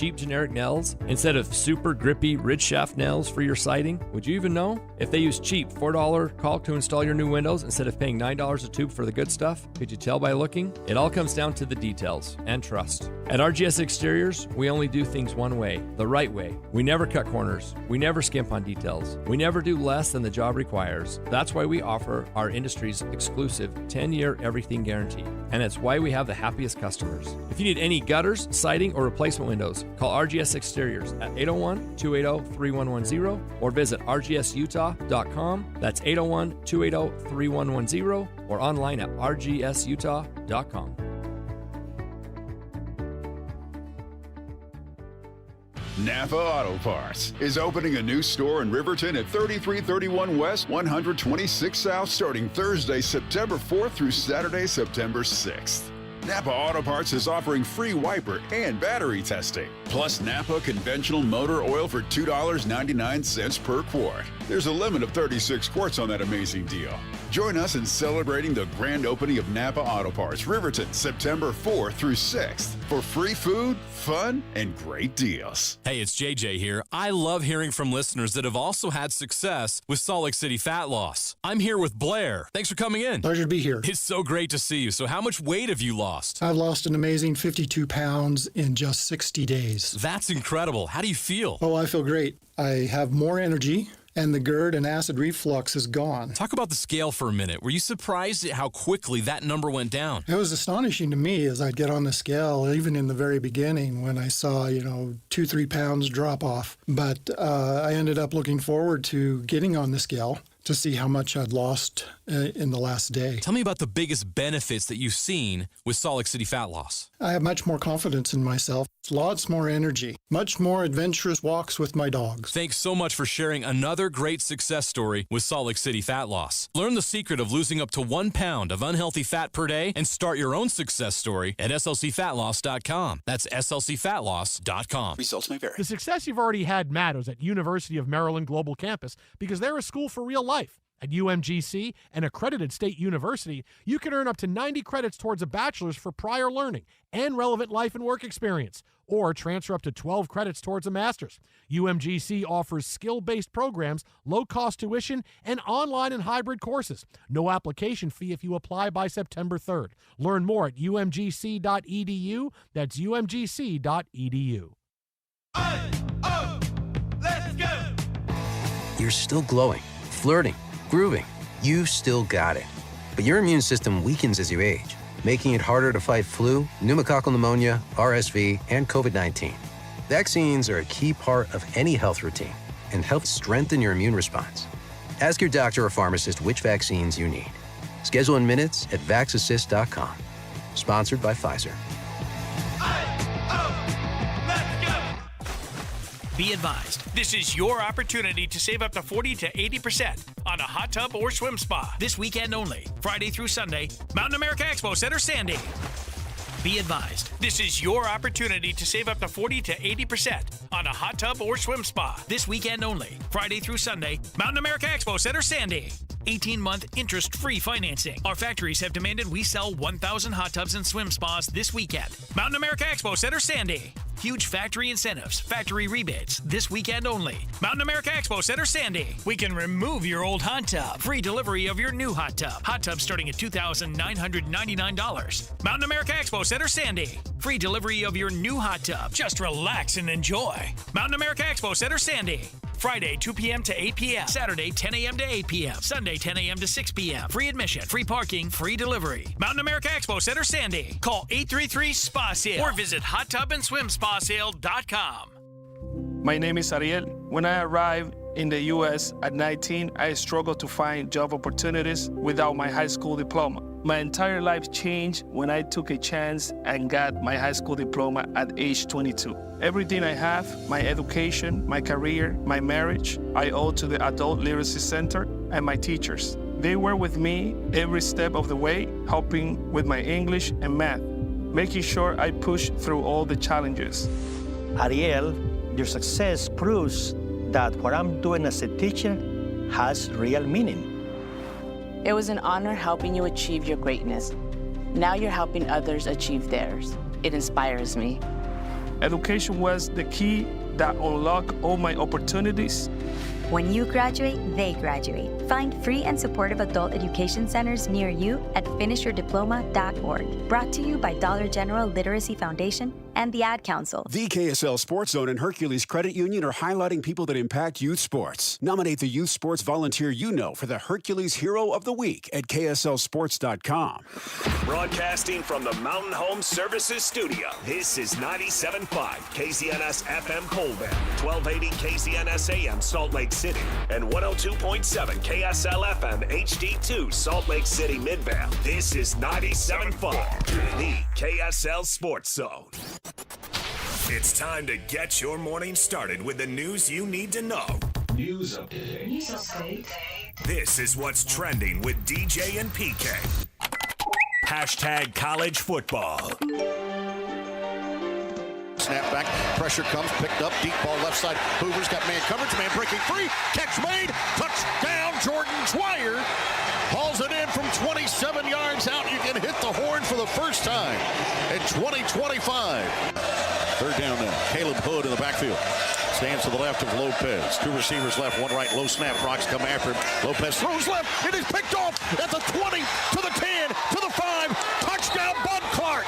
cheap generic nails instead of super grippy ridge shaft nails for your siding? Would you even know? If they use cheap $4 caulk to install your new windows instead of paying $9 a tube for the good stuff, could you tell by looking? It all comes down to the details and trust. At RGS Exteriors, we only do things one way, the right way. We never cut corners. We never skimp on details. We never do less than the job requires. That's why we offer our industry's exclusive 10-year everything guarantee. And it's why we have the happiest customers. If you need any gutters, siding, or replacement windows, call RGS Exteriors at 801-280-3110 or visit rgsutah.com. That's 801-280-3110 or online at rgsutah.com. Napa Auto Parts is opening a new store in Riverton at 3331 West, 126 South, starting Thursday, September 4th through Saturday, September 6th. Napa Auto Parts is offering free wiper and battery testing, plus Napa conventional motor oil for $2.99 per quart. There's a limit of 36 quarts on that amazing deal. Join us in celebrating the grand opening of Napa Auto Parts, Riverton, September 4th through 6th for free food, fun, and great deals. Hey, it's JJ here. I love hearing from listeners that have also had success with Salt Lake City fat loss. I'm here with Blair. Thanks for coming in. Pleasure to be here. It's so great to see you. So how much weight have you lost? I've lost an amazing 52 pounds in just 60 days. That's incredible. How do you feel? Oh, I feel great. I have more energy, and the GERD and acid reflux is gone. Talk about the scale for a minute. Were you surprised at how quickly that number went down? It was astonishing to me as I'd get on the scale, even in the very beginning when I saw, 2-3 pounds drop off. But I ended up looking forward to getting on the scale to see how much I'd lost in the last day. Tell me about the biggest benefits that you've seen with Salt Lake City fat loss. I have much more confidence in myself, lots more energy, much more adventurous walks with my dogs. Thanks so much for sharing another great success story with Salt Lake City fat loss. Learn the secret of losing up to 1 pound of unhealthy fat per day and start your own success story at slcfatloss.com. That's slcfatloss.com. Results may vary. The success you've already had matters at University of Maryland Global Campus because they're a school for real life. At UMGC, an accredited state university, you can earn up to 90 credits towards a bachelor's for prior learning and relevant life and work experience, or transfer up to 12 credits towards a master's. UMGC offers skill-based programs, low-cost tuition, and online and hybrid courses. No application fee if you apply by September 3rd. Learn more at umgc.edu. That's umgc.edu. Let's go! You're still glowing, flirting, grooving. You still got it. But your immune system weakens as you age, making it harder to fight flu, pneumococcal pneumonia, RSV, and COVID-19. Vaccines are a key part of any health routine and help strengthen your immune response. Ask your doctor or pharmacist which vaccines you need. Schedule in minutes at vaxassist.com. Sponsored by Pfizer. Be advised, this is your opportunity to save up to 40 to 80% on a hot tub or swim spa. This weekend only, Friday through Sunday, Mountain America Expo Center, Sandy. Be advised, this is your opportunity to save up to 40 to 80% on a hot tub or swim spa. This weekend only, Friday through Sunday, Mountain America Expo Center, Sandy. 18-month interest-free financing. Our factories have demanded we sell 1,000 hot tubs and swim spas this weekend. Mountain America Expo Center, Sandy. Huge factory incentives, factory rebates, this weekend only. Mountain America Expo Center, Sandy. We can remove your old hot tub. Free delivery of your new hot tub. Hot tub starting at $2,999. Mountain America Expo Center, Sandy. Free delivery of your new hot tub. Just relax and enjoy. Mountain America Expo Center, Sandy. Friday, 2 p.m. to 8 p.m. Saturday, 10 a.m. to 8 p.m. Sunday, 10 a.m. to 6 p.m. Free admission, free parking, free delivery. Mountain America Expo Center, Sandy. Call 833-SPA-SALE or visit hottubandSwimSpaSale.com. My name is Ariel. When I arrived in the U.S. at 19, I struggled to find job opportunities without my high school diploma. My entire life changed when I took a chance and got my high school diploma at age 22. Everything I have, my education, my career, my marriage, I owe to the Adult Literacy Center and my teachers. They were with me every step of the way, helping with my English and math, making sure I pushed through all the challenges. Ariel, your success proves that what I'm doing as a teacher has real meaning. It was an honor helping you achieve your greatness. Now you're helping others achieve theirs. It inspires me. Education was the key that unlocked all my opportunities. When you graduate, they graduate. Find free and supportive adult education centers near you at finishyourdiploma.org. Brought to you by Dollar General Literacy Foundation and the Ad Council. The KSL Sports Zone and Hercules Credit Union are highlighting people that impact youth sports. Nominate the youth sports volunteer you know for the Hercules Hero of the Week at KSLSports.com. Broadcasting from the Mountain Home Services Studio, this is 97.5 KZNS FM Colbert, 1280 KZNS AM Salt Lake City, and 102.7 KSL FM HD2 Salt Lake City Midvale. This is 97.5, the KSL Sports Zone. It's time to get your morning started with the news you need to know. News update. This is what's trending with DJ and PK. Hashtag college football. Snap back, pressure comes, picked up, deep ball left side. Hoover's got man coverage, man breaking free, catch made, touchdown, Jordan Dwyer. Hauls it in from 27 yards out. You can hit the horn for the first time in 2025. Third down now. Caleb Hood in the backfield. Stands to the left of Lopez. Two receivers left, one right. Low snap. Rocks come after him. Lopez throws left. It is picked off at the 20, to the 10, to the 5. Touchdown, Bud Clark.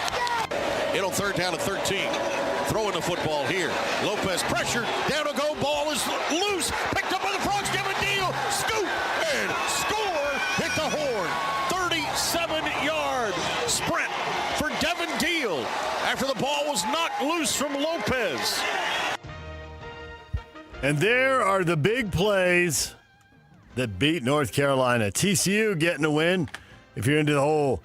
In on third down at 13. Throwing the football here. Lopez pressure. Down to go. Ball is loose. Picked up by the Frogs. Devin Deal. Scoop and score. Hit the horn. 37-yard sprint for Devin Deal after the ball was knocked loose from Lopez. And there are the big plays that beat North Carolina. TCU getting a win. If you're into the whole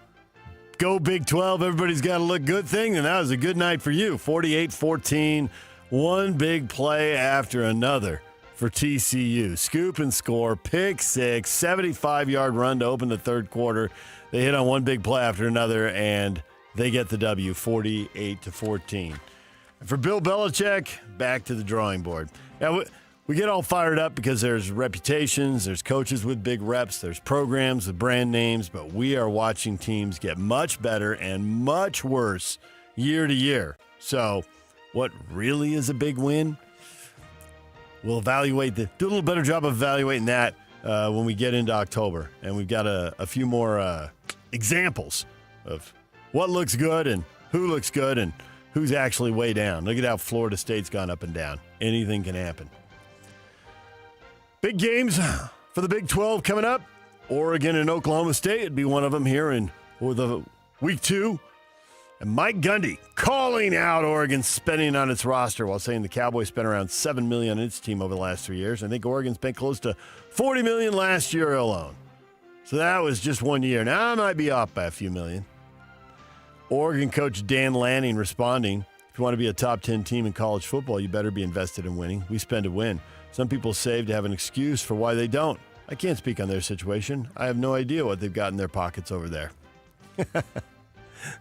go Big 12, everybody's got to look good thing, then that was a good night for you. 48-14, one big play after another for TCU. Scoop and score, pick six, 75-yard run to open the third quarter. They hit on one big play after another, and they get the W, 48-14. And for Bill Belichick, back to the drawing board. Now, we get all fired up because there's reputations, there's coaches with big reps, there's programs with brand names, but we are watching teams get much better and much worse year to year. So what really is a big win? We'll do a little better job of evaluating that when we get into October. And we've got a few more examples of what looks good and who looks good and who's actually way down. Look at how Florida State's gone up and down. Anything can happen. Big games for the Big 12 coming up. Oregon and Oklahoma State would be one of them here in the week 2. And Mike Gundy calling out Oregon spending on its roster while saying the Cowboys spent around $7 million on its team over the last 3 years. I think Oregon spent close to $40 million last year alone. So that was just 1 year. Now I might be off by a few million. Oregon coach Dan Lanning responding, if you want to be a top 10 team in college football, you better be invested in winning. We spend to win. Some people save to have an excuse for why they don't. I can't speak on their situation. I have no idea what they've got in their pockets over there.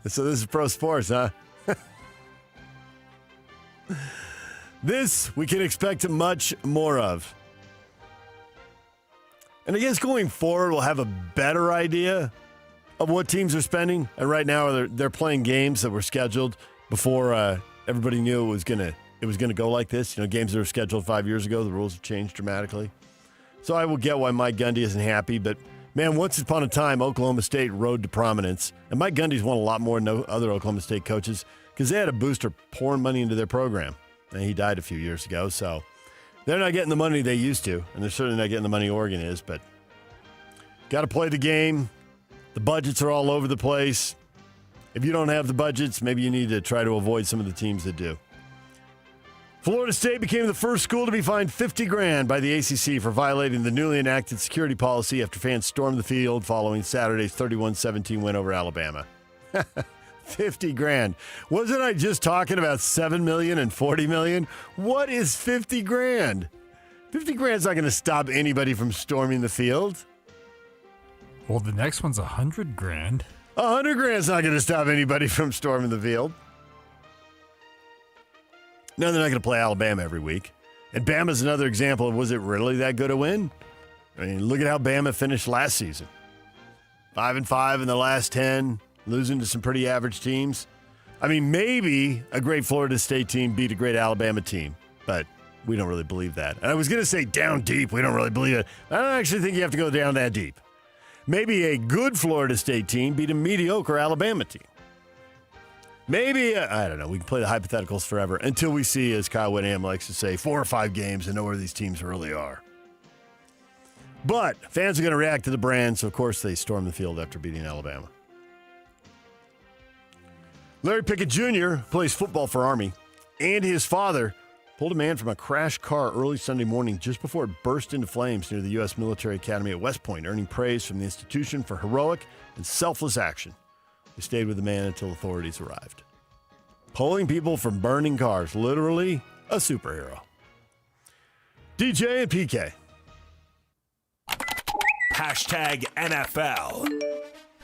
So this is pro sports, huh? This we can expect much more of. And I guess going forward, we'll have a better idea of what teams are spending. And right now, they're playing games that were scheduled before everybody knew it was gonna go like this. You know, games that were scheduled 5 years ago, the rules have changed dramatically. So I will get why Mike Gundy isn't happy, but man, once upon a time, Oklahoma State rode to prominence. And Mike Gundy's won a lot more than other Oklahoma State coaches because they had a booster pouring money into their program. And he died a few years ago, so they're not getting the money they used to, and they're certainly not getting the money Oregon is, but got to play the game. The budgets are all over the place. If you don't have the budgets, maybe you need to try to avoid some of the teams that do. Florida State became the first school to be fined $50,000 by the ACC for violating the newly enacted security policy after fans stormed the field following Saturday's 31-17 win over Alabama. $50,000. Wasn't I just talking about $7 million and $40 million? What is $50,000? $50,000 is not going to stop anybody from storming the field. Well, the next one's $100,000. $100,000 is not going to stop anybody from storming the field. No, they're not going to play Alabama every week. And Bama's another example of, was it really that good a win? I mean, look at how Bama finished last season. 5-5 in the last 10, losing to some pretty average teams. I mean, maybe a great Florida State team beat a great Alabama team, but we don't really believe that. And I was going to say down deep. We don't really believe it. I don't actually think you have to go down that deep. Maybe a good Florida State team beat a mediocre Alabama team. Maybe, I don't know, we can play the hypotheticals forever until we see, as Kyle Whittingham likes to say, 4 or 5 games and know where these teams really are. But fans are going to react to the brand, so of course they storm the field after beating Alabama. Larry Pickett Jr. plays football for Army, and his father pulled a man from a crashed car early Sunday morning just before it burst into flames near the U.S. Military Academy at West Point, earning praise from the institution for heroic and selfless action. They stayed with the man until authorities arrived. Pulling people from burning cars, literally a superhero. DJ and PK. Hashtag NFL.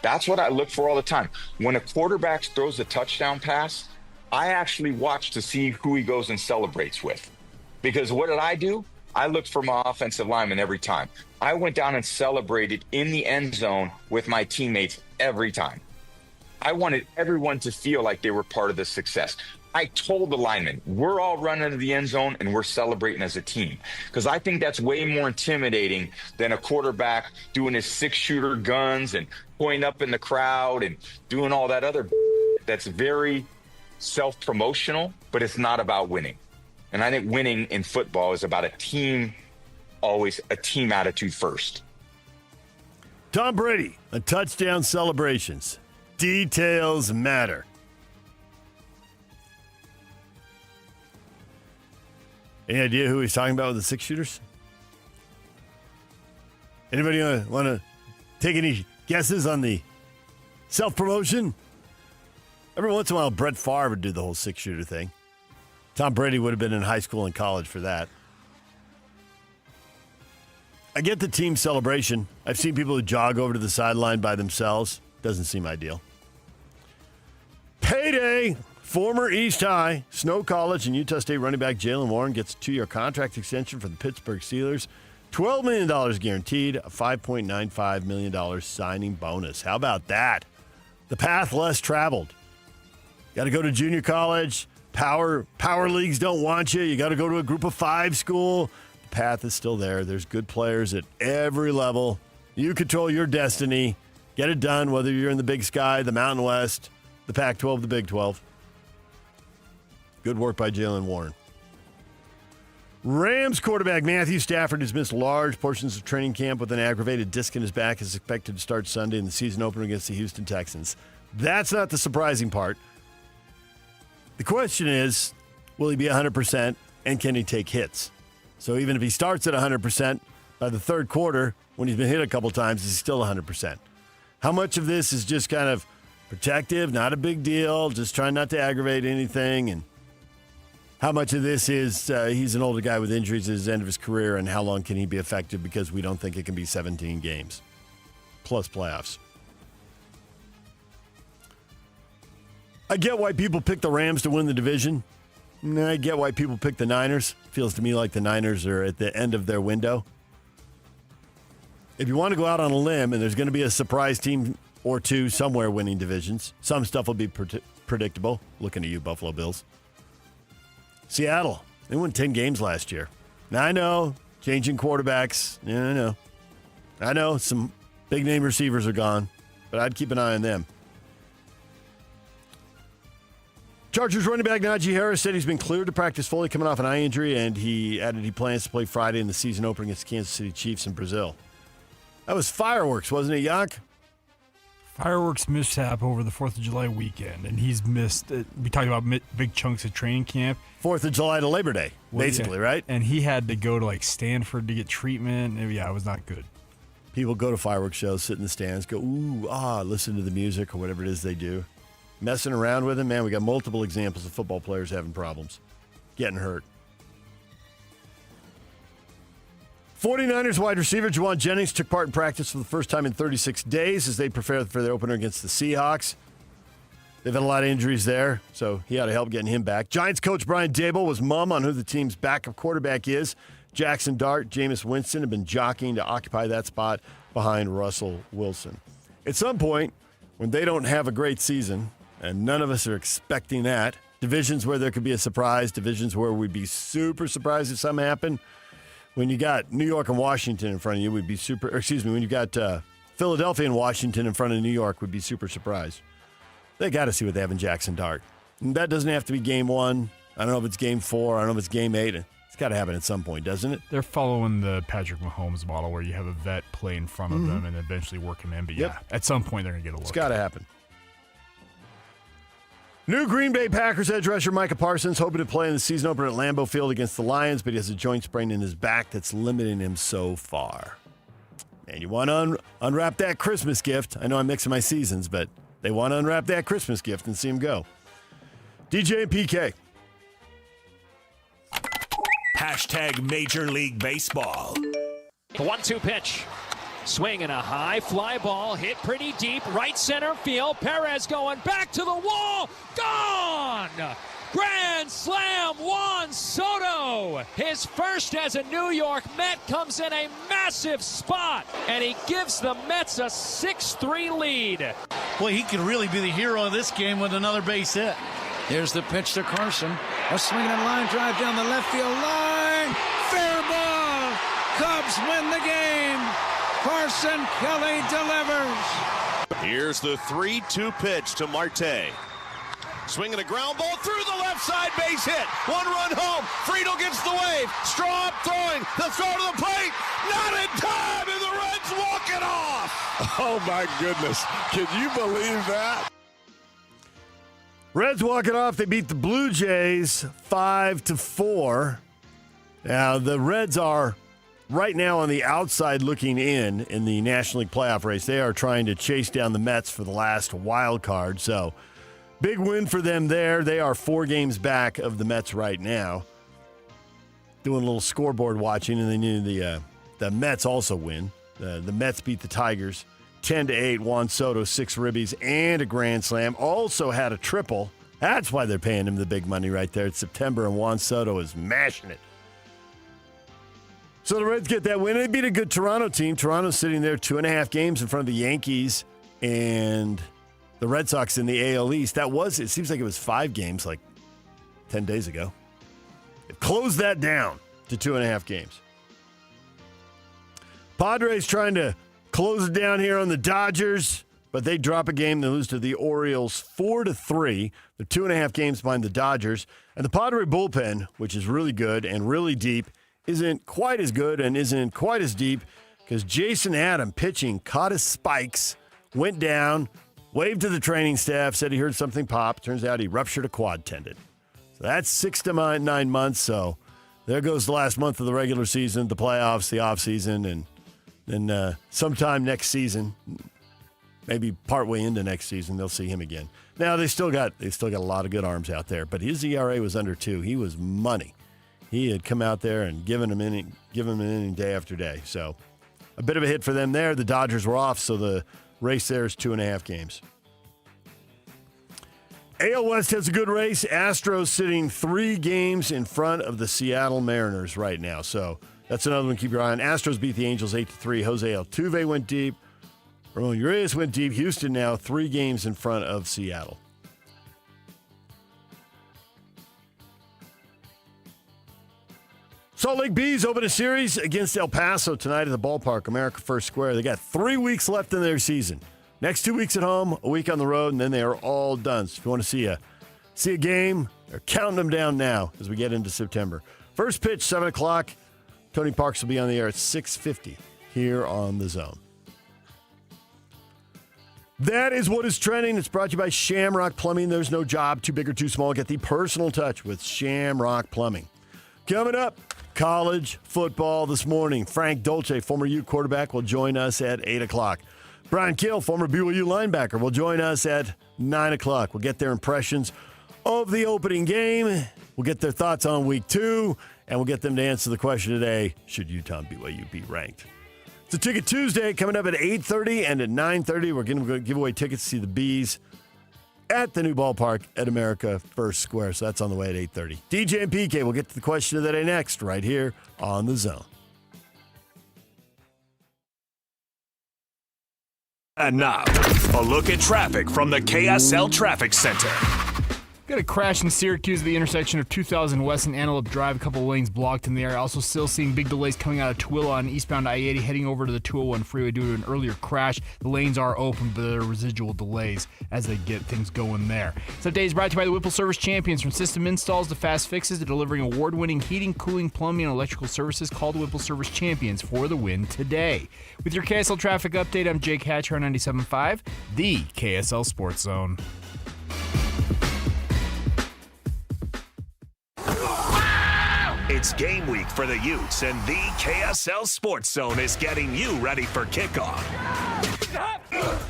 That's what I look for all the time. When a quarterback throws a touchdown pass, I actually watch to see who he goes and celebrates with. Because what did I do? I looked for my offensive lineman every time. I went down and celebrated in the end zone with my teammates every time. I wanted everyone to feel like they were part of the success. I told the linemen, we're all running to the end zone and we're celebrating as a team. Because I think that's way more intimidating than a quarterback doing his 6-shooter guns and pointing up in the crowd and doing all that other that's very self-promotional, but it's not about winning. And I think winning in football is about a team, always a team attitude first. Tom Brady, a touchdown celebrations. Details matter. Any idea who he's talking about with the 6-shooters? Anybody want to take any guesses on the self-promotion? Every once in a while, Brett Favre would do the whole 6-shooter thing. Tom Brady would have been in high school and college for that. I get the team celebration. I've seen people who jog over to the sideline by themselves. Doesn't seem ideal. Payday! Former East High, Snow College, and Utah State running back Jaylen Warren gets a 2-year contract extension for the Pittsburgh Steelers. $12 million guaranteed, a $5.95 million signing bonus. How about that? The path less traveled. Got to go to junior college. Power leagues don't want you. You got to go to a group of 5 school. The path is still there. There's good players at every level. You control your destiny. Get it done, whether you're in the Big Sky, the Mountain West, the Pac-12, the Big 12. Good work by Jaylen Warren. Rams quarterback Matthew Stafford has missed large portions of training camp with an aggravated disc in his back. Is expected to start Sunday in the season opener against the Houston Texans. That's not the surprising part. The question is, will he be 100% and can he take hits? So even if he starts at 100%, by the third quarter, when he's been hit a couple times, he's still 100%. How much of this is just kind of protective, not a big deal, just trying not to aggravate anything, and how much of this is he's an older guy with injuries at the end of his career, and how long can he be effective because we don't think it can be 17 games plus playoffs? I get why people pick the Rams to win the division. And I get why people pick the Niners. Feels to me like the Niners are at the end of their window. If you want to go out on a limb, and there's going to be a surprise team or two somewhere winning divisions, some stuff will be predictable. Looking at you, Buffalo Bills. Seattle, they won 10 games last year. Now, I know, changing quarterbacks. Yeah, I know, some big-name receivers are gone, but I'd keep an eye on them. Chargers running back Najee Harris said he's been cleared to practice fully coming off an eye injury, and he added he plans to play Friday in the season opener against the Kansas City Chiefs in Brazil. That was fireworks, wasn't it, Yak? Fireworks mishap over the 4th of July weekend, and he's missed, we talked about big chunks of training camp. 4th of July to Labor Day, basically, right? And he had to go to, Stanford to get treatment. And, it was not good. People go to fireworks shows, sit in the stands, go, listen to the music or whatever it is they do. Messing around with him, man, we got multiple examples of football players having problems, getting hurt. 49ers wide receiver Juwan Jennings took part in practice for the first time in 36 days as they prepare for their opener against the Seahawks. They've had a lot of injuries there, so he ought to help getting him back. Giants coach Brian Daboll was mum on who the team's backup quarterback is. Jackson Dart, Jameis Winston have been jockeying to occupy that spot behind Russell Wilson. At some point, when they don't have a great season, and none of us are expecting that. Divisions where there could be a surprise, divisions where we'd be super surprised if something happened. When you got New York and Washington in front of you, we'd be when you got Philadelphia and Washington in front of New York, we'd be super surprised. They got to see what they have in Jackson Dart. And that doesn't have to be game 1. I don't know if it's game 4. I don't know if it's game 8. It's got to happen at some point, doesn't it? They're following the Patrick Mahomes model where you have a vet play in front of them and eventually work him in. But yeah, at some point they're going to get a look. It's got to happen. New Green Bay Packers edge rusher Micah Parsons hoping to play in the season opener at Lambeau Field against the Lions, but he has a joint sprain in his back that's limiting him so far. And you want to unwrap that Christmas gift. I know I'm mixing my seasons, but they want to unwrap that Christmas gift and see him go. DJ and PK. Hashtag Major League Baseball. The 1-2 pitch. Swing and a high fly ball hit pretty deep, right center field. Perez going back to the wall. Gone! Grand slam, Juan Soto. His first as a New York Met comes in a massive spot, and he gives the Mets a 6-3 lead. Boy, he could really be the hero of this game with another base hit. Here's the pitch to Carson. A swinging and line drive down the left field line. Fair ball. Cubs win the game. Carson Kelly delivers. Here's the 3-2 pitch to Marte. Swinging a ground ball through the left side, base hit. 1 run home. Friedel gets the wave. Straw up throwing. The throw to the plate. Not in time, and the Reds walk it off. Oh, my goodness. Can you believe that? Reds walk it off. They beat the Blue Jays 5-4. Now, the Reds are right now on the outside looking in the National League playoff race. They are trying to chase down the Mets for the last wild card. So, big win for them there. They are 4 games back of the Mets right now. Doing a little scoreboard watching, and they knew the Mets also win. The Mets beat the Tigers 10-8. Juan Soto, 6 ribbies and a grand slam. Also had a triple. That's why they're paying him the big money right there. It's September, and Juan Soto is mashing it. So the Reds get that win. They beat a good Toronto team. Toronto's sitting there 2.5 games in front of the Yankees and the Red Sox in the AL East. It seems like it was 5 games like 10 days ago. They closed that down to 2.5 games. Padres trying to close it down here on the Dodgers, but they drop a game. They lose to the Orioles 4-3. They're 2.5 games behind the Dodgers. And the Padre bullpen, which is really good and really deep, isn't quite as good and isn't quite as deep because Jason Adam pitching caught his spikes, went down, waved to the training staff, said he heard something pop. Turns out he ruptured a quad tendon. So that's 6 to 9 months. So there goes the last month of the regular season, the playoffs, the offseason, and then sometime next season, maybe partway into next season, they'll see him again. Now they still got a lot of good arms out there, but his ERA was under 2. He was money. He had come out there and given him an inning day after day. So a bit of a hit for them there. The Dodgers were off, so the race there is 2.5 games. AL West has a good race. Astros sitting 3 games in front of the Seattle Mariners right now. So that's another one to keep your eye on. Astros beat the Angels 8-3. Jose Altuve went deep. Ramon Urias went deep. Houston now 3 games in front of Seattle. Salt Lake Bees open a series against El Paso tonight at the ballpark, America First Square. They got 3 weeks left in their season. Next 2 weeks at home, a week on the road, and then they are all done. So if you want to see a game, they're counting them down now as we get into September. First pitch, 7 o'clock. Tony Parks will be on the air at 6:50 here on The Zone. That is what is trending. It's brought to you by Shamrock Plumbing. There's no job too big or too small. Get the personal touch with Shamrock Plumbing. Coming up, college football this morning. Frank Dolce, former Ute quarterback, will join us at 8 o'clock. Brian Kill, former BYU linebacker, will join us at 9 o'clock. We'll get their impressions of the opening game. We'll get their thoughts on week 2, and we'll get them to answer the question today, should Utah and BYU be ranked? It's a Ticket Tuesday coming up at 8:30 and at 9:30. We're going to give away tickets to see the Bees at the new ballpark at America First Square. So that's on the way at 8:30. DJ and PK will get to the question of the day next right here on The Zone. And now, a look at traffic from the KSL Traffic Center. Got a crash in Syracuse at the intersection of 2000 West and Antelope Drive. A couple of lanes blocked in the area. Also still seeing big delays coming out of Tooele on eastbound I-80 heading over to the 201 freeway due to an earlier crash. The lanes are open, but there are residual delays as they get things going there. This update is brought to you by the Whipple Service Champions. From system installs to fast fixes to delivering award-winning heating, cooling, plumbing, and electrical services, call the Whipple Service Champions for the win today. With your KSL traffic update, I'm Jake Hatcher on 97.5, the KSL Sports Zone. It's game week for the Utes, and the KSL Sports Zone is getting you ready for kickoff.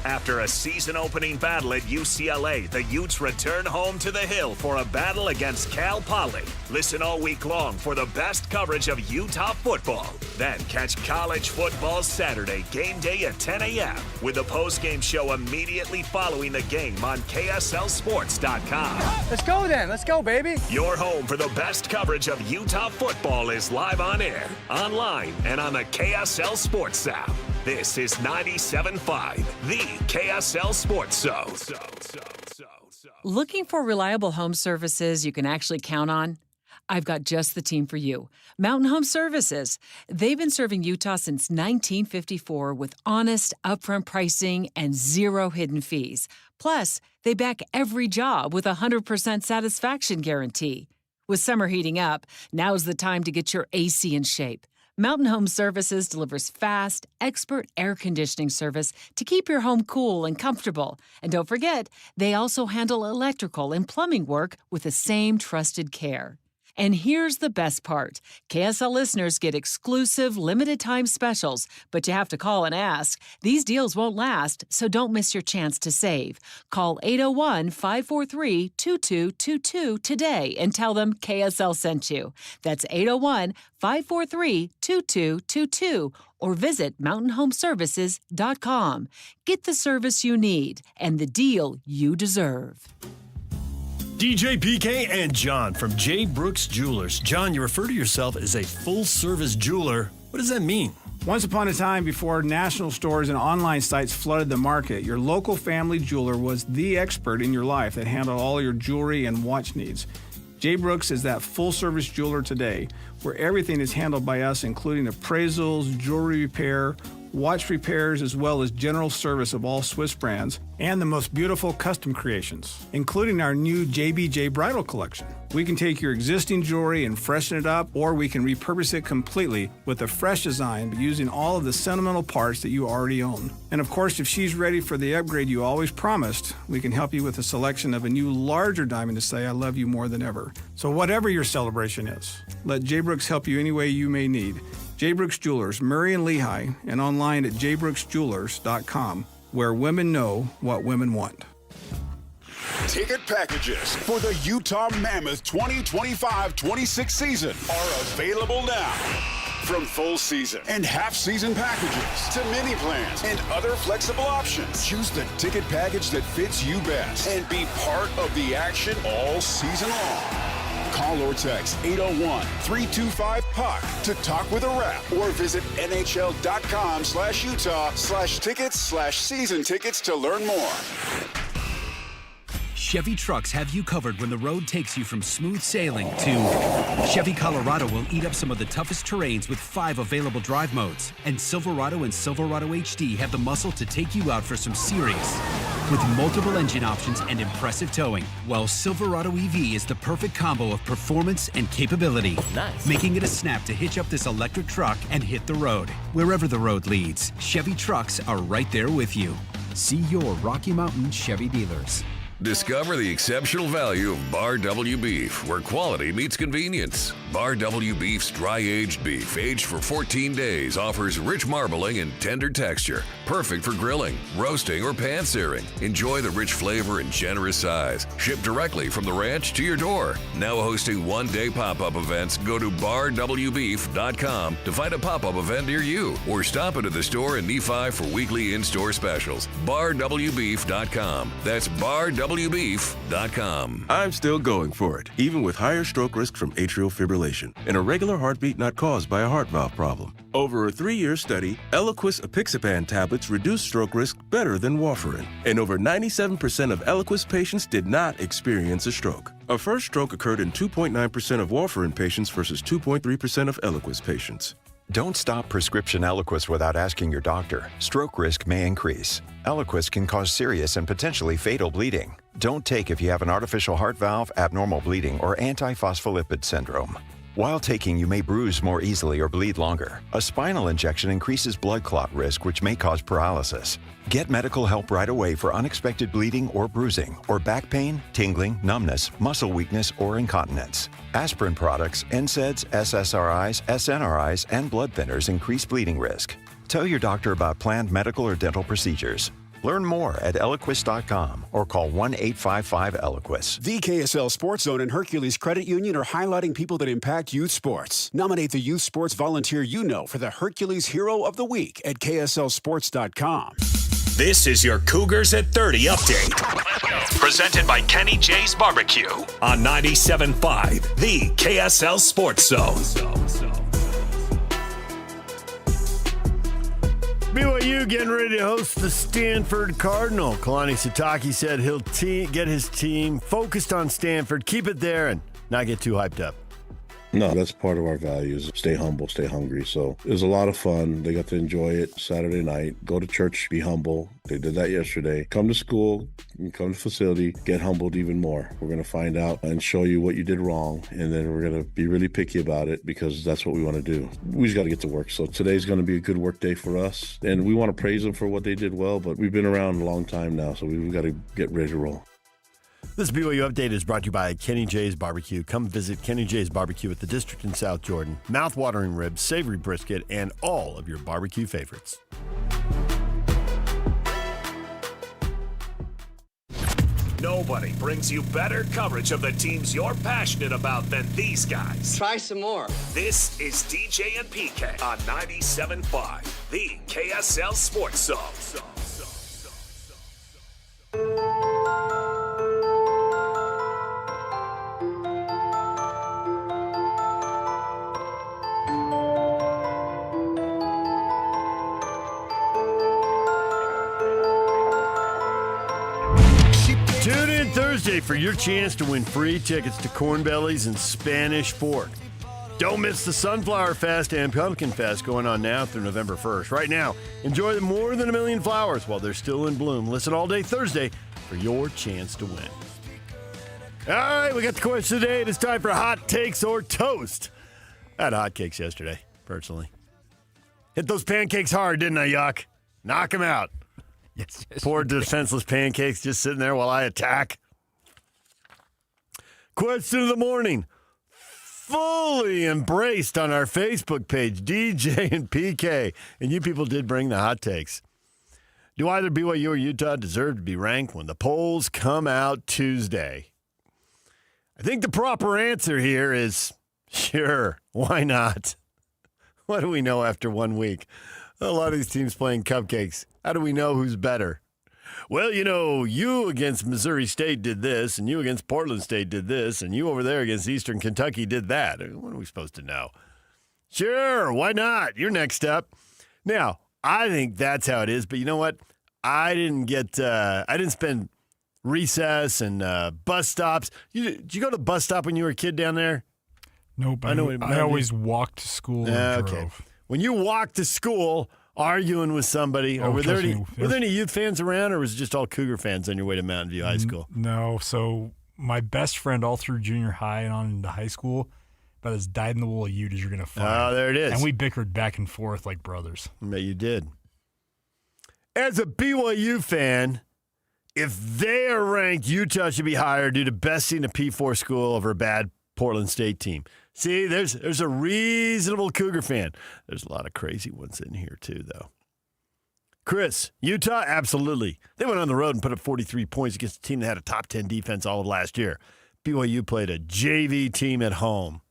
After a season-opening battle at UCLA, the Utes return home to the Hill for a battle against Cal Poly. Listen all week long for the best coverage of Utah football. Then catch college football Saturday, game day at 10 a.m. with a post-game show immediately following the game on KSLSports.com. Let's go then. Let's go, baby. Your home for the best coverage of Utah football is live on air, online, and on the KSL Sports app. This is 97.5, the KSL Sports Zone. Looking for reliable home services you can actually count on? I've got just the team for you. Mountain Home Services. They've been serving Utah since 1954 with honest, upfront pricing and zero hidden fees. Plus, they back every job with a 100% satisfaction guarantee. With summer heating up, now's the time to get your AC in shape. Mountain Home Services delivers fast, expert air conditioning service to keep your home cool and comfortable. And don't forget, they also handle electrical and plumbing work with the same trusted care. And here's the best part. KSL listeners get exclusive limited-time specials, but you have to call and ask. These deals won't last, so don't miss your chance to save. Call 801-543-2222 today and tell them KSL sent you. That's 801-543-2222 or visit mountainhomeservices.com. Get the service you need and the deal you deserve. DJ PK and John from J. Brooks Jewelers. John, you refer to yourself as a full-service jeweler. What does that mean? Once upon a time, before national stores and online sites flooded the market, your local family jeweler was the expert in your life that handled all your jewelry and watch needs. J. Brooks is that full-service jeweler today, where everything is handled by us, including appraisals, jewelry repair, watch repairs, as well as general service of all Swiss brands, and the most beautiful custom creations, including our new JBJ Bridal Collection. We can take your existing jewelry and freshen it up, or we can repurpose it completely with a fresh design, but using all of the sentimental parts that you already own. And of course, if she's ready for the upgrade you always promised, we can help you with a selection of a new larger diamond to say, I love you more than ever. So whatever your celebration is, let J. Brooks help you any way you may need. J. Brooks Jewelers, Murray and Lehigh, and online at jbrooksjewelers.com, where women know what women want. Ticket packages for the Utah Mammoth 2025-26 season are available now. From full season and half-season packages to mini plans and other flexible options, choose the ticket package that fits you best and be part of the action all season long. Call or text 801-325-PUCK to talk with a rep or visit nhl.com/Utah/tickets/season tickets to learn more. Chevy trucks have you covered when the road takes you from smooth sailing to Chevy Colorado will eat up some of the toughest terrains with 5 available drive modes. And Silverado and Silverado HD have the muscle to take you out for some serious with multiple engine options and impressive towing. While Silverado EV is the perfect combo of performance and capability, making it a snap to hitch up this electric truck and hit the road. Wherever the road leads, Chevy trucks are right there with you. See your Rocky Mountain Chevy dealers. Discover the exceptional value of Bar W Beef, where quality meets convenience. Bar W Beef's dry-aged beef, aged for 14 days, offers rich marbling and tender texture, perfect for grilling, roasting, or pan-searing. Enjoy the rich flavor and generous size. Shipped directly from the ranch to your door. Now hosting one-day pop-up events, go to barwbeef.com to find a pop-up event near you, or stop into the store in Nephi for weekly in-store specials. barwbeef.com. That's barwbeef.com. BarWBeef.com. I'm still going for it, even with higher stroke risk from atrial fibrillation, an irregular heartbeat not caused by a heart valve problem. Over a 3-year study, Eliquis apixaban tablets reduced stroke risk better than warfarin, and over 97% of Eliquis patients did not experience a stroke. A first stroke occurred in 2.9% of warfarin patients versus 2.3% of Eliquis patients. Don't stop prescription Eliquis without asking your doctor. Stroke risk may increase. Eliquis can cause serious and potentially fatal bleeding. Don't take if you have an artificial heart valve, abnormal bleeding, or antiphospholipid syndrome. While taking, you may bruise more easily or bleed longer. A spinal injection increases blood clot risk, which may cause paralysis. Get medical help right away for unexpected bleeding or bruising, or back pain, tingling, numbness, muscle weakness, or incontinence. Aspirin products, NSAIDs, SSRIs, SNRIs, and blood thinners increase bleeding risk. Tell your doctor about planned medical or dental procedures. Learn more at Eliquis.com or call 1-855-ELIQUIS. The KSL Sports Zone and Hercules Credit Union are highlighting people that impact youth sports. Nominate the youth sports volunteer you know for the Hercules Hero of the Week at KSLSports.com. This is your Cougars at 30 update. Presented by Kenny J's Barbecue on 97.5, the KSL Sports Zone. BYU getting ready to host the Stanford Cardinal. Kalani Sitake said he'll get his team focused on Stanford, keep it there, and not get too hyped up. No, that's part of our values. Stay humble, stay hungry. So it was a lot of fun. They got to enjoy it Saturday night. Go to church, be humble. They did that yesterday. Come to school, come to facility, get humbled even more. We're going to find out and show you what you did wrong. And then we're going to be really picky about it because that's what we want to do. We just got to get to work. So today's going to be a good work day for us. And we want to praise them for what they did well, but we've been around a long time now. So we've got to get ready to roll. This BYU Update is brought to you by Kenny J's Barbecue. Come visit Kenny J's Barbecue at the District in South Jordan. Mouth-watering ribs, savory brisket, and all of your barbecue favorites. Nobody brings you better coverage of the teams you're passionate about than these guys. Try some more. This is DJ and PK on 97.5, the KSL Sports Zone. Tune in Thursday for your chance to win free tickets to Corn Bellies and Spanish Fork. Don't miss the Sunflower Fest and Pumpkin Fest going on now through November 1st. Right now, enjoy the more than a million flowers while they're still in bloom. Listen all day Thursday for your chance to win. All right, we got the question today. It is time for hot takes or toast. I had hotcakes yesterday, personally. Hit those pancakes hard, didn't I, Yuck? Knock them out. Yes, Poor defenseless pancakes just sitting there while I attack. Question of the morning. Fully embraced on our Facebook page, DJ and PK. And you people did bring the hot takes. Do either BYU or Utah deserve to be ranked when the polls come out Tuesday? I think the proper answer here is sure, why not? What do we know after 1 week? A lot of these teams playing cupcakes. How do we know who's better? Well, you know, you against Missouri State did this, and you against Portland State did this, and you over there against Eastern Kentucky did that. What are we supposed to know? Sure, why not? You're next up. Now, I think that's how it is, but you know what? I didn't spend recess and bus stops. Did you go to the bus stop when you were a kid down there? Nope. I always walked to school and drove. Okay. When you walked to school arguing with somebody, or were there any Ute fans around, or was it just all Cougar fans on your way to Mountain View High School? No. So my best friend all through junior high and on into high school about as dyed-in-the-wool a Ute as you're going to find. Oh, there it is. And we bickered back and forth like brothers. I bet you did. As a BYU fan, if they are ranked, Utah should be higher due to besting a P4 school over a bad Portland State team. See, there's a reasonable Cougar fan. There's a lot of crazy ones in here, too, though. Chris, Utah, absolutely. They went on the road and put up 43 points against a team that had a top 10 defense all of last year. BYU played a JV team at home.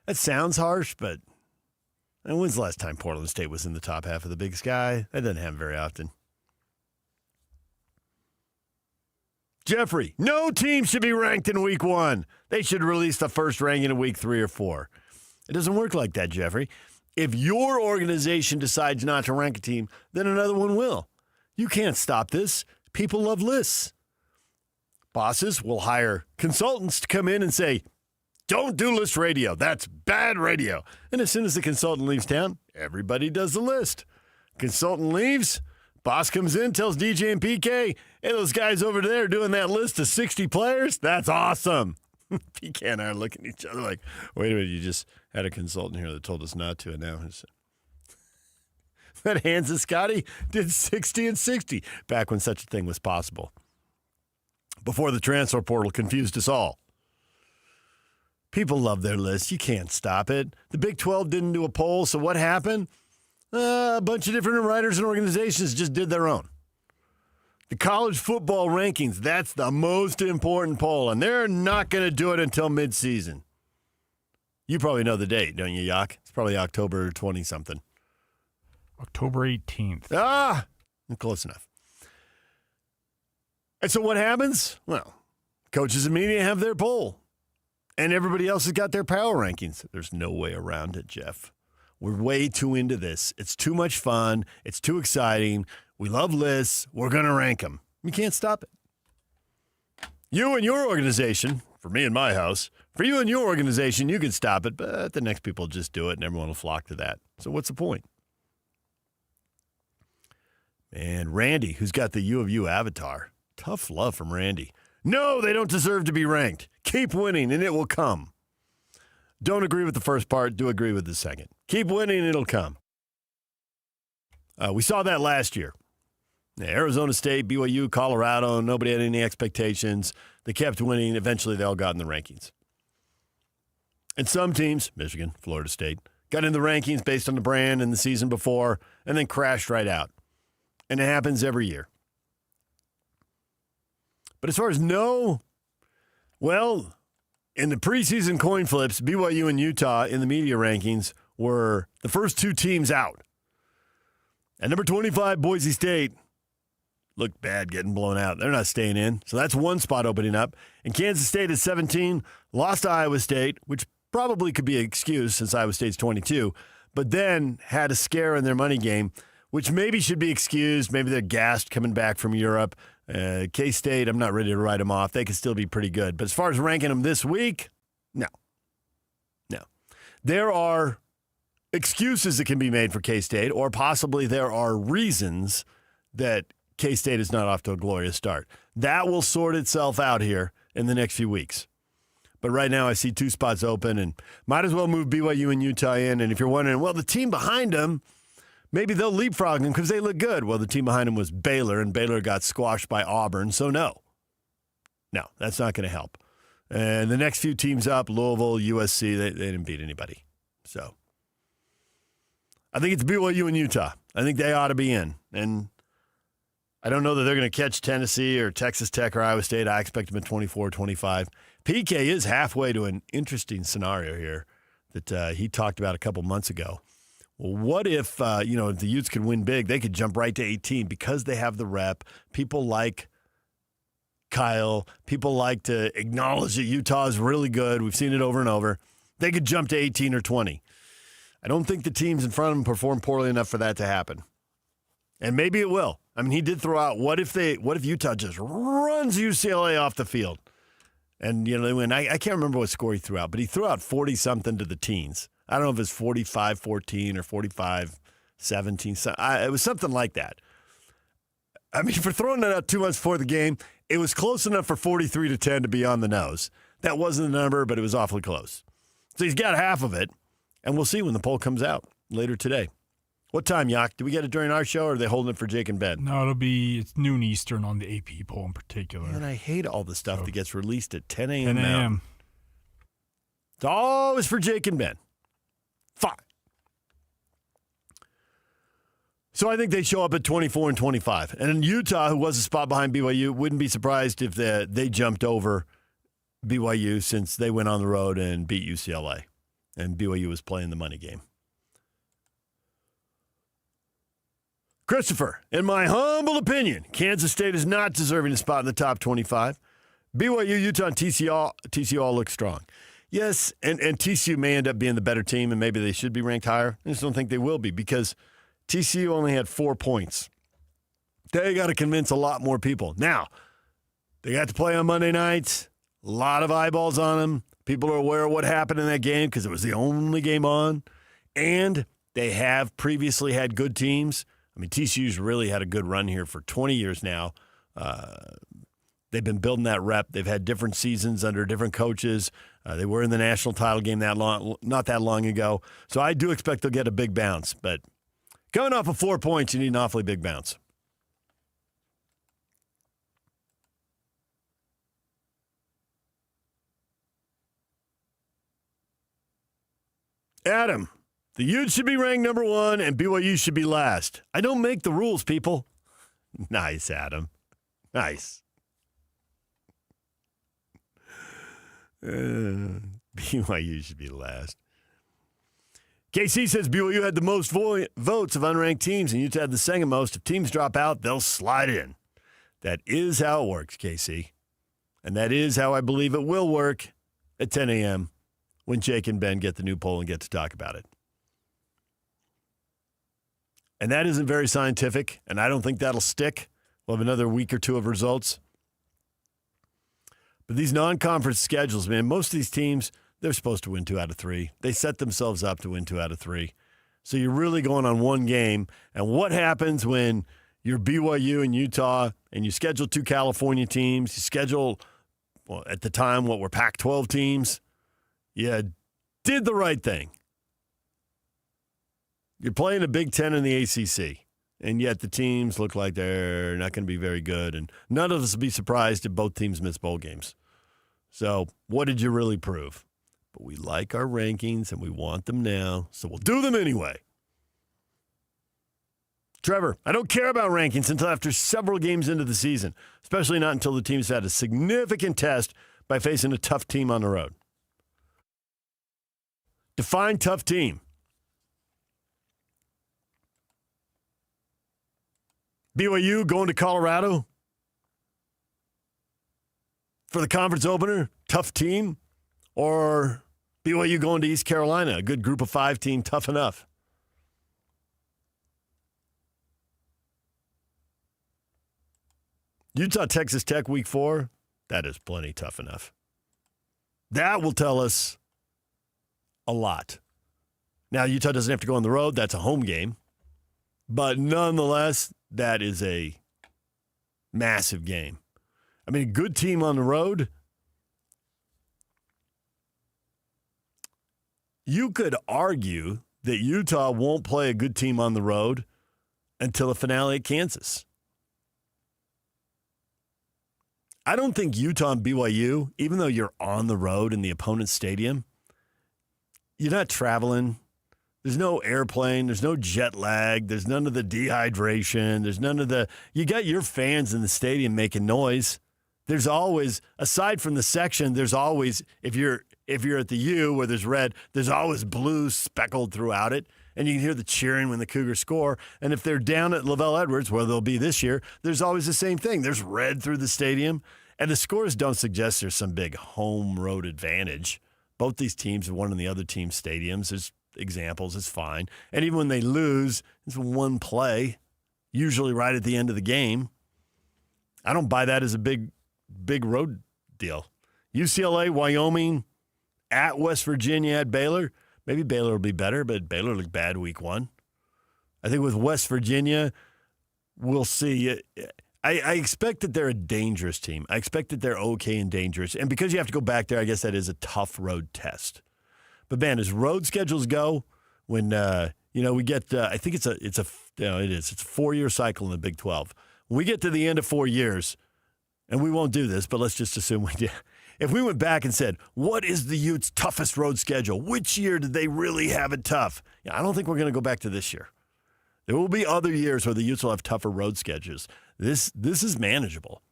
That sounds harsh, but when's the last time Portland State was in the top half of the Big Sky? That doesn't happen very often. Jeffrey, no team should be ranked in week 1. They should release the first ranking in week 3 or 4. It doesn't work like that, Jeffrey. If your organization decides not to rank a team, then another one will. You can't stop this. People love lists. Bosses will hire consultants to come in and say, don't do list radio. That's bad radio. And as soon as the consultant leaves town, everybody does the list. Consultant leaves, boss comes in, tells DJ and PK, hey, those guys over there doing that list of 60 players, that's awesome. PK and I are looking at each other like, wait a minute, you just had a consultant here that told us not to, and now that hands of Scotty did 60 and 60 back when such a thing was possible. Before the transfer portal confused us all. People love their lists. You can't stop it. The Big 12 didn't do a poll, so what happened? A bunch of different writers and organizations just did their own. The college football rankings, that's the most important poll, and they're not going to do it until midseason. You probably know the date, don't you, Yak? It's probably October 20-something. October 18th. Close enough. And so what happens? Well, coaches and media have their poll, and everybody else has got their power rankings. There's no way around it, Jeff. We're way too into this. It's too much fun. It's too exciting. We love lists. We're going to rank them. You can't stop it. You and your organization, for me and my house, for you and your organization, you can stop it, but the next people just do it, and everyone will flock to that. So what's the point? And Randy, who's got the U of U avatar. Tough love from Randy. No, they don't deserve to be ranked. Keep winning, and it will come. Don't agree with the first part. Do agree with the second. Keep winning, and it'll come. We saw that last year. Arizona State, BYU, Colorado, nobody had any expectations. They kept winning. Eventually, they all got in the rankings. And some teams, Michigan, Florida State, got in the rankings based on the brand and the season before, and then crashed right out. And it happens every year. But as far as well, in the preseason coin flips, BYU and Utah in the media rankings were the first two teams out. At number 25, Boise State looked bad getting blown out. They're not staying in. So that's one spot opening up. And Kansas State at 17 lost to Iowa State, which probably could be an excuse since Iowa State's 22, but then had a scare in their money game, which maybe should be excused. Maybe they're gassed coming back from Europe. K-State, I'm not ready to write them off. They could still be pretty good. But as far as ranking them this week, no. There are excuses that can be made for K-State, or possibly there are reasons that K-State is not off to a glorious start. That will sort itself out here in the next few weeks. But right now I see two spots open, and might as well move BYU and Utah in. And if you're wondering, well, the team behind them, maybe they'll leapfrog them because they look good. Well, the team behind them was Baylor, and Baylor got squashed by Auburn, so no, that's not going to help. And the next few teams up, Louisville, USC, they didn't beat anybody. So I think it's BYU and Utah. I think they ought to be in. And I don't know that they're going to catch Tennessee or Texas Tech or Iowa State. I expect them at 24-25. PK is halfway to an interesting scenario here that he talked about a couple months ago. Well, what if, if the Utes could win big, they could jump right to 18 because they have the rep. People like Kyle. People like to acknowledge that Utah is really good. We've seen it over and over. They could jump to 18 or 20. I don't think the teams in front of them perform poorly enough for that to happen. And maybe it will. I mean, he did throw out, what if Utah just runs UCLA off the field? And, they win. I can't remember what score he threw out, but he threw out 40-something to the teens. I don't know if it's 45-14 or 45-17. It was something like that. I mean, for throwing it out 2 months before the game, it was close enough for 43-10 to be on the nose. That wasn't the number, but it was awfully close. So he's got half of it, and we'll see when the poll comes out later today. What time, Yak? Do we get it during our show, or are they holding it for Jake and Ben? No, it's noon Eastern on the AP poll in particular. And I hate all the stuff that gets released at 10 a.m. 10 a.m. It's always for Jake and Ben. Fine. So I think they show up at 24 and 25. And in Utah, who was a spot behind BYU, wouldn't be surprised if they jumped over BYU since they went on the road and beat UCLA. And BYU was playing the money game. Christopher, in my humble opinion, Kansas State is not deserving a spot in the top 25. BYU, Utah, and TCU all look strong. Yes, and TCU may end up being the better team, and maybe they should be ranked higher. I just don't think they will be because TCU only had 4 points. They got to convince a lot more people. Now, they got to play on Monday nights. A lot of eyeballs on them. People are aware of what happened in that game because it was the only game on. And they have previously had good teams. I mean, TCU's really had a good run here for 20 years now. They've been building that rep. They've had different seasons under different coaches. They were in the national title game not that long ago. So I do expect they'll get a big bounce. But coming off of 4 points, you need an awfully big bounce. Adam, the Utes should be ranked number 1 and BYU should be last. I don't make the rules, people. Nice, Adam. Nice. BYU should be last. KC says BYU had the most votes of unranked teams and Utah had the second most. If teams drop out, they'll slide in. That is how it works, KC. And that is how I believe it will work at 10 a.m. when Jake and Ben get the new poll and get to talk about it. And that isn't very scientific, and I don't think that'll stick. We'll have another week or two of results. But these non-conference schedules, man, most of these teams, they're supposed to win 2 out of 3. They set themselves up to win 2 out of 3. So you're really going on one game. And what happens when you're BYU and Utah and you schedule 2 California teams, you schedule, well, at the time, what were Pac-12 teams? You did the right thing. You're playing a Big Ten in the ACC, and yet the teams look like they're not going to be very good, and none of us will be surprised if both teams miss bowl games. So what did you really prove? But we like our rankings, and we want them now, so we'll do them anyway. Trevor, I don't care about rankings until after several games into the season, especially not until the team's had a significant test by facing a tough team on the road. Define tough team. BYU going to Colorado for the conference opener, tough team, or BYU going to East Carolina, a good group of 5 team, tough enough. Utah, Texas Tech week 4, that is plenty tough enough. That will tell us a lot. Now, Utah doesn't have to go on the road. That's a home game. But nonetheless, that is a massive game. I mean, a good team on the road. You could argue that Utah won't play a good team on the road until the finale at Kansas. I don't think Utah and BYU, even though you're on the road in the opponent's stadium, you're not traveling. There's no airplane. There's no jet lag. There's none of the dehydration. There's none of the – you got your fans in the stadium making noise. There's always – aside from the section, there's always – if you're at the U where there's red, there's always blue speckled throughout it. And you can hear the cheering when the Cougars score. And if they're down at Lavelle Edwards, where they'll be this year, there's always the same thing. There's red through the stadium. And the scores don't suggest there's some big home road advantage. Both these teams have won in the other team's stadiums. There's examples. It's fine. And even when they lose, it's one play, usually right at the end of the game. I don't buy that as a big road deal. UCLA, Wyoming, at West Virginia, at Baylor. Maybe Baylor will be better, but Baylor looked bad week 1. I think with West Virginia, we'll see. I expect that they're a dangerous team. I expect that they're okay and dangerous. And because you have to go back there, I guess that is a tough road test. But, man, as road schedules go, when, we get I think it's a 4-year cycle in the Big 12. When we get to the end of 4 years, and we won't do this, but let's just assume we did. If we went back and said, what is the Utes' toughest road schedule? Which year did they really have it tough? I don't think we're going to go back to this year. There will be other years where the Utes will have tougher road schedules. This is manageable.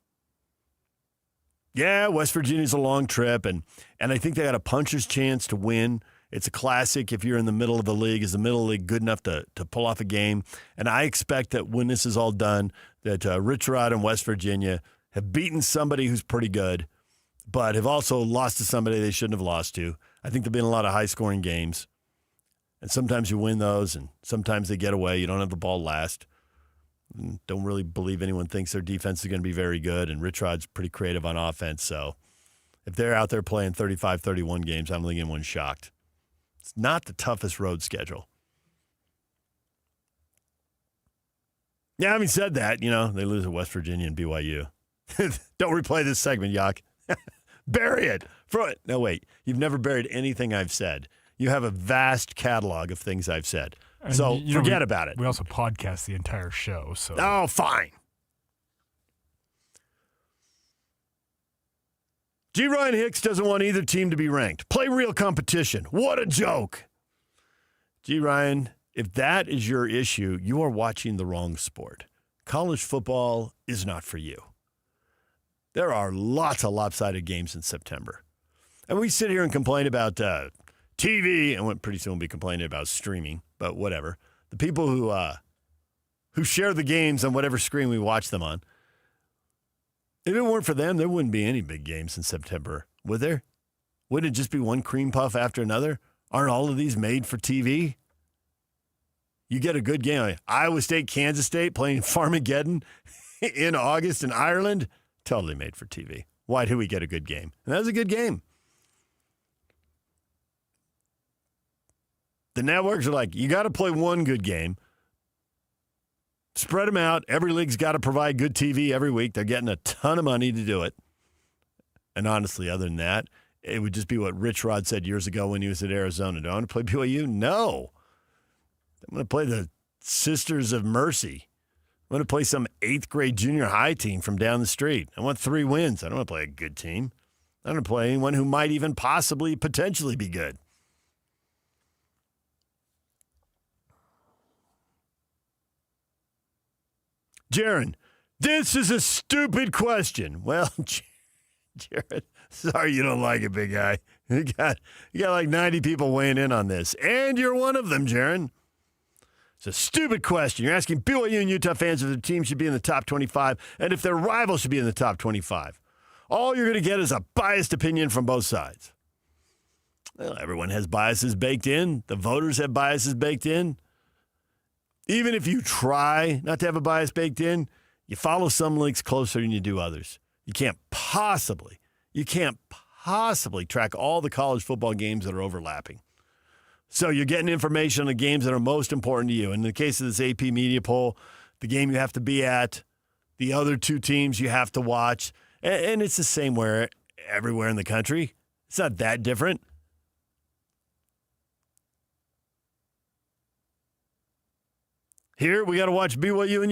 Yeah, West Virginia's a long trip, and I think they got a puncher's chance to win It's a classic if you're in the middle of the league. Is the middle of the league good enough to pull off a game? And I expect that when this is all done, that Rich Rod and West Virginia have beaten somebody who's pretty good, but have also lost to somebody they shouldn't have lost to. I think there have been a lot of high-scoring games. And sometimes you win those, and sometimes they get away. You don't have the ball last. Don't really believe anyone thinks their defense is going to be very good, and Rich Rod's pretty creative on offense. So if they're out there playing 35-31 games, I don't think anyone's shocked. It's not the toughest road schedule. Yeah, having said that, they lose to West Virginia and BYU. Don't replay this segment, Yak. Bury it. No, wait. You've never buried anything I've said. You have a vast catalog of things I've said. So forget about it. We also podcast the entire show. So. Oh, fine. G. Ryan Hicks doesn't want either team to be ranked. Play real competition. What a joke. G. Ryan, if that is your issue, you are watching the wrong sport. College football is not for you. There are lots of lopsided games in September. And we sit here and complain about TV, and pretty soon we'll be complaining about streaming, but whatever. The people who share the games on whatever screen we watch them on, if it weren't for them, there wouldn't be any big games in September, would there? Would it just be one cream puff after another? Aren't all of these made for TV? You get a good game, like Iowa State, Kansas State playing Farmageddon in August in Ireland, totally made for TV. Why do we get a good game? And that was a good game. The networks are like, you got to play one good game. Spread them out. Every league's got to provide good TV every week. They're getting a ton of money to do it. And honestly, other than that, it would just be what Rich Rod said years ago when he was at Arizona. Do I want to play BYU? No. I'm going to play the Sisters of Mercy. I'm going to play some 8th grade junior high team from down the street. I want 3 wins. I don't want to play a good team. I don't want to play anyone who might even potentially be good. Jaron, this is a stupid question. Well, Jared, sorry you don't like it, big guy. You got like 90 people weighing in on this, and you're one of them, Jaron. It's a stupid question. You're asking BYU and Utah fans if their team should be in the top 25 and if their rival should be in the top 25. All you're going to get is a biased opinion from both sides. Well, everyone has biases baked in. The voters have biases baked in. Even if you try not to have a bias baked in, you follow some leagues closer than you do others. You can't possibly track all the college football games that are overlapping. So you're getting information on the games that are most important to you. In the case of this AP media poll, the game you have to be at, the other 2 teams you have to watch, and it's the same everywhere in the country. It's not that different. Here, we got to watch BYU and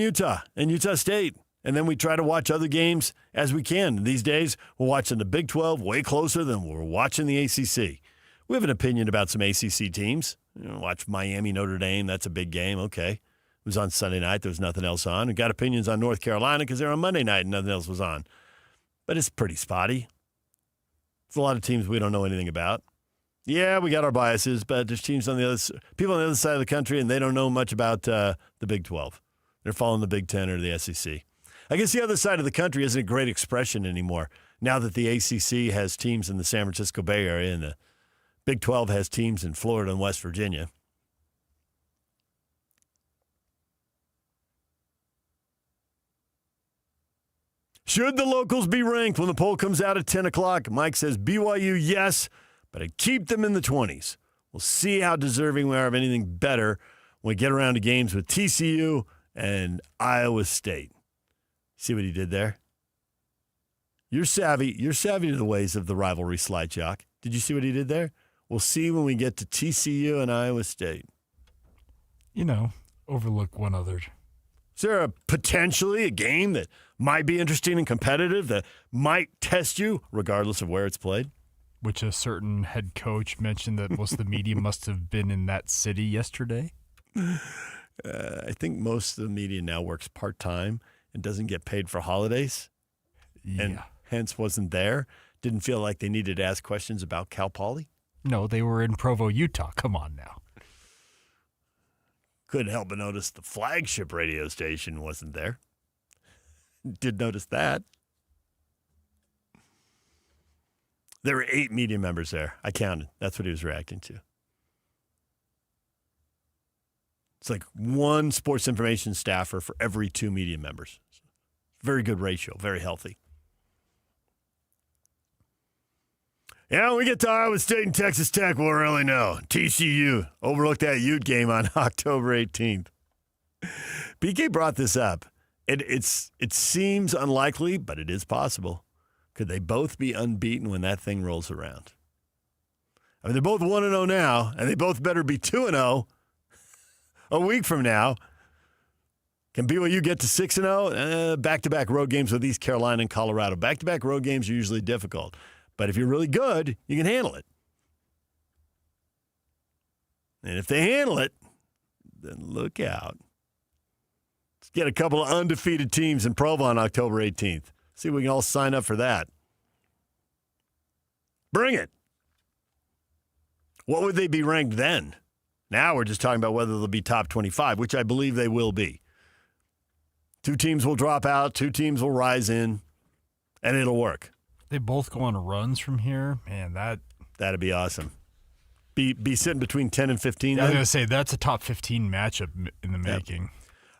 Utah State. And then we try to watch other games as we can. These days, we're watching the Big 12 way closer than we're watching the ACC. We have an opinion about some ACC teams. Watch Miami, Notre Dame. That's a big game. Okay. It was on Sunday night. There was nothing else on. We got opinions on North Carolina because they're on Monday night and nothing else was on. But it's pretty spotty. It's a lot of teams we don't know anything about. Yeah, we got our biases, but there's teams on people on the other side of the country, and they don't know much about the Big 12. They're following the Big 10 or the SEC. I guess the other side of the country isn't a great expression anymore. Now that the ACC has teams in the San Francisco Bay Area and the Big 12 has teams in Florida and West Virginia. Should the locals be ranked when the poll comes out at 10 o'clock? Mike says BYU, yes, but I'd keep them in the 20s. We'll see how deserving we are of anything better when we get around to games with TCU and Iowa State. See what he did there? You're savvy. You're savvy to the ways of the rivalry slide, Jock. Did you see what he did there? We'll see when we get to TCU and Iowa State. Overlook one other. Is there potentially a game that might be interesting and competitive that might test you regardless of where it's played? Which a certain head coach mentioned that most of the media must have been in that city yesterday. I think most of the media now works part-time and doesn't get paid for holidays. Yeah. And hence wasn't there. Didn't feel like they needed to ask questions about Cal Poly. No, they were in Provo, Utah. Come on now. Couldn't help but notice the flagship radio station wasn't there. Did notice that. There were 8 media members there. I counted. That's what he was reacting to. It's like 1 sports information staffer for every 2 media members. Very good ratio. Very healthy. Yeah, when we get to Iowa State and Texas Tech, we'll really know. TCU overlooked that Ute game on October 18th. PK brought this up. It seems unlikely, but it is possible. Could they both be unbeaten when that thing rolls around? I mean, they're both 1-0 now, and they both better be 2-0 a week from now. Can BYU get to 6-0? Back-to-back road games with East Carolina and Colorado. Back-to-back road games are usually difficult. But if you're really good, you can handle it. And if they handle it, then look out. Let's get a couple of undefeated teams in Provo on October 18th. See if we can all sign up for that. Bring it. What would they be ranked then? Now we're just talking about whether they'll be top 25, which I believe they will be. 2 teams will drop out, 2 teams will rise in, and it'll work. They both go on runs from here. Man, that'd be awesome. Be sitting between 10 and 15. I was going to say, that's a top 15 matchup in the making. Yep.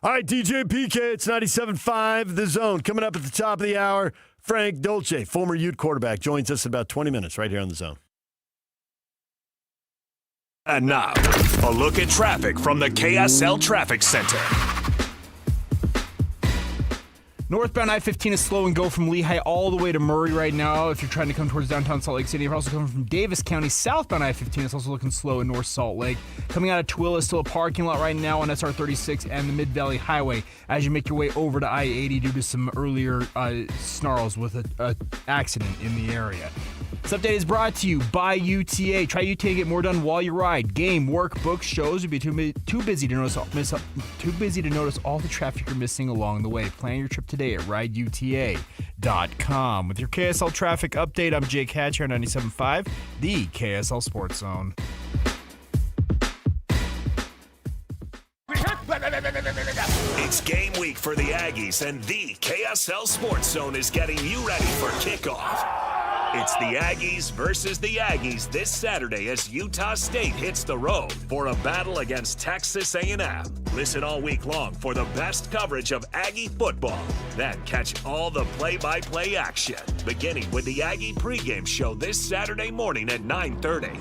All right, DJ PK, it's 97.5, The Zone. Coming up at the top of the hour, Frank Dolce, former Ute quarterback, joins us in about 20 minutes right here on The Zone. And now, a look at traffic from the KSL Traffic Center. Northbound I-15 is slow and go from Lehigh all the way to Murray right now. If you're trying to come towards downtown Salt Lake City, if you're also coming from Davis County, southbound I-15 is also looking slow in North Salt Lake. Coming out of Tooele is still a parking lot right now on SR-36 and the Mid-Valley Highway as you make your way over to I-80 due to some earlier snarls with an accident in the area. This update is brought to you by UTA. Try UTA and get more done while you ride. Game, work, books, shows. You'll be too busy to notice all the traffic you're missing along the way. Plan your trip today at rideuta.com. With your KSL traffic update, I'm Jake Hatch here on 97.5, the KSL Sports Zone. It's game week for the Aggies, and the KSL Sports Zone is getting you ready for kickoff. It's the Aggies versus the Aggies this Saturday as Utah State hits the road for a battle against Texas A&M. Listen all week long for the best coverage of Aggie football. Then catch all the play-by-play action, beginning with the Aggie pregame show this Saturday morning at 9:30.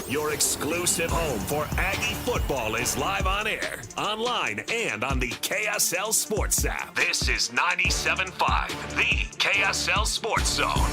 Your exclusive home for Aggie football is live on air, online, and on the KSL Sports app. This is 97.5, the KSL Sports Zone.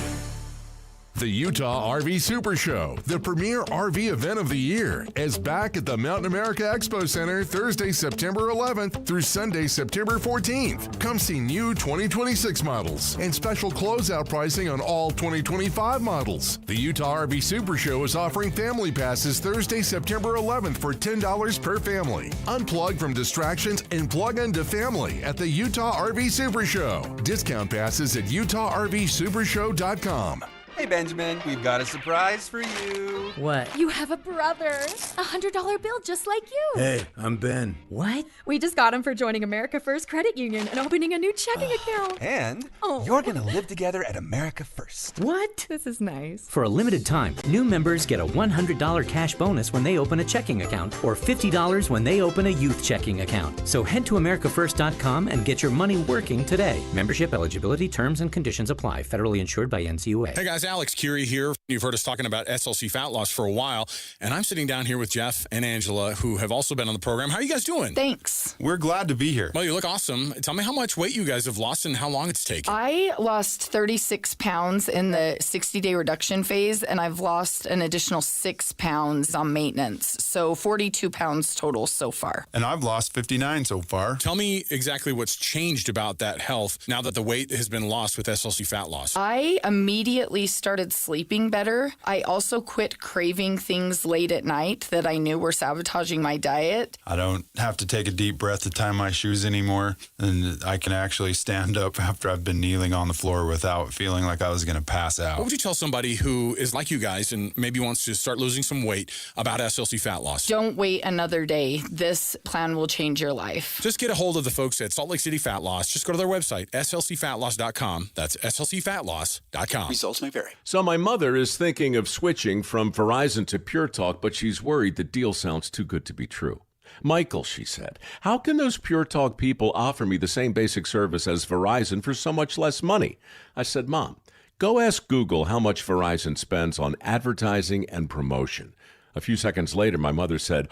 The Utah RV Super Show, the premier RV event of the year, is back at the Mountain America Expo Center Thursday, September 11th through Sunday, September 14th. Come see new 2026 models and special closeout pricing on all 2025 models. The Utah RV Super Show is offering family passes Thursday, September 11th for $10 per family. Unplug from distractions and plug into family at the Utah RV Super Show. Discount passes at utahRVSupershow.com. Hey, Benjamin, we've got a surprise for you. What? You have a brother. A $100 bill just like you. Hey, I'm Ben. What? We just got him for joining America First Credit Union and opening a new checking account. And you're going to live together at America First. What? This is nice. For a limited time, new members get a $100 cash bonus when they open a checking account or $50 when they open a youth checking account. So head to AmericaFirst.com and get your money working today. Membership eligibility, terms, and conditions apply. Federally insured by NCUA. Hey guys, Alex Curie here. You've heard us talking about SLC fat loss for a while, and I'm sitting down here with Jeff and Angela, who have also been on the program. How are you guys doing? Thanks. We're glad to be here. Well, you look awesome. Tell me how much weight you guys have lost and how long it's taken. I lost 36 pounds in the 60-day reduction phase, and I've lost an additional 6 pounds on maintenance. So 42 pounds total so far. And I've lost 59 so far. Tell me exactly what's changed about that health now that the weight has been lost with SLC fat loss. I immediately started sleeping better. I also quit craving things late at night that I knew were sabotaging my diet. I don't have to take a deep breath to tie my shoes anymore, and I can actually stand up after I've been kneeling on the floor without feeling like I was going to pass out. What would you tell somebody who is like you guys and maybe wants to start losing some weight about SLC fat loss? Don't wait another day. This plan will change your life. Just get a hold of the folks at Salt Lake City Fat Loss. Just go to their website, slcfatloss.com. That's slcfatloss.com. Results may vary. So my mother is thinking of switching from Verizon to Pure Talk, but she's worried the deal sounds too good to be true. Michael, she said, how can those Pure Talk people offer me the same basic service as Verizon for so much less money? I said, Mom, go ask Google how much Verizon spends on advertising and promotion. A few seconds later, my mother said,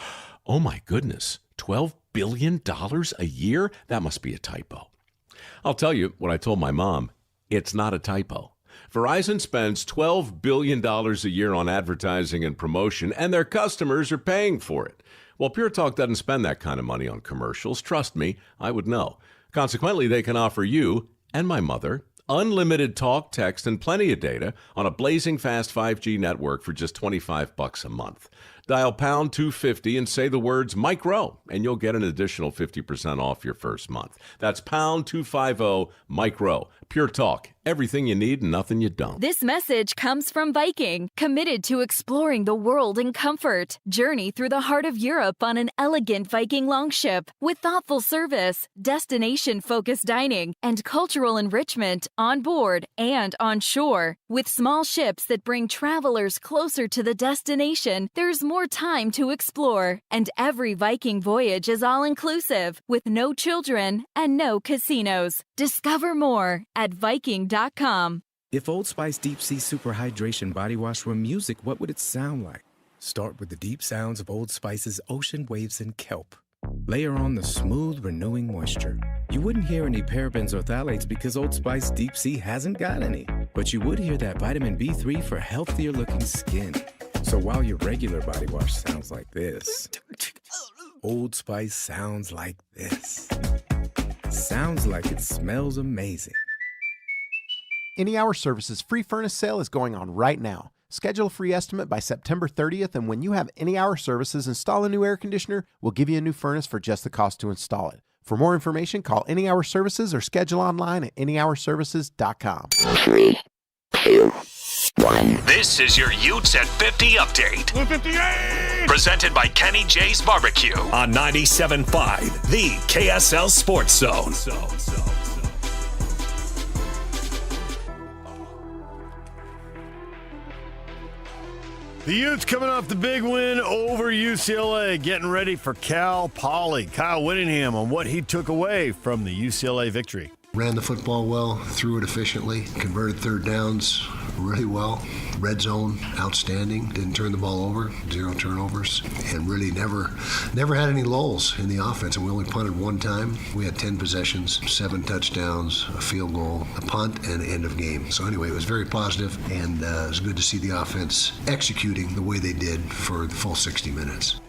oh my goodness, $12 billion a year? That must be a typo. I'll tell you what I told my mom. It's not a typo. Verizon spends $12 billion a year on advertising and promotion, and their customers are paying for it. Well, Pure Talk doesn't spend that kind of money on commercials. Trust me, I would know. Consequently, they can offer you and my mother unlimited talk, text, and plenty of data on a blazing fast 5G network for just $25 a month. Dial pound 250 and say the words Mike Rowe, and you'll get an additional 50% off your first month. That's pound 250 Mike Rowe. Pure Talk. Everything you need and nothing you don't. This message comes from Viking, committed to exploring the world in comfort. Journey through the heart of Europe on an elegant Viking longship with thoughtful service, destination-focused dining, and cultural enrichment on board and on shore. With small ships that bring travelers closer to the destination, there's more time to explore. And every Viking voyage is all-inclusive, with no children and no casinos. Discover more at Viking.com. If Old Spice Deep Sea Super Hydration Body Wash were music, what would it sound like? Start with the deep sounds of Old Spice's ocean waves and kelp. Layer on the smooth, renewing moisture. You wouldn't hear any parabens or phthalates because Old Spice Deep Sea hasn't got any. But you would hear that vitamin B3 for healthier looking skin. So while your regular body wash sounds like this, Old Spice sounds like this. Sounds like it smells amazing. Any Hour Services free furnace sale is going on right now. Schedule a free estimate by September 30th, and when you have Any Hour Services install a new air conditioner, we'll give you a new furnace for just the cost to install it. For more information, call Any Hour Services or schedule online at anyhourservices.com. 3, 2, 1. This is your Utes at 50 update. 58! Presented by Kenny J's Barbecue on 97.5, the KSL Sports Zone. The Utes coming off the big win over UCLA, getting ready for Cal Poly. Kyle Whittingham on what he took away from the UCLA victory. Ran the football well, threw it efficiently, converted third downs really well. Red zone, outstanding. Didn't turn the ball over, 0 turnovers, and really never had any lulls in the offense. And we only punted one time. We had 10 possessions, 7 touchdowns, a field goal, a punt, and end of game. So anyway, it was very positive, and it was good to see the offense executing the way they did for the full 60 minutes.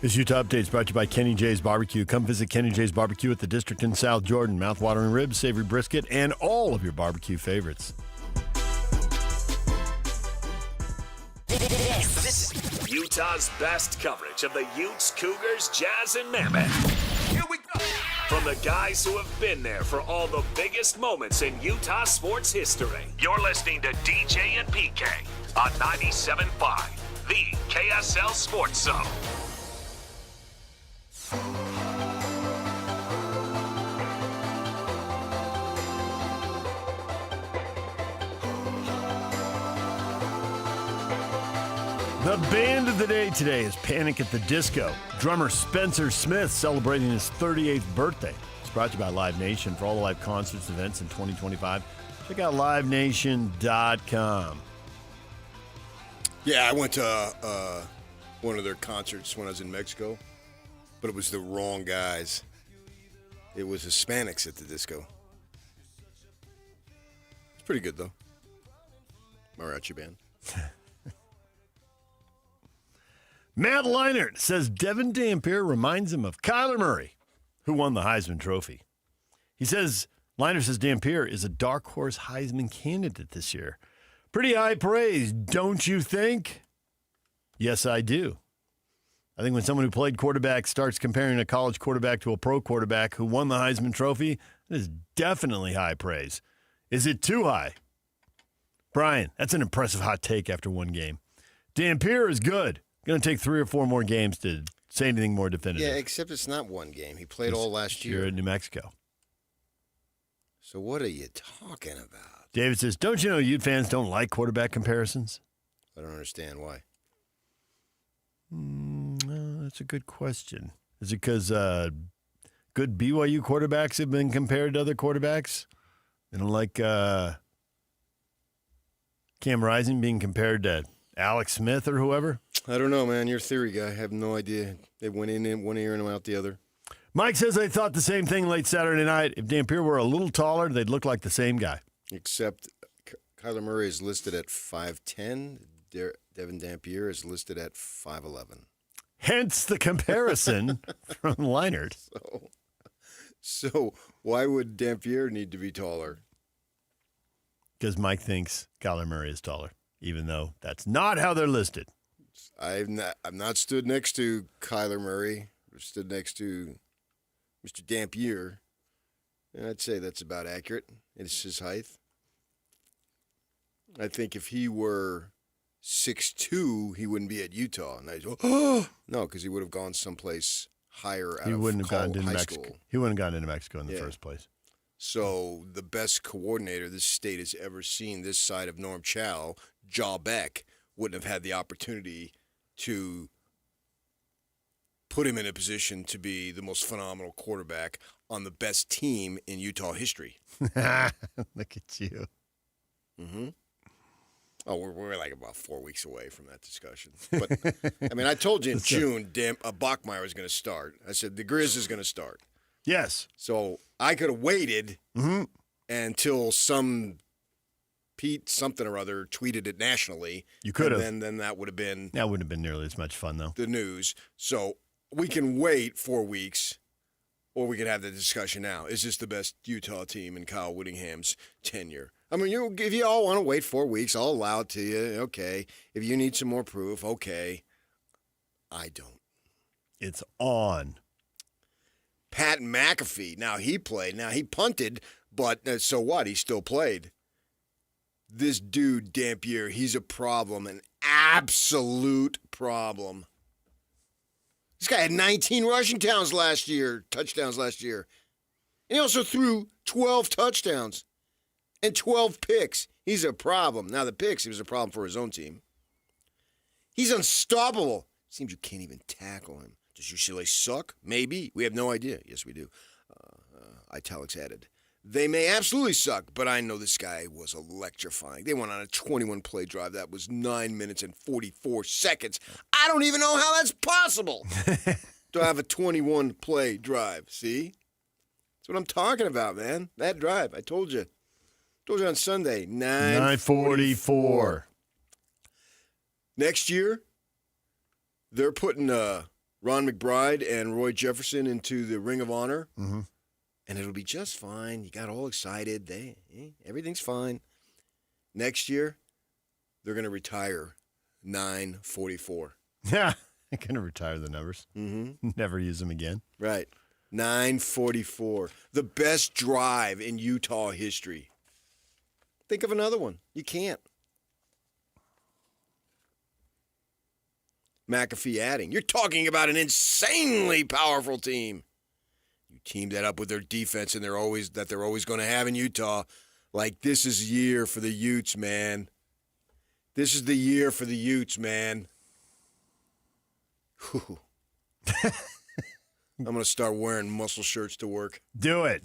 This Utah Update is brought to you by Kenny J's Barbecue. Come visit Kenny J's Barbecue at the District in South Jordan. Mouth-watering ribs, savory brisket, and all of your barbecue favorites. This is Utah's best coverage of the Utes, Cougars, Jazz, and Mammoth. Here we go. From the guys who have been there for all the biggest moments in Utah sports history. You're listening to DJ and PK on 97.5, the KSL Sports Zone. The band of the day today is Panic at the Disco. Drummer Spencer Smith celebrating his 38th birthday. It's brought to you by Live Nation. For all the live concerts events in 2025, check out livenation.com. Yeah, I went to one of their concerts when I was in Mexico, but it was the wrong guys. It was Hispanics at the disco. It's pretty good, though. Mariachi band. Matt Leinart says Devin Dampier reminds him of Kyler Murray, who won the Heisman Trophy. He says, Leinart says Dampier is a dark horse Heisman candidate this year. Pretty high praise, don't you think? Yes, I do. I think when someone who played quarterback starts comparing a college quarterback to a pro quarterback who won the Heisman Trophy, it is definitely high praise. Is it too high? Brian, that's an impressive hot take after one game. Dampier is good. Going to take 3 or 4 more games to say anything more definitive. Yeah, except it's not one game. He played all last year. You're in New Mexico. So what are you talking about? David says, don't you know Ute fans don't like quarterback comparisons? I don't understand why. That's a good question. Is it because good BYU quarterbacks have been compared to other quarterbacks? They don't like Cam Rising being compared to Alex Smith or whoever? I don't know, man. You're a theory guy. I have no idea. They went in one ear and out the other. Mike says they thought the same thing late Saturday night. If Dampier were a little taller, they'd look like the same guy. Except Kyler Murray is listed at 5'10". Devin Dampier is listed at 5'11". Hence the comparison from Leinart. So why would Dampier need to be taller? Because Mike thinks Kyler Murray is taller, even though that's not how they're listed. I've not stood next to Kyler Murray. I've stood next to Mr. Dampier, and I'd say that's about accurate. It's his height. I think if he were 6'2", he wouldn't be at Utah. And I'd go, oh! No, because he would have gone someplace higher out He of wouldn't have gone to New high Mexico. school. He wouldn't have gone to New Mexico in the first place. So the best coordinator this state has ever seen this side of Norm Chow, Jaw Beck, wouldn't have had the opportunity to put him in a position to be the most phenomenal quarterback on the best team in Utah history. Look at you. Mm-hmm. Oh, we're like about 4 weeks away from that discussion. But, I mean, I told you in June, Bachmeier was going to start. I said the Grizz is going to start. Yes. So I could have waited until some Pete something or other tweeted it nationally. You could have. Then that would have been. That wouldn't have been nearly as much fun, though. The news. So we can wait 4 weeks, or we can have the discussion now. Is this the best Utah team in Kyle Whittingham's tenure? I mean, if you all want to wait 4 weeks, I'll allow it to you. Okay. If you need some more proof, okay. I don't. It's on. Pat McAfee. Now, he played. Now, he punted, but so what? He still played. This dude, Dampier, he's a problem, an absolute problem. This guy had 19 rushing touchdowns last year. And he also threw 12 touchdowns and 12 picks. He's a problem. Now, the picks, he was a problem for his own team. He's unstoppable. Seems you can't even tackle him. Does UCLA suck? Maybe. We have no idea. Yes, we do. Italics added. They may absolutely suck, but I know this guy was electrifying. They went on a 21-play drive. That was 9 minutes and 44 seconds. I don't even know how that's possible to have a 21-play drive. See? That's what I'm talking about, man. That drive. I told you. On Sunday, 9:44. Next year, they're putting Ron McBride and Roy Jefferson into the Ring of Honor, and it'll be just fine. You got all excited. Everything's fine. Next year, they're going to retire 9:44. Yeah, they're going to retire the numbers. Mm-hmm. Never use them again. Right. 9:44. The best drive in Utah history. Think of another one. You can't. McAfee adding. You're talking about an insanely powerful team. You team that up with their defense, and they're always going to have in Utah. Like, this is year for the Utes, man. This is the year for the Utes, man. I'm going to start wearing muscle shirts to work. Do it.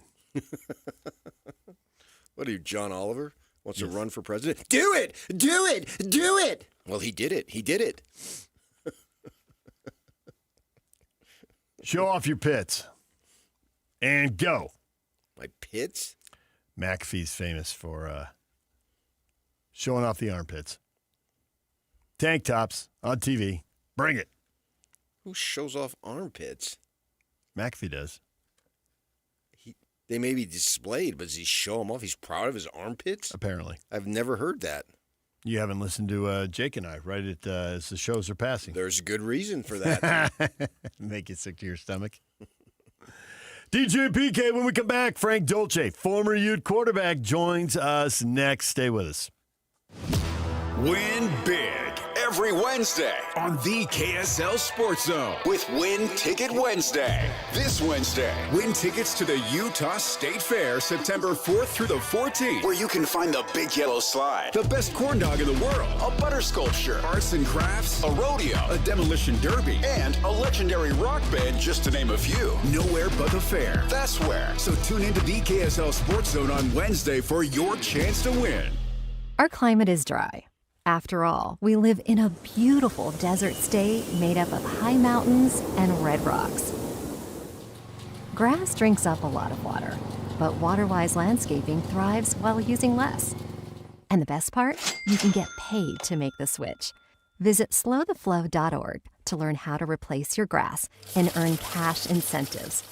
What are you, John Oliver? Wants to run for president? Do it! Do it! Do it! Well, he did it. He did it. Show off your pits. And go. My pits? McAfee's famous for showing off the armpits. Tank tops on TV. Bring it. Who shows off armpits? McAfee does. They may be displayed, but does he show them off? He's proud of his armpits? Apparently. I've never heard that. You haven't listened to Jake and I, right? As the shows are passing. There's a good reason for that. Make you sick to your stomach. DJ PK, when we come back, Frank Dolce, former Ute quarterback, joins us next. Stay with us. Win big every Wednesday on the KSL Sports Zone with Win Ticket Wednesday. This Wednesday, win tickets to the Utah State Fair September 4th through the 14th, where you can find the Big Yellow Slide, the best corn dog in the world, a butter sculpture, arts and crafts, a rodeo, a demolition derby, and a legendary rock band, just to name a few. Nowhere but the fair. That's where. So tune into the KSL Sports Zone on Wednesday for your chance to win. Our climate is dry. After all, we live in a beautiful desert state made up of high mountains and red rocks. Grass drinks up a lot of water, but Waterwise Landscaping thrives while using less. And the best part? You can get paid to make the switch. Visit slowtheflow.org to learn how to replace your grass and earn cash incentives.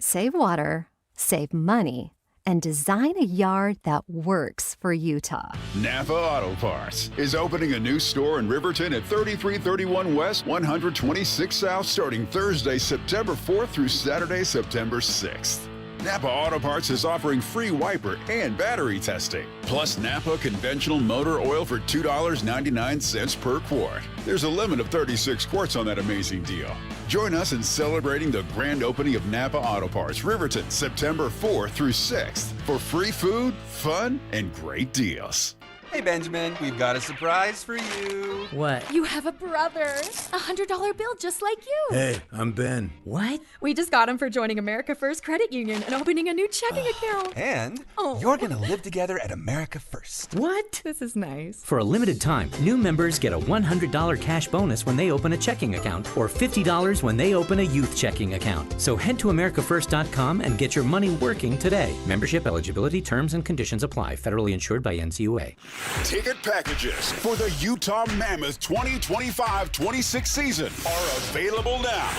Save water, save money, and design a yard that works for Utah. Napa Auto Parts is opening a new store in Riverton at 3331 West, 126 South, starting Thursday, September 4th through Saturday, September 6th. Napa Auto Parts is offering free wiper and battery testing, plus Napa conventional motor oil for $2.99 per quart. There's a limit of 36 quarts on that amazing deal. Join us in celebrating the grand opening of Napa Auto Parts, Riverton, September 4th through 6th, for free food, fun, and great deals. Hey, Benjamin, we've got a surprise for you. What? You have a brother. A $100 bill just like you. Hey, I'm Ben. What? We just got him for joining America First Credit Union and opening a new checking account. And you're going to live together at America First. What? This is nice. For a limited time, new members get a $100 cash bonus when they open a checking account or $50 when they open a youth checking account. So head to AmericaFirst.com and get your money working today. Membership eligibility, terms, and conditions apply. Federally insured by NCUA. Ticket packages for the Utah Mammoth 2025-26 season are available now.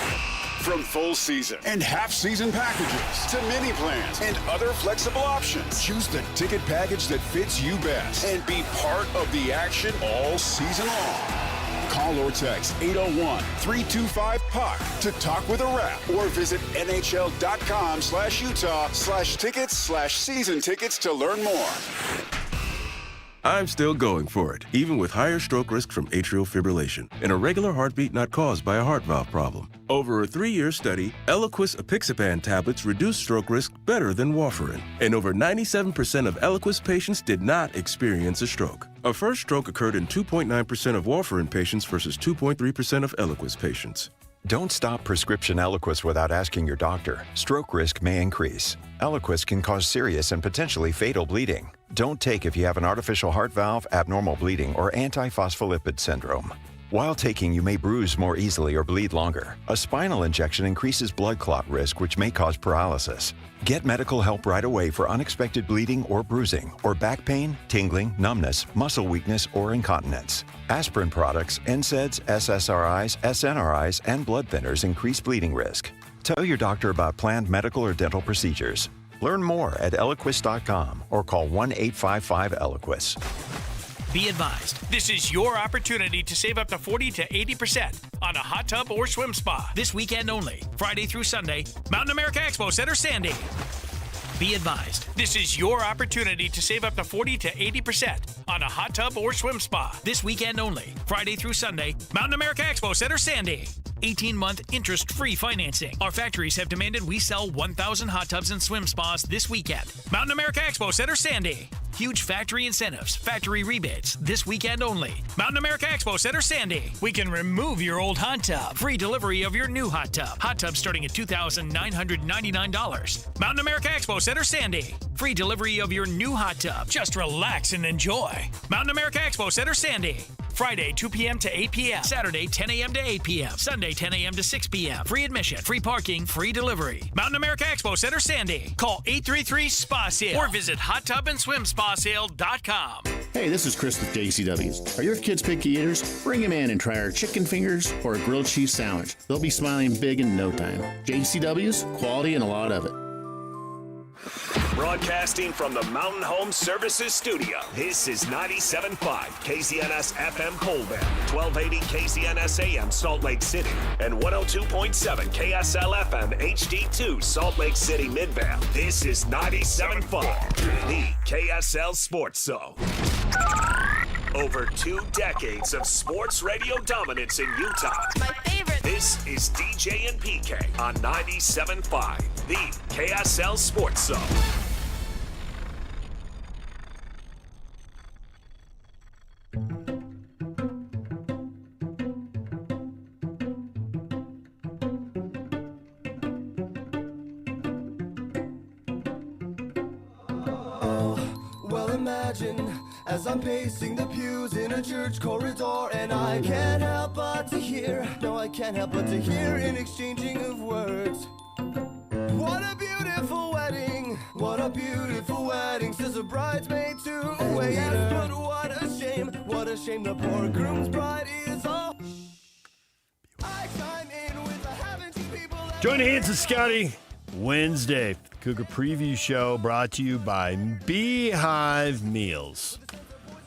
From full season and half season packages to mini plans and other flexible options, choose the ticket package that fits you best and be part of the action all season long. Call or text 801-325-PUCK to talk with a rep or visit nhl.com/Utah/tickets/season tickets to learn more. I'm still going for it, even with higher stroke risk from atrial fibrillation, an irregular heartbeat not caused by a heart valve problem. Over a 3-year study, Eliquis apixaban tablets reduce stroke risk better than warfarin, and over 97% of Eliquis patients did not experience a stroke. A first stroke occurred in 2.9% of warfarin patients versus 2.3% of Eliquis patients. Don't stop prescription Eliquis without asking your doctor. Stroke risk may increase. Eliquis can cause serious and potentially fatal bleeding. Don't take if you have an artificial heart valve, abnormal bleeding, or antiphospholipid syndrome. While taking, you may bruise more easily or bleed longer. A spinal injection increases blood clot risk, which may cause paralysis. Get medical help right away for unexpected bleeding or bruising, or back pain, tingling, numbness, muscle weakness, or incontinence. Aspirin products, NSAIDs, SSRIs, SNRIs, and blood thinners increase bleeding risk. Tell your doctor about planned medical or dental procedures. Learn more at Eliquis.com or call 1-855-ELIQUIS. Be advised, this is your opportunity to save up to 40 to 80% on a hot tub or swim spa this weekend only, Friday through Sunday, Mountain America Expo Center, Sandy. Be advised, this is your opportunity to save up to 40 to 80% on a hot tub or swim spa this weekend only, Friday through Sunday, Mountain America Expo Center, Sandy. 18-month interest-free financing. Our factories have demanded we sell 1,000 hot tubs and swim spas this weekend. Mountain America Expo Center, Sandy. Huge factory incentives, factory rebates, this weekend only. Mountain America Expo Center, Sandy. We can remove your old hot tub. Free delivery of your new hot tub. Hot tub starting at $2,999. Mountain America Expo Center, Sandy. Free delivery of your new hot tub. Just relax and enjoy. Mountain America Expo Center, Sandy. Friday, 2 p.m. to 8 p.m. Saturday, 10 a.m. to 8 p.m. Sunday, 10 a.m. to 6 p.m. Free admission, free parking, free delivery. Mountain America Expo Center, Sandy. Call 833-SPA-SALE or visit hottubandSwimSpaSale.com. Hey, this is Chris with JCW's. Are your kids picky eaters? Bring them in and try our chicken fingers or a grilled cheese sandwich. They'll be smiling big in no time. JCW's, quality and a lot of it. Broadcasting from the Mountain Home Services Studio, this is 97.5 KZNS FM Colbert, 1280 KZNS AM Salt Lake City, and 102.7 KSL FM HD2 Salt Lake City Midvale. This is 97.5, the KSL Sports Zone. Over 2 decades of sports radio dominance in Utah. My favorite. This is DJ and PK on 97.5, the KSL Sports Zone. As I'm pacing the pews in a church corridor, and I can't help but to hear, no, I can't help but to hear an exchanging of words. What a beautiful wedding, what a beautiful wedding, says a bridesmaid to a waiter. Yes, but what a shame the poor groom's bride is all. I chime in with the haven't you people. Join hands with Scotty Wednesday. Cougar Preview Show brought to you by Beehive Meals.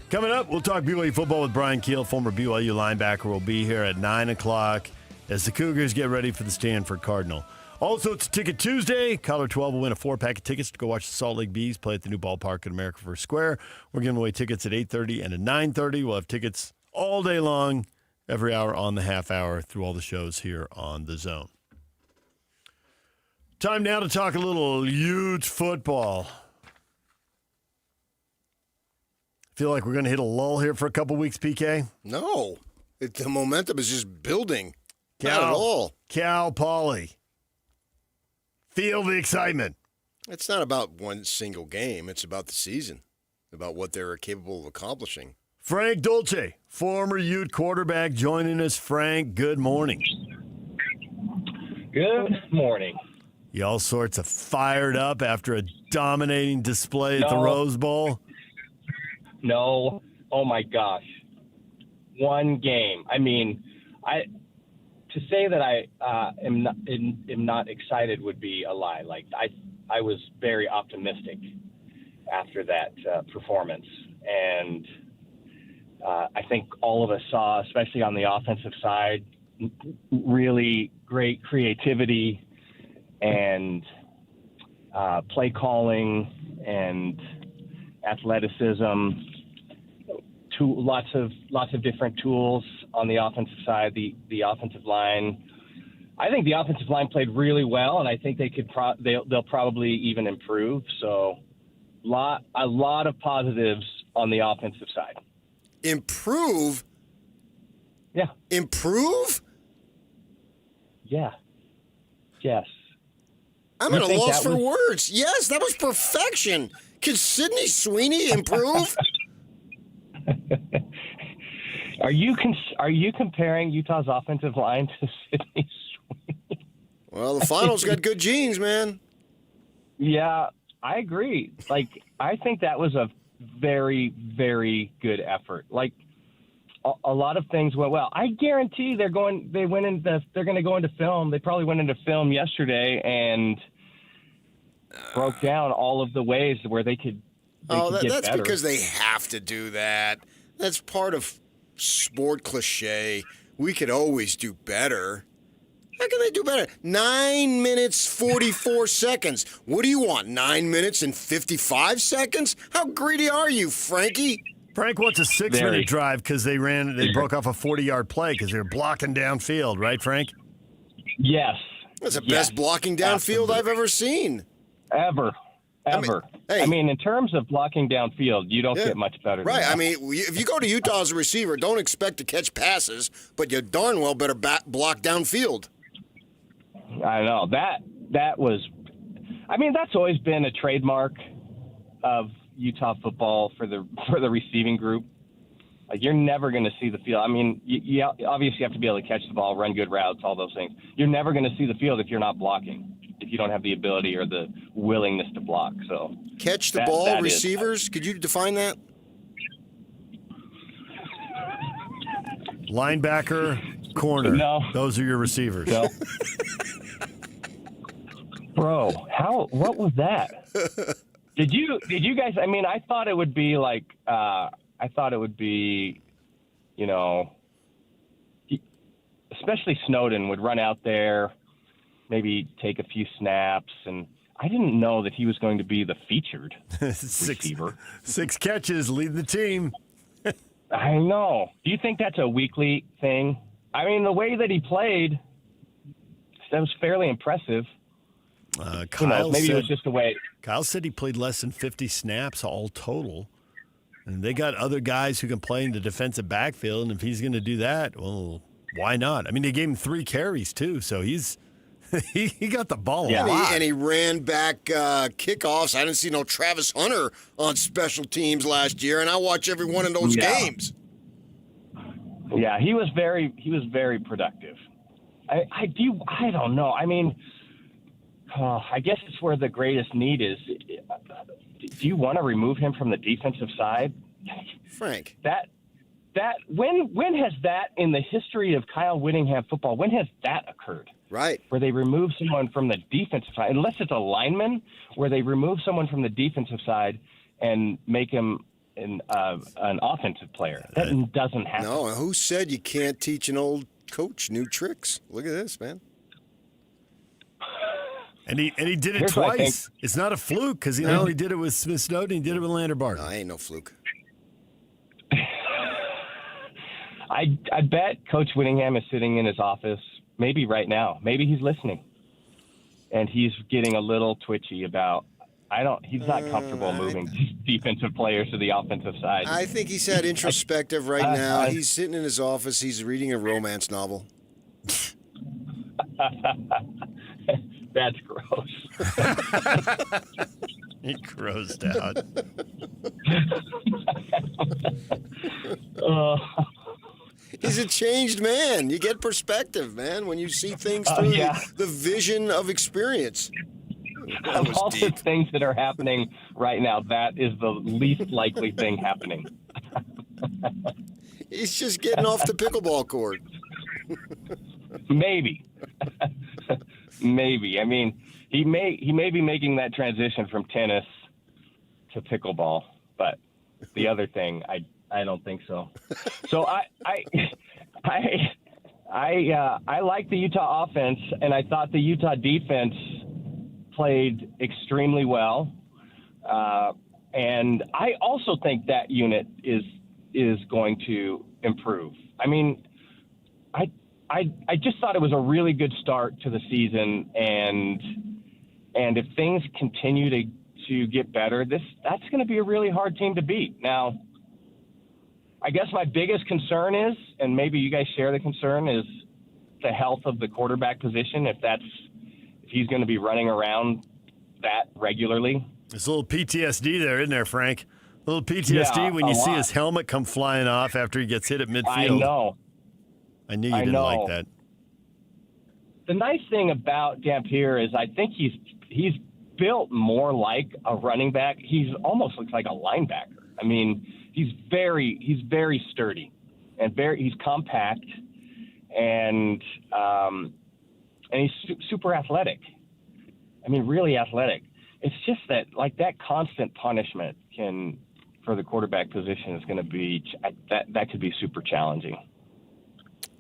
Coming up, we'll talk BYU football with Brian Keel, former BYU linebacker, will be here at 9 o'clock as the Cougars get ready for the Stanford Cardinal. Also, it's Ticket Tuesday. Caller 12 will win a 4-pack of tickets to go watch the Salt Lake Bees play at the new ballpark at America First Square. We're giving away tickets at 8:30 and at 9:30. We'll have tickets all day long, every hour on the half hour through all the shows here on The Zone. Time now to talk a little Utes football. Feel like we're going to hit a lull here for a couple weeks, PK? No. The momentum is just building. Not at all. Cal Poly. Feel the excitement. It's not about one single game. It's about the season, about what they're capable of accomplishing. Frank Dolce, former Ute quarterback, joining us. Frank, good morning. Good morning. You all sorts of fired up after a dominating display at the Rose Bowl? No. Oh, my gosh. One game. I mean, to say that I am not excited would be a lie. Like, I was very optimistic after that performance. And I think all of us saw, especially on the offensive side, really great creativity and play calling and athleticism. Lots of different tools on the offensive side. The offensive line. I think the offensive line played really well, and I think they could. They'll probably even improve. So, a lot of positives on the offensive side. Improve? Yeah. Improve? Yeah. Yes. I'm at a loss for words. Yes, that was perfection. Could Sidney Sweeney improve? Are you comparing Utah's offensive line to Sidney Sweeney? Well, the finals got good genes, man. Yeah, I agree. Like, I think that was a very, very good effort. Like, a lot of things went well. I guarantee they're going to go into film. They probably went into film yesterday and broke down all of the ways where they could. That's better. Because they have to do that. That's part of sport cliche. We could always do better. How can they do better? 9 minutes, 44 seconds. What do you want, 9 minutes and 55 seconds? How greedy are you, Frankie? Frank wants a 6-minute drive because they broke off a 40-yard play because they were blocking downfield, right, Frank? Yes. That's the best blocking downfield I've ever seen. Ever. I mean, in terms of blocking downfield, you don't get much better than that. I mean, if you go to Utah as a receiver, don't expect to catch passes, but you darn well better block downfield. I know. That was – I mean, that's always been a trademark of Utah football for the receiving group. Like, you're never going to see the field. I mean, you obviously have to be able to catch the ball, run good routes, all those things. You're never going to see the field if you're not blocking, if you don't have the ability or the willingness to block. So catch the ball, receivers. Could you define that? Linebacker, corner. No. Those are your receivers. No. Bro, what was that? Did you guys, I mean, I thought it would be like, you know, especially Snowden would run out there, maybe take a few snaps, and I didn't know that he was going to be the featured receiver. 6 catches, lead the team. I know. Do you think that's a weekly thing? I mean, the way that he played, that was fairly impressive. Kyle maybe it was just the way. Kyle said he played less than 50 snaps all total. And they got other guys who can play in the defensive backfield, and if he's going to do that, well, why not? I mean, they gave him 3 carries, too, so he's he got the ball a lot. And he ran back kickoffs. I didn't see no Travis Hunter on special teams last year, and I watch every one of those games. Yeah, he was very productive. I don't know. I mean, I guess it's where the greatest need is. Do you want to remove him from the defensive side? Frank. When has that in the history of Kyle Whittingham football, when has that occurred? Right. Where they remove someone from the defensive side, unless it's a lineman, where they remove someone from the defensive side and make him an offensive player. That doesn't happen. No, who said you can't teach an old coach new tricks? Look at this, man. And he did it twice. It's not a fluke because he not only did it with Smith Snowden, he did it with Lander Barton. No, ain't no fluke. I bet Coach Whittingham is sitting in his office, maybe right now. Maybe he's listening, and he's getting a little twitchy about. He's not comfortable moving defensive players to the offensive side. I think he's had introspective right now. He's sitting in his office. He's reading a romance novel. That's gross. He grossed out. He's a changed man. You get perspective, man, when you see things through the vision of experience. Of all the things that are happening right now, that is the least likely thing happening. He's just getting off the pickleball court. Maybe. Maybe. I mean, he may be making that transition from tennis to pickleball, but the other thing, I don't think so. So I like the Utah offense, and I thought the Utah defense played extremely well, and I also think that unit is going to improve. I mean, I just thought it was a really good start to the season, and if things continue to get better, that's going to be a really hard team to beat. Now, I guess my biggest concern is, and maybe you guys share the concern, is the health of the quarterback position. If he's going to be running around that regularly. There's a little PTSD there, isn't there, Frank? A little PTSD when you see his helmet come flying off after he gets hit at midfield. I know. I knew you didn't like that. The nice thing about Dampier is I think he's built more like a running back. He's almost looks like a linebacker. I mean, he's very sturdy and he's compact and he's super athletic. I mean, really athletic. It's just that like that constant punishment for the quarterback position is going to be that could be super challenging.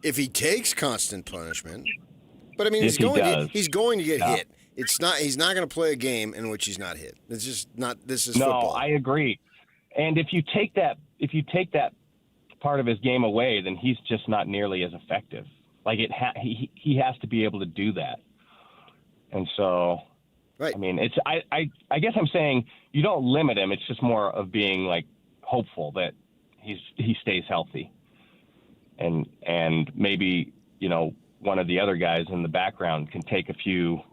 If he takes constant punishment, but I mean, he's going to get hit. He's not going to play a game in which he's not hit. It's just not. This is football. No, I agree. And if you take that part of his game away, then he's just not nearly as effective. Like he has to be able to do that. And so, right. I mean, I guess I'm saying you don't limit him. It's just more of being like hopeful that he stays healthy. And maybe, you know, one of the other guys in the background can take a few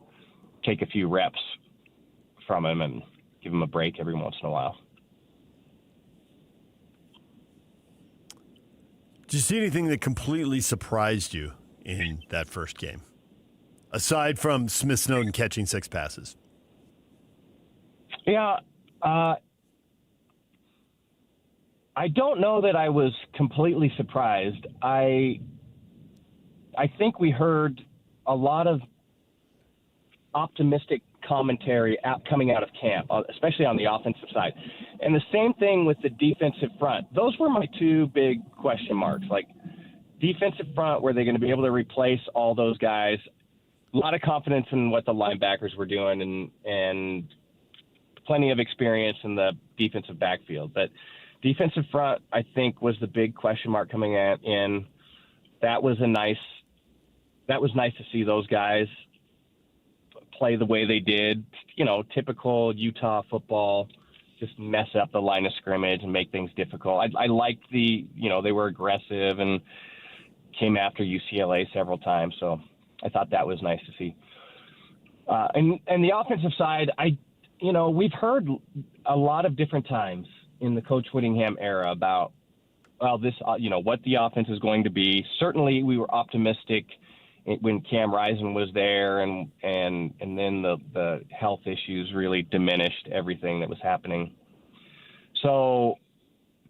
reps from him and give him a break every once in a while. Did you see anything that completely surprised you in that first game? Aside from Smith Snowden catching 6 passes. Yeah. I don't know that I was completely surprised. I think we heard a lot of optimistic commentary coming out of camp, especially on the offensive side. And the same thing with the defensive front. Those were my two big question marks. Like, defensive front, were they going to be able to replace all those guys? A lot of confidence in what the linebackers were doing and plenty of experience in the defensive backfield. But defensive front, I think, was the big question mark coming in. That was nice to see those guys play the way they did. You know, typical Utah football, just mess up the line of scrimmage and make things difficult. I liked they were aggressive and came after UCLA several times. So I thought that was nice to see. And the offensive side, we've heard a lot of different times in the Coach Whittingham era about, what the offense is going to be. Certainly we were optimistic when Cam Rising was there, and then the health issues really diminished everything that was happening. So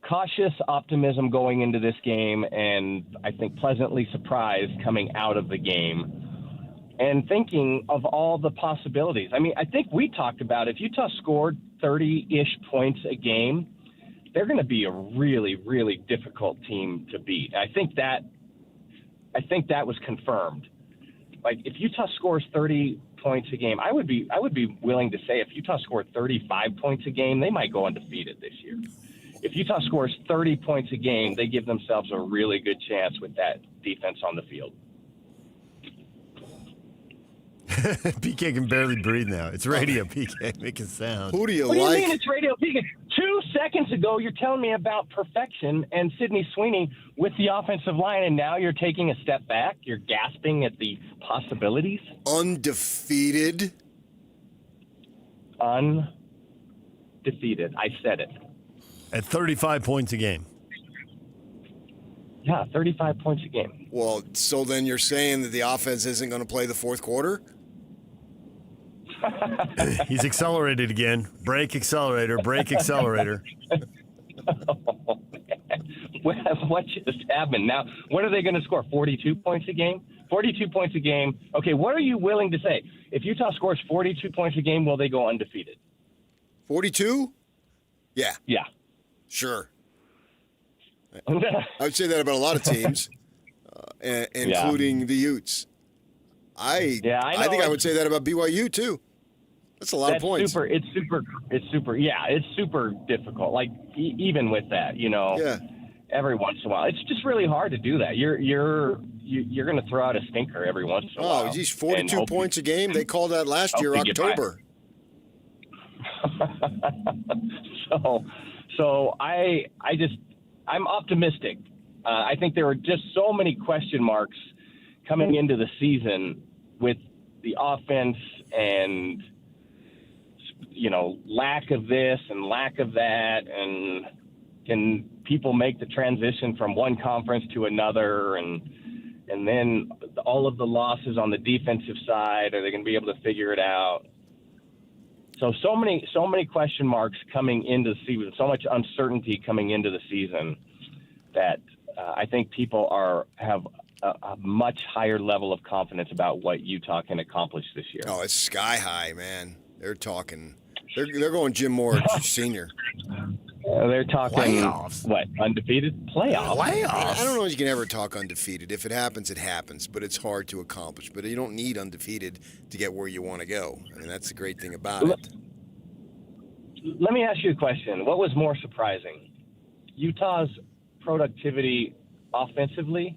cautious optimism going into this game, and I think pleasantly surprised coming out of the game and thinking of all the possibilities. I mean, I think we talked about if Utah scored 30-ish points a game, they're going to be a really, really difficult team to beat. I think that was confirmed. Like, if Utah scores 30 points a game, I would be willing to say if Utah scored 35 points a game, they might go undefeated this year. If Utah scores 30 points a game, they give themselves a really good chance with that defense on the field. PK can barely breathe now. It's radio, PK. Make a sound. Who do you like? What do you mean it's radio, PK? 2 seconds ago, you're telling me about perfection and Sidney Sweeney with the offensive line, and now you're taking a step back? You're gasping at the possibilities? Undefeated. Undefeated. I said it. At 35 points a game. Yeah, 35 points a game. Well, so then you're saying that the offense isn't going to play the fourth quarter? He's accelerated again. Brake accelerator, brake accelerator. What just happened? Now, what are they going to score? 42 points a game? 42 points a game. Okay, what are you willing to say? If Utah scores 42 points a game, will they go undefeated? 42? Yeah. Yeah. Sure. I would say that about a lot of teams, including the Utes. I think I would say that about BYU too. That's a lot of points. It's super difficult. Like even with that, every once in a while, it's just really hard to do that. You're going to throw out a stinker every once in a while. Oh, geez, 42 points a game. They called that last year October. So I'm optimistic. I think there were just so many question marks coming into the season with the offense and, lack of this and lack of that. And can people make the transition from one conference to another? And then all of the losses on the defensive side, are they going to be able to figure it out? So many question marks coming into the season, so much uncertainty coming into the season that I think people have a much higher level of confidence about what Utah can accomplish this year. Oh, it's sky high, man. They're talking. They're going Jim Moore Senior. They're talking playoffs. What, undefeated? Playoffs? I don't know if you can ever talk undefeated. If it happens, it happens, but it's hard to accomplish. But you don't need undefeated to get where you want to go. I mean, that's the great thing about it. Let me ask you a question. What was more surprising? Utah's productivity offensively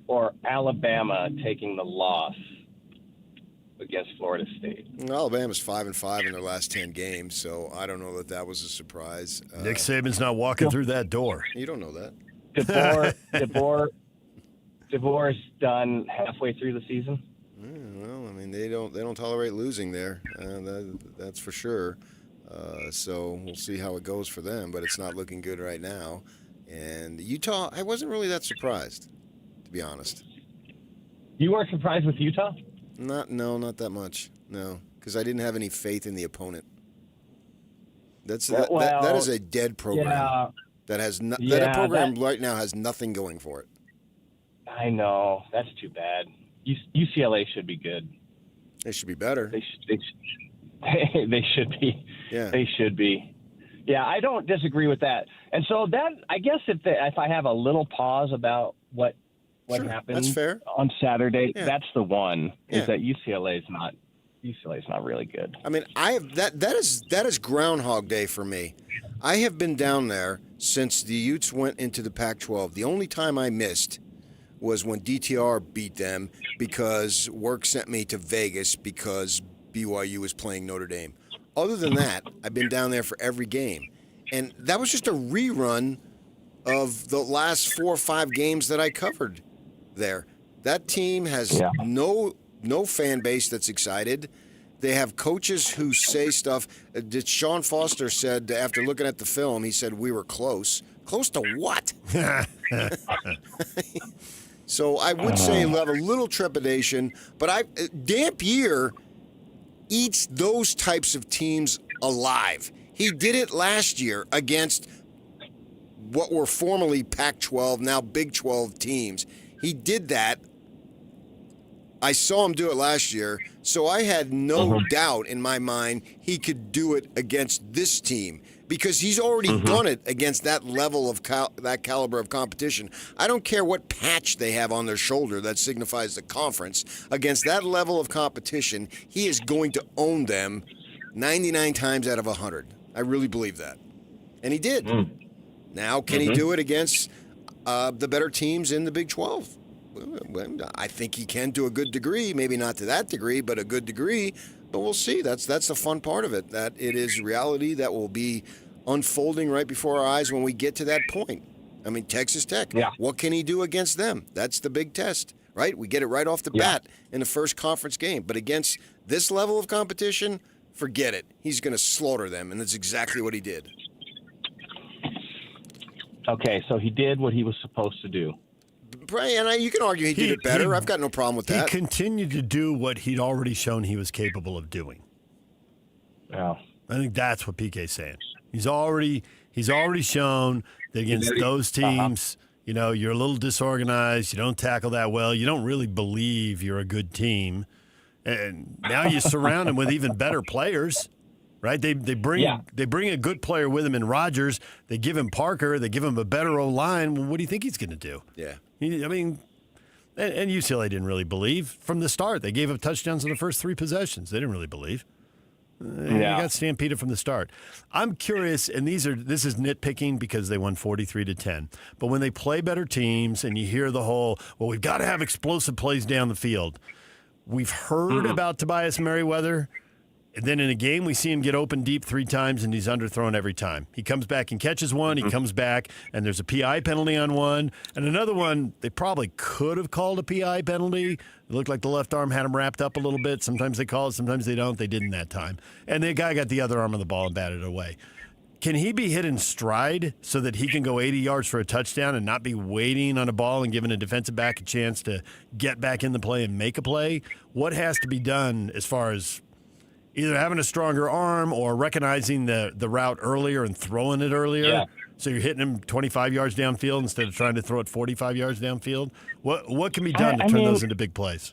or Alabama taking the loss against Florida State? Well, Alabama's 5-5 in their last 10 games, so I don't know that was a surprise. Nick Saban's not walking through that door. You don't know that. DeBoer's done halfway through the season. Well, I mean, they don't tolerate losing there. That's for sure. So we'll see how it goes for them, but it's not looking good right now. And Utah, I wasn't really that surprised, to be honest. You weren't surprised with Utah? Not that much. No, because I didn't have any faith in the opponent. That is a dead program. Yeah, that program right now has nothing going for it. I know. That's too bad. UCLA should be good. They should be better. They should be. Yeah. They should be. Yeah, I don't disagree with that. And so that, I guess, if I have a little pause about what happened that's fair. on Saturday, Yeah. that's the one. Yeah. Is that UCLA's not really good. I mean, I have that is Groundhog Day for me. I have been down there since the Utes went into the Pac-12. The only time I missed was when DTR beat them because work sent me to Vegas because BYU was playing Notre Dame. Other than that, I've been down there for every game. And that was just a rerun of the last 4 or 5 games that I covered there. That team has no fan base that's excited. They have coaches who say stuff. Sean Foster said, after looking at the film, he said, we were close. Close to what? So I would say you'll have a little trepidation, but Dampier eats those types of teams alive. He did it last year against what were formerly Pac-12, now Big 12 teams. He did that. I saw him do it last year, so I had no doubt in my mind he could do it against this team because he's already done it against that level of that caliber of competition. I don't care what patch they have on their shoulder that signifies the conference. Against that level of competition, he is going to own them 99 times out of 100. I really believe that. And he did. Now, can he do it against the better teams in the Big 12? I think he can to a good degree, maybe not to that degree, but a good degree. But we'll see. That's the fun part of it, that it is reality that will be unfolding right before our eyes when we get to that point. I mean, Texas Tech, what can he do against them? That's the big test, right? We get it right off the bat in the first conference game. But against this level of competition, forget it. He's going to slaughter them, and that's exactly what he did. Okay, so he did what he was supposed to do. And you can argue he did it better. I've got no problem with that. He continued to do what he'd already shown he was capable of doing. Yeah. I think that's what PK's saying. He's already shown that against those teams, you're a little disorganized, you don't tackle that well, you don't really believe you're a good team. And now you surround him with even better players. Right? They bring a good player with him in Rodgers. They give him Parker. They give him a better O-line. Well, what do you think he's going to do? Yeah. And UCLA didn't really believe from the start. They gave up touchdowns in the first 3 possessions. They didn't really believe. They got stampeded from the start. I'm curious, and this is nitpicking because they won 43-10. But when they play better teams and you hear the whole, well, we've got to have explosive plays down the field. We've heard about Tobias Merriweather. And then in a game, we see him get open deep 3 times, and he's underthrown every time. He comes back and catches one. He comes back, and there's a PI penalty on one. And another one, they probably could have called a PI penalty. It looked like the left arm had him wrapped up a little bit. Sometimes they call it, sometimes they don't. They didn't that time. And the guy got the other arm of the ball and batted it away. Can he be hit in stride so that he can go 80 yards for a touchdown and not be waiting on a ball and giving a defensive back a chance to get back in the play and make a play? What has to be done as far as either having a stronger arm or recognizing the route earlier and throwing it earlier? Yeah. So you're hitting him 25 yards downfield instead of trying to throw it 45 yards downfield? What can be done to turn those into big plays?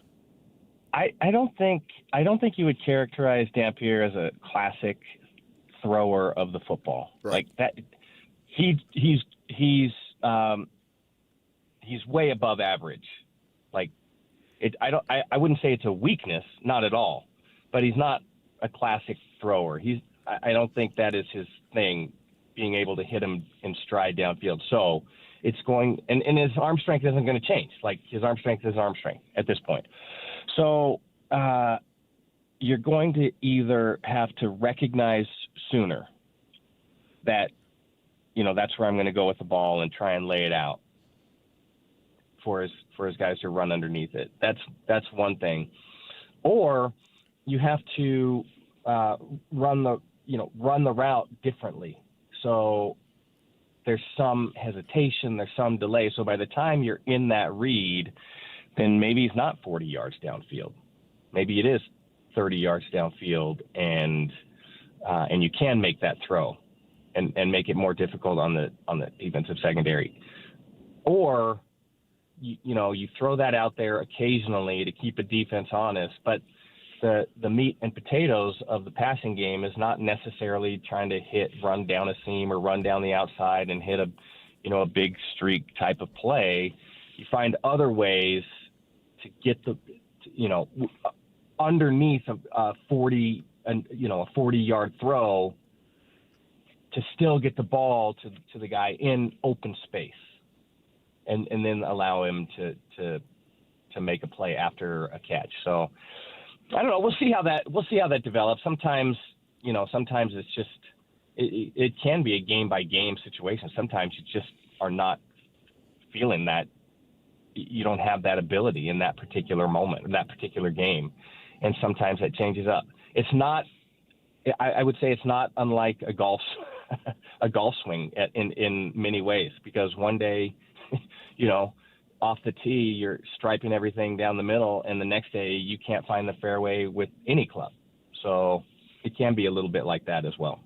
I don't think you would characterize Dampier as a classic thrower of the football. Right. Like that he's way above average. Like I wouldn't say it's a weakness, not at all. But he's not a classic thrower. I don't think that is his thing, being able to hit him in stride downfield. So it's going, and his arm strength isn't going to change. Like his arm strength is arm strength at this point. So you're going to either have to recognize sooner that, that's where I'm going to go with the ball and try and lay it out for his guys to run underneath it. That's one thing. Or you have to run the route differently. So there's some hesitation, there's some delay. So by the time you're in that read, then maybe it's not 40 yards downfield. Maybe it is 30 yards downfield, and you can make that throw and make it more difficult on the defensive secondary. Or you throw that out there occasionally to keep a defense honest, but the meat and potatoes of the passing game is not necessarily trying to run down a seam or run down the outside and hit a big streak type of play. You find other ways to get underneath a 40-yard throw to still get the ball to the guy in open space, and then allow him to make a play after a catch. So I don't know. We'll see how that develops. Sometimes it's just it can be a game by game situation. Sometimes you just are not feeling that. You don't have that ability in that particular moment, in that particular game, and sometimes that changes up. It's not. I would say it's not unlike a golf swing in many ways, because one day, off the tee, you're striping everything down the middle, and the next day you can't find the fairway with any club. So it can be a little bit like that as well.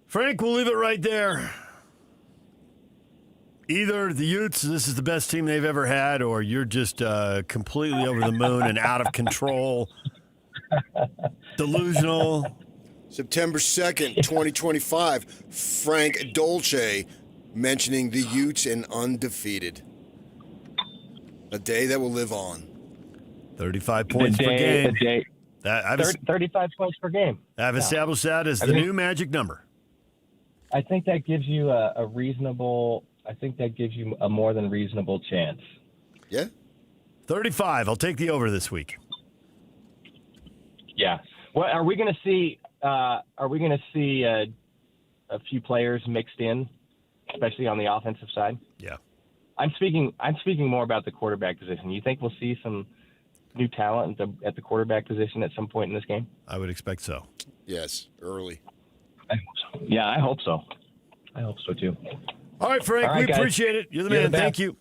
Frank, we'll leave it right there. Either the Utes, this is the best team they've ever had, or you're just completely over the moon and out of control, delusional. September 2nd, 2025, Frank Dolce mentioning the Utes and undefeated. A day that will live on. 35 points per game. 35 points per game. I've established that as the new magic number. I think that gives you a more than reasonable chance. Yeah. 35. I'll take the over this week. Yeah. Well, are we going to see a few players mixed in, especially on the offensive side? Yeah. I'm speaking more about the quarterback position. You think we'll see some new talent at the quarterback position at some point in this game? I would expect so. Yes, early. I hope so. Yeah, I hope so. I hope so too. All right, Frank, we appreciate it. You're the man. Thank you.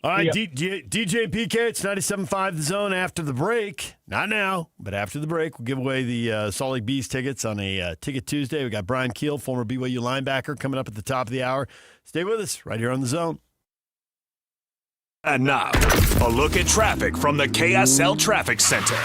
All right, DJ PK, it's 97.5 The Zone after the break. Not now, but after the break, we'll give away the Salt Lake Bees tickets on a Ticket Tuesday. We got Brian Keel, former BYU linebacker, coming up at the top of the hour. Stay with us right here on The Zone. And now, a look at traffic from the KSL Traffic Center.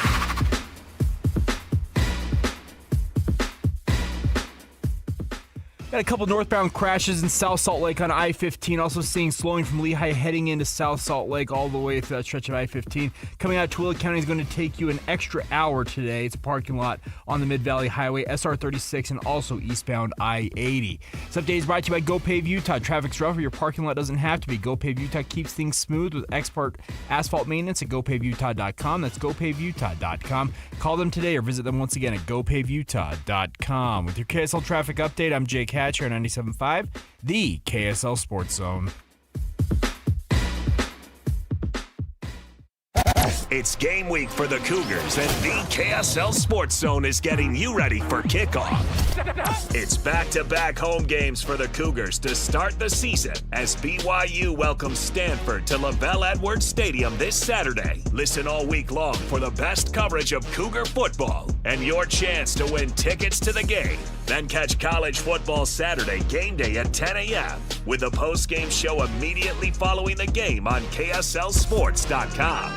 Got a couple northbound crashes in South Salt Lake on I-15. Also seeing slowing from Lehigh heading into South Salt Lake all the way through that stretch of I-15. Coming out of Tooele County is going to take you an extra hour today. It's a parking lot on the Mid-Valley Highway, SR-36, and also eastbound I-80. This update is brought to you by GoPave Utah. Traffic's rougher. Your parking lot doesn't have to be. GoPave Utah keeps things smooth with expert asphalt maintenance at GoPaveUtah.com. That's GoPaveUtah.com. Call them today or visit them once again at GoPaveUtah.com. With your KSL traffic update, I'm Jake Hatcher on 97.5, the KSL Sports Zone. It's game week for the Cougars, and the KSL Sports Zone is getting you ready for kickoff. It's back-to-back home games for the Cougars to start the season as BYU welcomes Stanford to LaVelle Edwards Stadium this Saturday. Listen all week long for the best coverage of Cougar football and your chance to win tickets to the game. Then catch college football Saturday game day at 10 a.m. with the post-game show immediately following the game on KSLSports.com.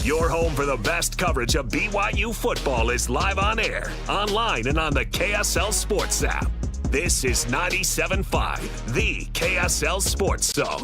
Your home for the best coverage of BYU football is live on air, online, and on the KSL Sports app. This is 97.5, the KSL Sports Zone.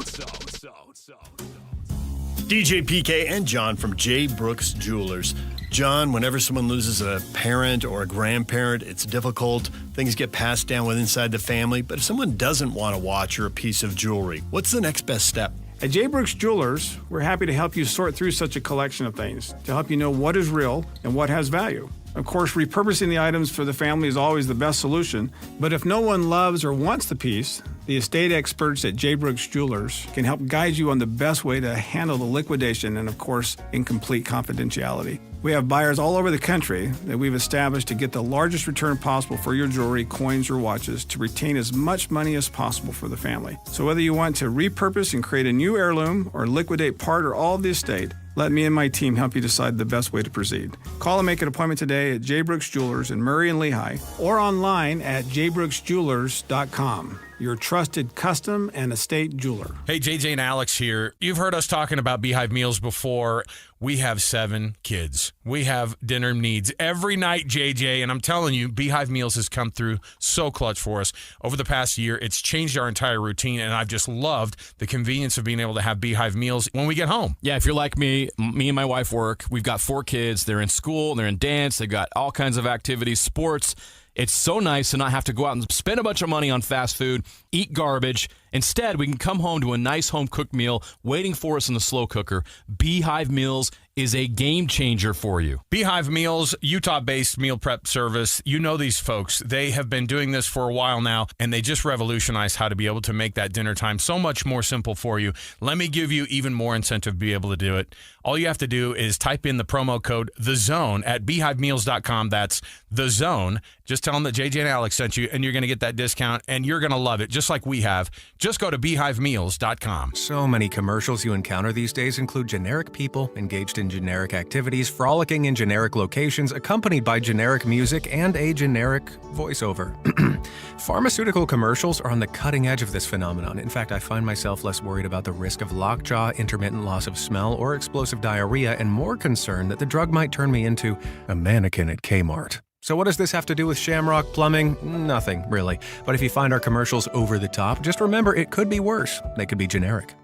DJ PK and John from J. Brooks Jewelers. John, whenever someone loses a parent or a grandparent, it's difficult. Things get passed down inside the family. But if someone doesn't want a watch or a piece of jewelry, what's the next best step? At J. Brooks Jewelers, we're happy to help you sort through such a collection of things to help you know what is real and what has value. Of course, repurposing the items for the family is always the best solution, but if no one loves or wants the piece, the estate experts at J. Brooks Jewelers can help guide you on the best way to handle the liquidation and, of course, in complete confidentiality. We have buyers all over the country that we've established to get the largest return possible for your jewelry, coins, or watches to retain as much money as possible for the family. So whether you want to repurpose and create a new heirloom or liquidate part or all of the estate, let me and my team help you decide the best way to proceed. Call and make an appointment today at J. Brooks Jewelers in Murray and Lehigh or online at jbrooksjewelers.com. your trusted custom and estate jeweler. Hey, JJ and Alex here. You've heard us talking about Beehive meals before. We have 7 kids. We have dinner needs every night, JJ, and I'm telling you, Beehive Meals has come through so clutch for us. Over the past year, it's changed our entire routine, and I've just loved the convenience of being able to have Beehive Meals when we get home. Yeah, if you're like me and my wife work. We've got 4 kids. They're in school, they're in dance, they've got all kinds of activities, sports. It's so nice to not have to go out and spend a bunch of money on fast food, eat garbage. Instead, we can come home to a nice home-cooked meal waiting for us in the slow cooker. Beehive Meals is a game changer for you. Beehive Meals, Utah-based meal prep service. You know these folks. They have been doing this for a while now, and they just revolutionized how to be able to make that dinner time so much more simple for you. Let me give you even more incentive to be able to do it. All you have to do is type in the promo code THEZONE at beehivemeals.com. That's The Zone. Just tell them that JJ and Alex sent you, and you're going to get that discount, and you're going to love it, just like we have. Just go to beehivemeals.com. So many commercials you encounter these days include generic people engaged in generic activities, frolicking in generic locations, accompanied by generic music and a generic voiceover. Pharmaceutical commercials are on the cutting edge of this phenomenon. In fact, I find myself less worried about the risk of lockjaw, intermittent loss of smell, or explosive diarrhea, and more concerned that the drug might turn me into a mannequin at Kmart. So what does this have to do with Shamrock Plumbing? Nothing, really. But if you find our commercials over the top, just remember it could be worse. They could be generic.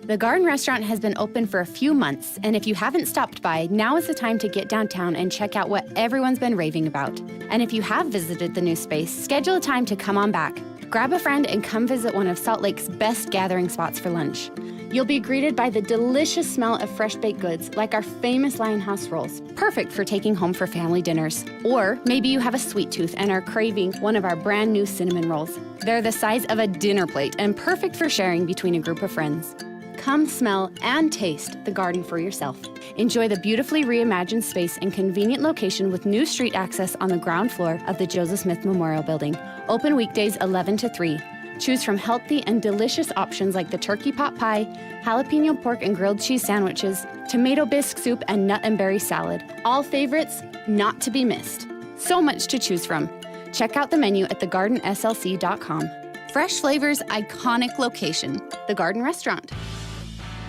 The Garden Restaurant has been open for a few months, and if you haven't stopped by, now is the time to get downtown and check out what everyone's been raving about. And if you have visited the new space, schedule a time to come on back. Grab a friend and come visit one of Salt Lake's best gathering spots for lunch. You'll be greeted by the delicious smell of fresh baked goods, like our famous Lionhouse rolls, perfect for taking home for family dinners. Or maybe you have a sweet tooth and are craving one of our brand new cinnamon rolls. They're the size of a dinner plate and perfect for sharing between a group of friends. Come smell and taste the garden for yourself. Enjoy the beautifully reimagined space and convenient location with new street access on the ground floor of the Joseph Smith Memorial Building. Open weekdays 11 to 3. Choose from healthy and delicious options like the turkey pot pie, jalapeno pork and grilled cheese sandwiches, tomato bisque soup, and nut and berry salad. All favorites not to be missed. So much to choose from. Check out the menu at thegardenslc.com. Fresh flavors, iconic location. The Garden Restaurant.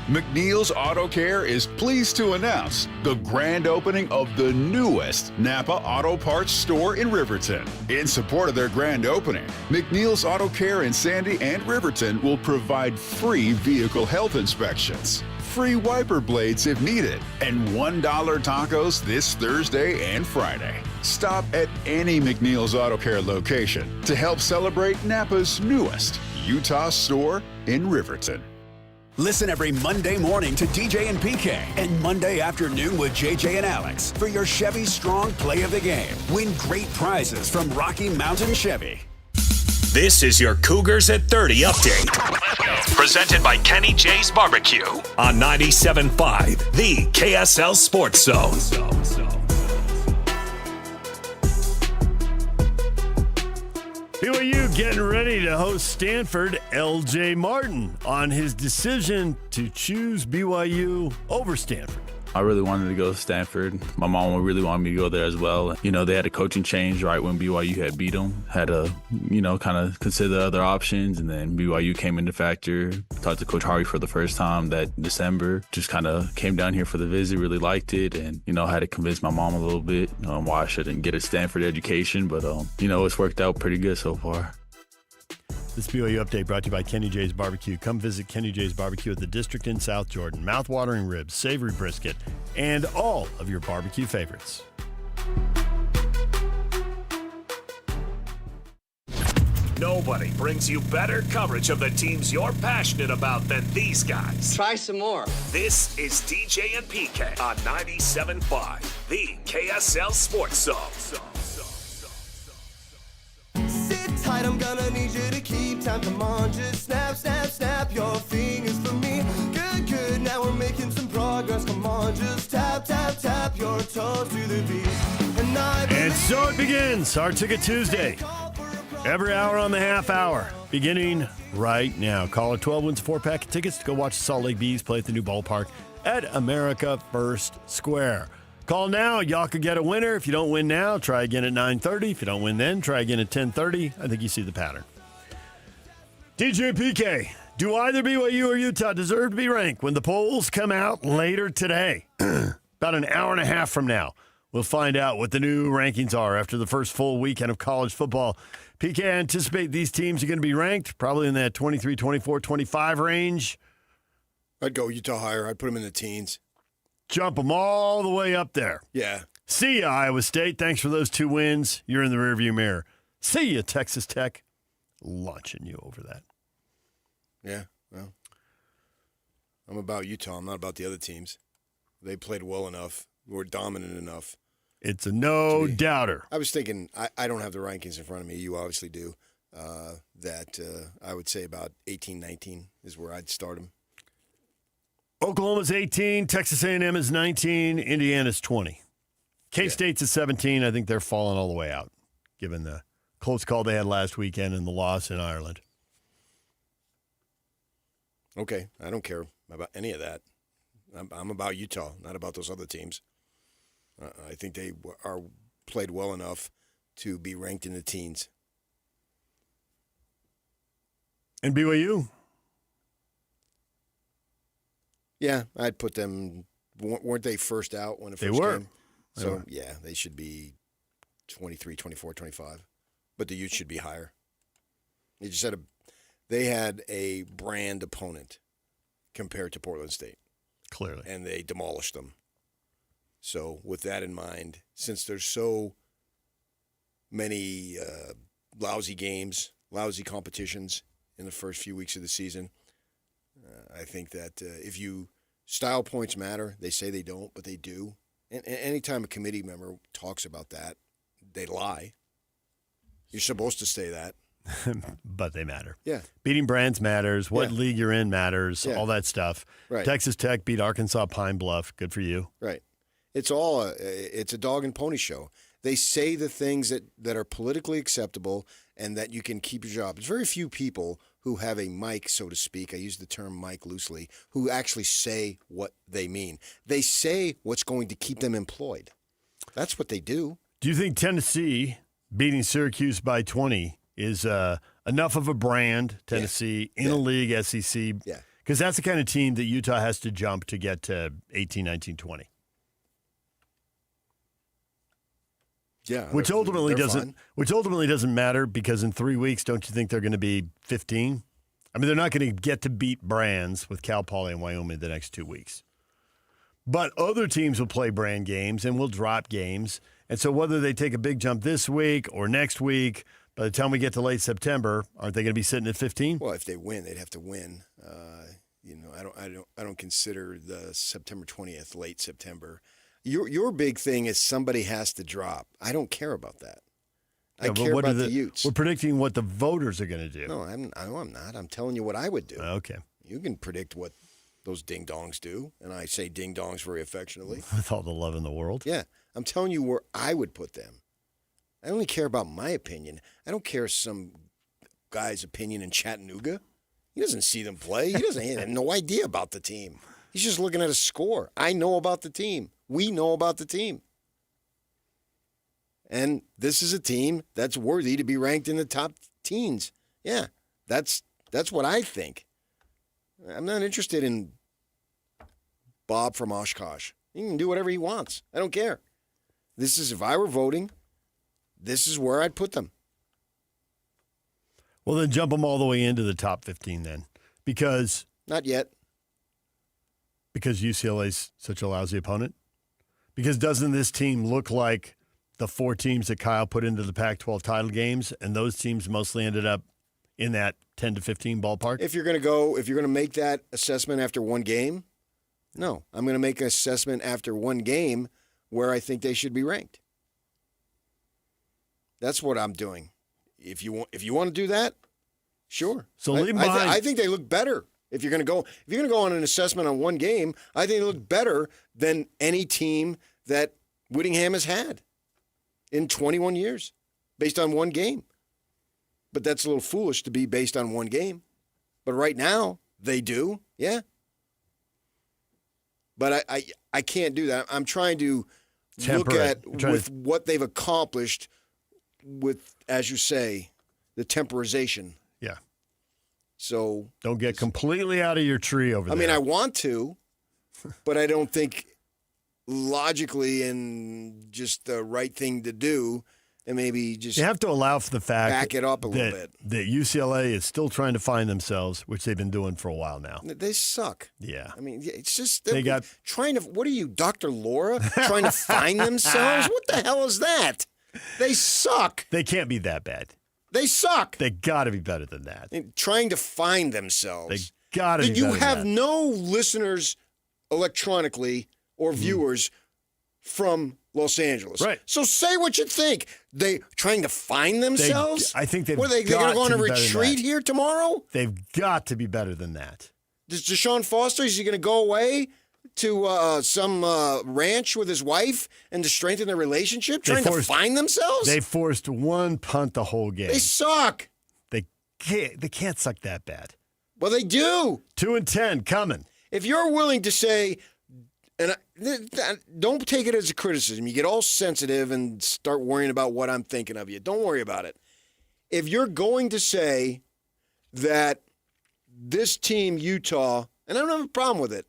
McNeil's Auto Care is pleased to announce the grand opening of the newest Napa Auto Parts store in Riverton. In support of their grand opening, McNeil's Auto Care in Sandy and Riverton will provide free vehicle health inspections, free wiper blades if needed, and $1 tacos this Thursday and Friday. Stop at any McNeil's Auto Care location to help celebrate Napa's newest Utah store in Riverton. Listen every Monday morning to DJ and PK and Monday afternoon with JJ and Alex for your Chevy Strong Play of the Game. Win great prizes from Rocky Mountain Chevy. This is your Cougars at 30 update. Presented by Kenny J's Barbecue on 97.5, the KSL Sports Zone. BYU getting ready to host Stanford. LJ Martin on his decision to choose BYU over Stanford. I really wanted to go to Stanford. My mom really wanted me to go there as well. You know, they had a coaching change right when BYU had beat them. Had to, kind of consider other options. And then BYU came into factor. Talked to Coach Harvey for the first time that December. Just kind of came down here for the visit, really liked it. And, had to convince my mom a little bit why I shouldn't get a Stanford education. But, it's worked out pretty good so far. This BYU update brought to you by Kenny J's Barbecue. Come visit Kenny J's Barbecue at the District in South Jordan. Mouth-watering ribs, savory brisket, and all of your barbecue favorites. Nobody brings you better coverage of the teams you're passionate about than these guys. Try some more. This is DJ and PK on 97.5, the KSL Sports Zone. Tight, I'm gonna need you to keep time. Come on, just snap, snap, snap your fingers for me. Good, good, now we're making some progress. Come on, just tap, tap, tap your toes to the beat. And so it begins, our Ticket Tuesday. Every hour on the half hour, beginning right now. Caller 12 wins a 4-pack of tickets to go watch the Salt Lake Bees play at the new ballpark at America First Square. Call now. Y'all could get a winner. If you don't win now, try again at 9:30. If you don't win then, try again at 10:30. I think you see the pattern. DJ PK, do either BYU or Utah deserve to be ranked when the polls come out later today? About an hour and a half from now, we'll find out what the new rankings are after the first full weekend of college football. PK, I anticipate these teams are going to be ranked probably in that 23, 24, 25 range. I'd go Utah higher. I'd put them in the teens. Jump them all the way up there. Yeah. See ya, Iowa State. Thanks for those 2 wins. You're in the rearview mirror. See ya, Texas Tech. Launching you over that. Yeah, well, I'm about Utah. I'm not about the other teams. They played well enough. Were dominant enough. It's a no-doubter. I was thinking, I don't have the rankings in front of me. You obviously do. That I would say about 18, 19 is where I'd start them. Oklahoma's 18, Texas A&M is 19, Indiana's 20. K-State's at 17. I think they're falling all the way out, given the close call they had last weekend and the loss in Ireland. Okay, I don't care about any of that. I'm about Utah, not about those other teams. I think they are played well enough to be ranked in the teens. And BYU? Yeah, I'd put them. Weren't they first out when it first came? So, were. yeah, they should be 23, 24, 25. But the Utes should be higher. They had a brand opponent compared to Portland State. Clearly. And they demolished them. So with that in mind, since there's so many lousy games, lousy competitions in the first few weeks of the season, I think that if you style points matter, they say they don't, but they do. And anytime a committee member talks about that, they lie. You're supposed to say that. But they matter. Yeah. Beating brands matters. What league you're in matters. Yeah. All that stuff. Right. Texas Tech beat Arkansas Pine Bluff. Good for you. Right. It's a dog and pony show. They say the things that are politically acceptable and that you can keep your job. There's very few people who have a mic, so to speak. I use the term mic loosely, who actually say what they mean. They say what's going to keep them employed. That's what they do. Do you think Tennessee beating Syracuse by 20 is enough of a brand, Tennessee, in a league, SEC? Yeah. Because that's the kind of team that Utah has to jump to get to 18, 19, 20. Yeah. Which ultimately doesn't matter because in 3 weeks, don't you think they're going to be 15? I mean, they're not going to get to beat brands with Cal Poly and Wyoming the next 2 weeks. But other teams will play brand games and will drop games. And so whether they take a big jump this week or next week, by the time we get to late September, aren't they going to be sitting at 15? Well, if they win, they'd have to win. I don't consider the September 20th late September. Your big thing is somebody has to drop. I don't care about that. I care about the Utes. We're predicting what the voters are going to do. No, I'm not. I'm telling you what I would do. Okay. You can predict what those ding-dongs do, and I say ding-dongs very affectionately. With all the love in the world. Yeah. I'm telling you where I would put them. I only care about my opinion. I don't care some guy's opinion in Chattanooga. He doesn't see them play. He has no idea about the team. He's just looking at a score. I know about the team. We know about the team. And this is a team that's worthy to be ranked in the top teens. Yeah, that's what I think. I'm not interested in Bob from Oshkosh. He can do whatever he wants. I don't care. This is, if I were voting, this is where I'd put them. Well, then jump them all the way into the top 15 then. Because... Not yet. Because UCLA's such a lousy opponent? Because doesn't this team look like the 4 teams that Kyle put into the Pac-12 title games, and those teams mostly ended up in that 10 to 15 ballpark? If you're going to make that assessment after one game, no. I'm going to make an assessment after one game where I think they should be ranked. That's what I'm doing. If you want to do that, sure. So I think they look better. If you're going to go on an assessment on one game, I think they look better than any team that Whittingham has had in 21 years based on one game. But that's a little foolish to be based on one game. But right now, they do. Yeah. But I can't do that. I'm trying to look at what they've accomplished with, as you say, the temporization. Yeah. So don't get completely out of your tree over there. I mean, I want to, but I don't think logically and just the right thing to do. And maybe just you have to allow for the fact back it up a little bit. That UCLA is still trying to find themselves, which they've been doing for a while now. They suck. Yeah. I mean, it's just they got trying to. What are you, Dr. Laura? Trying to find themselves? What the hell is that? They suck. They can't be that bad. They suck. They got to be better than that. Trying to find themselves. They got to be better than that. You have no listeners electronically or viewers from Los Angeles. Right. So say what you think. They trying to find themselves? I think they've What, are they going to go on a retreat here tomorrow? They've got to be better than that. Does Deshaun Foster, is he going to go away to some ranch with his wife and to strengthen their relationship? Trying to find themselves? They forced one punt the whole game. They suck. They can't suck that bad. Well, they do. 2-10 coming. If you're willing to say, and don't take it as a criticism. You get all sensitive and start worrying about what I'm thinking of you. Don't worry about it. If you're going to say that this team, Utah, and I don't have a problem with it,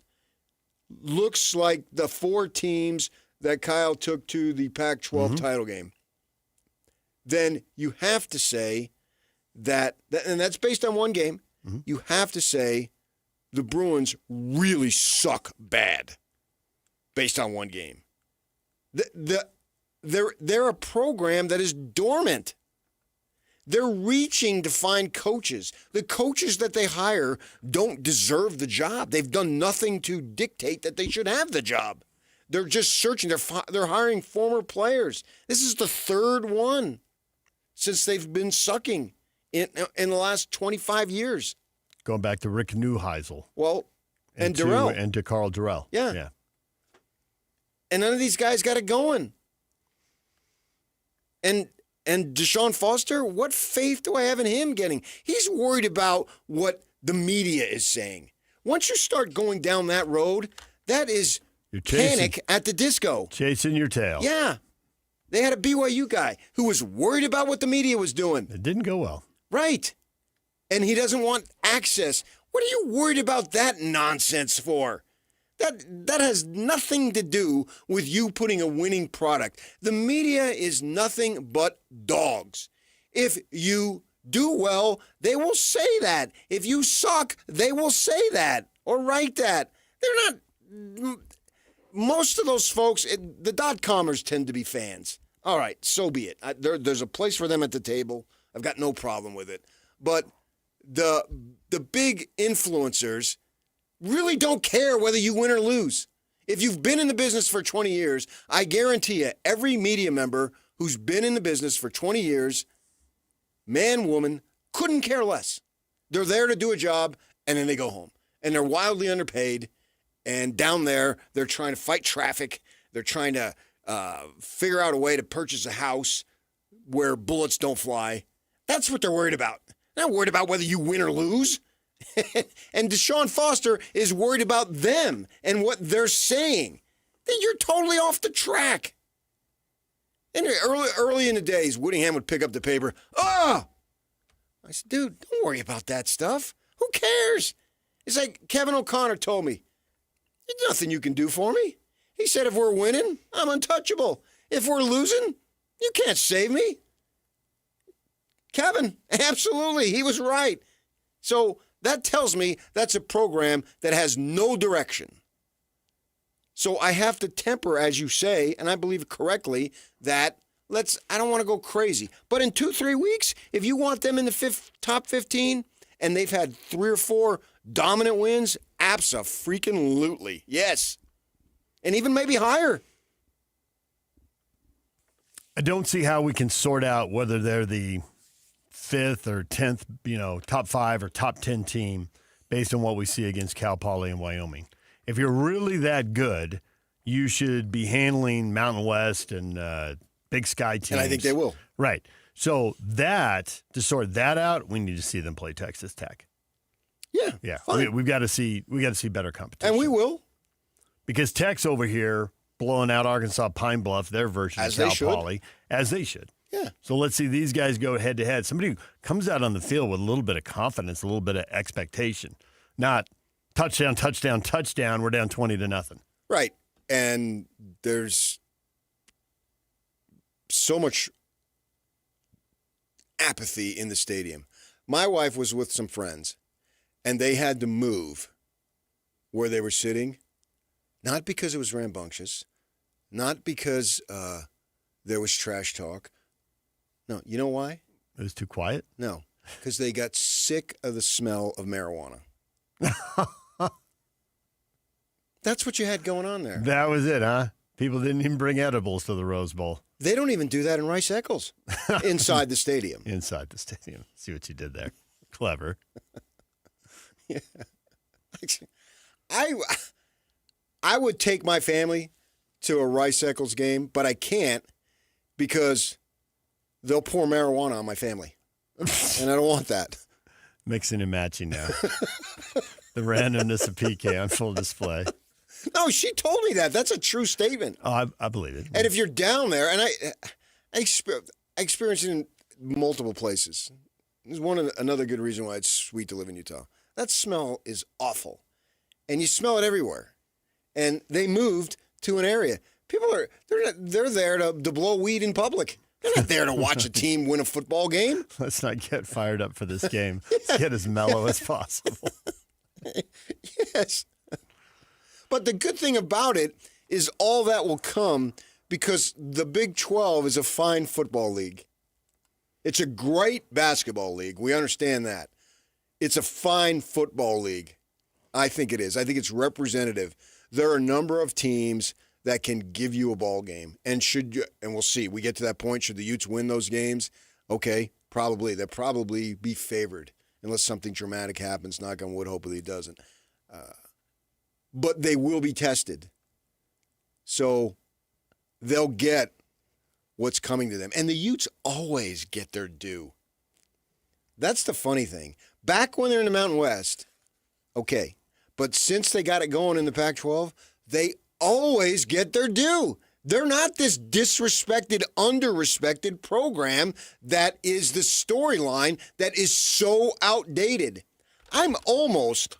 looks like the 4 teams that Kyle took to the Pac-12 title game, then you have to say that, and that's based on one game, you have to say the Bruins really suck bad based on one game. They're a program that is dormant. They're reaching to find coaches. The coaches that they hire don't deserve the job. They've done nothing to dictate that they should have the job. They're just searching. They're hiring former players. This is the 3rd one since they've been sucking in the last 25 years. Going back to Rick Neuheisel. Well, and Durrell. And to Carl Durrell. Yeah. And none of these guys got it going. And Deshaun Foster, what faith do I have in him getting? He's worried about what the media is saying. Once you start going down that road, that is Panic at the Disco. Chasing your tail. Yeah. They had a BYU guy who was worried about what the media was doing. It didn't go well. Right. And he doesn't want access. What are you worried about that nonsense for? That has nothing to do with you putting a winning product. The media is nothing but dogs. If you do well, they will say that. If you suck, they will say that or write that. They're not... Most of those folks, the dot-commers tend to be fans. All right, so be it. There's a place for them at the table. I've got no problem with it. But the big influencers really don't care whether you win or lose. If you've been in the business for 20 years, I guarantee you, every media member who's been in the business for 20 years, man, woman, couldn't care less. They're there to do a job, and then they go home. And they're wildly underpaid. And down there, they're trying to fight traffic. They're trying to figure out a way to purchase a house where bullets don't fly. That's what they're worried about. They're not worried about whether you win or lose. And Deshaun Foster is worried about them and what they're saying. Then you're totally off the track. And early in the days, Whittingham would pick up the paper. Oh! I said, dude, don't worry about that stuff. Who cares? It's like Kevin O'Connor told me. There's nothing you can do for me. He said if we're winning, I'm untouchable. If we're losing, you can't save me. Kevin, absolutely, he was right. So that tells me that's a program that has no direction. So I have to temper, as you say, and I believe correctly, that I don't want to go crazy. But in 2-3 weeks, if you want them in the top 15, and they've had 3 or 4 dominant wins, abso-freaking-lutely. Yes. And even maybe higher. I don't see how we can sort out whether they're the 5th or 10th, top 5 or top 10 team based on what we see against Cal Poly and Wyoming. If you're really that good, you should be handling Mountain West and Big Sky teams. And I think they will. Right. So to sort that out, we need to see them play Texas Tech. Yeah. We've got to see better competition. And we will. Because Tech's over here blowing out Arkansas Pine Bluff, their version of Cal Poly, as they should. Yeah. So let's see these guys go head-to-head. Somebody who comes out on the field with a little bit of confidence, a little bit of expectation. Not touchdown, touchdown, touchdown, we're down 20-0. Right. And there's so much apathy in the stadium. My wife was with some friends, and they had to move where they were sitting, not because it was rambunctious, not because there was trash talk. No, you know why? It was too quiet? No, because they got sick of the smell of marijuana. That's what you had going on there. That was it, huh? People didn't even bring edibles to the Rose Bowl. They don't even do that in Rice Eccles inside the stadium. Inside the stadium. See what you did there. Clever. Yeah. I would take my family to a Rice Eccles game, but I can't because they'll pour marijuana on my family. And I don't want that. Mixing and matching now. The randomness of PK on full display. No, she told me that. That's a true statement. Oh, I believe it. And if you're down there, and I experienced it in multiple places. There's another good reason why it's sweet to live in Utah. That smell is awful. And you smell it everywhere. And they moved to an area. People they're there to blow weed in public. They're not there to watch a team win a football game. Let's not get fired up for this game. Let's get as mellow as possible. Yes. But the good thing about it is all that will come because the Big 12 is a fine football league. It's a great basketball league. We understand that. It's a fine football league. I think it is. I think it's representative. There are a number of teams that can give you a ball game. And we'll see. We get to that point. Should the Utes win those games? Okay, probably. They'll probably be favored unless something dramatic happens. Knock on wood, hopefully it doesn't. But they will be tested. So they'll get what's coming to them. And the Utes always get their due. That's the funny thing. Back when they're in the Mountain West, okay. But since they got it going in the Pac-12, they always get their due. They're not this disrespected, under-respected program that is the storyline that is so outdated. I'm almost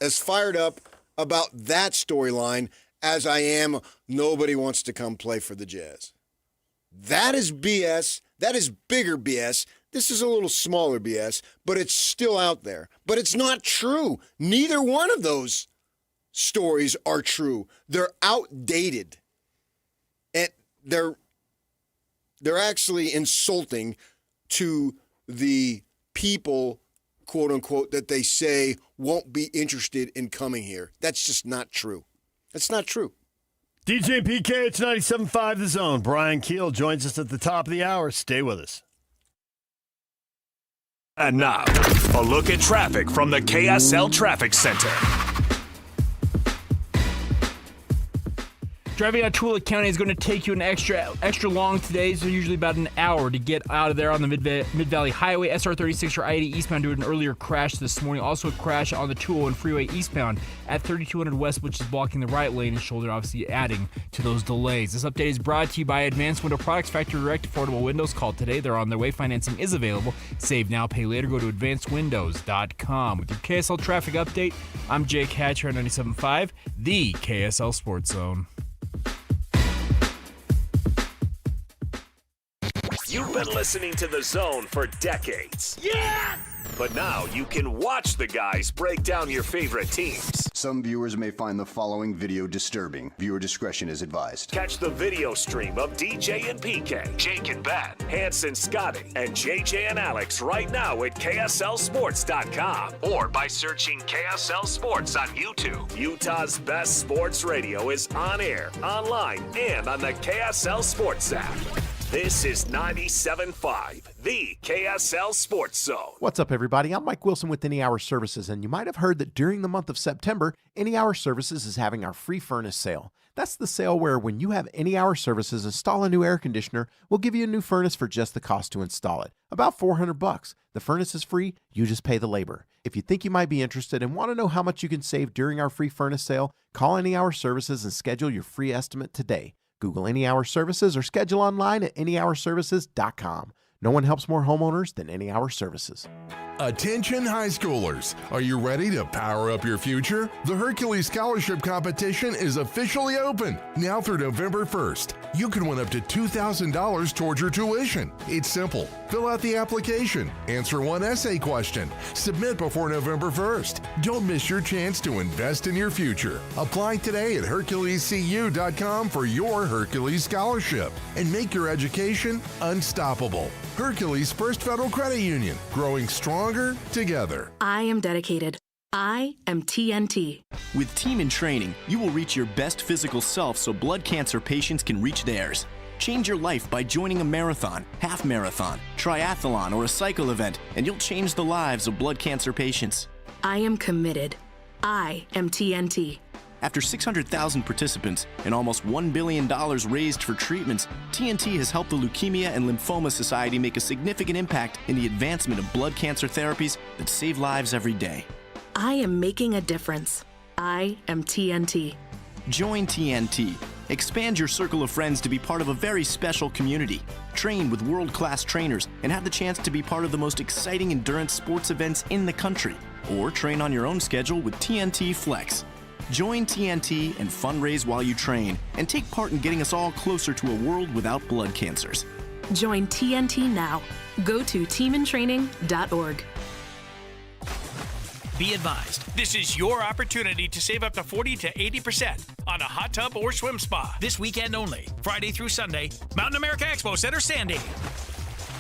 as fired up about that storyline as I am nobody wants to come play for the Jazz. That is BS. That is bigger BS. This is a little smaller BS, but it's still out there. But it's not true. Neither one of those stories are true. They're outdated. And they're actually insulting to the people, quote unquote, that they say won't be interested in coming here. That's just not true. That's not true. DJ and PK, it's 97.5 The Zone. Brian Keel joins us at the top of the hour. Stay with us. And now, a look at traffic from the KSL Traffic Center. Driving out Tooele County is going to take you an extra long today, so usually about an hour to get out of there on the Mid-Valley Highway. SR 36 or I-80 eastbound due to an earlier crash this morning. Also a crash on the 201 freeway eastbound at 3200 West, which is blocking the right lane and shoulder, obviously adding to those delays. This update is brought to you by Advanced Window Products, factory direct affordable windows. Call today. They're on their way. Financing is available. Save now, pay later. Go to advancedwindows.com. With your KSL traffic update, I'm Jake Hatcher on 97.5, the KSL Sports Zone. You've been listening to The Zone for decades. Yes! But now you can watch the guys break down your favorite teams. Some viewers may find the following video disturbing. Viewer discretion is advised. Catch the video stream of DJ and PK, Jake and Ben, Hanson, Scotty, and JJ and Alex right now at KSLSports.com or by searching KSL Sports on YouTube. Utah's best sports radio is on air, online, and on the KSL Sports app. This is 97.5, the KSL Sports Zone. What's up, everybody? I'm Mike Wilson with Any Hour Services, and you might have heard that during the month of September, Any Hour Services is having our free furnace sale. That's the sale where when you have Any Hour Services install a new air conditioner, we'll give you a new furnace for just the cost to install it. About $400. The furnace is free, you just pay the labor. If you think you might be interested and want to know how much you can save during our free furnace sale, call Any Hour Services and schedule your free estimate today. Google Any Hour Services or schedule online at anyhourservices.com. No one helps more homeowners than Any Hour Services. Attention high schoolers, are you ready to power up your future? The Hercules Scholarship Competition is officially open now through November 1st. You can win up to $2,000 towards your tuition. It's simple. Fill out the application, answer one essay question, submit before November 1st. Don't miss your chance to invest in your future. Apply today at HerculesCU.com for your Hercules Scholarship and make your education unstoppable. Hercules First Federal Credit Union, growing stronger together. I am dedicated. I am TNT. With Team in Training, you will reach your best physical self so blood cancer patients can reach theirs. Change your life by joining a marathon, half marathon, triathlon, or a cycle event, and you'll change the lives of blood cancer patients. I am committed. I am TNT. After 600,000 participants and almost $1 billion raised for treatments, TNT has helped the Leukemia and Lymphoma Society make a significant impact in the advancement of blood cancer therapies that save lives every day. I am making a difference. I am TNT. Join TNT. Expand your circle of friends to be part of a very special community. Train with world-class trainers and have the chance to be part of the most exciting endurance sports events in the country. Or train on your own schedule with TNT Flex. Join TNT and fundraise while you train and take part in getting us all closer to a world without blood cancers. Join TNT now. Go to teamintraining.org. Be advised, this is your opportunity to save up to 40 to 80% on a hot tub or swim spa. This weekend only, Friday through Sunday, Mountain America Expo Center, Sandy.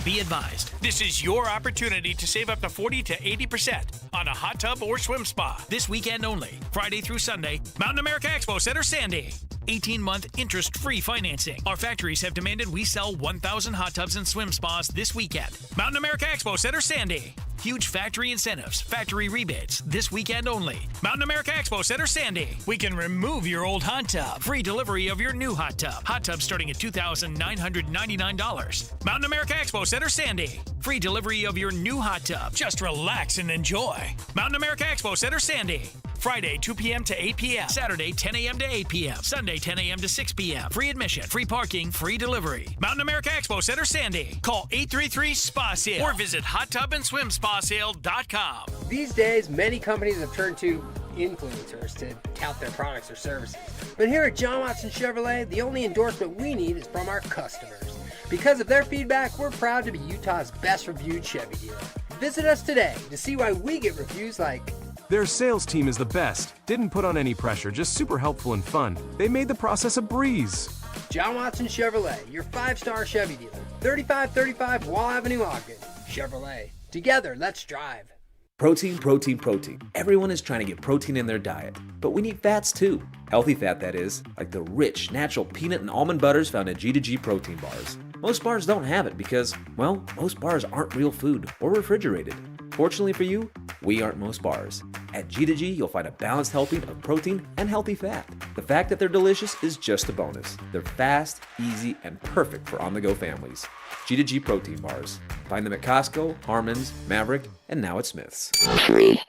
Be advised, this is your opportunity to save up to 40 to 80% on a hot tub or swim spa. This weekend only, Friday through Sunday, Mountain America Expo Center, Sandy. 18-month interest-free financing. Our factories have demanded we sell 1,000 hot tubs and swim spas this weekend. Mountain America Expo Center, Sandy. Huge factory incentives, factory rebates, this weekend only. Mountain America Expo Center, Sandy. We can remove your old hot tub. Free delivery of your new hot tub. Hot tub starting at $2,999. Mountain America Expo Center, Sandy. Free delivery of your new hot tub. Just relax and enjoy. Mountain America Expo Center, Sandy. Friday, 2 p.m. to 8 p.m. Saturday, 10 a.m. to 8 p.m. Sunday, 10 a.m. to 6 p.m. Free admission, free parking, free delivery. Mountain America Expo Center, Sandy. Call 833-SPA-SALE or visit hottubandSwimSpaSale.com. These days, many companies have turned to influencers to tout their products or services. But here at John Watson Chevrolet, the only endorsement we need is from our customers. Because of their feedback, we're proud to be Utah's best reviewed Chevy dealer. Visit us today to see why we get reviews like, their sales team is the best. Didn't put on any pressure, just super helpful and fun. They made the process a breeze. John Watson Chevrolet, your 5-star Chevy dealer. 3535 Wall Avenue, Ogden. Chevrolet. Together, let's drive. Protein, protein, protein. Everyone is trying to get protein in their diet, but we need fats too. Healthy fat, that is, like the rich, natural peanut and almond butters found in G2G protein bars. Most bars don't have it because, well, most bars aren't real food or refrigerated. Fortunately for you, we aren't most bars. At G2G, you'll find a balanced helping of protein and healthy fat. The fact that they're delicious is just a bonus. They're fast, easy, and perfect for on-the-go families. G2G protein bars. Find them at Costco, Harmon's, Maverick, and now at Smith's. 3,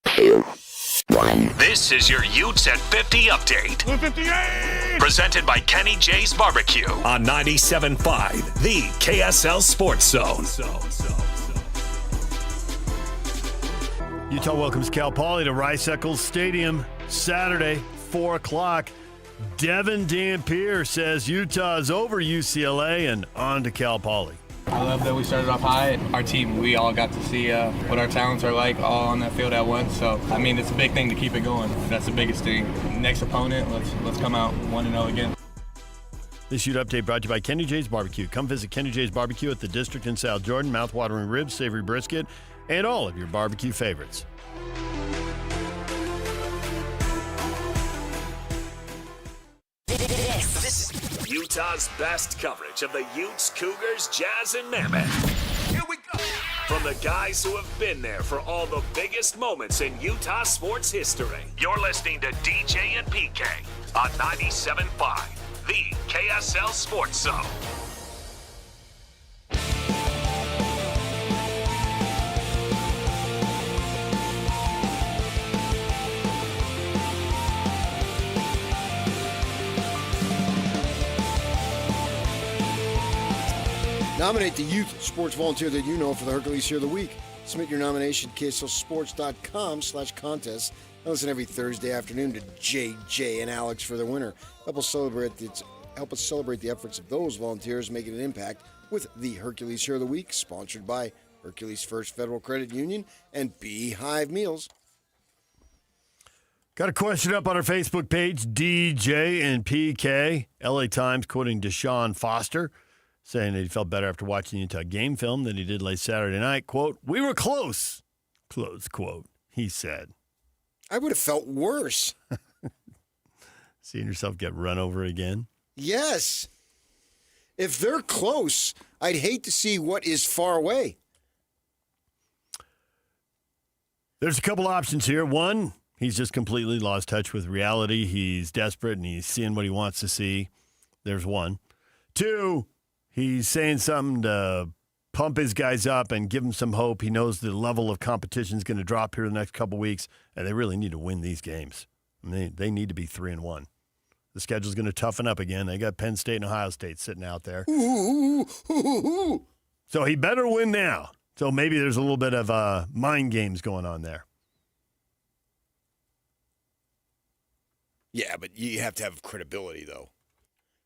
2, 1. This is your Utes at 50 update. 58! Presented by Kenny J's Barbecue on 97.5, the KSL Sports Zone. Utah welcomes Cal Poly to Rice Eccles Stadium Saturday, 4 o'clock. Devin Dampier says Utah's over UCLA and on to Cal Poly. I love that we started off high. Our team, we all got to see what our talents are like all on that field at once. So, I mean, it's a big thing to keep it going. That's the biggest thing. Next opponent, let's come out 1-0 again. This Ute Update brought to you by Kenny J's Barbecue. Come visit Kenny J's Barbecue at the District in South Jordan. Mouth-watering ribs, savory brisket, and all of your barbecue favorites. This is Utah's best coverage of the Utes, Cougars, Jazz, and Mammoth. Here we go. From the guys who have been there for all the biggest moments in Utah sports history. You're listening to DJ and PK on 97.5, the KSL Sports Zone. Nominate the youth sports volunteer that you know for the Hercules Hero of the Week. Submit your nomination at kslsports.com/contest. And listen every Thursday afternoon to JJ and Alex for the winner. Help us celebrate the efforts of those volunteers making an impact with the Hercules Hero of the Week, sponsored by Hercules First Federal Credit Union and Beehive Meals. Got a question up on our Facebook page, DJ and PK. LA Times quoting Deshaun Foster, saying that he felt better after watching the Utah game film than he did late Saturday night. Quote, "We were close," close quote, he said. I would have felt worse. Seeing yourself get run over again? Yes. If they're close, I'd hate to see what is far away. There's a couple options here. One, he's just completely lost touch with reality. He's desperate and he's seeing what he wants to see. There's one. Two, he's saying something to pump his guys up and give them some hope. He knows the level of competition is going to drop here in the next couple weeks, and they really need to win these games. I mean, they need to be 3-1. The schedule's going to toughen up again. They got Penn State and Ohio State sitting out there. So he better win now. So maybe there's a little bit of mind games going on there. Yeah, but you have to have credibility, though.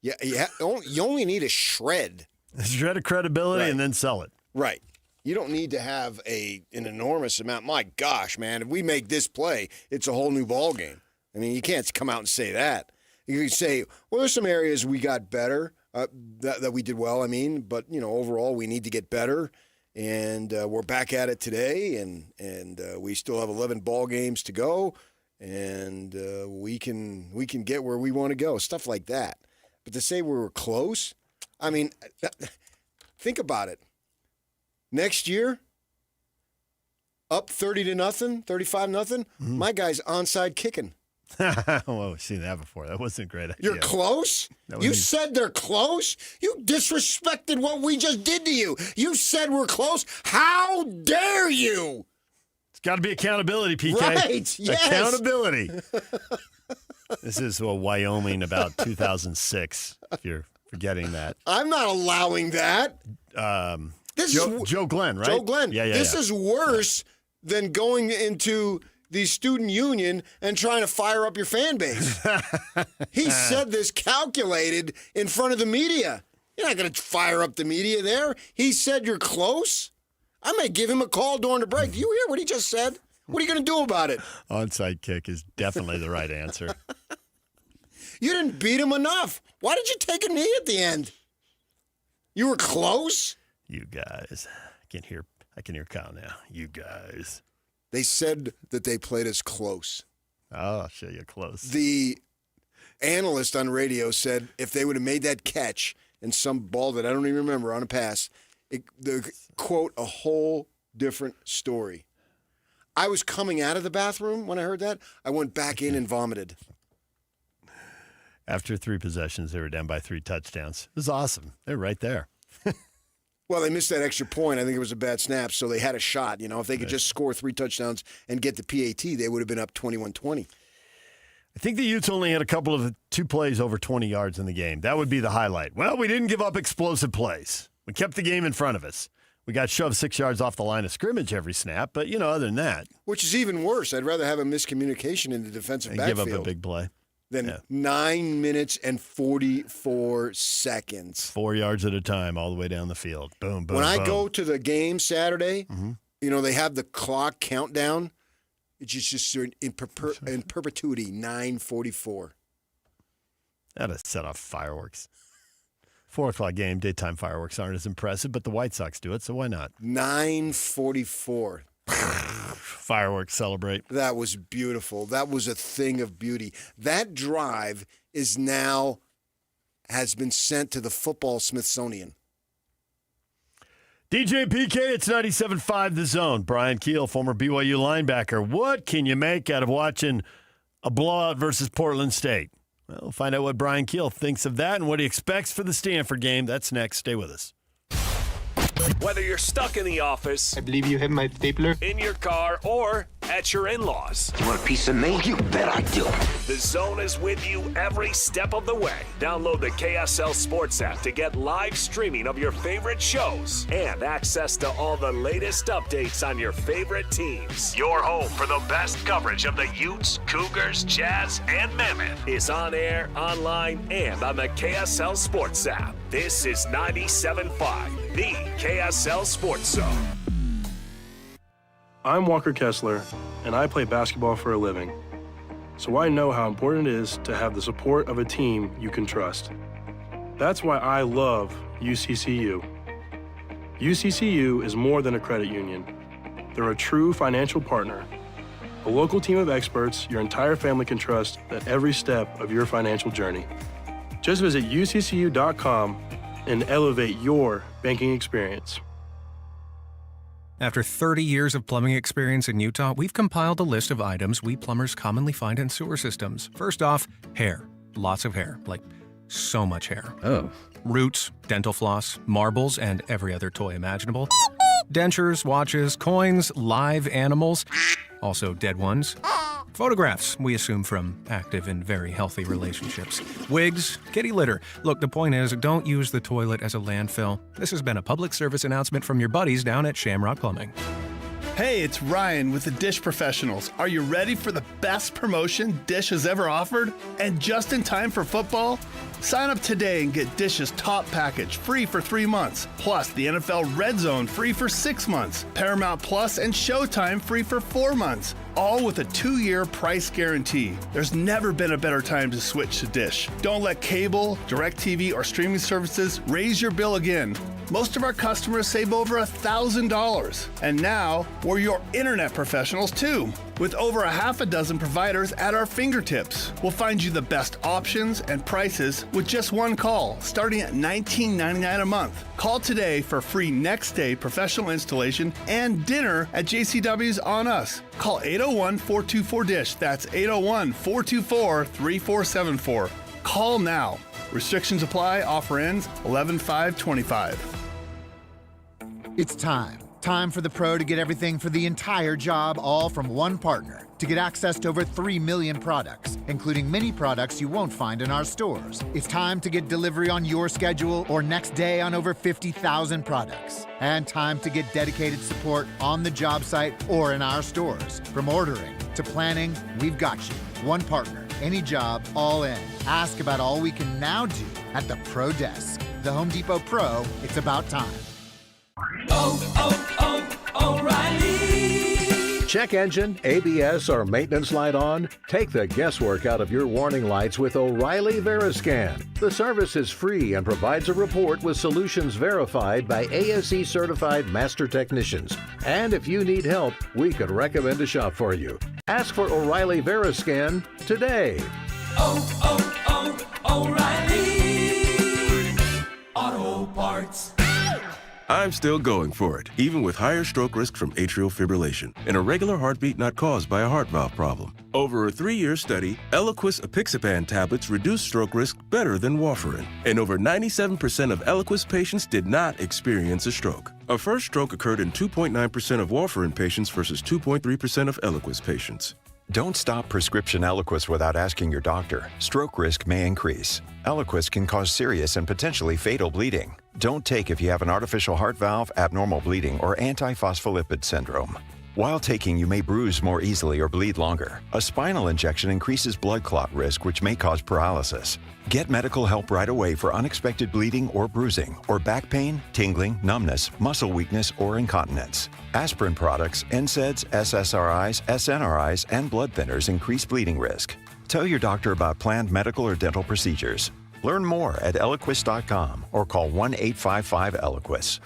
Yeah, you only need a shred. A shred of credibility, right, and then sell it. Right. You don't need to have an enormous amount. My gosh, man, if we make this play, it's a whole new ball game. I mean, you can't come out and say that. You can say, well, there's some areas we got better, that we did well, but, overall we need to get better. And we're back at it today, and we still have 11 ball games to go, and we can get where we want to go, stuff like that. But to say we were close, think about it. Next year, up 30-0, 35-0, my guy's onside kicking. Well, we've seen that before. That wasn't a great idea. You're close? You said they're close? You disrespected what we just did to you. You said we're close? How dare you? It's got to be accountability, PK. Right, yes. Accountability. This is Wyoming about 2006, if you're forgetting that. I'm not allowing that. This is Joe Glenn, right? Joe Glenn. Yeah. This is worse than going into the student union and trying to fire up your fan base. He said this calculated in front of the media. You're not going to fire up the media there. He said you're close. I may give him a call during the break. Do you hear what he just said? What are you going to do about it? Onside kick is definitely the right answer. You didn't beat him enough. Why did you take a knee at the end? You were close? You guys. I can hear Kyle now. You guys. They said that they played us close. Oh, I'll show you close. The analyst on radio said if they would have made that catch and some ball that I don't even remember on a pass, they quote a whole different story. I was coming out of the bathroom when I heard that. I went back in and vomited. After 3 possessions, they were down by 3 touchdowns. It was awesome. They're right there. Well, they missed that extra point. I think it was a bad snap, so they had a shot. If they could just score 3 touchdowns and get the PAT, they would have been up 21-20. I think the Utes only had a couple of 2 plays over 20 yards in the game. That would be the highlight. Well, we didn't give up explosive plays. We kept the game in front of us. We got shoved 6 yards off the line of scrimmage every snap, but, other than that. Which is even worse. I'd rather have a miscommunication in the defensive backfield. Give up a big play. Than 9 minutes and 44 seconds. 4 yards at a time all the way down the field. Boom, boom, When I boom. go to the game Saturday, they have the clock countdown. It's just in perpetuity, 9:44. That'd set off fireworks. 4 o'clock game, daytime fireworks aren't as impressive, but the White Sox do it, so why not? 9:44. Fireworks celebrate. That was beautiful. That was a thing of beauty. That drive has been sent to the football Smithsonian. DJ PK, it's 97.5 The Zone. Brian Keel, former BYU linebacker. What can you make out of watching a blowout versus Portland State? Well, we'll find out what Brian Keel thinks of that and what he expects for the Stanford game. That's next. Stay with us. Whether you're stuck in the office, I believe you have my stapler. in your car, or at your in-laws. You want a piece of me? You bet I do. The Zone is with you every step of the way. Download the KSL Sports app to get live streaming of your favorite shows and access to all the latest updates on your favorite teams. Your home for the best coverage of the Utes, Cougars, Jazz, and Mammoth is on air, online, and on the KSL Sports app. This is 97.5, the KSL Sports Zone. I'm Walker Kessler, and I play basketball for a living. So I know how important it is to have the support of a team you can trust. That's why I love UCCU. UCCU is more than a credit union. They're a true financial partner, a local team of experts your entire family can trust at every step of your financial journey. Just visit uccu.com and elevate your banking experience. After 30 years of plumbing experience in Utah, we've compiled a list of items we plumbers commonly find in sewer systems. First off, hair. Lots of hair. Like, so much hair. Oh. Roots, dental floss, marbles, and every other toy imaginable. Dentures, watches, coins, live animals. Also dead ones. Photographs, we assume from active and very healthy relationships. Wigs, kitty litter. Look, the point is, don't use the toilet as a landfill. This has been a public service announcement from your buddies down at Shamrock Plumbing. Hey, it's Ryan with the Dish Professionals. Are you ready for the best promotion Dish has ever offered? And just in time for football? Sign up today and get Dish's top package free for 3 months, plus the NFL Red Zone free for 6 months, Paramount Plus and Showtime free for 4 months, all with a 2-year price guarantee. There's never been a better time to switch to Dish. Don't let cable, DirecTV, or streaming services raise your bill again. Most of our customers save over $1,000. And now, we're your internet professionals too, with over a half a dozen providers at our fingertips. We'll find you the best options and prices with just one call, starting at $19.99 a month. Call today for free next-day professional installation and dinner at JCW's on us. Call 801-424-DISH. That's 801-424-3474. Call now. Restrictions apply. Offer ends 11/5/25. It's time. Time for the pro to get everything for the entire job, all from one partner. To get access to over 3 million products, including many products you won't find in our stores. It's time to get delivery on your schedule or next day on over 50,000 products. And time to get dedicated support on the job site or in our stores. From ordering to planning, we've got you. One partner, any job, all in. Ask about all we can now do at the Pro Desk. The Home Depot Pro, it's about time. O'Reilly. Check engine, ABS, or maintenance light on? Take the guesswork out of your warning lights with O'Reilly Veriscan. The service is free and provides a report with solutions verified by ASE certified master technicians. And if you need help, we could recommend a shop for you. Ask for O'Reilly Veriscan today. O'Reilly Auto Parts. I'm still going for it, even with higher stroke risk from atrial fibrillation, an irregular heartbeat not caused by a heart valve problem. Over a 3-year study, Eliquis apixaban tablets reduced stroke risk better than warfarin, and over 97% of Eliquis patients did not experience a stroke. A first stroke occurred in 2.9% of warfarin patients versus 2.3% of Eliquis patients. Don't stop prescription Eliquis without asking your doctor. Stroke risk may increase. Eliquis can cause serious and potentially fatal bleeding. Don't take if you have an artificial heart valve, abnormal bleeding, or antiphospholipid syndrome. While taking, you may bruise more easily or bleed longer. A spinal injection increases blood clot risk, which may cause paralysis. Get medical help right away for unexpected bleeding or bruising, or back pain, tingling, numbness, muscle weakness, or incontinence. Aspirin products, NSAIDs, SSRIs, SNRIs, and blood thinners increase bleeding risk. Tell your doctor about planned medical or dental procedures. Learn more at Eliquis.com or call 1-855-ELIQUIS.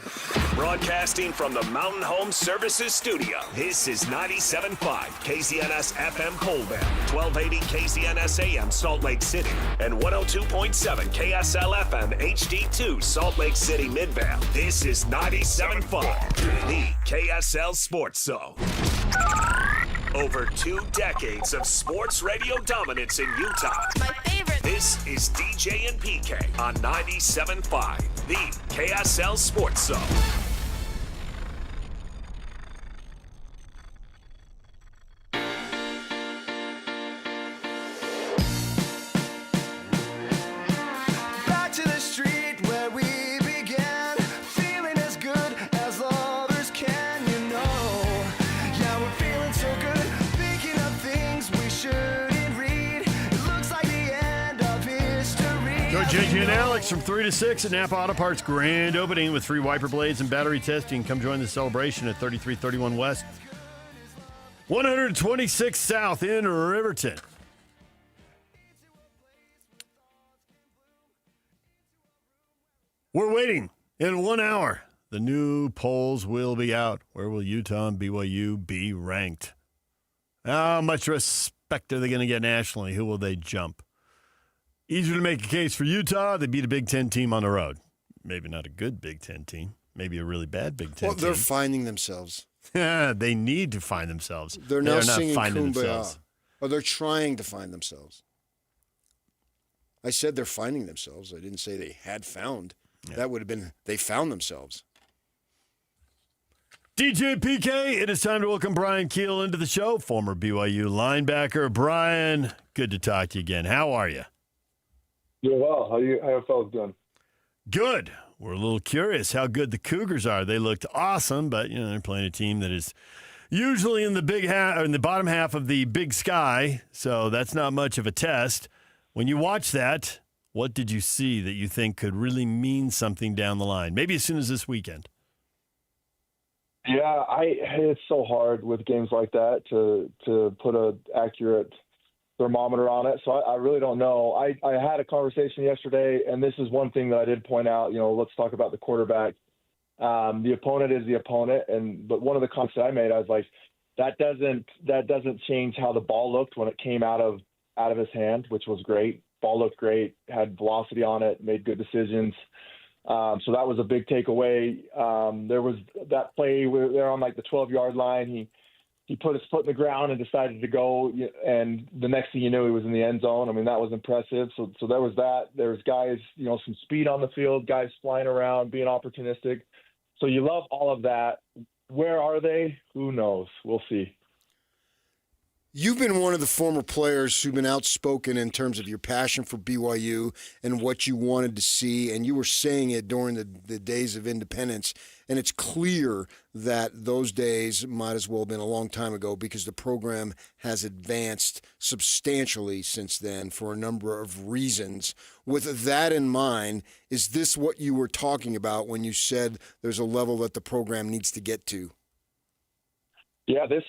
Broadcasting from the Mountain Home Services Studio, this is 97.5 KZNS FM Colbert, 1280 KZNS AM Salt Lake City, and 102.7 KSL FM HD2 Salt Lake City Midvale. This is 97.5, the KSL Sports Zone. Over 2 decades of sports radio dominance in Utah. My favorite. This is DJ and PK on 97.5, the KSL Sports Zone. JJ and Alex from 3 to 6 at Napa Auto Parts grand opening with free wiper blades and battery testing. Come join the celebration at 3331 West, 126 South in Riverton. We're waiting. In 1 hour, the new polls will be out. Where will Utah and BYU be ranked? How much respect are they going to get nationally? Who will they jump? Easier to make a case for Utah. They beat a Big Ten team on the road. Maybe not a good Big Ten team. Maybe a really bad Big Ten team. Well, they're finding themselves. They need to find themselves. They're now not singing finding Kumbaya. themselves. Or they're trying to find themselves. I said they're finding themselves. I didn't say they had found. Yeah. That would have been they found themselves. DJ PK, it is time to welcome Brian Keel into the show, former BYU linebacker. Brian, good to talk to you again. How are you? Doing well. How you fellas doing? Good. We're a little curious how good the Cougars are. They looked awesome, but they're playing a team that is usually in the big half or in the bottom half of the Big Sky, so that's not much of a test. When you watch that, what did you see that you think could really mean something down the line? Maybe as soon as this weekend. Yeah, it's so hard with games like that to put an accurate thermometer on it. So I really don't know. I had a conversation yesterday, and this is one thing that I did point out. Let's talk about the quarterback. The opponent is the opponent, but one of the comments that I made, I was like, that doesn't change how the ball looked when it came out of his hand, which was great. Ball looked great, had velocity on it, made good decisions. So that was a big takeaway. There was that play where they're on like the 12-yard line. He put his foot in the ground and decided to go, and the next thing you knew, he was in the end zone. I mean, that was impressive. So there was that. There's guys, some speed on the field, guys flying around, being opportunistic. So you love all of that. Where are they? Who knows? We'll see. You've been one of the former players who've been outspoken in terms of your passion for BYU and what you wanted to see, and you were saying it during the days of independence, and it's clear that those days might as well have been a long time ago because the program has advanced substantially since then for a number of reasons. With that in mind, is this what you were talking about when you said there's a level that the program needs to get to? Yeah, this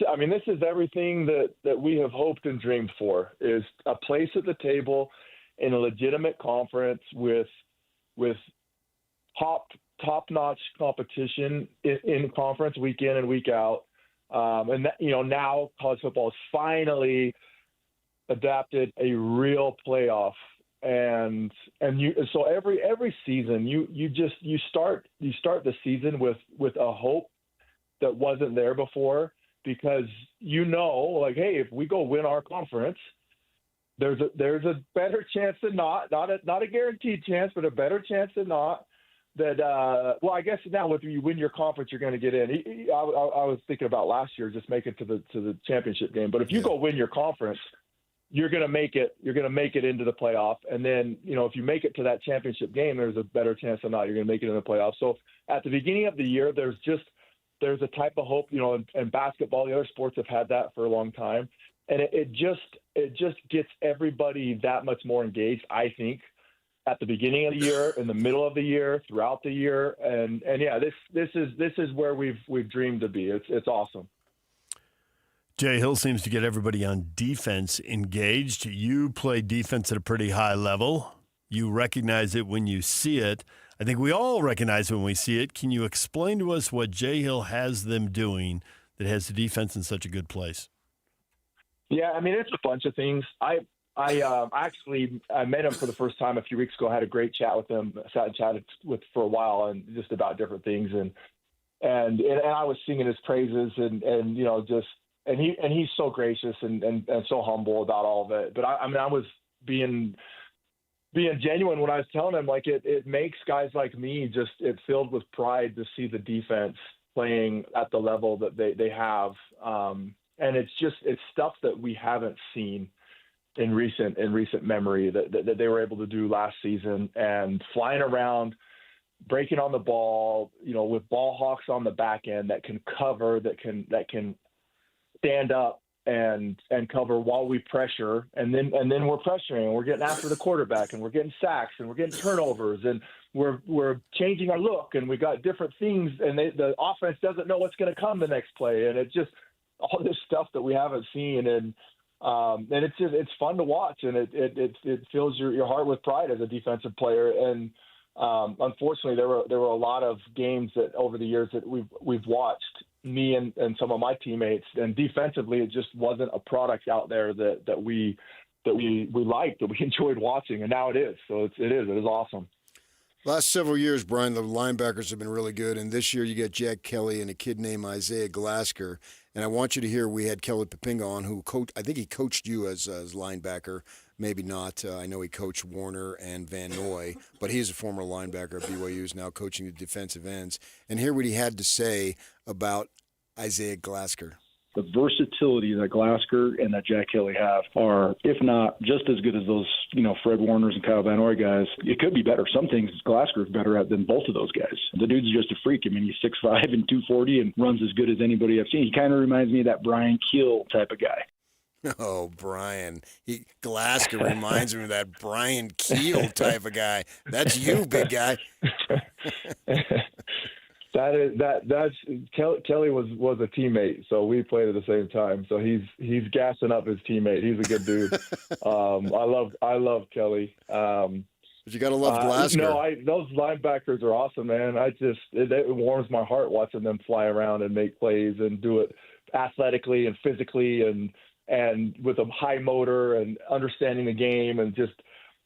is everything that we have hoped and dreamed for, is a place at the table in a legitimate conference with top-notch competition in conference week in and week out. And that, now college football has finally adapted a real playoff. And so every season you start the season with a hope that wasn't there before. Because hey, if we go win our conference, there's a better chance than not a guaranteed chance, but a better chance than not that. I guess now if you win your conference, you're going to get in. I was thinking about last year, just make it to the championship game. But if you go win your conference, you're going to make it. You're going to make it into the playoff, and then if you make it to that championship game, there's a better chance than not you're going to make it in the playoff. So at the beginning of the year, there's a type of hope, and basketball, the other sports have had that for a long time. And it just gets everybody that much more engaged, I think, at the beginning of the year, in the middle of the year, throughout the year. And yeah, this is where we've dreamed to be. It's awesome. Jay Hill seems to get everybody on defense engaged. You play defense at a pretty high level. You recognize it when you see it. I think we all recognize it when we see it. Can you explain to us what Jay Hill has them doing that has the defense in such a good place? Yeah, it's a bunch of things. I met him for the first time a few weeks ago. I had a great chat with him. I sat and chatted with for a while and just about different things. And I was singing his praises and he's so gracious and so humble about all of it. But I was being genuine when I was telling him, like, it makes guys like me it filled with pride to see the defense playing at the level that they have. And it's stuff that we haven't seen in recent memory that they were able to do last season, and flying around, breaking on the ball, with ball hawks on the back end that can cover, that can stand up and cover while we pressure, and then we're pressuring and we're getting after the quarterback and we're getting sacks and we're getting turnovers and we're changing our look and we got different things, and the offense doesn't know what's going to come the next play, and it's just all this stuff that we haven't seen, and it's fun to watch, and it fills your heart with pride as a defensive player. And unfortunately, there were a lot of games that over the years that we've watched, me and some of my teammates, and defensively it just wasn't a product out there that we liked, that we enjoyed watching, and now it is. So it is awesome. Last several years, Brian, the linebackers have been really good, and this year you got Jack Kelly and a kid named Isaiah Glasker. And I want you to hear, we had Kelly Papinga on, who I think he coached you as linebacker, maybe not. I know he coached Warner and Van Noy, but he's a former linebacker at BYU, who's now coaching the defensive ends. And hear what he had to say about Isaiah Glasker. The versatility that Glasker and that Jack Kelly have are, if not just as good as those, Fred Warners and Kyle Van Noy guys. It could be better. Some things Glasker is better at than both of those guys. The dude's just a freak. I mean, he's 6'5" and 240 and runs as good as anybody I've seen. He kind of reminds me of that Brian Keel type of guy. Oh, Brian. Glasker reminds me of that Brian Keel type of guy. That's you, big guy. That's Kelly was a teammate, so we played at the same time. So he's gassing up his teammate. He's a good dude. I love Kelly. But you gotta love Glasker. Those linebackers are awesome, man. It warms my heart watching them fly around and make plays and do it athletically and physically and with a high motor and understanding the game and this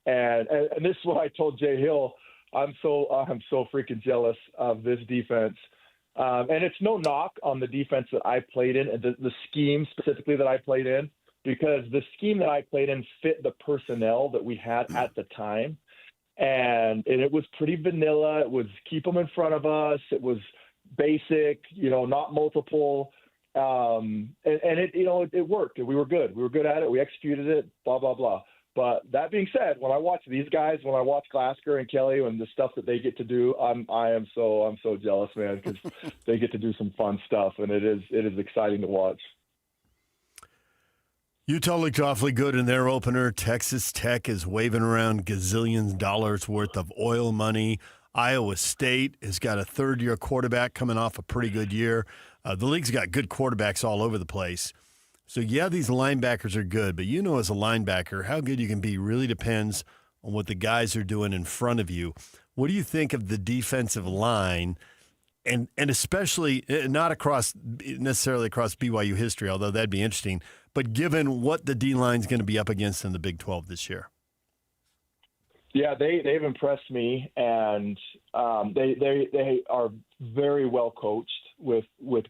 is what I told Jay Hill. I'm so freaking jealous of this defense. And it's no knock on the defense that I played in, the scheme specifically that I played in, because the scheme that I played in fit the personnel that we had at the time. And it was pretty vanilla. It was keep them in front of us. It was basic, not multiple. And it worked. We were good. We were good at it. We executed it, blah, blah, blah. But that being said, when I watch these guys, when I watch Glasker and Kelly and the stuff that they get to do, I'm so jealous, man, because they get to do some fun stuff, and it is exciting to watch. Utah looked awfully good in their opener. Texas Tech is waving around gazillions dollars worth of oil money. Iowa State has got a third-year quarterback coming off a pretty good year. The league's got good quarterbacks all over the place. So, yeah, these linebackers are good, but as a linebacker, how good you can be really depends on what the guys are doing in front of you. What do you think of the defensive line, and especially not necessarily across BYU history, although that'd be interesting, but given what the D-line's going to be up against in the Big 12 this year? Yeah, they've impressed me, and they are very well coached with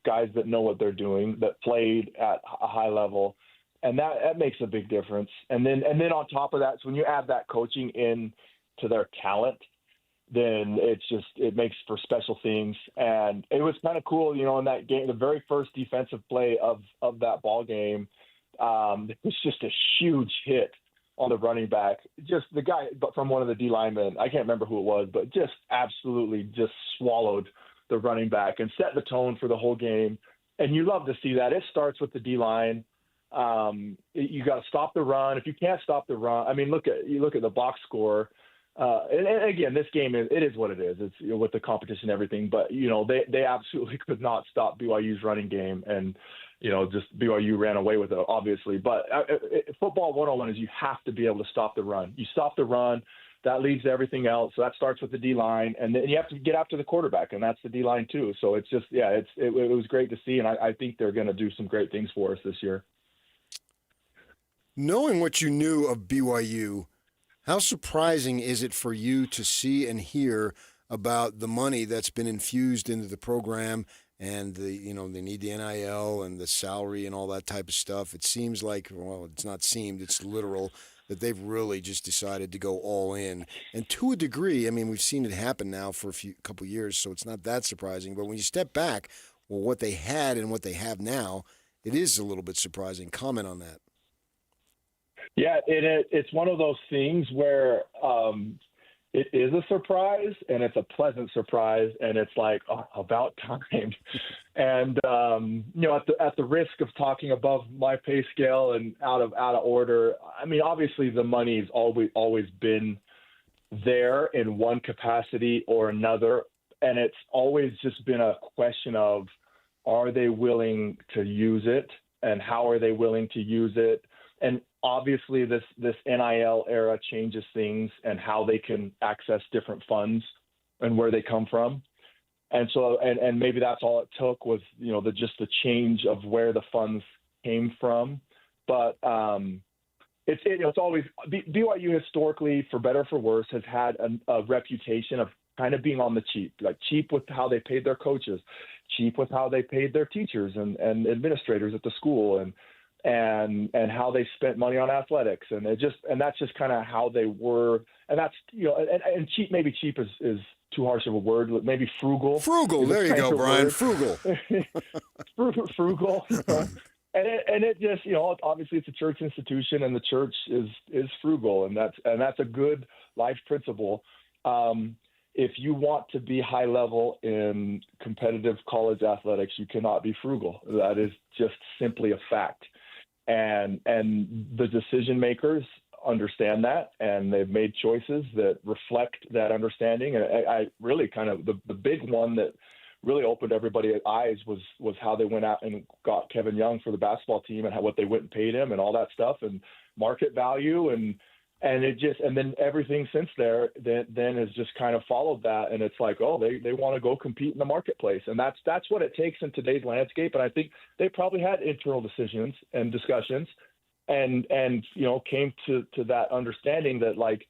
guys that know what they're doing, that played at a high level, and that makes a big difference. And then on top of that, so when you add that coaching in to their talent, then it makes for special things. And it was kind of cool, in that game, the very first defensive play of that ball game, it was just a huge hit on the running back. Just the guy from one of the D linemen, I can't remember who it was, but just absolutely just swallowed the running back and set the tone for the whole game. And you love to see that. It starts with the D line. You got to stop the run. If you can't stop the run, I mean, look at the box score. And again, this game it is what it is. It's with the competition and everything, but they absolutely could not stop BYU's running game, and just BYU ran away with it, obviously. But football 101 is you have to be able to stop the run. You stop the run, that leads to everything else. So that starts with the D line, and then you have to get after the quarterback, and that's the D line too. So it's just it was great to see, and I think they're going to do some great things for us this year. Knowing what you knew of BYU, how surprising is it for you to see and hear about the money that's been infused into the program, and they need the NIL and the salary and all that type of stuff? It seems like, it's not seemed, it's literal, that they've really just decided to go all in. And to a degree, I mean, we've seen it happen now for a couple of years, so it's not that surprising. But when you step back, what they had and what they have now, it is a little bit surprising. Comment on that. Yeah, it's one of those things where it is a surprise, and it's a pleasant surprise, and it's like, oh, about time. And at the risk of talking above my pay scale and out of order, I mean, obviously the money's always been there in one capacity or another, and it's always just been a question of, are they willing to use it, and how are they willing to use it? And obviously this NIL era changes things and how they can access different funds and where they come from. And so, and maybe that's all it took was, just the change of where the funds came from. But it's always, BYU historically, for better or for worse, has had a reputation of kind of being on the cheap, like cheap with how they paid their coaches, cheap with how they paid their teachers and administrators at the school, and how they spent money on athletics, and that's just kind of how they were, and that's and cheap, maybe cheap is too harsh of a word, maybe frugal. There you go, Brian. Word. Frugal. Frugal. And it just obviously it's a church institution, and the church is frugal, and that's a good life principle. If you want to be high level in competitive college athletics, you cannot be frugal. That is just simply a fact. And the decision makers understand that, and they've made choices that reflect that understanding. And I really kind of the big one that really opened everybody's eyes was how they went out and got Kevin Young for the basketball team, and what they went and paid him and all that stuff, and market value, and then everything since then has just kind of followed that. And it's like, oh, they want to go compete in the marketplace. And that's what it takes in today's landscape. And I think they probably had internal decisions and discussions and came to that understanding that, like,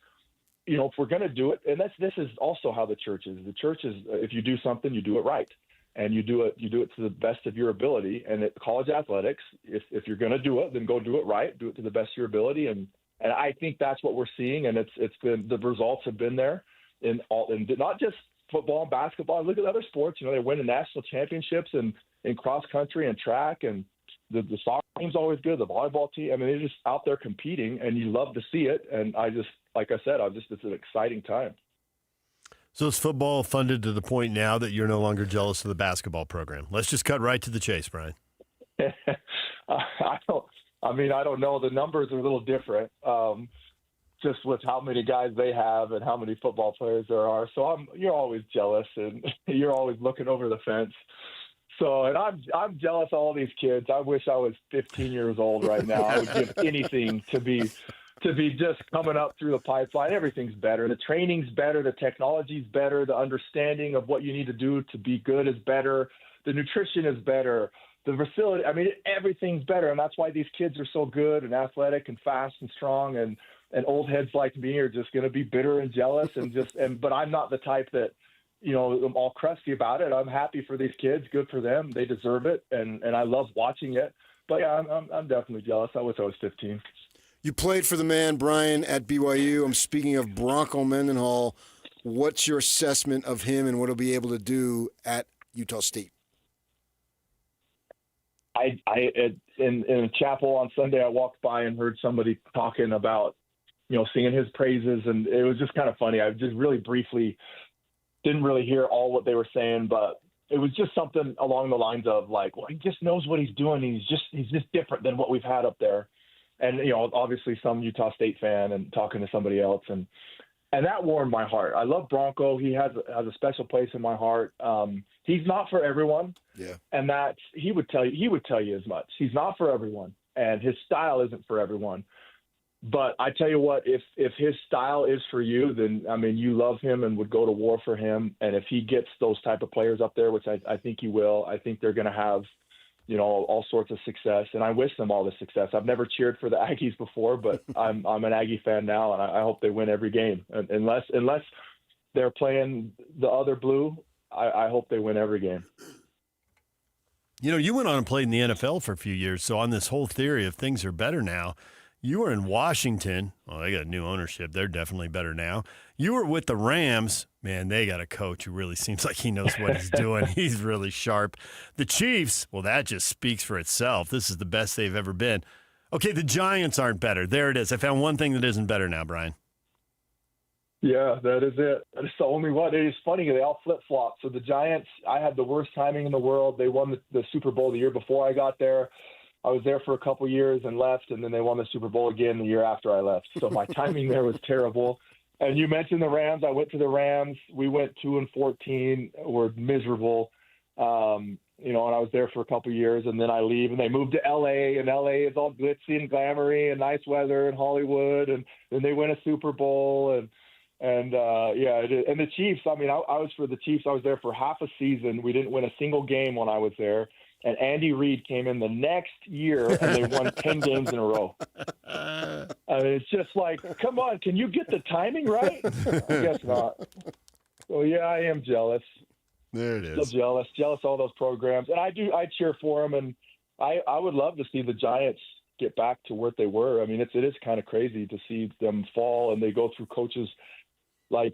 if we're going to do it, and this is also how the church is. The church is, if you do something, you do it right. And you do it to the best of your ability. And at college athletics, if you're going to do it, then go do it right. Do it to the best of your ability. And I think that's what we're seeing, and it's been, the results have been there in not just football and basketball. Look at other sports. They're winning national championships in cross country and track, and the soccer team's always good. The volleyball team. I mean, they're just out there competing, and you love to see it. And like I said, it's an exciting time. So is football funded to the point now that you're no longer jealous of the basketball program? Let's just cut right to the chase, Brian. I don't know. The numbers are a little different, just with how many guys they have and how many football players there are. So you're always jealous, and you're always looking over the fence. So, and I'm jealous of all these kids. I wish I was 15 years old right now. I would give anything to be just coming up through the pipeline. Everything's better. The training's better. The technology's better. The understanding of what you need to do to be good is better. The nutrition is better. The facility, everything's better. And that's why these kids are so good and athletic and fast and strong. And old heads like me are just going to be bitter and jealous but I'm not the type that, I'm all crusty about it. I'm happy for these kids. Good for them. They deserve it. And I love watching it. But yeah, I'm definitely jealous. I wish I was 15. You played for the man, Brian, at BYU. I'm speaking of Bronco Mendenhall. What's your assessment of him and what he'll be able to do at Utah State? In a chapel on Sunday, I walked by and heard somebody talking about, singing his praises, and it was just kind of funny. I just really briefly didn't really hear all what they were saying, but it was just something along the lines of like, well, he just knows what he's doing. He's just different than what we've had up there. And, obviously some Utah State fan and talking to somebody else. And that warmed my heart. I love Bronco. He has a special place in my heart. He's not for everyone. Yeah. And he would tell you as much. He's not for everyone, and his style isn't for everyone. But I tell you what, if his style is for you, then, you love him and would go to war for him. And if he gets those type of players up there, which I think he will, I think they're going to have, all sorts of success. And I wish them all the success. I've never cheered for the Aggies before, but I'm an Aggie fan now, and I hope they win every game. And unless they're playing the other blue, I hope they win every game. You went on and played in the NFL for a few years. So on this whole theory of things are better now, you were in Washington. Well, they got new ownership. They're definitely better now. You were with the Rams. Man, they got a coach who really seems like he knows what he's doing. He's really sharp. The Chiefs, well, that just speaks for itself. This is the best they've ever been. Okay, the Giants aren't better. There it is. I found one thing that isn't better now, Brian. Yeah, that is it. That is the only one. It is funny. They all flip-flop. So the Giants, I had the worst timing in the world. They won the Super Bowl the year before I got there. I was there for a couple years and left, and then they won the Super Bowl again the year after I left. So my timing there was terrible. And you mentioned the Rams. I went to the Rams. We went 2-14. We're miserable. And I was there for a couple years, and then I leave, and they moved to L.A., and L.A. is all glitzy and glamoury and nice weather and Hollywood, and then they win a Super Bowl, and it is. And the Chiefs, I was for the Chiefs. I was there for half a season. We didn't win a single game when I was there, and Andy Reid came in the next year, and they won 10 games in a row. It's just like, come on, can you get the timing right? I guess not. So, yeah, I am jealous. There it is. Still jealous of all those programs. And I cheer for them, and I would love to see the Giants get back to what they were. I mean, it is kind of crazy to see them fall, and they go through coaches like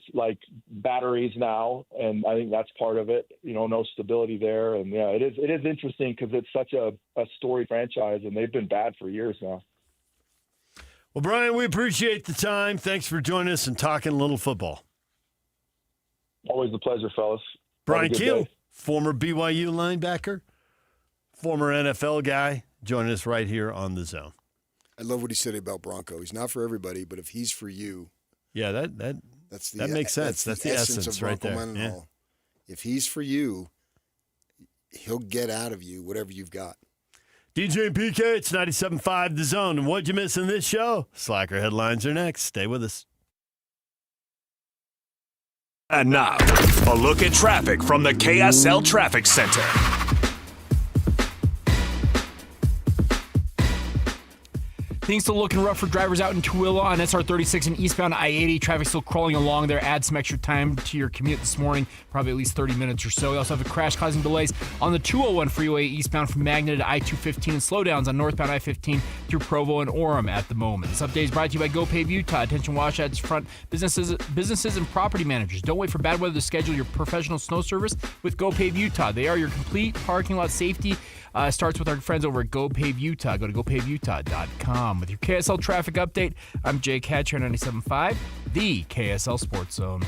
batteries now, and I think that's part of it. No stability there, and yeah, it is interesting because it's such a storied franchise, and they've been bad for years now. Well, Brian, we appreciate the time. Thanks for joining us and talking a little football. Always a pleasure, fellas. Brian Keel, former BYU linebacker, former NFL guy, joining us right here on The Zone. I love what he said about Bronco. He's not for everybody, but if he's for you. Yeah, that makes sense. That's the essence of right Bronco there. Yeah. If he's for you, he'll get out of you whatever you've got. DJ and PK, it's 97.5 The Zone. And what'd you miss in this show? Slacker headlines are next. Stay with us. And now, a look at traffic from the KSL Traffic Center. Things still looking rough for drivers out in Tooele on SR 36 and eastbound I-80. Traffic still crawling along there. Add some extra time to your commute this morning, probably at least 30 minutes or so. We also have a crash causing delays on the 201 freeway eastbound from Magna to I-215 and slowdowns on northbound I-15 through Provo and Orem at the moment. This update is brought to you by GoPave Utah. Attention washouts front businesses and property managers. Don't wait for bad weather to schedule your professional snow service with GoPave Utah. They are your complete parking lot safety. Starts with our friends over at GoPave Utah. Go to GoPaveUtah.com. With your KSL traffic update, I'm Jake Hatcher, 97.5, the KSL Sports Zone.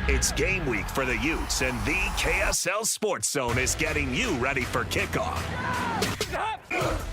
It's game week for the Utes, and the KSL Sports Zone is getting you ready for kickoff.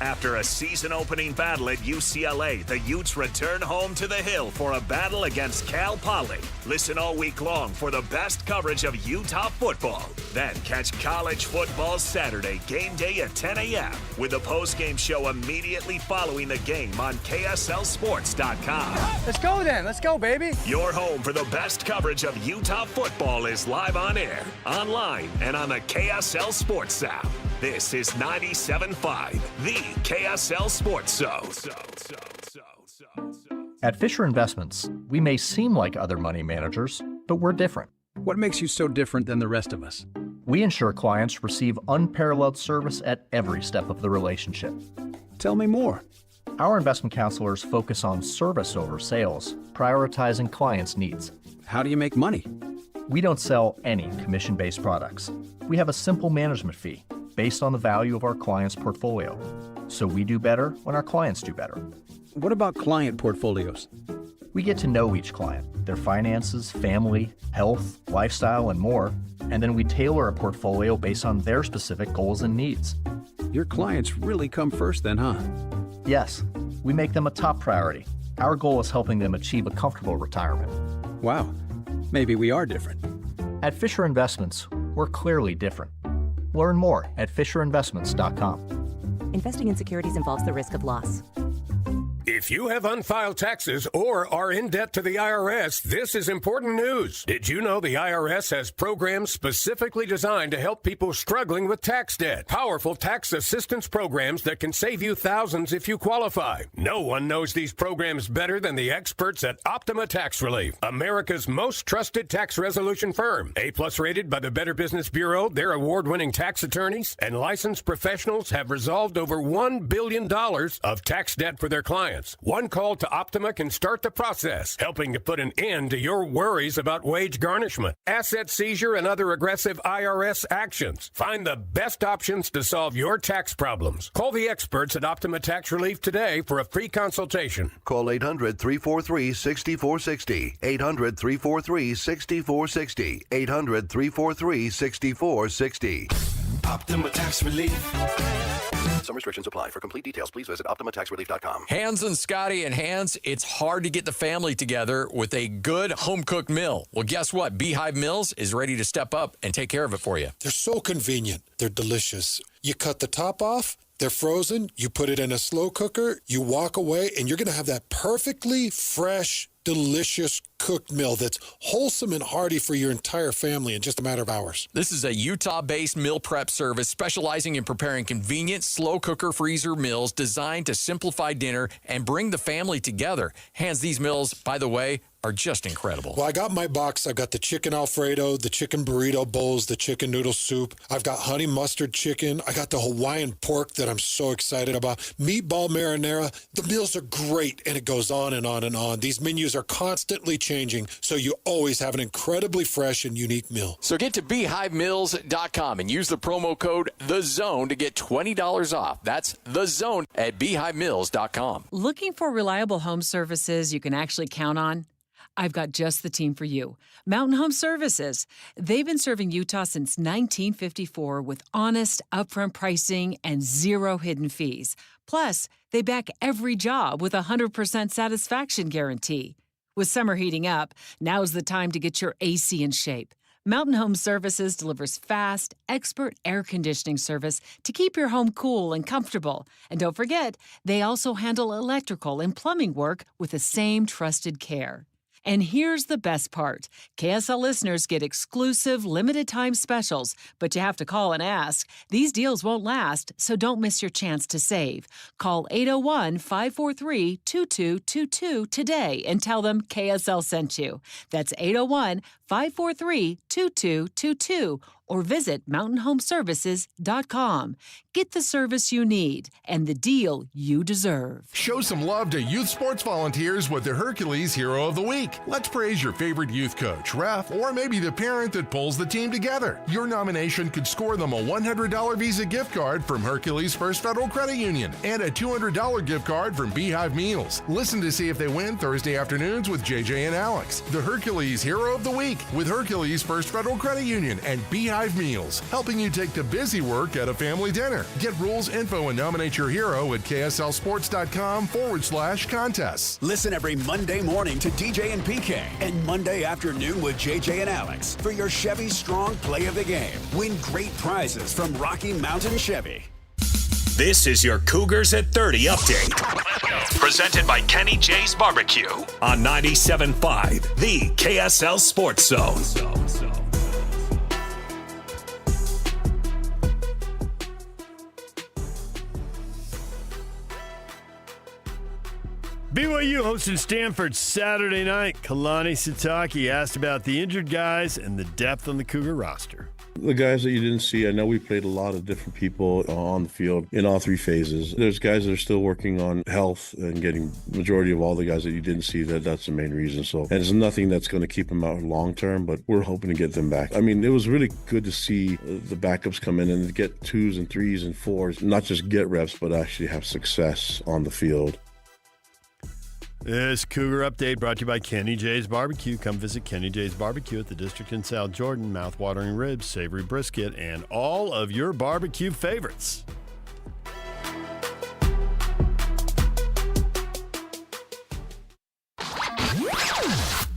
After a season-opening battle at UCLA, the Utes return home to the Hill for a battle against Cal Poly. Listen all week long for the best coverage of Utah football. Then catch college football Saturday, game day at 10 a.m. with a post-game show immediately following the game on KSLSports.com. Let's go then. Let's go, baby. Your home for the best coverage of Utah football is live on air, online, and on the KSL Sports app. This is 97.5, the KSL Sports Zone. At Fisher Investments, we may seem like other money managers, but we're different. What makes you so different than the rest of us? We ensure clients receive unparalleled service at every step of the relationship. Tell me more. Our investment counselors focus on service over sales, prioritizing clients' needs. How do you make money? We don't sell any commission-based products. We have a simple management fee based on the value of our client's portfolio. So we do better when our clients do better. What about client portfolios? We get to know each client, their finances, family, health, lifestyle, and more, and then we tailor a portfolio based on their specific goals and needs. Your clients really come first then, huh? Yes, we make them a top priority. Our goal is helping them achieve a comfortable retirement. Wow, maybe we are different. At Fisher Investments, we're clearly different. Learn more at FisherInvestments.com. Investing in securities involves the risk of loss. If you have unfiled taxes or are in debt to the IRS, this is important news. Did you know the IRS has programs specifically designed to help people struggling with tax debt? Powerful tax assistance programs that can save you thousands if you qualify. No one knows these programs better than the experts at Optima Tax Relief, America's most trusted tax resolution firm. A+ rated by the Better Business Bureau, their award-winning tax attorneys and licensed professionals have resolved over $1 billion of tax debt for their clients. taxes. One call to Optima can start the process, helping to put an end to your worries about wage garnishment, asset seizure, and other aggressive IRS actions. Find the best options to solve your tax problems. Call the experts at Optima Tax Relief today for a free consultation. Call 800-343-6460. 800-343-6460. 800-343-6460. Optima Tax Relief. Some restrictions apply. For complete details, please visit OptimaTaxRelief.com. Hans and Scotty and Hans, it's hard to get the family together with a good home-cooked meal. Well, guess what? Beehive Meals is ready to step up and take care of it for you. They're so convenient. They're delicious. You cut the top off, they're frozen, you put it in a slow cooker, you walk away, and you're going to have that perfectly fresh, delicious cooked meal that's wholesome and hearty for your entire family in just a matter of hours. This is a Utah-based meal prep service specializing in preparing convenient, slow cooker freezer meals designed to simplify dinner and bring the family together. Hans, these meals, by the way, are just incredible. Well, I got my box. I've got the chicken Alfredo, the chicken burrito bowls, the chicken noodle soup. I've got honey mustard chicken. I got the Hawaiian pork that I'm so excited about. Meatball marinara. The meals are great, and it goes on and on and on. These menus are constantly changing, so you always have an incredibly fresh and unique meal. So get to BeehiveMeals.com and use the promo code THEZONE to get $20 off. That's THEZONE at BeehiveMeals.com. Looking for reliable home services you can actually count on? I've got just the team for you. Mountain Home Services. They've been serving Utah since 1954 with honest, upfront pricing and zero hidden fees. Plus, they back every job with a 100% satisfaction guarantee. With summer heating up, now's the time to get your AC in shape. Mountain Home Services delivers fast, expert air conditioning service to keep your home cool and comfortable. And don't forget, they also handle electrical and plumbing work with the same trusted care. And here's the best part. KSL listeners get exclusive limited-time specials, but you have to call and ask. These deals won't last, so don't miss your chance to save. Call 801-543-2222 today and tell them KSL sent you. That's 801-543-2222 or visit mountainhomeservices.com. Get the service you need and the deal you deserve. Show some love to youth sports volunteers with the Hercules Hero of the Week. Let's praise your favorite youth coach, ref, or maybe the parent that pulls the team together. Your nomination could score them a $100 Visa gift card from Hercules First Federal Credit Union and a $200 gift card from Beehive Meals. Listen to see if they win Thursday afternoons with JJ and Alex. The Hercules Hero of the Week with Hercules First Federal Credit Union and Beehive Meals, helping you take the busy work at a family dinner. Get rules, info, and nominate your hero at KSLSports.com/contests. Listen every Monday morning to DJ and PK and Monday afternoon with JJ and Alex for your Chevy Strong Play of the Game. Win great prizes from Rocky Mountain Chevy. This is your Cougars at 30 update. Presented by Kenny J's Barbecue on 97.5, the KSL Sports Zone. BYU hosting Stanford Saturday night. Kalani Sitake asked about the injured guys and the depth on the Cougar roster. The guys that you didn't see, I know we played a lot of different people on the field in all three phases. There's guys that are still working on health and getting majority of all the guys that you didn't see. That's the main reason. So, and there's nothing that's going to keep them out long term, but we're hoping to get them back. I mean, it was really good to see the backups come in and get 2s and 3s and 4s, not just get reps, but actually have success on the field. This Cougar Update brought to you by Kenny J's Barbecue. Come visit Kenny J's Barbecue at the District in South Jordan. Mouth-watering ribs, savory brisket, and all of your barbecue favorites.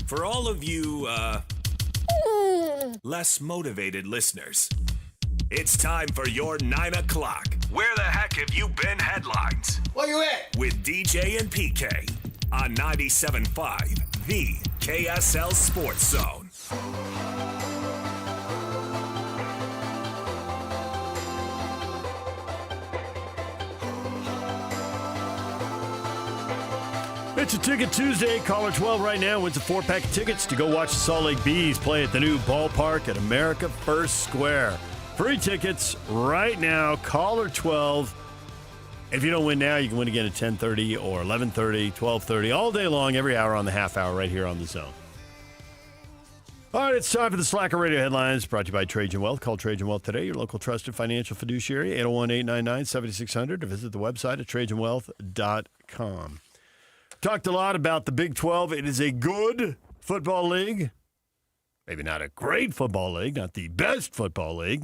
For all of you, less motivated listeners, it's time for your 9 o'clock. Where the heck have you been headlines? Where you at? With DJ and PK. On 97.5, the KSL Sports Zone. It's a Ticket Tuesday. Caller 12 right now wins a 4-pack of tickets to go watch the Salt Lake Bees play at the new ballpark at America First Square. Free tickets right now. Caller 12. If you don't win now, you can win again at 10:30 or 11:30, 12:30, all day long, every hour on the half hour right here on the Zone. All right, it's time for the Slacker Radio headlines brought to you by Trajan Wealth. Call Trajan Wealth today, your local trusted financial fiduciary, 801-899-7600, or visit the website at TrajanWealth.com. Talked a lot about the Big 12. It is a good football league. Maybe not a great football league, not the best football league.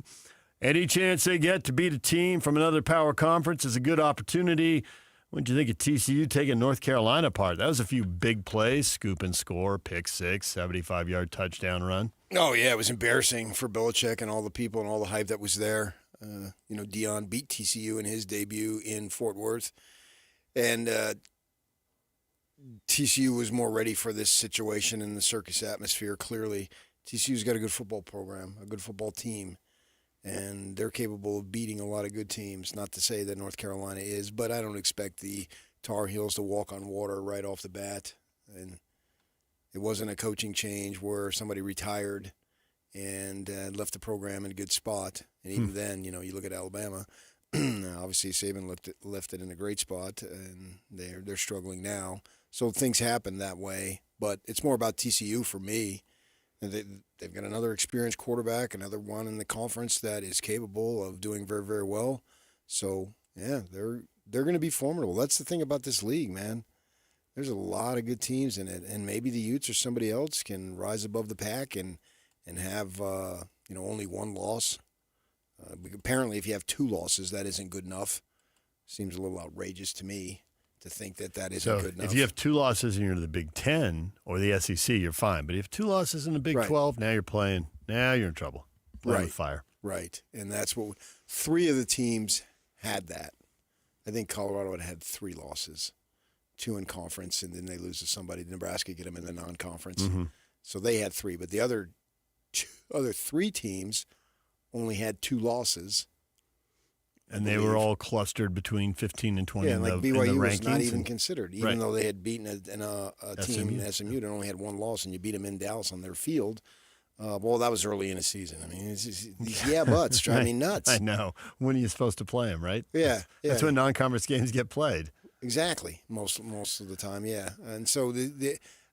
Any chance they get to beat a team from another power conference is a good opportunity. What did you think of TCU taking North Carolina apart? That was a few big plays, scoop and score, pick six, 75-yard touchdown run. Oh, yeah, it was embarrassing for Belichick and all the people and all the hype that was there. Deion beat TCU in his debut in Fort Worth. And TCU was more ready for this situation in the circus atmosphere, clearly. TCU's got a good football program, a good football team. And they're capable of beating a lot of good teams. Not to say that North Carolina is, but I don't expect the Tar Heels to walk on water right off the bat. And it wasn't a coaching change where somebody retired and left the program in a good spot. And even then, you look at Alabama. Obviously, Saban left it in a great spot, and they're struggling now. So things happen that way. But it's more about TCU for me. They've got another experienced quarterback, another one in the conference that is capable of doing very, very well. So, yeah, they're going to be formidable. That's the thing about this league, man. There's a lot of good teams in it, and maybe the Utes or somebody else can rise above the pack and have only one loss. Apparently, if you have two losses, that isn't good enough. Seems a little outrageous to me to think that isn't good enough. If you have two losses and you're in the Big 10 or the SEC, you're fine. But if you have two losses in the Big 12, now you're in trouble. Playing with fire. Right. And that's what three of the teams had that. I think Colorado had three losses, two in conference, and then they lose to somebody. Nebraska get them in the non-conference. Mm-hmm. So they had three. But the other three teams only had two losses. And they were all clustered between 15 and 20 in the BYU in the was rankings. not even considered, even right. though they had beaten a team, SMU, that only had one loss, and you beat them in Dallas on their field. Well, that was early in the season. I mean, these buts drive me nuts. I know. When are you supposed to play them, right? Yeah. That's when non-conference games get played. Exactly. Most of the time, yeah. And so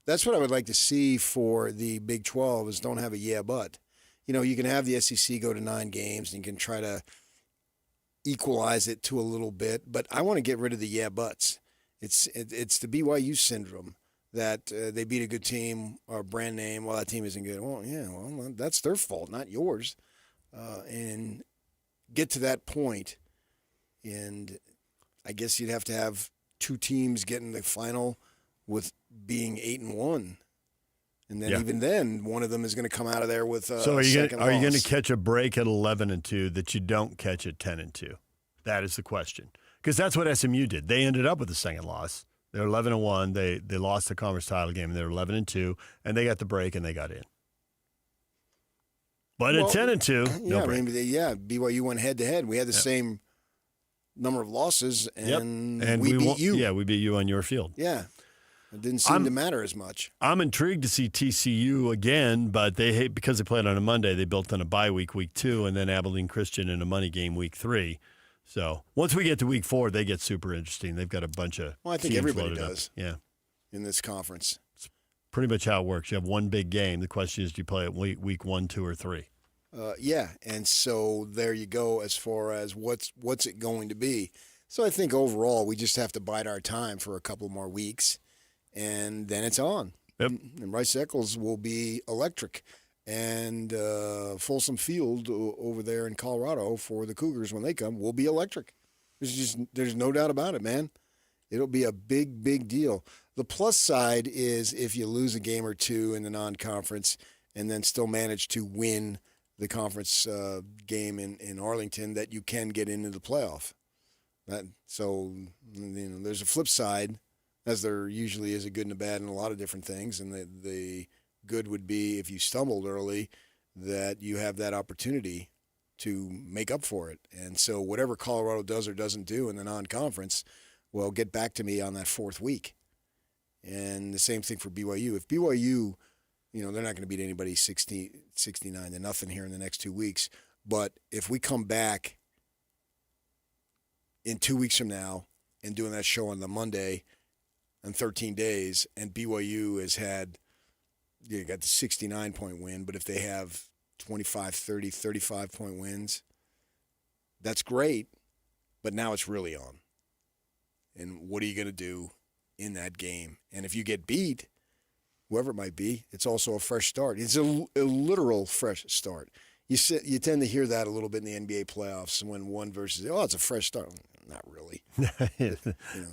that's what I would like to see for the Big 12 is don't have a but. You can have the SEC go to 9 games, and you can try to equalize it to a little bit, but I want to get rid of the buts. It's the BYU syndrome that they beat a good team or brand name. Well, that team isn't good. Well, that's their fault, not yours. And get to that point, and I guess you'd have to have two teams get in the final with being 8-1. And then even then, one of them is going to come out of there with so a second loss. Are you going to catch a break at 11-2 that you don't catch at 10-2? That is the question. Because that's what SMU did. They ended up with a second loss. They're 11-1. They lost the conference title game. They're 11-2, and they got the break and they got in. But at 10-2, no break. BYU went head to head. We had the same number of losses, and we beat you. Yeah, we beat you on your field. Yeah. It didn't seem to matter as much. I'm intrigued to see TCU again, but because they played on a Monday, they built on a bye week 2, and then Abilene Christian in a money game week 3. So once we get to week 4, they get super interesting. They've got a bunch of I think everybody does. Yeah. In this conference. It's pretty much how it works. You have one big game. The question is, do you play it week 1, 2, or 3? And so there you go as far as what's it going to be. So I think overall we just have to bide our time for a couple more weeks. And then it's on. Yep. And Rice Eccles will be electric. And Folsom Field over there in Colorado for the Cougars when they come will be electric. There's no doubt about it, man. It'll be a big, big deal. The plus side is if you lose a game or two in the non-conference and then still manage to win the conference game in Arlington, that you can get into the playoff. So there's a flip side, as there usually is a good and a bad in a lot of different things. And the good would be if you stumbled early, that you have that opportunity to make up for it. And so whatever Colorado does or doesn't do in the non-conference, well, get back to me on that 4th week. And the same thing for BYU. If BYU, they're not going to beat anybody 69-0 here in the next 2 weeks. But if we come back in 2 weeks from now and doing that show on the Monday in 13 days, and BYU has had, got the 69-point win, but if they have 25, 30, 35-point wins, that's great, but now it's really on. And what are you going to do in that game? And if you get beat, whoever it might be, it's also a fresh start. It's a literal fresh start. You tend to hear that a little bit in the NBA playoffs when one versus, it's a fresh start. Not really.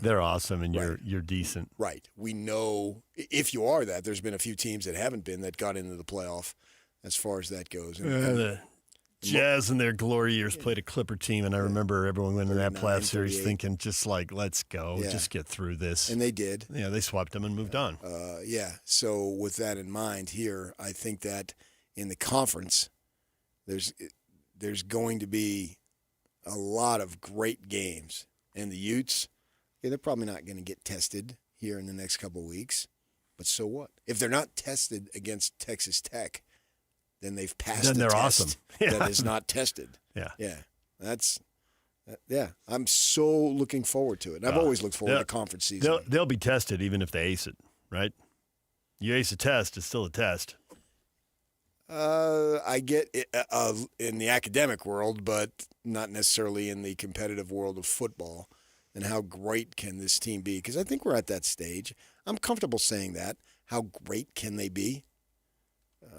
They're awesome, and Right. you're decent. Right. We know if you are that, there's been a few teams that haven't been that got into the playoff as far as that goes. The Jazz in their glory years played a Clipper team, and I remember everyone went into that playoff series thinking just like, let's go, just get through this. And they did. Yeah, they swept them and moved on. So with that in mind here, I think that in the conference, there's going to be a lot of great games. And the Utes, they're probably not going to get tested here in the next couple of weeks. But so what? If they're not tested against Texas Tech, then they've passed Then the they're test awesome. that is not tested. Yeah. I'm so looking forward to it. And I've always looked forward to conference season. They'll be tested even if they ace it, right? You ace a test, it's still a test. I get it in the academic world, but not necessarily in the competitive world of football. And how great can this team be? Because I think we're at that stage. I'm comfortable saying that. How great can they be?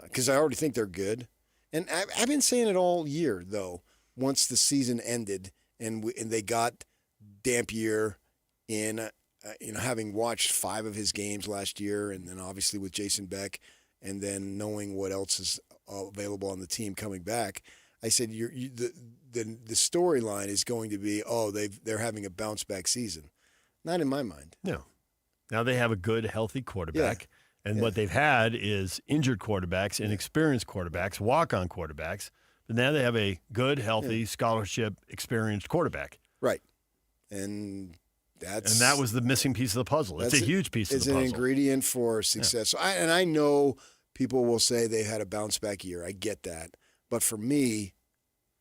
Because I already think they're good. And I've been saying it all year, though, once the season ended and they got Dampier in, having watched 5 of his games last year, and then obviously with Jason Beck, and then knowing what else is available on the team coming back, I said the storyline is going to be, they're having a bounce back season. Not in my mind. No. Now they have a good, healthy quarterback, and what they've had is injured quarterbacks, inexperienced quarterbacks, walk-on quarterbacks. But now they have a good, healthy, scholarship, experienced quarterback. Right, and that was the missing piece of the puzzle. It's a huge piece of the puzzle. It's an ingredient for success. Yeah. So I know people will say they had a bounce back year. I get that. But for me,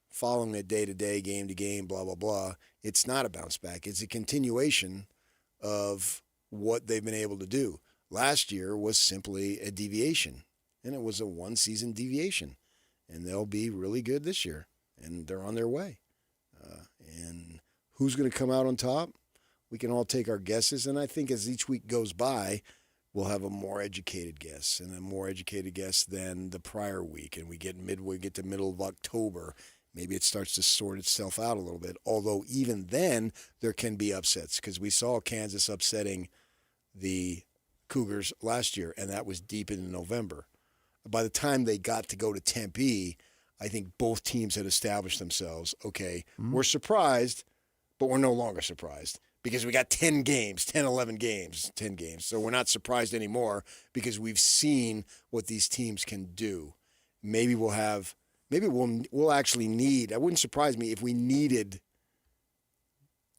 following it day-to-day, game-to-game, blah, blah, blah, it's not a bounce back. It's a continuation of what they've been able to do. Last year was simply a deviation, and it was a one-season deviation. And they'll be really good this year, and they're on their way. And who's going to come out on top? We can all take our guesses, and I think as each week goes by, we'll have a more educated guess, and a more educated guess than the prior week. And we get to middle of October, maybe it starts to sort itself out a little bit. Although even then, there can be upsets, because we saw Kansas upsetting the Cougars last year, and that was deep in November. By the time they got to go to Tempe, I think both teams had established themselves. Okay, we're surprised, but we're no longer surprised because we got 10 games. So we're not surprised anymore because we've seen what these teams can do. Maybe we'll actually need, it wouldn't surprise me if we needed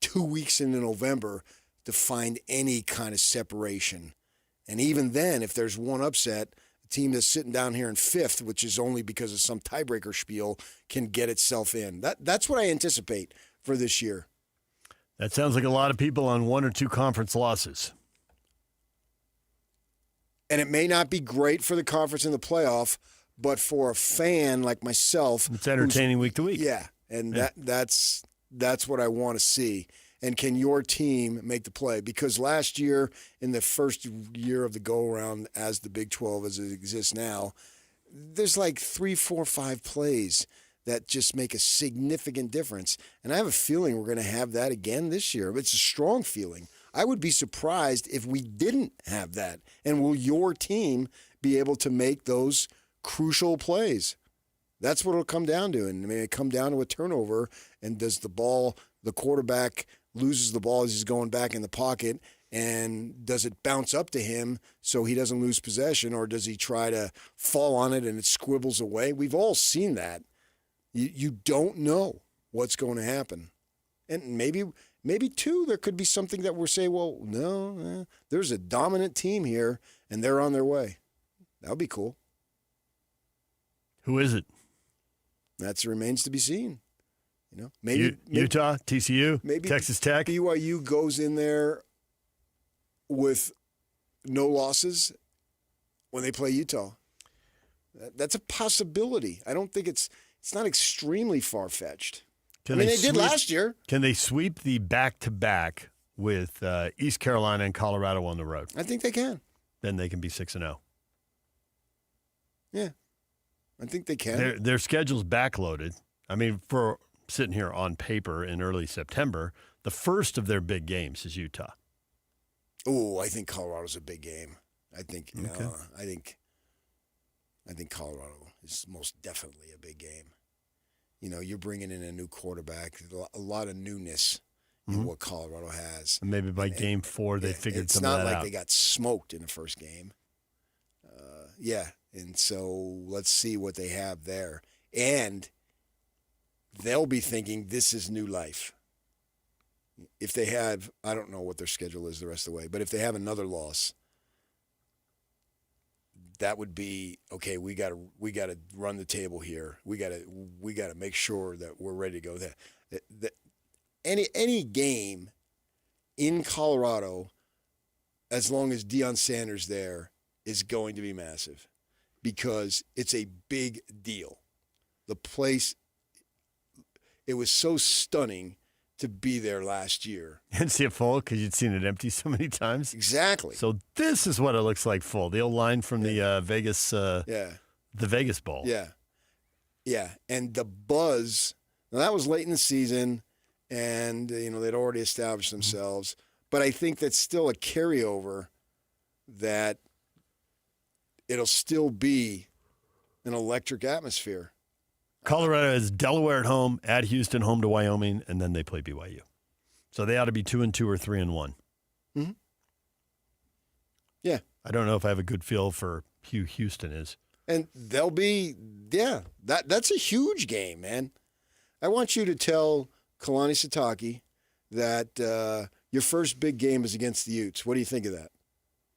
2 weeks into November to find any kind of separation. And even then, if there's one upset, the team that's sitting down here in 5th, which is only because of some tiebreaker spiel, can get itself in. That's what I anticipate for this year. That sounds like a lot of people on 1 or 2 conference losses. And it may not be great for the conference in the playoff, but for a fan like myself, it's entertaining week to week. Yeah, and that's what I want to see. And can your team make the play? Because last year, in the first year of the go-around as the Big 12 as it exists now, there's like 3, 4, 5 plays that just make a significant difference. And I have a feeling we're going to have that again this year. It's a strong feeling. I would be surprised if we didn't have that. And will your team be able to make those crucial plays? That's what it'll come down to. And it come down to a turnover. And does the quarterback loses the ball as he's going back in the pocket, and does it bounce up to him so he doesn't lose possession, or does he try to fall on it and it squibbles away? We've all seen that. You don't know what's going to happen. And maybe too, there could be something that we're saying, well, no, there's a dominant team here, and they're on their way. That would be cool. Who is it? That remains to be seen. Maybe Utah, TCU, maybe Texas Tech. BYU goes in there with no losses when they play Utah. That's a possibility. I don't think it's not extremely far-fetched. They did last year. Can they sweep the back-to-back with East Carolina and Colorado on the road? I think they can. Then they can be 6-0. Yeah, I think they can. Their schedule's backloaded. For sitting here on paper in early September, the first of their big games is Utah. Oh, I think Colorado's a big game. I think Colorado is most definitely a big game. You're bringing in a new quarterback, a lot of newness in what Colorado has. And maybe by game 4 they figured some of that out. It's not like they got smoked in the first game. And so let's see what they have there. And they'll be thinking this is new life. If they have, I don't know what their schedule is the rest of the way, but if they have another loss, that would be okay. We got to run the table here. We got to make sure that we're ready to go there. Any game in Colorado, as long as Deion Sanders there, is going to be massive because it's a big deal. The place, it was so stunning to be there last year. And see it full because you'd seen it empty so many times. Exactly. So this is what it looks like full. The old line from the Vegas the Vegas Bowl. Yeah. Yeah. And the buzz, now that was late in the season and, they'd already established themselves. But I think that's still a carryover that it'll still be an electric atmosphere. Colorado has Delaware at home, at Houston, home to Wyoming, and then they play BYU. So they ought to be 2-2 or 3-1. Mm-hmm. Yeah. I don't know if I have a good feel for who Houston is. And they'll be, that's a huge game, man. I want you to tell Kalani Sitake that your first big game is against the Utes. What do you think of that?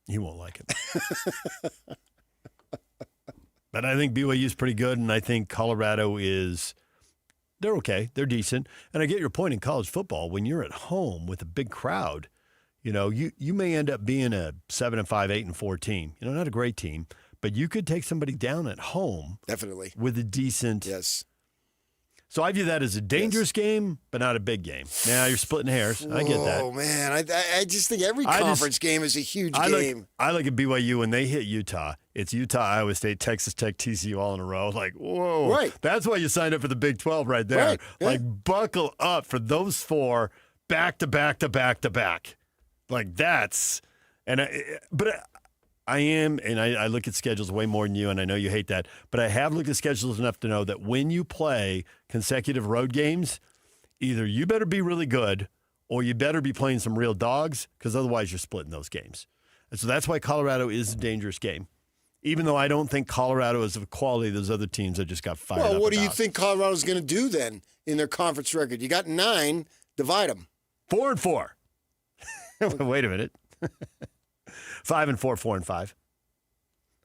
He won't like it. But I think BYU is pretty good, and I think Colorado they're okay. They're decent. And I get your point in college football. When you're at home with a big crowd, you may end up being a 7-5, 8-4 team. Not a great team, but you could take somebody down at home. Definitely. With a decent. Yes. So I view that as a dangerous game, but not a big game. Now you're splitting hairs. I get that. Oh, man. I just think every conference game is a huge game. I look at BYU when they hit Utah. It's Utah, Iowa State, Texas Tech, TCU all in a row. Like, whoa. Right. That's why you signed up for the Big 12 right there. Right. Yeah. Like, buckle up for those 4 back to back to back to back. Like, that's – I am, and I look at schedules way more than you, and I know you hate that, but I have looked at schedules enough to know that when you play consecutive road games, either you better be really good or you better be playing some real dogs because otherwise you're splitting those games. And so that's why Colorado is a dangerous game, even though I don't think Colorado is of the quality of those other teams that just got fired up. Well, what do you about. think Colorado's going to do then in their conference record? You got 9, divide them. 4-4. Wait a minute. 5-4,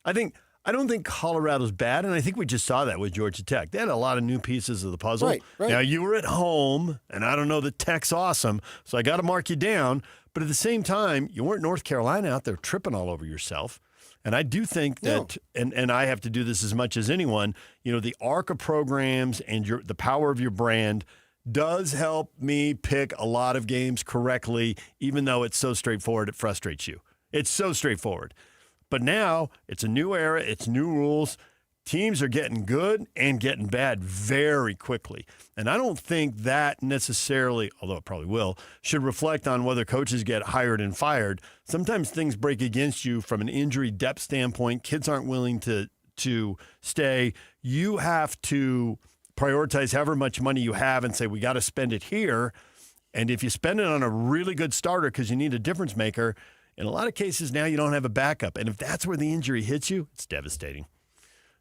4-5. I don't think Colorado's bad, and I think we just saw that with Georgia Tech. They had a lot of new pieces of the puzzle. Right. Now, you were at home, and I don't know that Tech's awesome, so I got to mark you down. But at the same time, you weren't North Carolina out there tripping all over yourself. And I do think that, and I have to do this as much as anyone, the arc of programs and the power of your brand does help me pick a lot of games correctly, even though it's so straightforward, it frustrates you. It's so straightforward. But now it's a new era. It's new rules. Teams are getting good and getting bad very quickly. And I don't think that necessarily, although it probably will, should reflect on whether coaches get hired and fired. Sometimes things break against you from an injury depth standpoint. Kids aren't willing to stay. You have to prioritize however much money you have and say, we got to spend it here. And if you spend it on a really good starter because you need a difference maker, in a lot of cases now you don't have a backup. And if that's where the injury hits you, it's devastating.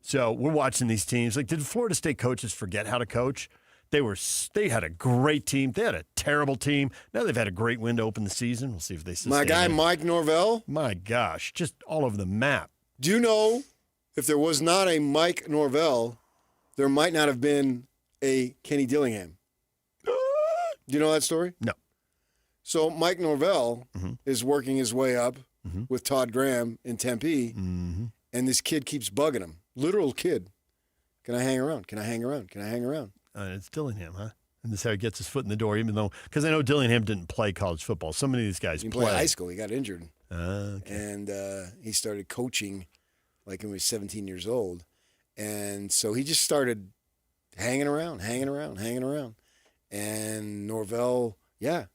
So we're watching these teams. Like, did Florida State coaches forget how to coach? They had a great team. They had a terrible team. Now they've had a great win to open the season. We'll see if they sustain My guy, it. Mike Norvell. My gosh, just all over the map. Do you know if there was not a Mike Norvell, there might not have been a Kenny Dillingham? Do you know that story? No. So Mike Norvell is working his way up with Todd Graham in Tempe, and this kid keeps bugging him. Literal kid. Can I hang around? Can I hang around? Can I hang around? It's Dillingham, huh? And this is how he gets his foot in the door, even though, because I know Dillingham didn't play college football. So many of these guys He played high school. He got injured. Okay. And he started coaching like when he was 17 years old. And so he just started hanging around. And Norvell, yeah,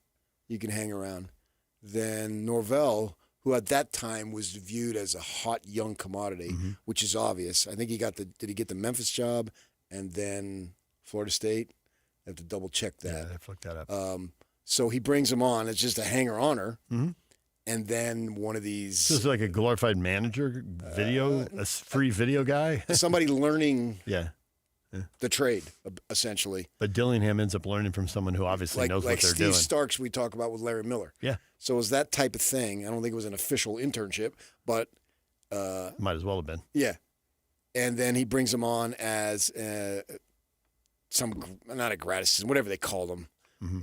you can hang around. Then Norvell, who at that time was viewed as a hot young commodity, which is obvious. I think did he get the Memphis job and then Florida State? I have to double check that. Yeah, I fucked that up. So he brings him on. It's just a hanger-oner. And then one of these... So it's like a glorified manager video, a free video guy? Somebody learning yeah. the trade, essentially. But Dillingham ends up learning from someone who obviously knows what they're doing. Like Steve Starks we talk about with Larry Miller. Yeah. So it was that type of thing. I don't think it was an official internship, but... might as well have been. Yeah. And then he brings him on as not a grad assistant, whatever they called him.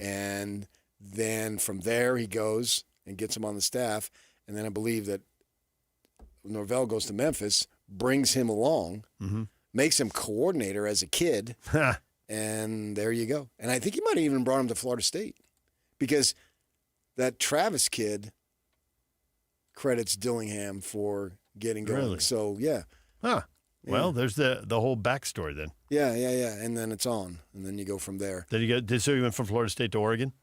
And then from there he goes and gets him on the staff. And then I believe that Norvell goes to Memphis, brings him along, makes him coordinator as a kid, and there you go. And I think he might have even brought him to Florida State because that Travis kid credits Dillingham for getting going. Really? So, yeah. Huh. Well, there's the whole backstory then. Yeah. And then it's on, and then you go from there. So he went from Florida State to Oregon?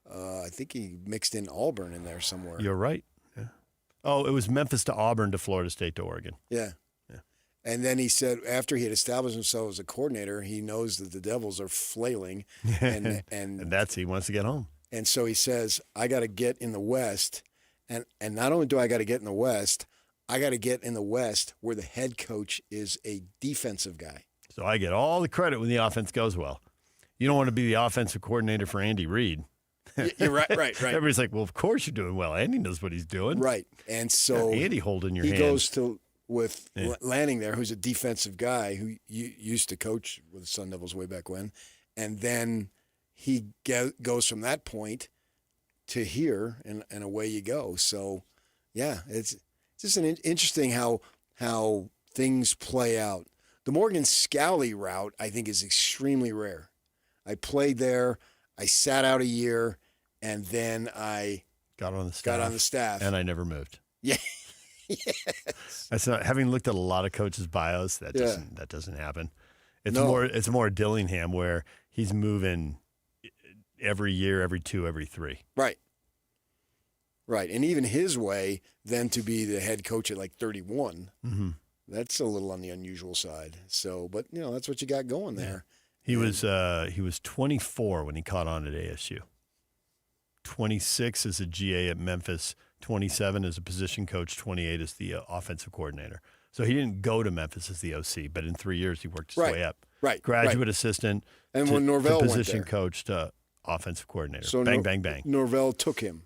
I think he mixed in Auburn in there somewhere. You're right. Yeah. Oh, it was Memphis to Auburn to Florida State to Oregon. Yeah. And then he said after he had established himself as a coordinator, he knows that the Devils are flailing. And that's he wants to get home. And so he says, I got to get in the West. And not only do I got to get in the West, I got to get in the West where the head coach is a defensive guy. So I get all the credit when the offense goes well. You don't want to be the offensive coordinator for Andy Reid. You're right. Everybody's like, well, of course you're doing well. Andy knows what he's doing. Right. And so Andy holding your hand. He goes with Lanning there, who's a defensive guy who used to coach with the Sun Devils way back when. And then he goes from that point to here, and away you go. So, yeah, it's just an interesting how things play out. The Morgan Scally route, I think, is extremely rare. I played there. I sat out a year, and then I got on the staff. And I never moved. Yeah. Yes. That's not, having looked at a lot of coaches' bios, that doesn't happen. It's more Dillingham where he's moving every year, every 2, every 3. Right. And even his way then to be the head coach at like 31, that's a little on the unusual side. So, but that's what you got going there. He was 24 when he caught on at ASU. 26 as a GA at Memphis, 27 as a position coach, 28 as the offensive coordinator. So he didn't go to Memphis as the OC, but in 3 years he worked his way up. Right. Graduate assistant and when Norvell to position went there, coach to offensive coordinator. So bang. Norvell took him.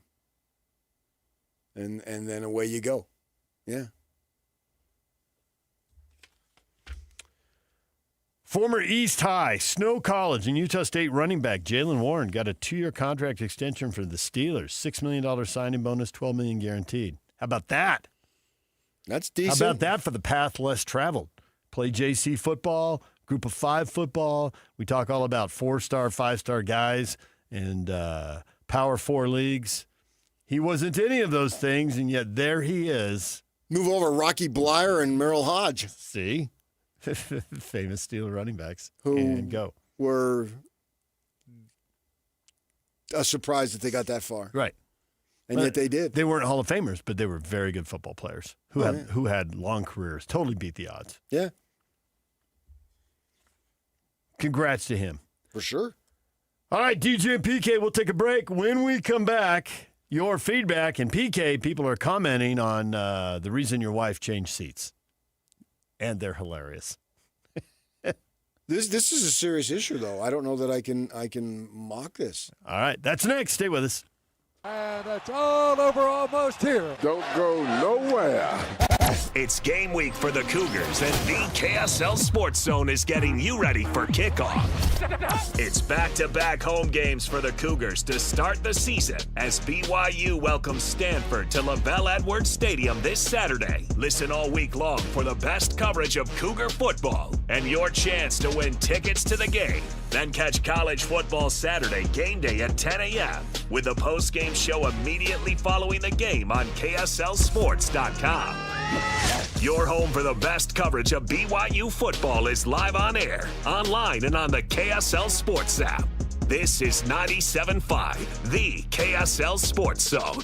And then away you go. Yeah. Former East High, Snow College, and Utah State running back Jalen Warren got a 2-year contract extension for the Steelers. $6 million signing bonus, $12 million guaranteed. How about that? That's decent. How about that for the path less traveled? Play JC football, group of 5 football. We talk all about 4-star, 5-star guys and Power 4 leagues. He wasn't any of those things, and yet there he is. Move over Rocky Blyer and Merrill Hodge. See? Famous Steeler running backs. Who go. Were a surprise that they got that far. Right. And yet they did. They weren't Hall of Famers, but they were very good football players who had long careers, totally beat the odds. Yeah. Congrats to him. For sure. All right, DJ and PK, we'll take a break. When we come back, your feedback. And PK, people are commenting on the reason your wife changed seats. And they're hilarious. This is a serious issue, though. I don't know that I can mock this. All right, that's next. Stay with us. And it's all over almost here. Don't go nowhere. It's game week for the Cougars, and the KSL Sports Zone is getting you ready for kickoff. It's back-to-back home games for the Cougars to start the season as BYU welcomes Stanford to LaVelle Edwards Stadium this Saturday. Listen all week long for the best coverage of Cougar football and your chance to win tickets to the game. Then catch college football Saturday game day at 10 a.m. with the post-game show immediately following the game on KSLSports.com. Your home for the best coverage of BYU football is live on air, online, and on the KSL Sports app. This is 97.5, the KSL Sports Zone.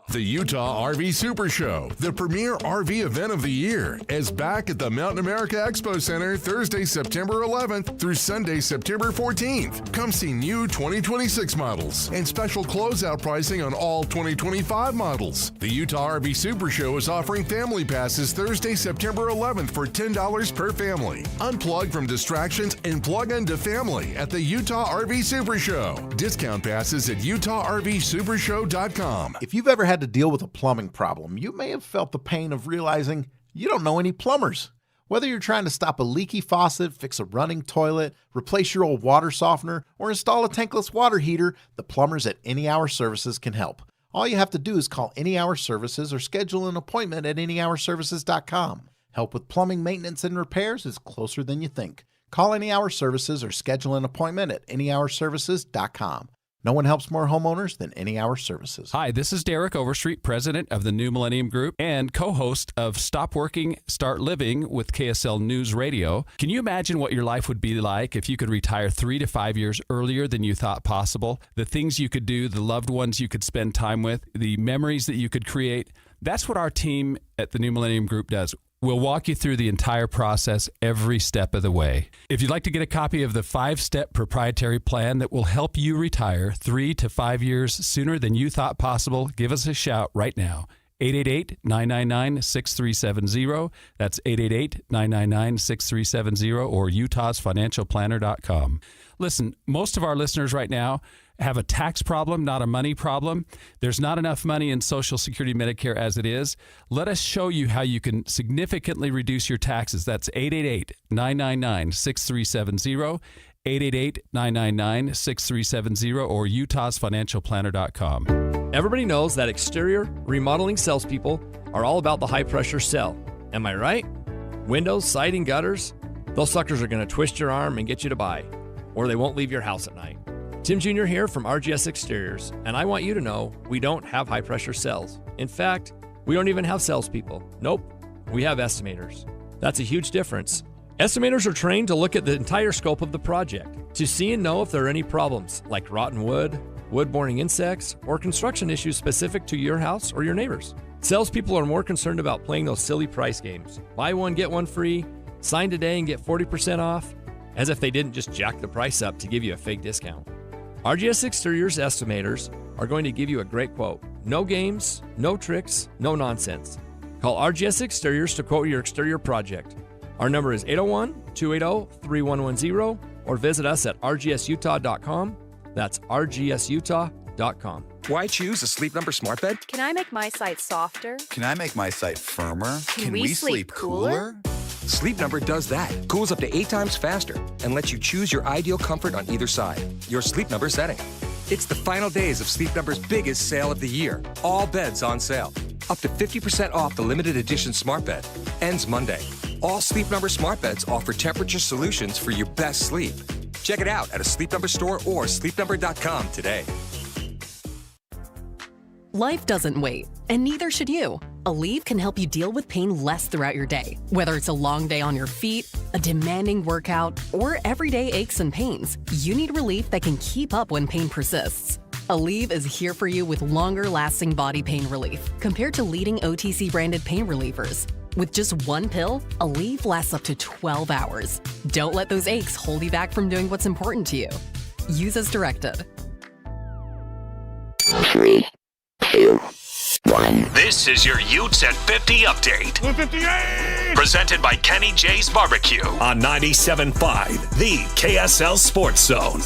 The Utah RV Super Show, the premier RV event of the year, is back at the Mountain America Expo Center Thursday, September 11th through Sunday, September 14th. Come see new 2026 models and special closeout pricing on all 2025 models. The Utah RV Super Show is offering family passes Thursday, September 11th for $10 per family. Unplug from distractions and plug into family at the Utah RV Super Show. Discount passes at UtahRVSupershow.com. If you've ever had to deal with a plumbing problem, you may have felt the pain of realizing you don't know any plumbers. Whether you're trying to stop a leaky faucet, fix a running toilet, replace your old water softener, or install a tankless water heater, the plumbers at Any Hour Services can help. All you have to do is call Any Hour Services or schedule an appointment at anyhourservices.com. Help with plumbing maintenance and repairs is closer than you think. Call Any Hour Services or schedule an appointment at anyhourservices.com. No one helps more homeowners than Any Hour Services. Hi, this is Derek Overstreet, president of the New Millennium Group and co-host of Stop Working, Start Living with KSL News Radio. Can you imagine what your life would be like if you could retire 3 to 5 years earlier than you thought possible? The things you could do, the loved ones you could spend time with, the memories that you could create. That's what our team at the New Millennium Group does. We'll walk you through the entire process every step of the way. If you'd like to get a copy of the 5-step proprietary plan that will help you retire 3 to 5 years sooner than you thought possible, give us a shout right now. 888-999-6370. That's 888-999-6370 or utahsfinancialplanner.com. Listen, most of our listeners right now have a tax problem, not a money problem. There's not enough money in Social Security Medicare as it is. Let us show you how you can significantly reduce your taxes. That's 888-999-6370, 888-999-6370, or utahsfinancialplanner.com. Everybody knows that exterior remodeling salespeople are all about the high-pressure sell. Am I right? Windows, siding, gutters, those suckers are going to twist your arm and get you to buy, or they won't leave your house at night. Tim Jr. here from RGS Exteriors, and I want you to know we don't have high-pressure sales. In fact, we don't even have salespeople. Nope, we have estimators. That's a huge difference. Estimators are trained to look at the entire scope of the project, to see and know if there are any problems, like rotten wood, wood-borne insects, or construction issues specific to your house or your neighbors. Salespeople are more concerned about playing those silly price games. Buy one, get one free, sign today and get 40% off, as if they didn't just jack the price up to give you a fake discount. RGS Exteriors estimators are going to give you a great quote. No games, no tricks, no nonsense. Call RGS Exteriors to quote your exterior project. Our number is 801-280-3110 or visit us at rgsutah.com. That's rgsutah.com. Why choose a Sleep Number smart bed? Can I make my site softer? Can I make my site firmer? Can we sleep cooler? Sleep Number does that. Cools up to 8 times faster and lets you choose your ideal comfort on either side. Your Sleep Number setting. It's the final days of Sleep Number's biggest sale of the year. All beds on sale. Up to 50% off the limited edition smart bed. Ends Monday. All Sleep Number smart beds offer temperature solutions for your best sleep. Check it out at a Sleep Number store or sleepnumber.com today. Life doesn't wait, and neither should you. Aleve can help you deal with pain less throughout your day. Whether it's a long day on your feet, a demanding workout, or everyday aches and pains, you need relief that can keep up when pain persists. Aleve is here for you with longer-lasting body pain relief compared to leading OTC-branded pain relievers. With just one pill, Aleve lasts up to 12 hours. Don't let those aches hold you back from doing what's important to you. Use as directed. 3, 2, 1. This is your Utes at 50 update. 58! Presented by Kenny J's Barbecue on 97.5, the KSL Sports Zone.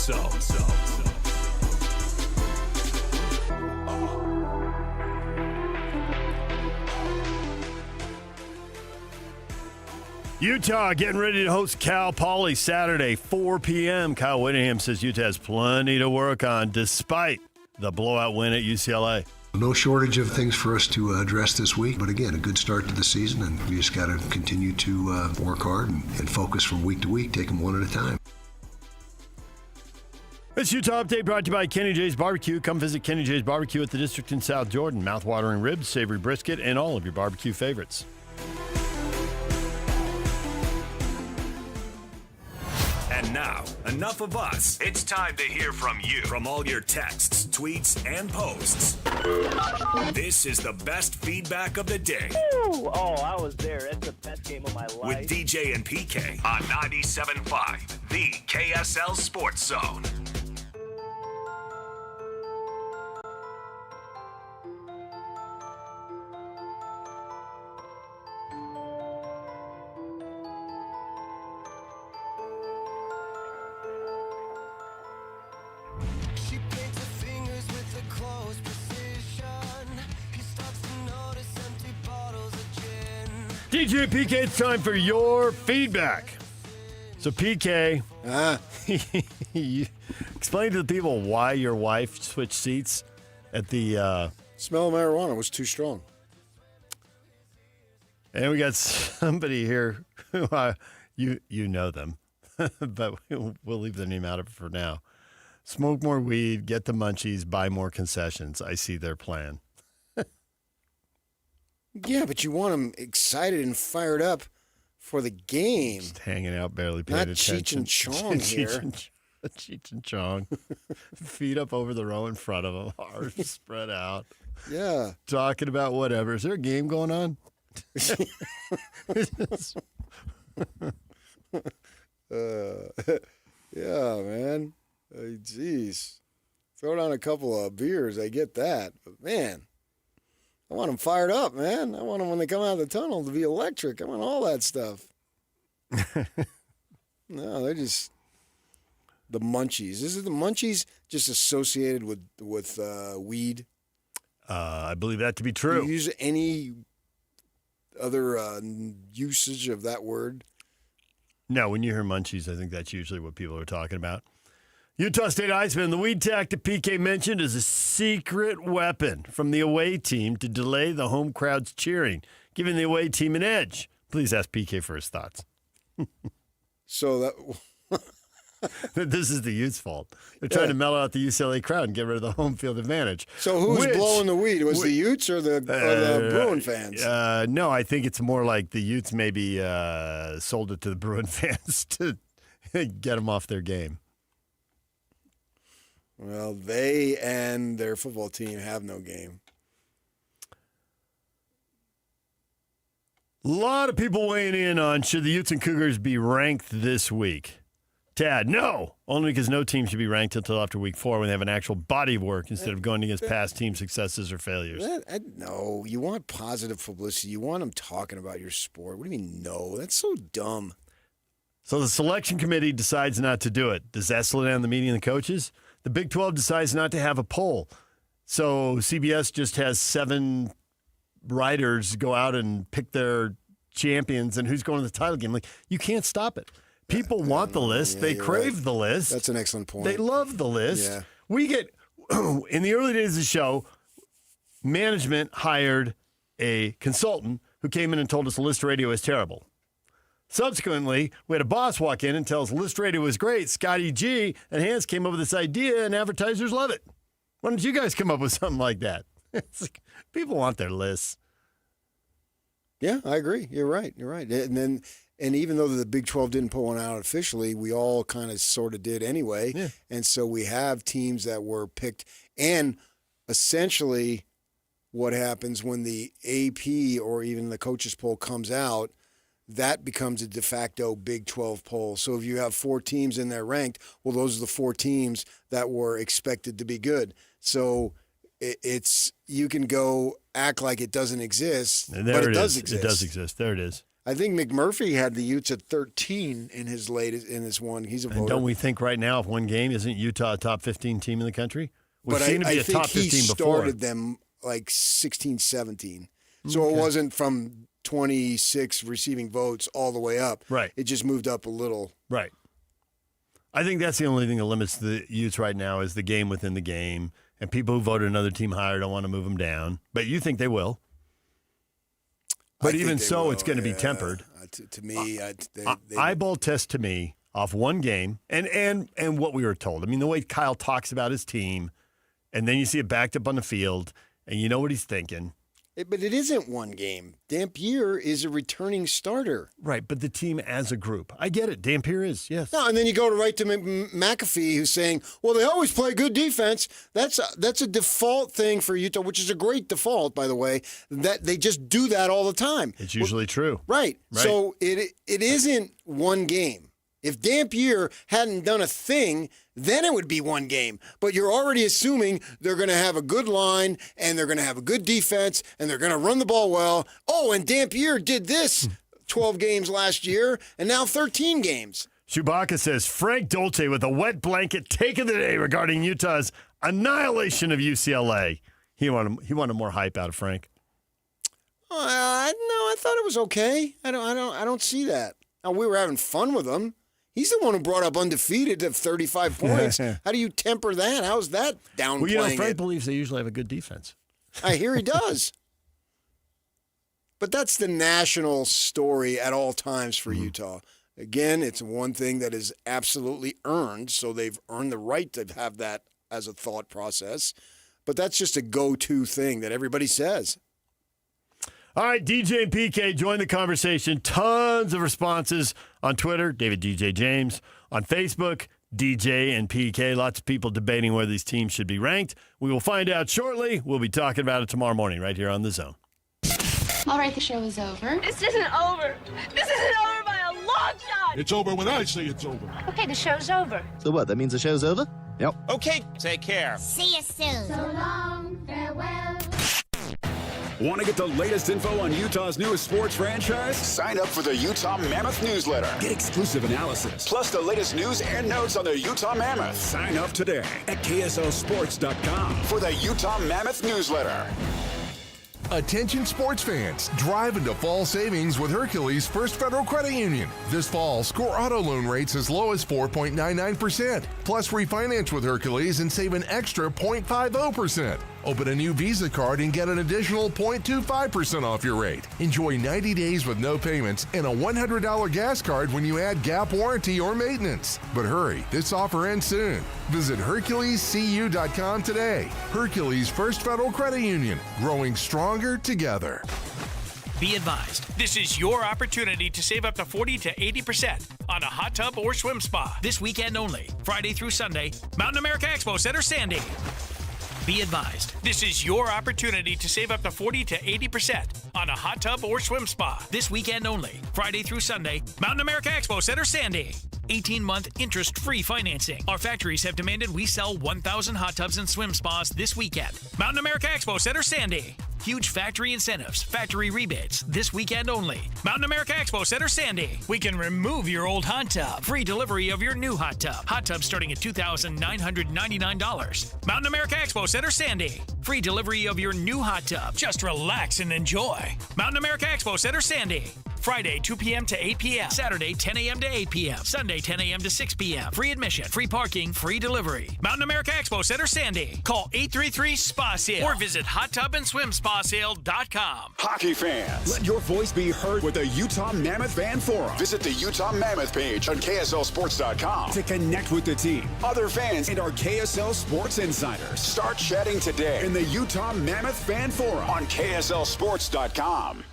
Utah getting ready to host Cal Poly Saturday, 4 p.m. Kyle Whittingham says Utah has plenty to work on despite the blowout win at UCLA. No shortage of things for us to address this week, but again, a good start to the season, and we just got to continue to work hard and focus from week to week, take them one at a time. This Utah Update brought to you by Kenny J's Barbecue. Come visit Kenny J's Barbecue at the District in South Jordan. Mouth-watering ribs, savory brisket, and all of your barbecue favorites. And now, enough of us. It's time to hear from you. From all your texts, tweets, and posts. This is the best feedback of the day. Ooh, I was there. That's the best game of my life. With DJ and PK on 97.5, the KSL Sports Zone. DJ PK, it's time for your feedback. So PK, explain to the people why your wife switched seats at the smell of marijuana was too strong. And we got somebody here who you know them, but we'll leave their name out of it for now. Smoke more weed, get the munchies, buy more concessions. I see their plan. Yeah, but you want them excited and fired up for the game. Just hanging out, barely paying attention. Not Cheech and Chong here. Cheech and Chong. Feet up over the row in front of them, arms spread out. Yeah. Talking about whatever. Is there a game going on? Yeah, man. Jeez. Throw down a couple of beers, I get that. But, man, I want them fired up, man. I want them when they come out of the tunnel to be electric. I want all that stuff. No, they're just the munchies. Is it the munchies just associated with weed? I believe that to be true. Do you use any other usage of that word? No, when you hear munchies, I think that's usually what people are talking about. Utah State Iceman, the weed tactic PK mentioned is a secret weapon from the away team to delay the home crowd's cheering, giving the away team an edge. Please ask PK for his thoughts. So that this is the Utes' fault. They're trying to mellow out the UCLA crowd and get rid of the home field advantage. So who's blowing the weed? Was the Utes or the Bruin fans? No, I think it's more like the Utes maybe sold it to the Bruin fans to get them off their game. Well, they and their football team have no game. A lot of people weighing in on should the Utes and Cougars be ranked this week. Tad, no. Only because no team should be ranked until after week 4 when they have an actual body of work instead of going against past team successes or failures. No, you want positive publicity. You want them talking about your sport. What do you mean no? That's so dumb. So the selection committee decides not to do it. Does that slow down the meeting of the coaches? The Big 12 decides not to have a poll. So CBS just has 7 writers go out and pick their champions and who's going to the title game. Like, you can't stop it. People want the list. Yeah, they crave right. the list. That's an excellent point. They love the list. Yeah. We get, in the early days of the show, management hired a consultant who came in and told us List Radio is terrible. Subsequently, we had a boss walk in and tell us List Radio was great. Scotty G and Hans came up with this idea, and advertisers love it. Why don't you guys come up with something like that? It's like, people want their lists. Yeah, I agree. You're right. And even though the Big 12 didn't put one out officially, we all kind of sort of did anyway. Yeah. And so we have teams that were picked. And essentially what happens when the AP or even the coaches poll comes out, that becomes a de facto Big 12 poll. So if you have 4 teams in there ranked, well, those are the 4 teams that were expected to be good. So it's you can go act like it doesn't exist, but it does exist. It does exist. There it is. I think McMurphy had the Utes at 13 in his one. He's a voter. And don't we think right now, if one game isn't Utah a top 15 team in the country? We've seen to be a top 15 before. He started them like 16, 17. So it wasn't from 26 receiving votes all the way up. Right. It just moved up a little. Right. I think that's the only thing that limits the Utes right now is the game within the game. And people who voted another team higher don't want to move them down. But you think they will. But even so, it's going to be tempered. To me, eyeball test to me off one game and what we were told. I mean, the way Kyle talks about his team, and then you see it backed up on the field, and you know what he's thinking. But it isn't one game. Dampier is a returning starter. Right, but the team as a group. I get it. Dampier is, yes. No, and then you go right to McAfee, who's saying, well, they always play good defense. That's a default thing for Utah, which is a great default, by the way, that they just do that all the time. It's usually true. Right. So it isn't one game. If Dampier hadn't done a thing, then it would be one game. But you're already assuming they're going to have a good line, and they're going to have a good defense, and they're going to run the ball well. Oh, and Dampier did this 12 games last year, and now 13 games. Chewbacca says, Frank Dolce with a wet blanket take of the day regarding Utah's annihilation of UCLA. He wanted more hype out of Frank. No, I thought it was okay. I don't see that. Now, we were having fun with him. He's the one who brought up undefeated at 35 points. How do you temper that? How's that downplaying? Well, Frank believes they usually have a good defense. I hear he does. But that's the national story at all times for Utah. Again, it's one thing that is absolutely earned, so they've earned the right to have that as a thought process. But that's just a go-to thing that everybody says. All right, DJ and PK join the conversation. Tons of responses on Twitter, David DJ James. On Facebook, DJ and PK. Lots of people debating where these teams should be ranked. We will find out shortly. We'll be talking about it tomorrow morning right here on The Zone. All right, the show is over. This isn't over. This isn't over by a long shot. It's over when I say it's over. Okay, the show's over. So what, that means the show's over? Yep. Okay, take care. See you soon. So long, farewell. Want to get the latest info on Utah's newest sports franchise? Sign up for the Utah Mammoth newsletter. Get exclusive analysis, plus the latest news and notes on the Utah Mammoth. Sign up today at KSLSports.com for the Utah Mammoth newsletter. Attention sports fans, drive into fall savings with Hercules First Federal Credit Union. This fall, score auto loan rates as low as 4.99%. Plus, refinance with Hercules and save an extra 0.50%. Open a new Visa card and get an additional 0.25% off your rate. Enjoy 90 days with no payments and a $100 gas card when you add gap warranty or maintenance. But hurry, this offer ends soon. Visit HerculesCU.com today. Hercules First Federal Credit Union, growing stronger together. Be advised, this is your opportunity to save up to 40 to 80% on a hot tub or swim spa. This weekend only, Friday through Sunday, Mountain America Expo Center, Sandy. Be advised, this is your opportunity to save up to 40 to 80% on a hot tub or swim spa. This weekend only, Friday through Sunday, Mountain America Expo Center, Sandy. 18-month interest-free financing. Our factories have demanded we sell 1,000 hot tubs and swim spas this weekend. Mountain America Expo Center, Sandy. Huge factory incentives, factory rebates, this weekend only. Mountain America Expo Center, Sandy. We can remove your old hot tub. Free delivery of your new hot tub. Hot tub starting at $2,999. Mountain America Expo Center, Sandy. Free delivery of your new hot tub. Just relax and enjoy. Mountain America Expo Center, Sandy. Friday, 2 p.m. to 8 p.m. Saturday, 10 a.m. to 8 p.m. Sunday, 10 a.m. to 6 p.m. Free admission, free parking, free delivery. Mountain America Expo Center, Sandy. Call 833-SPA-SALE or visit hottubandSwimSpaSale.com. Hockey fans, let your voice be heard with the Utah Mammoth Fan Forum. Visit the Utah Mammoth page on KSLSports.com to connect with the team, other fans, and our KSL Sports insiders. Start chatting today in the Utah Mammoth Fan Forum on KSLSports.com.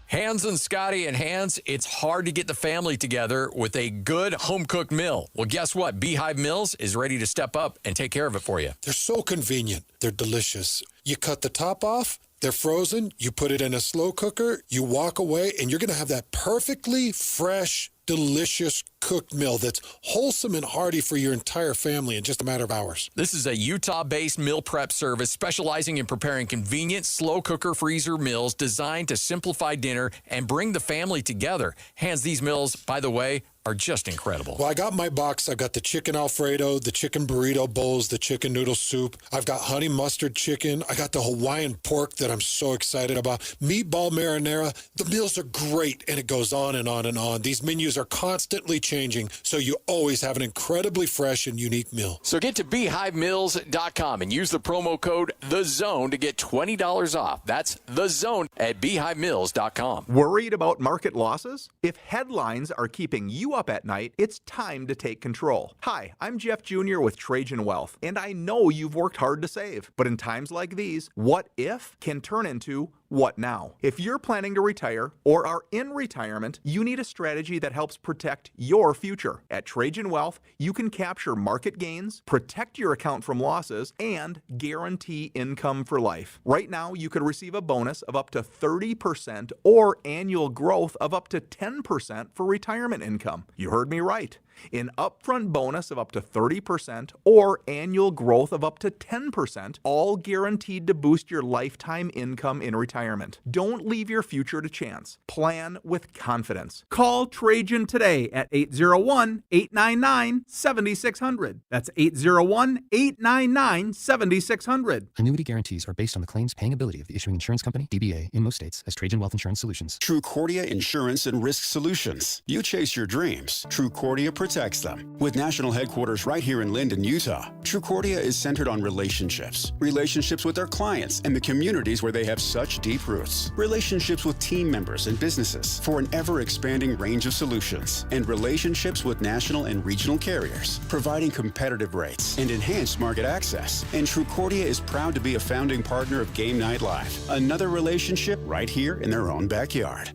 Hans and Scotty and Hans, it's hard to get the family together with a good home-cooked meal. Well, guess what? Beehive Mills is ready to step up and take care of it for you. They're so convenient. They're delicious. You cut the top off, they're frozen, you put it in a slow cooker, you walk away, and you're going to have that perfectly fresh, delicious cooked meal that's wholesome and hearty for your entire family in just a matter of hours. This is a Utah-based meal prep service specializing in preparing convenient, slow cooker freezer meals designed to simplify dinner and bring the family together. Hans, these meals, by the way, are are just incredible. Well, I got my box. I've got the chicken Alfredo, the chicken burrito bowls, the chicken noodle soup. I've got honey mustard chicken. I got the Hawaiian pork that I'm so excited about. Meatball marinara. The meals are great, and it goes on and on and on. These menus are constantly changing, so you always have an incredibly fresh and unique meal. So get to BeehiveMills.com and use the promo code THEZONE to get $20 off. That's THEZONE at BeehiveMills.com. Worried about market losses? If headlines are keeping you up at night, it's time to take control. Hi, I'm Jeff Jr. with Trajan Wealth, and I know you've worked hard to save. But in times like these, what if can turn into what now? If you're planning to retire or are in retirement, you need a strategy that helps protect your future. At Trajan Wealth, you can capture market gains, protect your account from losses, and guarantee income for life. Right now, you could receive a bonus of up to 30% or annual growth of up to 10% for retirement income. You heard me right. An upfront bonus of up to 30% or annual growth of up to 10%, all guaranteed to boost your lifetime income in retirement. Don't leave your future to chance. Plan with confidence. Call Trajan today at 801-899-7600. That's 801-899-7600. Annuity guarantees are based on the claims paying ability of the issuing insurance company, DBA, in most states, as Trajan Wealth Insurance Solutions. Trucordia Insurance and Risk Solutions. You chase your dreams. Trucordia protects them. With national headquarters right here in Linden, Utah, Trucordia is centered on relationships. Relationships with their clients and the communities where they have such deep roots. Relationships with team members and businesses for an ever-expanding range of solutions. And relationships with national and regional carriers, providing competitive rates and enhanced market access. And Trucordia is proud to be a founding partner of Game Night Live, another relationship right here in their own backyard.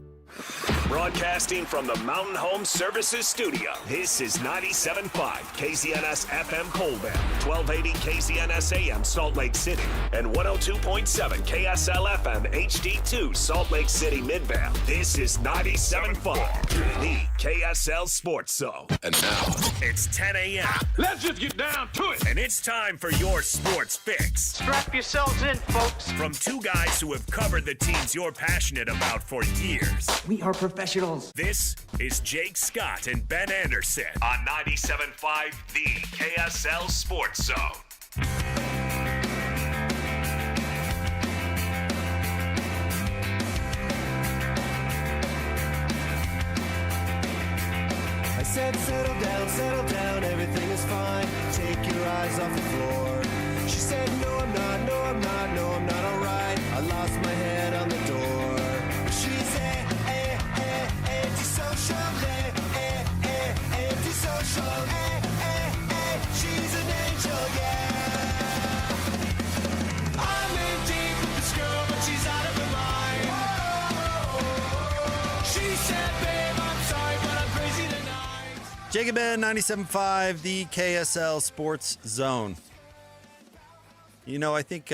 Broadcasting from the Mountain Home Services Studio, this is 97.5 KZNS FM Colbert, 1280 KZNS AM Salt Lake City, and 102.7 KSL FM HD2 Salt Lake City Midvale. This is 97.5, the KSL Sports Zone. And now, it's 10 a.m. Let's just get down to it. And it's time for your sports fix. Strap yourselves in, folks. From two guys who have covered the teams you're passionate about for years. We are professionals. This is Jake Scott and Ben Anderson on 97.5, the KSL Sports Zone. I said settle down, everything is fine. Take your eyes off the floor. She said no I'm not, no I'm not, no I'm not alright. I lost my head on the door. She's antisocial, antisocial, she's an angel, yeah. I'm in deep with this girl, but she's out of her mind. She said, babe, I'm sorry, but I'm crazy tonight. Jake and Ben, 97.5, the KSL Sports Zone. You know, I think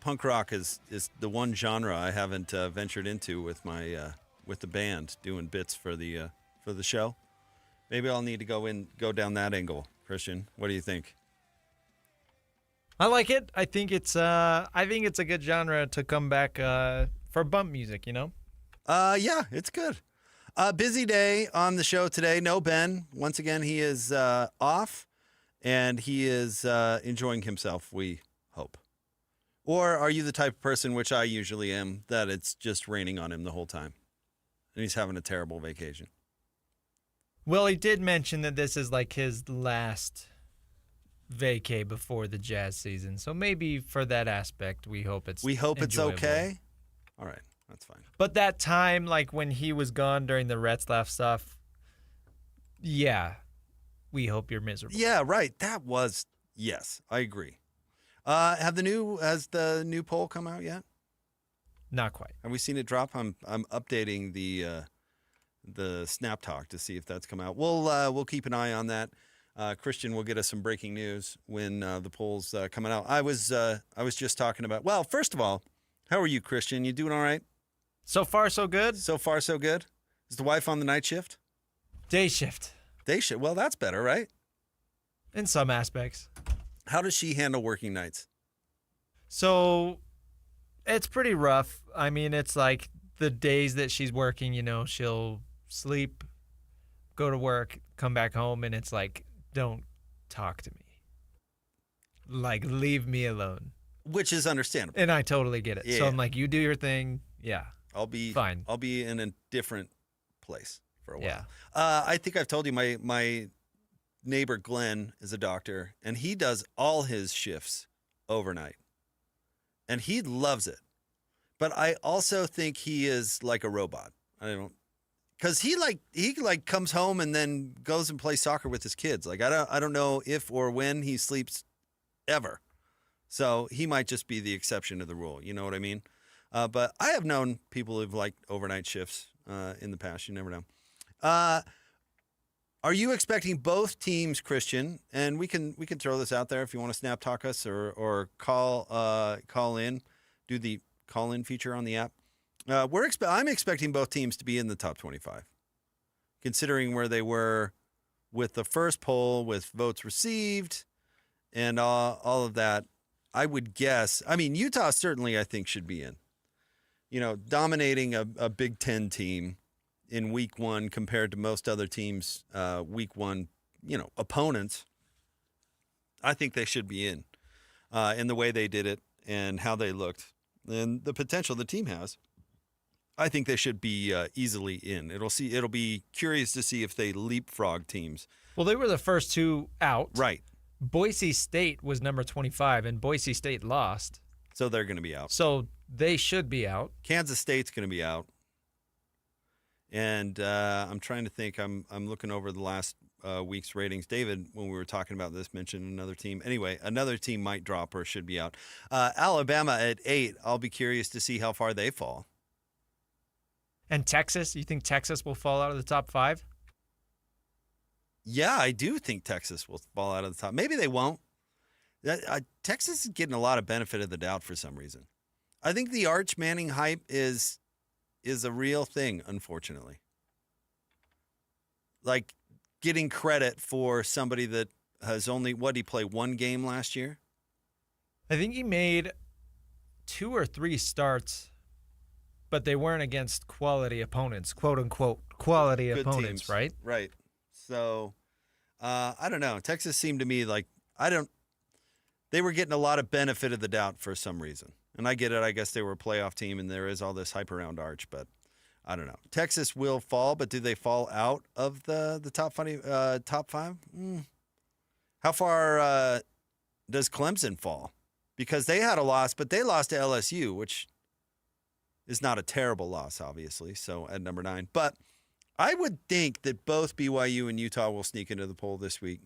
punk rock is the one genre I haven't ventured into with my with the band doing bits for the show. Maybe I'll need to go down that angle. Christian, what do you think? I like it. I think it's a good genre to come back for bump music. You know. Yeah, it's good. Busy day on the show today. No Ben. Once again, he is off, and he is enjoying himself. We hope. Or are you the type of person, which I usually am, that it's just raining on him the whole time? And he's having a terrible vacation. Well, he did mention that this is like his last vacay before the Jazz season. So maybe for that aspect, we hope it's enjoyable. Okay. All right, that's fine. But that time, like when he was gone during the Retzlaff stuff, yeah, we hope you're miserable. Yeah, right. That was, yes, I agree. Has the new poll come out yet? Not quite. Have we seen it drop? I'm updating the Snap Talk to see if that's come out. We'll keep an eye on that. Christian will get us some breaking news when the poll's coming out. I was just talking about. Well, first of all, how are you, Christian? You doing all right? So far, so good. So far, so good. Is the wife on the night shift? Day shift. Day shift. Well, that's better, right? In some aspects. How does she handle working nights? So it's pretty rough. I mean, it's like the days that she's working, you know, she'll sleep go to work, come back home, and it's like, don't talk to me. Like, leave me alone. Which is understandable. And I totally get it. Yeah. So I'm like, you do your thing. Yeah. I'll be fine. I'll be in a different place for a while. Yeah. I think I've told you my neighbor Glenn is a doctor, and he does all his shifts overnight. And he loves it. But I also think he is like a robot. Because he comes home and then goes and plays soccer with his kids. Like I don't know if or when he sleeps ever. So he might just be the exception to the rule. You know what I mean? But I have known people who've liked overnight shifts in the past. You never know. Are you expecting both teams, Christian? And we can throw this out there if you want to snap talk us or call in, do the call in feature on the app. I'm expecting both teams to be in the top 25, considering where they were with the first poll, with votes received, and all of that. I would guess. I mean, Utah certainly, I think, should be in. You know, dominating a Big Ten team in week one compared to most other teams' week one, opponents. I think they should be in the way they did it and how they looked and the potential the team has. I think they should be easily in. It'll be curious to see if they leapfrog teams. Well, they were the first two out. Right. Boise State was number 25, and Boise State lost. So they're going to be out. So they should be out. Kansas State's going to be out. And I'm trying to think. I'm looking over the last week's ratings. David, when we were talking about this, mentioned another team. Anyway, another team might drop or should be out. Alabama at 8. I'll be curious to see how far they fall. And Texas? You think Texas will fall out of the top 5? Yeah, I do think Texas will fall out of the top. Maybe they won't. Texas is getting a lot of benefit of the doubt for some reason. I think the Arch Manning hype is a real thing, unfortunately. Like getting credit for somebody that has only, he play one game last year? I think he made 2 or 3 starts, but they weren't against quality opponents, quote unquote, quality Good opponents, teams. right? Right. So, I don't know. Texas seemed to me like, they were getting a lot of benefit of the doubt for some reason. And I get it. I guess they were a playoff team and there is all this hype around Arch, but I don't know. Texas will fall, but do they fall out of the top 5? How far does Clemson fall? Because they had a loss, but they lost to LSU, which is not a terrible loss, obviously. So at number 9. But I would think that both BYU and Utah will sneak into the poll this week.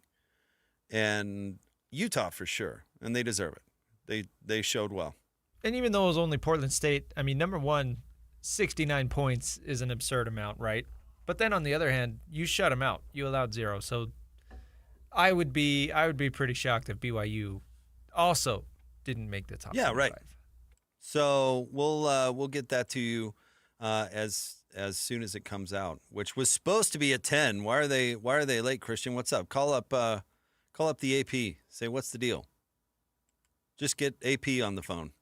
And Utah for sure. And they deserve it. They showed well. And even though it was only Portland State, I mean, number 1, 69 points is an absurd amount, right? But then on the other hand, you shut them out. You allowed 0. So I would be pretty shocked if BYU also didn't make the top 25. Right. So we'll get that to you as soon as it comes out, which was supposed to be at 10. Why are they late, Christian? What's up? Call up the AP. Say, what's the deal? Just get AP on the phone.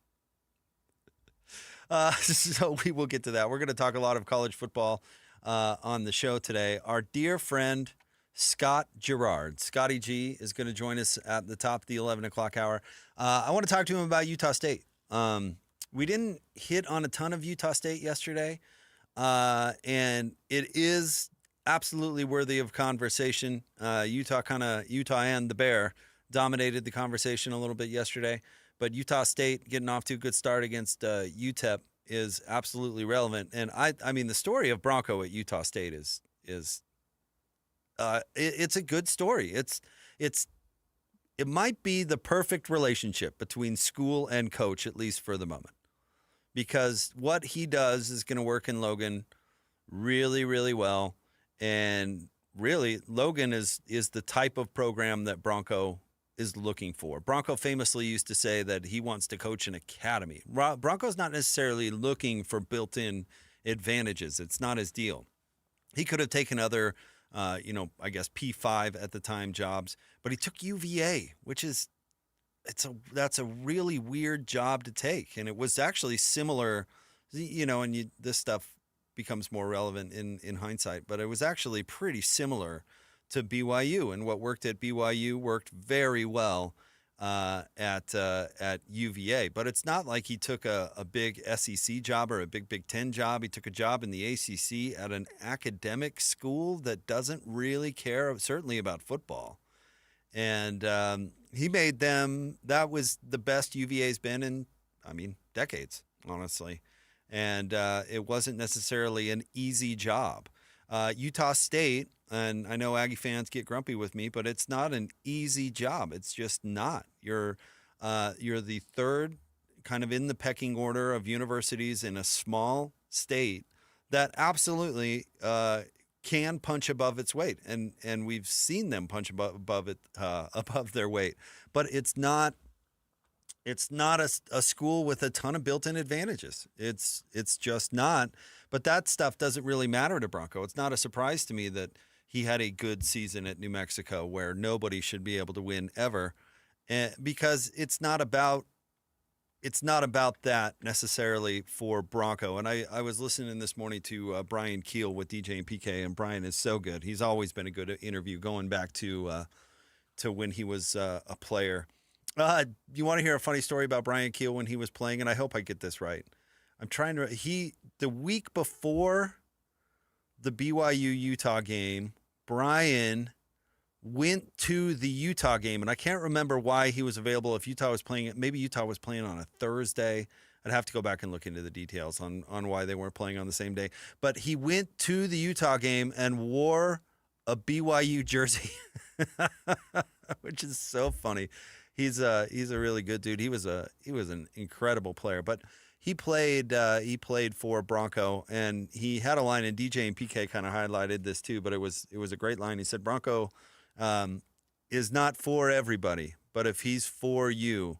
So we will get to that. We're going to talk a lot of college football on the show today. Our dear friend Scott Gerard, Scotty G, is going to join us at the top of the 11 o'clock hour. I want to talk to him about Utah State. We didn't hit on a ton of Utah State yesterday, and it is absolutely worthy of conversation. Utah and the Bear dominated the conversation a little bit yesterday, but Utah State getting off to a good start against UTEP is absolutely relevant. And I mean, the story of Bronco at Utah State is it's a good story. It might be the perfect relationship between school and coach, at least for the moment, because what he does is going to work in Logan really, really well. And really, Logan is the type of program that Bronco is looking for. Bronco famously used to say that he wants to coach an academy. Bronco's not necessarily looking for built-in advantages. It's not his deal. He could have taken other, I guess P5 at the time jobs, but he took UVA, which is that's a really weird job to take. And it was actually similar, and this stuff becomes more relevant in hindsight. But it was actually pretty similar to BYU, and what worked at BYU worked very well at UVA. But it's not like he took a big SEC job or a big Big Ten job. He took a job in the ACC at an academic school that doesn't really care, certainly, about football. And he made them, that was the best UVA's been in, decades, honestly. And it wasn't necessarily an easy job. Utah State, and I know Aggie fans get grumpy with me, but it's not an easy job. It's just not. You're the third kind of in the pecking order of universities in a small state that absolutely can punch above its weight, and we've seen them punch above their weight. But it's not a school with a ton of built-in advantages. It's just not. But that stuff doesn't really matter to Bronco. It's not a surprise to me that he had a good season at New Mexico where nobody should be able to win ever, because it's not about that necessarily for Bronco. And I was listening this morning to Brian Keel with DJ and PK, and Brian is so good. He's always been a good interview going back to when he was a player. You want to hear a funny story about Brian Keel when he was playing? And I hope I get this right. The week before the BYU Utah game, Brian went to the Utah game, and I can't remember why he was available. If Utah was playing it, maybe Utah was playing on a Thursday. I'd have to go back and look into the details on why they weren't playing on the same day. But he went to the Utah game and wore a BYU jersey, which is so funny. He's a really good dude. He was an incredible player, but he played for Bronco, and he had a line, and DJ and PK kind of highlighted this too, but it was a great line. He said, Bronco is not for everybody, but if he's for you,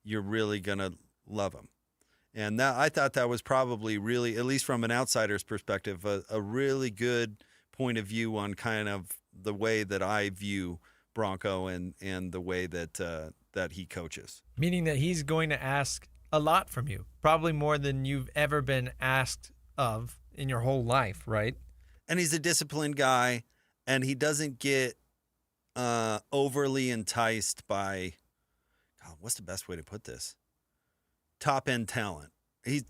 you're really going to love him. And I thought that was probably really, at least from an outsider's perspective, a really good point of view on kind of the way that I view Bronco and the way that he coaches. Meaning that he's going to ask a lot from you, probably more than you've ever been asked of in your whole life, right? And he's a disciplined guy, and he doesn't get overly enticed by, what's the best way to put this? Top-end talent. He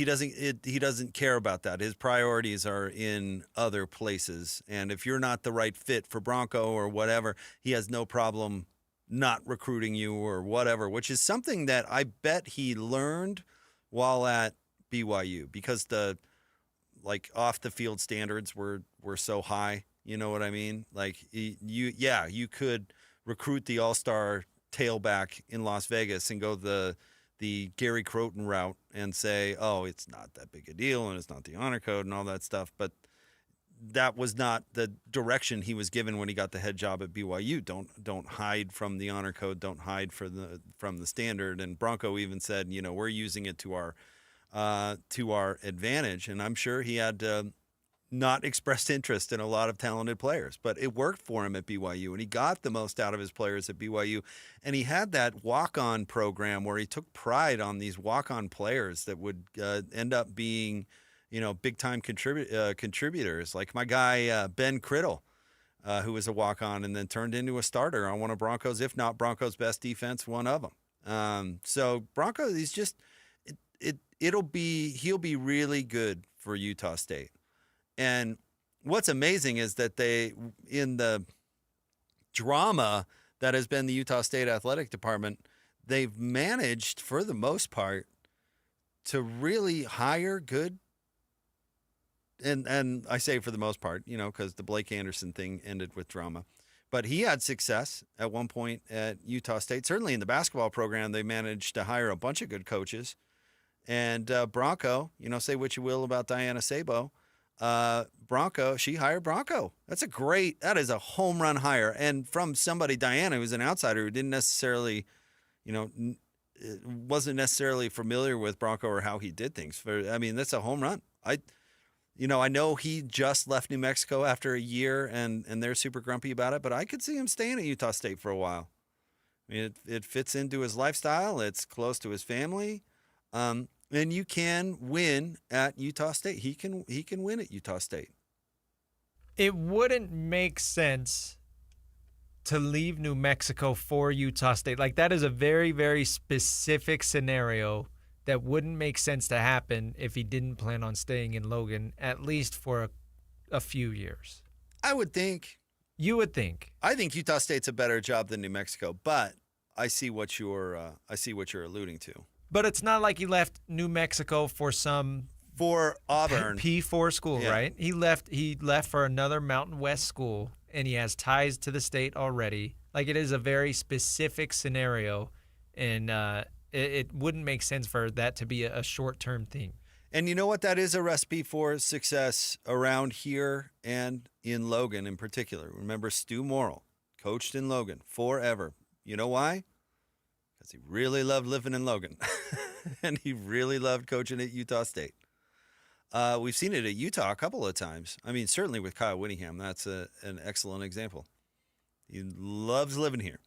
doesn't care about that. His priorities are in other places, and if you're not the right fit for Bronco or whatever, he has no problem not recruiting you or whatever, which is something that I bet he learned while at BYU, because the off the field standards were so high. You know what I mean? Like you could recruit the all-star tailback in Las Vegas and go the Gary Croton route and say, oh, it's not that big a deal and it's not the honor code and all that stuff. But that was not the direction he was given when he got the head job at BYU. Don't hide from the honor code. Don't hide from the standard. And Bronco even said, we're using it to our advantage. And I'm sure he had not expressed interest in a lot of talented players, but it worked for him at BYU, and he got the most out of his players at BYU. And he had that walk-on program where he took pride on these walk-on players that would end up being, big-time contributors, like my guy Ben Criddle, who was a walk-on and then turned into a starter on one of Broncos, if not Broncos' best defense, one of them. So Bronco, he's just he'll be really good for Utah State. And what's amazing is that in the drama that has been the Utah State Athletic Department, they've managed, for the most part, to really hire good. And I say for the most part, because the Blake Anderson thing ended with drama. But he had success at one point at Utah State. Certainly in the basketball program, they managed to hire a bunch of good coaches. And Bronco, say what you will about Diana Sabo, Bronco, she hired Bronco. That is a home run hire. And from somebody, Diana, who's an outsider who didn't necessarily, wasn't necessarily familiar with Bronco or how he did things. That's a home run. I know he just left New Mexico after a year and they're super grumpy about it, but I could see him staying at Utah State for a while. It fits into his lifestyle. It's close to his family. And you can win at Utah State. He can win at Utah State. It wouldn't make sense to leave New Mexico for Utah State. Like, that is a very, very specific scenario that wouldn't make sense to happen if he didn't plan on staying in Logan, at least for a few years. I would think. You would think. I think Utah State's a better job than New Mexico, but I see what you're alluding to. But it's not like he left New Mexico for Auburn P4 school, yeah. right? He left for another Mountain West school, and he has ties to the state already. Like, it is a very specific scenario, and it wouldn't make sense for that to be a short-term thing. And you know what? That is a recipe for success around here and in Logan in particular. Remember, Stu Morrill coached in Logan forever. You know why? Because he really loved living in Logan, and he really loved coaching at Utah State. We've seen it at Utah a couple of times. I mean, certainly with Kyle Whittingham, that's an excellent example. He loves living here.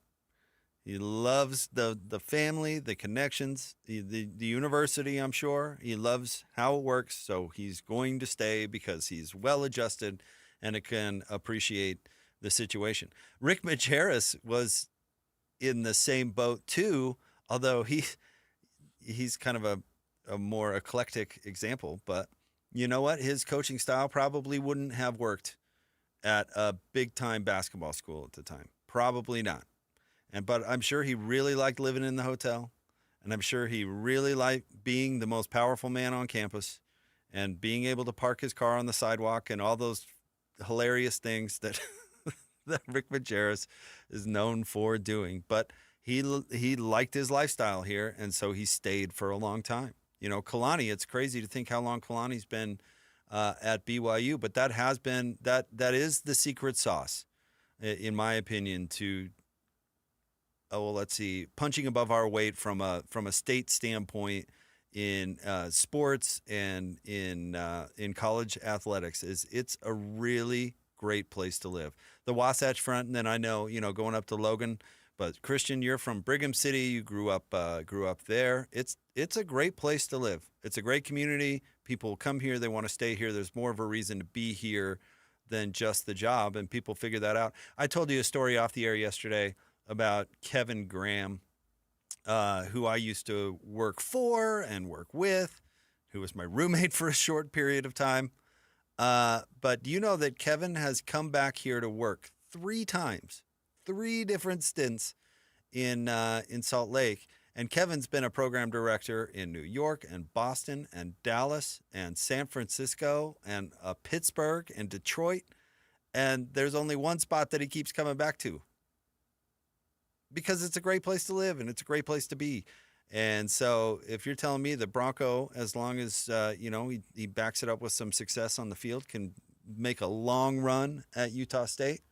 He loves the family, the connections, the university, I'm sure. He loves how it works, so he's going to stay because he's well-adjusted and it can appreciate the situation. Rick Majerus was in the same boat too, although he's kind of a more eclectic example. But you know what? His coaching style probably wouldn't have worked at a big-time basketball school at the time. Probably not. But I'm sure he really liked living in the hotel, and I'm sure he really liked being the most powerful man on campus and being able to park his car on the sidewalk and all those hilarious things that that Rick Majerus is known for doing. But he liked his lifestyle here, and so he stayed for a long time. You know, Kalani, it's crazy to think how long Kalani's been at BYU, but that is the secret sauce, in my opinion, to punching above our weight from a state standpoint in sports and in college athletics. It's a really great place to live. The Wasatch Front, and then I know, going up to Logan, but Christian, you're from Brigham City. You grew up there. It's a great place to live. It's a great community. People come here. They want to stay here. There's more of a reason to be here than just the job, and people figure that out. I told you a story off the air yesterday about Kevin Graham, who I used to work for and work with, who was my roommate for a short period of time. But do you know that Kevin has come back here to work 3 times, 3 different stints in Salt Lake? And Kevin's been a program director in New York and Boston and Dallas and San Francisco and Pittsburgh and Detroit. And there's only one spot that he keeps coming back to, because it's a great place to live and it's a great place to be. And so if you're telling me the Bronco, as long as, he backs it up with some success on the field, can make a long run at Utah State,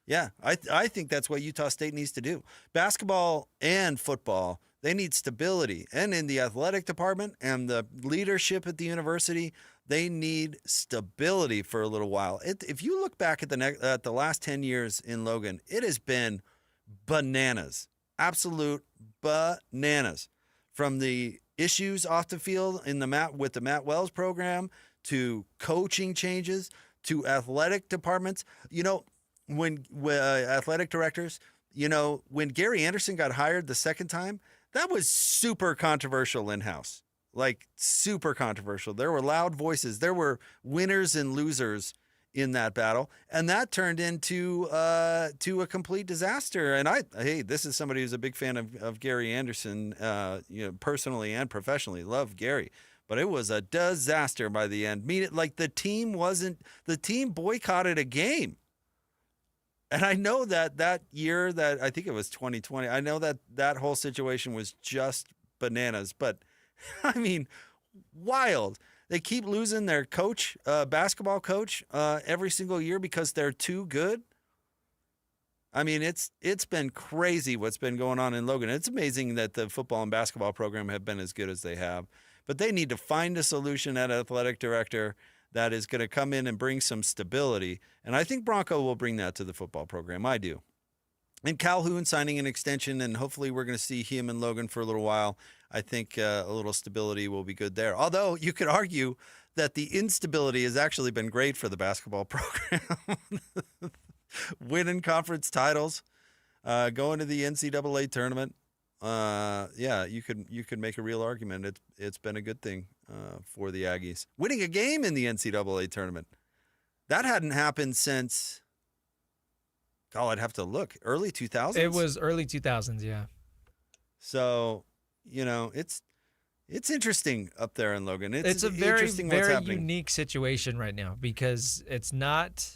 yeah, I think that's what Utah State needs to do. Basketball and football, they need stability. And in the athletic department and the leadership at the university, they need stability for a little while. If you look back at the last 10 years in Logan, it has been bananas, absolute bananas, from the issues off the field with the Matt Wells program to coaching changes to athletic departments. When athletic directors, when Gary Anderson got hired the second time, that was super controversial in-house, like super controversial. There were loud voices. There were winners and losers in that battle, and that turned into to a complete disaster. And this is somebody who's a big fan of Gary Anderson, personally and professionally. Love Gary, but it was a disaster by the end. The team boycotted a game. And I know that year, that I think it was 2020, I know that whole situation was just bananas. But I mean, wild. They keep losing their coach, basketball coach, every single year because they're too good. I mean, it's been crazy what's been going on in Logan. It's amazing that the football and basketball program have been as good as they have. But they need to find a solution at athletic director that is going to come in and bring some stability. And I think Bronco will bring that to the football program. I do. And Calhoun signing an extension, and hopefully we're going to see him and Logan for a little while. I think a little stability will be good there. Although you could argue that the instability has actually been great for the basketball program. Winning conference titles, going to the NCAA tournament. You could make a real argument. It's been a good thing for the Aggies. Winning a game in the NCAA tournament. That hadn't happened since, I'd have to look, early 2000s? It was early 2000s, yeah. So, it's interesting up there in Logan. It's a very, very unique situation right now because it's not,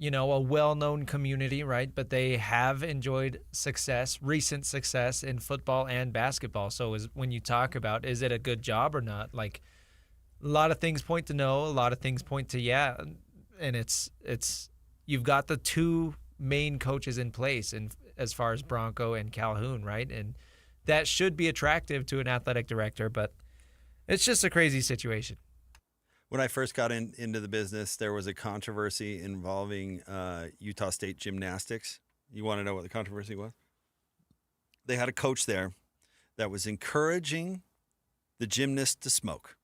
a well-known community, right? But they have enjoyed recent success in football and basketball. So when you talk about, is it a good job or not? Like, a lot of things point to no, a lot of things point to yeah. And it's you've got the two main coaches in place, and as far as Bronco and Calhoun, right? And that should be attractive to an athletic director, but it's just a crazy situation. When I first got into the business, there was a controversy involving Utah State gymnastics. You want to know what the controversy was? They had a coach there that was encouraging the gymnasts to smoke.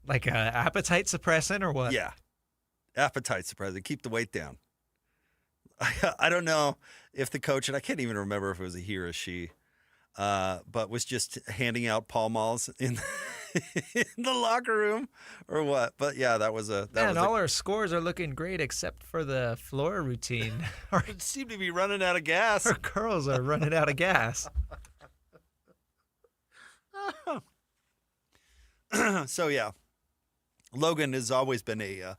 Like an appetite suppressant or what? Yeah. Appetite suppressant. Keep the weight down. I don't know if the coach, and I can't even remember if it was a he or a she, but was just handing out Pall Malls in the locker room or what. But yeah, that was all our scores are looking great except for the floor routine. It seemed to be running out of gas. Our girls are running out of gas. So yeah, Logan has always been a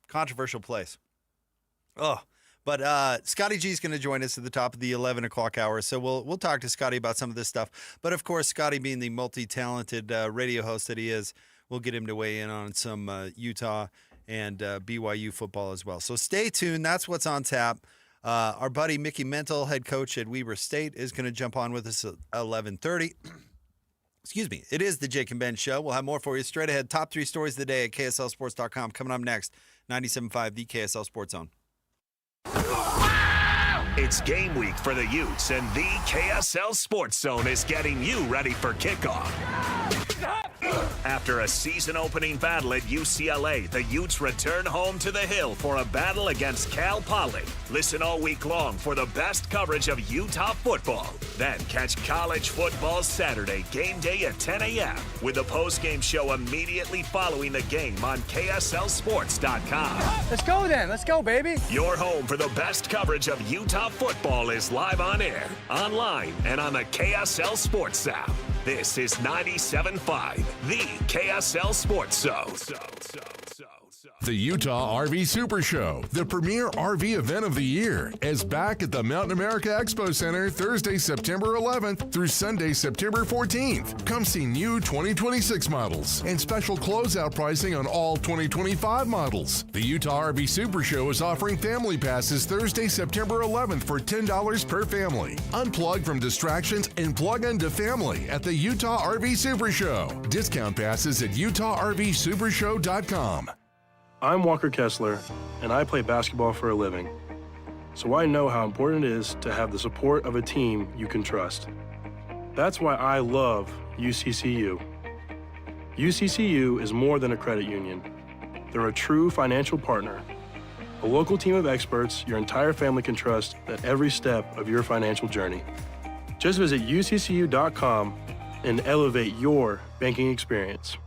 controversial place. But Scotty G is going to join us at the top of the 11 o'clock hour, so we'll talk to Scotty about some of this stuff. But of course, Scotty being the multi-talented radio host that he is, we'll get him to weigh in on some Utah and BYU football as well. So stay tuned. That's what's on tap. Our buddy Mickey Mental, head coach at Weber State, is going to jump on with us at 11:30. Excuse me. It is the Jake and Ben Show. We'll have more for you straight ahead. Top 3 stories of the day at KSLSports.com. Coming up next, 97.5, the KSL Sports Zone. It's game week for the Utes, and the KSL Sports Zone is getting you ready for kickoff. After a season-opening battle at UCLA, the Utes return home to the Hill for a battle against Cal Poly. Listen all week long for the best coverage of Utah football. Then catch college football Saturday, game day at 10 a.m. with the post-game show immediately following the game on KSLSports.com. Let's go then. Let's go, baby. Your home for the best coverage of Utah football is live on air, online, and on the KSL Sports app. This is 97.5, the KSL Sports Zone. The Utah RV Super Show, the premier RV event of the year, is back at the Mountain America Expo Center Thursday, September 11th through Sunday, September 14th. Come see new 2026 models and special closeout pricing on all 2025 models. The Utah RV Super Show is offering family passes Thursday, September 11th for $10 per family. Unplug from distractions and plug into family at the Utah RV Super Show. Discount passes at UtahRVSupershow.com. I'm Walker Kessler, and I play basketball for a living. So I know how important it is to have the support of a team you can trust. That's why I love UCCU. UCCU is more than a credit union. They're a true financial partner, a local team of experts your entire family can trust at every step of your financial journey. Just visit uccu.com and elevate your banking experience.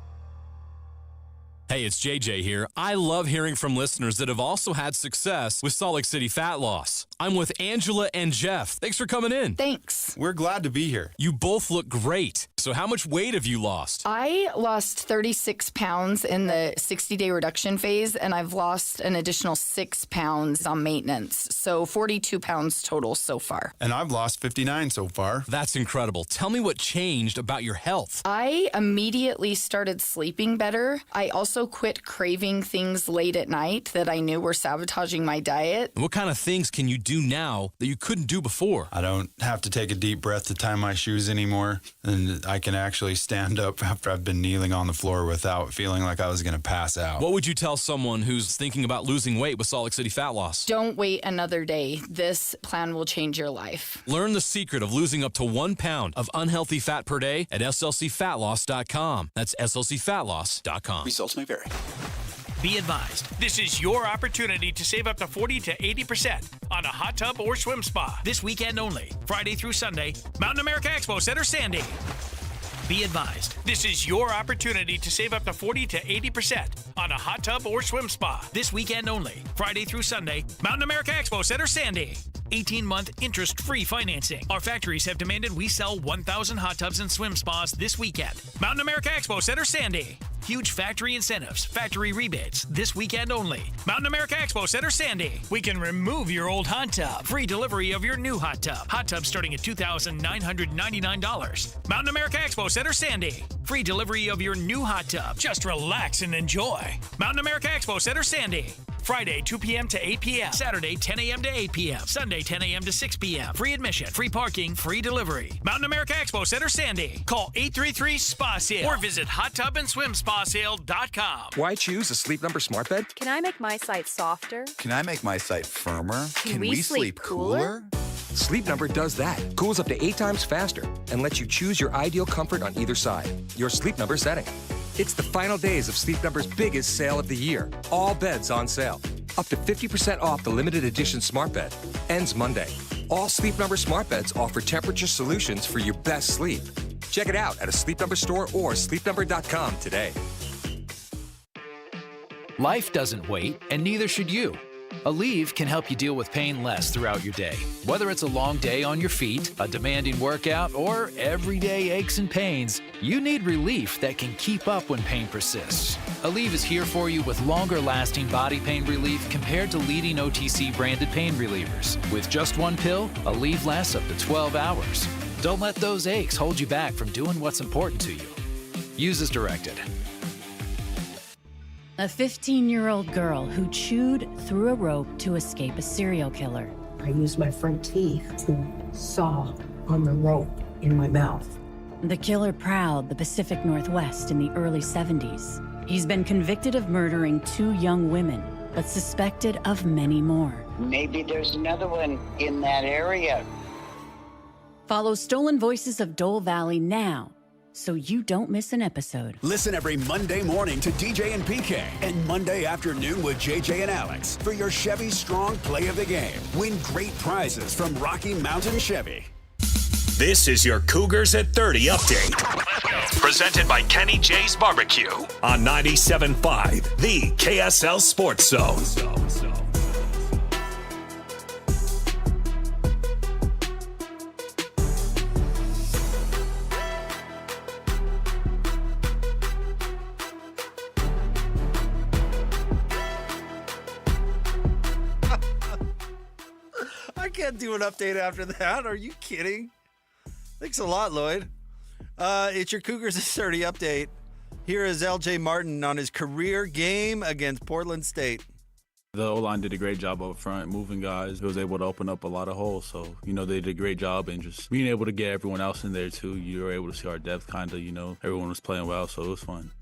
Hey, it's JJ here. I love hearing from listeners that have also had success with Salt Lake City fat loss. I'm with Angela and Jeff. Thanks for coming in. Thanks. We're glad to be here. You both look great. So how much weight have you lost? I lost 36 pounds in the 60-day reduction phase, and I've lost an additional 6 pounds on maintenance. So 42 pounds total so far. And I've lost 59 so far. That's incredible. Tell me what changed about your health. I immediately started sleeping better. I also also quit craving things late at night that I knew were sabotaging my diet. What kind of things can you do now that you couldn't do before? I don't have to take a deep breath to tie my shoes anymore, and I can actually stand up after I've been kneeling on the floor without feeling like I was going to pass out. What would you tell someone who's thinking about losing weight with Salt Lake City Fat Loss? Don't wait another day. This plan will change your life. Learn the secret of losing up to 1 pound of unhealthy fat per day at slcfatloss.com. That's slcfatloss.com. Results may vary. Be advised, this is your opportunity to save up to 40 to 80% on a hot tub or swim spa this weekend only, Friday through Sunday, Mountain America Expo Center, Sandy. Be advised, this is your opportunity to save up to 40 to 80% on a hot tub or swim spa this weekend only, Friday through Sunday, Mountain America Expo Center, Sandy. 18-month interest-free financing. Our factories have demanded we sell 1,000 hot tubs and swim spas this weekend. Mountain America Expo Center, Sandy. Huge factory incentives, factory rebates, this weekend only. Mountain America Expo Center, Sandy. We can remove your old hot tub. Free delivery of your new hot tub. Hot tub starting at $2,999. Mountain America Expo Center, Sandy. Free delivery of your new hot tub. Just relax and enjoy. Mountain America Expo Center, Sandy. Friday, 2 p.m. to 8 p.m. Saturday, 10 a.m. to 8 p.m. Sunday, 10 a.m. to 6 p.m. Free admission, free parking, free delivery. Mountain America Expo Center, Sandy. Call 833-SPA-SALE or visit hottubandSwimSpaSale.com. Why choose a Sleep Number smart bed? Can I make my site softer? Can I make my site firmer? Can we sleep cooler? Sleep Number does that. Cools up to 8 times faster and lets you choose your ideal comfort on either side. Your Sleep Number setting. It's the final days of Sleep Number's biggest sale of the year. All beds on sale. Up to 50% off the limited edition smart bed. Ends Monday. All Sleep Number smart beds offer temperature solutions for your best sleep. Check it out at a Sleep Number store or sleepnumber.com today. Life doesn't wait, and neither should you. Aleve can help you deal with pain less throughout your day. Whether it's a long day on your feet, a demanding workout, or everyday aches and pains, you need relief that can keep up when pain persists. Aleve is here for you with longer-lasting body pain relief compared to leading OTC-branded pain relievers. With just one pill, Aleve lasts up to 12 hours. Don't let those aches hold you back from doing what's important to you. Use as directed. A 15-year-old girl who chewed through a rope to escape a serial killer. I used my front teeth to saw on the rope in my mouth. The killer prowled the Pacific Northwest in the early 70s. He's been convicted of murdering 2 young women, but suspected of many more. Maybe there's another one in that area. Follow Stolen Voices of Dole Valley now, so you don't miss an episode. Listen every Monday morning to DJ and PK and Monday afternoon with JJ and Alex for your Chevy Strong Play of the Game. Win great prizes from Rocky Mountain Chevy. This is your Cougars at 30 update. Presented by Kenny J's Barbecue on 97.5, the KSL Sports Zone. I can't do an update after that. Are you kidding? Thanks a lot, Lloyd. It's your Cougars at 30 update. Here is LJ Martin on his career game against Portland State. The O-line did a great job up front, moving guys. It was able to open up a lot of holes. So, they did a great job and just being able to get everyone else in there, too. You were able to see our depth, kind of, everyone was playing well, so it was fun.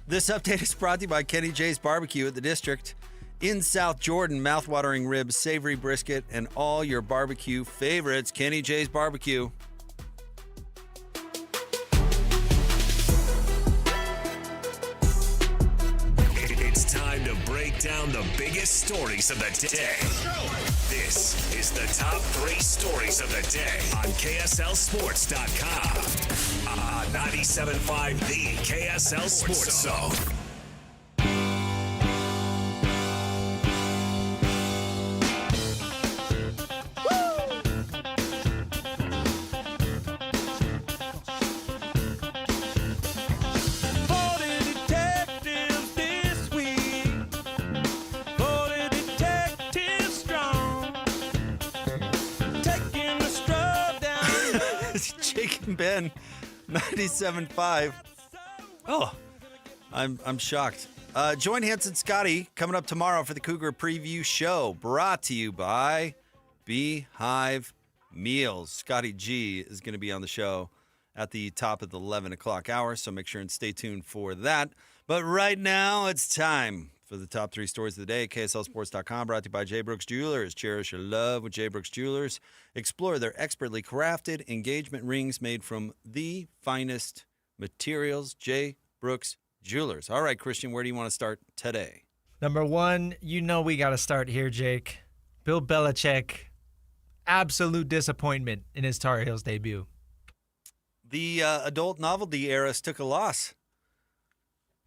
This update is brought to you by Kenny J's Barbecue at the District. In South Jordan, mouth-watering ribs, savory brisket, and all your barbecue favorites. Kenny J's Barbecue. It's time to break down the biggest stories of the day. This is the top 3 stories of the day on KSLSports.com. 97.5, the KSL Sports Zone. Jake and Ben, 97.5. Oh, I'm shocked. Join Hanson Scotty coming up tomorrow for the Cougar Preview Show, brought to you by Beehive Meals. Scotty G is going to be on the show at the top of the 11 o'clock hour, so make sure and stay tuned for that. But right now, it's time for the top 3 stories of the day. KSLSports.com, brought to you by J. Brooks Jewelers. Cherish your love with J. Brooks Jewelers. Explore their expertly crafted engagement rings made from the finest materials. J. Brooks Jewelers. All right, Christian, where do you want to start today? Number 1, we got to start here, Jake. Bill Belichick, absolute disappointment in his Tar Heels debut. The adult novelty heiress took a loss.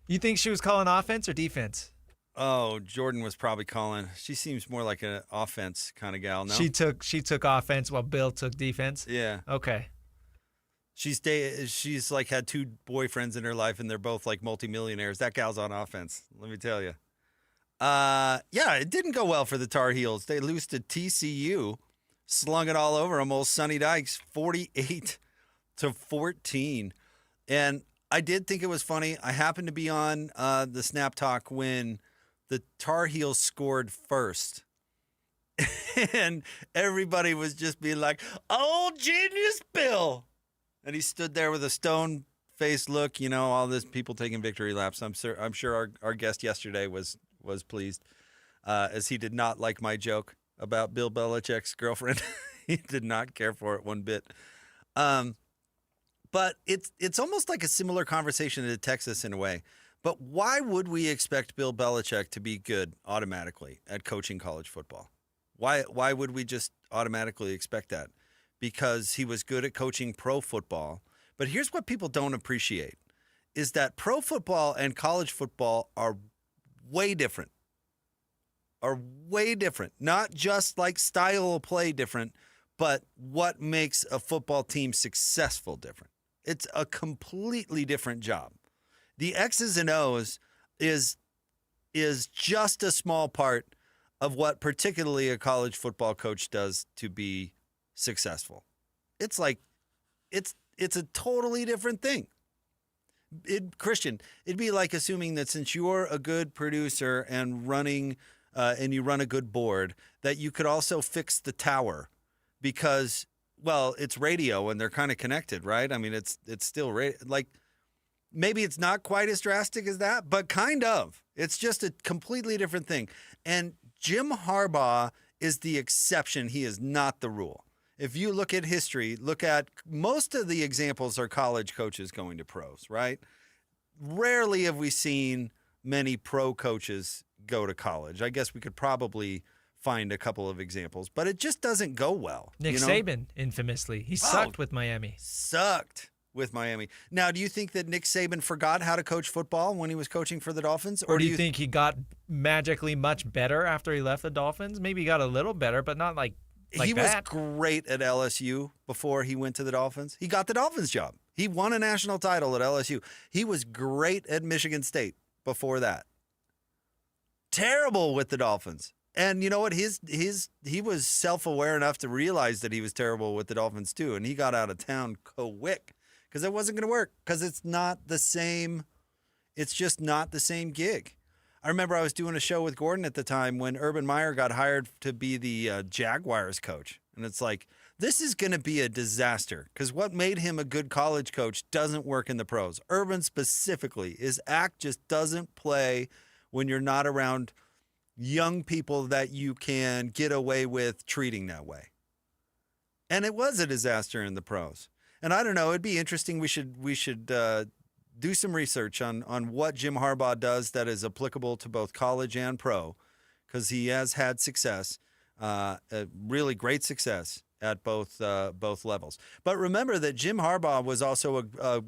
You think she was calling offense or defense? Oh, Jordan was probably calling. She seems more like an offense kind of gal, no? She took offense while Bill took defense? Yeah. Okay. She's like had 2 boyfriends in her life, and they're both like multimillionaires. That gal's on offense, let me tell you. Yeah, it didn't go well for the Tar Heels. They lose to TCU, slung it all over them, old Sonny Dykes, 48-14. And I did think it was funny. I happened to be on the Snap Talk when the Tar Heels scored first. And everybody was just being like, "Oh, genius Bill." And he stood there with a stone-faced look, all this people taking victory laps. I'm sure our guest yesterday was pleased, as he did not like my joke about Bill Belichick's girlfriend. He did not care for it one bit. But it's almost like a similar conversation to Texas in a way. But why would we expect Bill Belichick to be good automatically at coaching college football? Why would we just automatically expect that? Because he was good at coaching pro football. But here's what people don't appreciate, is that pro football and college football are way different. Not just like style of play different, but what makes a football team successful different. It's a completely different job. The X's and O's is just a small part of what particularly a college football coach does to be successful. It's like it's a totally different thing. Christian, it'd be like assuming that since you're a good producer and running and you run a good board, that you could also fix the tower because, well, it's radio and they're kind of connected, right? I mean, it's still like maybe it's not quite as drastic as that, but kind of. It's just a completely different thing. And Jim Harbaugh is the exception. He is not the rule. If you look at history, look at most of the examples are college coaches going to pros, right? Rarely have we seen many pro coaches go to college. I guess we could probably find a couple of examples, but it just doesn't go well. Nick Saban, infamously. He sucked with Miami. Now, do you think that Nick Saban forgot how to coach football when he was coaching for the Dolphins? Or do you think he got magically much better after he left the Dolphins? Maybe he got a little better, but not like he was great at LSU before he went to the Dolphins. He got the Dolphins job. He won a national title at LSU. He was great at Michigan State before that. Terrible with the Dolphins. And you know what? He was self-aware enough to realize that he was terrible with the Dolphins too, and he got out of town quick because it wasn't going to work because it's not the same. It's just not the same gig. I remember I was doing a show with Gordon at the time when Urban Meyer got hired to be the Jaguars coach. And it's like, this is going to be a disaster because what made him a good college coach doesn't work in the pros. Urban specifically, his act just doesn't play when you're not around young people that you can get away with treating that way. And it was a disaster in the pros. And I don't know, it'd be interesting. We should do some research on what Jim Harbaugh does that is applicable to both college and pro, because he has had success, really great success at both levels. But remember that Jim Harbaugh was also a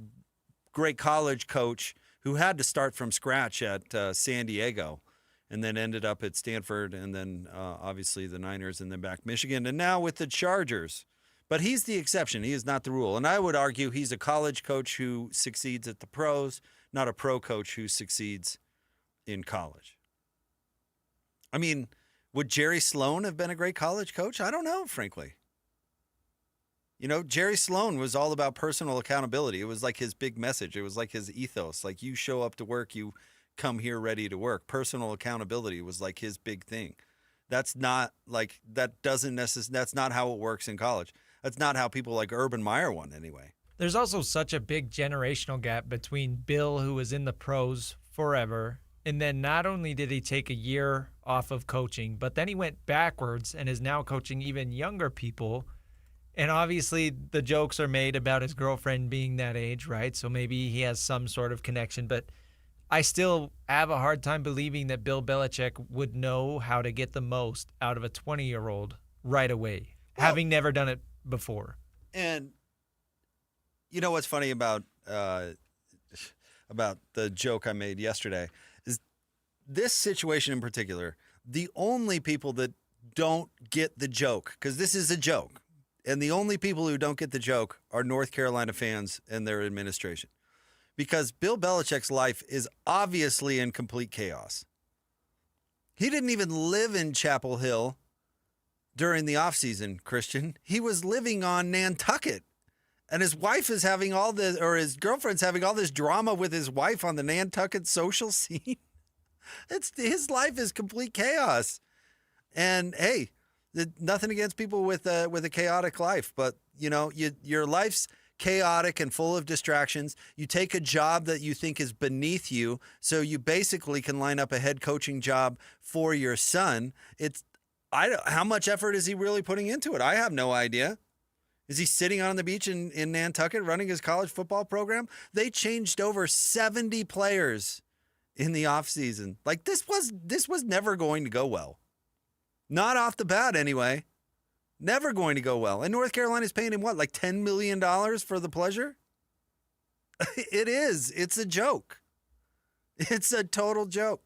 great college coach who had to start from scratch at San Diego and then ended up at Stanford and then obviously the Niners and then back Michigan and now with the Chargers. But he's the exception. He is not the rule. And I would argue he's a college coach who succeeds at the pros, not a pro coach who succeeds in college. I mean, would Jerry Sloan have been a great college coach? I don't know, frankly. You know, Jerry Sloan was all about personal accountability. It was like his big message. It was like his ethos. Like, you show up to work, you come here ready to work. Personal accountability was like his big thing. That's not like, that's not how it works in college. That's not how people like Urban Meyer won anyway. There's also such a big generational gap between Bill, who was in the pros forever, and then not only did he take a year off of coaching, but then he went backwards and is now coaching even younger people. And obviously the jokes are made about his girlfriend being that age, right? So maybe he has some sort of connection, but I still have a hard time believing that Bill Belichick would know how to get the most out of a 20-year-old right away, having never done it before. And you know what's funny about the joke I made yesterday is this situation in particular, the only people that don't get the joke, because this is a joke, and the only people who don't get the joke are North Carolina fans and their administration. Because Bill Belichick's life is obviously in complete chaos. He didn't even live in Chapel Hill during the offseason, Christian. He was living on Nantucket. And his wife is having all this, or his girlfriend's having all this drama with his wife on the Nantucket social scene. His life is complete chaos. And hey, nothing against people with a chaotic life, but you know, your life's chaotic and full of distractions. You take a job that you think is beneath you, so you basically can line up a head coaching job for your son. How much effort is he really putting into it? I have no idea. Is he sitting on the beach in Nantucket running his college football program? They changed over 70 players in the offseason. Like, this was never going to go well. Not off the bat anyway. Never going to go well. And North Carolina's paying him what, like $10 million for the pleasure? It is. It's a joke. It's a total joke.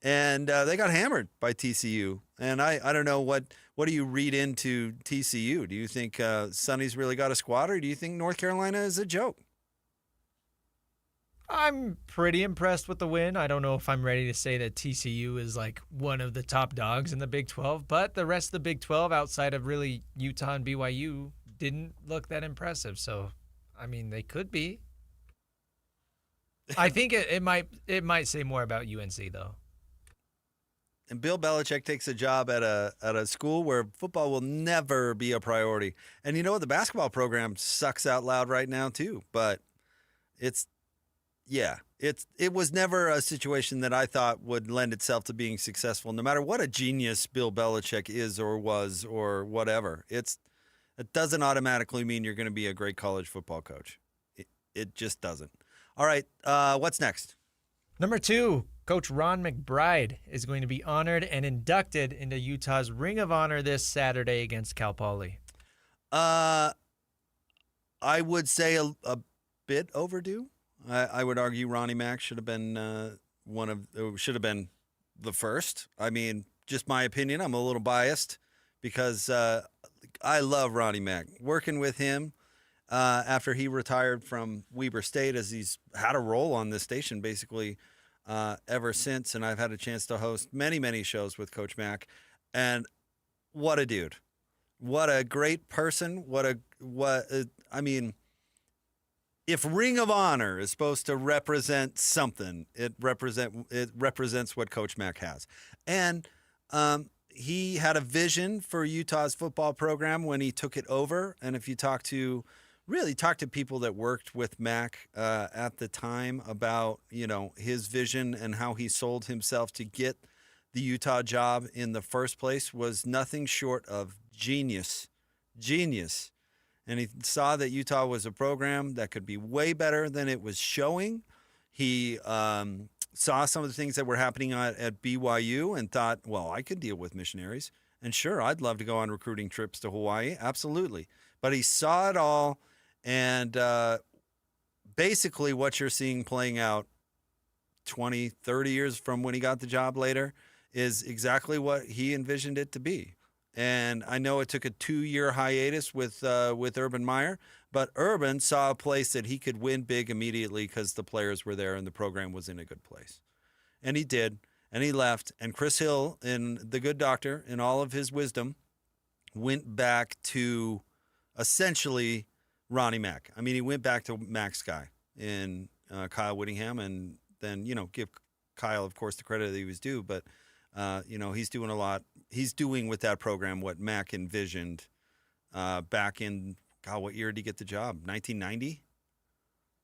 And they got hammered by TCU. And I don't know, what do you read into TCU? Do you think Sonny's really got a squad, or do you think North Carolina is a joke? I'm pretty impressed with the win. I don't know if I'm ready to say that TCU is like one of the top dogs in the Big 12, but the rest of the Big 12 outside of really Utah and BYU didn't look that impressive. So, I mean, they could be. I think it might say more about UNC though. And Bill Belichick takes a job at a school where football will never be a priority. And you know what? The basketball program sucks out loud right now too, but it was never a situation that I thought would lend itself to being successful, no matter what a genius Bill Belichick is or was or whatever. It doesn't automatically mean you're going to be a great college football coach. It just doesn't. All right, what's next? Number 2, Coach Ron McBride is going to be honored and inducted into Utah's Ring of Honor this Saturday against Cal Poly. I would say a bit overdue. I would argue Ronnie Mack should have been the first. I mean, just my opinion. I'm a little biased because I love Ronnie Mack. Working with him after he retired from Weber State, as he's had a role on this station basically ever since, and I've had a chance to host many, many shows with Coach Mack. And what a dude! What a great person! I mean. If Ring of Honor is supposed to represent something, it represents what Coach Mack has. And he had a vision for Utah's football program when he took it over. And if you talk to people that worked with Mack at the time about, you know, his vision and how he sold himself to get the Utah job in the first place, was nothing short of genius. And he saw that Utah was a program that could be way better than it was showing. He saw some of the things that were happening at BYU and thought, well, I could deal with missionaries. And sure, I'd love to go on recruiting trips to Hawaii. Absolutely. But he saw it all. And basically what you're seeing playing out 20, 30 years from when he got the job later is exactly what he envisioned it to be. And I know it took a 2-year hiatus with Urban Meyer, but Urban saw a place that he could win big immediately because the players were there and the program was in a good place. And he did, and he left. And Chris Hill, in The Good Doctor, in all of his wisdom, went back to essentially Ronnie Mack. I mean, he went back to Mac's guy in Kyle Whittingham, and then, give Kyle, of course, the credit that he was due. But, he's doing a lot. He's doing with that program what Mac envisioned back in, what year did he get the job? 1990?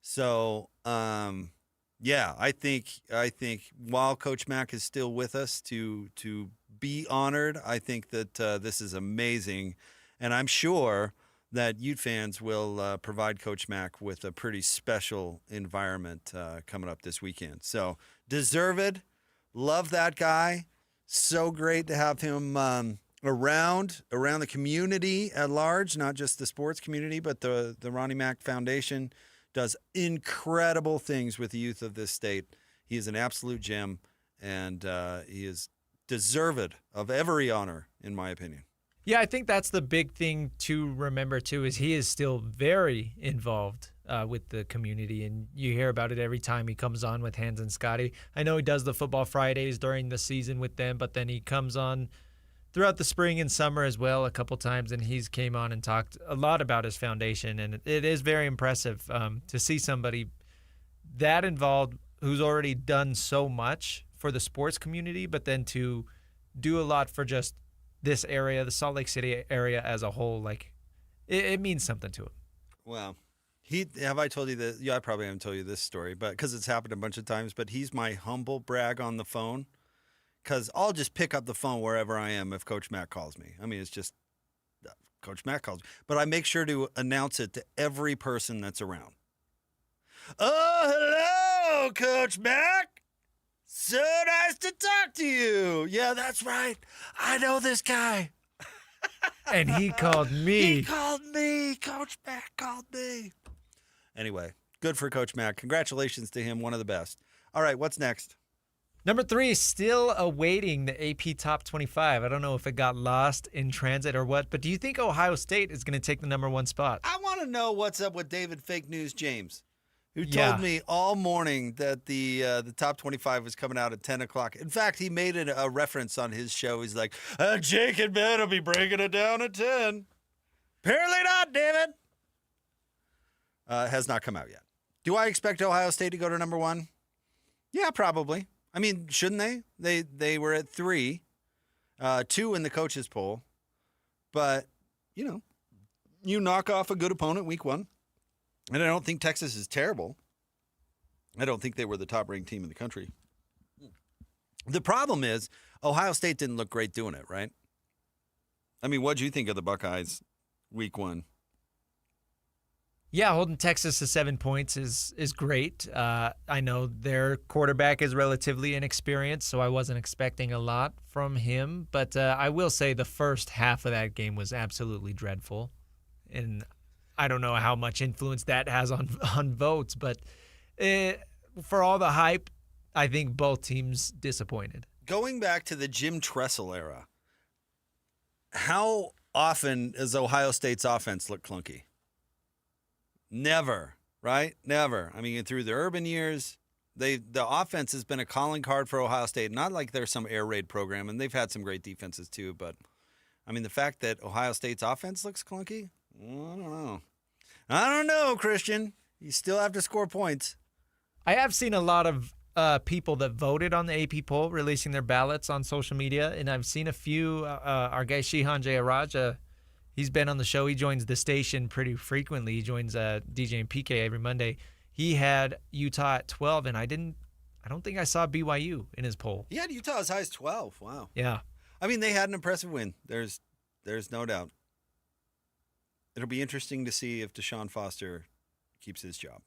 So, I think while Coach Mack is still with us to be honored, I think that this is amazing. And I'm sure that Ute fans will provide Coach Mack with a pretty special environment coming up this weekend. So, deserved. Love that guy. So great to have him around the community at large, not just the sports community, but the Ronnie Mack Foundation does incredible things with the youth of this state. He is an absolute gem, and he is deserved of every honor, in my opinion. Yeah, I think that's the big thing to remember, too, is he is still very involved with the community, and you hear about it every time he comes on with Hans and Scotty. I know he does the Football Fridays during the season with them, but then he comes on throughout the spring and summer as well a couple times, and he's came on and talked a lot about his foundation, and it is very impressive to see somebody that involved who's already done so much for the sports community, but then to do a lot for just this area, the Salt Lake City area as a whole. Like, it means something to him. Well, have I told you that? Yeah, I probably haven't told you this story, but because it's happened a bunch of times, but he's my humble brag on the phone. Because I'll just pick up the phone wherever I am if Coach Mack calls me. I mean, it's just Coach Mack calls me. But I make sure to announce it to every person that's around. Oh, hello, Coach Mack. So nice to talk to you. Yeah, that's right. I know this guy. And he called me. He called me. Coach Mack called me. Anyway, good for Coach Mack. Congratulations to him. One of the best. All right, what's next? Number 3, still awaiting the AP Top 25. I don't know if it got lost in transit or what, but do you think Ohio State is going to take the number 1 spot? I want to know what's up with David Fake News James, who told me all morning that the Top 25 was coming out at 10 o'clock. In fact, he made a reference on his show. He's like, Jake and Ben will be breaking it down at 10. Apparently not, David. Has not come out yet. Do I expect Ohio State to go to number 1? Yeah, probably. I mean, shouldn't they? They were at 3, 2 in the coaches poll. But, you knock off a good opponent week 1. And I don't think Texas is terrible. I don't think they were the top-ranked team in the country. The problem is Ohio State didn't look great doing it, right? I mean, what did you think of the Buckeyes week 1? Yeah, holding Texas to 7 points is great. I know their quarterback is relatively inexperienced, so I wasn't expecting a lot from him. But I will say the first half of that game was absolutely dreadful. And I don't know how much influence that has on votes, but for all the hype, I think both teams disappointed. Going back to the Jim Tressel era, how often does Ohio State's offense look clunky? Never, right? Never. I mean, through the Urban years, the offense has been a calling card for Ohio State. Not like they're some air raid program, and they've had some great defenses too. But, I mean, the fact that Ohio State's offense looks clunky, I don't know, Christian. You still have to score points. I have seen a lot of people that voted on the AP poll releasing their ballots on social media, and I've seen a few. Our guy Shihan Jayaraja, he's been on the show. He joins the station pretty frequently. He joins DJ and PK every Monday. He had Utah at 12, and I don't think I saw BYU in his poll. He had Utah as high as 12. Wow. Yeah. I mean, they had an impressive win. There's no doubt. It'll be interesting to see if Deshaun Foster keeps his job.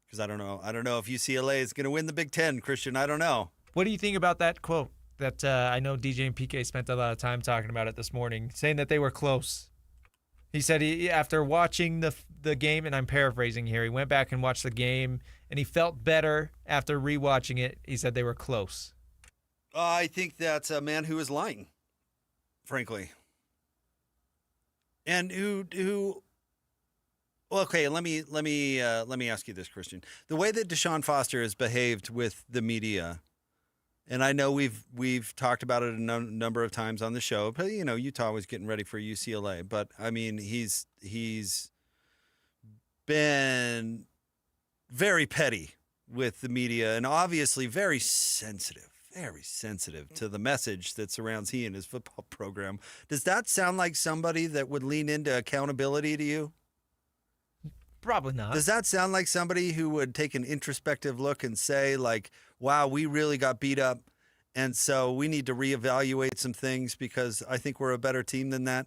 Because I don't know if UCLA is going to win the Big Ten, Christian. I don't know. What do you think about that quote? That I know DJ and PK spent a lot of time talking about it this morning, saying that they were close. He said after watching the game, and I'm paraphrasing here, he went back and watched the game, and he felt better after rewatching it. He said they were close. I think that's a man who is lying, frankly. And who well, okay, let me ask you this, Christian. The way that Deshaun Foster has behaved with the media And I know we've talked about it a number of times on the show, but Utah was getting ready for UCLA. But I mean, he's been very petty with the media and obviously very sensitive to the message that surrounds he and his football program. Does that sound like somebody that would lean into accountability to you? Probably not. Does that sound like somebody who would take an introspective look and say, like, wow, we really got beat up, and so we need to reevaluate some things because I think we're a better team than that?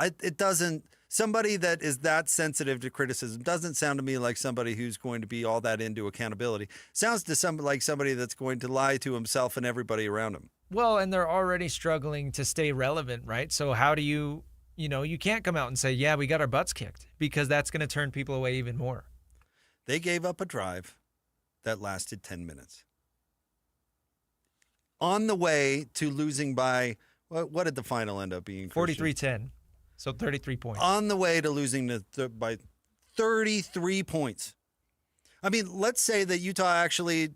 It doesn't. Somebody that is that sensitive to criticism doesn't sound to me like somebody who's going to be all that into accountability. Sounds to like somebody that's going to lie to himself and everybody around him. Well, and they're already struggling to stay relevant, right? So how do you can't come out and say, yeah, we got our butts kicked, because that's going to turn people away even more. They gave up a drive that lasted 10 minutes. On the way to losing by, what did the final end up being? 43-10. So 33 points. On the way to losing by 33 points. I mean, let's say that Utah actually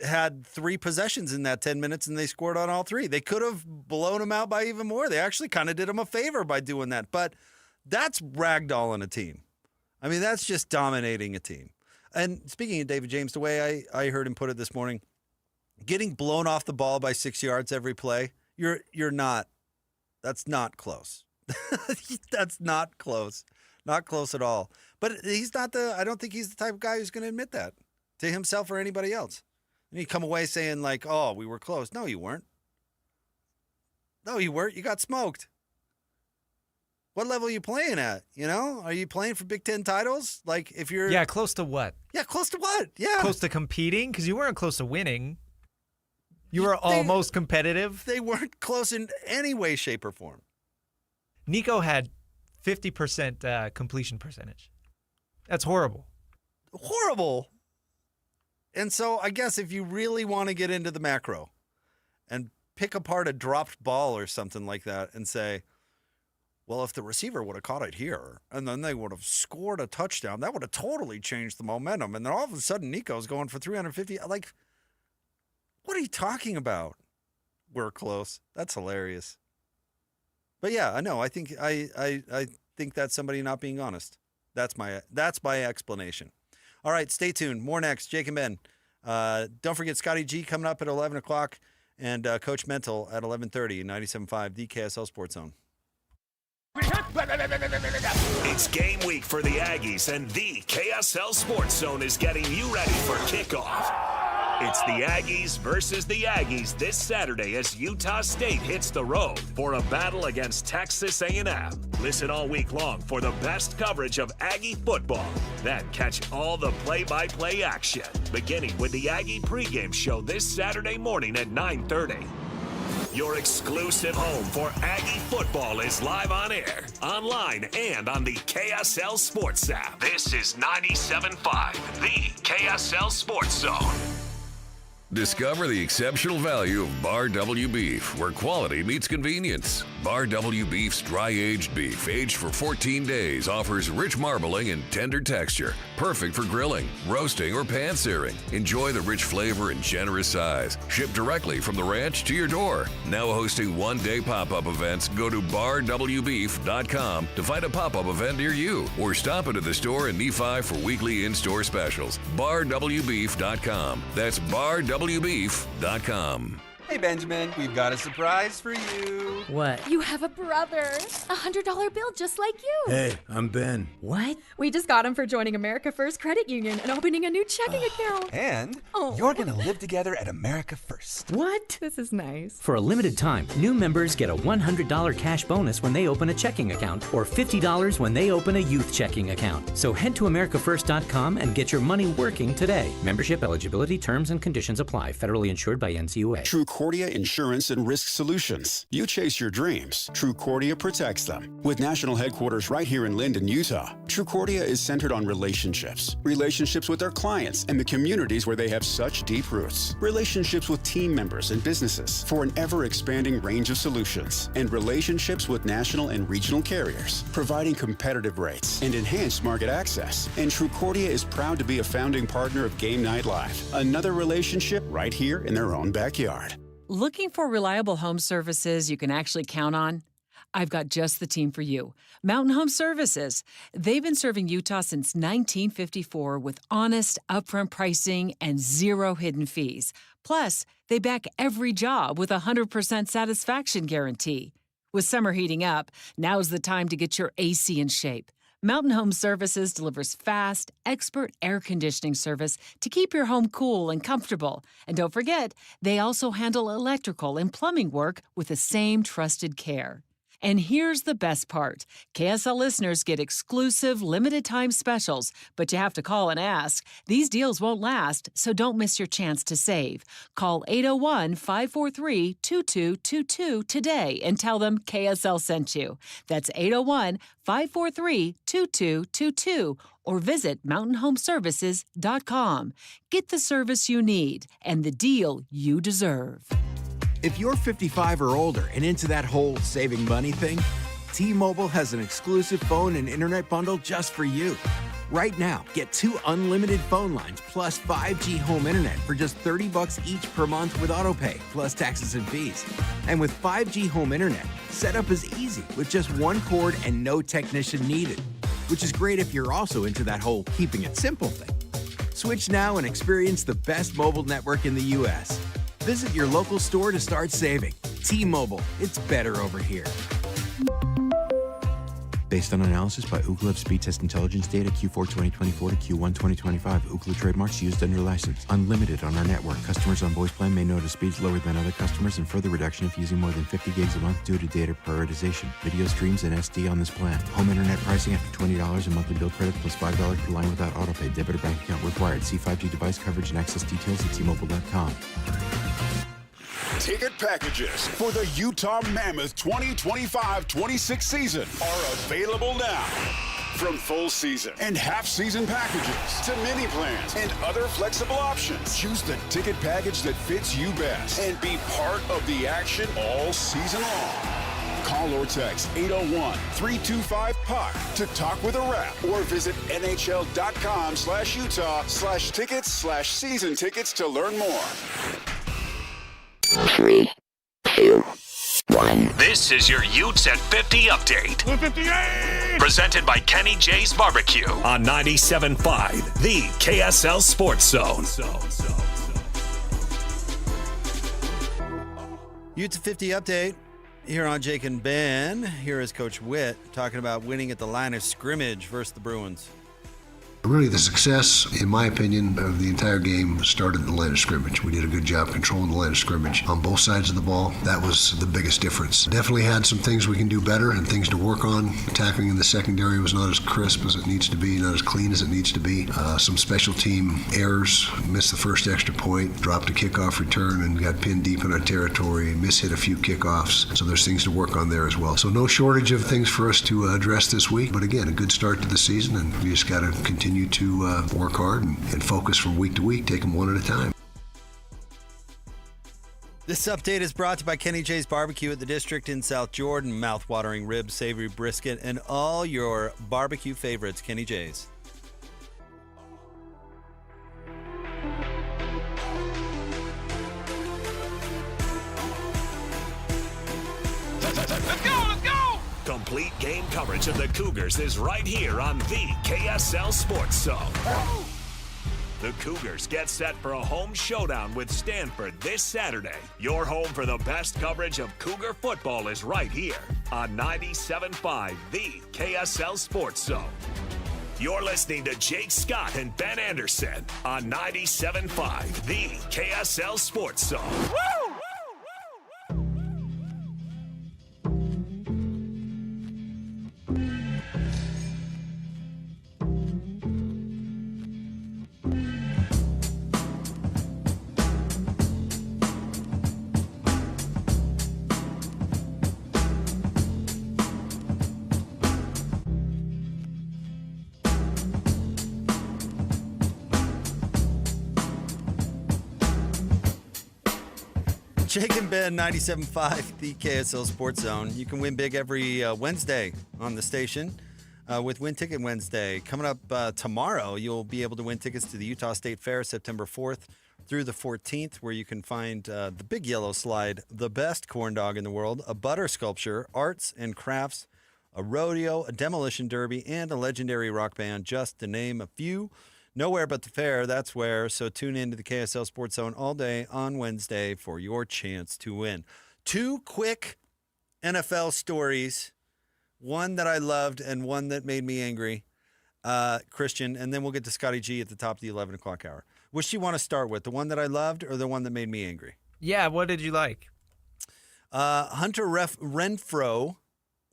had 3 possessions in that 10 minutes and they scored on all 3. They could have blown them out by even more. They actually kind of did them a favor by doing that. But that's ragdolling a team. I mean, that's just dominating a team. And speaking of David James, the way I heard him put it this morning, getting blown off the ball by 6 yards every play, you're not. That's not close. That's not close. Not close at all. But I don't think he's the type of guy who's going to admit that to himself or anybody else. And he'd come away saying like, oh, we were close. No, you weren't. No, you weren't. You got smoked. What level are you playing at? Are you playing for Big Ten titles? Like if you're... Yeah, close to what? Yeah, close to what? Yeah. Close to competing? Because you weren't close to winning. You were almost competitive. They weren't close in any way, shape, or form. Nico had 50% completion percentage. That's horrible. Horrible. And so I guess if you really want to get into the macro and pick apart a dropped ball or something like that and say, well, if the receiver would have caught it here and then they would have scored a touchdown, that would have totally changed the momentum. And then all of a sudden Nico's going for 350. Like, what are you talking about? We're close. That's hilarious. But yeah, I know. I think I think that's somebody not being honest. That's my explanation. All right, stay tuned. More next. Jake and Ben. Don't forget Scotty G coming up at 11 o'clock and Coach Mental at 11:30, 97.5, the KSL Sports Zone. It's game week for the Aggies, and the KSL Sports Zone is getting you ready for kickoff. It's the Aggies versus the Aggies this Saturday as Utah State hits the road for a battle against Texas A&M. Listen all week long for the best coverage of Aggie football. Then catch all the play-by-play action, beginning with the Aggie pregame show this Saturday morning at 9:30. Your exclusive home for Aggie football is live on air, online, and on the KSL Sports app. This is 97.5, the KSL Sports Zone. Discover the exceptional value of Bar W Beef, where quality meets convenience. Bar W Beef's dry-aged beef, aged for 14 days, offers rich marbling and tender texture, perfect for grilling, roasting, or pan-searing. Enjoy the rich flavor and generous size. Shipped directly from the ranch to your door. Now hosting one-day pop-up events, go to barwbeef.com to find a pop-up event near you, or stop into the store in Nephi for weekly in-store specials. barwbeef.com. That's barwbeef.com. Hey, Benjamin, we've got a surprise for you. What? You have a brother. $100 bill just like you. Hey, I'm Ben. What? We just got him for joining America First Credit Union and opening a new checking account. And you're going to live together at America First. What? This is nice. For a limited time, new members get a $100 cash bonus when they open a checking account or $50 when they open a youth checking account. So head to americafirst.com and get your money working today. Membership eligibility, terms, and conditions apply. Federally insured by NCUA. True Trucordia Insurance and Risk Solutions. You chase your dreams. Trucordia protects them. With national headquarters right here in Linden, Utah, Trucordia is centered on relationships. Relationships with their clients and the communities where they have such deep roots. Relationships with team members and businesses for an ever-expanding range of solutions. And relationships with national and regional carriers, providing competitive rates and enhanced market access. And Trucordia is proud to be a founding partner of Game Night Live. Another relationship right here in their own backyard. Looking for reliable home services you can actually count on? I've got just the team for you. Mountain Home Services. They've been serving Utah since 1954 with honest, upfront pricing and zero hidden fees. Plus, they back every job with a 100% satisfaction guarantee. With summer heating up, now's the time to get your AC in shape. Mountain Home Services delivers fast, expert air conditioning service to keep your home cool and comfortable. And don't forget, they also handle electrical and plumbing work with the same trusted care. And here's the best part. KSL listeners get exclusive limited-time specials, but you have to call and ask. These deals won't last, so don't miss your chance to save. Call 801-543-2222 today and tell them KSL sent you. That's 801-543-2222 or visit mountainhomeservices.com. Get the service you need and the deal you deserve. If you're 55 or older and into that whole saving money thing, T-Mobile has an exclusive phone and internet bundle just for you. Right now, get 2 unlimited phone lines plus 5G home internet for just $30 each per month with autopay, plus taxes and fees. And with 5G home internet, setup is easy with just one cord and no technician needed, which is great if you're also into that whole keeping it simple thing. Switch now and experience the best mobile network in the U.S. Visit your local store to start saving. T-Mobile, it's better over here. Based on analysis by Ookla of speed test intelligence data Q4 2024 to Q1 2025. Ookla trademarks used under license. Unlimited on our network. Customers on voice plan may notice speeds lower than other customers and further reduction if using more than 50 gigs a month due to data prioritization. Video streams and SD on this plan. Home internet pricing after $20 and monthly bill credit plus $5 per line without autopay. Debit or bank account required. See 5G device coverage and access details at T-Mobile.com. Ticket packages for the Utah Mammoth 2025-26 season are available now. From full season and half-season packages to mini plans and other flexible options, choose the ticket package that fits you best and be part of the action all season long. Call or text 801-325-PUCK to talk with a rep or visit nhl.com/Utah/tickets/season tickets to learn more. 3, 2, 1. This is your Utes at 50 update. 58! Presented by Kenny J's Barbecue on 97.5, the KSL Sports Zone. Utes at 50 update here on Jake and Ben. Here is Coach Witt talking about winning at the line of scrimmage versus the Bruins. Really, the success, in my opinion, of the entire game started in the line of scrimmage. We did a good job controlling the line of scrimmage on both sides of the ball. That was the biggest difference. Definitely had some things we can do better and things to work on. Tackling in the secondary was not as crisp as it needs to be, not as clean as it needs to be. Some special team errors, missed the first extra point, dropped a kickoff return and got pinned deep in our territory, mishit a few kickoffs. So there's things to work on there as well. So no shortage of things for us to address this week. But again, a good start to the season, and we just got to continue to work hard and focus from week to week, take them one at a time. This update is brought to you by Kenny J's Barbecue at the District in South Jordan. Mouth-watering ribs, savory brisket, and all your barbecue favorites. Kenny J's. Let's go! Complete game coverage of the Cougars is right here on the KSL Sports Zone. The Cougars get set for a home showdown with Stanford this Saturday. Your home for the best coverage of Cougar football is right here on 97.5, the KSL Sports Zone. You're listening to Jake Scott and Ben Anderson on 97.5, the KSL Sports Zone. Woo! Jake and Ben, 97.5, the KSL Sports Zone. You can win big every Wednesday on the station with Win Ticket Wednesday. Coming up tomorrow, you'll be able to win tickets to the Utah State Fair, September 4th through the 14th, where you can find the Big Yellow Slide, the best corn dog in the world, a butter sculpture, arts and crafts, a rodeo, a demolition derby, and a legendary rock band, just to name a few. Nowhere but the fair, that's where. So tune in to the KSL Sports Zone all day on Wednesday for your chance to win. 2 quick NFL stories, one that I loved and one that made me angry, Christian, and then we'll get to Scotty G at the top of the 11 o'clock hour. Which do you want to start with, the one that I loved or the one that made me angry? Yeah, what did you like? Hunter Renfrow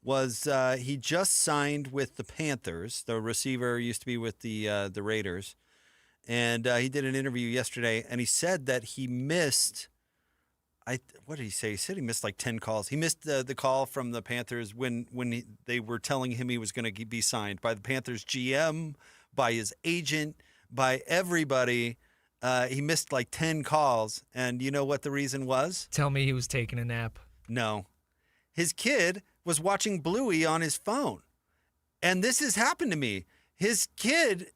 was he just signed with the Panthers. The receiver used to be with the Raiders, and he did an interview yesterday, and he said that he missed. What did he say? He said he missed like 10 calls. He missed the call from the Panthers when they were telling him he was going to be signed by the Panthers GM, by his agent, by everybody. He missed like 10 calls, and you know what the reason was? Tell me he was taking a nap. No, his kid was watching Bluey on his phone. And this has happened to me. His kid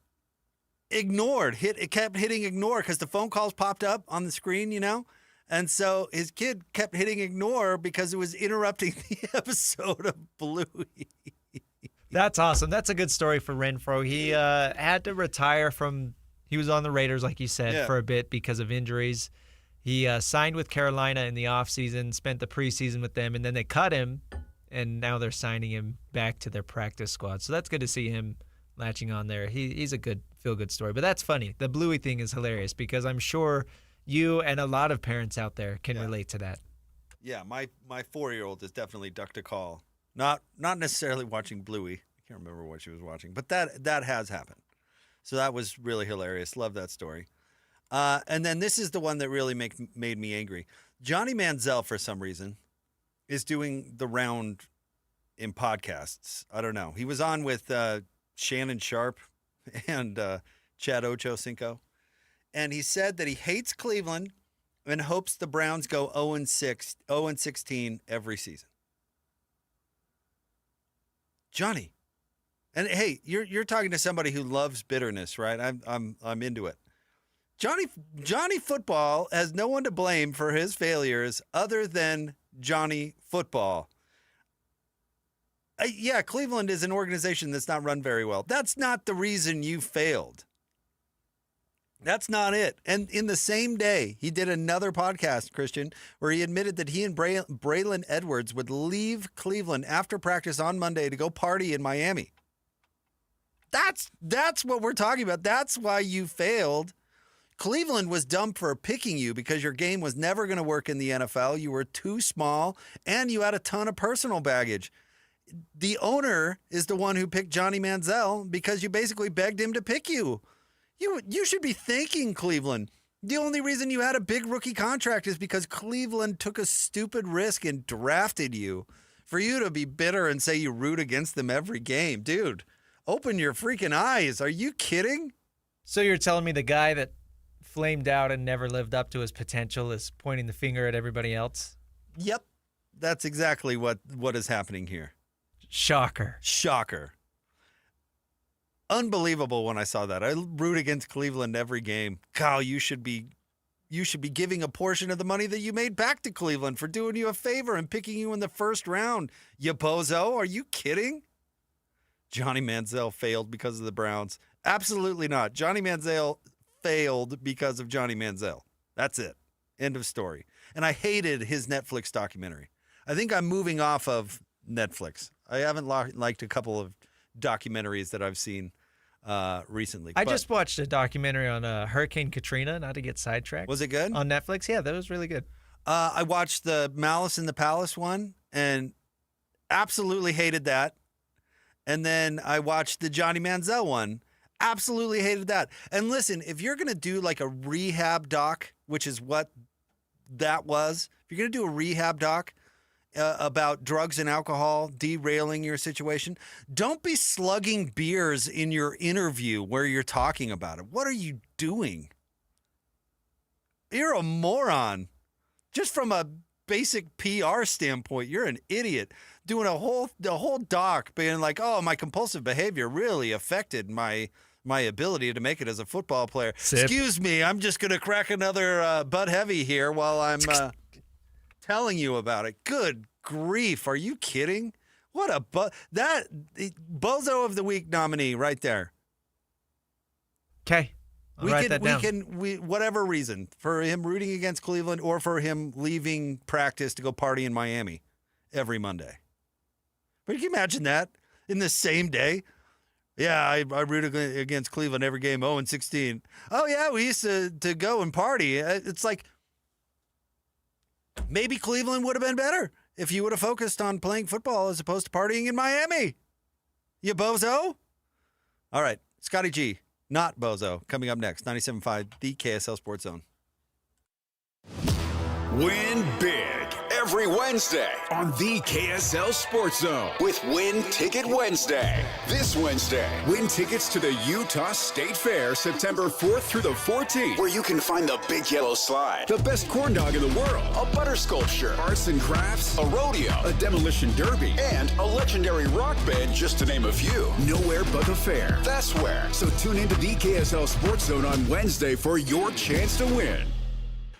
kept hitting ignore because the phone calls popped up on the screen, you know? And so his kid kept hitting ignore because it was interrupting the episode of Bluey. That's awesome. That's a good story for Renfrow. He had to retire he was on the Raiders, like you said, for a bit because of injuries. He signed with Carolina in the offseason, spent the preseason with them, and then they cut him. And now they're signing him back to their practice squad. So that's good to see him latching on there. He's a good feel-good story. But that's funny. The Bluey thing is hilarious because I'm sure you and a lot of parents out there can relate to that. Yeah, my 4-year-old has definitely ducked a call. Not necessarily watching Bluey. I can't remember what she was watching. But that has happened. So that was really hilarious. Love that story. And then this is the one that really made me angry. Johnny Manziel, for some reason, is doing the round in podcasts. I don't know. He was on with Shannon Sharp and Chad Ochocinco, and he said that he hates Cleveland and hopes the Browns go 0-16 every season. Johnny, and hey, you're talking to somebody who loves bitterness, right? I'm into it. Johnny Football has no one to blame for his failures other than Johnny Football. Yeah, Cleveland is an organization that's not run very well. That's not the reason you failed. That's not it. And in the same day, he did another podcast, Christian, where he admitted that he and Braylon Edwards would leave Cleveland after practice on Monday to go party in Miami. That's what we're talking about. That's why you failed. Cleveland was dumb for picking you because your game was never going to work in the NFL. You were too small, and you had a ton of personal baggage. The owner is the one who picked Johnny Manziel because you basically begged him to pick you. You should be thanking Cleveland. The only reason you had a big rookie contract is because Cleveland took a stupid risk and drafted you. For you to be bitter and say you root against them every game, dude, open your freaking eyes. Are you kidding? So you're telling me the guy that flamed out and never lived up to his potential is pointing the finger at everybody else? Yep. That's exactly what is happening here. Shocker. Unbelievable when I saw that. I root against Cleveland every game. Kyle, you should be giving a portion of the money that you made back to Cleveland for doing you a favor and picking you in the first round, you bozo. Are you kidding? Johnny Manziel failed because of the Browns. Absolutely not. Johnny Manziel failed because of Johnny Manziel. That's it. End of story. And I hated his Netflix documentary. I think I'm moving off of Netflix. I haven't liked a couple of documentaries that I've seen recently. I just watched a documentary on Hurricane Katrina, not to get sidetracked. Was it good? On Netflix? Yeah, that was really good. I watched the Malice in the Palace one and absolutely hated that. And then I watched the Johnny Manziel one. Absolutely hated that. And listen, if you're going to do like a rehab doc, which is what that was, if you're going to do a rehab doc about drugs and alcohol derailing your situation, don't be slugging beers in your interview where you're talking about it. What are you doing? You're a moron. Just from a basic PR standpoint, you're an idiot. Doing the whole doc being like, oh, my compulsive behavior really affected my ability to make it as a football player. Sip. Excuse me, I'm just going to crack another Bud Heavy here while I'm telling you about it. Good grief. Are you kidding? What a Bozo of the Week nominee right there. Okay. Write that down. Whatever reason, for him rooting against Cleveland or for him leaving practice to go party in Miami every Monday. But can you imagine that in the same day? Yeah, I root against Cleveland every game, 0-16. Oh, yeah, we used to go and party. It's like maybe Cleveland would have been better if you would have focused on playing football as opposed to partying in Miami. You bozo? All right, Scotty G, not bozo, coming up next. 97.5, the KSL Sports Zone. Win big every Wednesday on the KSL Sports Zone with Win Ticket Wednesday. This Wednesday, win tickets to the Utah State Fair September 4th through the 14th, where you can find the Big Yellow Slide, the best corn dog in the world, a butter sculpture, arts and crafts, a rodeo, a demolition derby, and a legendary rock band, just to name a few. Nowhere but the fair. That's where. So tune into the KSL Sports Zone on Wednesday for your chance to win.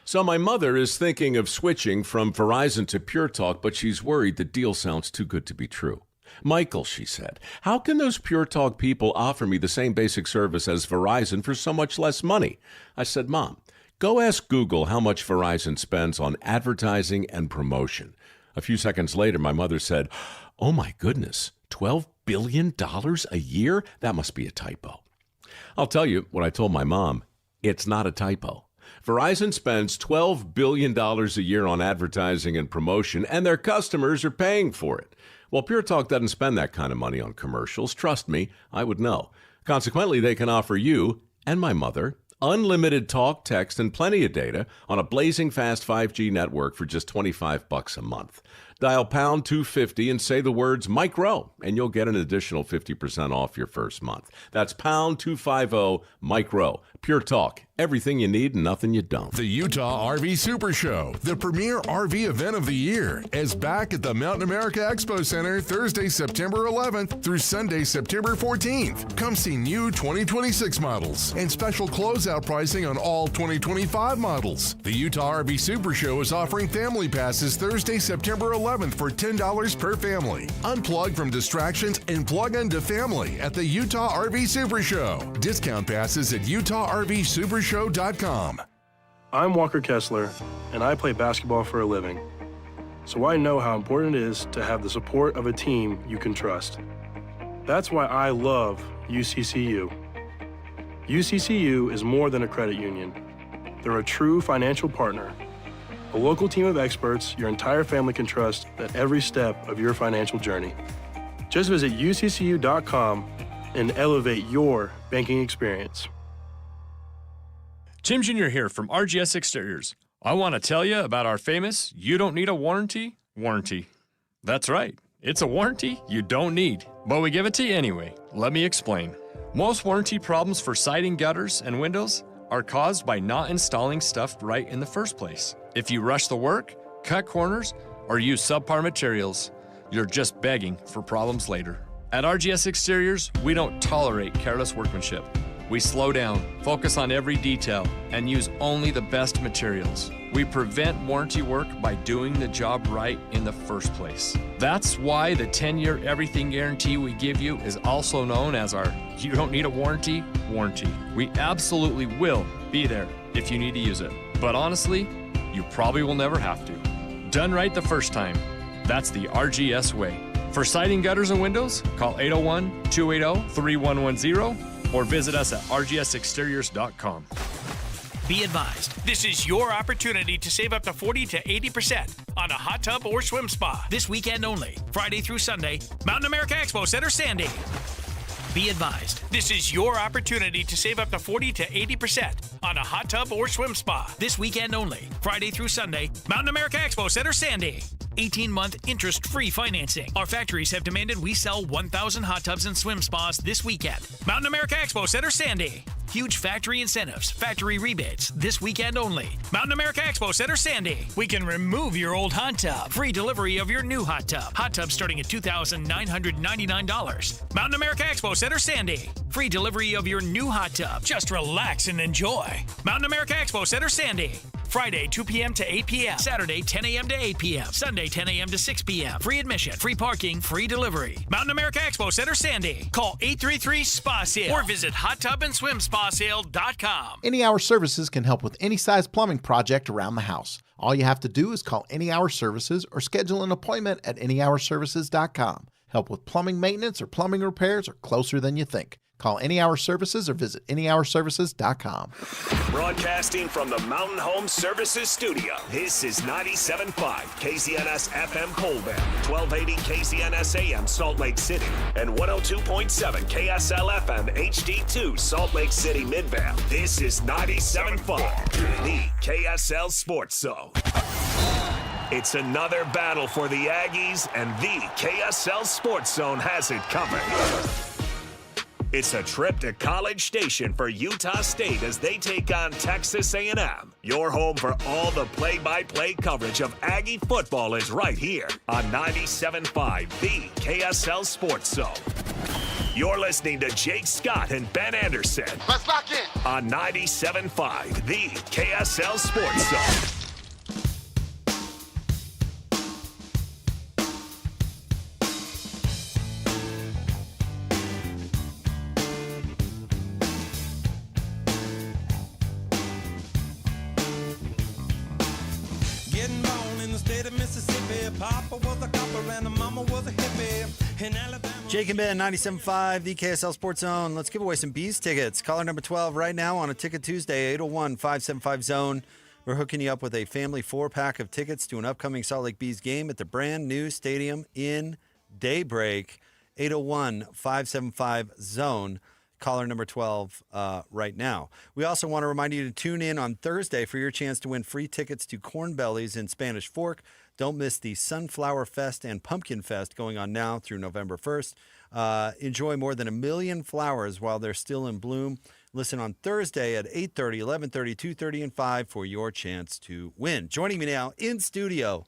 So my mother is thinking of switching from Verizon to Pure Talk, but she's worried the deal sounds too good to be true. Michael, she said, how can those Pure Talk people offer me the same basic service as Verizon for so much less money? I said, Mom, go ask Google how much Verizon spends on advertising and promotion. A few seconds later, my mother said, oh my goodness, $12 billion a year? That must be a typo. I'll tell you what I told my mom. It's not a typo. Verizon spends $12 billion a year on advertising and promotion, and their customers are paying for it. Well, Pure Talk doesn't spend that kind of money on commercials. Trust me, I would know. Consequently, they can offer you and my mother unlimited talk, text, and plenty of data on a blazing fast 5G network for just $25 a month. Dial pound 250 and say the words Mike Rowe, and you'll get an additional 50% off your first month. That's pound 250 Mike Rowe. Pure Talk. Everything you need and nothing you don't. The Utah RV Super Show, the premier RV event of the year, is back at the Mountain America Expo Center Thursday, September 11th through Sunday, September 14th. Come see new 2026 models and special closeout pricing on all 2025 models. The Utah RV Super Show is offering family passes Thursday, September 11th for $10 per family. Unplug from distractions and plug into family at the Utah RV Super Show. Discount passes at UtahRVSupershow.com. I'm Walker Kessler, and I play basketball for a living. So I know how important it is to have the support of a team you can trust. That's why I love UCCU. UCCU is more than a credit union. They're a true financial partner, a local team of experts your entire family can trust at every step of your financial journey. Just visit uccu.com and elevate your banking experience. Tim Jr. here from RGS Exteriors. I want to tell you about our famous You Don't Need a Warranty warranty. That's right, it's a warranty you don't need, but we give it to you anyway. Let me explain. Most warranty problems for siding, gutters, and windows are caused by not installing stuff right in the first place. If you rush the work, cut corners, or use subpar materials, you're just begging for problems later. At RGS Exteriors, we don't tolerate careless workmanship. We slow down, focus on every detail, and use only the best materials. We prevent warranty work by doing the job right in the first place. That's why the 10-year everything guarantee we give you is also known as our You Don't Need a Warranty warranty. We absolutely will be there if you need to use it. But honestly, you probably will never have to. Done right the first time. That's the RGS way. For siding, gutters, and windows, call 801-280-3110 or visit us at rgsexteriors.com. Be advised, this is your opportunity to save up to 40 to 80% on a hot tub or swim spa this weekend only, Friday through Sunday, Mountain America Expo Center, Sandy. Be advised, this is your opportunity to save up to 40 to 80% on a hot tub or swim spa this weekend only, Friday through Sunday, Mountain America Expo Center, Sandy. 18-month interest-free financing. Our factories have demanded we sell 1,000 hot tubs and swim spas this weekend. Mountain America Expo Center, Sandy. Huge factory incentives, factory rebates, this weekend only. Mountain America Expo Center, Sandy. We can remove your old hot tub. Free delivery of your new hot tub. Hot tub starting at $2,999. Mountain America Expo Center, Sandy. Free delivery of your new hot tub. Just relax and enjoy. Mountain America Expo Center, Sandy. Friday, 2 p.m. to 8 p.m. Saturday, 10 a.m. to 8 p.m. Sunday, 10 a.m. to 6 p.m. Free admission, free parking, free delivery. Mountain America Expo Center, Sandy. Call 833-SPA-SALE or visit hottubandSwimSpaSale.com. Any Hour Services can help with any size plumbing project around the house. All you have to do is call Any Hour Services or schedule an appointment at anyhourservices.com. Help with plumbing maintenance or plumbing repairs are closer than you think. Call Any Hour Services or visit anyhourservices.com. Broadcasting from the Mountain Home Services Studio, this is 97.5 KZNS FM Colbert, 1280 KZNS AM Salt Lake City, and 102.7 KSL FM HD2 Salt Lake City Midvale. This is 97.5, the KSL Sports Zone. It's another battle for the Aggies, and the KSL Sports Zone has it covered. It's a trip to College Station for Utah State as they take on Texas A&M. Your home for all the play-by-play coverage of Aggie football is right here on 97.5, the KSL Sports Zone. You're listening to Jake Scott and Ben Anderson. Let's lock in. On 97.5, the KSL Sports Zone. Jake and Ben, 97.5, the KSL Sports Zone. Let's give away some Bees tickets. Caller number 12 right now on a Ticket Tuesday, 801-575-ZONE. We're hooking you up with a family 4-pack of tickets to an upcoming Salt Lake Bees game at the brand new stadium in Daybreak. 801-575-ZONE. Caller number 12 right now. We also want to remind you to tune in on Thursday for your chance to win free tickets to Corn Bellies in Spanish Fork. Don't miss the Sunflower Fest and Pumpkin Fest going on now through November 1st. Enjoy more than 1 million flowers while they're still in bloom. Listen on Thursday at 8:30, 11:30, 2:30, and 5 for your chance to win. Joining me now in studio,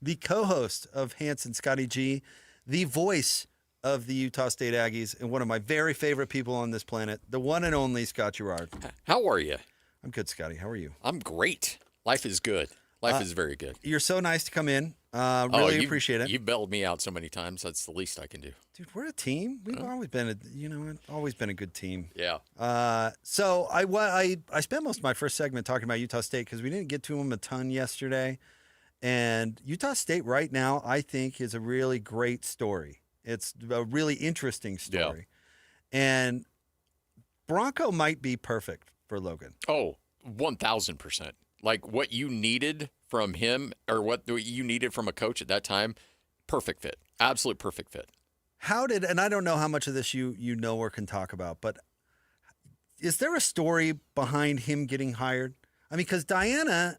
the co-host of Hanson Scotty G, the voice of the Utah State Aggies, and one of my very favorite people on this planet, the one and only Scott Gerard. How are you? I'm good, Scotty. How are you? I'm great. Life is good. Life is very good. You're so nice to come in. Really appreciate it. You've bailed me out so many times. That's the least I can do. Dude, we're a team. We've always been a good team. Yeah. So I spent most of my first segment talking about Utah State because we didn't get to them a ton yesterday. And Utah State right now, I think, is a really great story. It's a really interesting story. Yeah. And Bronco might be perfect for Logan. Oh, 1,000%. Like what you needed from him or what you needed from a coach at that time, perfect fit. Absolute perfect fit. And I don't know how much of this you know or can talk about, but is there a story behind him getting hired? I mean, because Diana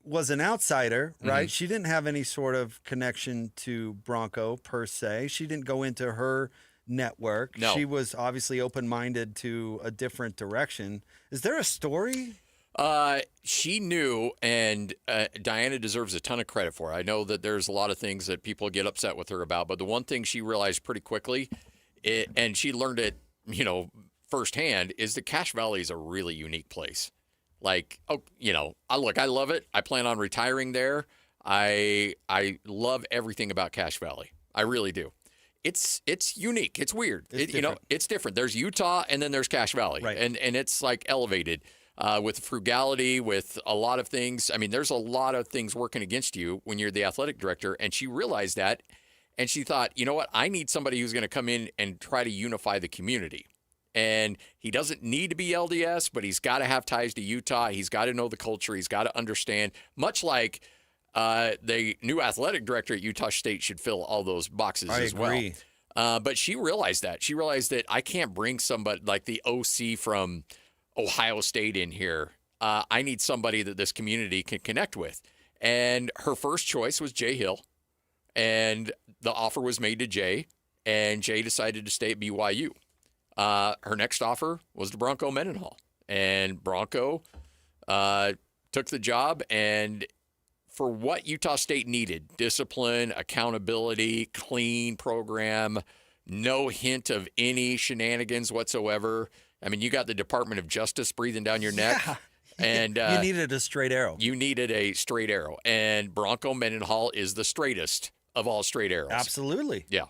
was an outsider, right? Mm-hmm. She didn't have any sort of connection to Bronco per se. She didn't go into her network. No. She was obviously open-minded to a different direction. Is there a story? She knew, and Diana deserves a ton of credit for it. I know that there's a lot of things that people get upset with her about, but the one thing she realized pretty quickly, and she learned it, firsthand, is that Cache Valley is a really unique place. Like, I love it. I plan on retiring there. I love everything about Cache Valley. I really do. It's unique. It's weird. It's different. There's Utah, and then there's Cache Valley, right. And it's like elevated. With frugality, with a lot of things. I mean, there's a lot of things working against you when you're the athletic director. And she realized that. And she thought, you know what? I need somebody who's going to come in and try to unify the community. And he doesn't need to be LDS, but he's got to have ties to Utah. He's got to know the culture. He's got to understand, much like the new athletic director at Utah State should fill all those boxes as agree. Well. But she realized that. She realized that I can't bring somebody like the OC from Ohio State in here. I need somebody that this community can connect with. And her first choice was Jay Hill. And the offer was made to Jay. And Jay decided to stay at BYU. her next offer was to Bronco Mendenhall. And Bronco took the job, and for what Utah State needed, discipline, accountability, clean program, no hint of any shenanigans whatsoever. I mean, you got the Department of Justice breathing down your neck. Yeah. And you needed a straight arrow. You needed a straight arrow. And Bronco Mendenhall is the straightest of all straight arrows. Absolutely. Yeah.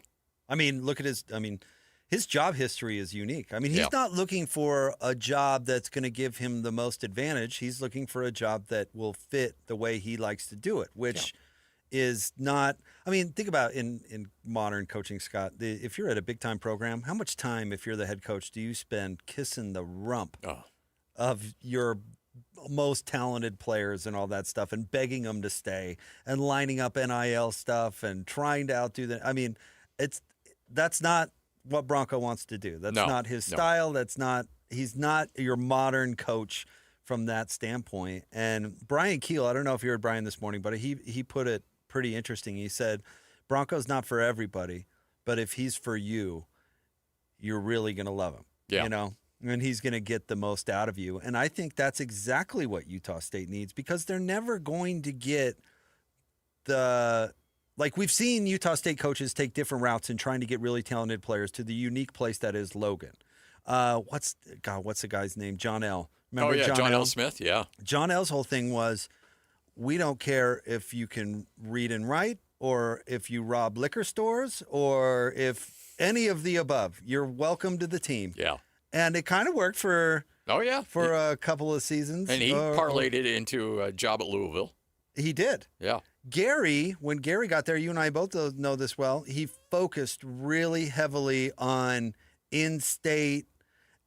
I mean, look at his job history is unique. I mean, he's not looking for a job that's going to give him the most advantage. He's looking for a job that will fit the way he likes to do it, which is not – I mean, think about in modern coaching, Scott. If you're at a big-time program, how much time, if you're the head coach, do you spend kissing the rump of your most talented players and all that stuff and begging them to stay and lining up NIL stuff and trying to outdo them? I mean, that's not – what Bronco wants to do. That's not his style. He's not your modern coach from that standpoint. And Brian Keel, I don't know if you heard Brian this morning, but he put it pretty interesting. He said, Bronco's not for everybody, but if he's for you, you're really going to love him. Yeah. You know, and he's going to get the most out of you. And I think that's exactly what Utah State needs, because they're never going to get like we've seen Utah State coaches take different routes in trying to get really talented players to the unique place that is Logan. What's the guy's name? John L. Remember John L. Smith, yeah. John L's whole thing was, we don't care if you can read and write or if you rob liquor stores or if any of the above. You're welcome to the team. Yeah. And it kind of worked for a couple of seasons. And he parlayed it into a job at Louisville. He did. Yeah. Gary, when Gary got there, you and I both know this well, he focused really heavily on in-state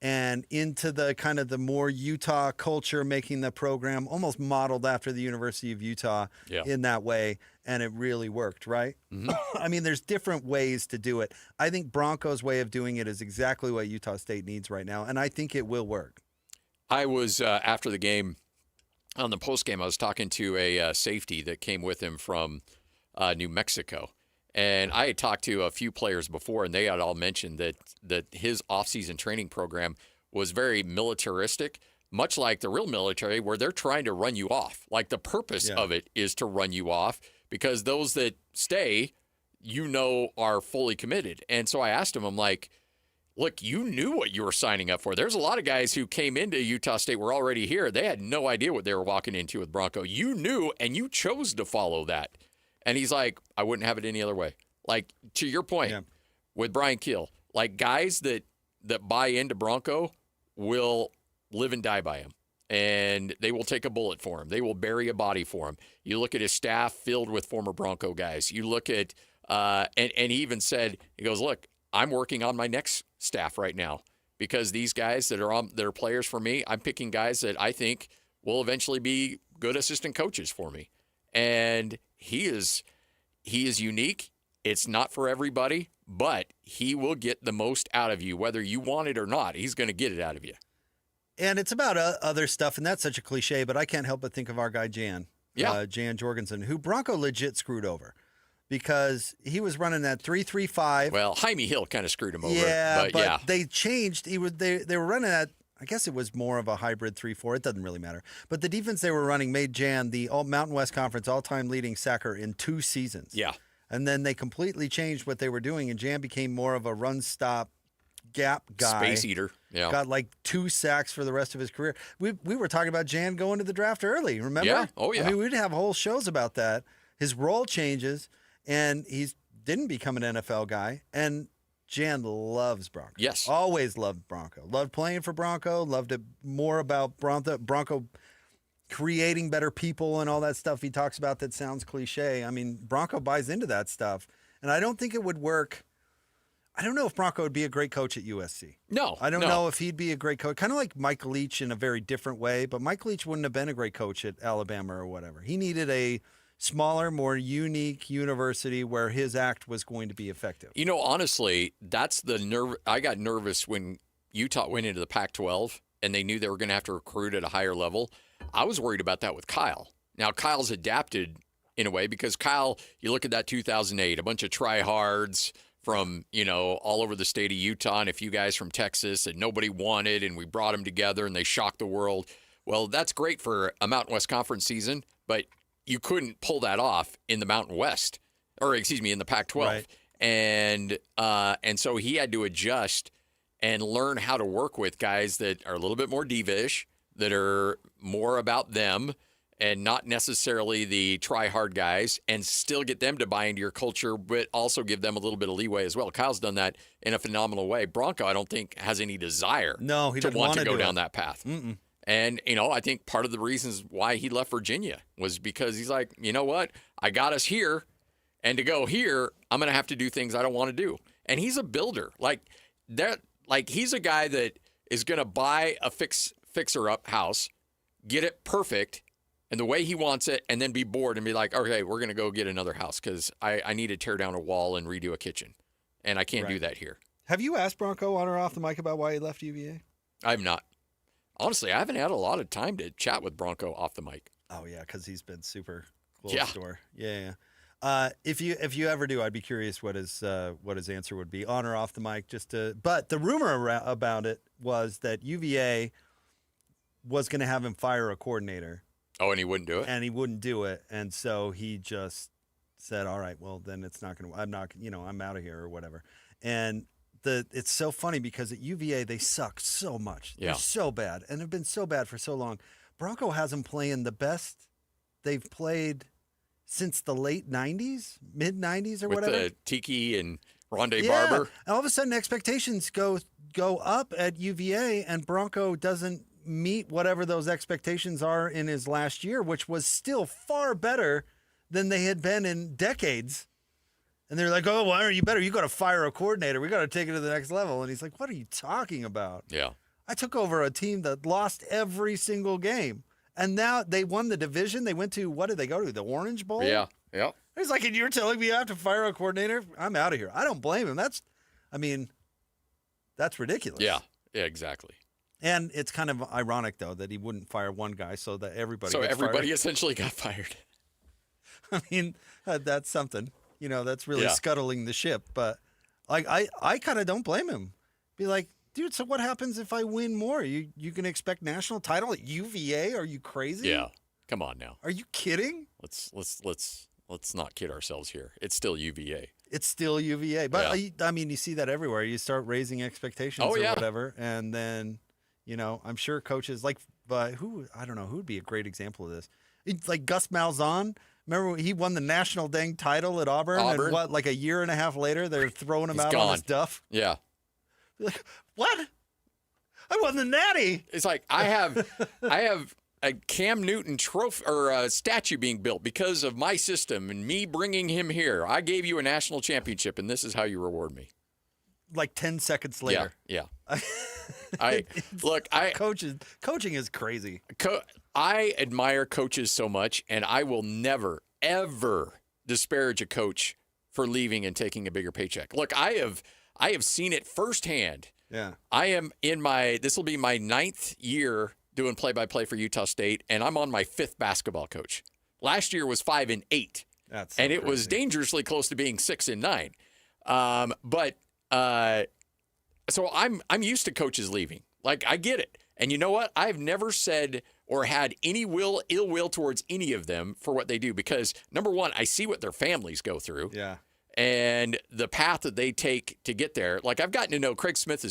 and into the kind of the more Utah culture, making the program almost modeled after the University of Utah in that way, and it really worked, right? Mm-hmm. I mean, there's different ways to do it. I think Bronco's way of doing it is exactly what Utah State needs right now, and I think it will work. I was, after the game, on the postgame, I was talking to a safety that came with him from New Mexico. And I had talked to a few players before, and they had all mentioned that his off-season training program was very militaristic, much like the real military, where they're trying to run you off. Like, the purpose of it is to run you off, because those that stay, are fully committed. And so I asked him, I'm like, look, you knew what you were signing up for. There's a lot of guys who came into Utah State, were already here. They had no idea what they were walking into with Bronco. You knew, and you chose to follow that. And he's like, I wouldn't have it any other way. Like, to your point with Brian Keel, like, guys that buy into Bronco will live and die by him. And they will take a bullet for him. They will bury a body for him. You look at his staff filled with former Bronco guys. You look at, and he even said, he goes, look, I'm working on my next staff right now, because these guys that are players for me, I'm picking guys that I think will eventually be good assistant coaches for me. And he is unique. It's not for everybody, but he will get the most out of you, whether you want it or not. He's going to get it out of you. And it's about other stuff, and that's such a cliche, but I can't help but think of our guy Jan Jorgensen, who Bronco legit screwed over, because he was running that 3-3-5. Well, Jaime Hill kind of screwed him over. Yeah, but they changed. They were running that. I guess it was more of a hybrid 3-4. It doesn't really matter. But the defense they were running made Jan the Mountain West Conference all-time leading sacker in 2 seasons. Yeah. And then they completely changed what they were doing, and Jan became more of a run-stop gap guy. Space eater. Yeah. Got like 2 sacks for the rest of his career. We were talking about Jan going to the draft early, remember? Yeah. Oh, yeah. I mean, we'd have whole shows about that. His role changes, and he didn't become an NFL guy. And Jan loves Bronco. Yes. Always loved Bronco. Loved playing for Bronco. Loved it more about Bronco creating better people and all that stuff he talks about that sounds cliche. I mean, Bronco buys into that stuff. And I don't think it would work. I don't know if Bronco would be a great coach at USC. No. I don't know if he'd be a great coach. Kind of like Mike Leach in a very different way. But Mike Leach wouldn't have been a great coach at Alabama or whatever. He needed a smaller, more unique university where his act was going to be effective. You know, honestly, that's the nerve. I got nervous when Utah went into the Pac-12 and they knew they were going to have to recruit at a higher level. I was worried about that with Kyle. Now, Kyle's adapted in a way because Kyle, you look at that 2008, a bunch of tryhards from, all over the state of Utah and a few guys from Texas that nobody wanted, and we brought them together and they shocked the world. Well, that's great for a Mountain West Conference season, but you couldn't pull that off in the Mountain West, in the Pac-12. Right. And so he had to adjust and learn how to work with guys that are a little bit more diva-ish, that are more about them and not necessarily the try-hard guys, and still get them to buy into your culture, but also give them a little bit of leeway as well. Kyle's done that in a phenomenal way. Bronco, I don't think, has any desire he to doesn't want to do go down it. that path. Mm-mm. And, I think part of the reasons why he left Virginia was because he's like, you know what? I got us here, and to go here, I'm going to have to do things I don't want to do. And he's a builder. He's a guy that is going to buy a fixer-up house, get it perfect, and the way he wants it, and then be bored and be like, okay, we're going to go get another house because I need to tear down a wall and redo a kitchen. And I can't do that here. Have you asked Bronco on or off the mic about why he left UVA? I've not. Honestly, I haven't had a lot of time to chat with Bronco off the mic. Oh, yeah, because he's been super close Yeah. door. Yeah. If you ever do, I'd be curious what his answer would be, on or off the mic. But the rumor about it was that UVA was going to have him fire a coordinator. Oh, and he wouldn't do it? And he wouldn't do it. And so he just said, all right, well, then it's not going to, I'm out of here or whatever. And it's so funny because at UVA, they suck so much. Yeah. They're so bad and have been so bad for so long. Bronco has them playing the best they've played since the late 90s, mid 90s or with whatever. With Tiki and Rondé Barber. And all of a sudden expectations go up at UVA, and Bronco doesn't meet whatever those expectations are in his last year, which was still far better than they had been in decades. And they're like, oh, why aren't you better? You got to fire a coordinator. We got to take it to the next level. And he's like, what are you talking about? Yeah. I took over a team that lost every single game. And now they won the division. They went to, what did they go to? The Orange Bowl? Yeah. Yep. He's like, and you're telling me I have to fire a coordinator? I'm out of here. I don't blame him. That's ridiculous. Yeah. Yeah, exactly. And it's kind of ironic, though, that he wouldn't fire one guy so that everybody gets everybody fired. essentially got fired. I mean, that's something. That's really Yeah. scuttling the ship. But I kind of don't blame him. Be like, dude, so what happens if I win more? You can expect national title at UVA? Are you crazy? Yeah. Come on now. Are you kidding? Let's not kid ourselves here. It's still UVA. It's still UVA. But, Yeah. I mean, you see that everywhere. You start raising expectations or whatever. And then, I'm sure coaches but I don't know, who would be a great example of this? It's like Gus Malzahn. Remember he won the national dang title at Auburn? And like a year and a half later, they're throwing him out on his duff? Yeah. Like, what? I won the Natty. It's like I have a Cam Newton trophy or a statue being built because of my system and me bringing him here. I gave you a national championship, and this is how you reward me. Like 10 seconds later. Yeah. Coaching is crazy. I admire coaches so much, and I will never, ever disparage a coach for leaving and taking a bigger paycheck. Look, I have seen it firsthand. Yeah. I am this will be my 9th year doing play-by-play for Utah State, and I'm on my 5th basketball coach. Last year was 5 and 8. That's so and it crazy. was dangerously close to being 6 and 9. So I'm used to coaches leaving. Like, I get it. And you know what? I've never said or had any ill will towards any of them for what they do because, number one, I see what their families go through. Yeah. And the path that they take to get there. Like, I've gotten to know Craig Smith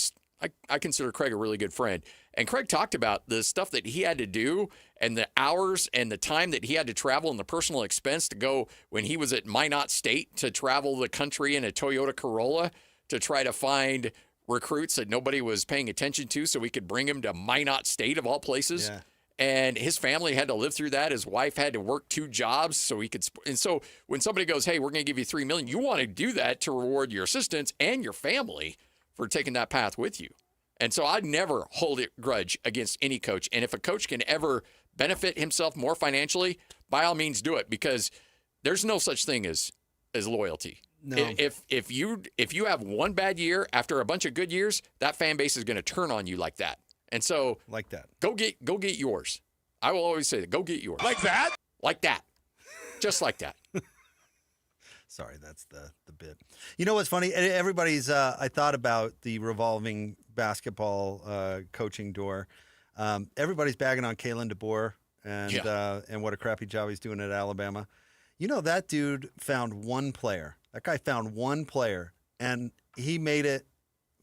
I consider Craig a really good friend. And Craig talked about the stuff that he had to do and the hours and the time that he had to travel and the personal expense to go when he was at Minot State to travel the country in a Toyota Corolla to try to find recruits that nobody was paying attention to so we could bring him to Minot State of all places. Yeah. And his family had to live through that. His wife had to work 2 jobs so he could. And so when somebody goes, hey, we're going to give you $3 million, you want to do that to reward your assistants and your family for taking that path with you. And so I'd never hold a grudge against any coach. And if a coach can ever benefit himself more financially, by all means do it because there's no such thing as loyalty. No. If you have one bad year after a bunch of good years, that fan base is going to turn on you like that. And so like that. Go get yours. I will always say that. Go get yours. Like that? Like that. Just like that. Sorry, that's the bit. You know what's funny? Everybody's. I thought about the revolving basketball coaching door. Everybody's bagging on Kalen DeBoer and what a crappy job he's doing at Alabama. You know, that dude found one player. That guy found one player, and he made it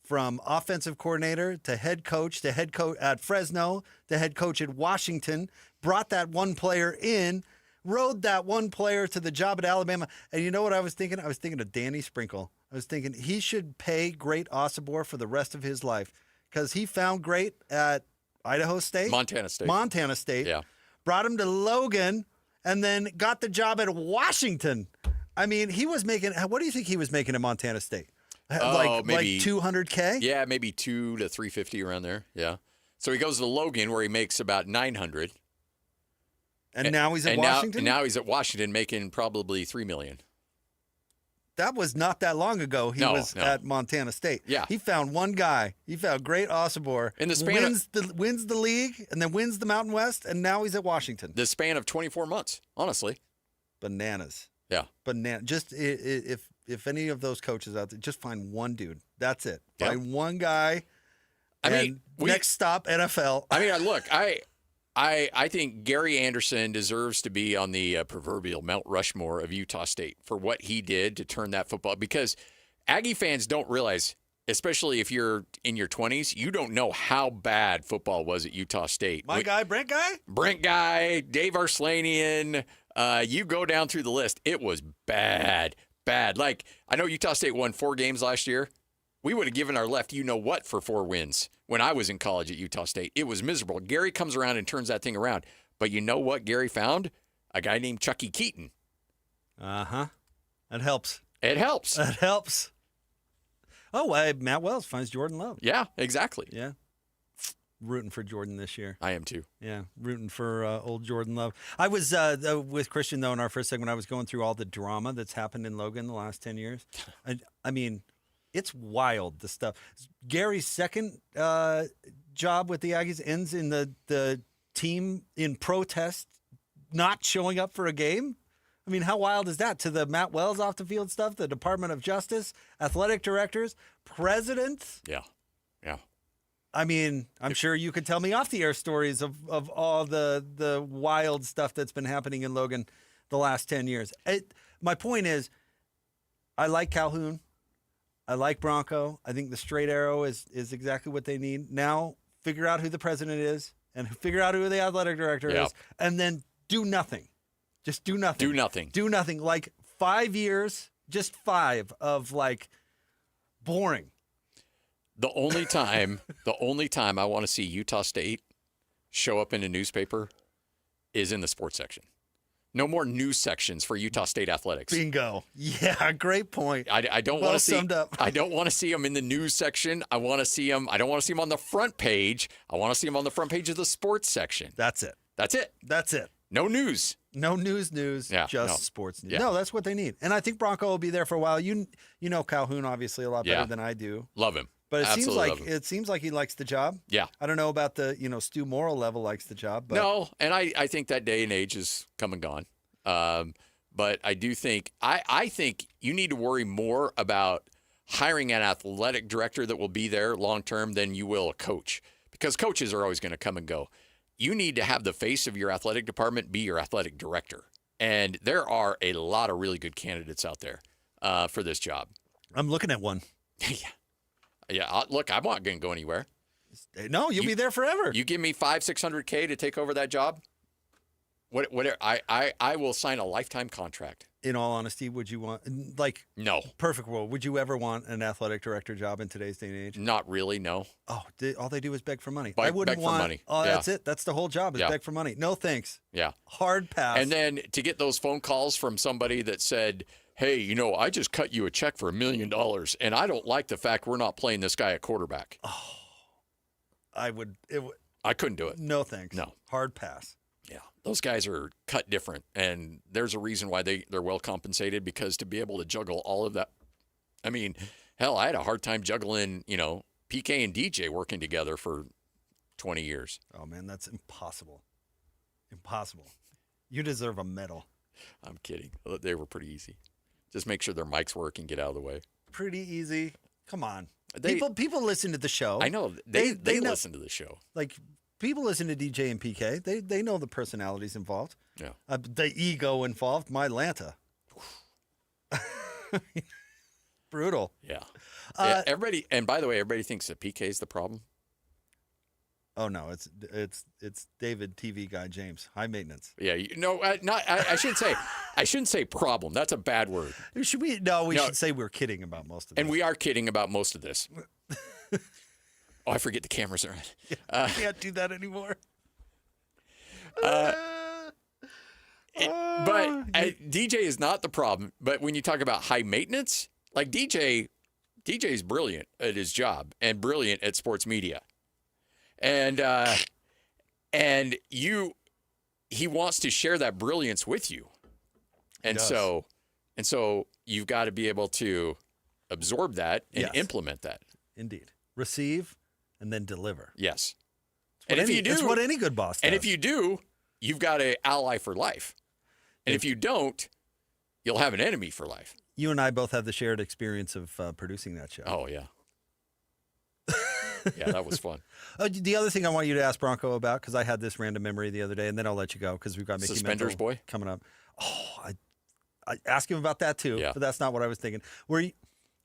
from offensive coordinator to head coach at Fresno to head coach at Washington. Brought that one player in. Rode that one player to the job at Alabama. And you know what I was thinking? I was thinking of Danny Sprinkle. I was thinking he should pay Great Osibor for the rest of his life because he found Great at Idaho State. Montana State. Yeah. Brought him to Logan and then got the job at Washington. I mean, he was making, what do you think he was making at Montana State? Maybe 200K? Yeah, maybe 200 to 350 around there. Yeah. So he goes to Logan where he makes about 900. And now he's at Washington? Now he's at Washington making probably $3 million. That was not that long ago. He was at Montana State. Yeah. He found one guy. He found Great Osibor. In the span wins the league and then wins the Mountain West, and now he's at Washington. The span of 24 months, honestly. Bananas. Yeah. Just if any of those coaches out there, just find one dude. That's it. Find one guy. Next stop, NFL. I mean, look, I think Gary Anderson deserves to be on the proverbial Mount Rushmore of Utah State for what he did to turn that football. Because Aggie fans don't realize, especially if you're in your 20s, you don't know how bad football was at Utah State. Brent Guy, Dave Arslanian. You go down through the list. It was bad. Like, I know Utah State won 4 games last year. We would have given our left you-know-what for 4 wins when I was in college at Utah State. It was miserable. Gary comes around and turns that thing around. But you know what Gary found? A guy named Chucky Keaton. Uh-huh. That helps. It helps. That helps. Oh, Matt Wells finds Jordan Love. Yeah, exactly. Yeah. Rooting for Jordan this year. I am too. Yeah, rooting for old Jordan Love. I was with Christian, though, in our first segment. I was going through all the drama that's happened in Logan the last 10 years. I mean, it's wild, the stuff. Gary's second job with the Aggies ends in the team in protest not showing up for a game. I mean, how wild is that? To the Matt Wells off the field stuff, the Department of Justice, athletic directors, presidents. Yeah. I mean, I'm sure you could tell me off the air stories of all the wild stuff that's been happening in Logan the last 10 years. My point is, I like Calhoun. I like Bronco. I think the straight arrow is exactly what they need. Now, figure out who the president is and figure out who the athletic director is, and then do nothing. Just do nothing. Do nothing. Like 5 years, just 5 of like boring. The only time I want to see Utah State show up in a newspaper is in the sports section. No more news sections for Utah State athletics. Bingo. Yeah, great point. I don't want to see. Summed up. I don't want to see them in the news section. I want to see them. I don't want to see them on the front page. I want to see them on the front page of the sports section. That's it. No news. No news. Just sports news. Yeah. No, that's what they need. And I think Bronco will be there for a while. You know Calhoun obviously a lot better than I do. Love him. But it seems like he likes the job. Yeah. I don't know about the, Stu Morrill level likes the job. But. No, and I think that day and age is come and gone. But I do think I think you need to worry more about hiring an athletic director that will be there long term than you will a coach, because coaches are always going to come and go. You need to have the face of your athletic department be your athletic director, and there are a lot of really good candidates out there for this job. I'm looking at one. Yeah. Look, I'm not going to go anywhere. No, you'll be there forever. You give me $500-600K to take over that job. Whatever. I will sign a lifetime contract. In all honesty, would you want no perfect world? Would you ever want an athletic director job in today's day and age? Not really. No. Oh, all they do is beg for money. I wouldn't beg want. For money. Oh, that's it. That's the whole job is beg for money. No thanks. Yeah. Hard pass. And then to get those phone calls from somebody that said, "Hey, I just cut you a check for $1 million, and I don't like the fact we're not playing this guy at quarterback." Oh, I couldn't do it. No thanks. No. Hard pass. Yeah, those guys are cut different, and there's a reason why they're well compensated, because to be able to juggle all of that. I mean, hell, I had a hard time juggling, PK and DJ working together for 20 years. Oh, man, that's impossible. Impossible. You deserve a medal. I'm kidding. They were pretty easy. Just make sure their mics work and get out of the way. Pretty easy. Come on. They- People listen to the show. I know. They know- listen to the show. Like, people listen to DJ and PK. They know the personalities involved. Yeah. The ego involved. My Lanta. Brutal. Yeah. Yeah. Everybody, and by the way, everybody thinks that PK is the problem. Oh no, it's David TV guy James. High maintenance. Yeah, I shouldn't say problem. That's a bad word. Should we? No, we should say we're kidding about most of this. And we are kidding about most of this. Oh, I forget the cameras are on. Can't do that anymore. DJ is not the problem. But when you talk about high maintenance, like DJ is brilliant at his job and brilliant at sports media. And he wants to share that brilliance with you. And so you've got to be able to absorb that and implement that. Indeed. Receive and then deliver. Yes. That's what any good boss does. And if you do, you've got an ally for life. And if you don't, you'll have an enemy for life. You and I both have the shared experience of producing that show. Oh, yeah. Yeah, that was fun. The other thing I want you to ask Bronco about, because I had this random memory the other day, and then I'll let you go because we've got Mickey Suspenders Mental boy coming up. Oh, I asked him about that too, but that's not what I was thinking. We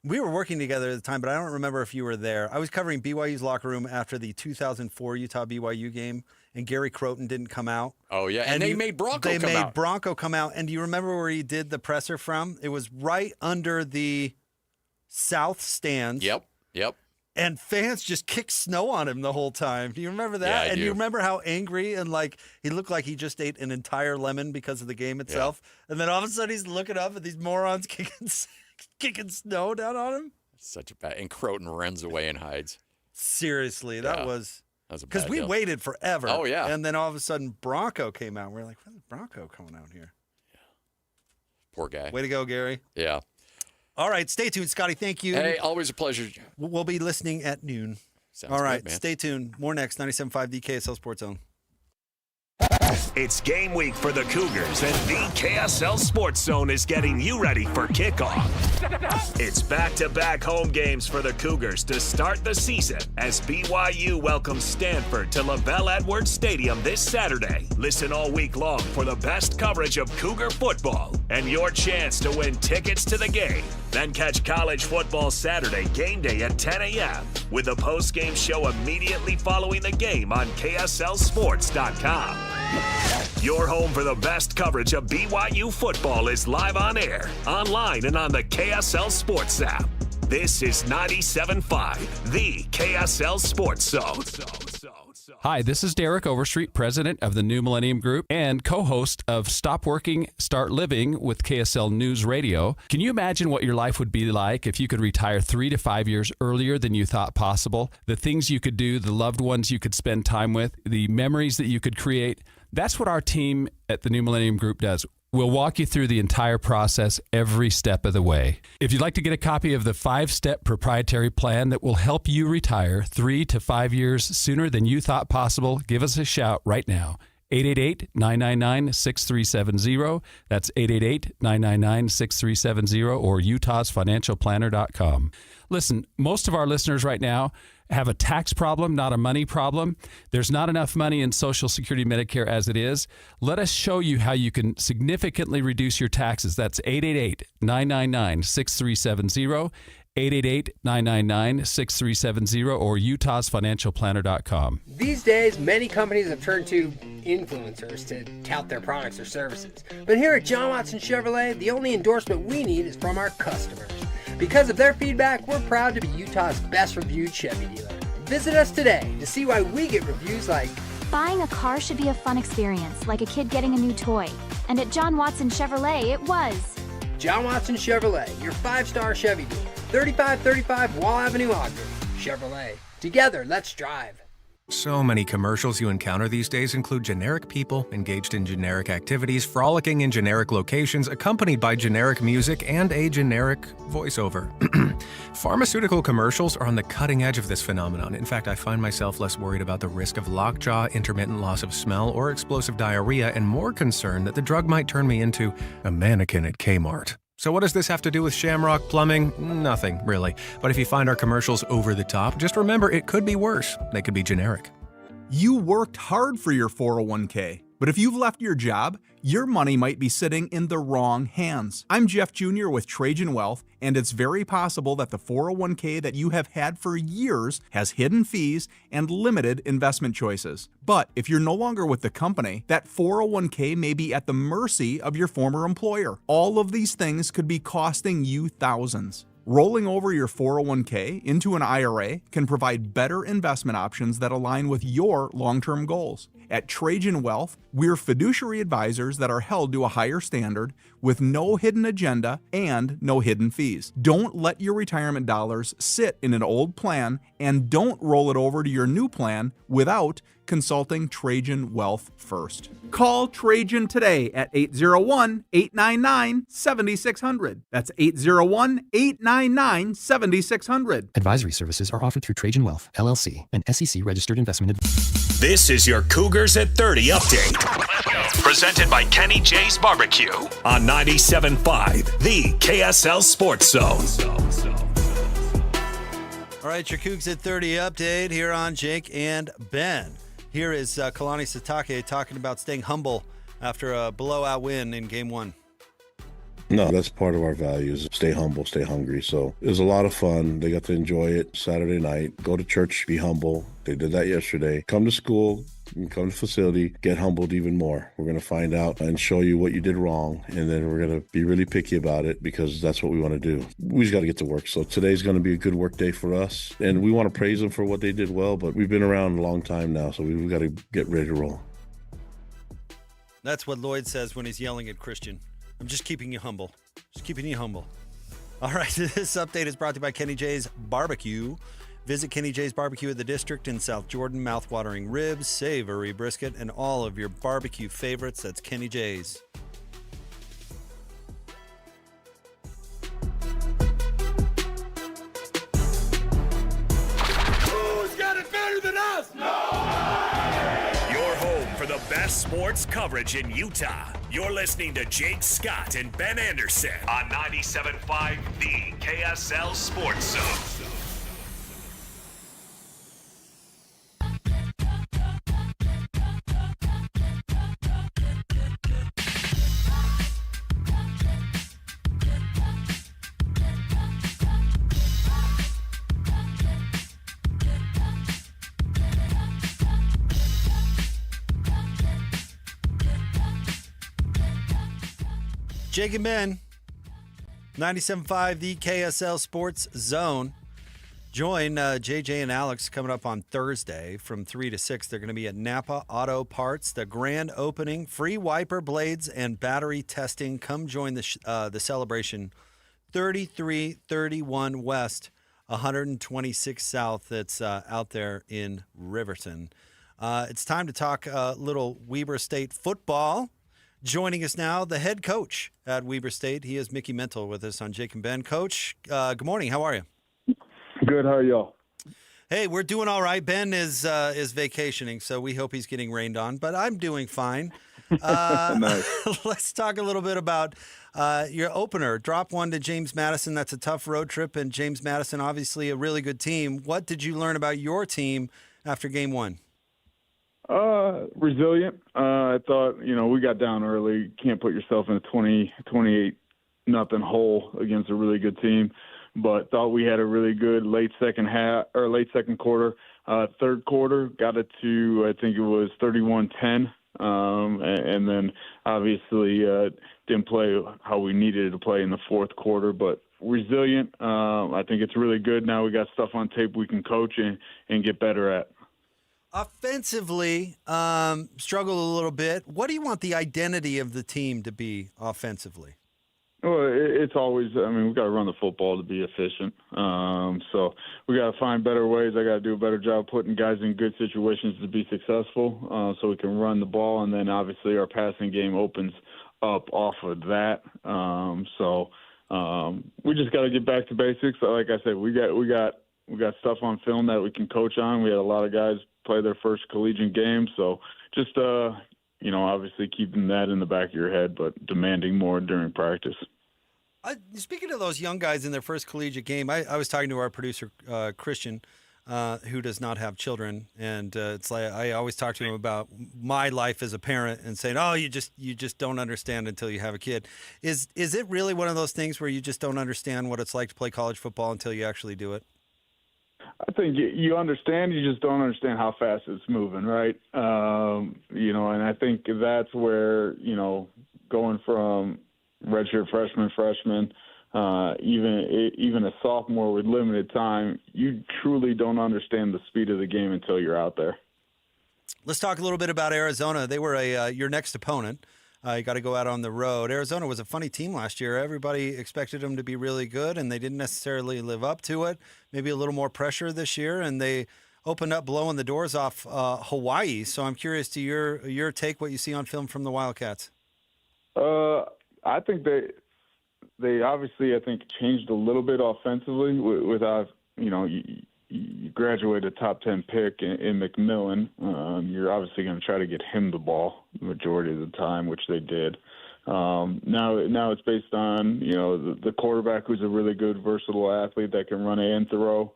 were working together at the time, but I don't remember if you were there. I was covering BYU's locker room after the 2004 Utah-BYU game, and Gary Croton didn't come out. Oh, yeah, and they made Bronco come out. They made Bronco come out, and do you remember where he did the presser from? It was right under the south stands. Yep. And fans just kicked snow on him the whole time. Do you remember that? Yeah, I and do. You remember how angry and like he looked like he just ate an entire lemon because of the game itself. Yeah. And then all of a sudden he's looking up at these morons kicking snow down on him. Such a bad. And Croton runs away and hides. Seriously, that was a bad because we deal. waited forever. Oh yeah. And then all of a sudden Bronco came out. We're like, when's Bronco coming out here? Yeah. Poor guy. Way to go, Gary. Yeah. All right, stay tuned, Scotty. Thank you. Hey, always a pleasure. We'll be listening at noon. Sounds all right, good, man. Stay tuned. More next, 97.5, the KSL Sports Zone. It's game week for the Cougars, and the KSL Sports Zone is getting you ready for kickoff. It's back-to-back home games for the Cougars to start the season as BYU welcomes Stanford to LaBelle Edwards Stadium this Saturday. Listen all week long for the best coverage of Cougar football and your chance to win tickets to the game. Then catch college football Saturday game day at 10 a.m. with the post-game show immediately following the game on KSLSports.com. Your home for the best coverage of BYU football is live on air, online, and on the KSL Sports app. This is 97.5, the KSL Sports Zone. Hi, this is Derek Overstreet, president of the New Millennium Group and co-host of Stop Working, Start Living with KSL News Radio. Can you imagine what your life would be like if you could retire 3 to 5 years earlier than you thought possible? The things you could do, the loved ones you could spend time with, the memories that you could create. That's what our team at the New Millennium Group does. We'll walk you through the entire process every step of the way. If you'd like to get a copy of the 5-step proprietary plan that will help you retire 3 to 5 years sooner than you thought possible, give us a shout right now. 888-999-6370. That's 888-999-6370 or utahsfinancialplanner.com. Listen, most of our listeners right now have a tax problem, not a money problem. There's not enough money in Social Security Medicare as it is. Let us show you how you can significantly reduce your taxes. That's 888-999-6370, 888-999-6370, or utahsfinancialplanner.com. These days, many companies have turned to influencers to tout their products or services. But here at John Watson Chevrolet, the only endorsement we need is from our customers. Because of their feedback, we're proud to be Utah's best reviewed Chevy dealer. Visit us today to see why we get reviews like, buying a car should be a fun experience, like a kid getting a new toy. And at John Watson Chevrolet, it was. John Watson Chevrolet, your 5-star Chevy dealer. 3535 Wall Avenue, Ogden. Chevrolet. Together, let's drive. So many commercials you encounter these days include generic people engaged in generic activities, frolicking in generic locations, accompanied by generic music and a generic voiceover. Pharmaceutical commercials are on the cutting edge of this phenomenon. In fact, I find myself less worried about the risk of lockjaw, intermittent loss of smell, or explosive diarrhea, and more concerned that the drug might turn me into a mannequin at Kmart. So what does this have to do with Shamrock Plumbing? Nothing, really. But if you find our commercials over the top, just remember it could be worse. They could be generic. You worked hard for your 401k, but if you've left your job, your money might be sitting in the wrong hands. I'm Jeff Jr. with Trajan Wealth, and it's very possible that the 401k that you have had for years has hidden fees and limited investment choices. But if you're no longer with the company, that 401k may be at the mercy of your former employer. All of these things could be costing you thousands. Rolling over your 401k into an IRA can provide better investment options that align with your long-term goals. At Trajan Wealth, we're fiduciary advisors that are held to a higher standard with no hidden agenda and no hidden fees. Don't let your retirement dollars sit in an old plan, and don't roll it over to your new plan without consulting Trajan Wealth first. Call Trajan today at 801-899-7600. That's 801-899-7600. Advisory services are offered through Trajan Wealth, LLC, an SEC-registered investment advisor. This is your Cougars at 30 update. Presented by Kenny J's Barbecue on 97.5, the KSL Sports Zone. All right, your Cougs at 30 update here on Jake and Ben. Here is Kalani Sitake talking about staying humble after a blowout win in Game 1. No, that's part of our values. Stay humble, stay hungry. So it was a lot of fun. They got to enjoy it Saturday night. Go to church, be humble. They did that yesterday. Come to school, come to the facility, get humbled even more. We're going to find out and show you what you did wrong, and then we're going to be really picky about it because that's what we want to do. We just got to get to work. So today's going to be a good work day for us, and we want to praise them for what they did well, but we've been around a long time now, so we've got to get ready to roll. That's what Lloyd says when he's yelling at Christian. I'm just keeping you humble. Just keeping you humble. All right, this update is brought to you by Kenny J's Barbecue. Visit Kenny J's Barbecue at the District in South Jordan. Mouth-watering ribs, savory brisket, and all of your barbecue favorites. That's Kenny J's. Who's got it better than us? Your home for the best sports coverage in Utah. You're listening to Jake Scott and Ben Anderson on 97.5, the KSL Sports Zone. Jake and Ben, 97.5, the KSL Sports Zone. Join JJ and Alex coming up on Thursday from 3 to 6. They're going to be at Napa Auto Parts, the grand opening, free wiper blades and battery testing. Come join the celebration. 3331 West, 126 South. That's out there in Riverton. It's time to talk a little Weber State football. Joining us now, the head coach at Weber State. He is Mickey Mental with us on Jake and Ben. Coach, good morning. How are you? Good. How are y'all? Hey, we're doing all right. Ben is vacationing, so we hope he's getting rained on, but I'm doing fine. Nice. Let's talk a little bit about your opener. Drop one to James Madison. That's a tough road trip, and James Madison, obviously a really good team. What did you learn about your team after game one? Resilient. I thought, we got down early. Can't put yourself in a 28-0 hole against a really good team, but thought we had a really good late second quarter. Third quarter got it to, I think it was 31-10. And then obviously didn't play how we needed to play in the fourth quarter, but resilient. I think it's really good. Now we got stuff on tape we can coach and get better at. Offensively, struggled a little bit. What do you want the identity of the team to be offensively? Well, it's always, we got to run the football to be efficient. So we got to find better ways. I got to do a better job putting guys in good situations to be successful so we can run the ball. And then obviously our passing game opens up off of that. We just got to get back to basics. Like I said, we got stuff on film that we can coach on. We had a lot of guys play their first collegiate game. So just, obviously keeping that in the back of your head, but demanding more during practice. Speaking of those young guys in their first collegiate game, I was talking to our producer, Christian, who does not have children, and it's like I always talk to him about my life as a parent and saying, "Oh, you just don't understand until you have a kid." Is it really one of those things where you just don't understand what it's like to play college football until you actually do it? I think you understand, you just don't understand how fast it's moving, right? And I think that's where, going from redshirt freshman, even a sophomore with limited time, you truly don't understand the speed of the game until you're out there. Let's talk a little bit about Arizona. They were your next opponent. You got to go out on the road. Arizona was a funny team last year. Everybody expected them to be really good, and they didn't necessarily live up to it. Maybe a little more pressure this year, and they opened up blowing the doors off Hawaii. So I'm curious to your take, what you see on film from the Wildcats. I think they obviously, I think, changed a little bit offensively without, you graduate a top 10 pick in McMillan. You're obviously going to try to get him the ball the majority of the time, which they did. Now it's based on, the quarterback, who's a really good, versatile athlete that can run and throw.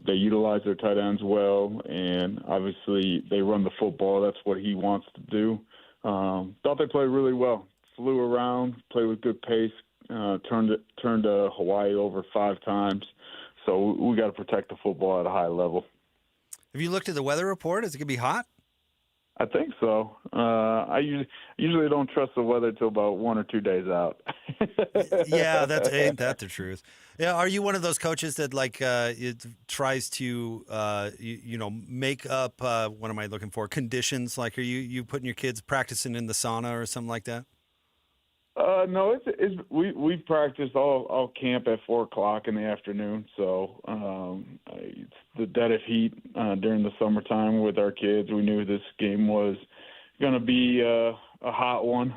They utilize their tight ends well, and obviously they run the football. That's what he wants to do. Thought they played really well. Flew around, played with good pace, turned Hawaii over 5 times. So we got to protect the football at a high level. Have you looked at the weather report? Is it going to be hot? I think so. I usually don't trust the weather till about 1 or 2 days out. Yeah, ain't that the truth? Yeah, are you one of those coaches that it tries to make up what am I looking for? Conditions? Like, are you putting your kids practicing in the sauna or something like that? No, we practiced all camp at 4:00 in the afternoon. So it's the dead of heat during the summertime with our kids. We knew this game was going to be a hot one.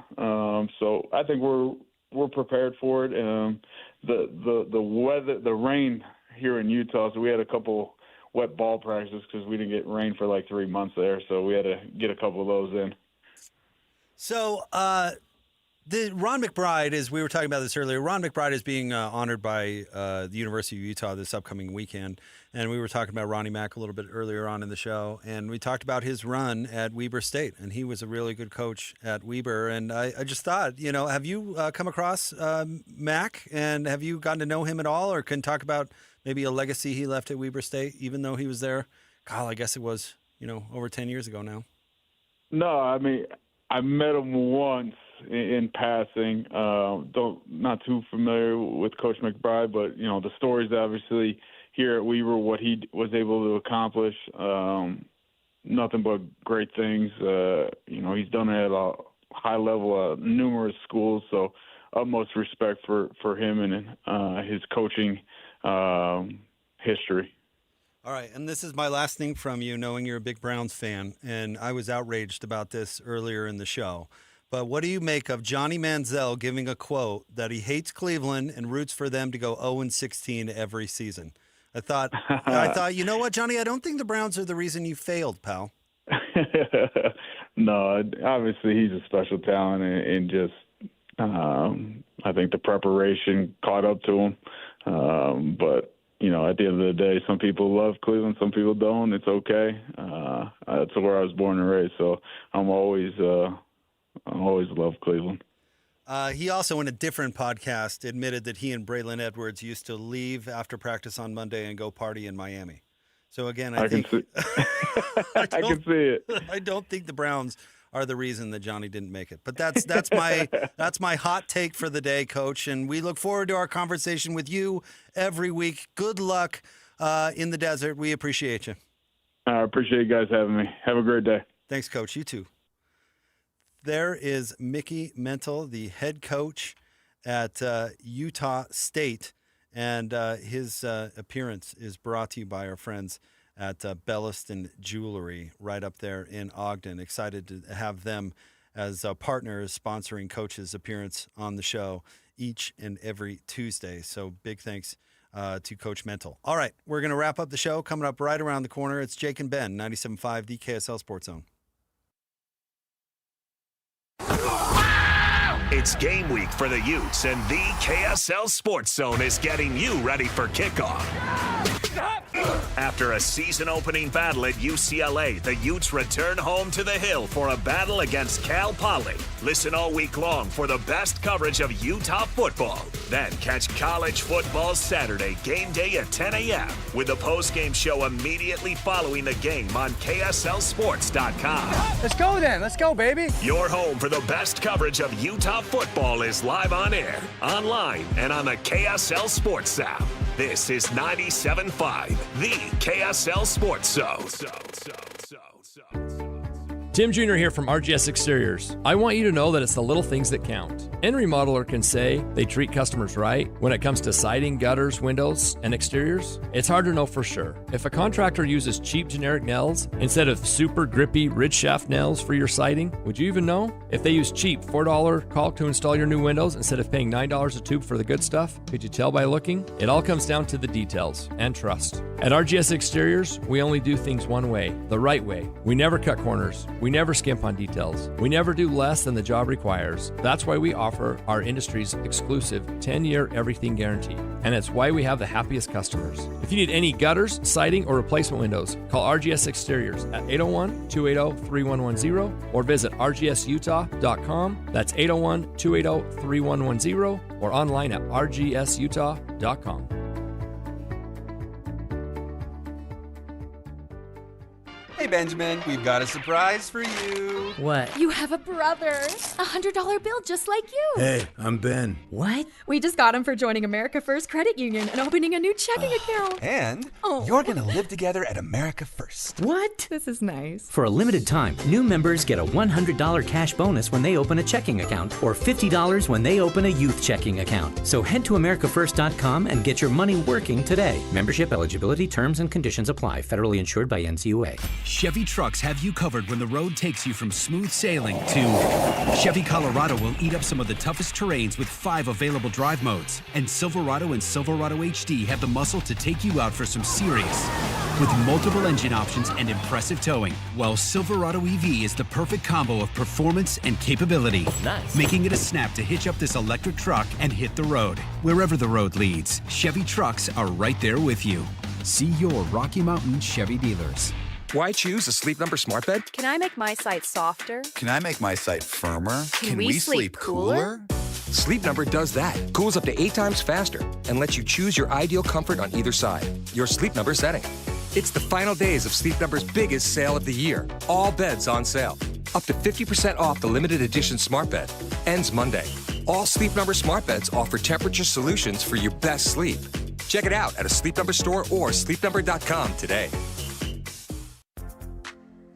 So I think we're prepared for it. The weather, the rain here in Utah. So we had a couple wet ball practices because we didn't get rain for like 3 months there. So we had to get a couple of those in. So. Ron McBride, as we were talking about this earlier, Ron McBride is being honored by the University of Utah this upcoming weekend. And we were talking about Ronnie Mack a little bit earlier on in the show. And we talked about his run at Weber State. And he was a really good coach at Weber. And I just thought, have you come across Mack? And have you gotten to know him at all? Or can talk about maybe a legacy he left at Weber State, even though he was there? God, I guess it was, over 10 years ago now. No, I mean, I met him once in passing. Not too familiar with Coach McBride, but the stories obviously here at Weber, what he was able to accomplish, nothing but great things. He's done it at a high level at numerous schools, so utmost respect for him and his coaching history. All right, and this is my last thing from you, knowing you're a big Browns fan, and I was outraged about this earlier in the show. But what do you make of Johnny Manziel giving a quote that he hates Cleveland and roots for them to go 0-16 every season? I thought, you know what, Johnny? I don't think the Browns are the reason you failed, pal. No, obviously he's a special talent, and just I think the preparation caught up to him. But at the end of the day, some people love Cleveland, some people don't. It's okay. That's where I was born and raised, so I always love Cleveland. He also, in a different podcast, admitted that he and Braylon Edwards used to leave after practice on Monday and go party in Miami. So again, I can see it. I don't think the Browns are the reason that Johnny didn't make it. But that's my hot take for the day, Coach. And we look forward to our conversation with you every week. Good luck in the desert. We appreciate you. I appreciate you guys having me. Have a great day. Thanks, Coach. You too. There is Mickey Mental, the head coach at Utah State, and his appearance is brought to you by our friends at Belliston Jewelry right up there in Ogden. Excited to have them as partners sponsoring Coach's appearance on the show each and every Tuesday. So big thanks to Coach Mental. All right, we're going to wrap up the show. Coming up right around the corner, it's Jake and Ben, 97.5, the KSL Sports Zone. It's game week for the Utes, and the KSL Sports Zone is getting you ready for kickoff. After a season-opening battle at UCLA, the Utes return home to the Hill for a battle against Cal Poly. Listen all week long for the best coverage of Utah football. Then catch college football Saturday, game day at 10 a.m. with the post-game show immediately following the game on KSLSports.com. Let's go then. Let's go, baby. Your home for the best coverage of Utah football is live on air, online, and on the KSL Sports app. This is 97.5, the KSL Sports Zone. Tim Jr. here from RGS Exteriors. I want you to know that it's the little things that count. Any remodeler can say they treat customers right when it comes to siding, gutters, windows, and exteriors. It's hard to know for sure. If a contractor uses cheap generic nails instead of super grippy ridge shaft nails for your siding, would you even know? If they use cheap $4 caulk to install your new windows instead of paying $9 a tube for the good stuff, could you tell by looking? It all comes down to the details and trust. At RGS Exteriors, we only do things one way, the right way. We never cut corners. We never skimp on details. We never do less than the job requires. That's why we offer our industry's exclusive 10-year everything guarantee. And it's why we have the happiest customers. If you need any gutters, siding, or replacement windows, call RGS Exteriors at 801-280-3110 or visit rgsutah.com. That's 801-280-3110 or online at rgsutah.com. Hey, Benjamin, we've got a surprise for you. What? You have a brother. $100 bill just like you. Hey, I'm Ben. What? We just got him for joining America First Credit Union and opening a new checking account. And you're going to live together at America First. What? This is nice. For a limited time, new members get a $100 cash bonus when they open a checking account or $50 when they open a youth checking account. So head to AmericaFirst.com and get your money working today. Membership eligibility, terms, and conditions apply. Federally insured by NCUA. Chevy trucks have you covered when the road takes you from smooth sailing to Chevy Colorado will eat up some of the toughest terrains with 5 available drive modes. And Silverado and Silverado HD have the muscle to take you out for some serious. With multiple engine options and impressive towing, while Silverado EV is the perfect combo of performance and capability. Nice. Making it a snap to hitch up this electric truck and hit the road. Wherever the road leads, Chevy trucks are right there with you. See your Rocky Mountain Chevy dealers. Why choose a Sleep Number smart bed? Can I make my site softer? Can I make my site firmer? Can we sleep cooler? Sleep Number does that. Cools up to 8 times faster and lets you choose your ideal comfort on either side. Your Sleep Number setting. It's the final days of Sleep Number's biggest sale of the year. All beds on sale. Up to 50% off the limited edition smart bed. Ends Monday. All Sleep Number smart beds offer temperature solutions for your best sleep. Check it out at a Sleep Number store or sleepnumber.com today.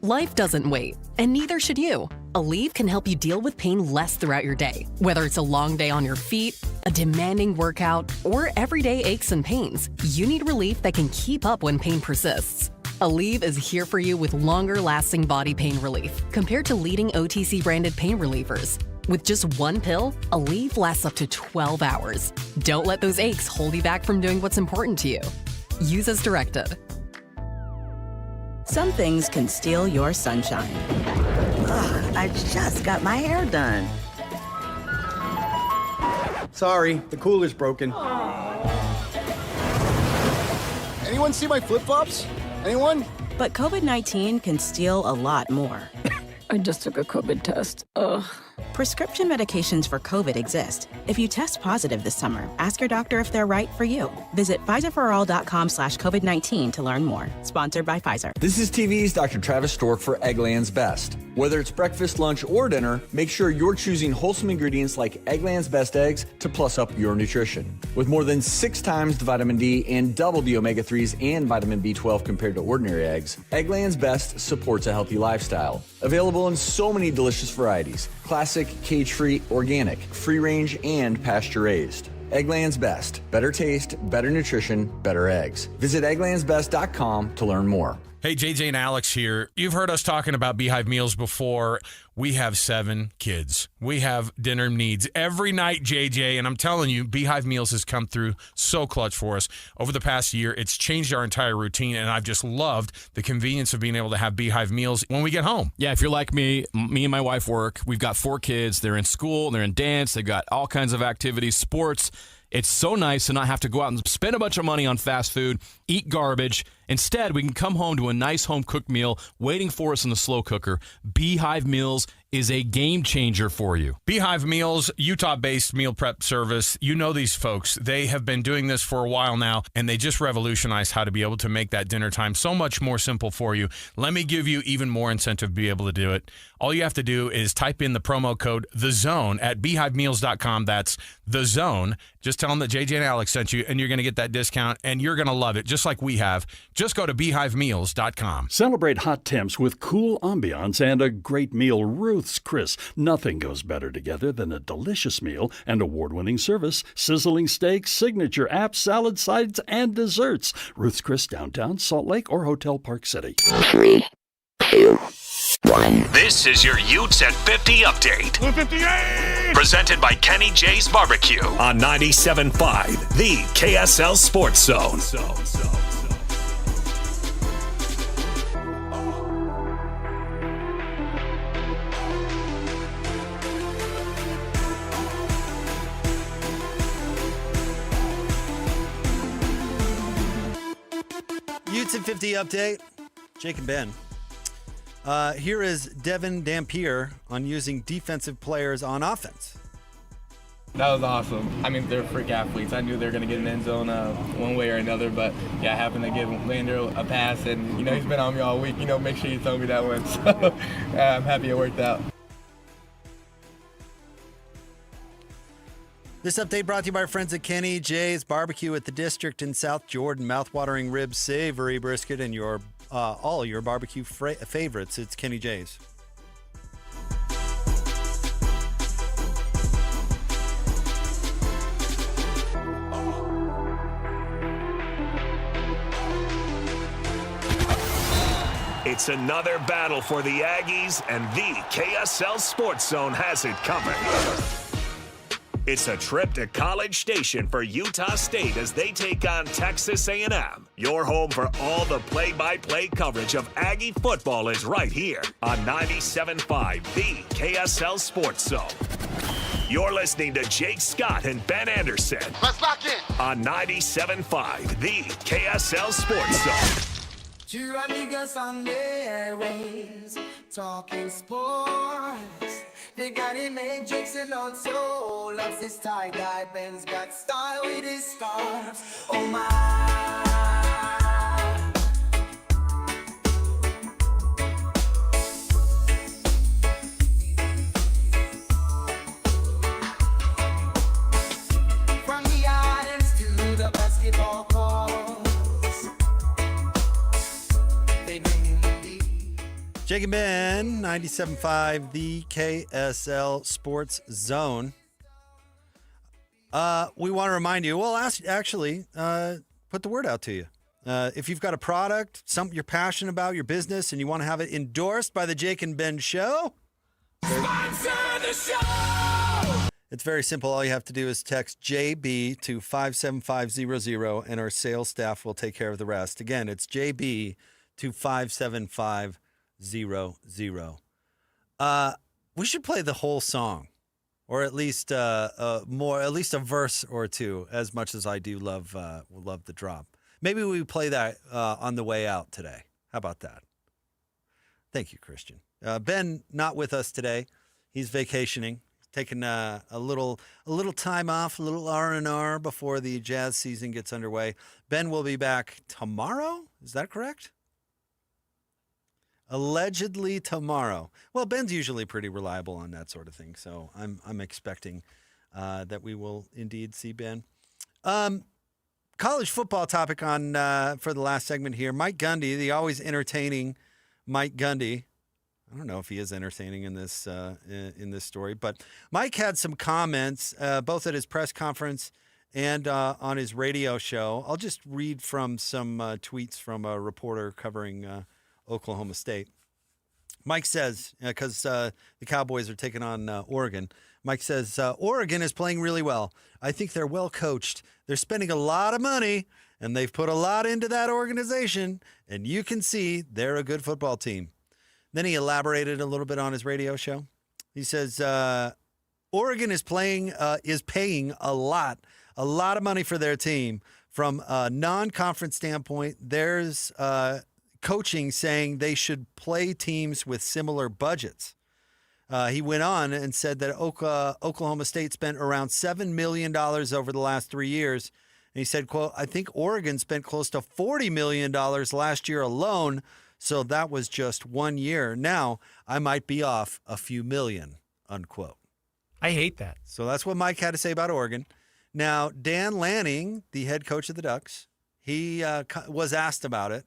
Life doesn't wait, and neither should you. Aleve can help you deal with pain less throughout your day. Whether it's a long day on your feet, a demanding workout, or everyday aches and pains, you need relief that can keep up when pain persists. Aleve is here for you with longer-lasting body pain relief compared to leading OTC-branded pain relievers. With just one pill, Aleve lasts up to 12 hours. Don't let those aches hold you back from doing what's important to you. Use as directed. Some things can steal your sunshine. Ugh, I just got my hair done. Sorry, the cooler's broken. Anyone see my flip-flops? Anyone? But COVID-19 can steal a lot more. I just took a COVID test. Ugh. Prescription medications for COVID exist. If you test positive this summer, ask your doctor if they're right for you. Visit PfizerForAll.com/COVID-19 to learn more. Sponsored by Pfizer. This is TV's Dr. Travis Stork for Eggland's Best. Whether it's breakfast, lunch, or dinner, make sure you're choosing wholesome ingredients like Eggland's Best eggs to plus up your nutrition. With more than 6 times the vitamin D and double the omega-3s and vitamin B12 compared to ordinary eggs, Eggland's Best supports a healthy lifestyle. Available in so many delicious varieties: classic, cage-free, organic, free-range, and pasture-raised. Eggland's Best. Better taste, better nutrition, better eggs. Visit egglandsbest.com to learn more. Hey, JJ and Alex here. You've heard us talking about Beehive meals before. We have 7 kids. We have dinner needs every night, JJ, and I'm telling you, Beehive Meals has come through so clutch for us. Over the past year, it's changed our entire routine, and I've just loved the convenience of being able to have Beehive Meals when we get home. Yeah, if you're like me and my wife work. We've got 4 kids. They're in school, they're in dance, they've got all kinds of activities, sports. It's so nice to not have to go out and spend a bunch of money on fast food, eat garbage. Instead, we can come home to a nice home-cooked meal waiting for us in the slow cooker. Beehive Meals is a game changer for you. Beehive Meals, Utah-based meal prep service. You know these folks. They have been doing this for a while now, and they just revolutionized how to be able to make that dinner time so much more simple for you. Let me give you even more incentive to be able to do it. All you have to do is type in the promo code THEZONE at beehivemeals.com. That's The Zone. Just tell them that JJ and Alex sent you, and you're going to get that discount, and you're going to love it, just like we have. Just go to beehivemeals.com. Celebrate hot temps with cool ambiance and a great meal. Ruth's Chris. Nothing goes better together than a delicious meal and award-winning service, sizzling steaks, signature apps, salad sides, and desserts. Ruth's Chris, downtown Salt Lake or Hotel Park City. 3, 2, 1. This is your Utes at 50 update. 58! Presented by Kenny J's Barbecue on 97.5, the KSL Sports Zone. Utes at 50 update. Jake and Ben. Here is Devin Dampier on using defensive players on offense. That was awesome. I mean, they're freak athletes. I knew they were going to get in the end zone one way or another, but yeah, I happened to give Lander a pass, and, he's been on me all week. Make sure you told me that one. So I'm happy it worked out. This update brought to you by our friends at Kenny J's Barbecue at the District in South Jordan. Mouth-watering ribs, savory brisket, and all your barbecue favorites. It's Kenny J's. It's another battle for the Aggies, and the KSL Sports Zone has it covered. It's a trip to College Station for Utah State as they take on Texas A&M. Your home for all the play-by-play coverage of Aggie football is right here on 97.5, the KSL Sports Zone. You're listening to Jake Scott and Ben Anderson. Let's lock in. On 97.5, the KSL Sports Zone. Two amigos on their ways, talking sports. They got him made Jake's and also loves his tie-dye. Ben's got style with his scarves. Oh my. From the islands to the basketball courts, they bring the deep. Jake and Ben, 97.5, the KSL Sports Zone. We want to remind you, put the word out to you. If you've got a product, something you're passionate about, your business, and you want to have it endorsed by the Jake and Ben Show, Sponsor the show! It's very simple. All you have to do is text JB to 57500, and our sales staff will take care of the rest. Again, it's JB to 57500. We should play the whole song, or at least a verse or two. As much as I do love the drop, maybe we play that on the way out today. How about that? Thank you, Christian. Ben not with us today. He's vacationing, taking a little time off, a little R&R before the jazz season gets underway. Ben will be back tomorrow. Is that correct? Allegedly tomorrow. Well, Ben's usually pretty reliable on that sort of thing, so I'm expecting that we will indeed see Ben. College football topic on for the last segment here. Mike Gundy, the always entertaining Mike Gundy. I don't know if he is entertaining in this story, but Mike had some comments both at his press conference and on his radio show. I'll just read from some tweets from a reporter covering Oklahoma State. Mike says, because the Cowboys are taking on Oregon, Mike says, Oregon is playing really well. I think they're well coached. They're spending a lot of money, and they've put a lot into that organization, and you can see they're a good football team. Then he elaborated a little bit on his radio show. He says Oregon is paying a lot of money for their team. From a non-conference standpoint, there's coaching saying they should play teams with similar budgets. He went on and said that Oklahoma State spent around $7 million over the last 3 years. And he said, quote, I think Oregon spent close to $40 million last year alone, so that was just 1 year. Now, I might be off a few million, unquote. I hate that. So that's what Mike had to say about Oregon. Now, Dan Lanning, the head coach of the Ducks, he was asked about it.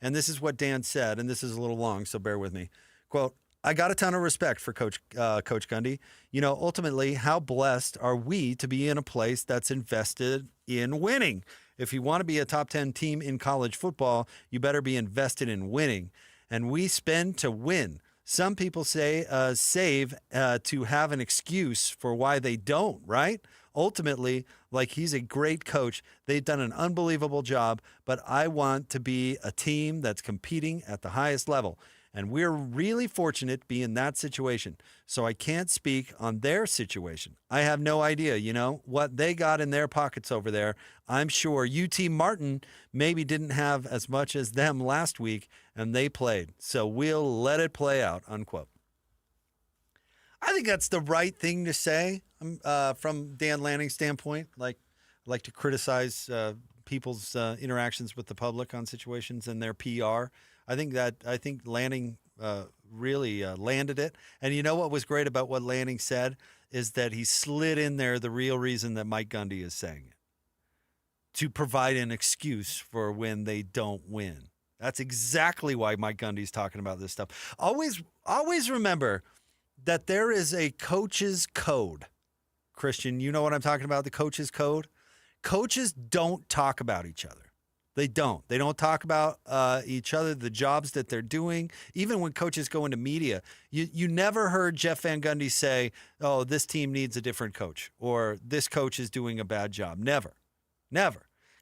And this is what Dan said, and this is a little long, so bear with me. Quote, I got a ton of respect for Coach Gundy. You know, ultimately, how blessed are we to be in a place that's invested in winning? If you want to be a top 10 team in college football, you better be invested in winning. And we spend to win. Some people say save to have an excuse for why they don't, right? Ultimately, like, he's a great coach. They've done an unbelievable job, but I want to be a team that's competing at the highest level. And we're really fortunate to be in that situation. So I can't speak on their situation. I have no idea, what they got in their pockets over there. I'm sure UT Martin maybe didn't have as much as them last week, and they played. So we'll let it play out, unquote. I think that's the right thing to say from Dan Lanning's standpoint. Like to criticize people's interactions with the public on situations and their PR. I think Lanning really landed it. And you know what was great about what Lanning said is that he slid in there the real reason that Mike Gundy is saying it, to provide an excuse for when they don't win. That's exactly why Mike Gundy's talking about this stuff. Always remember that there is a coach's code. Christian, you know what I'm talking about, the coach's code? Coaches don't talk about each other. They don't. They don't talk about each other, the jobs that they're doing. Even when coaches go into media, you never heard Jeff Van Gundy say, oh, this team needs a different coach, or this coach is doing a bad job. Never.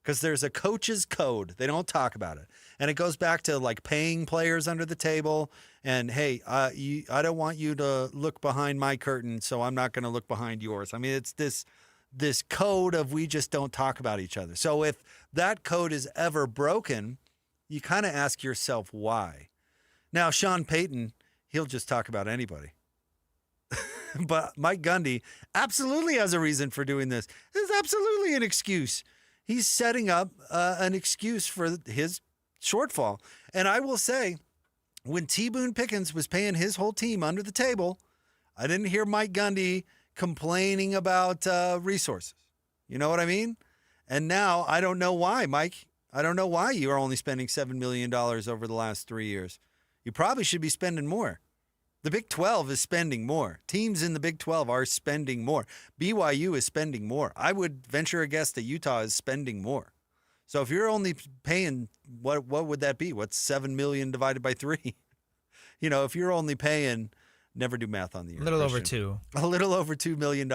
Because there's a coach's code. They don't talk about it. And it goes back to like paying players under the table. And, hey, I don't want you to look behind my curtain, so I'm not going to look behind yours. I mean, it's this code of we just don't talk about each other. So if that code is ever broken, you kind of ask yourself why. Now, Sean Payton, he'll just talk about anybody. But Mike Gundy absolutely has a reason for doing this. There's absolutely an excuse. He's setting up an excuse for his shortfall. And I will say, when T. Boone Pickens was paying his whole team under the table, I didn't hear Mike Gundy complaining about resources. You know what I mean? And now I don't know why, Mike. I don't know why you are only spending $7 million over the last 3 years. You probably should be spending more. The Big 12 is spending more. Teams in the Big 12 are spending more. BYU is spending more. I would venture a guess that Utah is spending more. So if you're only paying, what would that be? What's 7 million divided by 3? If you're only paying, never do math on the year. A little over 2. A little over $2 million.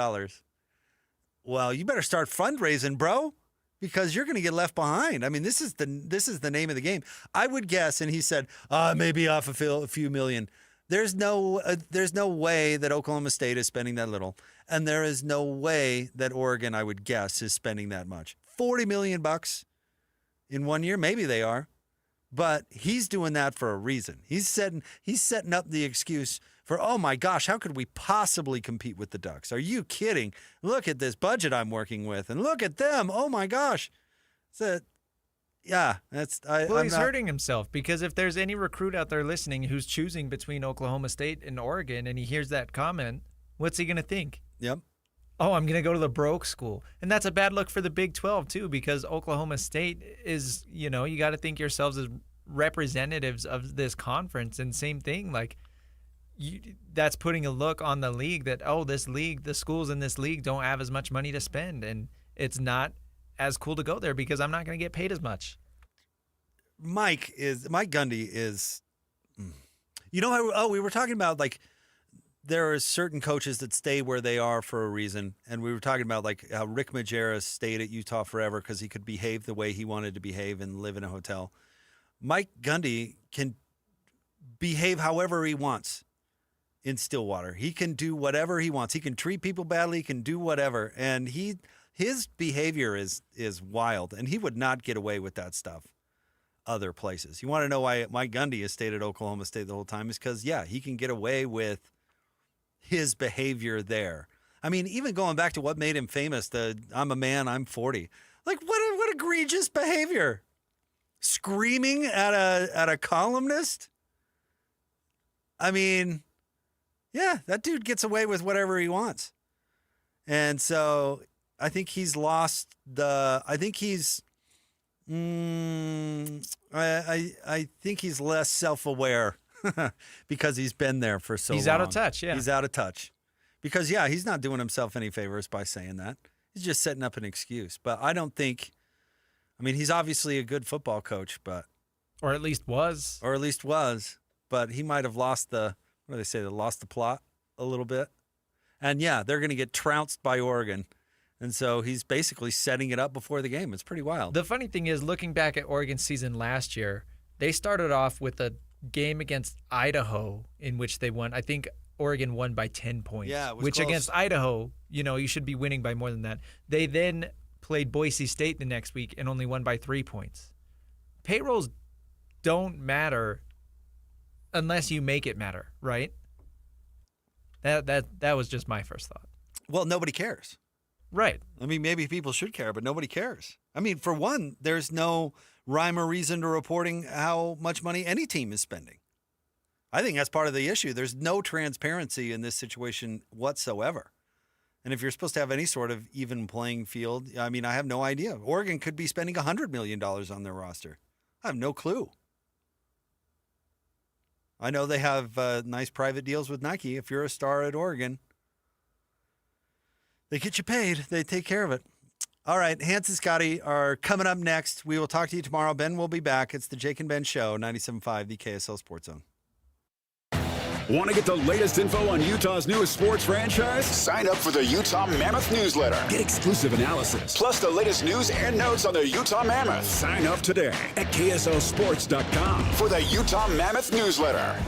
Well, you better start fundraising, bro, because you're going to get left behind. I mean, this is the name of the game. I would guess, and he said, maybe off a few million. There's no way that Oklahoma State is spending that little, and there is no way that Oregon, I would guess, is spending that much. $40 million in 1 year, maybe they are, but he's doing that for a reason. He's setting up the excuse for, oh my gosh, how could we possibly compete with the Ducks? Are you kidding? Look at this budget I'm working with, and look at them. Oh my gosh, He's hurting himself, because if there's any recruit out there listening who's choosing between Oklahoma State and Oregon and he hears that comment, what's he going to think? Yep. Oh, I'm going to go to the broke school. And that's a bad look for the Big 12 too, because Oklahoma State is, you got to think yourselves as representatives of this conference. And same thing, that's putting a look on the league that, the schools in this league don't have as much money to spend. And it's not as cool to go there because I'm not going to get paid as much. Mike Gundy is, we were talking about there are certain coaches that stay where they are for a reason. And we were talking about how Rick Majerus stayed at Utah forever because he could behave the way he wanted to behave and live in a hotel. Mike Gundy can behave however he wants in Stillwater. He can do whatever he wants. He can treat people badly. He can do whatever. And his behavior is wild, and he would not get away with that stuff other places. You want to know why Mike Gundy has stayed at Oklahoma State the whole time? Is because, yeah, he can get away with his behavior there. I mean, even going back to what made him famous, I'm a man, I'm 40. Like, what egregious behavior. Screaming at a columnist? I mean, yeah, that dude gets away with whatever he wants. And so I think he's lost I think he's less self-aware because he's been there for so long. He's out of touch, yeah. He's out of touch. Because, yeah, he's not doing himself any favors by saying that. He's just setting up an excuse. But I don't think, I mean, he's obviously a good football coach, but. Or at least was. But he might have lost lost the plot a little bit. And, yeah, they're going to get trounced by Oregon. And so he's basically setting it up before the game. It's pretty wild. The funny thing is, looking back at Oregon's season last year, they started off with a game against Idaho in which they won. I think Oregon won by 10 points. Yeah, it was which close. Against Idaho, you should be winning by more than that. They then played Boise State the next week and only won by 3 points. Payrolls don't matter unless you make it matter, right? That was just my first thought. Well, nobody cares. Right. I mean, maybe people should care, but nobody cares. I mean, for one, there's no rhyme or reason to reporting how much money any team is spending. I think that's part of the issue. There's no transparency in this situation whatsoever. And if you're supposed to have any sort of even playing field, I mean, I have no idea. Oregon could be spending $100 million on their roster. I have no clue. I know they have nice private deals with Nike. If you're a star at Oregon, they get you paid. They take care of it. All right, Hans and Scotty are coming up next. We will talk to you tomorrow. Ben will be back. It's the Jake and Ben Show, 97.5, the KSL Sports Zone. Want to get the latest info on Utah's newest sports franchise? Sign up for the Utah Mammoth newsletter. Get exclusive analysis. Plus the latest news and notes on the Utah Mammoth. Sign up today at KSLSports.com for the Utah Mammoth newsletter.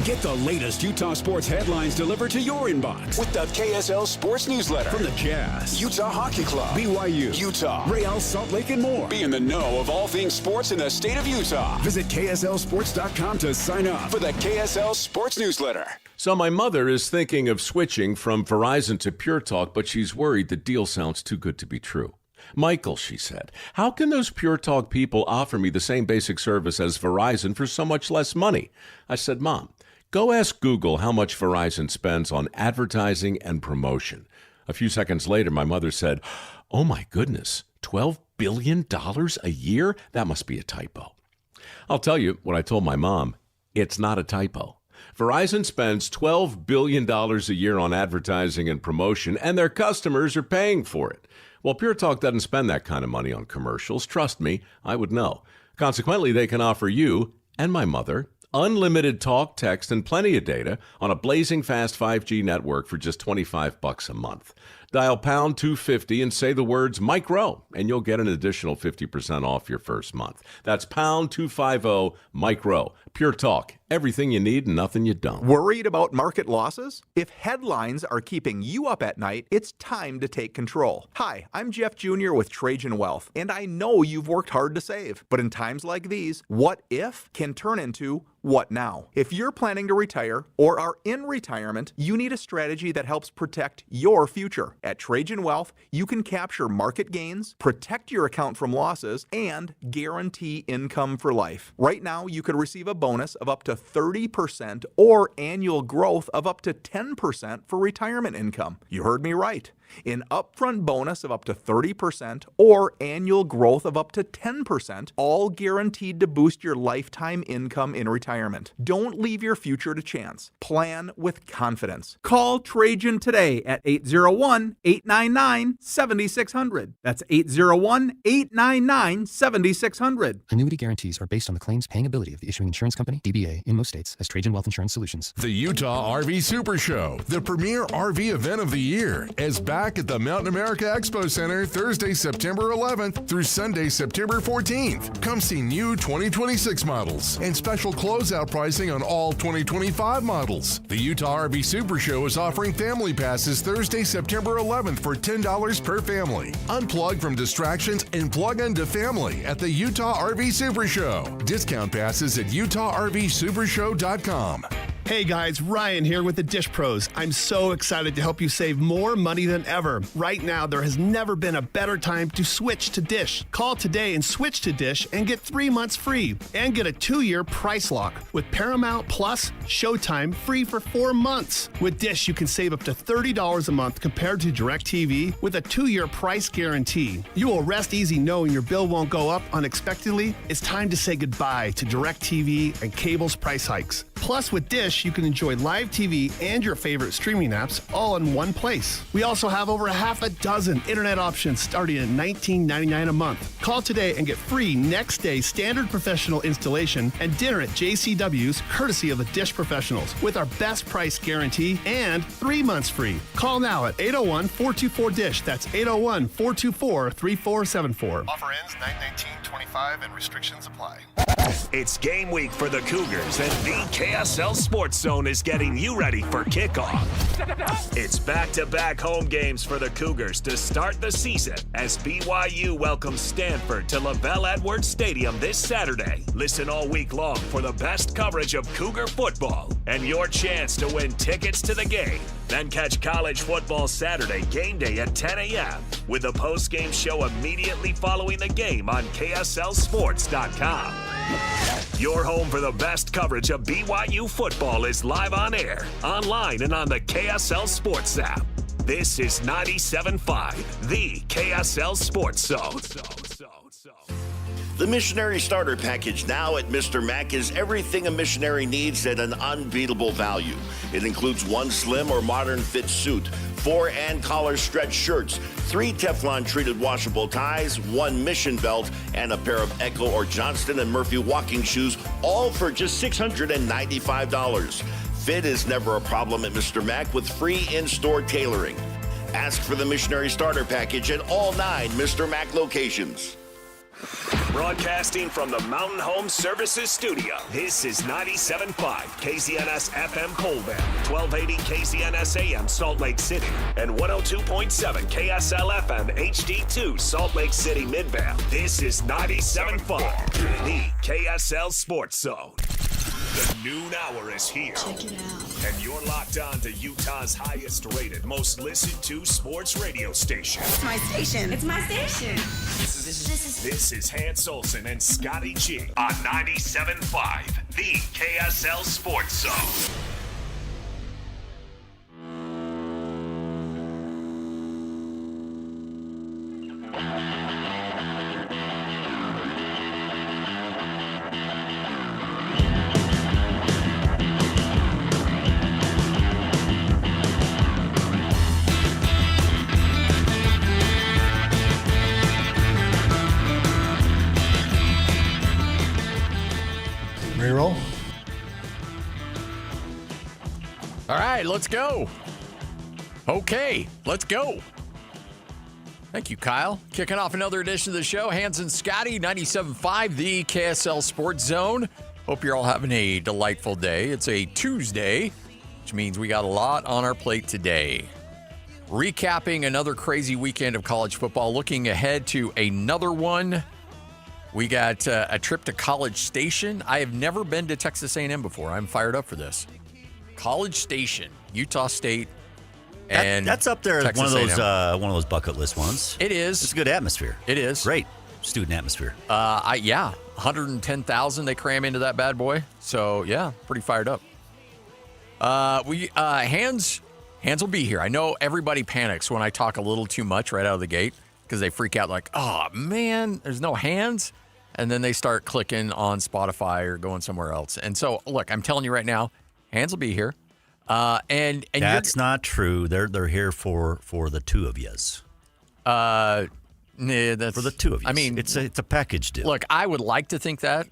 Get the latest Utah sports headlines delivered to your inbox with the KSL Sports newsletter. From the Jazz, Utah Hockey Club, BYU, Utah, Real Salt Lake, and more. Be in the know of all things sports in the state of Utah. Visit KSLSports.com to sign up for the KSL Sports newsletter. So my mother is thinking of switching from Verizon to Pure Talk, but she's worried the deal sounds too good to be true. Michael, she said, how can those Pure Talk people offer me the same basic service as Verizon for so much less money? I said, Mom, go ask Google how much Verizon spends on advertising and promotion. A few seconds later, my mother said, oh my goodness, $12 billion a year? That must be a typo. I'll tell you what I told my mom. It's not a typo. Verizon spends $12 billion a year on advertising and promotion, and their customers are paying for it. Well, Pure Talk doesn't spend that kind of money on commercials. Trust me, I would know. Consequently, they can offer you and my mother unlimited talk, text, and plenty of data on a blazing fast 5G network for just $25 a month. Dial pound 250 and say the words Mike Rowe, and you'll get an additional 50% off your first month. That's pound 250 Mike Rowe. Pure Talk. Everything you need and nothing you don't. Worried about market losses? If headlines are keeping you up at night, it's time to take control. Hi, I'm Jeff Jr. with Trajan Wealth, and I know you've worked hard to save. But in times like these, what if can turn into what now? If you're planning to retire or are in retirement, you need a strategy that helps protect your future. At Trajan Wealth, you can capture market gains, protect your account from losses, and guarantee income for life. Right now, you could receive a bonus of up to 30% or annual growth of up to 10% for retirement income. You heard me right. An upfront bonus of up to 30% or annual growth of up to 10%, all guaranteed to boost your lifetime income in retirement. Don't leave your future to chance. Plan with confidence. Call Trajan today at 801-899-7600. That's 801-899-7600. Annuity guarantees are based on the claims paying ability of the issuing insurance company, DBA, in most states, as Trajan Wealth Insurance Solutions. The Utah RV Super Show, the premier RV event of the year, is back back at the Mountain America Expo Center Thursday, September 11th through Sunday, September 14th. Come see new 2026 models and special closeout pricing on all 2025 models. The Utah RV Super Show is offering family passes Thursday, September 11th for $10 per family. Unplug from distractions and plug into family at the Utah RV Super Show. Discount passes at utahRVSupershow.com. Hey guys, Ryan here with the Dish Pros. I'm so excited to help you save more money than ever. Right now, there has never been a better time to switch to Dish. Call today and switch to Dish and get 3 months free and get a 2-year price lock with Paramount Plus Showtime free for 4 months. With Dish, you can save up to $30 a month compared to DirecTV with a 2-year price guarantee. You will rest easy knowing your bill won't go up unexpectedly. It's time to say goodbye to DirecTV and cable's price hikes. Plus, with Dish, you can enjoy live TV and your favorite streaming apps all in one place. We also have over half a dozen internet options starting at $19.99 a month. Call today and get free next day standard professional installation and dinner at JCW's courtesy of the Dish Professionals with our best price guarantee and 3 months free. Call now at 801-424-DISH. That's 801-424-3474. Offer ends 9/19/25 and restrictions apply. It's game week for the Cougars, and the KSL Sports Zone is getting you ready for kickoff. It's back-to-back home games for the Cougars to start the season as BYU welcomes Stanford to Lavelle Edwards Stadium this Saturday. Listen all week long for the best coverage of Cougar football and your chance to win tickets to the game. Then catch college football Saturday game day at 10 a.m. with a post-game show immediately following the game on KSLSports.com. Your home for the best coverage of BYU football is live on air, online, and on the KSL Sports app. This is 97.5, the KSL Sports Zone. The Missionary Starter Package now at Mr. Mac is everything a missionary needs at an unbeatable value. It includes 1 slim or modern fit suit, 4 and collar stretch shirts, 3 Teflon treated washable ties, 1 mission belt, and a pair of Echo or Johnston & Murphy walking shoes, all for just $695. Fit is never a problem at Mr. Mac with free in-store tailoring. Ask for the Missionary Starter Package at all 9 Mr. Mac locations. Broadcasting from the Mountain Home Services Studio, this is 97.5 KZNS FM Colbert, 1280 KZNS AM Salt Lake City, and 102.7 KSL FM HD2 Salt Lake City Midvale. This is 97.5, the KSL Sports Zone. The noon hour is here. Check it out. And you're locked on to Utah's highest rated, most listened to sports radio station. It's my station. It's my station. This is Hans Olsen and Scotty G on 97.5, the KSL Sports Zone. Reroll. All right, let's go. Okay, let's go. Thank you, Kyle. Kicking off another edition of the show. Hans and Scotty, 97.5, the KSL Sports Zone. Hope you're all having a delightful day. It's a Tuesday, which means we got a lot on our plate today. Recapping another crazy weekend of college football. Looking ahead to another one. We got a trip to College Station. I have never been to Texas A&M before. I'm fired up for this. College Station, Utah State, and that's up there. Texas One of those bucket list ones. It is. It's a good atmosphere. It is great student atmosphere. 110,000 they cram into that bad boy. So yeah, pretty fired up. Hans will be here. I know everybody panics when I talk a little too much right out of the gate because they freak out like, oh man, there's no Hans. And then they start clicking on Spotify or going somewhere else. And so, look, I'm telling you right now, Hans will be here. And that's not true. They're here for the two of yous. Nah, that's for the two of you. I mean, it's a package deal. Look, I would like to think that,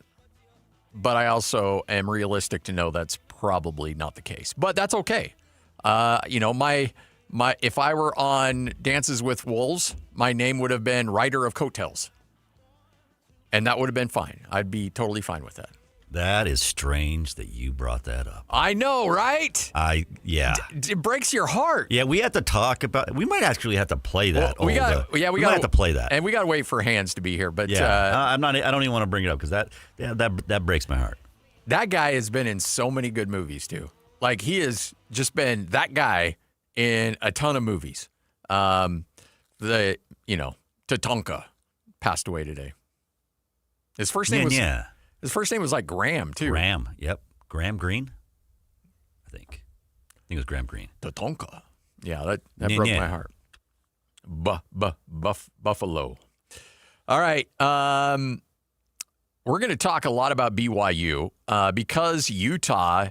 but I also am realistic to know that's probably not the case. But that's okay. My if I were on Dances with Wolves, my name would have been Rider of Coattails. And that would have been fine. I'd be totally fine with that. That is strange that you brought that up. I know, right? Yeah. It breaks your heart. Yeah, we have to talk about. We might actually have to play that. We got to play that, and we got to wait for Hans to be here. But I'm not. I don't even want to bring it up because that breaks my heart. That guy has been in so many good movies too. Like he has just been that guy in a ton of movies. Tatanka passed away today. His first name was His first name was like Graham, too. Graham, yep. Graham Greene, I think. it was Graham Greene. Tatanka. Yeah, that broke my heart. Buffalo. All right. We're going to talk a lot about BYU because Utah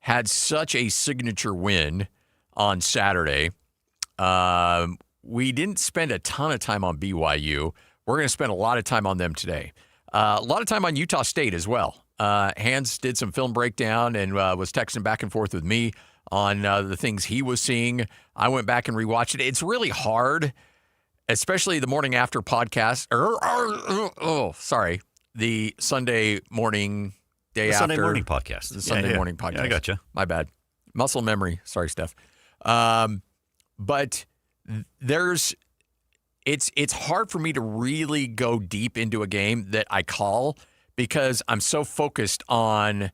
had such a signature win on Saturday. We didn't spend a ton of time on BYU. We're going to spend a lot of time on them today. A lot of time on Utah State as well. Hans did some film breakdown and was texting back and forth with me on the things he was seeing. I went back and rewatched it. It's really hard, especially the morning after podcast. The Sunday morning, day after. Sunday morning podcast. The Sunday morning podcast. Yeah, I gotcha. My bad. Muscle memory. Sorry, Steph. But it's hard for me to really go deep into a game that I call because I'm so focused on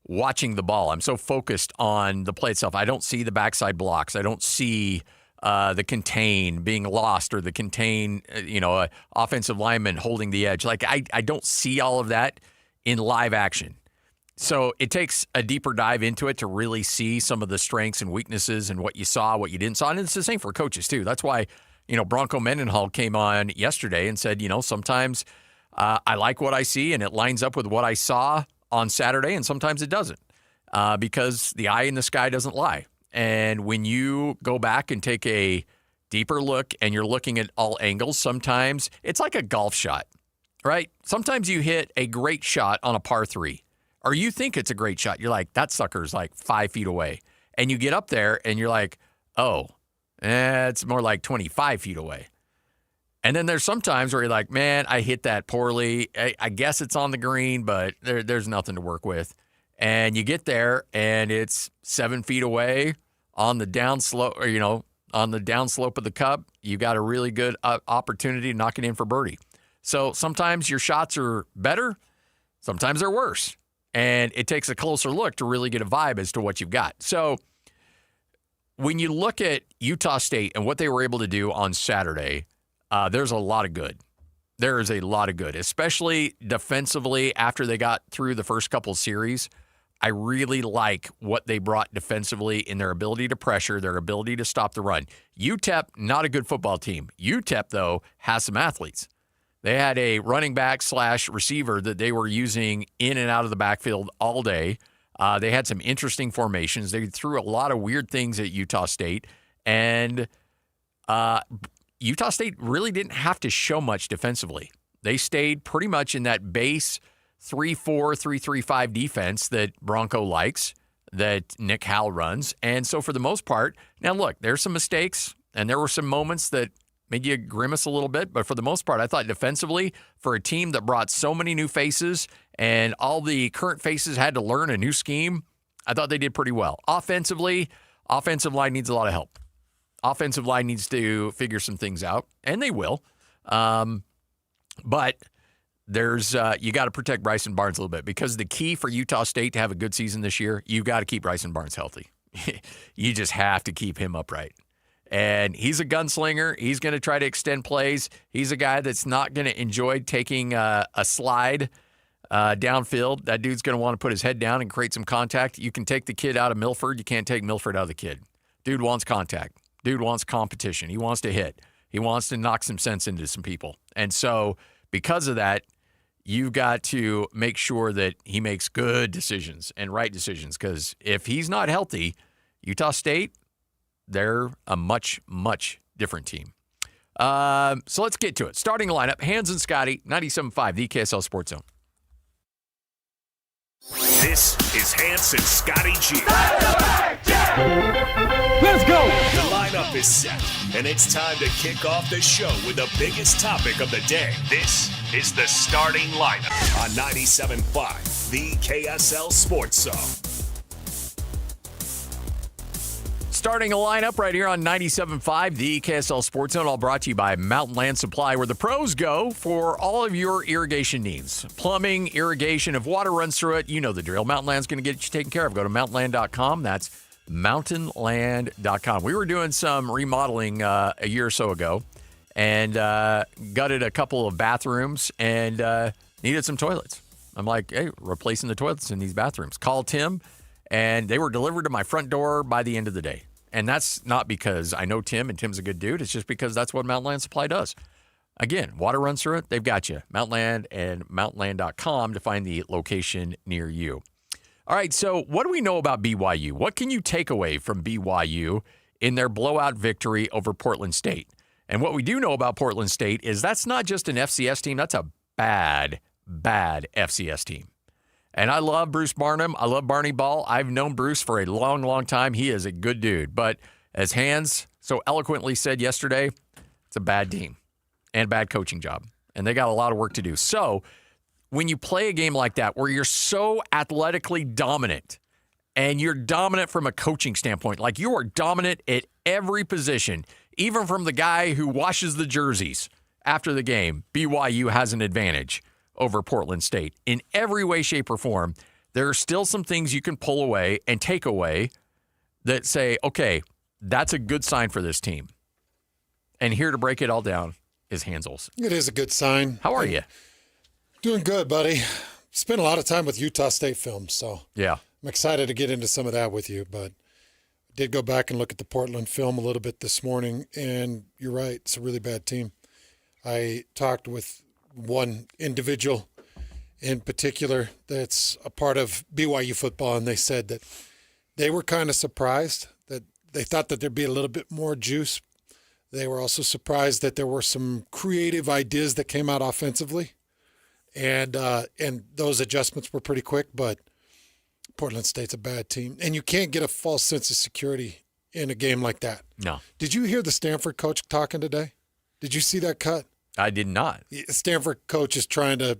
watching the ball. I'm so focused on the play itself. I don't see the backside blocks. I don't see the contain being lost or the contain, offensive lineman holding the edge. Like I don't see all of that in live action. So it takes a deeper dive into it to really see some of the strengths and weaknesses and what you saw, what you didn't saw. And it's the same for coaches too. That's why, Bronco Mendenhall came on yesterday and said, sometimes I like what I see and it lines up with what I saw on Saturday, and sometimes it doesn't because the eye in the sky doesn't lie. And when you go back and take a deeper look and you're looking at all angles, sometimes it's like a golf shot, right? Sometimes you hit a great shot on a par 3, or you think it's a great shot. You're like, that sucker's like 5 feet away. And you get up there and you're like, it's more like 25 feet away. And then there's some times where you're like, man, I hit that poorly. I guess it's on the green, but there's nothing to work with. And you get there and it's 7 feet away on the downslope, on the downslope of the cup. You got a really good opportunity to knock it in for birdie. So sometimes your shots are better. Sometimes they're worse. And it takes a closer look to really get a vibe as to what you've got. So when you look at Utah State and what they were able to do on Saturday, there's a lot of good. There is a lot of good, especially defensively after they got through the first couple of series. I really like what they brought defensively in their ability to pressure, their ability to stop the run. UTEP, not a good football team. UTEP, though, has some athletes. They had a running back / receiver that they were using in and out of the backfield all day. They had some interesting formations. They threw a lot of weird things at Utah State. And Utah State really didn't have to show much defensively. They stayed pretty much in that base 3-4, 3-3-5 defense that Bronco likes, that Nick Howell runs. And so for the most part, now look, there's some mistakes and there were some moments that made you grimace a little bit. But for the most part, I thought defensively, for a team that brought so many new faces and all the current faces had to learn a new scheme, I thought they did pretty well. Offensively, offensive line needs a lot of help. Offensive line needs to figure some things out, and they will. But there's you got to protect Bryson Barnes a little bit because the key for Utah State to have a good season this year, you've got to keep Bryson Barnes healthy. You just have to keep him upright. And he's a gunslinger. He's going to try to extend plays. He's a guy that's not going to enjoy taking a slide downfield. That dude's going to want to put his head down and create some contact. You can take the kid out of Milford. You can't take Milford out of the kid. Dude wants contact. Dude wants competition. He wants to hit. He wants to knock some sense into some people. And so because of that, you've got to make sure that he makes good decisions and right decisions because if he's not healthy, Utah State, they're a much, much different team. So let's get to it. Starting lineup, Hans and Scotty, 97.5, the KSL Sports Zone. This is Hans and Scotty G. Let's go! The lineup is set, and it's time to kick off the show with the biggest topic of the day. This is the starting lineup on 97.5, the KSL Sports Zone. Starting a lineup right here on 97.5, the KSL Sports Zone, all brought to you by Mountain Land Supply, where the pros go for all of your irrigation needs. Plumbing, irrigation, if water runs through it, you know the drill. Mountain Land's going to get you taken care of. Go to mountainland.com. That's mountainland.com. We were doing some remodeling a year or so ago and gutted a couple of bathrooms and needed some toilets. I'm like, hey, replacing the toilets in these bathrooms. Called Tim, and they were delivered to my front door by the end of the day. And that's not because I know Tim and Tim's a good dude. It's just because that's what Mountain Land Supply does. Again, water runs through it, they've got you. Mountain Land and mountainland.com to find the location near you. All right, so what do we know about BYU? What can you take away from BYU in their blowout victory over Portland State? And what we do know about Portland State is that's not just an FCS team. That's a bad, bad FCS team. And I love Bruce Barnum. I love Barney Ball. I've known Bruce for a long, long time. He is a good dude. But as Hans so eloquently said yesterday, it's a bad team and bad coaching job. And they got a lot of work to do. So when you play a game like that where you're so athletically dominant and you're dominant from a coaching standpoint, like you are dominant at every position, even from the guy who washes the jerseys after the game, BYU has an advantage over Portland State. In every way, shape, or form, there are still some things you can pull away and take away that say, okay, that's a good sign for this team. And here to break it all down is Hans Olsen. It is a good sign. How are you? Doing good, buddy. Spent a lot of time with Utah State films, so yeah, I'm excited to get into some of that with you. But I did go back and look at the Portland film a little bit this morning, and you're right, it's a really bad team. I talked with one individual in particular that's a part of BYU football, and they said that they were kind of surprised that they thought that there'd be a little bit more juice. They were also surprised that there were some creative ideas that came out offensively, and those adjustments were pretty quick, but Portland State's a bad team, and you can't get a false sense of security in a game like that. No. Did you hear the Stanford coach talking today? Did you see that cut? I did not. Stanford coach is trying to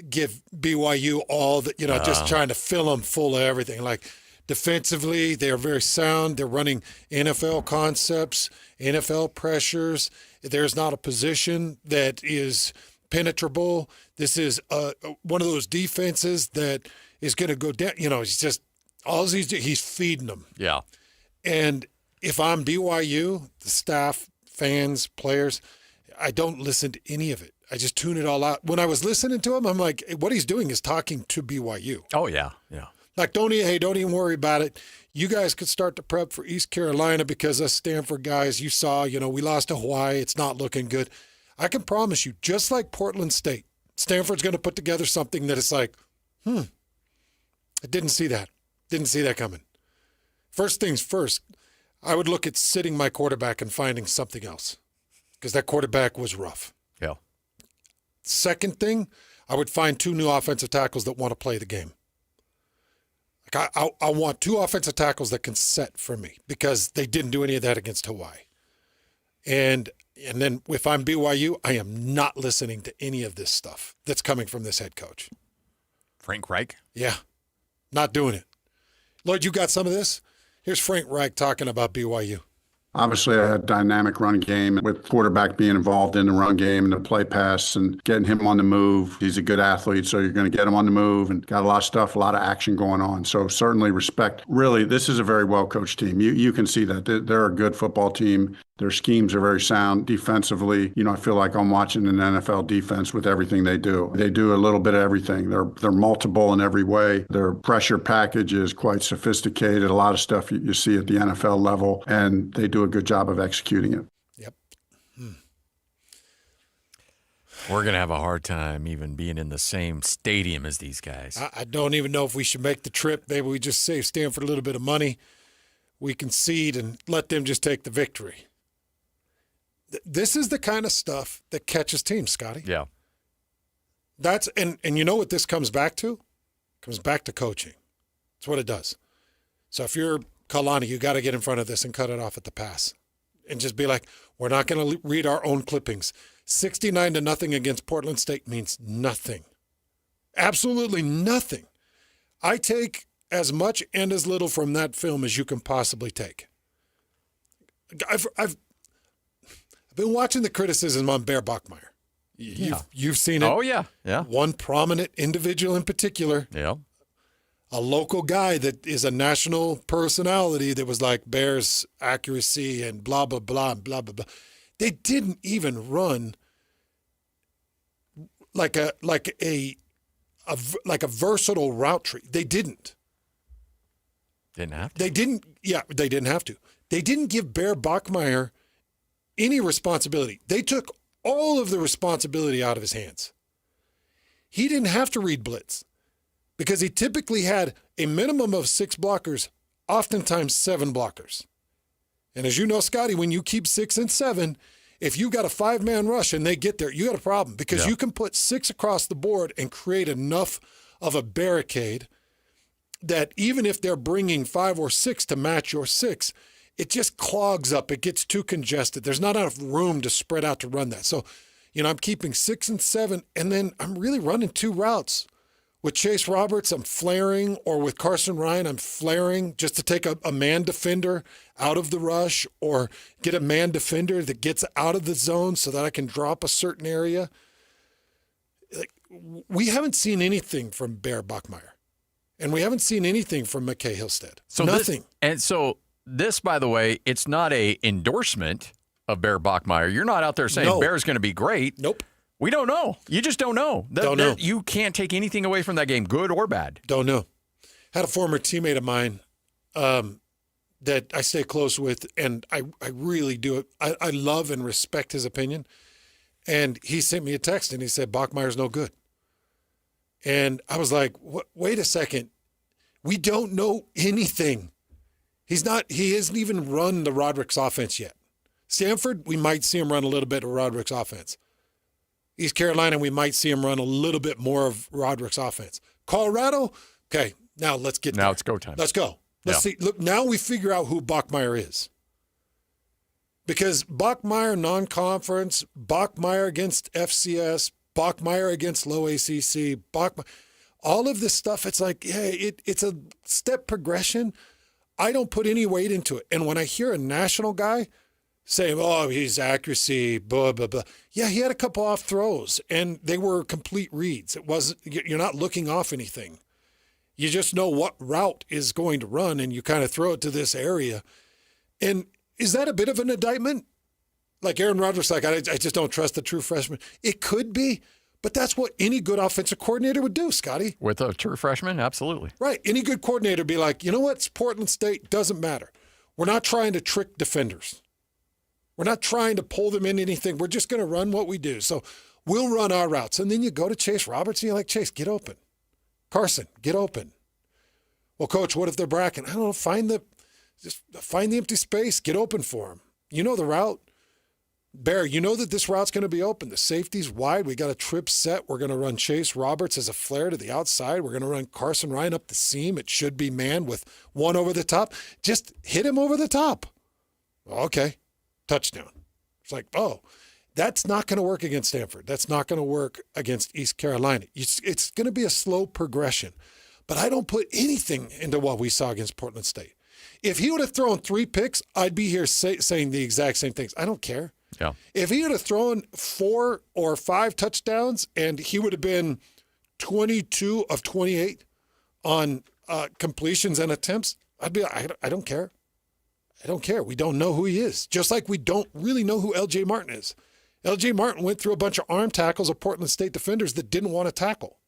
give BYU all the, just trying to fill them full of everything. Like defensively, they are very sound. They're running NFL concepts, NFL pressures. There's not a position that is penetrable. This is one of those defenses that is going to go down. He's just, he's feeding them. Yeah. And if I'm BYU, the staff, fans, players, I don't listen to any of it. I just tune it all out. When I was listening to him, I'm like, what he's doing is talking to BYU. Oh, yeah, yeah. Like, don't even worry about it. You guys could start to prep for East Carolina because us Stanford guys, you saw, we lost to Hawaii. It's not looking good. I can promise you, just like Portland State, Stanford's going to put together something that is like, I didn't see that. Didn't see that coming. First things first, I would look at sitting my quarterback and finding something else, because that quarterback was rough. Yeah. Second thing, I would find 2 new offensive tackles that want to play the game. Like I want 2 offensive tackles that can set for me, because they didn't do any of that against Hawaii. And then if I'm BYU, I am not listening to any of this stuff that's coming from this head coach. Frank Reich? Yeah, not doing it. Lloyd, you got some of this? Here's Frank Reich talking about BYU. Obviously, a dynamic run game with quarterback being involved in the run game and the play pass and getting him on the move. He's a good athlete, so you're going to get him on the move and got a lot of stuff, a lot of action going on. So certainly respect. Really, this is a very well-coached team. You can see that. They're a good football team. Their schemes are very sound defensively. I feel like I'm watching an NFL defense with everything they do. They do a little bit of everything. They're multiple in every way. Their pressure package is quite sophisticated. A lot of stuff you see at the NFL level, and they do a good job of executing it. Yep. We're going to have a hard time even being in the same stadium as these guys. I don't even know if we should make the trip. Maybe we just save Stanford a little bit of money. We concede and let them just take the victory. This is the kind of stuff that catches teams, Scotty. Yeah. That's and you know what this comes back to? It comes back to coaching. That's what it does. So if you're Kalani, you got to get in front of this and cut it off at the pass. And just be like, we're not going to read our own clippings. 69-0 against Portland State means nothing. Absolutely nothing. I take as much and as little from that film as you can possibly take. I've been watching the criticism on Bear Bachmeier. You've seen it. Oh, yeah. One prominent individual in particular. Yeah. A local guy that is a national personality that was like Bear's accuracy and blah, blah, blah, and blah, blah, blah. They didn't even run like a versatile route tree. They didn't. Didn't have to. They didn't. Yeah, they didn't have to. They didn't give Bear Bachmeier any responsibility. They took all of the responsibility out of his hands. He didn't have to read blitz because he typically had a minimum of 6 blockers, oftentimes 7 blockers. And as you know, Scotty, when you keep 6 and 7, if you got a 5-man rush and they get there, you got a problem because you can put 6 across the board and create enough of a barricade that even if they're bringing 5 or 6 to match your 6, it just clogs up. It gets too congested. There's not enough room to spread out to run that. So, I'm keeping 6 and 7, and then I'm really running 2 routes. With Chase Roberts, I'm flaring, or with Carson Ryan, I'm flaring just to take a man defender out of the rush or get a man defender that gets out of the zone so that I can drop a certain area. We haven't seen anything from Bear Bachmeier, and we haven't seen anything from McKay Hillstead. Nothing. This, by the way, it's not a endorsement of Bear Bachmeier. You're not out there saying Bear's going to be great. Nope. We don't know. You just don't know. Don't know. You can't take anything away from that game, good or bad. Don't know. Had a former teammate of mine that I stay close with, and I really do it. I love and respect his opinion. And he sent me a text, and he said, Bachmeier's no good. And I was like, wait a second. We don't know anything. He hasn't even run the Roderick's offense yet. Stanford, we might see him run a little bit of Roderick's offense. East Carolina, we might see him run a little bit more of Roderick's offense. Colorado, okay, now let's get there. Now it's go time. Let's go. Let's see. Look, now we figure out who Bachmeier is. Because Bachmeier non-conference, Bachmeier against FCS, Bachmeier against low ACC, all of this stuff, it's like, it's a step progression. I don't put any weight into it. And when I hear a national guy saying, his accuracy, blah, blah, blah. Yeah, he had a couple off throws, and they were complete reads. You're not looking off anything. You just know what route is going to run, and you kind of throw it to this area. And is that a bit of an indictment? Like Aaron Rodgers, I just don't trust the true freshman. It could be, but that's what any good offensive coordinator would do, Scotty. With a true freshman, absolutely. Right. Any good coordinator would be like, you know what? It's Portland State. Doesn't matter. We're not trying to trick defenders. We're not trying to pull them into anything. We're just going to run what we do. So we'll run our routes. And then you go to Chase Roberts and you're like, Chase, get open. Carson, get open. Well, Coach, what if they're bracking? I don't know. Find the empty space. Get open for them. You know the route. Bear, you know that this route's going to be open. The safety's wide. We got a trip set. We're going to run Chase Roberts as a flare to the outside. We're going to run Carson Ryan up the seam. It should be man with one over the top. Just hit him over the top. Okay. Touchdown. It's like, that's not going to work against Stanford. That's not going to work against East Carolina. It's going to be a slow progression. But I don't put anything into what we saw against Portland State. If he would have thrown 3 picks, I'd be here saying the exact same things. I don't care. Yeah. If he would have thrown 4 or 5 touchdowns and he would have been 22 of 28 on completions and attempts, I'd be like, I don't care. I don't care. We don't know who he is. Just like we don't really know who L.J. Martin is. L.J. Martin went through a bunch of arm tackles of Portland State defenders that didn't want to tackle.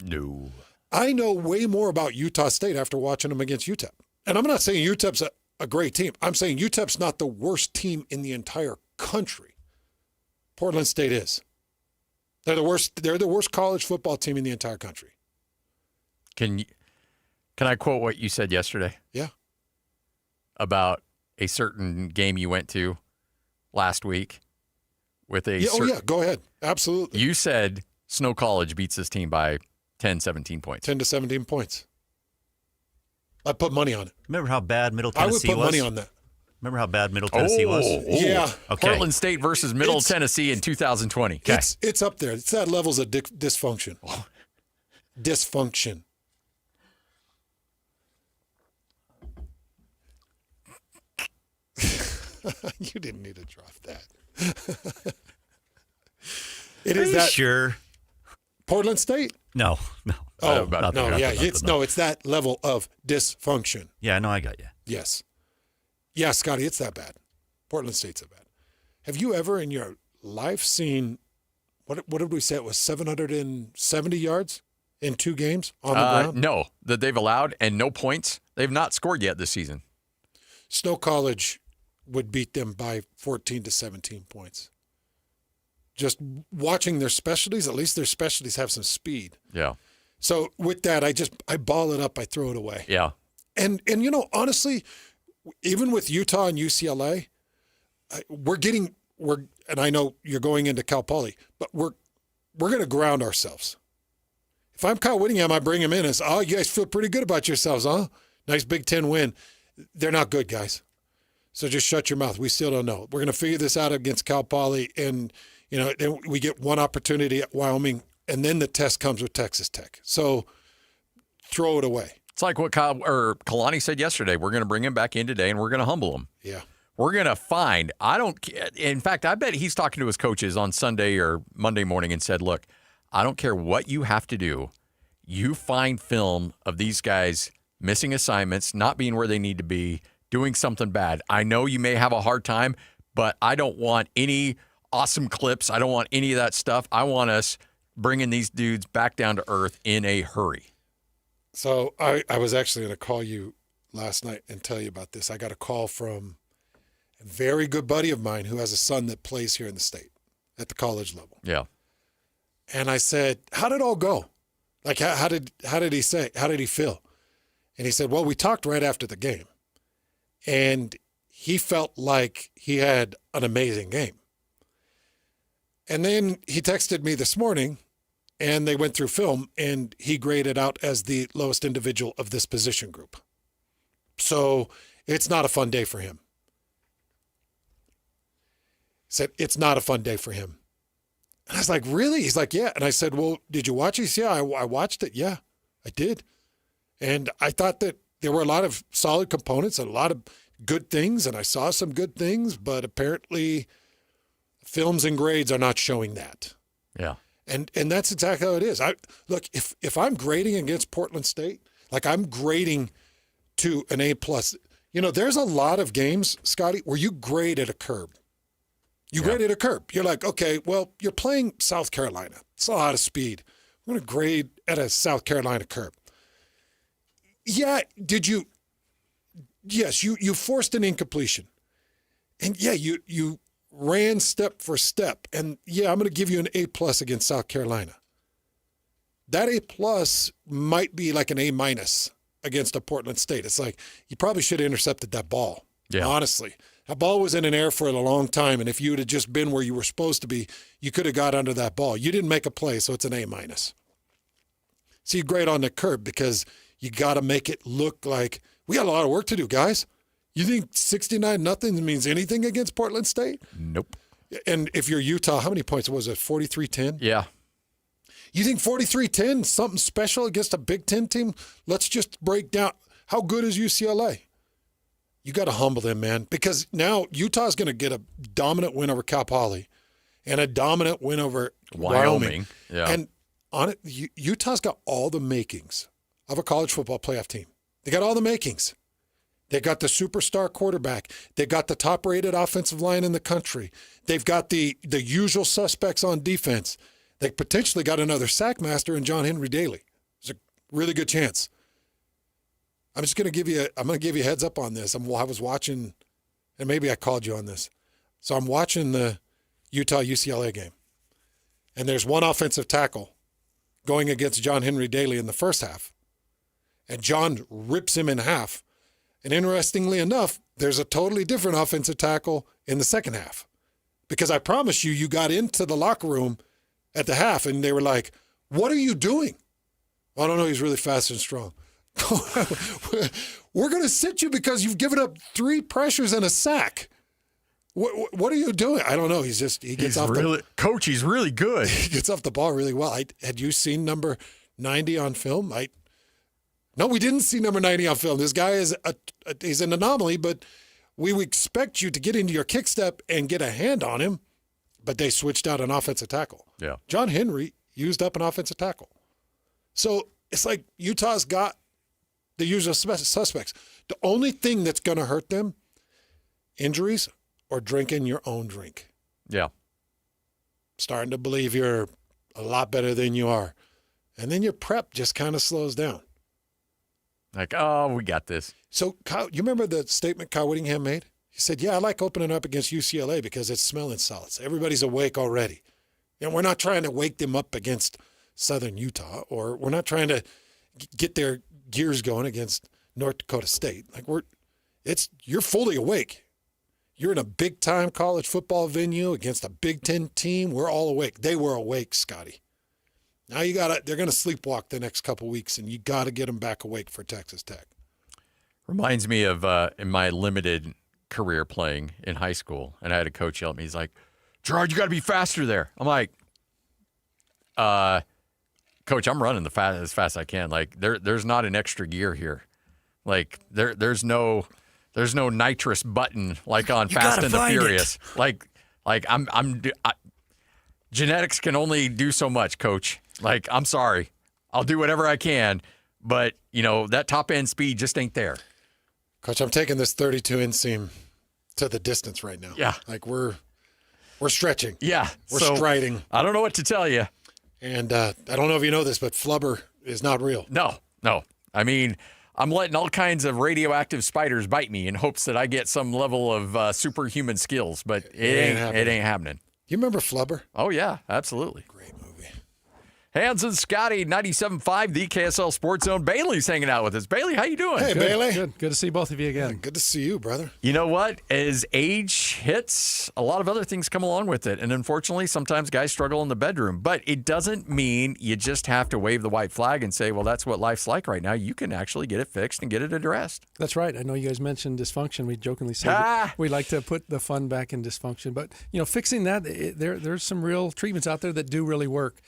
No. I know way more about Utah State after watching them against UTEP. And I'm not saying UTEP's a great team. I'm saying UTEP's not the worst team in the entire country. Portland State is. They're the worst college football team in the entire country. Can I quote what you said yesterday? Yeah. About a certain game you went to last week with a go ahead. Absolutely. You said Snow College beats this team by 10, 17 points. 10 to 17 points. I put money on it. Remember how bad Middle I would Tennessee put was? money on that. Remember how bad Middle Tennessee was? Yeah. Okay. Portland State versus Middle Tennessee in 2020. Okay. It's up there. It's that levels of dysfunction. Dysfunction. You didn't need to drop that. It Are is you that sure? Portland State? No. Oh, Not no, there. yeah. Not It's there. it's that level of dysfunction. Yeah, no, I got you. Yes. Yeah, Scotty, it's that bad. Portland State's that bad. Have you ever in your life seen, what did we say? It was 770 yards in 2 games on the ground? No, that they've allowed, and no points. They've not scored yet this season. Snow College would beat them by 14 to 17 points. Just watching their specialties, at least their specialties have some speed. Yeah. So with that, I ball it up, I throw it away. Yeah. And honestly, even with Utah and UCLA, and I know you're going into Cal Poly, but we're going to ground ourselves. If I'm Kyle Whittingham, I bring him in as, you guys feel pretty good about yourselves, huh? Nice Big Ten win. They're not good, guys. So just shut your mouth. We still don't know. We're going to figure this out against Cal Poly, and then we get one opportunity at Wyoming, and then the test comes with Texas Tech. So throw it away. It's like what Kalani said yesterday. We're going to bring him back in today, and we're going to humble him. Yeah. We're going to find. In fact, I bet he's talking to his coaches on Sunday or Monday morning and said, look, I don't care what you have to do. You find film of these guys missing assignments, not being where they need to be, doing something bad. I know you may have a hard time, but I don't want any awesome clips. I don't want any of that stuff. I want us bringing these dudes back down to earth in a hurry. So I was actually going to call you last night and tell you about this. I got a call from a very good buddy of mine who has a son that plays here in the state at the college level. Yeah. And I said, how did it all go? Like, how did he say? How did he feel? And he said, well, we talked right after the game. And he felt like he had an amazing game. And then he texted me this morning, and they went through film, and he graded out as the lowest individual of this position group. So it's not a fun day for him. He said, it's not a fun day for him. And I was like, really? He's like, yeah. And I said, well, did you watch it? He said, yeah, I watched it. Yeah, I did. And I thought that there were a lot of solid components and a lot of good things, and I saw some good things, but apparently films and grades are not showing that. Yeah. And that's exactly how it is. Look, if I'm grading against Portland State, like I'm grading to an A+. There's a lot of games, Scotty, where you grade at a curb. You grade at a curb. You're like, okay, well, you're playing South Carolina. It's a lot of speed. I'm going to grade at a South Carolina curb. Yeah, yes, you forced an incompletion. And yeah, you ran step for step. And yeah, I'm going to give you an A+ against South Carolina. That A+ might be like an A- against a Portland State. It's like, you probably should have intercepted that ball. Yeah. Honestly. That ball was in an air for a long time, and if you would have just been where you were supposed to be, you could have got under that ball. You didn't make a play, so it's an A-. So you grade on the curb because you got to make it look like we got a lot of work to do, guys. You think 69-0 means anything against Portland State? Nope. And if you're Utah, how many points was it? 43-10? Yeah. You think 43-10 is something special against a Big Ten team? Let's just break down. How good is UCLA? You got to humble them, man, because now Utah's going to get a dominant win over Cal Poly and a dominant win over Wyoming. Yeah. And on it, Utah's got all the makings of a college football playoff team. They got all the makings. They got the superstar quarterback. They got the top-rated offensive line in the country. They've got the usual suspects on defense. They potentially got another sack master in John Henry Daly. There's a really good chance. I'm just going to give you a heads up on this. I was watching, and maybe I called you on this. So I'm watching the Utah-UCLA game, and there's one offensive tackle going against John Henry Daly in the first half, and John rips him in half. And interestingly enough, there's a totally different offensive tackle in the second half, because I promise you got into the locker room at the half, and they were like, what are you doing? I don't know. He's really fast and strong. We're going to sit you because you've given up 3 pressures and a sack. What are you doing? I don't know. He gets off Coach, he's really good. He gets off the ball really well. Had you seen number 90 on film? No, we didn't see number 90 on film. This guy he's an anomaly, but we would expect you to get into your kick step and get a hand on him, but they switched out an offensive tackle. Yeah. John Henry used up an offensive tackle. So it's like Utah's got the usual suspects. The only thing that's going to hurt them, injuries or drinking your own drink. Yeah. Starting to believe you're a lot better than you are. And then your prep just kind of slows down. Like, oh, we got this. So, Kyle, you remember the statement Kyle Whittingham made? He said, I like opening up against UCLA because it's smelling salads. Everybody's awake already. And we're not trying to wake them up against Southern Utah, or we're not trying to get their gears going against North Dakota State. You're fully awake. You're in a big-time college football venue against a Big Ten team. We're all awake. They were awake, Scotty. Now they're going to sleepwalk the next couple weeks, and you got to get them back awake for Texas Tech. Reminds me of in my limited career playing in high school, and I had a coach yell at me. He's like, "Gerard, you got to be faster there." I'm like, "Coach, I'm running as fast as I can. Like, there's not an extra gear here. Like, there's no nitrous button like on Fast and the Furious. Genetics can only do so much, Coach. Like, I'm sorry. I'll do whatever I can, but, that top-end speed just ain't there." Coach, I'm taking this 32 inseam to the distance right now. Yeah. Like, we're stretching. Yeah. We're striding. I don't know what to tell you. And I don't know if you know this, but flubber is not real. No. I mean, I'm letting all kinds of radioactive spiders bite me in hopes that I get some level of superhuman skills, but it ain't happening. You remember Flubber? Oh, yeah, absolutely. Great movie. Hans and Scotty, 97.5, the KSL Sports Zone. Bailey's hanging out with us. Bailey, how you doing? Hey, Bailey. Good to see both of you again. Yeah, good to see you, brother. You know what? As age hits, a lot of other things come along with it. And unfortunately, sometimes guys struggle in the bedroom. But it doesn't mean you just have to wave the white flag and say, well, that's what life's like right now. You can actually get it fixed and get it addressed. That's right. I know you guys mentioned dysfunction. We jokingly say that we like to put the fun back in dysfunction. But, fixing that, there's some real treatments out there that do really work.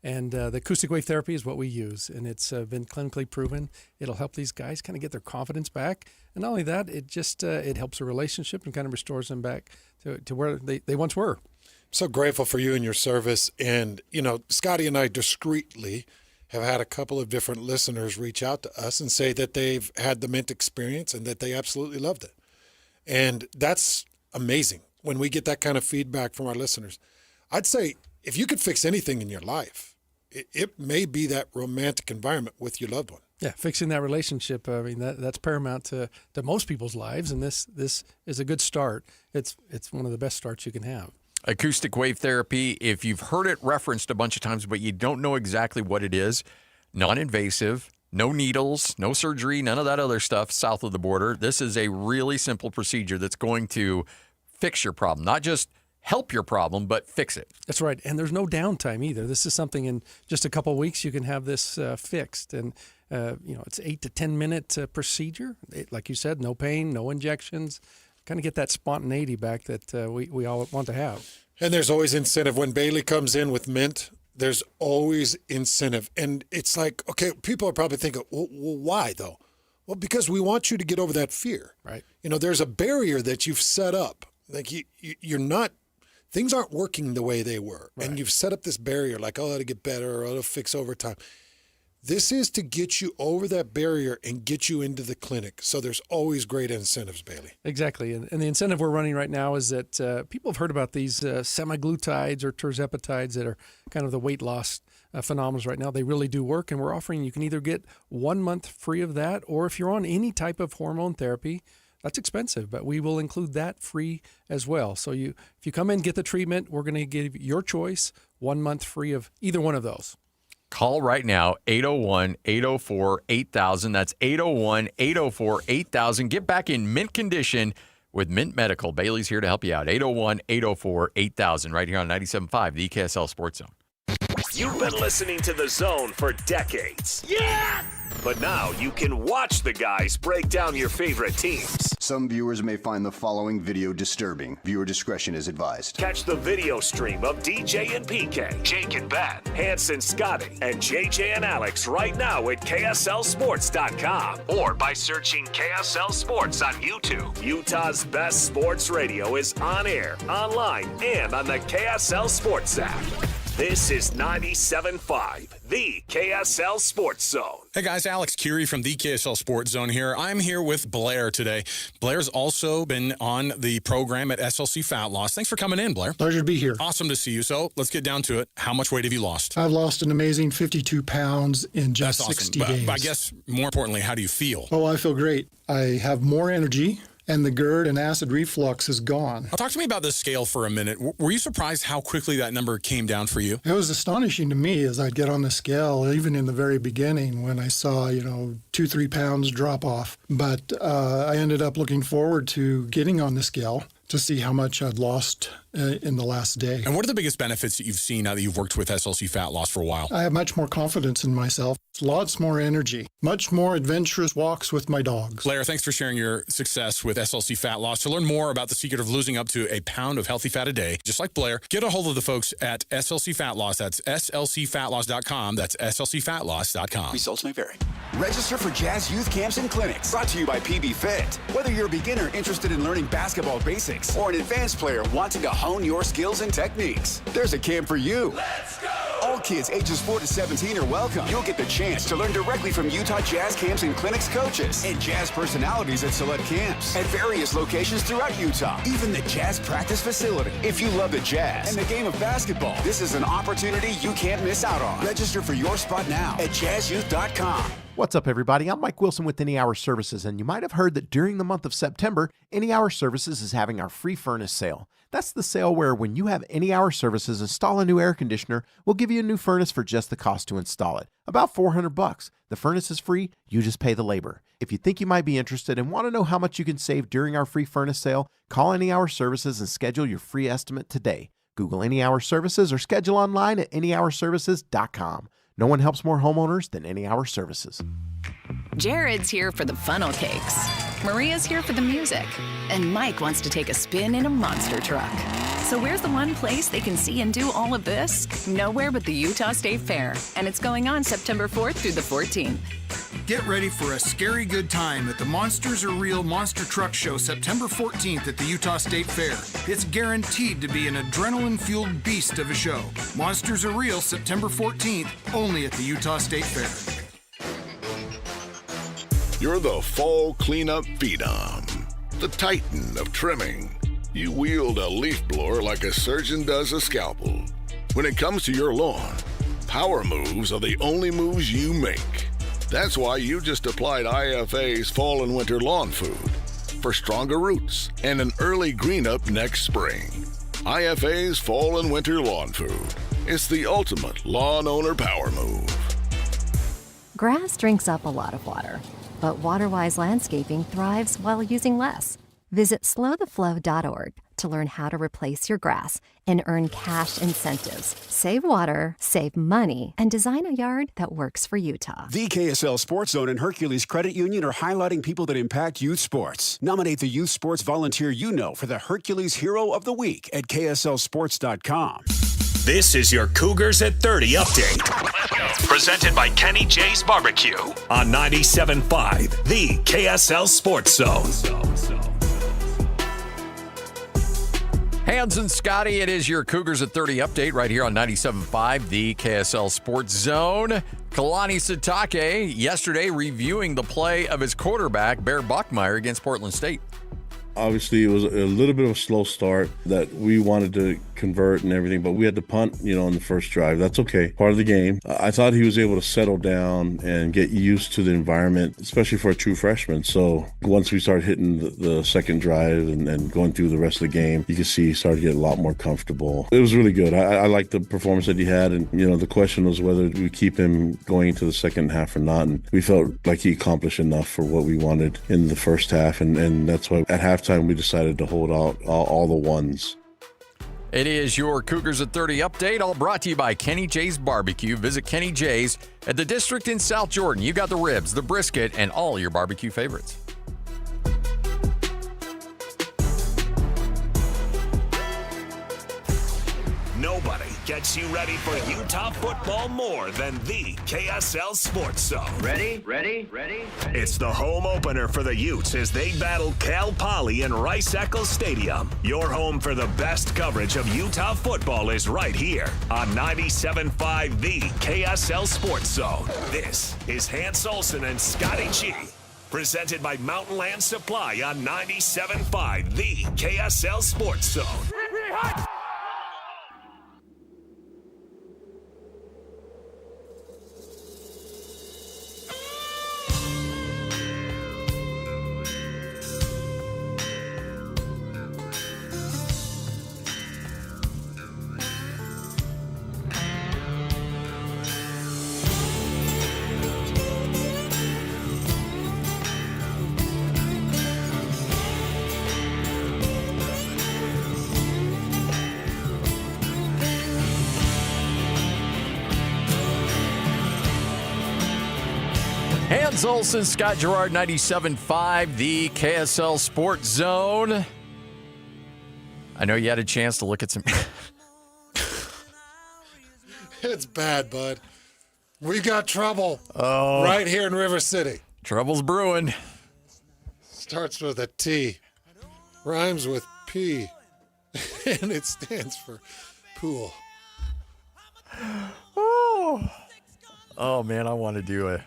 And the acoustic wave therapy is what we use, and it's been clinically proven. It'll help these guys kind of get their confidence back. And not only that, it just it helps a relationship and kind of restores them back to where they once were. I'm so grateful for you and your service. And, Scotty and I discreetly have had a couple of different listeners reach out to us and say that they've had the Mint experience and that they absolutely loved it. And that's amazing when we get that kind of feedback from our listeners. I'd say if you could fix anything in your life, it may be that romantic environment with your loved one. Yeah, fixing that relationship. I mean, that's paramount to most people's lives, and this is a good start. It's one of the best starts you can have. Acoustic wave therapy, if you've heard it referenced a bunch of times, but you don't know exactly what it is, non-invasive, no needles, no surgery, none of that other stuff south of the border. This is a really simple procedure that's going to fix your problem, not just help your problem, but fix it. That's right. And there's no downtime either. This is something in just a couple of weeks you can have this fixed. And, it's 8 to 10 minute procedure. Like you said, no pain, no injections. Kind of get that spontaneity back that we all want to have. And there's always incentive. When Bailey comes in with Mint, there's always incentive. And it's like, okay, people are probably thinking, well, why though? Well, because we want you to get over that fear. Right. There's a barrier that you've set up. Like you're not, things aren't working the way they were. Right. And you've set up this barrier like, oh, it'll get better or it'll fix over time. This is to get you over that barrier and get you into the clinic. So there's always great incentives, Bailey. Exactly. And the incentive we're running right now is that people have heard about these semaglutides or tirzepatides that are kind of the weight loss phenomena right now. They really do work. And we're offering you can either get 1 month free of that, or if you're on any type of hormone therapy, that's expensive, but we will include that free as well. So if you come in, get the treatment, we're going to give your choice 1 month free of either one of those. Call right now, 801-804-8000. That's 801-804-8000. Get back in mint condition with Mint Medical. Bailey's here to help you out. 801-804-8000 right here on 97.5, the KSL Sports Zone. You've been listening to The Zone for decades. Yes! But now you can watch the guys break down your favorite teams. Some viewers may find the following video disturbing. Viewer discretion is advised. Catch the video stream of DJ and PK, Jake and Ben, Hanson, Scotty, and JJ and Alex right now at KSLSports.com or by searching KSL Sports on YouTube. Utah's best sports radio is on air, online, and on the KSL Sports app. This is 97.5, the KSL Sports Zone. Hey guys, Alex Curie from the KSL Sports Zone here. I'm here with Blair today. Blair's also been on the program at SLC Fat Loss. Thanks for coming in, Blair. Pleasure to be here. Awesome to see you. So let's get down to it. How much weight have you lost? I've lost an amazing 52 pounds in just That's awesome. 60 but, days. But I guess more importantly, how do you feel? Oh, I feel great. I have more energy, and the GERD and acid reflux is gone. Talk to me about this scale for a minute. Were you surprised how quickly that number came down for you? It was astonishing to me as I'd get on the scale, even in the very beginning when I saw, 2-3 pounds drop off. But I ended up looking forward to getting on the scale to see how much I'd lost in the last day. And what are the biggest benefits that you've seen now that you've worked with SLC Fat Loss for a while? I have much more confidence in myself, lots more energy, much more adventurous walks with my dogs. Blair, thanks for sharing your success with SLC Fat Loss. To learn more about the secret of losing up to a pound of healthy fat a day, just like Blair, get a hold of the folks at SLC Fat Loss. That's slcfatloss.com. That's slcfatloss.com. Results may vary. Register for Jazz Youth Camps and Clinics. Brought to you by PB Fit. Whether you're a beginner interested in learning basketball basics or an advanced player wanting to hone your skills and techniques, there's a camp for you. Let's go! All kids ages 4 to 17 are welcome. You'll get the chance to learn directly from Utah Jazz Camps and Clinics coaches and Jazz personalities at select camps at various locations throughout Utah, even the Jazz practice facility. If you love the Jazz and the game of basketball, this is an opportunity you can't miss out on. Register for your spot now at jazzyouth.com. What's up, everybody? I'm Mike Wilson with Any Hour Services, and you might have heard that during the month of September, Any Hour Services is having our free furnace sale. That's the sale where when you have Any Hour Services install a new air conditioner, we'll give you a new furnace for just the cost to install it. About $400. The furnace is free, you just pay the labor. If you think you might be interested and want to know how much you can save during our free furnace sale, call Any Hour Services and schedule your free estimate today. Google Any Hour Services or schedule online at anyhourservices.com. No one helps more homeowners than Any Hour Services. Jared's here for the funnel cakes. Maria's here for the music. And Mike wants to take a spin in a monster truck. So where's the one place they can see and do all of this? Nowhere but the Utah State Fair. And it's going on September 4th through the 14th. Get ready for a scary good time at the Monsters Are Real Monster Truck Show September 14th at the Utah State Fair. It's guaranteed to be an adrenaline-fueled beast of a show. Monsters Are Real September 14th, only at the Utah State Fair. You're the fall cleanup phenom, the titan of trimming. You wield a leaf blower like a surgeon does a scalpel. When it comes to your lawn, power moves are the only moves you make. That's why you just applied IFA's Fall and Winter Lawn Food for stronger roots and an early green up next spring. IFA's Fall and Winter Lawn Food. It's the ultimate lawn owner power move. Grass drinks up a lot of water, but WaterWise Landscaping thrives while using less. Visit slowtheflow.org to learn how to replace your grass and earn cash incentives. Save water, save money, and design a yard that works for Utah. The KSL Sports Zone and Hercules Credit Union are highlighting people that impact youth sports. Nominate the youth sports volunteer you know for the Hercules Hero of the Week at KSLSports.com. This is your Cougars at 30 update. Presented by Kenny J's Barbecue on 97.5, the KSL Sports Zone. Hans and Scotty, it is your Cougars at 30 update right here on 97.5, the KSL Sports Zone. Kalani Sitake yesterday reviewing the play of his quarterback, Bear Buckmeyer, against Portland State. Obviously, it was a little bit of a slow start that we wanted to convert and everything, but we had to punt, in the first drive. That's okay. Part of the game. I thought he was able to settle down and get used to the environment, especially for a true freshman. So once we started hitting the second drive and going through the rest of the game, you could see he started to get a lot more comfortable. It was really good. I liked the performance that he had, and, the question was whether we keep him going into the second half or not, and we felt like he accomplished enough for what we wanted in the first half, and that's why at halftime we decided to hold out all the ones. It is your Cougars at 30 update, all brought to you by Kenny J's Barbecue. Visit Kenny J's at the District in South Jordan. You got the ribs, the brisket, and all your barbecue favorites. Nobody gets you ready for Utah football more than the KSL Sports Zone. Ready? It's the home opener for the Utes as they battle Cal Poly in Rice-Eccles Stadium. Your home for the best coverage of Utah football is right here on 97.5 The KSL Sports Zone. This is Hans Olsen and Scotty G. Presented by Mountain Land Supply on 97.5 The KSL Sports Zone. Hans Olsen, Scott Gerard, 97.5, the KSL Sports Zone. I know you had a chance to look at some... It's bad, bud. We got trouble Oh. right here in River City. Trouble's brewing. Starts with a T, rhymes with P, and it stands for pool. Oh man, I want to do a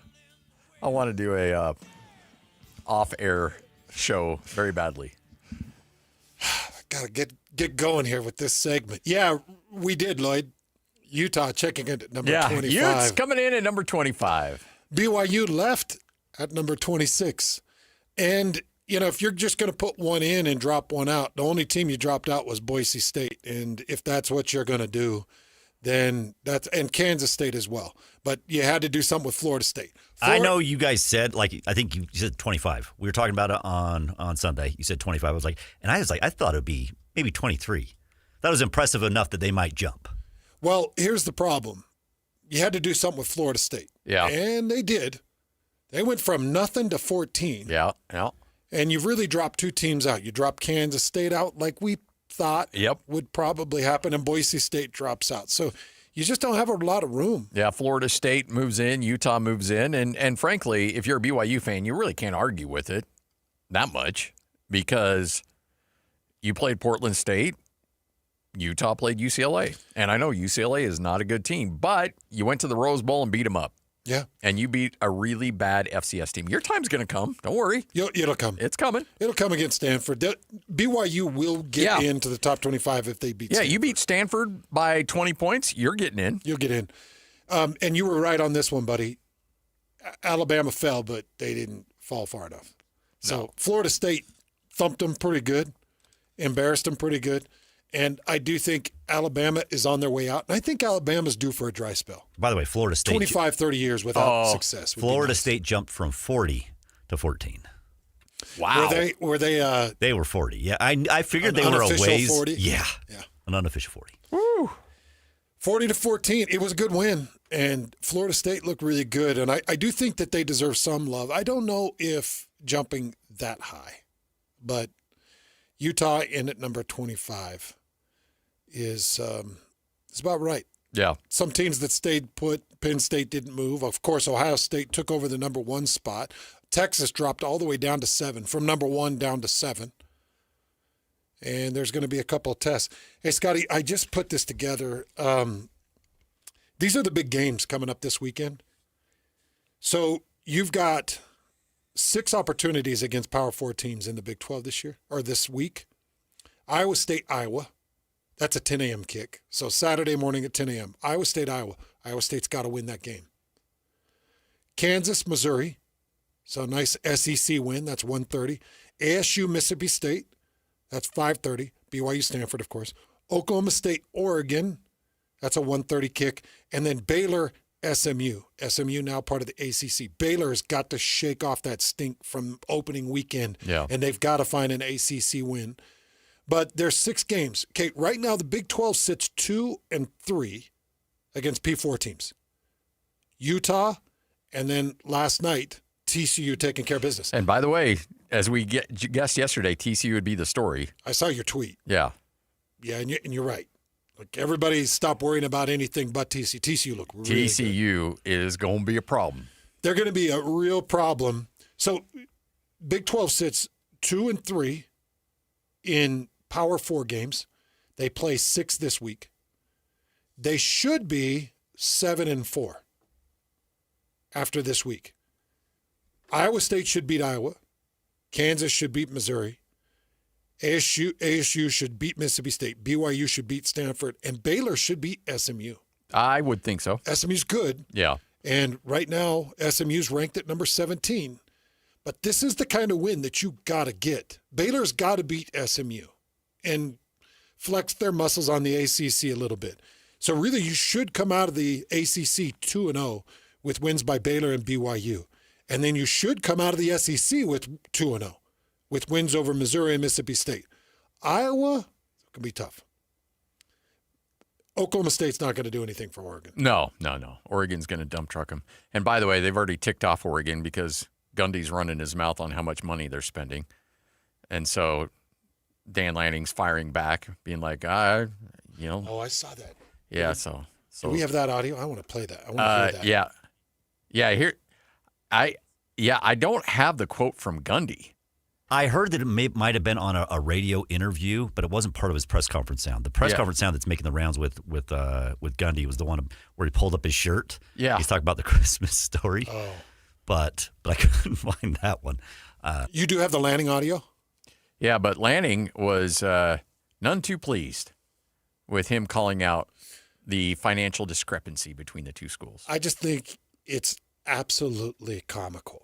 off-air show very badly. Gotta get going here with this segment. Yeah, we did, Lloyd. Utah checking in at number 25. Utes coming in at number 25. BYU left at number 26. And, you know, if you're just going to put one in and drop one out, the only team you dropped out was Boise State. And if that's what you're going to do, then and Kansas State as well. But you had to do something with Florida State. I know you guys said, I think you said 25. We were talking about it on Sunday. You said 25. I was like, I thought it would be maybe 23. That was impressive enough that they might jump. Well, here's the problem. You had to do something with Florida State. Yeah. And they did. They went from nothing to 14. Yeah. And you've really dropped two teams out. You dropped Kansas State out like we thought would probably happen, and Boise State drops out. So you just don't have a lot of room. Yeah, Florida State moves in, Utah moves in, and frankly, if you're a BYU fan, you really can't argue with it that much because you played Portland State, Utah played UCLA, and I know UCLA is not a good team, but you went to the Rose Bowl and beat them up. Yeah. And you beat a really bad FCS team. Your time's going to come. Don't worry. It'll come. It's coming. It'll come against Stanford. BYU will get into the top 25 if they beat Stanford. You beat Stanford by 20 points. You're getting in. You'll get in. And you were right on this one, buddy. Alabama fell, but they didn't fall far enough. So Florida State thumped them pretty good, embarrassed them pretty good. And I do think Alabama is on their way out. And I think Alabama's due for a dry spell. By the way, Florida State. 25, 30 years without success. Florida State jumped from 40 to 14. Wow. Were they? They were 40. Yeah, I figured they were a ways. 40? Yeah. An unofficial 40. Woo. 40 to 14. It was a good win. And Florida State looked really good. And I do think that they deserve some love. I don't know if jumping that high. But Utah in at number 25 is about right. Yeah. Some teams that stayed put, Penn State didn't move. Of course, Ohio State took over the number 1 spot. Texas dropped all the way down to 7, from number 1 down to 7. And there's going to be a couple of tests. Hey, Scotty, I just put this together. These are the big games coming up this weekend. So you've got 6 opportunities against Power 4 teams in the Big 12 this year, or this week. Iowa State, Iowa. That's a 10 a.m. kick. So Saturday morning at 10 a.m. Iowa State, Iowa. Iowa State's got to win that game. Kansas, Missouri. So a nice SEC win. That's 1:30. ASU, Mississippi State. That's 5:30. BYU, Stanford, of course. Oklahoma State, Oregon. That's a 1:30 kick. And then Baylor, SMU. SMU now part of the ACC. Baylor has got to shake off that stink from opening weekend. Yeah. And they've got to find an ACC win. But there's 6 games. Okay, right now the Big 12 sits 2-3 against P4 teams. Utah, and then last night, TCU taking care of business. And by the way, as we guessed yesterday, TCU would be the story. I saw your tweet. Yeah. Yeah, and you're right. Like, everybody stop worrying about anything but TCU. TCU look really TCU good. is going to be a problem. They're going to be a real problem. So Big 12 sits 2-3 in Power 4 games. They play 6 this week. They should be 7-4 after this week. Iowa State should beat Iowa. Kansas should beat Missouri. ASU should beat Mississippi State. BYU should beat Stanford. And Baylor should beat SMU. I would think so. SMU's good. Yeah. And right now, SMU's ranked at number 17. But this is the kind of win that you got to get. Baylor's got to beat SMU and flex their muscles on the ACC a little bit. So really, you should come out of the ACC 2-0 with wins by Baylor and BYU. And then you should come out of the SEC with 2-0 with wins over Missouri and Mississippi State. Iowa can be tough. Oklahoma State's not going to do anything for Oregon. No. Oregon's going to dump truck them. And by the way, they've already ticked off Oregon because Gundy's running his mouth on how much money they're spending. And so Dan Lanning's firing back, being like, Oh, I saw that. Yeah, so Do we have that audio? I want to play that. I want to hear that. Yeah. I don't have the quote from Gundy. I heard that it might have been on a radio interview, but it wasn't part of his press conference sound. The press conference sound that's making the rounds with Gundy was the one where he pulled up his shirt. Yeah, he's talking about the Christmas story. Oh, but I couldn't find that one. You do have the Lanning audio? Yeah, but Lanning was none too pleased with him calling out the financial discrepancy between the two schools. I just think it's absolutely comical.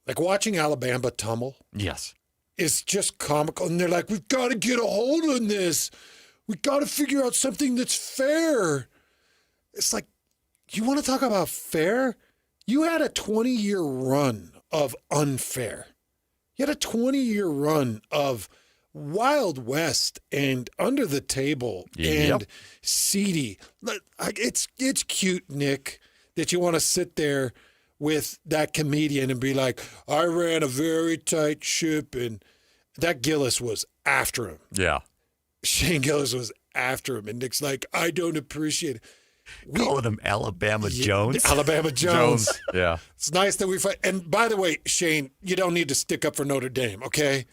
Like watching Alabama tumble. Yes. It's just comical. And they're like, we've got to get a hold on this. We've got to figure out something that's fair. It's like, you want to talk about fair? You had a 20-year run of unfair. You had a 20-year run of Wild West and under the table and seedy. It's cute, Nick, that you want to sit there with that comedian and be like, I ran a very tight ship, and that Gillis was after him. Yeah. Shane Gillis was after him, and Nick's like, I don't appreciate it. Calling him Alabama Jones. Alabama Jones. Yeah. It's nice that we fight. And by the way, Shane, you don't need to stick up for Notre Dame, okay?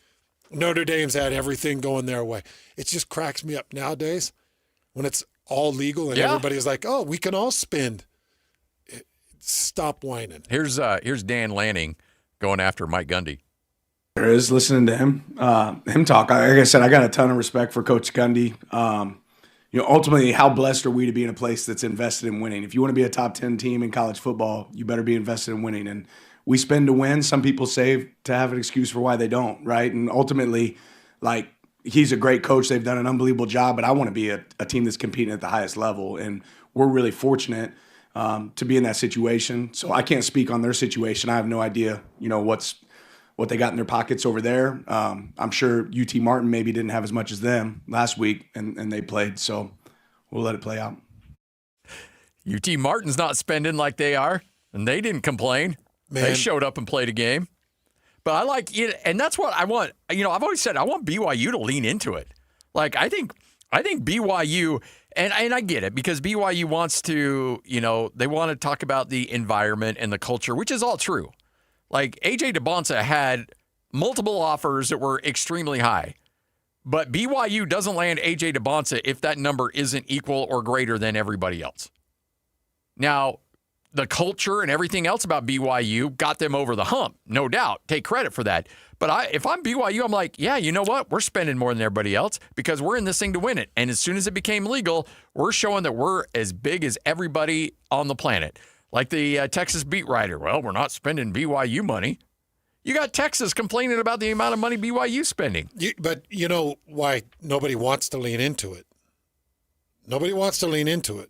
Notre Dame's had everything going their way. It just cracks me up nowadays when it's all legal and everybody's like, oh, we can all spend. Stop whining. Here's Dan Lanning going after Mike Gundy. There is, listening to him talk. Like I said, I got a ton of respect for Coach Gundy. Ultimately, how blessed are we to be in a place that's invested in winning? If you want to be a top 10 team in college football, you better be invested in winning. And we spend to win. Some people save to have an excuse for why they don't, right? And ultimately, like, he's a great coach. They've done an unbelievable job, but I want to be a team that's competing at the highest level. And we're really fortunate to be in that situation. So I can't speak on their situation. I have no idea, what they got in their pockets over there. I'm sure UT Martin maybe didn't have as much as them last week, and they played. So we'll let it play out. UT Martin's not spending like they are, and they didn't complain. Man. They showed up and played a game. But I like it, and that's what I want. I've always said I want BYU to lean into it. Like, I think BYU, and I get it, because BYU wants to, they want to talk about the environment and the culture, which is all true. Like, A.J. DeBonsa had multiple offers that were extremely high, but BYU doesn't land A.J. DeBonsa if that number isn't equal or greater than everybody else. Now, the culture and everything else about BYU got them over the hump, no doubt. Take credit for that. But if I'm BYU, I'm like, yeah, you know what? We're spending more than everybody else because we're in this thing to win it. And as soon as it became legal, we're showing that we're as big as everybody on the planet. Like the Texas beat writer, well, we're not spending BYU money. You got Texas complaining about the amount of money BYU spending. But you know why nobody wants to lean into it? Nobody wants to lean into it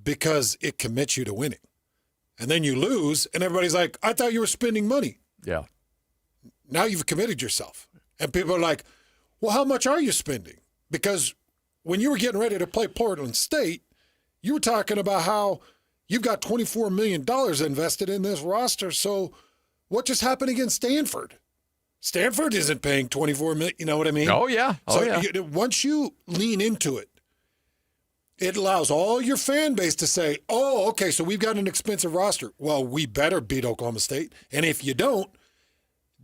because it commits you to winning. And then you lose, and everybody's like, I thought you were spending money. Yeah. Now you've committed yourself. And people are like, Well, how much are you spending? Because when you were getting ready to play Portland State, you were talking about how you've got $24 million invested in this roster. So what just happened against Stanford? Stanford isn't paying $24 million. You know what I mean? Oh, yeah. Once you lean into it, it allows all your fan base to say, oh, okay, so we've got an expensive roster. Well, we better beat Oklahoma State. And if you don't,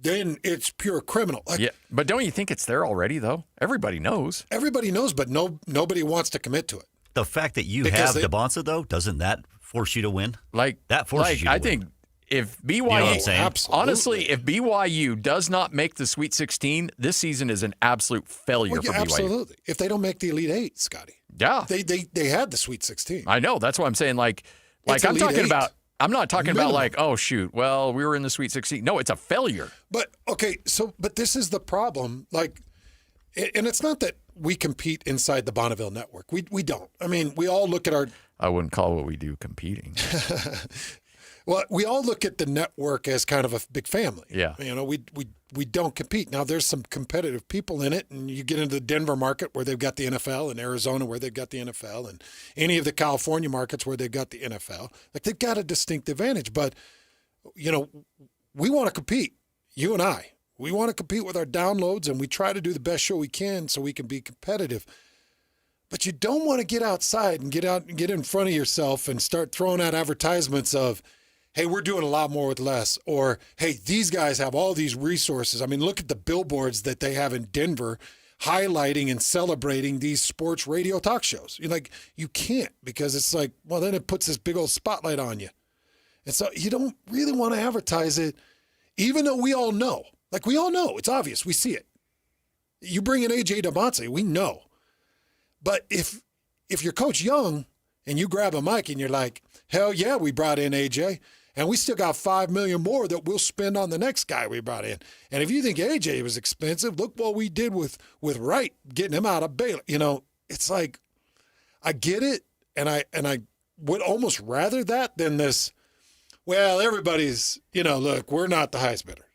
then it's pure criminal. Yeah, but don't you think it's there already, though? Everybody knows. Everybody knows, but nobody wants to commit to it. The fact that you have DeBonsa, though, doesn't that force you to win? That forces you to win. I think if BYU, you know what I'm saying? Honestly, if BYU does not make the Sweet 16, this season is an absolute failure for BYU. Absolutely. If they don't make the Elite Eight, Scotty. Yeah. They had the Sweet 16. I know. That's what I'm saying. I'm talking about. I'm not talking about like, oh, shoot, well, we were in the Sweet 16. No, it's a failure. But, okay, but this is the problem. And it's not that we compete inside the Bonneville Network. We don't. I mean, we all look at our... I wouldn't call what we do competing. Well, we all look at the network as kind of a big family. Yeah. You know, we don't compete. Now, there's some competitive people in it, and you get into the Denver market where they've got the NFL, and Arizona where they've got the NFL, and any of the California markets where they've got the NFL. They've got a distinct advantage. But, you know, we want to compete, you and I. We want to compete with our downloads, and we try to do the best show we can so we can be competitive. But you don't want to get outside and get in front of yourself and start throwing out advertisements of, hey, we're doing a lot more with less. Or, hey, these guys have all these resources. I mean, look at the billboards that they have in Denver highlighting and celebrating these sports radio talk shows. You can't, because it's like, well, then it puts this big old spotlight on you. And so you don't really want to advertise it, even though we all know. We all know. It's obvious. We see it. You bring in A.J. DeBonsa, we know. But if you're Coach Young and you grab a mic and you're like, hell yeah, we brought in A.J., and we still got $5 million more that we'll spend on the next guy we brought in. And if you think A.J. was expensive, look what we did with Wright, getting him out of Baylor. You know, it's like, I get it, and I would almost rather that than this, well, everybody's, look, we're not the highest bidder.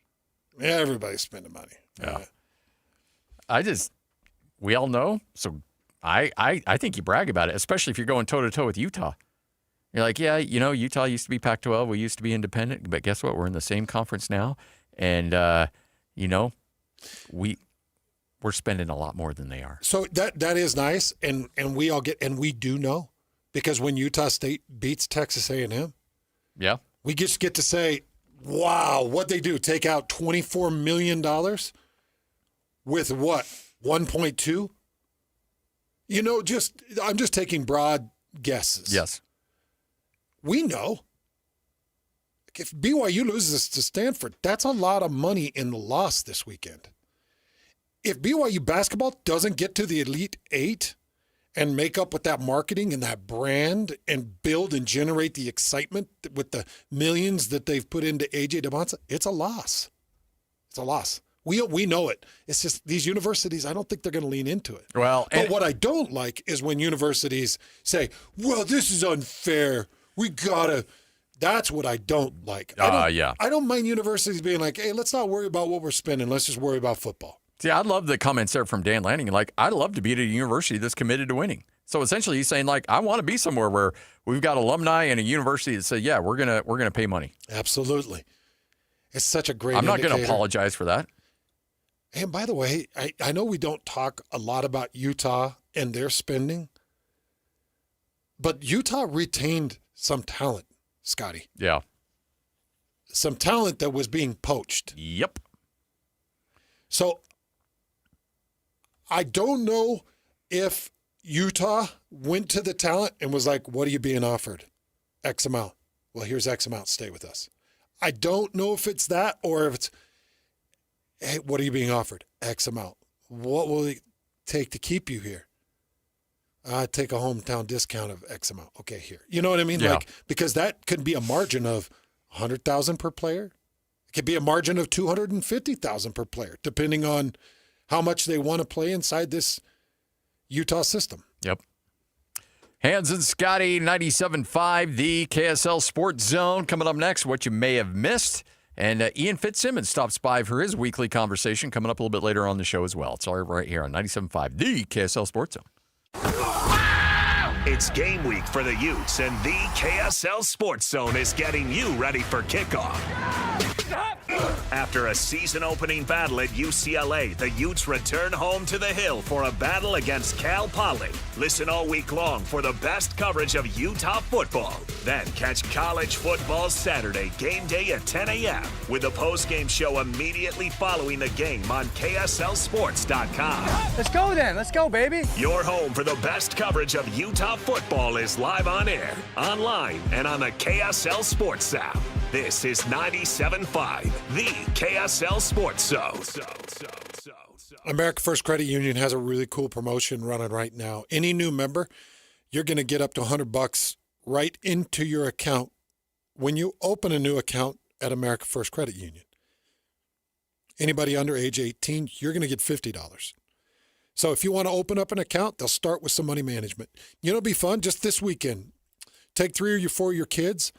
Everybody's spending money. Yeah. We all know, so I think you brag about it, especially if you're going toe-to-toe with Utah. You're like, yeah, Utah used to be Pac-12. We used to be independent. But guess what? We're in the same conference now. And, we're spending a lot more than they are. So that is nice. And we all and we do know, because when Utah State beats Texas A&M, yeah, we just get to say, wow, what'd they do? Take out $24 million with what? 1.2? I'm just taking broad guesses. Yes. We know if BYU loses to Stanford, that's a lot of money in the loss this weekend. If BYU basketball doesn't get to the Elite Eight and make up with that marketing and that brand and build and generate the excitement with the millions that they've put into A.J. DeBonsa, it's a loss. It's a loss. We know it. It's just these universities, I don't think they're going to lean into it. Well, but what I don't like is when universities say, well, this is unfair. That's what I don't like. I don't mind universities being like, hey, let's not worry about what we're spending. Let's just worry about football. See, I love the comments there from Dan Lanning. I'd love to be at a university that's committed to winning. So essentially he's saying, I want to be somewhere where we've got alumni and a university that say, yeah, we're gonna pay money. Absolutely. It's such a great I'm not going to apologize for that. And by the way, I know we don't talk a lot about Utah and their spending, but Utah retained some talent, Scotty. Yeah. Some talent that was being poached. Yep. So I don't know if Utah went to the talent and was like, what are you being offered? X amount. Well, here's X amount. Stay with us. I don't know if it's that or if it's, hey, what are you being offered? X amount. What will it take to keep you here? I'd take a hometown discount of X amount. Okay, here. You know what I mean? Yeah. Because that could be a margin of $100,000 per player. It could be a margin of $250,000 per player, depending on how much they want to play inside this Utah system. Yep. Hans and Scotty, 97.5, the KSL Sports Zone. Coming up next, what you may have missed And Ian Fitzsimmons stops by for his weekly conversation coming up a little bit later on the show as well. It's all right here on 97.5, the KSL Sports Zone. It's game week for the Utes, and the KSL Sports Zone is getting you ready for kickoff. After a season-opening battle at UCLA, the Utes return home to the Hill for a battle against Cal Poly. Listen all week long for the best coverage of Utah football. Then catch college football Saturday, game day at 10 a.m. with a post-game show immediately following the game on KSLSports.com. Let's go then. Let's go, baby. Your home for the best coverage of Utah football is live on air, online, and on the KSL Sports app. This is 97.5, the KSL Sports Zone. America First Credit Union has a really cool promotion running right now. Any new member, you're going to get up to $100 right into your account when you open a new account at America First Credit Union. Anybody under age 18, you're going to get $50. So if you want to open up an account, they'll start with some money management. You know, it'll be fun just this weekend. Take 3 or 4 of your kids,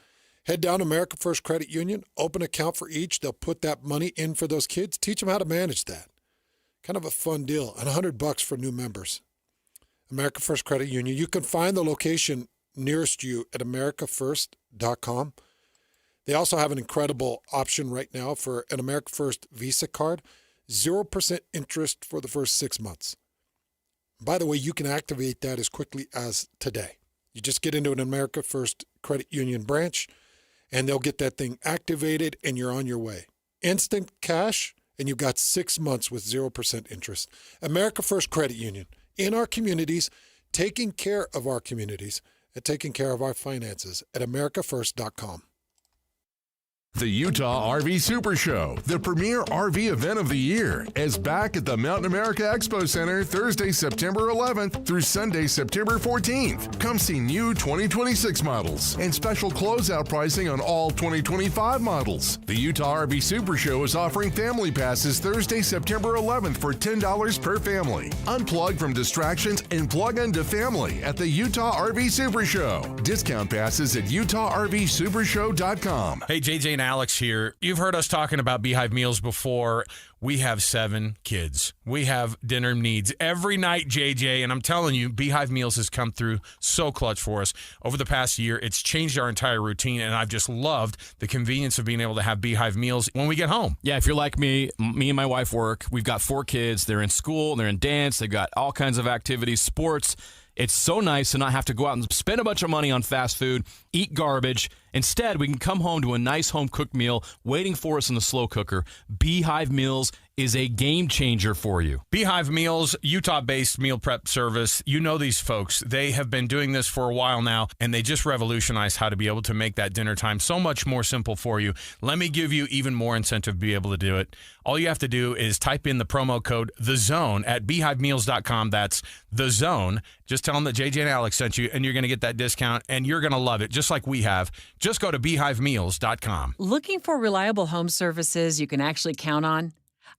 head down to America First Credit Union, open an account for each. They'll put that money in for those kids, teach them how to manage that. Kind of a fun deal, and $100 for new members. America First Credit Union. You can find the location nearest you at americafirst.com. They also have an incredible option right now for an America First Visa card, 0% interest for the first 6 months. By the way, you can activate that as quickly as today. You just get into an America First Credit Union branch, and they'll get that thing activated, and you're on your way. Instant cash, and you've got 6 months with 0% interest. America First Credit Union, in our communities, taking care of our communities, and taking care of our finances at americafirst.com. The Utah RV Super Show, the premier RV event of the year, is back at the Mountain America Expo Center Thursday, September 11th through Sunday, September 14th. Come see new 2026 models and special closeout pricing on all 2025 models. The Utah RV Super Show is offering family passes Thursday, September 11th for $10 per family. Unplug from distractions and plug into family at the Utah RV Super Show. Discount passes at UtahRVSupershow.com. Hey, JJ and Alex here. You've heard us talking about Beehive meals before. We have 7 kids. We have dinner needs every night, JJ, and I'm telling you, Beehive Meals has come through so clutch for us. Over the past year, it's changed our entire routine, and I've just loved the convenience of being able to have Beehive Meals when we get home. Yeah, if you're like me and my wife work. We've got 4 kids. They're in school, they're in dance, they've got all kinds of activities, sports. It's so nice to not have to go out and spend a bunch of money on fast food, eat garbage. Instead, we can come home to a nice home-cooked meal waiting for us in the slow cooker. Beehive Meals is a game changer for you. Beehive Meals, Utah-based meal prep service. You know these folks. They have been doing this for a while now, and they just revolutionized how to be able to make that dinner time so much more simple for you. Let me give you even more incentive to be able to do it. All you have to do is type in the promo code THEZONE at beehivemeals.com. That's THEZONE. Just tell them that JJ and Alex sent you, and you're going to get that discount, and you're going to love it, just like we have. Just go to beehivemeals.com. Looking for reliable home services you can actually count on?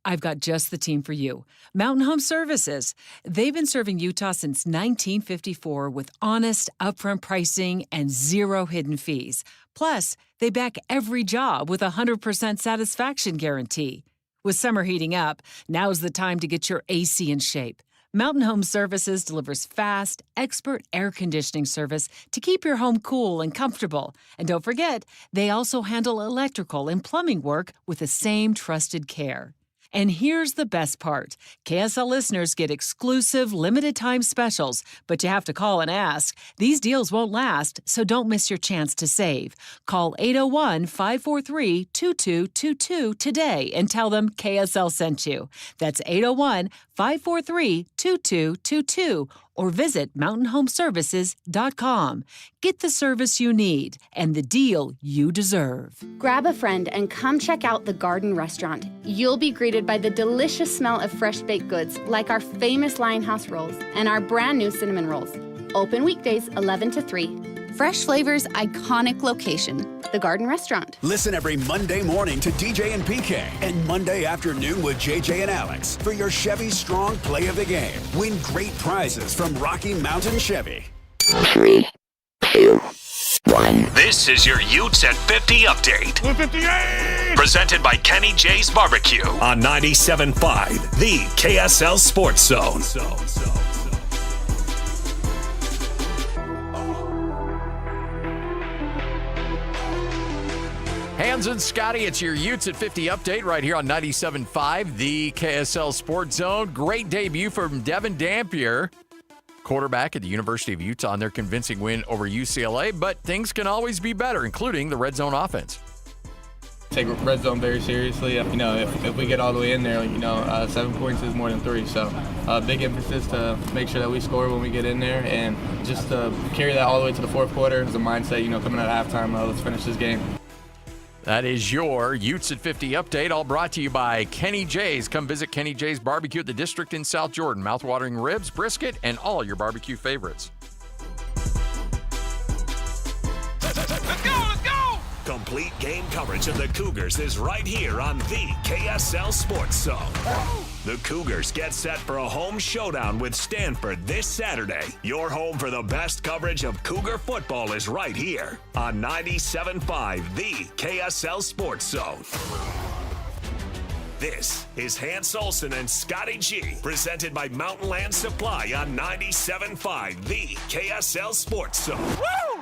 I've got just the team for you. Mountain Home Services. They've been serving Utah since 1954 with honest, upfront pricing and 0 hidden fees. Plus, they back every job with a 100% satisfaction guarantee. With summer heating up, now's the time to get your AC in shape. Mountain Home Services delivers fast, expert air conditioning service to keep your home cool and comfortable. And don't forget, they also handle electrical and plumbing work with the same trusted care. And here's the best part. KSL listeners get exclusive limited-time specials, but you have to call and ask. These deals won't last, so don't miss your chance to save. Call 801-543-2222 today and tell them KSL sent you. That's 801-543-2222 or visit mountainhomeservices.com. Get the service you need and the deal you deserve. Grab a friend and come check out the Garden Restaurant. You'll be greeted by the delicious smell of fresh baked goods like our famous Lionhouse rolls and our brand new cinnamon rolls. Open weekdays 11 to 3. Fresh flavors, iconic location. The Garden Restaurant. Listen every Monday morning to DJ and PK and Monday afternoon with JJ and Alex for your Chevy Strong Play of the Game. Win great prizes from Rocky Mountain Chevy. 3, 2, 1. This is your Utes at 50 update. 58! Presented by Kenny J's Barbecue on 97.5, the KSL Sports Zone. Hans and Scotty, it's your Utes at 50 update right here on 97.5, the KSL Sports Zone. Great debut from Devin Dampier, quarterback at the University of Utah, on their convincing win over UCLA, but things can always be better, including the red zone offense. Take red zone very seriously. If we get all the way in there, 7 points is more than 3. So big emphasis to make sure that we score when we get in there, and just to carry that all the way to the fourth quarter as a mindset, coming out of halftime, let's finish this game. That is your Utes at 50 update, all brought to you by Kenny J's. Come visit Kenny J's Barbecue at the District in South Jordan. Mouth-watering ribs, brisket, and all your barbecue favorites. Let's go! Complete game coverage of the Cougars is right here on the KSL Sports Zone. The Cougars get set for a home showdown with Stanford this Saturday. Your home for the best coverage of Cougar football is right here on 97.5, the KSL Sports Zone. This is Hans Olsen and Scotty G, presented by Mountain Land Supply on 97.5, the KSL Sports Zone. Woo!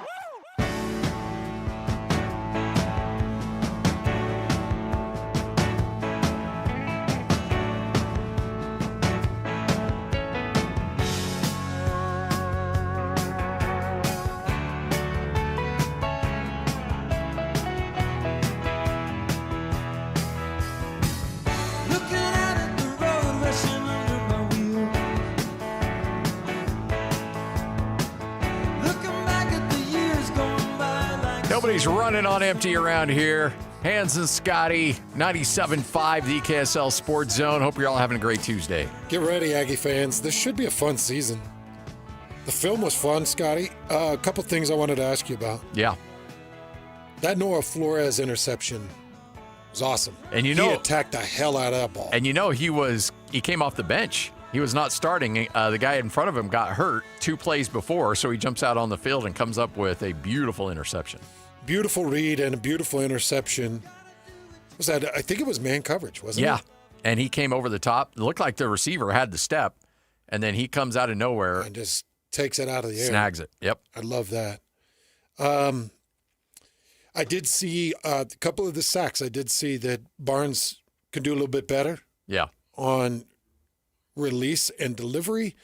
Nobody's running on empty around here. Hans and Scotty, 97.5, the KSL Sports Zone. Hope you're all having a great Tuesday. Get ready, Aggie fans. This should be a fun season. The film was fun, Scotty. A couple things I wanted to ask you about. Yeah. That Noah Flores interception was awesome. And he attacked the hell out of that ball. And he came off the bench. He was not starting. The guy in front of him got hurt 2 plays before, so he jumps out on the field and comes up with a beautiful interception. Beautiful read and a beautiful interception. Was that? I think it was man coverage, wasn't it? Yeah, and he came over the top. It looked like the receiver had the step, and then he comes out of nowhere and just takes it out of the air. Snags it. Yep. I love that. I did see a couple of the sacks. I did see that Barnes could do a little bit better. Yeah. On release and delivery,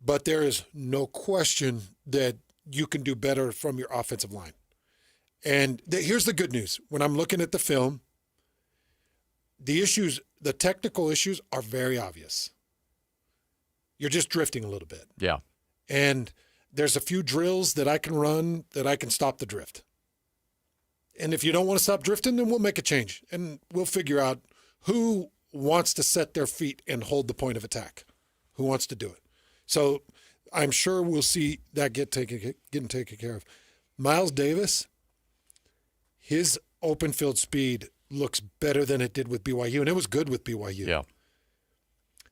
but there is no question that you can do better from your offensive line. And here's the good news. When I'm looking at the film, the technical issues are very obvious. You're just drifting a little bit. Yeah. And there's a few drills that I can run that I can stop the drift. And if you don't want to stop drifting, then we'll make a change. And we'll figure out who wants to set their feet and hold the point of attack. Who wants to do it? So I'm sure we'll see that getting taken care of. Miles Davis, his open field speed looks better than it did with BYU, and it was good with BYU. Yeah.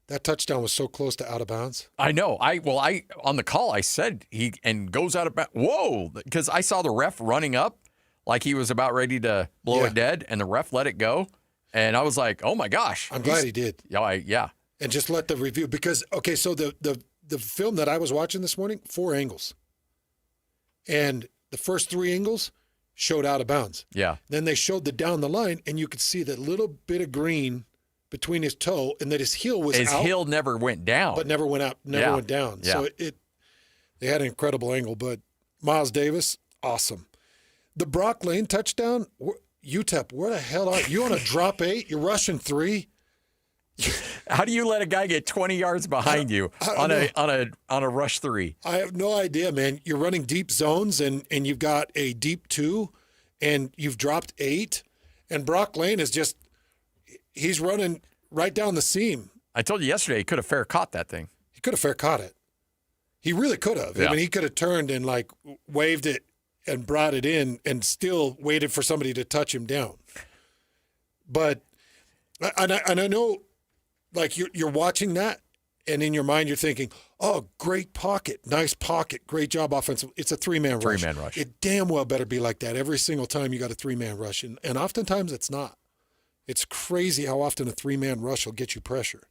That touchdown was so close to out of bounds. I know. I on the call I said he goes out of bounds. Whoa, because I saw the ref running up like he was about ready to blow it dead, and the ref let it go. And I was like, oh, my gosh. I'm glad he did. Yeah. And just let the review. Because, okay, so the film that I was watching this morning, 4 angles. And the first 3 angles showed out of bounds. Yeah. Then they showed the down the line, and you could see that little bit of green between his toe and that his heel was out. His heel never went down. But never went out, went down. Yeah. So they had an incredible angle. But Miles Davis, awesome. The Brock Lane touchdown, UTEP, where the hell are you? On a drop 8? You're rushing 3? How do you let a guy get 20 yards behind you on a rush 3? I have no idea, man. You're running deep zones and you've got a deep 2 and you've dropped 8 and Brock Lane is he's running right down the seam. I told you yesterday he could have fair caught that thing. He could have fair caught it. He really could have. Yeah. I mean, he could have turned and waved it and brought it in and still waited for somebody to touch him down. But, and I know, you're watching that And in your mind, you're thinking, oh, great pocket, nice pocket, great job offensive. It's a three-man rush. Three-man rush. It damn well better be like that every single time you got a three-man rush. And oftentimes it's not. It's crazy how often a three-man rush will get you pressure.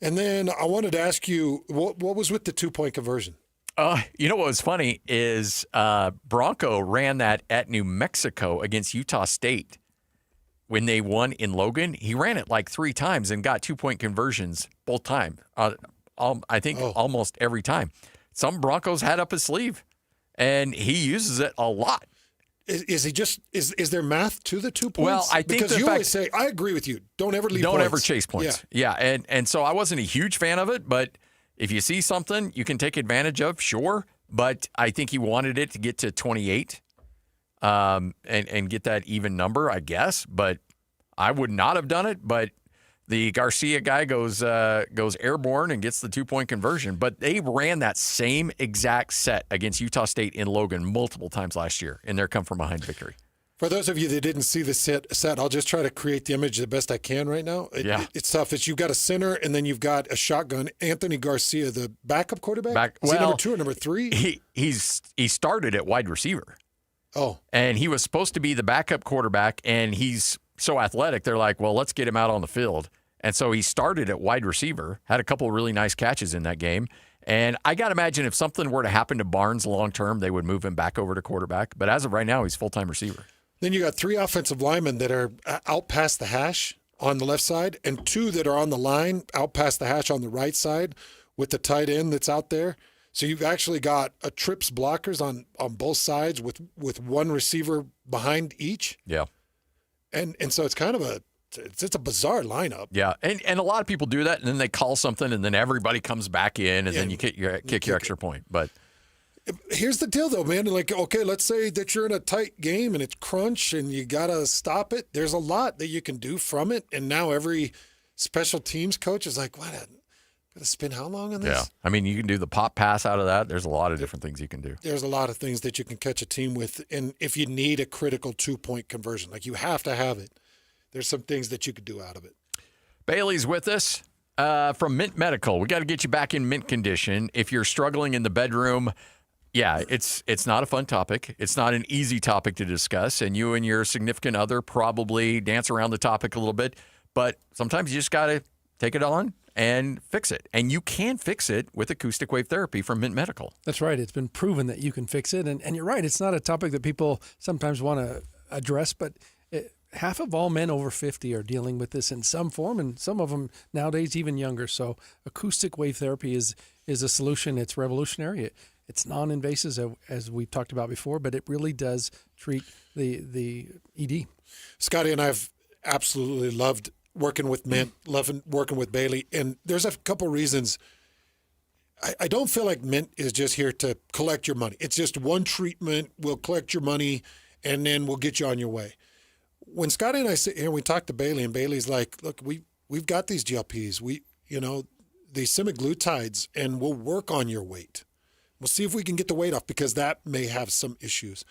And then I wanted to ask you, what was with the two-point conversion? You know what was funny is Bronco ran that at New Mexico against Utah State when they won in Logan. He ran it like 3 times and got 2-point conversions both times. I think almost every time. Some Broncos had up his sleeve, and he uses it a lot. Is he just is there math to the 2 points? Well, I think because you always say, I agree with you. Don't ever leave. Don't ever chase points. Yeah, and so I wasn't a huge fan of it, but if you see something you can take advantage of, sure. But I think he wanted it to get to 28, and get that even number, I guess. But I would not have done it. But the Garcia guy goes airborne and gets the 2-point conversion. But they ran that same exact set against Utah State in Logan multiple times last year in their come-from-behind victory. For those of you that didn't see the set, I'll just try to create the image the best I can right now. It's tough. You've got a center, and then you've got a shotgun. Anthony Garcia, the backup quarterback? Is he number 2 or number 3? He started at wide receiver. Oh. And he was supposed to be the backup quarterback, and he's so athletic, they're like, well, let's get him out on the field. And so he started at wide receiver, had a couple of really nice catches in that game. And I got to imagine if something were to happen to Barnes long-term, they would move him back over to quarterback. But as of right now, he's full-time receiver. Then you got 3 offensive linemen that are out past the hash on the left side and 2 that are on the line out past the hash on the right side with the tight end that's out there. So you've actually got a trips blockers on both sides with 1 receiver behind each. Yeah. And so it's kind of it's a bizarre lineup. Yeah, and a lot of people do that, and then they call something, and then everybody comes back in, and then you kick your extra point. But here's the deal, though, man. Like, okay, let's say that you're in a tight game, and it's crunch, and you got to stop it. There's a lot that you can do from it, and now every special teams coach is like, what? Got to spend how long on this? Yeah, I mean, you can do the pop pass out of that. There's a lot of different things you can do. There's a lot of things that you can catch a team with, and if you need a critical 2-point conversion, like you have to have it, there's some things that you could do out of it. Bailey's with us from Mint Medical. We got to get you back in mint condition. If you're struggling in the bedroom, yeah, it's not a fun topic. It's not an easy topic to discuss, and you and your significant other probably dance around the topic a little bit, but sometimes you just got to take it on and fix it. And you can fix it with acoustic wave therapy from Mint Medical. That's right. It's been proven that you can fix it. And you're right. It's not a topic that people sometimes want to address, but half of all men over 50 are dealing with this in some form, and some of them nowadays even younger. So acoustic wave therapy is a solution. It's revolutionary. It's non-invasive, as we've talked about before, but it really does treat the ED. Scotty and I have absolutely loved working with Mint, loving working with Bailey, and there's a couple reasons. I don't feel like Mint is just here to collect your money. It's just one treatment. We'll collect your money, and then we'll get you on your way. When Scotty and I sit here and we talk to Bailey, and Bailey's like, look, we've got these GLPs, these semaglutides, and we'll work on your weight. We'll see if we can get the weight off because that may have some issues.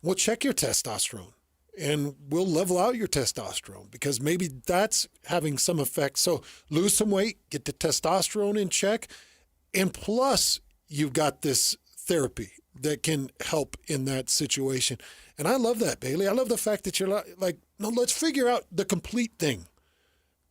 We'll check your testosterone, and we'll level out your testosterone because maybe that's having some effect. So lose some weight, get the testosterone in check, and plus you've got this therapy that can help in that situation. And I love that, Bailey. I love the fact that you're like, no, let's figure out the complete thing.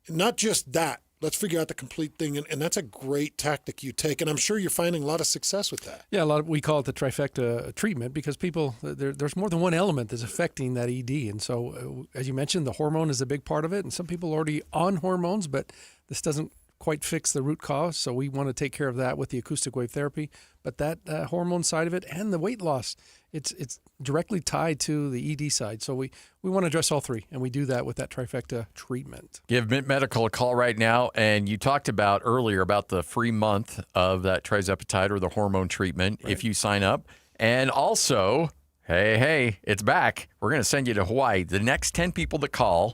Not just that. Let's figure out the complete thing. And that's a great tactic you take. And I'm sure you're finding a lot of success with that. Yeah, we call it the trifecta treatment because people, there's more than one element that's affecting that ED. And so, as you mentioned, the hormone is a big part of it. And some people are already on hormones, but this doesn't quite fix the root cause. So we want to take care of that with the acoustic wave therapy. But that hormone side of it and the weight loss, it's directly tied to the ED side. So we want to address all three, and we do that with that trifecta treatment. Give Mint Medical a call right now. And you talked about earlier about the free month of that trizepatide or the hormone treatment if you sign up. And also, hey, it's back. We're going to send you to Hawaii. The next 10 people that call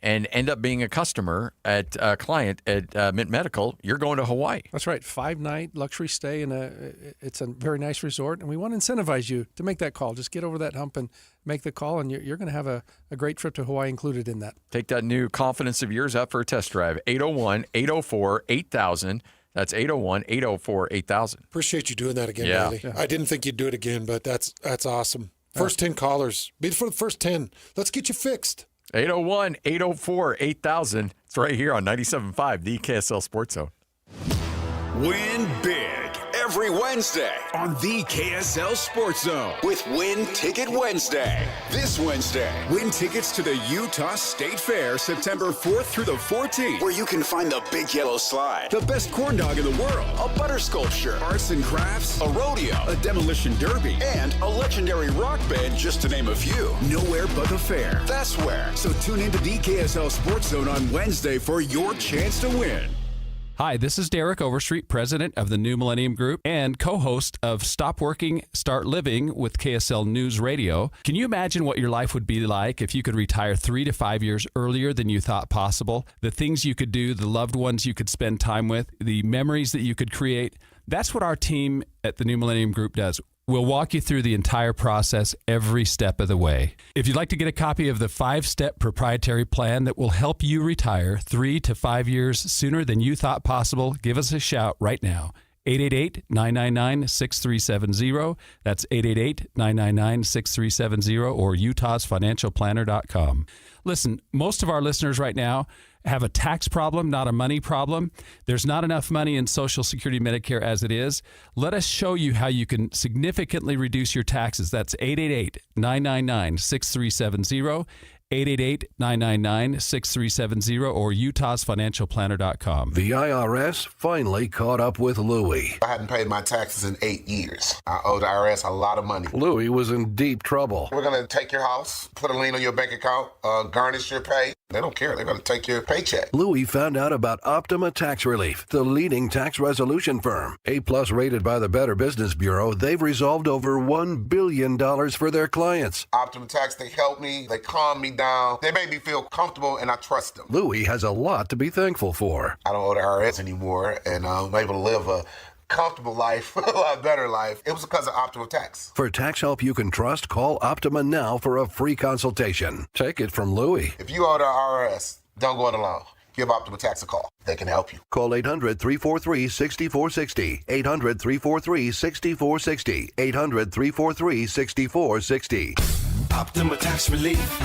and end up being a customer at a client at Mint Medical, you're going to Hawaii. That's right. 5-night luxury stay it's a very nice resort, and we want to incentivize you to make that call. Just get over that hump and make the call, and you're going to have a great trip to Hawaii included in that. Take that new confidence of yours out for a test drive. 801-804-8000. That's 801-804-8000. Appreciate you doing that again, Yeah. Riley. I didn't think you'd do it again, but that's awesome. First 10 callers. Be for the first 10. Let's get you fixed. 801-804-8000. It's right here on 97.5, the KSL Sports Zone. Win big every Wednesday on the KSL Sports Zone with Win Ticket Wednesday. This Wednesday, win tickets to the Utah State Fair September 4th through the 14th, where you can find the Big Yellow Slide, the best corn dog in the world, a butter sculpture, arts and crafts, a rodeo, a demolition derby, and a legendary rock band, just to name a few. Nowhere but the fair. That's where. So tune into the KSL Sports Zone on Wednesday for your chance to win. Hi, this is Derek Overstreet, president of the New Millennium Group and co-host of Stop Working, Start Living with KSL News Radio. Can you imagine what your life would be like if you could retire 3 to 5 years earlier than you thought possible? The things you could do, the loved ones you could spend time with, the memories that you could create. That's what our team at the New Millennium Group does. We'll walk you through the entire process every step of the way. If you'd like to get a copy of the 5-step proprietary plan that will help you retire 3 to 5 years sooner than you thought possible, give us a shout right now. 888-999-6370. That's 888-999-6370 or utahsfinancialplanner.com. Listen, most of our listeners right now have a tax problem, not a money problem. There's not enough money in Social Security Medicare as it is. Let us show you how you can significantly reduce your taxes. That's 888-999-6370. 888-999-6370 or utahsfinancialplanner.com. The IRS finally caught up with Louie. I hadn't paid my taxes in 8 years. I owe the IRS a lot of money. Louie was in deep trouble. We're going to take your house, put a lien on your bank account, garnish your pay. They don't care. They're going to take your paycheck. Louie found out about Optima Tax Relief, the leading tax resolution firm. A-plus rated by the Better Business Bureau, they've resolved over $1 billion for their clients. Optima Tax, they help me. They calm me down. They make me feel comfortable, and I trust them. Louie has a lot to be thankful for. I don't owe the IRS anymore, and I'm able to live a comfortable life, a lot better life. It was because of Optima Tax. For tax help you can trust, call Optima now for a free consultation. Take it from Louie. If you owe the IRS, don't go it alone. Give Optima Tax a call. They can help you. Call 800-343-6460. 800-343-6460. 800-343-6460. Optima Tax Relief.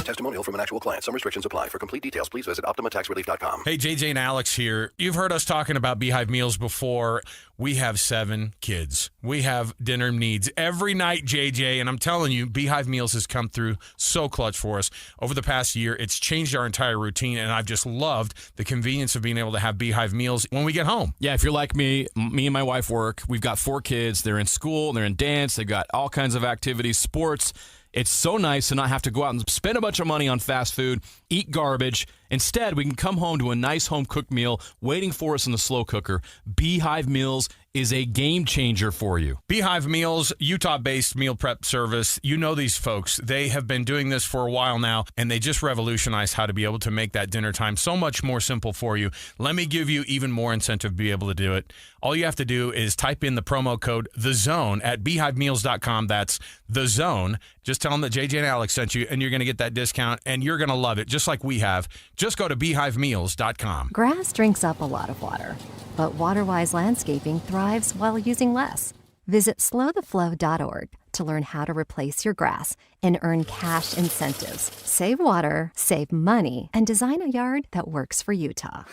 Testimonial from an actual client. Some restrictions apply. For complete details, please visit OptimaTaxRelief.com. Hey, JJ and Alex here. You've heard us talking about Beehive Meals before. We have 7 kids. We have dinner needs every night, JJ, and I'm telling you, Beehive Meals has come through so clutch for us. Over the past year, it's changed our entire routine, and I've just loved the convenience of being able to have Beehive Meals when we get home. Yeah, if you're like me and my wife work. We've got 4 kids. They're in school, they're in dance, they've got all kinds of activities, sports. It's so nice to not have to go out and spend a bunch of money on fast food, eat garbage. Instead, we can come home to a nice home-cooked meal waiting for us in the slow cooker. Beehive Meals is a game changer for you. Beehive Meals, Utah-based meal prep service. You know these folks. They have been doing this for a while now, and they just revolutionized how to be able to make that dinner time so much more simple for you. Let me give you even more incentive to be able to do it. All you have to do is type in the promo code THEZONE at beehivemeals.com. That's THEZONE. Just tell them that JJ and Alex sent you, and you're going to get that discount, and you're going to love it, just like we have. Just go to beehivemeals.com. Grass drinks up a lot of water, but WaterWise Landscaping thrives while using less. Visit slowtheflow.org to learn how to replace your grass and earn cash incentives. Save water, save money, and design a yard that works for Utah.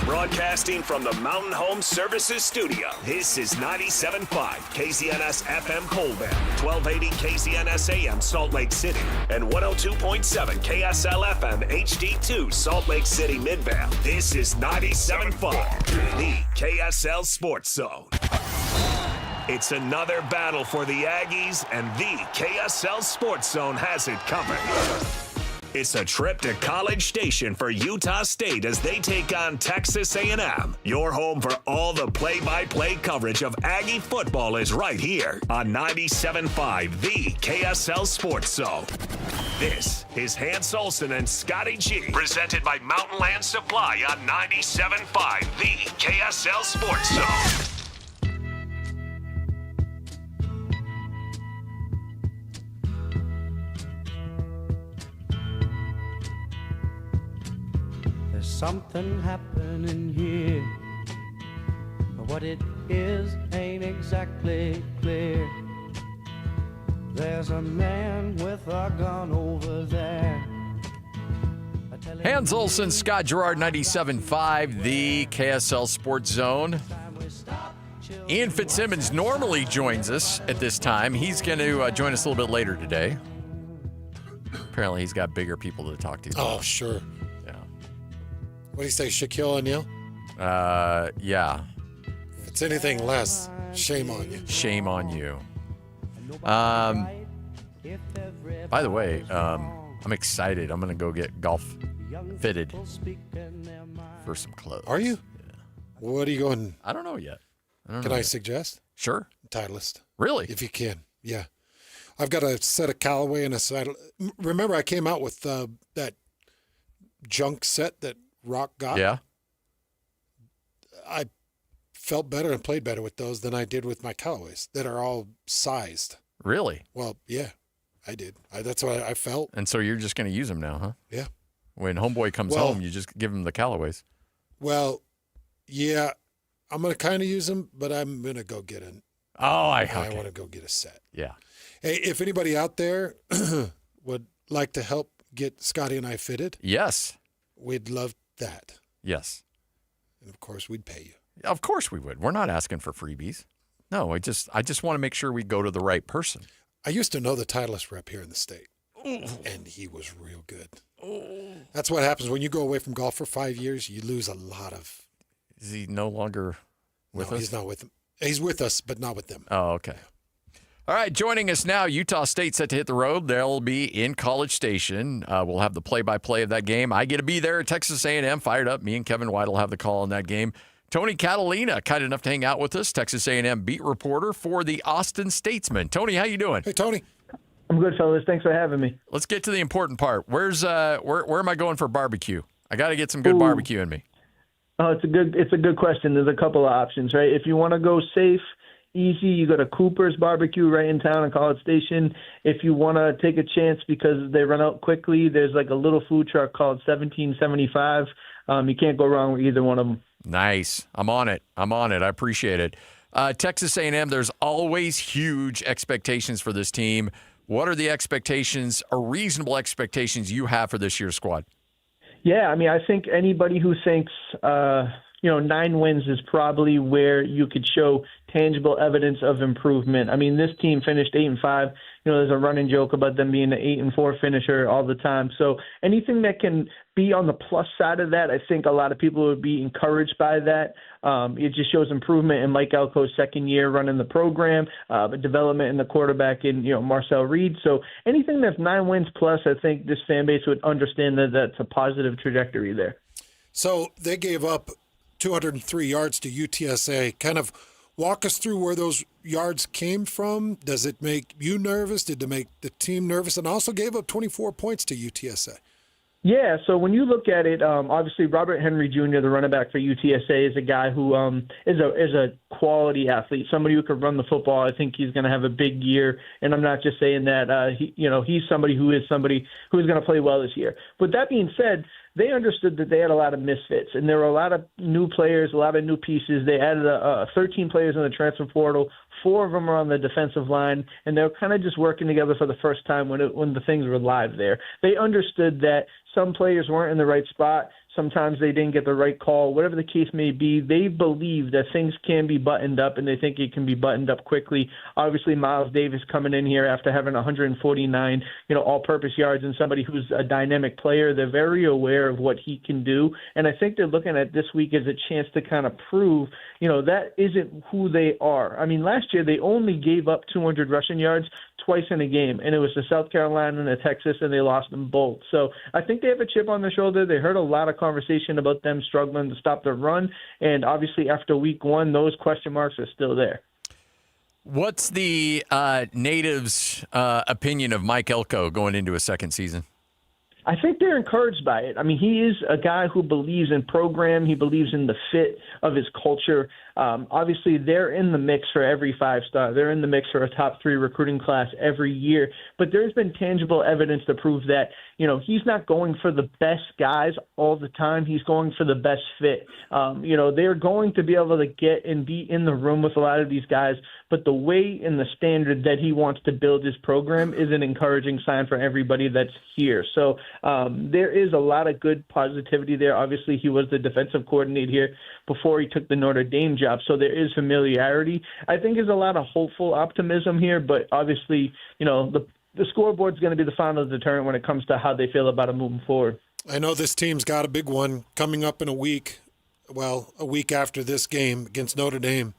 Broadcasting from the Mountain Home Services Studio, this is 97.5 KZNS FM Colbert, 1280 KZNS AM Salt Lake City, and 102.7 KSL FM HD2 Salt Lake City Midvale. This is 97.5, the KSL Sports Zone. It's another battle for the Aggies, and the KSL Sports Zone has it covered. It's a trip to College Station for Utah State as they take on Texas A&M. Your home for all the play-by-play coverage of Aggie football is right here on 97.5, the KSL Sports Zone. This is Hans Olsen and Scotty G, presented by Mountain Land Supply on 97.5, the KSL Sports Zone. Something happening here. What it is ain't exactly clear. There's a man with a gun over there. Hans Olsen, Scott Gerard, 97.5, the KSL Sports Zone. Ian Fitzsimmons normally joins us at this time. He's going to join us a little bit later today. Apparently, he's got bigger people to talk to. Oh, sure. Yeah. What do you say, Shaquille O'Neal? Yeah. If it's anything less, shame on you. Shame on you. By the way, I'm excited. I'm going to go get golf fitted for some clothes. Are you? Yeah. What are you going? I don't know yet. Can I suggest? Sure. Titleist. Really? If you can. Yeah. I've got a set of Callaway and a set. Remember, I came out with that junk set that Rock got? Yeah. I felt better and played better with those than I did with my Callaways that are all sized. Really? Well, yeah, I did. That's what I felt. And so you're just going to use them now, huh? Yeah. When homeboy comes home, you just give him the Callaways. Well, yeah, I'm going to kind of use them, but I'm going to go get an. I want to go get a set. Yeah. Hey, if anybody out there would like to help get Scotty and I fitted, yes, we'd love that. Yes. And of course, we'd pay you. Of course we would. We're not asking for freebies. No, I just want to make sure we go to the right person. I used to know the Titleist rep here in the state, and he was real good. That's what happens when you go away from golf for 5 years. You lose a lot of. Is he no longer with us? He's not with them. He's with us, but not with them. Oh, okay. All right, joining us now, Utah State set to hit the road. They'll be in College Station. We'll have the play-by-play of that game. I get to be there at Texas A&M, fired up. Me and Kevin White will have the call on that game. Tony Catalina, kind enough to hang out with us, Texas A&M beat reporter for the Austin Statesman. Tony, how you doing? Hey, Tony. I'm good, fellas. Thanks for having me. Let's get to the important part. Where am I going for barbecue? I got to get some good barbecue in me. Oh, it's a good question. There's a couple of options, right? If you want to go safe, easy, you go to Cooper's Barbecue right in town in College Station. If you want to take a chance because they run out quickly, there's like a little food truck called 1775. You can't go wrong with either one of them. Nice. I'm on it. I appreciate it. Texas A&M, there's always huge expectations for this team. What are the expectations or reasonable expectations you have for this year's squad? Yeah, I mean, I think anybody who thinks, 9 wins is probably where you could show tangible evidence of improvement. I mean, this team finished 8-5. There's a running joke about them being an 8-4 finisher all the time. So anything that can be on the plus side of that, I think a lot of people would be encouraged by that. It just shows improvement in Mike Elko's second year running the program, development in the quarterback in Marcel Reed. So anything that's 9 wins plus, I think this fan base would understand that that's a positive trajectory there. So they gave up 203 yards to UTSA. Kind of walk us through where those yards came from. Does it make you nervous? Did it make the team nervous? And also gave up 24 points to UTSA. Yeah, so when you look at it, obviously Robert Henry Jr., the running back for UTSA, is a guy who is a quality athlete, somebody who could run the football. I think he's going to have a big year, and I'm not just saying that. He's somebody who is going to play well this year. But that being said, they understood that they had a lot of misfits, and there were a lot of new players, a lot of new pieces. They added 13 players in the transfer portal. 4 of them are on the defensive line, and they were kind of just working together for the first time when the things were live there. They understood that some players weren't in the right spot. Sometimes they didn't get the right call. Whatever the case may be, they believe that things can be buttoned up, and they think it can be buttoned up quickly. Obviously, Miles Davis coming in here after having 149, all-purpose yards, and somebody who's a dynamic player. They're very aware of what he can do, and I think they're looking at this week as a chance to kind of prove, that isn't who they are. I mean, last year they only gave up 200 rushing yards twice in a game, and it was to South Carolina and to Texas, and they lost them both. So I think they have a chip on their shoulder. They heard a lot of conversation about them struggling to stop the run, and obviously after week 1, those question marks are still there. What's the natives' opinion of Mike Elko going into his second season? I think they're encouraged by it. I mean, he is a guy who believes in program. He believes in the fit of his culture. Obviously, they're in the mix for every 5-star. They're in the mix for a top 3 recruiting class every year. But there's been tangible evidence to prove that, he's not going for the best guys all the time. He's going for the best fit. They're going to be able to get and be in the room with a lot of these guys. But the way and the standard that he wants to build his program is an encouraging sign for everybody that's here. So there is a lot of good positivity there. Obviously, he was the defensive coordinator here before he took the Notre Dame job, so there is familiarity. I think there's a lot of hopeful optimism here, but obviously, the scoreboard's going to be the final deterrent when it comes to how they feel about it moving forward. I know this team's got a big one coming up in a week. Well, a week after this game against Notre Dame.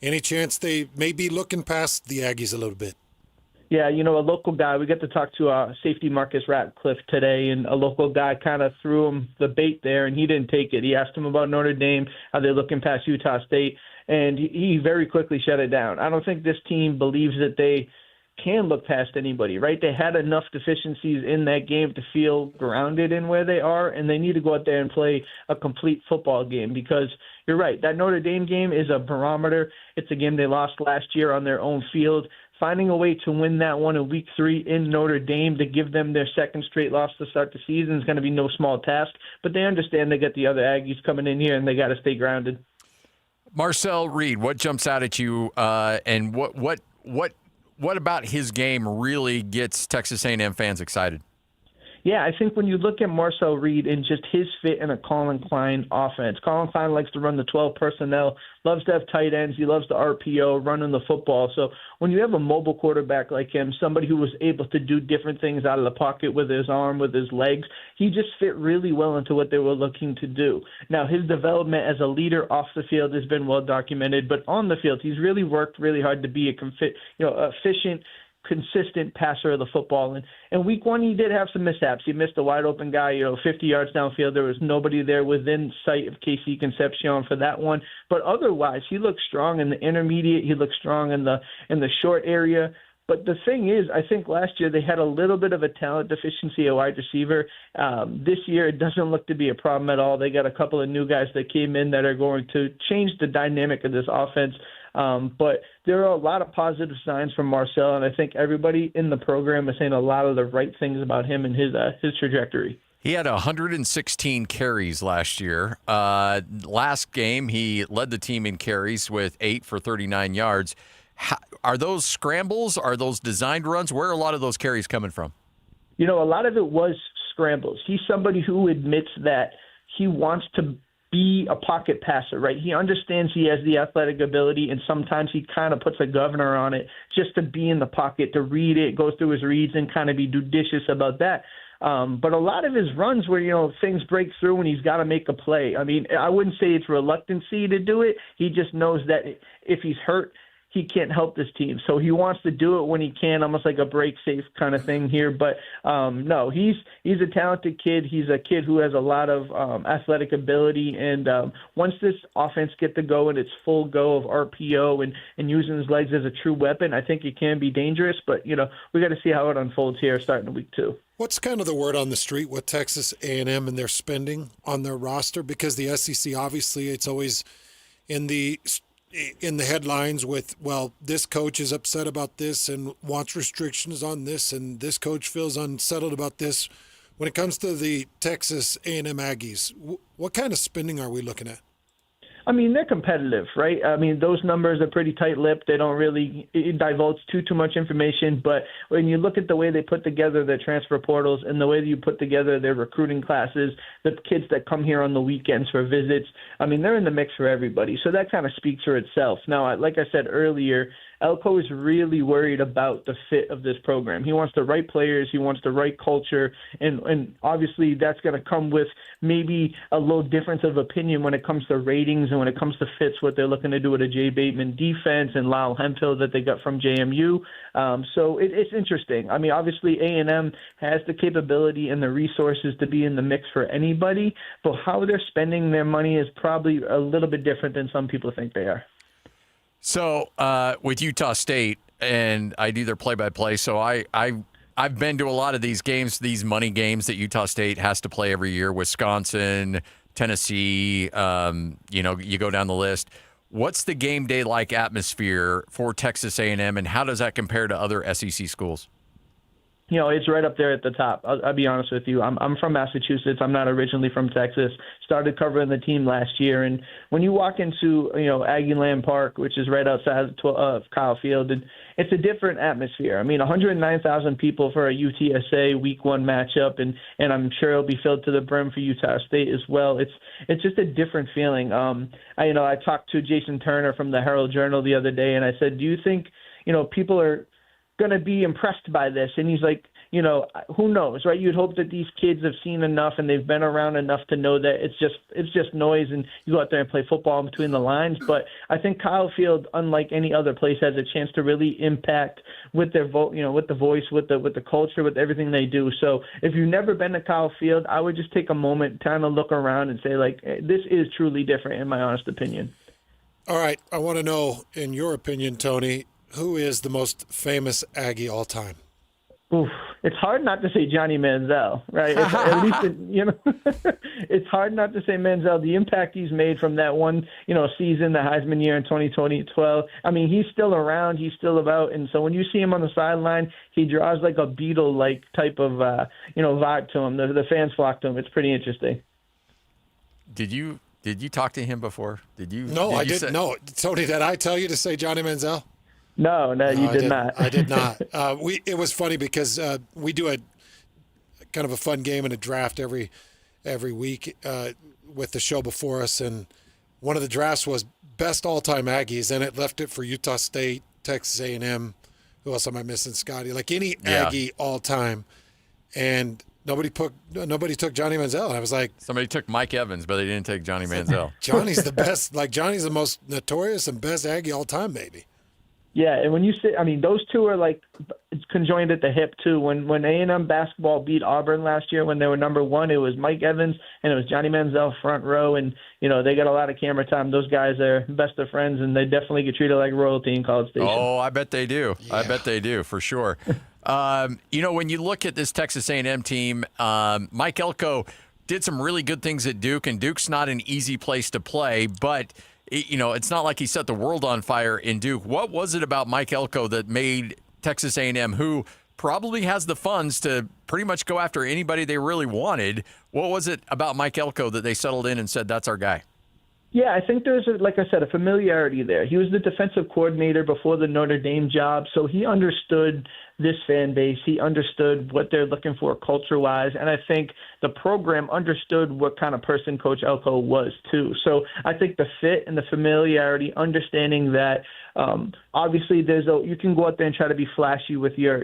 Any chance they may be looking past the Aggies a little bit? Yeah, a local guy, we got to talk to safety Marcus Ratcliffe today, and a local guy kind of threw him the bait there, and he didn't take it. He asked him about Notre Dame, how they're looking past Utah State, and he very quickly shut it down. I don't think this team believes that they can look past anybody, right? They had enough deficiencies in that game to feel grounded in where they are, and they need to go out there and play a complete football game because you're right. That Notre Dame game is a barometer. It's a game they lost last year on their own field. Finding a way to win that one in week 3 in Notre Dame to give them their second straight loss to start the season is going to be no small task, but they understand they got the other Aggies coming in here and they got to stay grounded. Marcel Reed, what jumps out at you, and what about his game really gets Texas A&M fans excited? Yeah, I think when you look at Marcel Reed and just his fit in a Colin Klein offense, Colin Klein likes to run the 12 personnel, loves to have tight ends, he loves the RPO, running the football. So when you have a mobile quarterback like him, somebody who was able to do different things out of the pocket with his arm, with his legs, he just fit really well into what they were looking to do. Now, his development as a leader off the field has been well documented, but on the field, he's really worked really hard to be efficient, consistent passer of the football. And in week 1, he did have some mishaps. He missed a wide open guy, 50 yards downfield. There was nobody there within sight of KC Concepcion for that one. But otherwise, he looked strong in the intermediate. He looked strong in the short area. But the thing is, I think last year they had a little bit of a talent deficiency at wide receiver. This year, it doesn't look to be a problem at all. They got a couple of new guys that came in that are going to change the dynamic of this offense. But there are a lot of positive signs from Marcel, and I think everybody in the program is saying a lot of the right things about him and his trajectory. He had 116 carries last year. Last game, he led the team in carries with 8 for 39 yards. Are those scrambles? Are those designed runs? Where are a lot of those carries coming from? A lot of it was scrambles. He's somebody who admits that he wants to be a pocket passer, right? He understands he has the athletic ability, and sometimes he kind of puts a governor on it just to be in the pocket, to read it, go through his reads, and kind of be judicious about that. But a lot of his runs where, things break through and he's got to make a play. I mean, I wouldn't say it's reluctancy to do it. He just knows that if he's hurt, he can't help this team. So he wants to do it when he can, almost like a break safe kind of thing here. But no, he's a talented kid. He's a kid who has a lot of athletic ability. And once this offense gets to go in its full go of RPO and using his legs as a true weapon, I think it can be dangerous. But, we got to see how it unfolds here starting week 2. What's kind of the word on the street with Texas A&M and their spending on their roster? Because the SEC, obviously, it's always in the headlines with, well, this coach is upset about this and wants restrictions on this, and this coach feels unsettled about this. When it comes to the Texas A&M Aggies, what kind of spending are we looking at? I mean, they're competitive, right? I mean, those numbers are pretty tight-lipped. They don't really divulge too much information. But when you look at the way they put together their transfer portals and the way that you put together their recruiting classes, the kids that come here on the weekends for visits, I mean, they're in the mix for everybody. So that kind of speaks for itself. Now, like I said earlier, Elko is really worried about the fit of this program. He wants the right players. He wants the right culture. And obviously that's going to come with maybe a little difference of opinion when it comes to ratings and when it comes to fits, what they're looking to do with a Jay Bateman defense and Lyle Hemphill that they got from JMU. So it's interesting. I mean, obviously A&M has the capability and the resources to be in the mix for anybody, but how they're spending their money is probably a little bit different than some people think they are. So with Utah State, and I do their play-by-play, so I I've been to a lot of these games, these money games that Utah State has to play every year. Wisconsin, Tennessee, you go down the list. What's the game day like atmosphere for Texas A&M, and how does that compare to other SEC schools? It's right up there at the top. I'll be honest with you. I'm from Massachusetts. I'm not originally from Texas. Started covering the team last year. And when you walk into, Aggie Land Park, which is right outside of Kyle Field, it's a different atmosphere. 109,000 people for a UTSA Week 1 matchup, and I'm sure it'll be filled to the brim for Utah State as well. It's just a different feeling. I talked to Jason Turner from the Herald Journal the other day, and I said, do you think, people are going to be impressed by this? And he's like, who knows, right? You'd hope that these kids have seen enough and they've been around enough to know that it's just noise, and you go out there and play football in between the lines. But I think Kyle Field, unlike any other place, has a chance to really impact with their with the voice, with the culture, with everything they do. So if you've never been to Kyle Field, I would just take a moment, kind of look around and say, like, this is truly different, in my honest opinion. All right, I want to know, in your opinion, Tony, who is the most famous Aggie all time? Oof, it's hard not to say Johnny Manziel, right? At least, it's hard not to say Manziel. The impact he's made from that one, season, the Heisman year in 2012. He's still around. He's still about. And so when you see him on the sideline, he draws like a Beatle-like type of, vibe to him. The fans flock to him. It's pretty interesting. Did you talk to him before? No, I didn't. No, Tony, did I tell you to say Johnny Manziel? No, you did not. I did not. It was funny because we do a kind of a fun game and a draft every week with the show before us, and one of the drafts was best all-time Aggies, and it left it for Utah State, Texas A&M. Who else am I missing? Scotty, like any Aggie all-time, and nobody took Johnny Manziel. I was like, somebody took Mike Evans, but they didn't take Johnny Manziel. Johnny's the best. Like Johnny's the most notorious and best Aggie all-time, maybe. Yeah, and when you say, those two are like conjoined at the hip too. When A&M basketball beat Auburn last year, when they were number 1, it was Mike Evans and it was Johnny Manziel front row, and they got a lot of camera time. Those guys are best of friends, and they definitely get treated like royalty in College Station. Oh, I bet they do. Yeah. I bet they do for sure. When you look at this Texas A&M team, Mike Elko did some really good things at Duke, and Duke's not an easy place to play, but it's not like he set the world on fire in Duke. What was it about Mike Elko that made Texas A&M, who probably has the funds to pretty much go after anybody they really wanted, what was it about Mike Elko that they settled in and said, that's our guy? Yeah, I think there's, like I said, a familiarity there. He was the defensive coordinator before the Notre Dame job, so he understood this fan base. He understood what they're looking for culture-wise, and I think the program understood what kind of person Coach Elko was, too. So I think the fit and the familiarity, understanding that obviously you can go out there and try to be flashy with your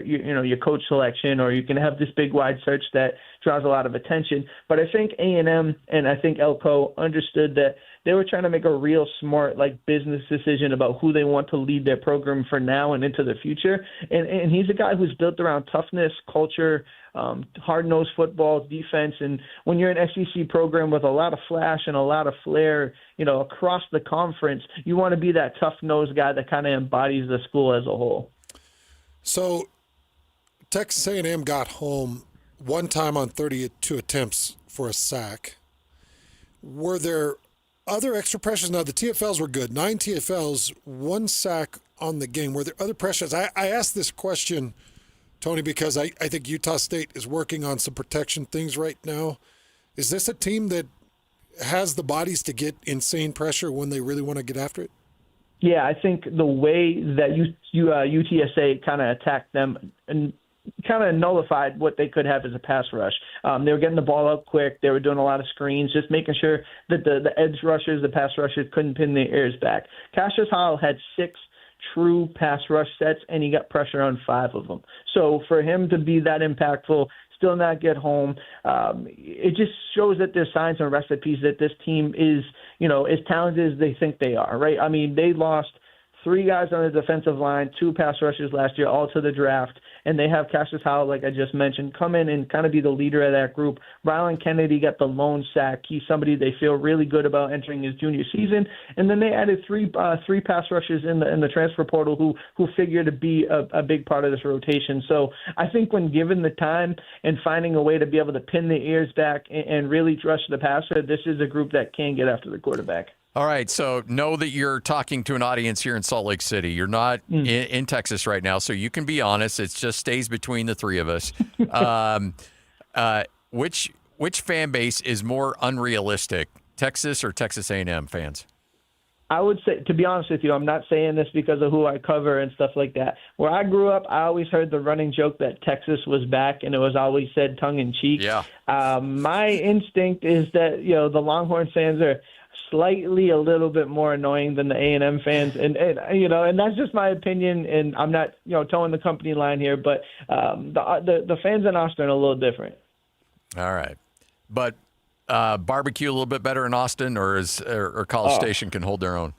coach selection, or you can have this big wide search that draws a lot of attention. But I think A&M and I think Elko understood that they were trying to make a real smart, business decision about who they want to lead their program for now and into the future. And he's a guy who's built around toughness, culture, hard-nosed football, defense. And when you're an SEC program with a lot of flash and a lot of flair, across the conference, you want to be that tough-nosed guy that kind of embodies the school as a whole. So Texas A&M got home one time on 32 attempts for a sack. Were there other extra pressures? Now, the TFLs were good. 9 TFLs, 1 sack on the game. Were there other pressures? I asked this question, Tony, because I think Utah State is working on some protection things right now. Is this a team that has the bodies to get insane pressure when they really want to get after it? Yeah, I think the way that UTSA kind of attacked them and kind of nullified what they could have as a pass rush. They were getting the ball up quick. They were doing a lot of screens, just making sure that the edge rushers, the pass rushers, couldn't pin their ears back. Cassius Howell had 6 true pass rush sets, and he got pressure on 5 of them. So for him to be that impactful, still not get home, it just shows that there's signs and recipes that this team is, as talented as they think they are, right? They lost 3 guys on the defensive line, 2 pass rushers last year, all to the draft. and they have Cassius Howell, like I just mentioned, come in and kind of be the leader of that group. Rylan Kennedy got the lone sack. He's somebody they feel really good about entering his junior season. And then they added three pass rushers in the transfer portal who figure to be a big part of this rotation. So I think when given the time and finding a way to be able to pin the ears back and really rush the passer, this is a group that can get after the quarterback. All right, so know that you're talking to an audience here in Salt Lake City. You're not in Texas right now, so you can be honest. It just stays between the three of us. Which fan base is more unrealistic, Texas or Texas A&M fans? I would say, to be honest with you, I'm not saying this because of who I cover and stuff like that. Where I grew up, I always heard the running joke that Texas was back, and it was always said tongue-in-cheek. Yeah. My instinct is that, the Longhorn fans are slightly a little bit more annoying than the A&M fans, and that's just my opinion, and I'm not towing the company line here, but the fans in Austin are a little different. All right, but barbecue a little bit better in Austin, or College Station can hold their own?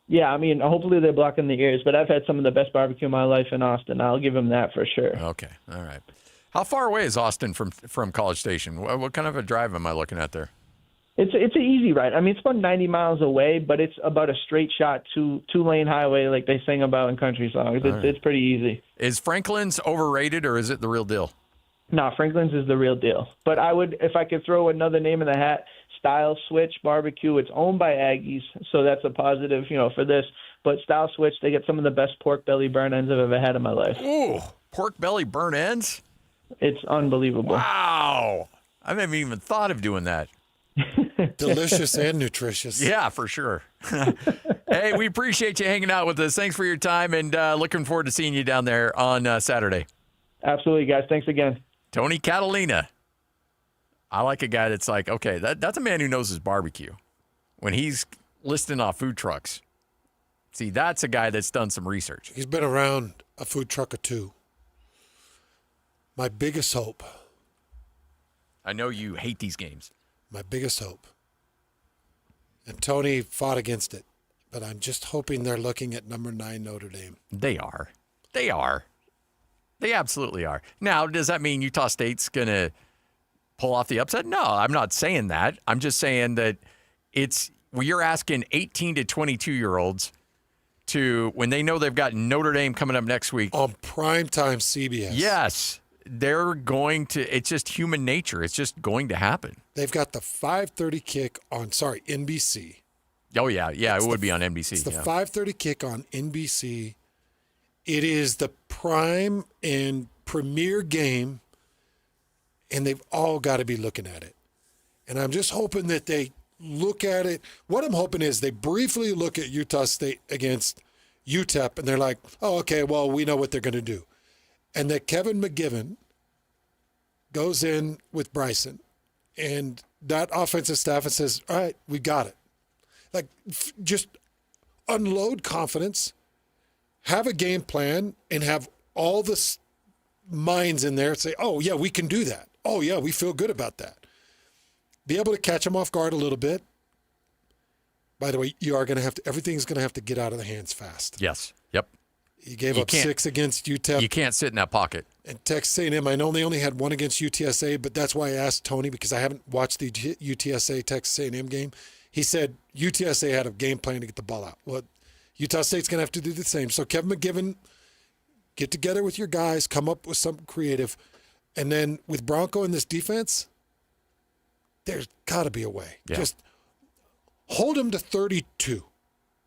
Yeah, I mean, hopefully they're blocking the ears, but I've had some of the best barbecue in my life in Austin. I'll give them that for sure. Okay, all right. How far away is Austin from College Station? What kind of a drive am I looking at there? It's an easy ride. I mean, it's about 90 miles away, but it's about a straight shot two-lane highway like they sing about in country songs. It's pretty easy. Is Franklin's overrated, or is it the real deal? No, Franklin's is the real deal. But I would, if I could throw another name in the hat, Style Switch Barbecue. It's owned by Aggies, so that's a positive, for this. But Style Switch, they get some of the best pork belly burn ends I've ever had in my life. Ooh, pork belly burn ends? It's unbelievable. Wow. I haven't even thought of doing that. Delicious and nutritious. Yeah, for sure. Hey, we appreciate you hanging out with us. Thanks for your time, and looking forward to seeing you down there on Saturday. Absolutely, guys. Thanks again. Tony Catalina. I like a guy that's like, okay, that's a man who knows his barbecue. When he's listing off food trucks, see, that's a guy that's done some research. He's been around a food truck or two. My biggest hope. I know you hate these games. My biggest hope. And Tony fought against it, but I'm just hoping they're looking at number 9 Notre Dame. They are. They absolutely are. Now, does that mean Utah State's going to pull off the upset? No, I'm not saying that. I'm just saying that you're asking 18 to 22-year-olds to, when they know they've got Notre Dame coming up next week. On primetime CBS. Yes. They're going to, it's just human nature. It's just going to happen. They've got the 5:30 kick on, NBC. Oh, yeah. Yeah, it would be on NBC. It's the 5:30 kick on NBC. It is the prime and premier game, and they've all got to be looking at it. And I'm just hoping that they look at it. What I'm hoping is they briefly look at Utah State against UTEP, and they're like, oh, okay, well, we know what they're going to do. And that Kevin McGivern goes in with Bryson, and that offensive staff and says, all right, we got it. Like, just unload confidence, have a game plan, and have all the minds in there say, oh, yeah, we can do that. Oh, yeah, we feel good about that. Be able to catch them off guard a little bit. By the way, you are going to have to, everything's going to have to get out of the hands fast. Yes. Yep. You gave up 6 against UTEP. You can't sit in that pocket. And Texas A&M, I know they only had 1 against UTSA, but that's why I asked Tony, because I haven't watched the UTSA Texas A&M game. He said UTSA had a game plan to get the ball out. Well, Utah State's going to have to do the same. So Kevin McGivern, get together with your guys, come up with something creative. And then with Bronco in this defense, there's got to be a way. Yeah. Just hold them to 32.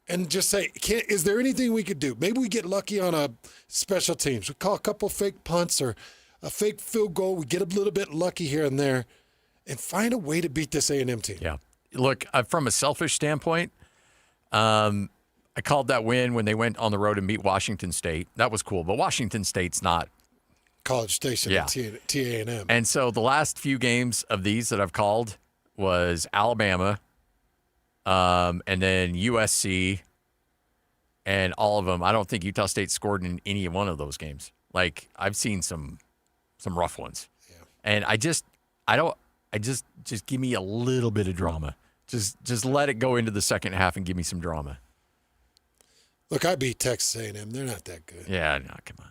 And just say, is there anything we could do? Maybe we get lucky on a special teams. We call a couple fake punts or a fake field goal. We get a little bit lucky here and there and find a way to beat this A&M team. Yeah. Look, from a selfish standpoint, I called that win when they went on the road and beat Washington State. That was cool. But Washington State's not College Station and TA&M. And so the last few games of these that I've called was Alabama, and then USC, and all of them. I don't think Utah State scored in any one of those games. Like, I've seen some rough ones. Yeah. And just give me a little bit of drama. Just let it go into the second half and give me some drama. Look, I beat Texas A&M. They're not that good. Yeah, no, come on.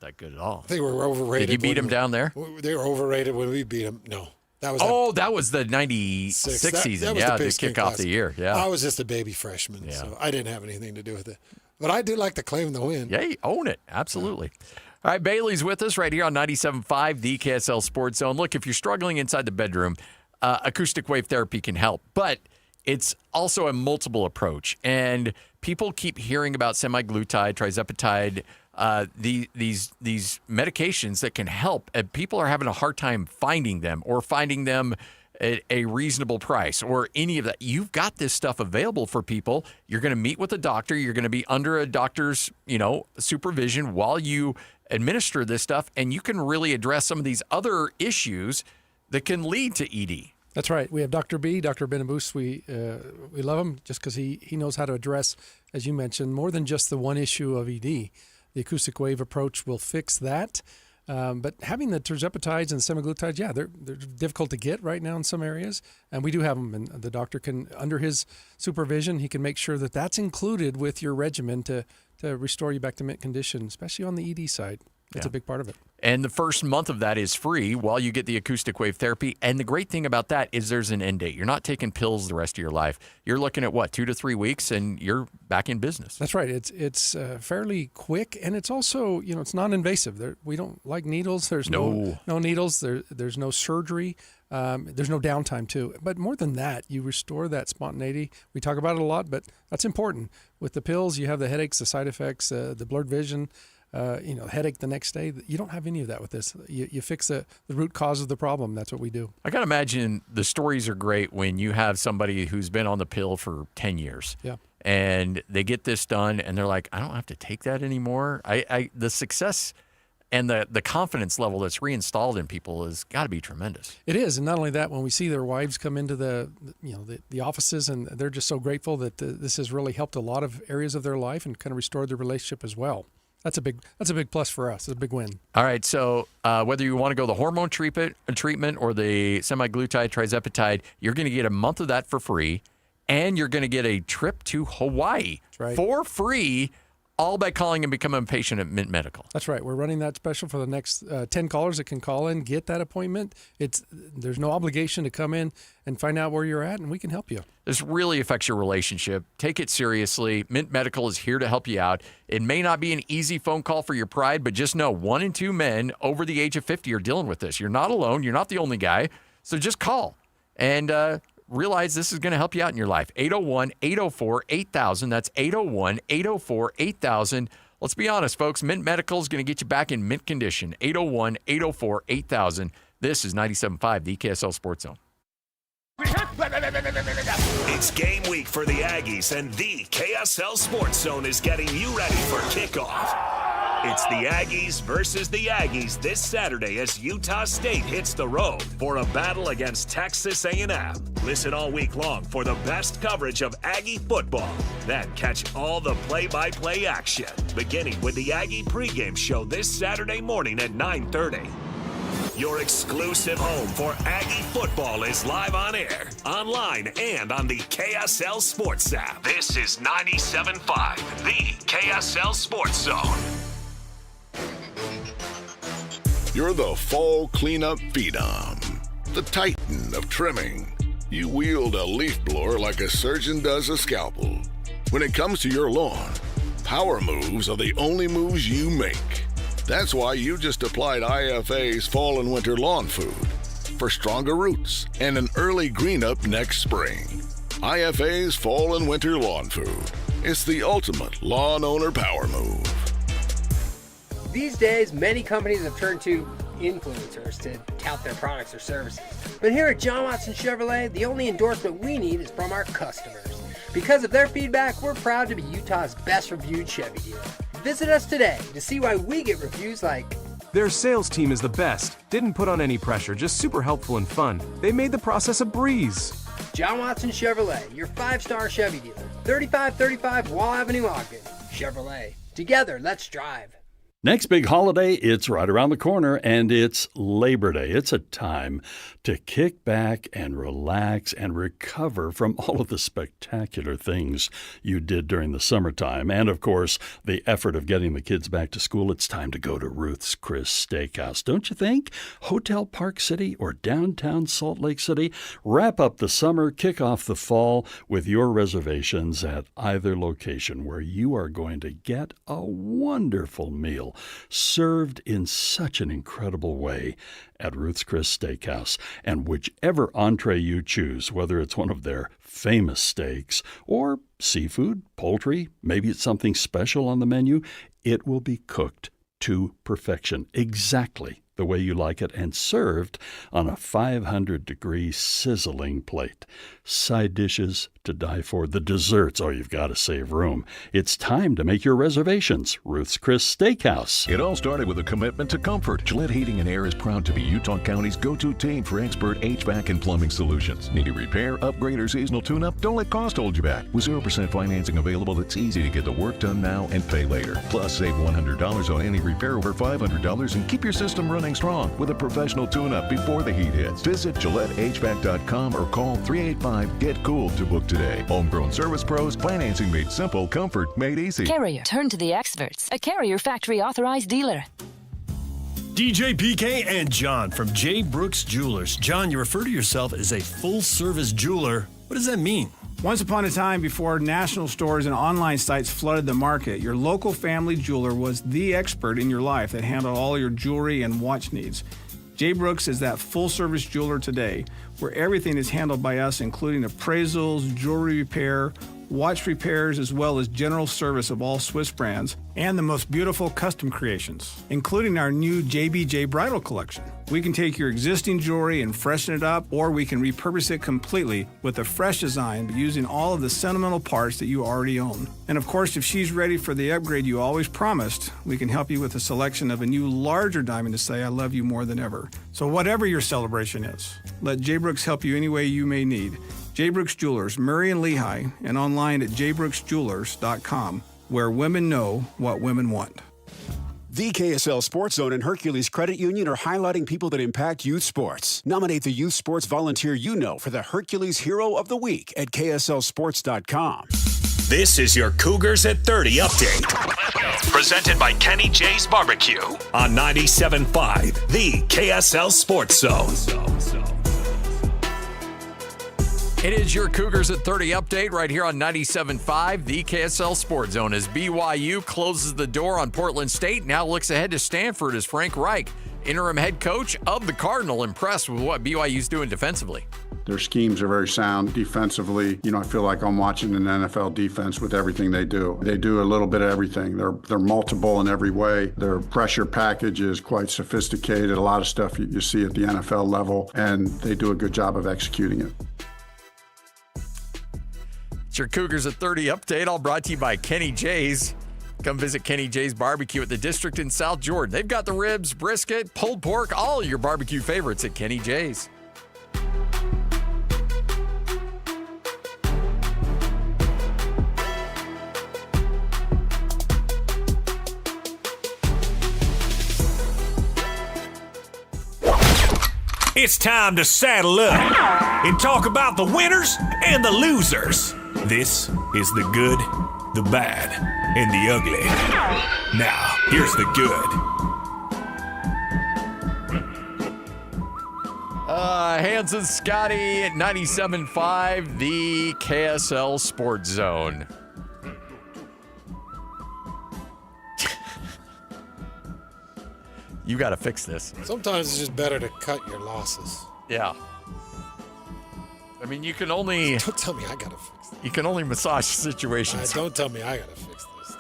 not that good at all. I think we were overrated. Did you beat them down there? They were overrated when we beat them. No. That was the 96 season. That was to kick off the year. Yeah. I was just a baby freshman, so I didn't have anything to do with it. But I did like to claim the win. Yeah, own it. Absolutely. All right, Bailey's with us right here on 97.5, the KSL Sports Zone. Look, if you're struggling inside the bedroom, acoustic wave therapy can help, but it's also a multiple approach. And people keep hearing about semaglutide, trizepatide, these medications that can help, and people are having a hard time finding them at a reasonable price or any of that. You've got this stuff available for people. You're going to meet with a doctor. You're going to be under a doctor's, supervision while you administer this stuff, and you can really address some of these other issues that can lead to ED. That's right. We have Dr. B, Dr. Benabous. We love him just because he knows how to address, as you mentioned, more than just the one issue of ED. The acoustic wave approach will fix that. But having the tirzepatides and the semaglutides, they're difficult to get right now in some areas. And we do have them. And the doctor can, under his supervision, he can make sure that that's included with your regimen to restore you back to mint condition, especially on the ED side. That's a big part of it. And the first month of that is free while you get the acoustic wave therapy. And the great thing about that is there's an end date. You're not taking pills the rest of your life. You're looking at 2 to 3 weeks, and you're back in business. That's right. It's fairly quick, and it's also it's non-invasive. We don't like needles. There's no needles. There's no surgery. There's no downtime too. But more than that, you restore that spontaneity. We talk about it a lot, but that's important. With the pills, you have the headaches, the side effects, the blurred vision. Headache the next day. You don't have any of that with this. You fix the root cause of the problem. That's what we do. I can imagine the stories are great when you have somebody who's been on the pill for 10 years. Yeah. And they get this done, and they're like, I don't have to take that anymore. The success and the confidence level that's reinstalled in people has got to be tremendous. It is, and not only that, when we see their wives come into the offices, and they're just so grateful that this has really helped a lot of areas of their life and kind of restored their relationship as well. That's a big plus for us. It's a big win. All right, so whether you want to go the hormone treatment or the semaglutide, trizepatide, you're going to get a month of that for free, and you're going to get a trip to Hawaii for free, all by calling and becoming a patient at Mint Medical. That's right. We're running that special for the next 10 callers that can call in, get that appointment. There's no obligation to come in and find out where you're at, and we can help you. This really affects your relationship. Take it seriously. Mint Medical is here to help you out. It may not be an easy phone call for your pride, but just know 1 in 2 men over the age of 50 are dealing with this. You're not alone. You're not the only guy. So just call and realize this is going to help you out in your life. 801-804-8000. That's 801-804-8000. Let's be honest, folks. Mint Medical is going to get you back in mint condition. 801-804-8000. This is 97.5, the KSL Sports Zone. It's game week for the Aggies, and the KSL Sports Zone is getting you ready for kickoff. It's the Aggies versus the Aggies this Saturday as Utah State hits the road for a battle against Texas A&M. Listen all week long for the best coverage of Aggie football. Then catch all the play-by-play action, beginning with the Aggie pregame show this Saturday morning at 9:30. Your exclusive home for Aggie football is live on air, online, and on the KSL Sports app. This is 97.5, the KSL Sports Zone. You're the fall cleanup phenom, the titan of trimming. You wield a leaf blower like a surgeon does a scalpel. When it comes to your lawn, power moves are the only moves you make. That's why you just applied IFA's Fall and Winter Lawn Food for stronger roots and an early green up next spring. IFA's Fall and Winter Lawn Food. It's the ultimate lawn owner power move. These days, many companies have turned to influencers to tout their products or services. But here at John Watson Chevrolet, the only endorsement we need is from our customers. Because of their feedback, we're proud to be Utah's best reviewed Chevy dealer. Visit us today to see why we get reviews like, "Their sales team is the best. Didn't put on any pressure, just super helpful and fun. They made the process a breeze." John Watson Chevrolet, your 5-star Chevy dealer. 3535 Wall Avenue, Ogden. Chevrolet. Together, let's drive. Next big holiday, it's right around the corner, and it's Labor Day. It's a time to kick back and relax and recover from all of the spectacular things you did during the summertime. And, of course, the effort of getting the kids back to school. It's time to go to Ruth's Chris Steakhouse, don't you think? Hotel Park City or downtown Salt Lake City? Wrap up the summer, kick off the fall with your reservations at either location, where you are going to get a wonderful meal served in such an incredible way at Ruth's Chris Steakhouse. And whichever entree you choose, whether it's one of their famous steaks or seafood, poultry, maybe it's something special on the menu, it will be cooked to perfection, exactly the way you like it, and served on a 500-degree sizzling plate. Side dishes to die for. The desserts, oh, you've got to save room. It's time to make your reservations. Ruth's Chris Steakhouse. It all started with a commitment to comfort. Gillette Heating and Air is proud to be Utah County's go-to team for expert HVAC and plumbing solutions. Need a repair, upgrade, or seasonal tune-up? Don't let cost hold you back. With 0% financing available, it's easy to get the work done now and pay later. Plus, save $100 on any repair over $500 and keep your system running strong with a professional tune-up before the heat hits. Visit GilletteHVAC.com or call 385-GET-COOL to book today. Homegrown service pros, financing made simple, comfort made easy. Carrier, turn to the experts. A Carrier factory authorized dealer. DJ PK and John from J. Brooks Jewelers. John, you refer to yourself as a full-service jeweler. What does that mean? Once upon a time, before national stores and online sites flooded the market, your local family jeweler was the expert in your life that handled all your jewelry and watch needs. J. Brooks is that full-service jeweler today, where everything is handled by us, including appraisals, jewelry repair, watch repairs, as well as general service of all Swiss brands, and the most beautiful custom creations, including our new JBJ Bridal Collection. We can take your existing jewelry and freshen it up, or we can repurpose it completely with a fresh design using all of the sentimental parts that you already own. And of course, if she's ready for the upgrade you always promised, we can help you with a selection of a new larger diamond to say I love you more than ever. So whatever your celebration is, let J. Brooks help you any way you may need. J. Brooks Jewelers, Murray and Lehigh, and online at jbrooksjewelers.com, where women know what women want. The KSL Sports Zone and Hercules Credit Union are highlighting people that impact youth sports. Nominate the youth sports volunteer you know for the Hercules Hero of the Week at kslsports.com. This is your Cougars at 30 update. Presented by Kenny J's Barbecue on 97.5, the KSL Sports Zone. It is your Cougars at 30 update right here on 97.5, the KSL Sports Zone, as BYU closes the door on Portland State. Now looks ahead to Stanford as Frank Reich, interim head coach of the Cardinal, impressed with what BYU's doing defensively. Their schemes are very sound defensively. I feel like I'm watching an NFL defense with everything they do. They do a little bit of everything. They're multiple in every way. Their pressure package is quite sophisticated, a lot of stuff you see at the NFL level, and they do a good job of executing it. It's your Cougars at 30 update, all brought to you by Kenny J's. Come visit Kenny J's Barbecue at the District in South Jordan. They've got the ribs, brisket, pulled pork, all your barbecue favorites at Kenny J's. It's time to saddle up and talk about the winners and the losers. This is the good, the bad, and the ugly. Now, here's the good. Hans and Scotty at 97.5, the KSL Sports Zone. You got to fix this. Sometimes it's just better to cut your losses. Yeah. I mean, you can only... Don't tell me I got to fix this. You can only massage situations. Don't tell me I got to fix this,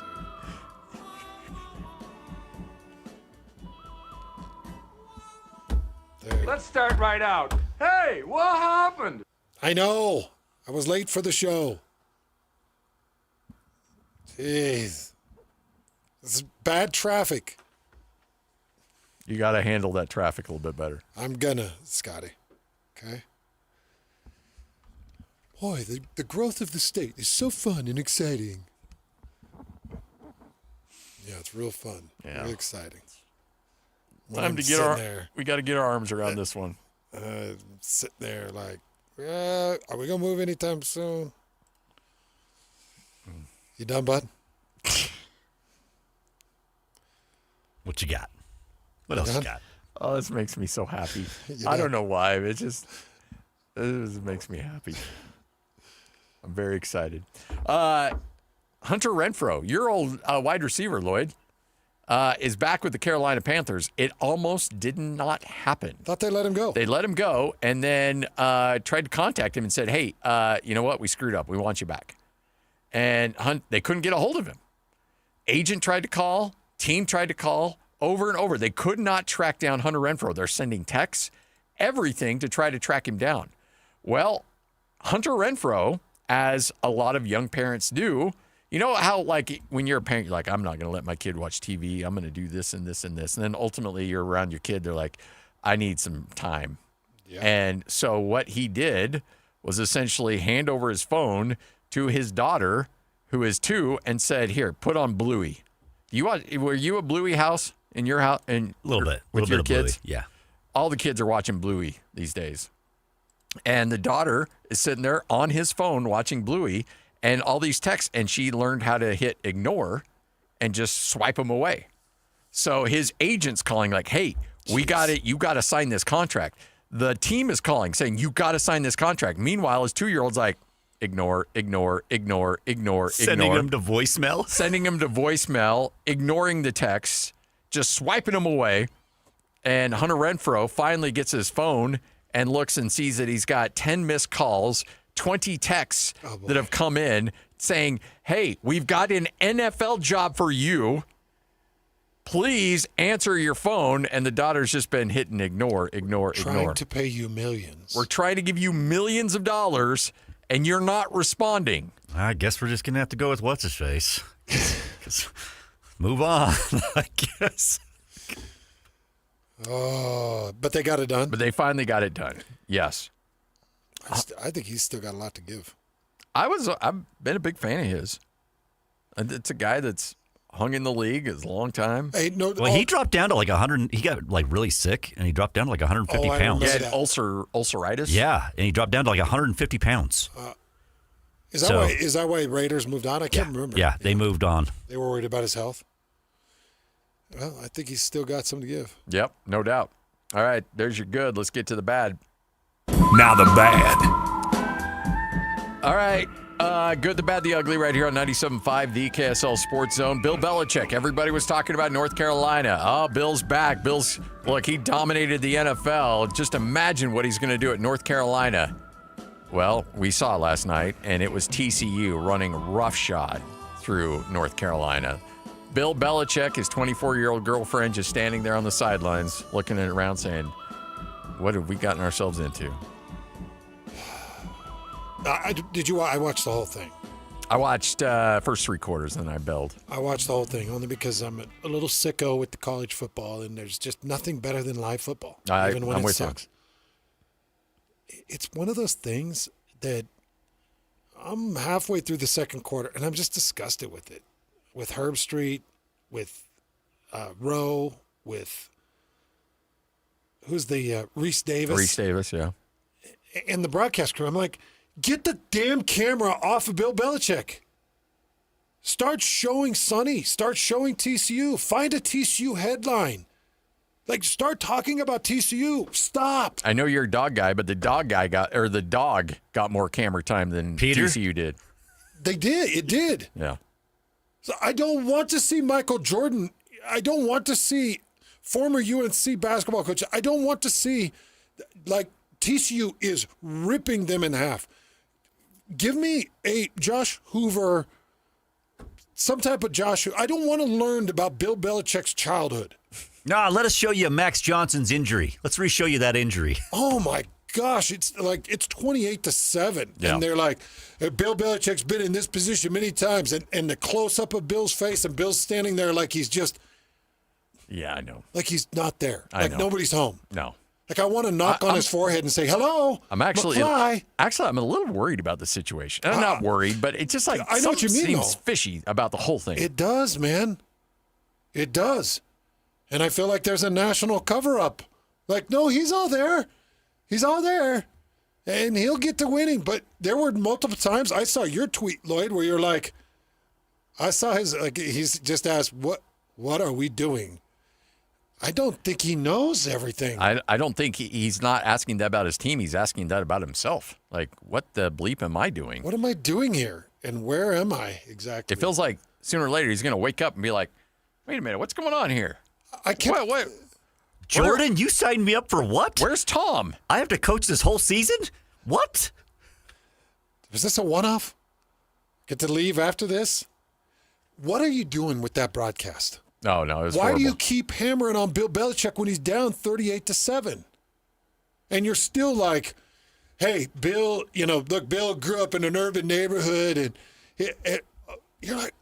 dude. Let's start right out. Hey, what happened? I know. I was late for the show. Jeez. This is bad traffic. You got to handle that traffic a little bit better. I'm gonna, Scotty. Okay? Boy, the growth of the state is so fun and exciting. Yeah, it's real fun. Yeah. Really exciting. Time to get we got to get our arms around this one. Sitting there like, are we going to move anytime soon? You done, bud? What you got? What else you got? Oh, this makes me so happy. You I know. don't know why. It makes me happy. I'm very excited. Hunter Renfrow, your old wide receiver, Lloyd, is back with the Carolina Panthers. It almost did not happen. Thought they let him go. They let him go and then tried to contact him and said, hey, you know what? We screwed up. We want you back. And they couldn't get a hold of him. Agent tried to call. Team tried to call over and over. They could not track down Hunter Renfrow. They're sending texts, everything to try to track him down. Well, Hunter Renfrow, as a lot of young parents do, you know how, like, when you're a parent, you're like, I'm not going to let my kid watch TV. I'm going to do this and this and this. And then ultimately you're around your kid. They're like, I need some time. Yeah. And so what he did was essentially hand over his phone to his daughter, who is 2, and said, here, put on Bluey. Were you a Bluey house in your house? A little bit. With your kids? Bluey. Yeah. All the kids are watching Bluey these days. And the daughter is sitting there on his phone watching Bluey and all these texts, and she learned how to hit ignore and just swipe them away. So his agent's calling like, hey, we got it. You got to sign this contract. The team is calling saying, you got to sign this contract. Meanwhile, his 2-year-old's like, ignore. Sending him to voicemail, ignoring the texts, just swiping them away. And Hunter Renfrow finally gets his phone and looks and sees that he's got 10 missed calls, 20 texts that have come in saying, hey, we've got an NFL job for you. Please answer your phone. And the daughter's just been hitting ignore. Trying to pay you millions. We're trying to give you millions of dollars, and you're not responding. I guess we're just going to have to go with what's-his-face. Move on, I guess. Oh, but they got it done? But they finally got it done, yes. I think he's still got a lot to give. I've been a big fan of his. It's a guy that's hung in the league a long time. Hey, he dropped down to like 100. He got like really sick, and he dropped down to like 150 pounds. He had ulceritis. Yeah, and he dropped down to like 150 pounds. Is that why Raiders moved on? I can't remember. Yeah, they moved on. They were worried about his health. Well, I think he's still got some to give. Yep, no doubt. All right, there's your good. Let's get to the bad. Now the bad. All right. Good, the bad, the ugly right here on 97.5, the KSL Sports Zone. Bill Belichick. Everybody was talking about North Carolina. Oh, Bill's back. Look, he dominated the NFL. Just imagine what he's going to do at North Carolina. Well, we saw last night, and it was TCU running roughshod through North Carolina. Bill Belichick, his 24-year-old girlfriend, just standing there on the sidelines, looking around saying, what have we gotten ourselves into? I watched the whole thing. I watched first 3 quarters, and I bailed. I watched the whole thing only because I'm a little sicko with the college football, and there's just nothing better than live football, even when it sucks. It's one of those things that I'm halfway through the second quarter, and I'm just disgusted with it. With Herb Street, with Rowe, with who's the Reese Davis? Reese Davis, yeah. And the broadcast crew. I'm like, get the damn camera off of Bill Belichick. Start showing Sonny. Start showing TCU. Find a TCU headline. Like, start talking about TCU. Stop. I know you're a dog guy, but the dog got more camera time than TCU did. They did. It did. Yeah. So I don't want to see Michael Jordan. I don't want to see former UNC basketball coach. I don't want to see, like, TCU is ripping them in half. Give me a Josh Hoover, some type of Josh Hoover. I don't want to learn about Bill Belichick's childhood. No, let us show you Max Johnson's injury. Let's re-show you that injury. Oh, my gosh. It's 28-7. Yeah. And they're like, Bill Belichick's been in this position many times. And the close-up of Bill's face, and Bill's standing there like he's just. Yeah, I know. Like he's not there. I know. Nobody's home. No. Like I want to knock on his forehead and say, hello, I'm a little worried about the situation. I'm not worried, but it's just like I know what you mean, seems fishy about the whole thing. It does, man. It does. And I feel like there's a national cover-up. Like, no, he's all there. He's all there. And he'll get to winning. But there were multiple times, I saw your tweet, Lloyd, where you're like, I saw his, like, he's just asked, what are we doing? I don't think he knows everything. I don't think he's not asking that about his team. He's asking that about himself. Like, what the bleep am I doing? What am I doing here? And where am I exactly? It feels like sooner or later he's going to wake up and be like, wait a minute, what's going on here? I can't. What? Jordan, you signed me up for what? Where's Tom? I have to coach this whole season? What? Was this a one-off? Get to leave after this? What are you doing with that broadcast? No, it was Why horrible. do you keep hammering on Bill Belichick when he's down 38-7? And you're still like, hey, Bill, look, Bill grew up in an urban neighborhood, and you're like,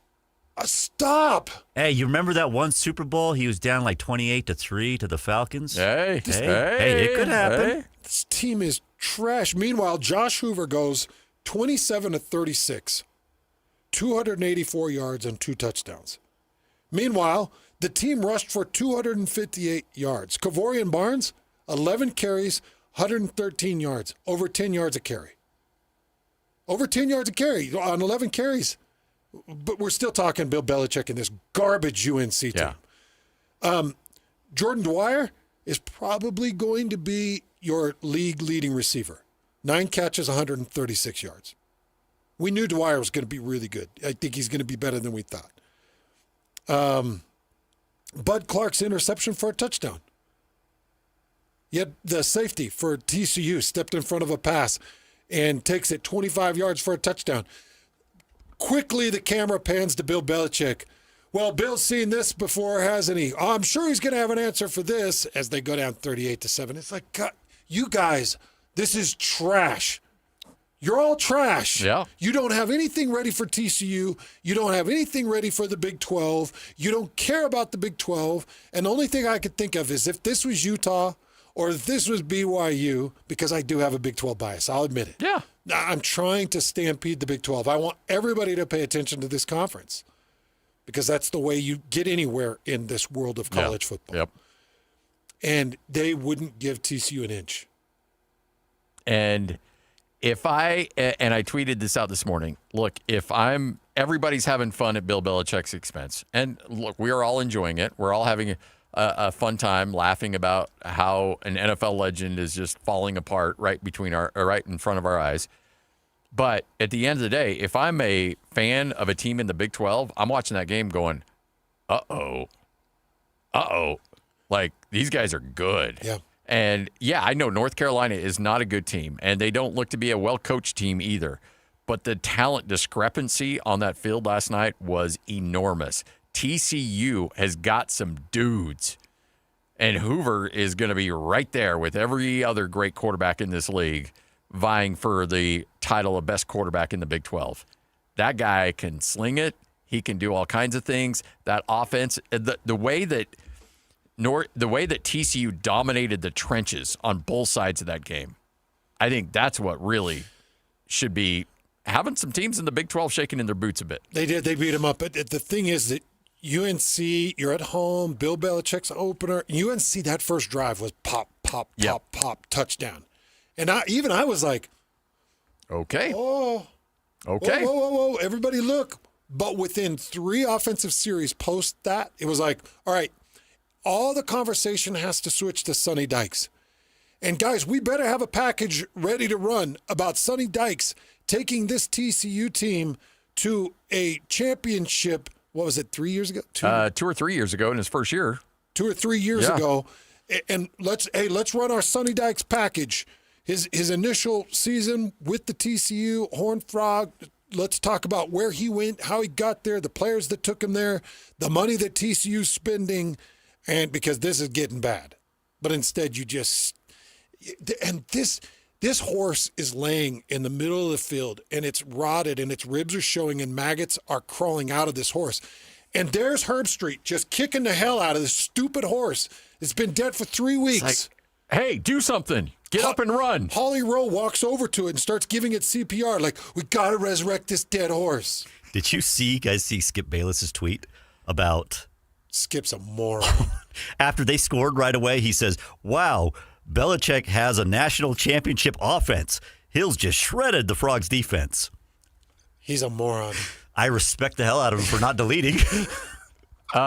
stop. Hey, you remember that one Super Bowl? He was down like 28-3 to the Falcons. Hey, it could happen. Hey. This team is trash. Meanwhile, Josh Hoover goes 27-36, 284 yards and 2 touchdowns. Meanwhile, the team rushed for 258 yards. Kavorian Barnes, 11 carries, 113 yards, over 10 yards a carry. Over 10 yards a carry on 11 carries. But we're still talking Bill Belichick and this garbage UNC team. Jordan Dwyer is probably going to be your league leading receiver. 9 catches, 136 yards. We knew Dwyer was going to be really good. I think he's going to be better than we thought. Bud Clark's interception for a touchdown. Yet the safety for TCU stepped in front of a pass and takes it 25 yards for a touchdown. Quickly, the camera pans to Bill Belichick. Well, Bill's seen this before, hasn't he? Oh, I'm sure he's going to have an answer for this as they go down 38-7. It's like, God, you guys, this is trash. You're all trash. Yeah. You don't have anything ready for TCU. You don't have anything ready for the Big 12. You don't care about the Big 12. And the only thing I could think of is if this was Utah or if this was BYU, because I do have a Big 12 bias, I'll admit it. Yeah. I'm trying to stampede the Big 12. I want everybody to pay attention to this conference because that's the way you get anywhere in this world of college football. Yep. And they wouldn't give TCU an inch. And I tweeted this out this morning, look, everybody's having fun at Bill Belichick's expense. And look, we are all enjoying it. We're all having a fun time laughing about how an NFL legend is just falling apart right in front of our eyes. But at the end of the day, if I'm a fan of a team in the Big 12, I'm watching that game going, uh-oh. Like, these guys are good. Yeah. And, yeah, I know North Carolina is not a good team, and they don't look to be a well-coached team either. But the talent discrepancy on that field last night was enormous. TCU has got some dudes, and Hoover is going to be right there with every other great quarterback in this league vying for the title of best quarterback in the Big 12. That guy can sling it. He can do all kinds of things. That offense, the way that TCU dominated the trenches on both sides of that game, I think that's what really should be having some teams in the Big 12 shaking in their boots a bit. They did. They beat them up. But the thing is that UNC, you're at home, Bill Belichick's opener. UNC, that first drive was pop, touchdown. And I was like, okay. Oh. Okay. Whoa. Everybody look. But within 3 offensive series post that, it was like, all right, all the conversation has to switch to Sonny Dykes. And guys, we better have a package ready to run about Sonny Dykes taking this TCU team to a championship. What was it, 3 years ago? 2 or 3 years ago in his first year. 2 or 3 years ago. And let's run our Sonny Dykes package. His initial season with the TCU, Horned Frog. Let's talk about where he went, how he got there, the players that took him there, the money that TCU's spending, and because this is getting bad. But instead this horse is laying in the middle of the field, and it's rotted, and its ribs are showing, and maggots are crawling out of this horse. And there's Herb Street just kicking the hell out of this stupid horse. It's been dead for 3 weeks. It's like, hey, do something. Get up and run. Holly Rowe walks over to it and starts giving it CPR, like, we got to resurrect this dead horse. Did you guys see Skip Bayless's tweet about Skip's a moron. After they scored right away, he says, wow, Belichick has a national championship offense. Hill's just shredded the Frogs' defense. He's a moron. I respect the hell out of him for not deleting. You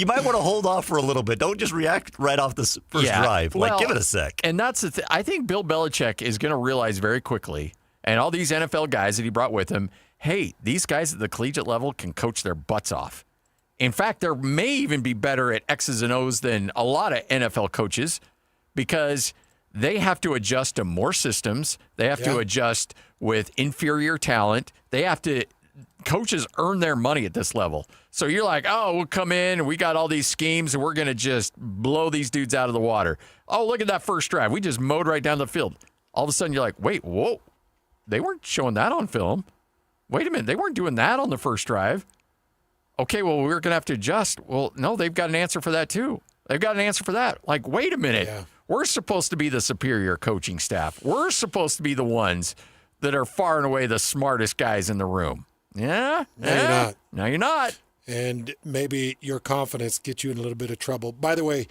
might want to hold off for a little bit. Don't just react right off this first drive. Give it a sec. And that's the I think Bill Belichick is going to realize very quickly, and all these NFL guys that he brought with him, hey, these guys at the collegiate level can coach their butts off. In fact, they may even be better at X's and O's than a lot of NFL coaches because they have to adjust to more systems. They have to adjust with inferior talent. Coaches earn their money at this level. So you're like, oh, we'll come in and we got all these schemes and we're going to just blow these dudes out of the water. Oh, look at that first drive. We just mowed right down the field. All of a sudden you're like, wait, whoa. They weren't showing that on film. Wait a minute. They weren't doing that on the first drive. Okay, well, we're going to have to adjust. Well, no, they've got an answer for that too. They've got an answer for that. Like, wait a minute. Yeah. We're supposed to be the superior coaching staff. We're supposed to be the ones that are far and away the smartest guys in the room. Yeah? No, you're not. No, you're not. And maybe your confidence gets you in a little bit of trouble. By the way,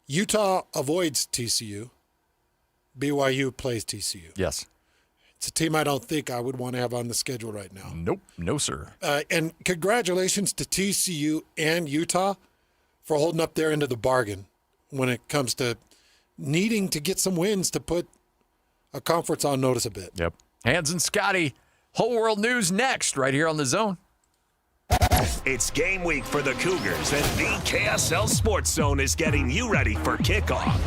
Utah avoids TCU. BYU plays TCU. Yes. It's a team I don't think I would want to have on the schedule right now. Nope. No, sir. And congratulations to TCU and Utah for holding up their end of the bargain when it comes to needing to get some wins to put a conference on notice a bit. Yep. Hans and Scotty, Whole World News next, right here on The Zone. It's game week for the Cougars, and the KSL Sports Zone is getting you ready for kickoff.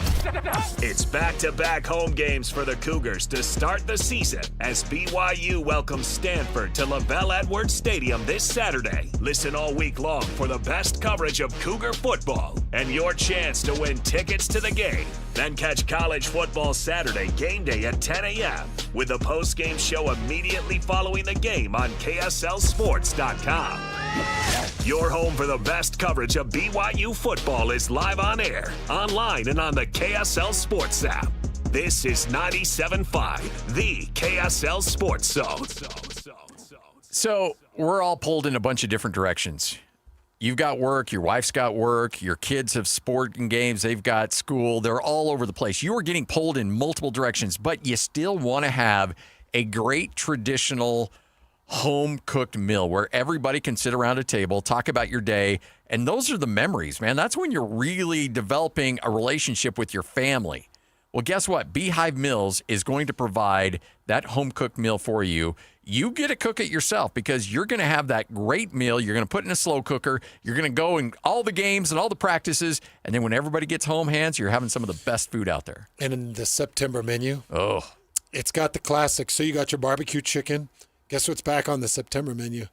It's back-to-back home games for the Cougars to start the season as BYU welcomes Stanford to LaVelle Edwards Stadium this Saturday. Listen all week long for the best coverage of Cougar football and your chance to win tickets to the game. Then catch college football Saturday game day at 10 a.m. with a post-game show immediately following the game on KSLSports.com. Your home for the best coverage of BYU football is live on air, online, and on the KSL Sports app. This is 97.5, the KSL Sports Zone. So we're all pulled in a bunch of different directions. You've got work, your wife's got work, your kids have sport and games, they've got school. They're all over the place. You are getting pulled in multiple directions, but you still want to have a great traditional home-cooked meal where everybody can sit around a table, talk about your day, and those are the memories, man. That's when you're really developing a relationship with your family. Well, guess what? Beehive Meals is going to provide that home-cooked meal for you. You get to cook it yourself because you're going to have that great meal. You're going to put it in a slow cooker. You're going to go in all the games and all the practices, and then when everybody gets home, Hans, you're having some of the best food out there. And in the September menu, it's got the classics. So you got your barbecue chicken. Guess what's back on the September menu?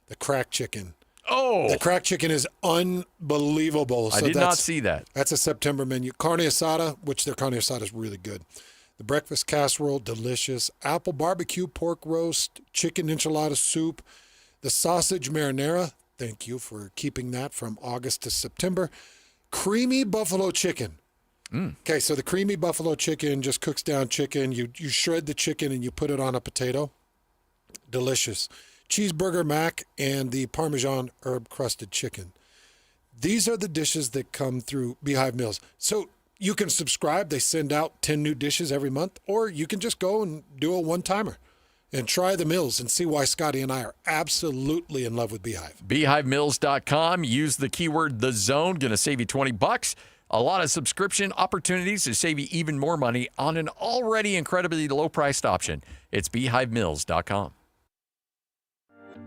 The cracked chicken. Oh. The cracked chicken is unbelievable. I did not see that. That's a September menu. Carne asada, which their carne asada is really good. The breakfast casserole, delicious. Apple barbecue, pork roast, chicken enchilada soup. The sausage marinara, thank you for keeping that from August to September. Creamy buffalo chicken. Okay, so the creamy buffalo chicken just cooks down chicken. You shred the chicken and you put it on a potato. Delicious. Cheeseburger mac and the Parmesan herb crusted chicken. These are the dishes that come through Beehive Meals. So you can subscribe. They send out 10 new dishes every month, or you can just go and do a one-timer and try the meals and see why Scotty and I are absolutely in love with Beehive. BeehiveMeals.com. Use the keyword The Zone. Going to save you $20. A lot of subscription opportunities to save you even more money on an already incredibly low-priced option. It's BeehiveMeals.com.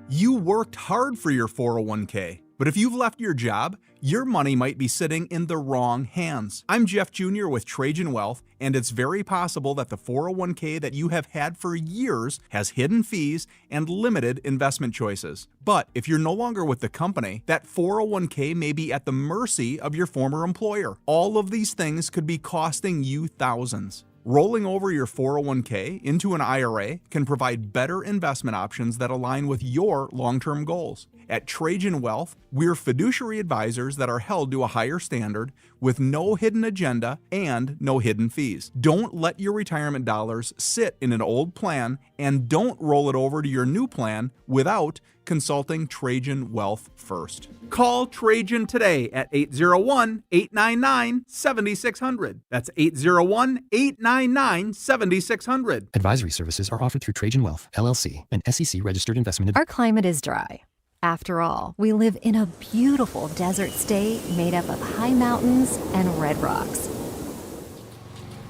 You worked hard for your 401k, but if you've left your job, your money might be sitting in the wrong hands. I'm Jeff Jr. with Trajan Wealth, and it's very possible that the 401k that you have had for years has hidden fees and limited investment choices. But if you're no longer with the company, that 401k may be at the mercy of your former employer. All of these things could be costing you thousands. Rolling over your 401k into an IRA can provide better investment options that align with your long-term goals. At Trajan Wealth, we're fiduciary advisors that are held to a higher standard with no hidden agenda and no hidden fees. Don't let your retirement dollars sit in an old plan and don't roll it over to your new plan without consulting Trajan Wealth first. Call Trajan today at 801-899-7600. That's 801-899-7600. Advisory services are offered through Trajan Wealth, LLC, an SEC-registered investment. Our climate is dry. After all, we live in a beautiful desert state made up of high mountains and red rocks.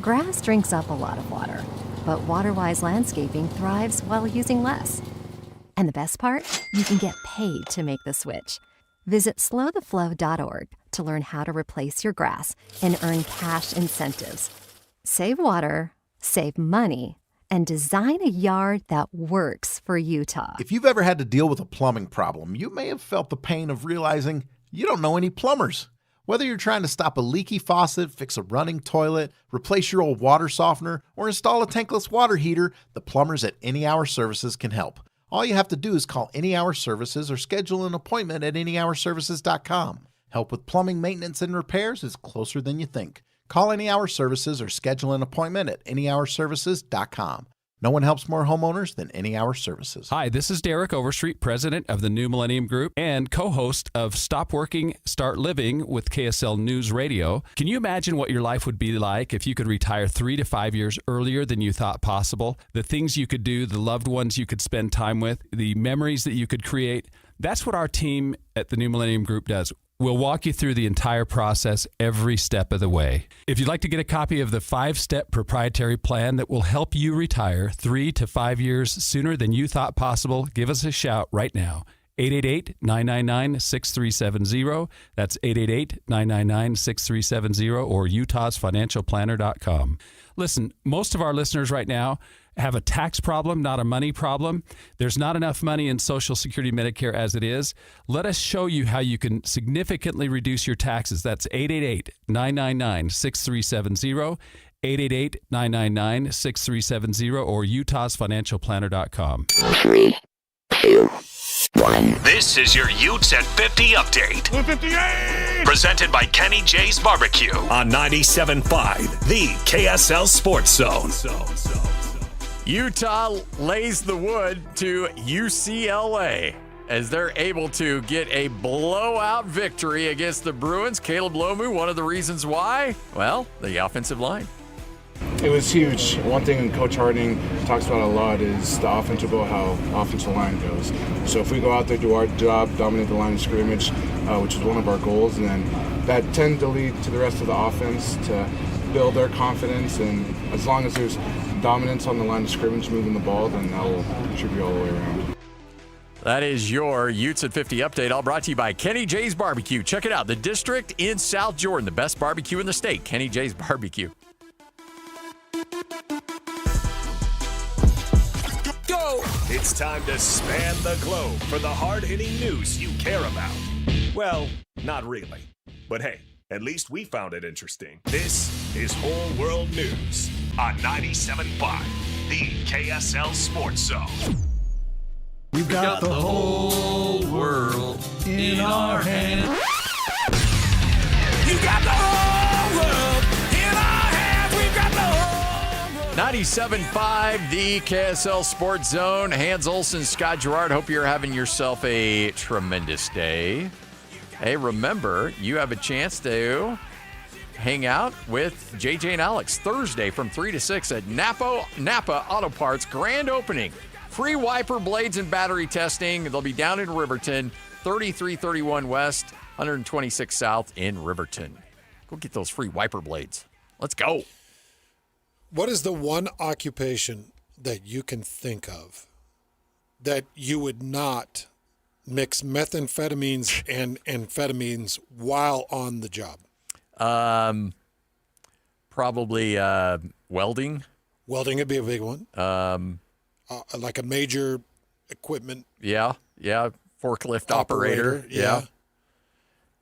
Grass drinks up a lot of water, but Waterwise Landscaping thrives while using less. And the best part? You can get paid to make the switch. Visit slowtheflow.org to learn how to replace your grass and earn cash incentives. Save water, save money, and design a yard that works for Utah. If you've ever had to deal with a plumbing problem, you may have felt the pain of realizing you don't know any plumbers. Whether you're trying to stop a leaky faucet, fix a running toilet, replace your old water softener, or install a tankless water heater, the plumbers at Any Hour Services can help. All you have to do is call Any Hour Services or schedule an appointment at anyhourservices.com. Help with plumbing maintenance and repairs is closer than you think. Call Any Hour Services or schedule an appointment at anyhourservices.com. No one helps more homeowners than Any Hour Services. Hi, this is Derek Overstreet, president of the New Millennium Group and co-host of Stop Working, Start Living with KSL News Radio. Can you imagine what your life would be like if you could retire 3 to 5 years earlier than you thought possible? The things you could do, the loved ones you could spend time with, the memories that you could create. That's what our team at the New Millennium Group does. We'll walk you through the entire process every step of the way. If you'd like to get a copy of the 5-step proprietary plan that will help you retire 3 to 5 years sooner than you thought possible, give us a shout right now. 888-999-6370. That's 888-999-6370 or utahsfinancialplanner.com. Listen, most of our listeners right now have a tax problem, not a money problem. There's not enough money in Social Security Medicare as it is. Let us show you how you can significantly reduce your taxes. That's 888-999-6370, 888-999-6370, or utahsfinancialplanner.com. 3, 2, 1. This is your Utes at 50 update. 58! Presented by Kenny J's Barbecue on 97.5, the KSL Sports Zone. Utah lays the wood to UCLA as they're able to get a blowout victory against the Bruins. Caleb Lomu, one of the reasons why? Well, the offensive line. It was huge. One thing Coach Harding talks about a lot is the offensive goal, how offensive line goes. So if we go out there, do our job, dominate the line of scrimmage, which is one of our goals, and then that tends to lead to the rest of the offense to build their confidence. And as long as there's dominance on the line of scrimmage moving the ball, then that will contribute all the way around. That is your Utes at 50 update, all brought to you by Kenny J's Barbecue. Check it out, the district in South Jordan, the best barbecue in the state, Kenny J's Barbecue. Go! It's time to span the globe for the hard-hitting news you care about. Well, not really. But hey, at least we found it interesting. This is Whole World News on 97.5, the KSL Sports Zone. We've got the whole world in our hands. You got the whole world in our hands. We've got the whole world. 97.5, the KSL Sports Zone. Hans Olsen, Scott Gerard. Hope you're having yourself a tremendous day. Hey, remember, you have a chance to hang out with JJ and Alex Thursday from 3 to 6 at Napa Auto Parts grand opening. Free wiper blades and battery testing. They'll be down in Riverton, 3331 West, 126 South in Riverton. Go get those free wiper blades. Let's go. What is the one occupation that you can think of that you would not mix methamphetamines and amphetamines while on the job? Probably welding. Welding would be a big one. Like a major equipment. Yeah. Forklift operator. Yeah.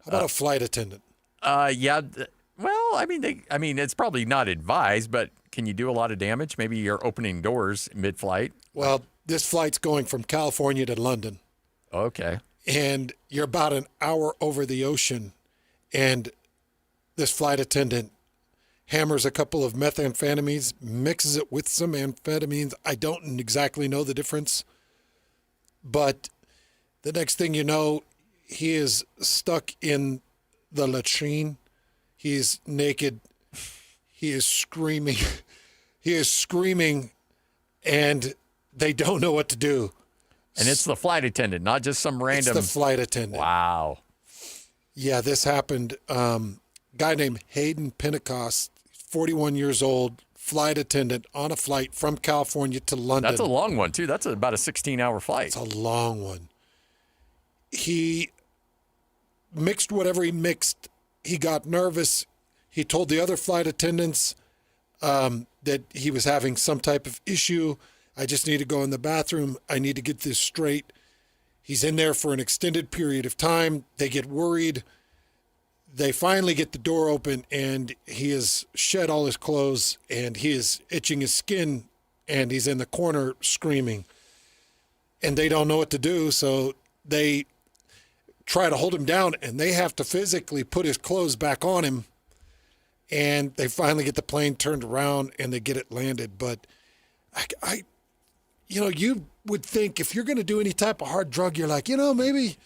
How about a flight attendant? Yeah. Well, I mean, it's probably not advised, but can you do a lot of damage? Maybe you're opening doors mid-flight. Well, this flight's going from California to London. Okay. And you're about an hour over the ocean, and this flight attendant hammers a couple of methamphetamines, mixes it with some amphetamines. I don't exactly know the difference, but The next thing you know, he is stuck in the latrine. He's naked. He is screaming. He is screaming, and they don't know what to do. And it's the flight attendant, not just some random. It's the flight attendant. Wow. Yeah, this happened. Guy named Hayden Pentecost, 41 years old, flight attendant on a flight from California to London. That's a long one, too. That's about a 16-hour flight. It's a long one. He mixed whatever he mixed. He got nervous. He told the other flight attendants that he was having some type of issue. I just need to go in the bathroom. I need to get this straight. He's in there for an extended period of time. They get worried. They finally get the door open, and he has shed all his clothes, and he is itching his skin, and he's in the corner screaming. And they don't know what to do, so they try to hold him down, and they have to physically put his clothes back on him. And they finally get the plane turned around, and they get it landed. But you would think if you're going to do any type of hard drug, you're like, maybe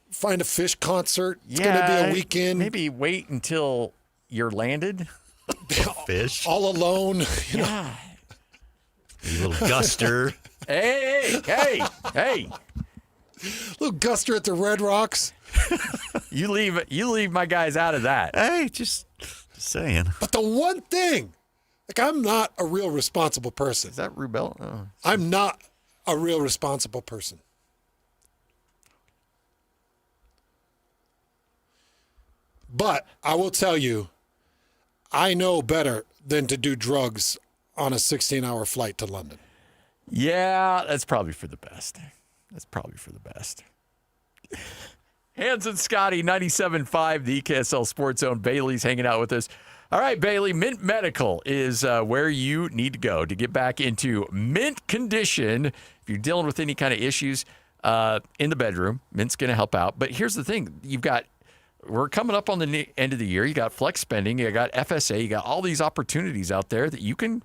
find a fish concert. It's going to be a weekend. Maybe wait until you're landed. Fish. All alone. Yeah. A little guster. Hey. Little guster at the Red Rocks. You leave my guys out of that. Hey, just saying. But the one thing, I'm not a real responsible person. Is that Rubella? Oh. I'm not a real responsible person. But I will tell you, I know better than to do drugs on a 16-hour flight to London. Yeah, that's probably for the best. Hans and Scotty, 97.5, the KSL Sports Zone. Bailey's hanging out with us. All right, Bailey, Mint Medical is where you need to go to get back into mint condition. If you're dealing with any kind of issues in the bedroom, Mint's going to help out. But here's the thing. We're coming up on the end of the year. You got flex spending. You got FSA. You got all these opportunities out there that you can,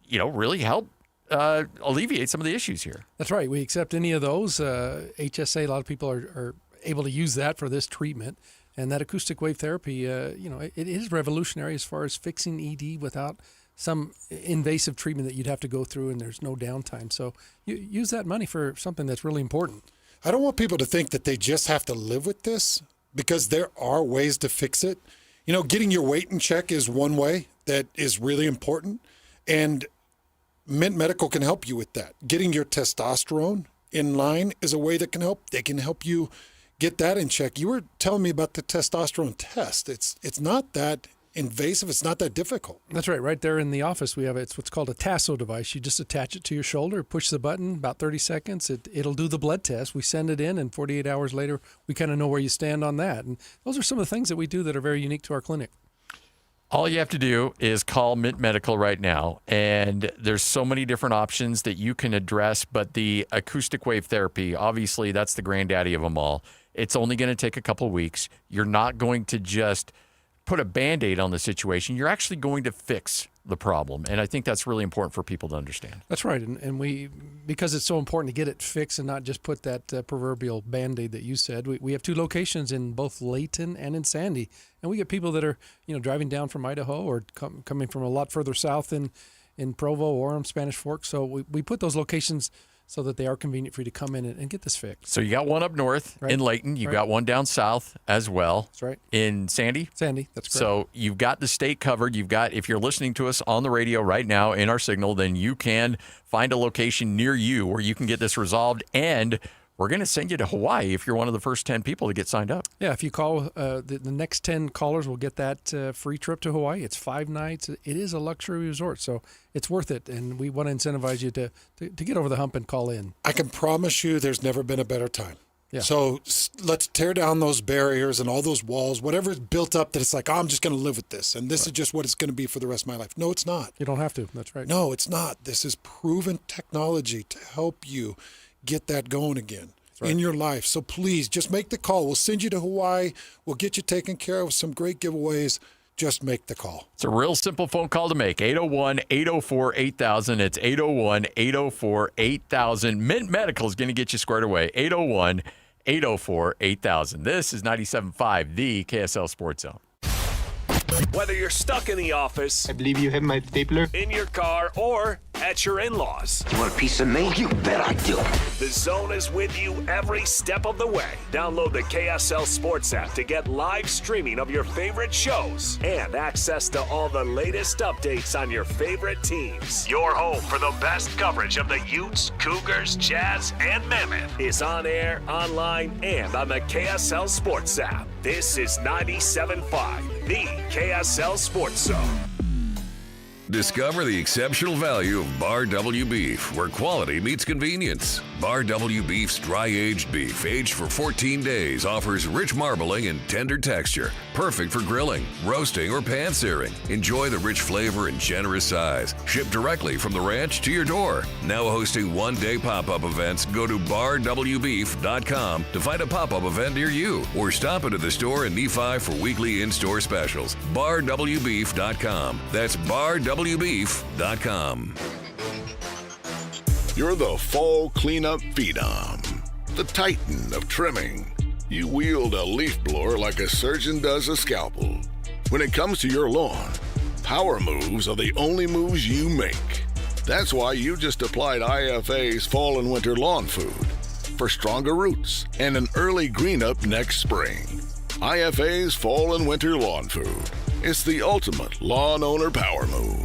really help alleviate some of the issues here. That's right. We accept any of those. HSA, a lot of people are able to use that for this treatment. And that acoustic wave therapy, it is revolutionary as far as fixing ED without some invasive treatment that you'd have to go through, and there's no downtime. So you use that money for something that's really important. I don't want people to think that they just have to live with this, because there are ways to fix it. Getting your weight in check is one way that is really important. And Mint Medical can help you with that. Getting your testosterone in line is a way that can help. They can help you get that in check. You were telling me about the testosterone test. It's not that invasive. It's not that difficult. That's right. Right there in the office, we have it's what's called a Tasso device. You just attach it to your shoulder, push the button, about 30 seconds. It'll do the blood test. We send it in, and 48 hours later, we kind of know where you stand on that. And those are some of the things that we do that are very unique to our clinic. All you have to do is call Mint Medical right now, and there's so many different options that you can address, but the acoustic wave therapy, obviously, that's the granddaddy of them all. It's only going to take a couple weeks. You're not going to just put a Band-Aid on the situation. You're actually going to fix the problem, and I think that's really important for people to understand. That's right, and we, because it's so important to get it fixed and not just put that proverbial Band-Aid that you said, we have 2 locations in both Layton and in Sandy, and we get people that are driving down from Idaho or coming from a lot further south in Provo, Orem, Spanish Fork, so we put those locations so that they are convenient for you to come in and get this fixed. So you got one up north in Layton. You got one down south as well. That's right. In Sandy? Sandy, that's correct. So you've got the state covered. You've got, if you're listening to us on the radio right now in our signal, then you can find a location near you where you can get this resolved, and we're going to send you to Hawaii if you're one of the first 10 people to get signed up. Yeah, if you call, the next 10 callers will get that free trip to Hawaii. It's 5 nights. It is a luxury resort, so it's worth it, and we want to incentivize you to get over the hump and call in. I can promise you there's never been a better time. Yeah. So let's tear down those barriers and all those walls, whatever is built up that it's like, I'm just going to live with this, and this is just what it's going to be for the rest of my life. No, it's not. You don't have to. That's right. No, it's not. This is proven technology to help you get that going again in your life. So please just make the call. We'll send you to Hawaii. We'll get you taken care of with some great giveaways. just make the call. It's a real simple phone call to make. 801-804-8000. It's 801-804-8000. Mint Medical is going to get you squared away. 801-804-8000. This is 97.5, the KSL Sports Zone. Whether you're stuck in the office, I believe you have my stapler, in your car, or at your in-laws. You want a piece of me? You bet I do. The Zone is with you every step of the way. Download the KSL Sports app to get live streaming of your favorite shows and access to all the latest updates on your favorite teams. Your home for the best coverage of the Utes, Cougars, Jazz, and Mammoth is on air, online, and on the KSL Sports app. This is 97.5, the KSL Sports Zone. Discover the exceptional value of Bar W Beef, where quality meets convenience. Bar W Beef's dry-aged beef, aged for 14 days, offers rich marbling and tender texture, perfect for grilling, roasting, or pan-searing. Enjoy the rich flavor and generous size. Shipped directly from the ranch to your door. Now hosting one-day pop-up events, go to barwbeef.com to find a pop-up event near you, or stop into the store in Nephi for weekly in-store specials. barwbeef.com. That's barwbeef.com. You're the fall cleanup phenom, the titan of trimming. You wield a leaf blower like a surgeon does a scalpel. When it comes to your lawn, power moves are the only moves you make. That's why you just applied IFA's Fall and Winter Lawn Food for stronger roots and an early green up next spring. IFA's Fall and Winter Lawn Food. It's the ultimate lawn owner power move.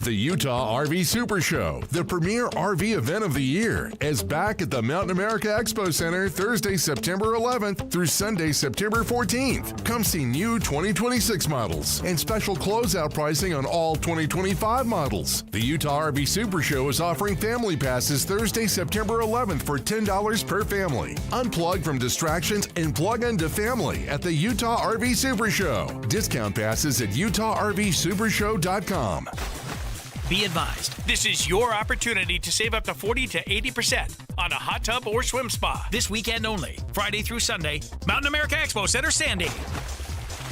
The Utah RV Super Show, the premier RV event of the year, is back at the Mountain America Expo Center Thursday, September 11th through Sunday, September 14th. Come see new 2026 models and special closeout pricing on all 2025 models. The Utah RV Super Show is offering family passes Thursday, September 11th for $10 per family. Unplug from distractions and plug into family at the Utah RV Super Show. Discount passes at utahRVSupershow.com. Be advised, this is your opportunity to save up to 40 to 80% on a hot tub or swim spa. This weekend only, Friday through Sunday, Mountain America Expo Center, Sandy.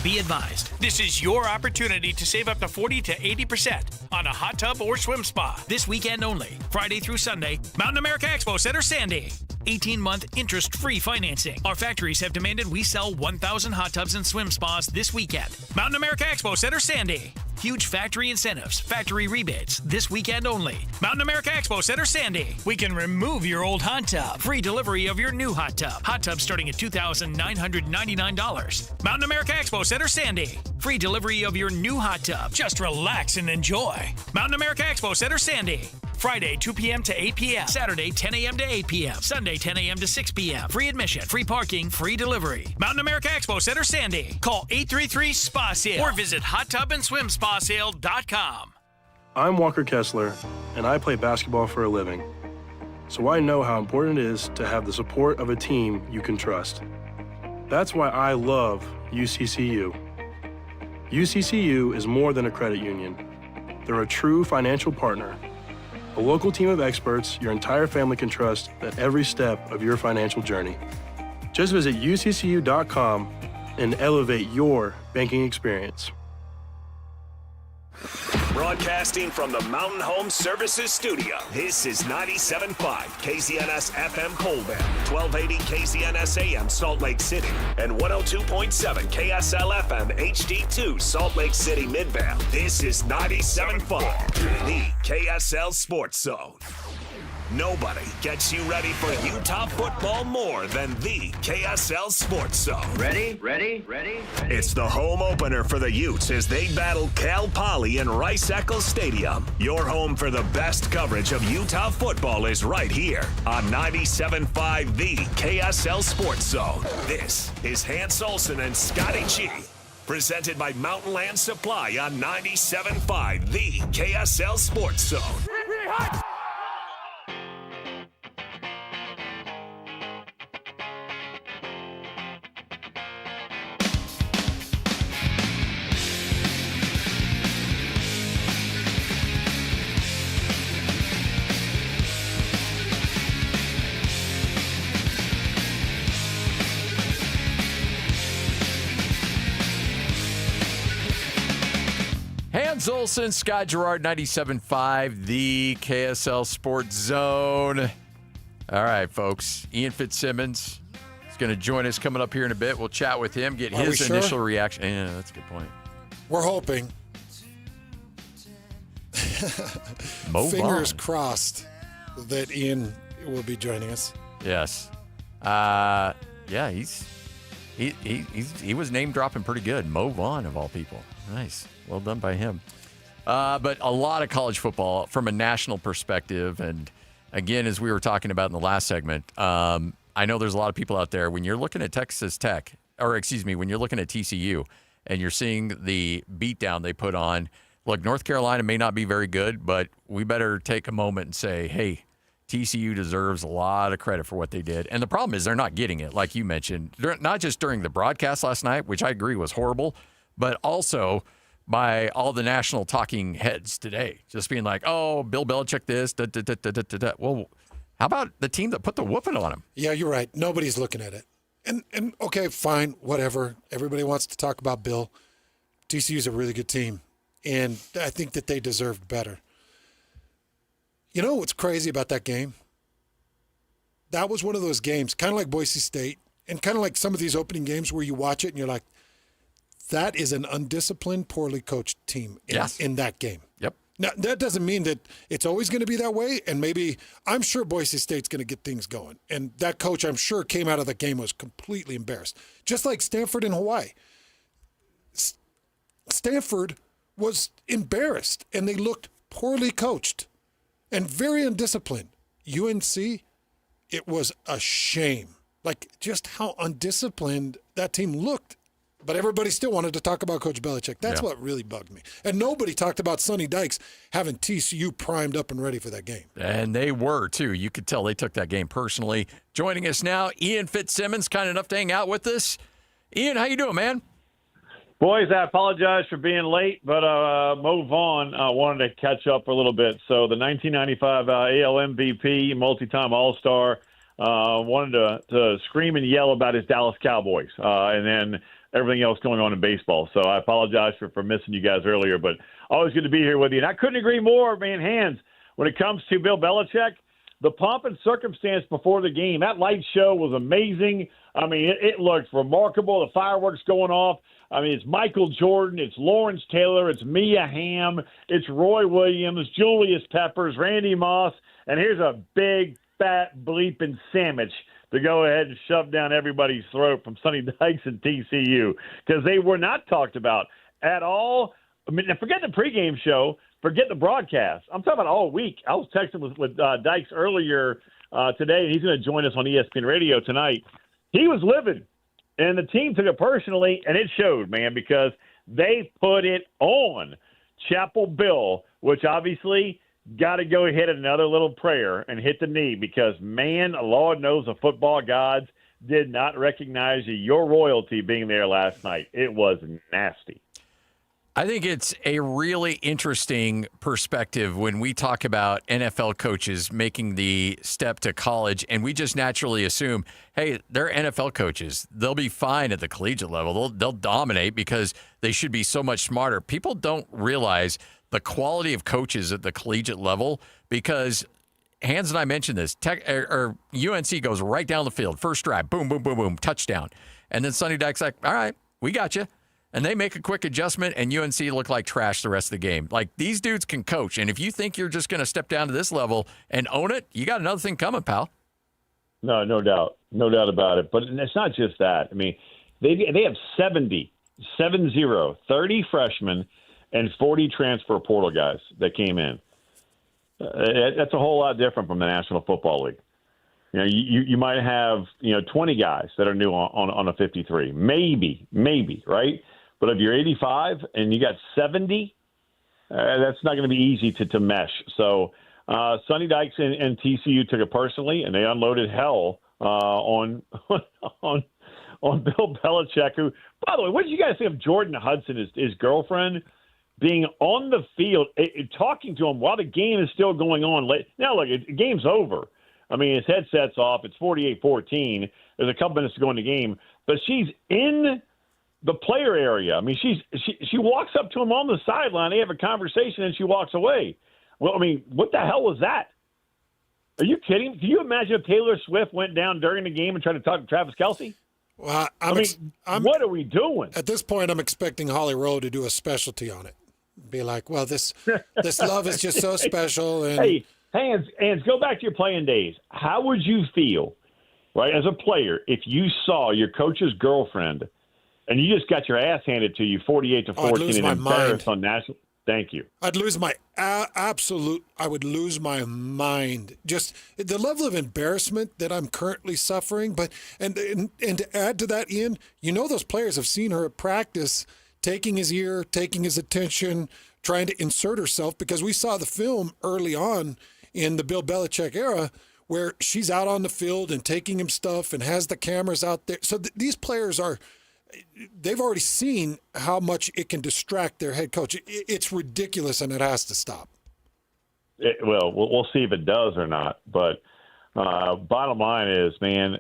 Be advised, this is your opportunity to save up to 40 to 80% on a hot tub or swim spa. This weekend only, Friday through Sunday, Mountain America Expo Center, Sandy. 18-month interest-free financing. Our factories have demanded we sell 1,000 hot tubs and swim spas this weekend. Mountain America Expo Center, Sandy. Huge factory incentives, factory rebates, this weekend only. Mountain America Expo Center, Sandy. We can remove your old hot tub. Free delivery of your new hot tub. Hot tub starting at $2,999. Mountain America Expo Center, Sandy. Free delivery of your new hot tub. Just relax and enjoy. Mountain America Expo Center, Sandy. Friday, 2 p.m. to 8 p.m. Saturday, 10 a.m. to 8 p.m. Sunday, 10 a.m. to 6 p.m. Free admission, free parking, free delivery. Mountain America Expo Center, Sandy. Call 833-SPA-SALE or visit hottubandSwimSpaSale.com. I'm Walker Kessler, and I play basketball for a living. So I know how important it is to have the support of a team you can trust. That's why I love UCCU. UCCU is more than a credit union. They're a true financial partner. A local team of experts your entire family can trust at every step of your financial journey. Just visit uccu.com and elevate your banking experience. Broadcasting from the Mountain Home Services Studio, this is 97.5 KZNS FM Colbert, 1280 KZNS AM Salt Lake City, and 102.7 KSL FM HD2 Salt Lake City Midvale. This is 97.5, the KSL Sports Zone. Nobody gets you ready for Utah football more than the KSL Sports Zone. Ready? It's the home opener for the Utes as they battle Cal Poly in Rice-Eccles Stadium. Your home for the best coverage of Utah football is right here on 97.5 the KSL Sports Zone. This is Hans Olsen and Scotty G. Presented by Mountain Land Supply on 97.5 the KSL Sports Zone. Briggs Olson, Scott Gerard, 97.5, the KSL Sports Zone. All right, folks. Ian Fitzsimmons is going to join us coming up here in a bit. We'll chat with him, get his initial reaction. Yeah, that's a good point. We're hoping. Fingers crossed that Ian will be joining us. Yes. Yeah, he was name dropping pretty good. Mo Vaughn of all people. Nice. Well done by him. But a lot of college football from a national perspective. And again, as we were talking about in the last segment, I know there's a lot of people out there when you're looking at Texas Tech, when you're looking at TCU and you're seeing the beatdown they put on. Look, North Carolina may not be very good, but we better take a moment and say, hey, TCU deserves a lot of credit for what they did. And the problem is they're not getting it, like you mentioned, not just during the broadcast last night, which I agree was horrible, but also by all the national talking heads today, just being like, oh, Bill Belichick this, Well, how about the team that put the whooping on him? Yeah, you're right. Nobody's looking at it. And okay, fine, whatever. Everybody wants to talk about Bill. TCU's a really good team, and I think that they deserved better. You know what's crazy about that game? That was one of those games, kind of like Boise State, and kind of like some of these opening games where you watch it and you're like, that is an undisciplined, poorly coached team in that game. Yep. Now, that doesn't mean that it's always going to be that way, and maybe I'm sure Boise State's going to get things going. And that coach, I'm sure, came out of the game was completely embarrassed. Just like Stanford in Hawaii. Stanford was embarrassed, and they looked poorly coached and very undisciplined. UNC, it was a shame. Like, just how undisciplined that team looked. But everybody still wanted to talk about Coach Belichick. That's what really bugged me. And nobody talked about Sonny Dykes having TCU primed up and ready for that game. And they were, too. You could tell they took that game personally. Joining us now, Ian Fitzsimmons, kind enough to hang out with us. Ian, how you doing, man? Boys, I apologize for being late, but Mo Vaughn wanted to catch up a little bit. So the 1995 AL MVP, multi-time All-Star, wanted to scream and yell about his Dallas Cowboys, and then everything else going on in baseball. So I apologize for missing you guys earlier, but always good to be here with you. And I couldn't agree more, man, hands. When it comes to Bill Belichick, the pomp and circumstance before the game, that light show was amazing. I mean, it looked remarkable. The fireworks going off. I mean, it's Michael Jordan, it's Lawrence Taylor, it's Mia Hamm, it's Roy Williams, Julius Peppers, Randy Moss, and here's a big, fat, bleeping sandwich to go ahead and shove down everybody's throat from Sonny Dykes and TCU, because they were not talked about at all. I mean, forget the pregame show, forget the broadcast. I'm talking about all week. I was texting with Dykes earlier today, and he's going to join us on ESPN Radio tonight. He was livid, and the team took it personally, and it showed, man, because they put it on Chapel Bill, which obviously – got to go ahead and another little prayer and hit the knee because, man, Lord knows the football gods did not recognize your royalty being there last night. It was nasty. I think it's a really interesting perspective when we talk about NFL coaches making the step to college, and we just naturally assume, hey, they're NFL coaches. They'll be fine at the collegiate level. They'll dominate because they should be so much smarter. People don't realize the quality of coaches at the collegiate level, because Hans and I mentioned this. UNC goes right down the field, first drive, boom, boom, boom, boom, touchdown. And then Sonny Dykes like, all right, we got you. And they make a quick adjustment, and UNC look like trash the rest of the game. Like, these dudes can coach. And if you think you're just going to step down to this level and own it, you got another thing coming, pal. No doubt. No doubt about it. But it's not just that. I mean, they have 30 freshmen and 40 transfer portal guys that came in. That's a whole lot different from the National Football League. You know, you might have 20 guys that are new on a 53, maybe, right? But if you're 85 and you got 70, that's not going to be easy to mesh. So Sonny Dykes and TCU took it personally, and they unloaded hell on Bill Belichick. Who, by the way, what did you guys think of Jordan Hudson, his girlfriend? Being on the field, talking to him while the game is still going on. Now, look, the game's over. I mean, his headset's off. It's 48-14. There's a couple minutes to go in the game. But she's in the player area. I mean, she walks up to him on the sideline. They have a conversation, and she walks away. Well, I mean, what the hell was that? Are you kidding? Can you imagine if Taylor Swift went down during the game and tried to talk to Travis Kelce? Well, what are we doing? At this point, I'm expecting Holly Rowe to do a specialty on it. Be like, well, this love is just so special. And hey, Hands, go back to your playing days. How would you feel, right, as a player, if you saw your coach's girlfriend and you just got your ass handed to you 48-14 and embarrassed on national? Thank you. I'd lose my I would lose my mind. Just the level of embarrassment that I'm currently suffering. But and to add to that, Ian, those players have seen her at practice, taking his ear, taking his attention, trying to insert herself, because we saw the film early on in the Bill Belichick era where she's out on the field and taking him stuff and has the cameras out there. So these players they've already seen how much it can distract their head coach. It's ridiculous, and it has to stop. We'll see if it does or not. But bottom line is, man,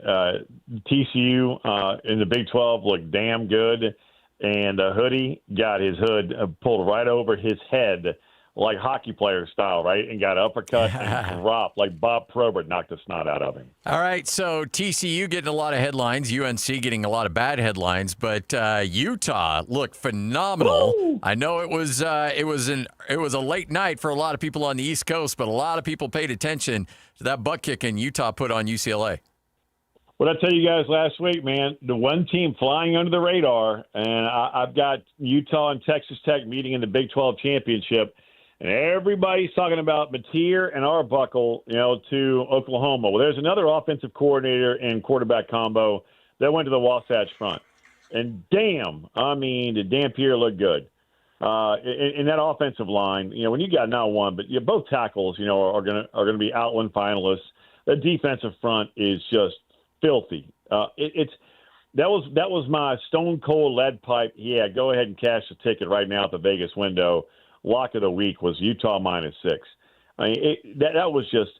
TCU in the Big 12 looked damn good, and Hoodie got his hood pulled right over his head like hockey player style, right, and got uppercut and dropped like Bob Probert knocked the snot out of him. All right, so TCU getting a lot of headlines, UNC getting a lot of bad headlines, but Utah looked phenomenal. Woo! I know it was a late night for a lot of people on the East Coast, but a lot of people paid attention to that butt kicking Utah put on UCLA. What I tell you guys last week, man, the one team flying under the radar, and I've got Utah and Texas Tech meeting in the Big 12 championship. And everybody's talking about Mateer and Arbuckle, to Oklahoma. Well, there's another offensive coordinator and quarterback combo that went to the Wasatch Front. And did Dampier look good. In that offensive line, when you got not one, but both tackles, are going to be Outland finalists. The defensive front is just filthy. That was my stone cold lead pipe. Yeah, go ahead and cash the ticket right now at the Vegas window. Lock of the week was Utah -6. I mean, that was just.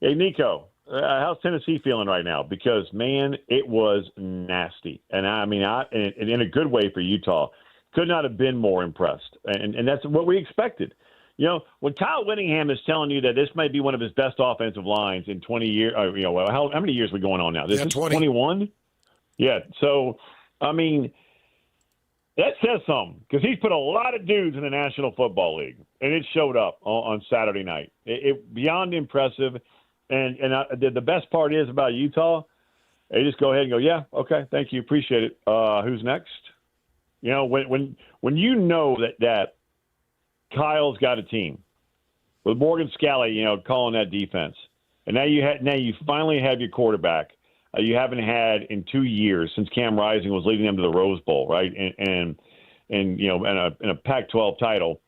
Hey, Nico, how's Tennessee feeling right now? Because, man, it was nasty. And, in a good way for Utah. Could not have been more impressed. And that's what we expected. When Kyle Whittingham is telling you that this might be one of his best offensive lines in 20 years, how many years are we going on now? This is 21? Yeah. So, that says something, because he's put a lot of dudes in the National Football League, and it showed up on Saturday night. It beyond impressive, and the best part is about Utah, they just go ahead and go, yeah, okay, thank you, appreciate it. Who's next? When that Kyle's got a team with Morgan Scalley, calling that defense, and now you finally have your quarterback. You haven't had in 2 years since Cam Rising was leading them to the Rose Bowl, right? And in a Pac-12 title.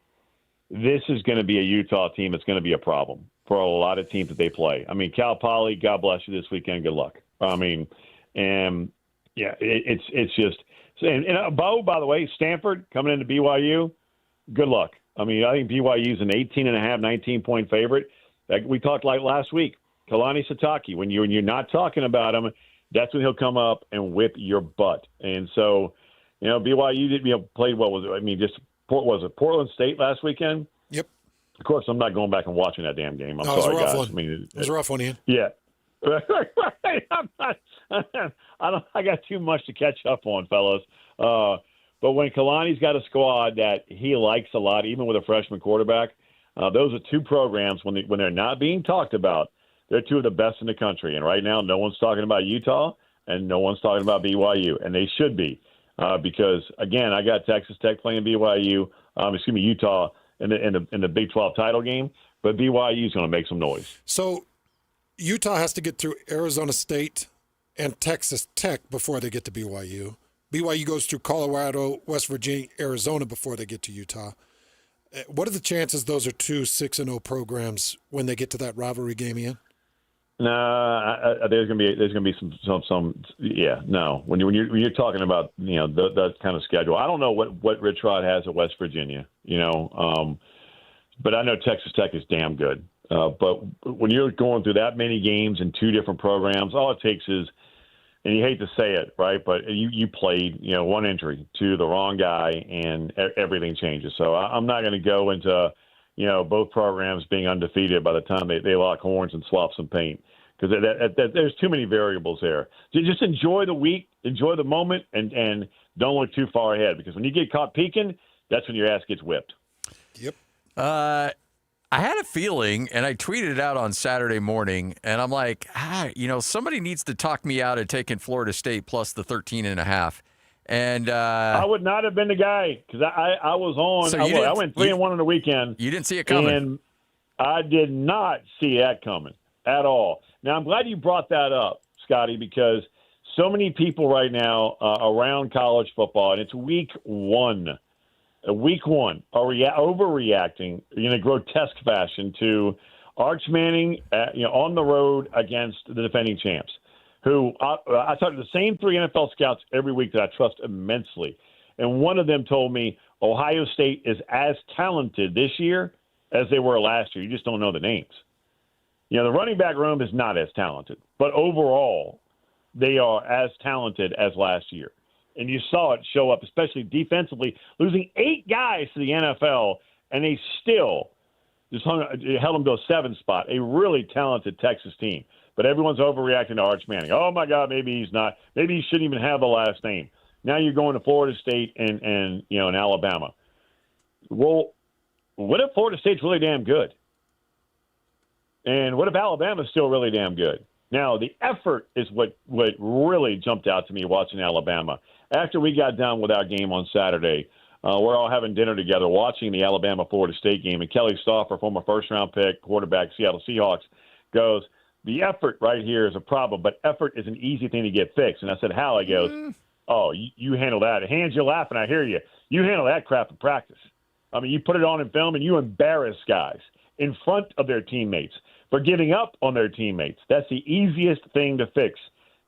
This is going to be a Utah team that's going to be a problem for a lot of teams that they play. Cal Poly, God bless you this weekend. Good luck. It's just. And Bo, by the way, Stanford coming into BYU. Good luck. I think BYU is an 18.5, 19-point favorite. Like we talked like last week. Kalani Sitake, when you're not talking about him, that's when he'll come up and whip your butt. And so, BYU did played what was it? Portland State last weekend? Yep. Of course, I'm not going back and watching that damn game. I'm sorry, it was a rough guys. one. It was a rough one, Ian. Yeah. I got too much to catch up on, fellas. But when Kalani's got a squad that he likes a lot, even with a freshman quarterback, those are two programs when they're not being talked about. They're two of the best in the country. And right now, no one's talking about Utah and no one's talking about BYU. And they should be because, again, I got Texas Tech playing Utah in the Big 12 title game. But BYU is going to make some noise. So Utah has to get through Arizona State and Texas Tech before they get to BYU. BYU goes through Colorado, West Virginia, Arizona before they get to Utah. What are the chances those are two 6-0 programs when they get to that rivalry game, Ian? No, there's gonna be some. Yeah, no. When you're talking about that kind of schedule, I don't know what Rich Rod has at West Virginia. But I know Texas Tech is damn good. But when you're going through that many games in two different programs, all it takes is and you hate to say it, right? But you played, one injury to the wrong guy, and everything changes. So I'm not going to go into, both programs being undefeated by the time they lock horns and swap some paint, because there's too many variables there. So just enjoy the week, enjoy the moment, and don't look too far ahead, because when you get caught peeking, that's when your ass gets whipped. Yep. I had a feeling, and I tweeted it out on Saturday morning, and I'm like, somebody needs to talk me out of taking Florida State plus the 13.5. And I would not have been the guy, because I was on. So I went 3-1 on the weekend. You didn't see it coming. And I did not see that coming at all. Now, I'm glad you brought that up, Scotty, because so many people right now around college football, and it's week one. Week one are overreacting in a grotesque fashion to Arch Manning, on the road against the defending champs, who I talk to the same 3 NFL scouts every week that I trust immensely, and one of them told me Ohio State is as talented this year as they were last year. You just don't know the names. The running back room is not as talented, but overall, they are as talented as last year. And you saw it show up, especially defensively, losing 8 guys to the NFL, and they still just held them to a 7 spot. A really talented Texas team. But everyone's overreacting to Arch Manning. Oh, my God, maybe he's not. Maybe he shouldn't even have the last name. Now you're going to Florida State and Alabama. Well, what if Florida State's really damn good? And what if Alabama's still really damn good? Now, the effort is what really jumped out to me watching Alabama. After we got done with our game on Saturday, we're all having dinner together watching the Alabama-Florida State game, and Kelly Stauffer, former first-round pick, quarterback, Seattle Seahawks, goes, the effort right here is a problem, but effort is an easy thing to get fixed. And I said, how? He goes, oh, you handle that. Hands, you're laughing, I hear you. You handle that crap in practice. I mean, you put it on in film, and you embarrass guys in front of their teammates for giving up on their teammates. That's the easiest thing to fix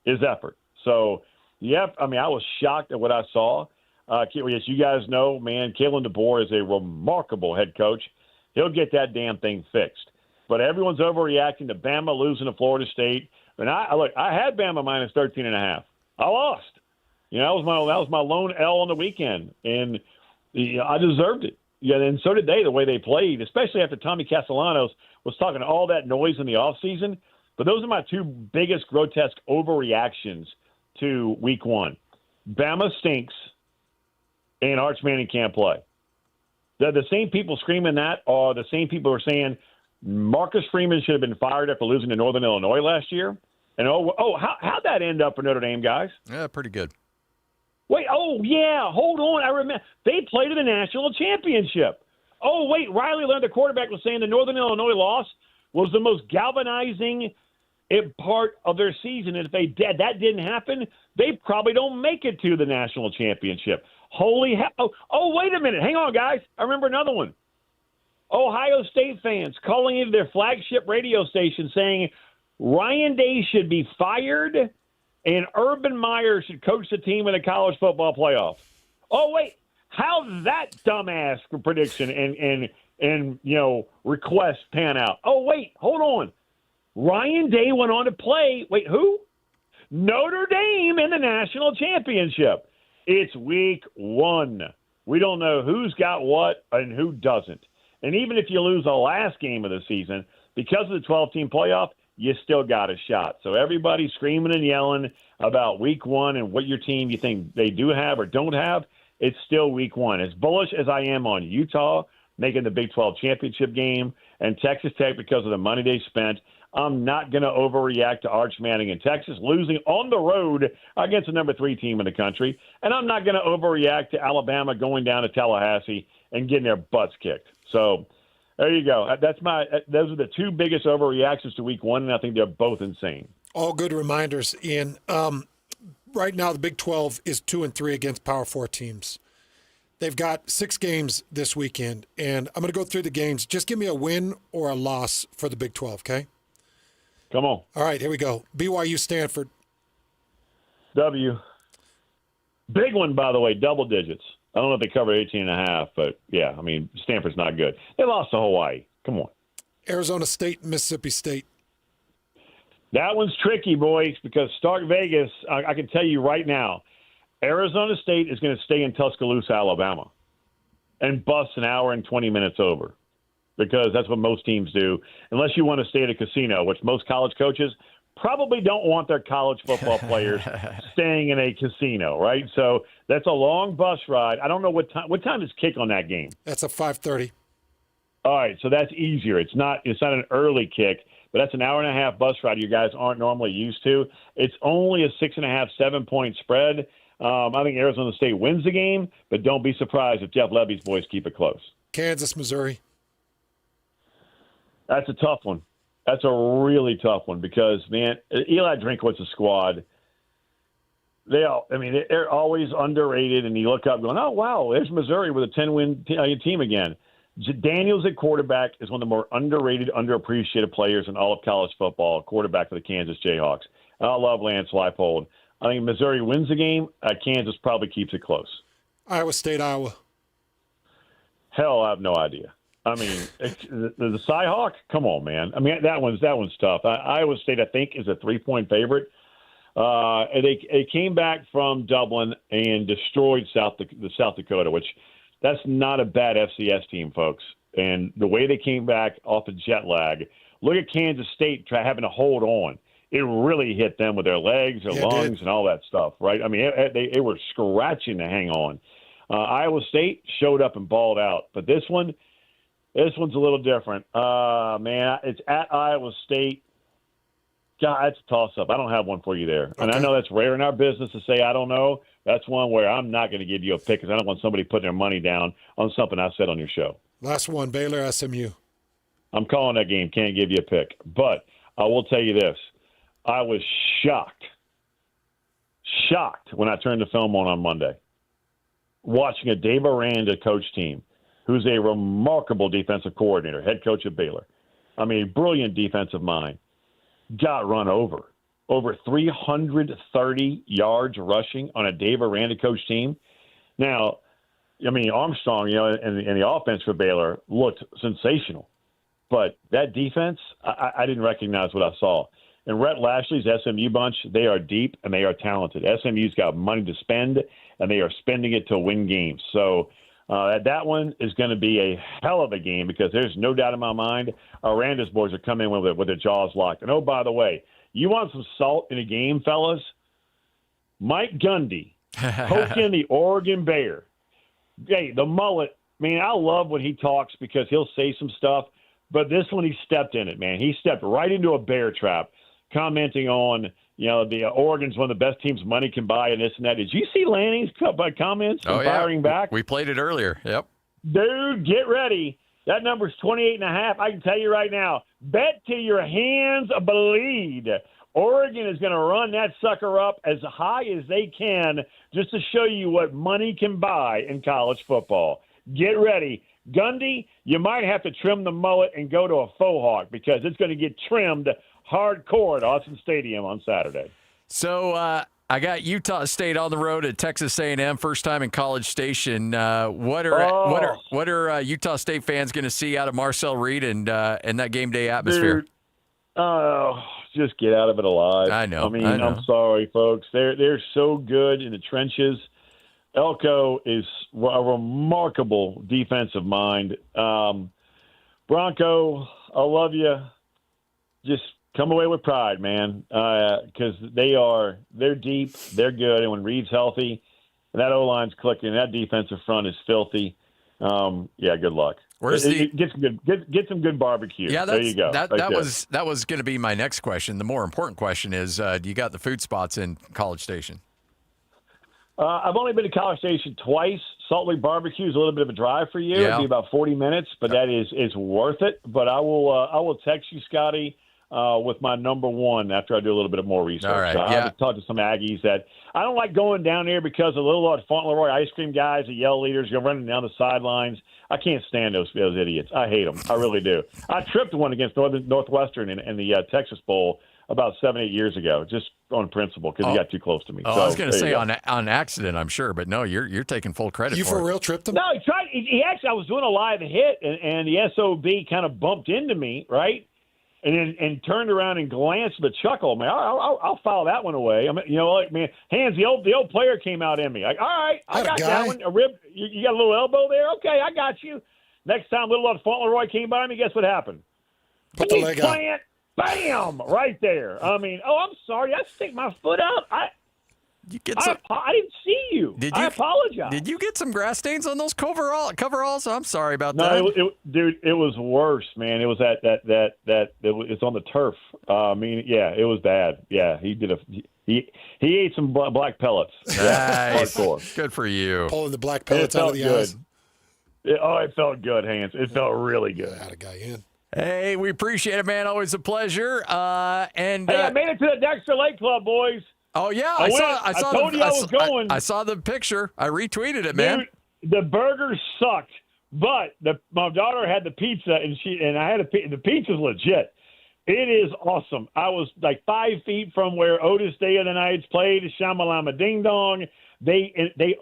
is effort. So, I was shocked at what I saw. As you guys know, man, Kalen DeBoer is a remarkable head coach. He'll get that damn thing fixed. But everyone's overreacting to Bama losing to Florida State. And I had Bama minus 13.5. I lost. That was my lone L on the weekend, and I deserved it. Yeah, and so did they, the way they played, especially after Tommy Castellanos was talking all that noise in the offseason. But those are my 2 biggest grotesque overreactions to week one. Bama stinks, and Arch Manning can't play. The same people screaming that are the same people who are saying Marcus Freeman should have been fired after losing to Northern Illinois last year. And how'd that end up for Notre Dame, guys? Yeah, pretty good. Wait, hold on. I remember they played in the national championship. Oh, wait, Riley Leonard, the quarterback, was saying the Northern Illinois loss was the most galvanizing part of their season. And if that didn't happen, they probably don't make it to the national championship. Holy hell. Oh, wait a minute. Hang on, guys. I remember another one. Ohio State fans calling into their flagship radio station saying Ryan Day should be fired and Urban Meyer should coach the team in the college football playoff. Oh, wait. How's that dumbass prediction and request pan out? Oh, wait. Hold on. Ryan Day went on to play, wait, who? Notre Dame in the national championship. It's week one. We don't know who's got what and who doesn't. And even if you lose the last game of the season, because of the 12-team playoff, you still got a shot. So everybody screaming and yelling about week one and what your team you think they do have or don't have, it's still week one. As bullish as I am on Utah making the Big 12 championship game and Texas Tech because of the money they spent, I'm not going to overreact to Arch Manning in Texas losing on the road against the number 3 team in the country. And I'm not going to overreact to Alabama going down to Tallahassee and getting their butts kicked. So there you go. Those are the 2 biggest overreactions to week one, and I think they're both insane. All good reminders, Ian. Right now, the Big 12 is 2-3 against Power 4 teams. They've got 6 games this weekend, and I'm going to go through the games. Just give me a win or a loss for the Big 12, okay? Come on. All right, here we go. BYU Stanford. W. Big one, by the way, double digits. I don't know if they covered 18.5, but, yeah, I mean, Stanford's not good. They lost to Hawaii. Come on. Arizona State, Mississippi State. That one's tricky, boys, because Stark Vegas, I can tell you right now, Arizona State is going to stay in Tuscaloosa, Alabama, and bus an hour and 20 minutes over, because that's what most teams do, unless you want to stay at a casino, which most college coaches probably don't want their college football players staying in a casino, right? So that's a long bus ride. I don't know what time is kick on that game. That's a 5:30. All right, so that's easier. It's not an early kick, but that's an hour and a half bus ride you guys aren't normally used to. It's only a 6.5, 7-point spread. I think Arizona State wins the game, but don't be surprised if Jeff Levy's boys keep it close. Kansas, Missouri. That's a tough one. That's a really tough one because, man, Eli Drinkwitz's squad, they're always underrated, and you look up going, oh, wow, there's Missouri with a 10-win team again. Daniels at quarterback is one of the more underrated, underappreciated players in all of college football, quarterback for the Kansas Jayhawks. I love Lance Leipold. I think Missouri wins the game. Kansas probably keeps it close. Iowa State, Iowa. Hell, I have no idea. I mean, the Cyhawk, come on, man. I mean, that one's tough. Iowa State, I think, is a 3-point favorite. And they came back from Dublin and destroyed South Dakota, which that's not a bad FCS team, folks. And the way they came back off of jet lag, look at Kansas State having to hold on. It really hit them with their legs, their lungs, and all that stuff, right? I mean, they were scratching to hang on. Iowa State showed up and balled out. But this one's a little different. Man, it's at Iowa State. God, that's a toss-up. I don't have one for you there. And I know that's rare in our business to say I don't know. That's one where I'm not going to give you a pick because I don't want somebody putting their money down on something I said on your show. Last one, Baylor, SMU. I'm calling that game. Can't give you a pick. But I will tell you this. I was shocked when I turned the film on Monday, watching a Dave Aranda coach team who's a remarkable defensive coordinator, head coach of Baylor. I mean, brilliant defensive mind. Got run over 330 yards rushing on a Dave Aranda coach team. Now, I mean, Armstrong, and the offense for Baylor looked sensational. But that defense, I didn't recognize what I saw. And Rhett Lashley's SMU bunch, they are deep and they are talented. SMU's got money to spend, and they are spending it to win games. So that one is going to be a hell of a game because there's no doubt in my mind Aranda's boys are coming in with their jaws locked. And, oh, by the way, you want some salt in a game, fellas? Mike Gundy, coaching the Oregon Bear. Hey, the mullet, man, I love when he talks because he'll say some stuff. But this one, he stepped in it, man. He stepped right into a bear trap, commenting on, the Oregon's one of the best teams money can buy and this and that. Did you see Lanning's comments and firing back? We played it earlier. Yep. Dude, get ready. That number's 28.5. I can tell you right now, bet till your hands bleed. Oregon is going to run that sucker up as high as they can just to show you what money can buy in college football. Get ready. Gundy, you might have to trim the mullet and go to a faux hawk because it's going to get trimmed hardcore at Austin Stadium on Saturday. So I got Utah State on the road at Texas A&M, first time in College Station. What are Utah State fans going to see out of Marcel Reed and that game day atmosphere? Dude, just get out of it alive. I know. I mean, I'm sorry, folks. They're so good in the trenches. Elko is a remarkable defensive mind. Bronco, I love you. Just come away with pride, man, because they're deep, they're good, and when Reed's healthy, and that O-line's clicking, that defensive front is filthy. Good luck. Get some good barbecue. Yeah, there you go. That was going to be my next question. The more important question is, do you got the food spots in College Station? I've only been to College Station twice. Salt Lake Barbecue is a little bit of a drive for you. Yeah. It'd be about 40 minutes, but that is worth it. But I will text you, Scotty, with my number one after I do a little bit more research. All right. I have to talk to some Aggies that I don't like going down there because of little Fauntleroy ice cream guys, the yell leaders, go running down the sidelines. I can't stand those idiots. I hate them. I really do. I tripped one against Northwestern in the Texas Bowl about 7-8 years ago, just on principle because he got too close to me. Oh, so, I was going to say on accident, I'm sure, but no, you're taking full credit. You for real tripped him? No, he tried. He actually, I was doing a live hit, and the SOB kind of bumped into me, right? and turned around and glanced at the chuckle. Man, I'll file that one away. I mean, like, man, Hans, the old player came out in me. Like, all right, I got that one. A rib, you got a little elbow there? Okay, I got you. Next time little Fauntleroy came by me, guess what happened? Put the leg out. Bam! Right there. I mean, I'm sorry. I stick my foot out. I didn't see you. I apologize. Did you get some grass stains on those coveralls? I'm sorry about that. No, dude, it was worse, man. It was it's on the turf. I mean, yeah, it was bad. Yeah, he ate some black pellets. Nice. Good for you. Pulling the black pellets out of the eyes. It felt good, Hans. It felt really good. Had a guy in. Hey, we appreciate it, man. Always a pleasure. I made it to the Dexter Lake Club, boys. Oh yeah, I told you I was going. I saw the picture. I retweeted it, man. Dude, the burgers sucked, but my daughter had the pizza, and I had the pizza's legit. It is awesome. I was like 5 feet from where Otis Day of the Nights played. Shamalama Ding Dong. They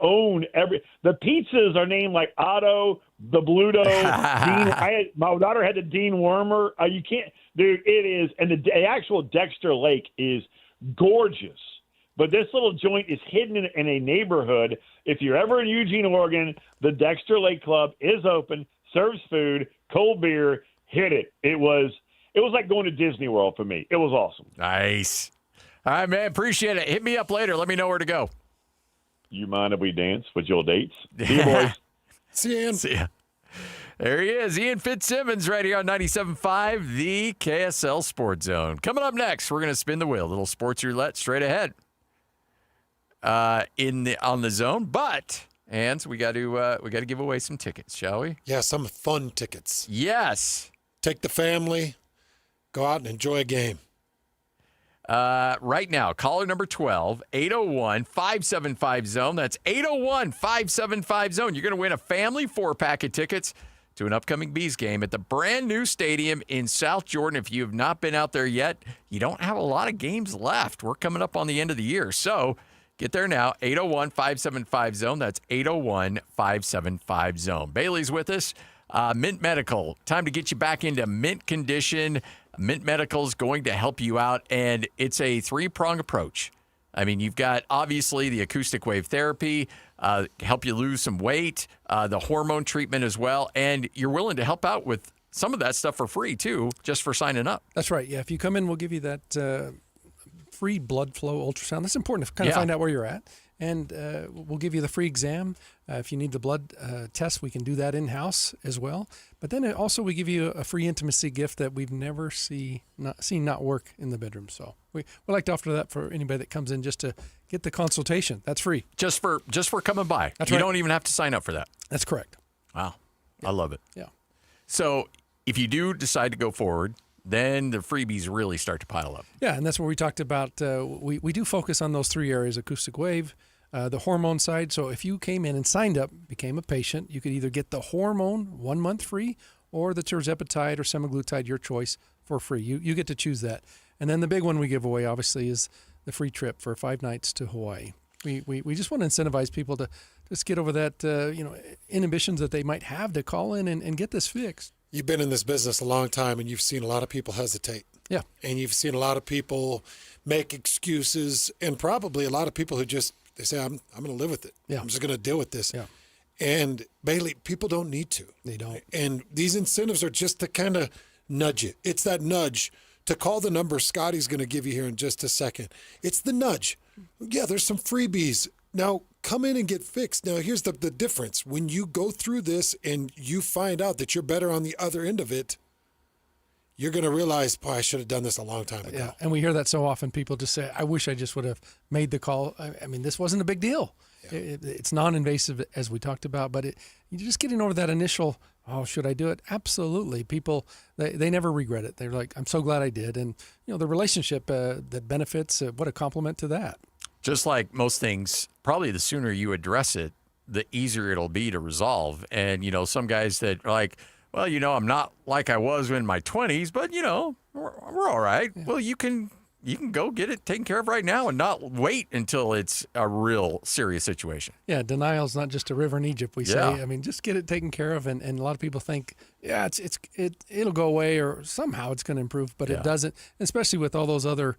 own the pizzas are named like Otto, the Bluto, Dean. My daughter had the Dean Wormer. You can't, dude. It is, and the actual Dexter Lake is gorgeous. But this little joint is hidden in a neighborhood. If you're ever in Eugene, Oregon, the Dexter Lake Club is open, serves food, cold beer. Hit it. It was like going to Disney World for me. It was awesome. Nice. All right, man. Appreciate it. Hit me up later. Let me know where to go. You mind if we dance with your dates? See you, boys. See you, Ian. See ya. There he is, Ian Fitzsimmons, right here on 97.5, the KSL Sports Zone. Coming up next, we're going to spin the wheel. A little sports roulette straight ahead on the zone. But, Hans, we got to give away some tickets, shall we? Yeah, some fun tickets. Yes. Take the family, go out and enjoy a game. Right now, caller number 12, 801-575-ZONE. That's 801-575-ZONE. You're going to win a family 4-pack of tickets to an upcoming Bees game at the brand new stadium in South Jordan. If you have not been out there yet, you don't have a lot of games left. We're coming up on the end of the year. So get there now, 801-575-ZONE. That's 801-575-ZONE. Bailey's with us. Mint Medical, time to get you back into mint condition. Mint Medical is going to help you out, and it's a 3-prong approach. I mean, you've got, obviously, the acoustic wave therapy, help you lose some weight, the hormone treatment as well, and you're willing to help out with some of that stuff for free, too, just for signing up. That's right. Yeah, if you come in, we'll give you that free blood flow ultrasound. That's important to kind of find out where you're at. And we'll give you the free exam. If you need the blood test, we can do that in-house as well. But then also we give you a free intimacy gift that we've never seen not work in the bedroom. So we like to offer that for anybody that comes in just to get the consultation. That's free. Just for coming by. That's you right. don't even have to sign up for that. That's correct. Wow. Yeah. I love it. Yeah. So if you do decide to go forward, then the freebies really start to pile up. Yeah, and that's what we talked about. We do focus on those 3 areas: acoustic wave, the hormone side. So if you came in and signed up, became a patient, you could either get the hormone 1 month free or the tirzepatide or semaglutide, your choice, for free. You get to choose that. And then the big one we give away, obviously, is the free trip for 5 nights to Hawaii. We just want to incentivize people to just get over that inhibitions that they might have to call in and get this fixed. You've been in this business a long time, and you've seen a lot of people hesitate. Yeah. And you've seen a lot of people make excuses, and probably a lot of people who they say, I'm going to live with it. Yeah. I'm just going to deal with this. Yeah. And, Bailey, people don't need to. They don't. And these incentives are just to kind of nudge it. It's that nudge to call the number Scotty's going to give you here in just a second. It's the nudge. Yeah, there's some freebies. Now, come in and get fixed. Now, here's the difference. When you go through this and you find out that you're better on the other end of it, you're going to realize, boy, I should have done this a long time ago. Yeah, and we hear that so often. People just say, I wish I just would have made the call. I mean, this wasn't a big deal. Yeah. It's non-invasive, as we talked about, but you're just getting over that initial, oh, should I do it? Absolutely. People, they never regret it. They're like, I'm so glad I did. And, the relationship that benefits, what a compliment to that. Just like most things, probably the sooner you address it, the easier it'll be to resolve. And, some guys that are like, well, I'm not like I was in my 20s, but, we're all right. Yeah. Well, you can you can go get it taken care of right now and not wait until it's a real serious situation. Yeah, denial's not just a river in Egypt, we say. I mean, just get it taken care of. And a lot of people think, yeah, it'll go away or somehow it's going to improve, but it doesn't, especially with all those other,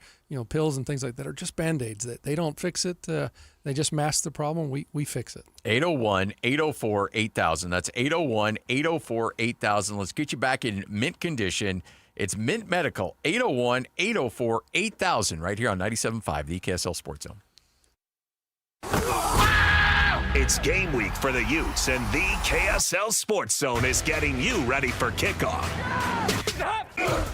pills and things like that are just Band-Aids. That they don't fix it. They just mask the problem. We fix it. 801-804-8000. That's 801-804-8000. Let's get you back in mint condition. It's Mint Medical, 801-804-8000, right here on 97.5, the KSL Sports Zone. It's game week for the Utes, and the KSL Sports Zone is getting you ready for kickoff.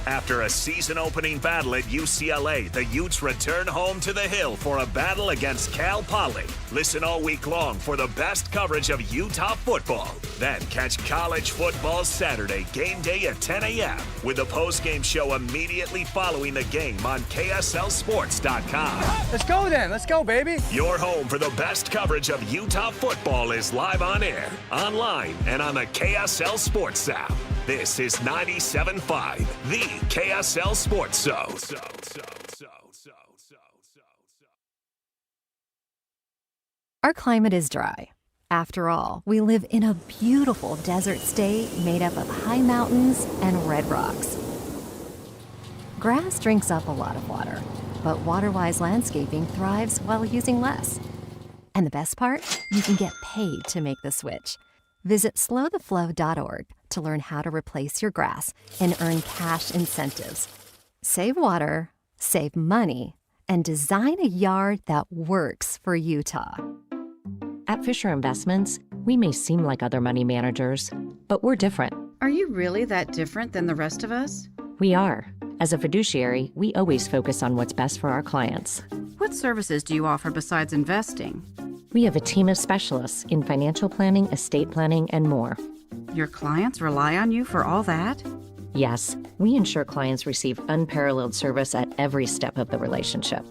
After a season-opening battle at UCLA, the Utes return home to the Hill for a battle against Cal Poly. Listen all week long for the best coverage of Utah football. Then catch college football Saturday, game day at 10 a.m. with a post-game show immediately following the game on KSLSports.com. Let's go then. Let's go, baby. Your home for the best coverage of Utah football is live on air, online, and on the KSL Sports app. This is 97.5, the KSL Sports Zone. Our climate is dry. After all, we live in a beautiful desert state made up of high mountains and red rocks. Grass drinks up a lot of water, but Waterwise Landscaping thrives while using less. And the best part? You can get paid to make the switch. Visit slowtheflow.org to learn how to replace your grass and earn cash incentives. Save water, save money, and design a yard that works for Utah. At Fisher Investments, we may seem like other money managers, but we're different. Are you really that different than the rest of us? We are. As a fiduciary, we always focus on what's best for our clients. What services do you offer besides investing? We have a team of specialists in financial planning, estate planning, and more. Your clients rely on you for all that? Yes, we ensure clients receive unparalleled service at every step of the relationship.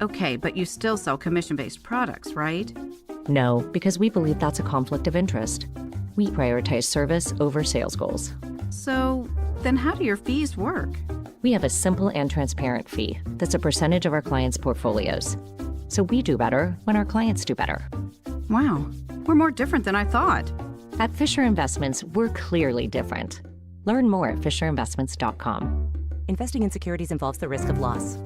Okay, but you still sell commission-based products, right? No, because we believe that's a conflict of interest. We prioritize service over sales goals. So, then how do your fees work? We have a simple and transparent fee that's a percentage of our clients' portfolios. So we do better when our clients do better. Wow, we're more different than I thought. At Fisher Investments, we're clearly different. Learn more at FisherInvestments.com. Investing in securities involves the risk of loss.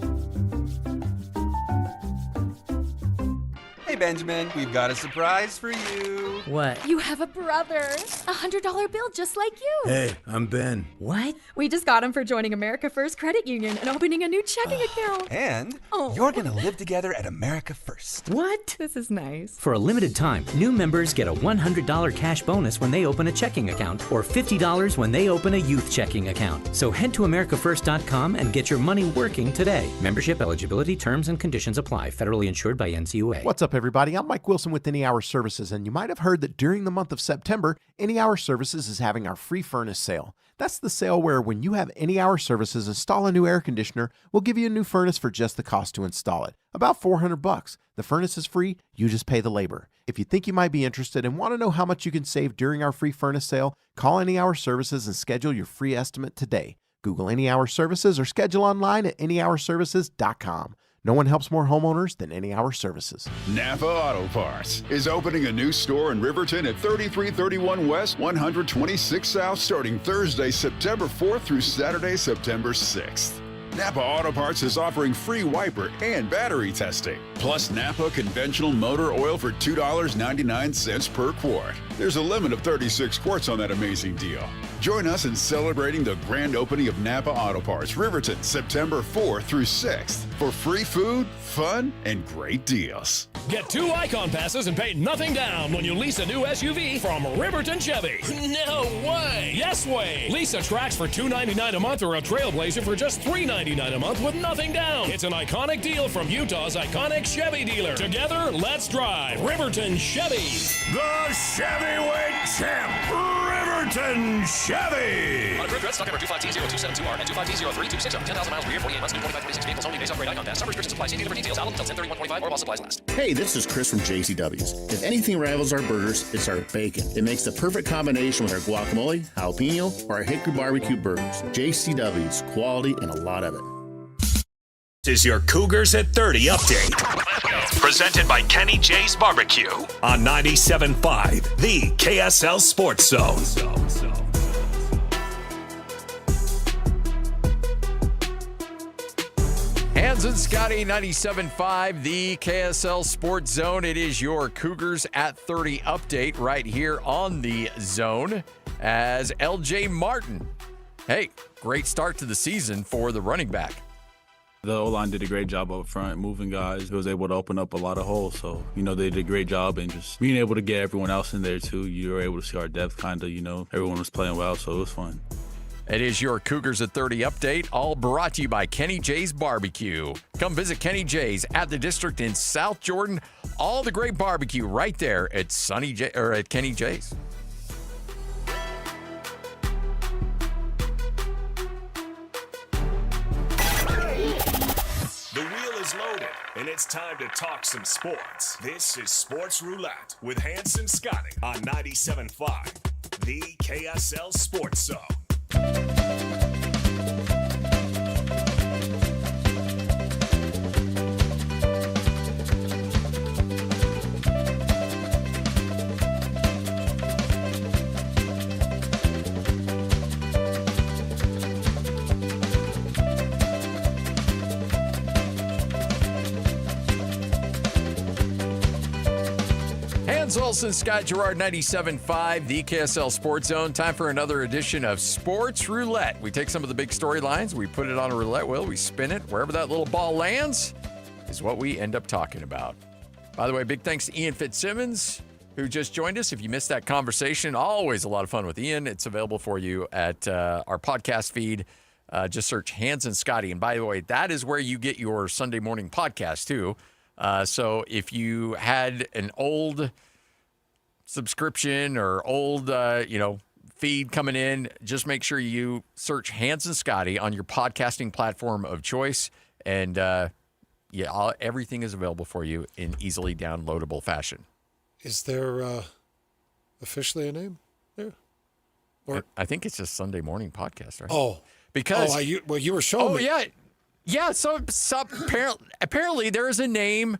Hey, Benjamin, we've got a surprise for you. What? You have a brother. $100 bill just like you. Hey, I'm Ben. What? We just got him for joining America First Credit Union and opening a new checking account. And you're going to live together at America First. What? This is nice. For a limited time, new members get a $100 cash bonus when they open a checking account or $50 when they open a youth checking account. So head to AmericaFirst.com and get your money working today. Membership eligibility, terms, and conditions apply. Federally insured by NCUA. What's up, everybody? I'm Mike Wilson with Any Hour Services, and you might have heard that during the month of September, Any Hour Services is having our free furnace sale. That's the sale where when you have Any Hour Services install a new air conditioner, we'll give you a new furnace for just the cost to install it. About $400. The furnace is free, you just pay the labor. If you think you might be interested and want to know how much you can save during our free furnace sale, call Any Hour Services and schedule your free estimate today. Google Any Hour Services or schedule online at anyhourservices.com. No one helps more homeowners than Any Hour Services. Napa Auto Parts is opening a new store in Riverton at 3331 West, 126 South, starting Thursday, September 4th through Saturday, September 6th. Napa Auto Parts is offering free wiper and battery testing, plus Napa conventional motor oil for $2.99 per quart. There's a limit of 36 quarts on that amazing deal. Join us in celebrating the grand opening of Napa Auto Parts, Riverton, September 4th through 6th for free food, fun, and great deals. Get 2 Icon passes and pay nothing down when you lease a new SUV from Riverton Chevy. No way! Yes way! Lease a Trax for $299 a month or a Trailblazer for just $399 a month with nothing down. It's an iconic deal from Utah's iconic Chevy dealer. Together, let's drive Riverton Chevy. The Chevyweight Champ, Riverton Chevy. On approved red stock number 25T0272R and 25T0326 10,000 miles per year, 48 months, new 2526 vehicles only, base upgrade Icon pass. Some restrictions apply. See dealer for details. Valid until 10/31/25 or while supplies last. Hey, this is Chris from JCW's. If anything rivals our burgers, it's our bacon. It makes the perfect combination with our guacamole, jalapeno, or our hickory barbecue burgers. JCW's, quality and a lot of it. This is your Cougars at 30 update. Presented by Kenny J's Barbecue on 97.5, the KSL Sports Zone. Hans and Scotty, 97.5, the KSL Sports Zone. It is your Cougars at 30 update right here on the zone as LJ Martin. Hey, great start to the season for the running back. The O-line did a great job up front, moving guys. It was able to open up a lot of holes. So, they did a great job and just being able to get everyone else in there, too. You were able to see our depth kind of, everyone was playing well, so it was fun. It is your Cougars at 30 update, all brought to you by Kenny J's Barbecue. Come visit Kenny J's at the District in South Jordan. All the great barbecue right there at at Kenny J's. The wheel is loaded, and it's time to talk some sports. This is Sports Roulette with Hans and Scotty on 97.5, the KSL Sports Zone. Hans Olsen, Scott Gerard, 97.5, the KSL Sports Zone. Time for another edition of Sports Roulette. We take some of the big storylines, we put it on a roulette wheel, we spin it. Wherever that little ball lands is what we end up talking about. By the way, big thanks to Ian Fitzsimmons, who just joined us. If you missed that conversation, always a lot of fun with Ian. It's available for you at our podcast feed. Just search Hans and Scotty. And by the way, that is where you get your Sunday morning podcast, too. So if you had an old subscription or old, feed coming in, just make sure you search Hans and Scotty on your podcasting platform of choice. And, everything is available for you in easily downloadable fashion. Is there officially a name there? Or I think it's just Sunday morning podcast, right? Oh. Because you were showing me. Yeah, so apparently there is a name.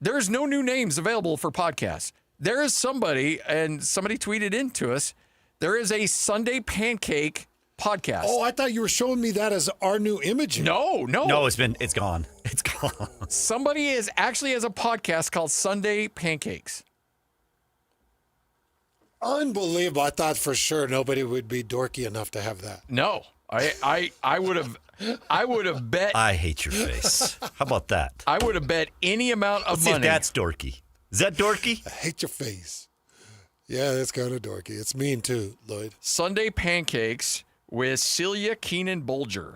There's no new names available for podcasts. There is somebody, and somebody tweeted into us, there is a Sunday Pancake podcast. Oh, I thought you were showing me that as our new image. No. No, it's gone. It's gone. Somebody actually has a podcast called Sunday Pancakes. Unbelievable. I thought for sure nobody would be dorky enough to have that. No. I would have bet. I hate your face. How about that? I would have bet any amount of Let's money. see if that's dorky. Is that dorky? I hate your face. Yeah, that's kind of dorky. It's mean too, Lloyd. Sunday Pancakes with Celia Keenan Bolger.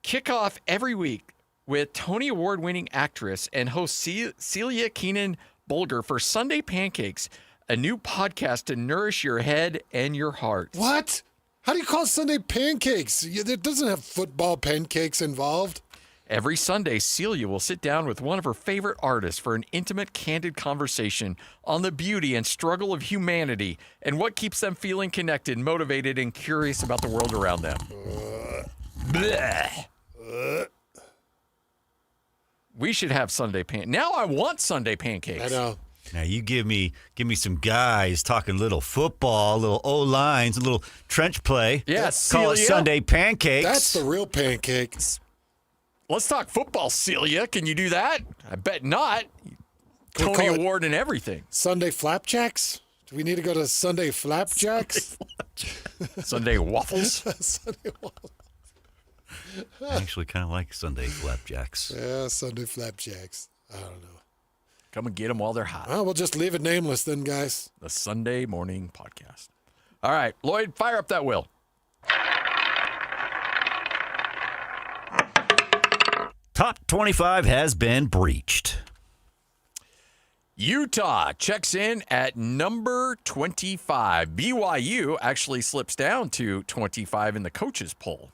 Kick off every week with Tony Award-winning actress and host Celia Keenan Bolger for Sunday Pancakes, a new podcast to nourish your head and your heart. What? How do you call Sunday Pancakes? It doesn't have football pancakes involved. Every Sunday, Celia will sit down with one of her favorite artists for an intimate, candid conversation on the beauty and struggle of humanity and what keeps them feeling connected, motivated, and curious about the world around them. We should have Sunday pancakes. Now I want Sunday Pancakes. I know. Now you give me some guys talking little football, little O-lines, a litlittle trench play. Yeah, call it Sunday Pancakes. That's the real pancakes. Let's talk football, Celia. Can you do that? I bet not. Tony Award and everything. Sunday Flapjacks? Do we need to go to Sunday Flapjacks? Sunday Waffles? Sunday Waffles. I actually kind of like Sunday Flapjacks. Yeah, Sunday Flapjacks. I don't know. Come and get them while they're hot. Well, we'll just leave it nameless then, guys. The Sunday Morning Podcast. All right, Lloyd, fire up that wheel. Top 25 has been breached. Utah checks in at number 25. BYU actually slips down to 25 in the coaches poll.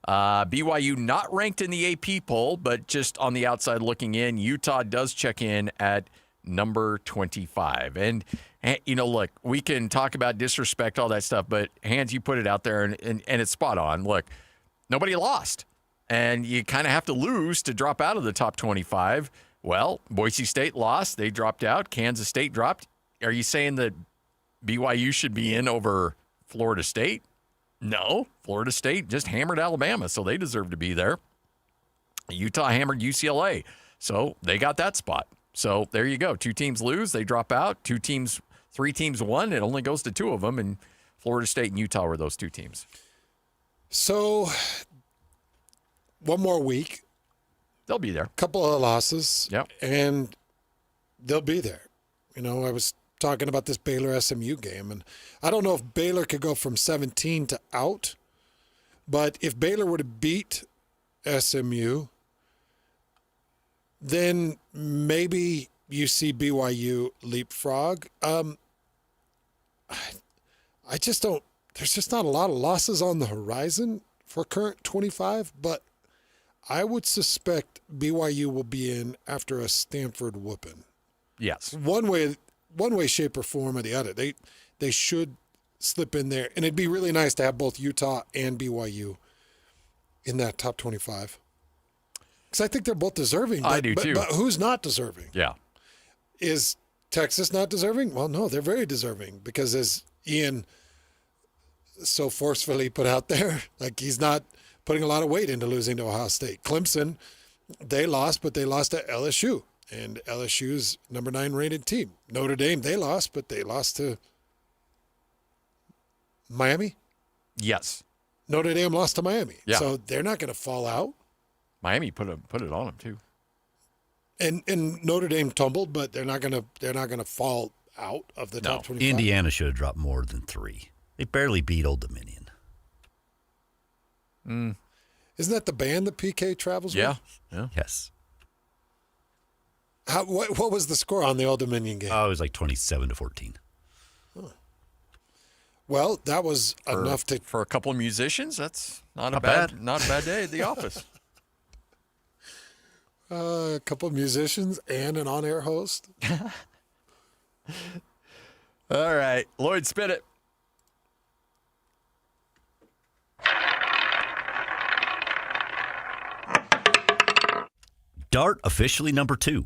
BYU not ranked in the AP poll, but just on the outside looking in, Utah does check in at number 25. And look, we can talk about disrespect, all that stuff, but Hans, you put it out there, and it's spot on. Look, nobody lost. and you kind of have to lose to drop out of the top 25. Well, Boise State lost. They dropped out. Kansas State dropped. Are you saying that BYU should be in over Florida State? No. Florida State just hammered Alabama, so they deserve to be there. Utah hammered UCLA, so they got that spot. So there you go. 2 teams lose. They drop out. 3 teams won. It only goes to 2 of them, and Florida State and Utah were those 2 teams. So, one more week. They'll be there. Couple of losses. Yep. And they'll be there. You know, I was talking about this Baylor-SMU game, and I don't know if Baylor could go from 17 to out, but if Baylor were to beat SMU, then maybe you see BYU leapfrog. I just don't – there's just not a lot of losses on the horizon for current 25, but I would suspect BYU will be in after a Stanford whooping. Yes. One way, shape, or form or the other. They should slip in there. And it'd be really nice to have both Utah and BYU in that top 25. Because I think they're both deserving. I do too. But who's not deserving? Yeah. Is Texas not deserving? Well, no, they're very deserving. Because as Ian so forcefully put out there, like he's not putting a lot of weight into losing to Ohio State. Clemson, they lost, but they lost to LSU. And LSU's number 9 rated team. Notre Dame, they lost, but they lost to Miami? Yes. Notre Dame lost to Miami. Yeah. So they're not going to fall out. Miami put it on them too. And Notre Dame tumbled, but they're not going to fall out of the top 25. Indiana should have dropped more than 3. They barely beat Old Dominion. Isn't that the band that PK travels Yeah. with? Yeah. Yes. What was the score on the Old Dominion game? Oh, it was like 27-14. Well, that was enough to for a couple of musicians. That's not a Not bad bad. not a bad day at the office. a couple of musicians and an on-air host. All right, Lloyd, spit it. Dart officially number 2.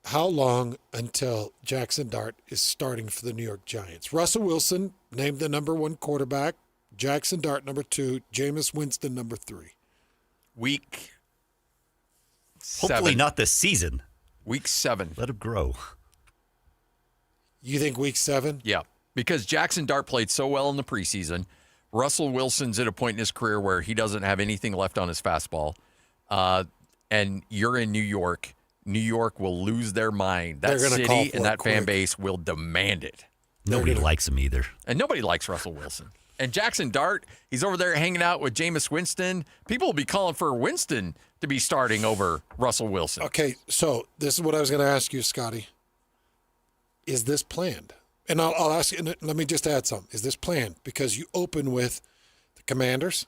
How long until Jackson Dart is starting for the New York Giants? Russell Wilson named the number 1 quarterback. Jackson Dart number 2. Jameis Winston number 3. Week Hopefully 7. not this season. Week 7. Let him grow. You think week 7? Yeah, because Jackson Dart played so well in the preseason. Russell Wilson's at a point in his career where he doesn't have anything left on his fastball. And you're in New York. New York will lose their mind. That city and that fan base will demand it. Nobody likes him either. And nobody likes Russell Wilson. And Jackson Dart, he's over there hanging out with Jameis Winston. People will be calling for Winston to be starting over Russell Wilson. Okay, so this is what I was going to ask you, Scotty. Is this planned? And I'll ask you, let me just add something. Is this planned? Because you open with the Commanders,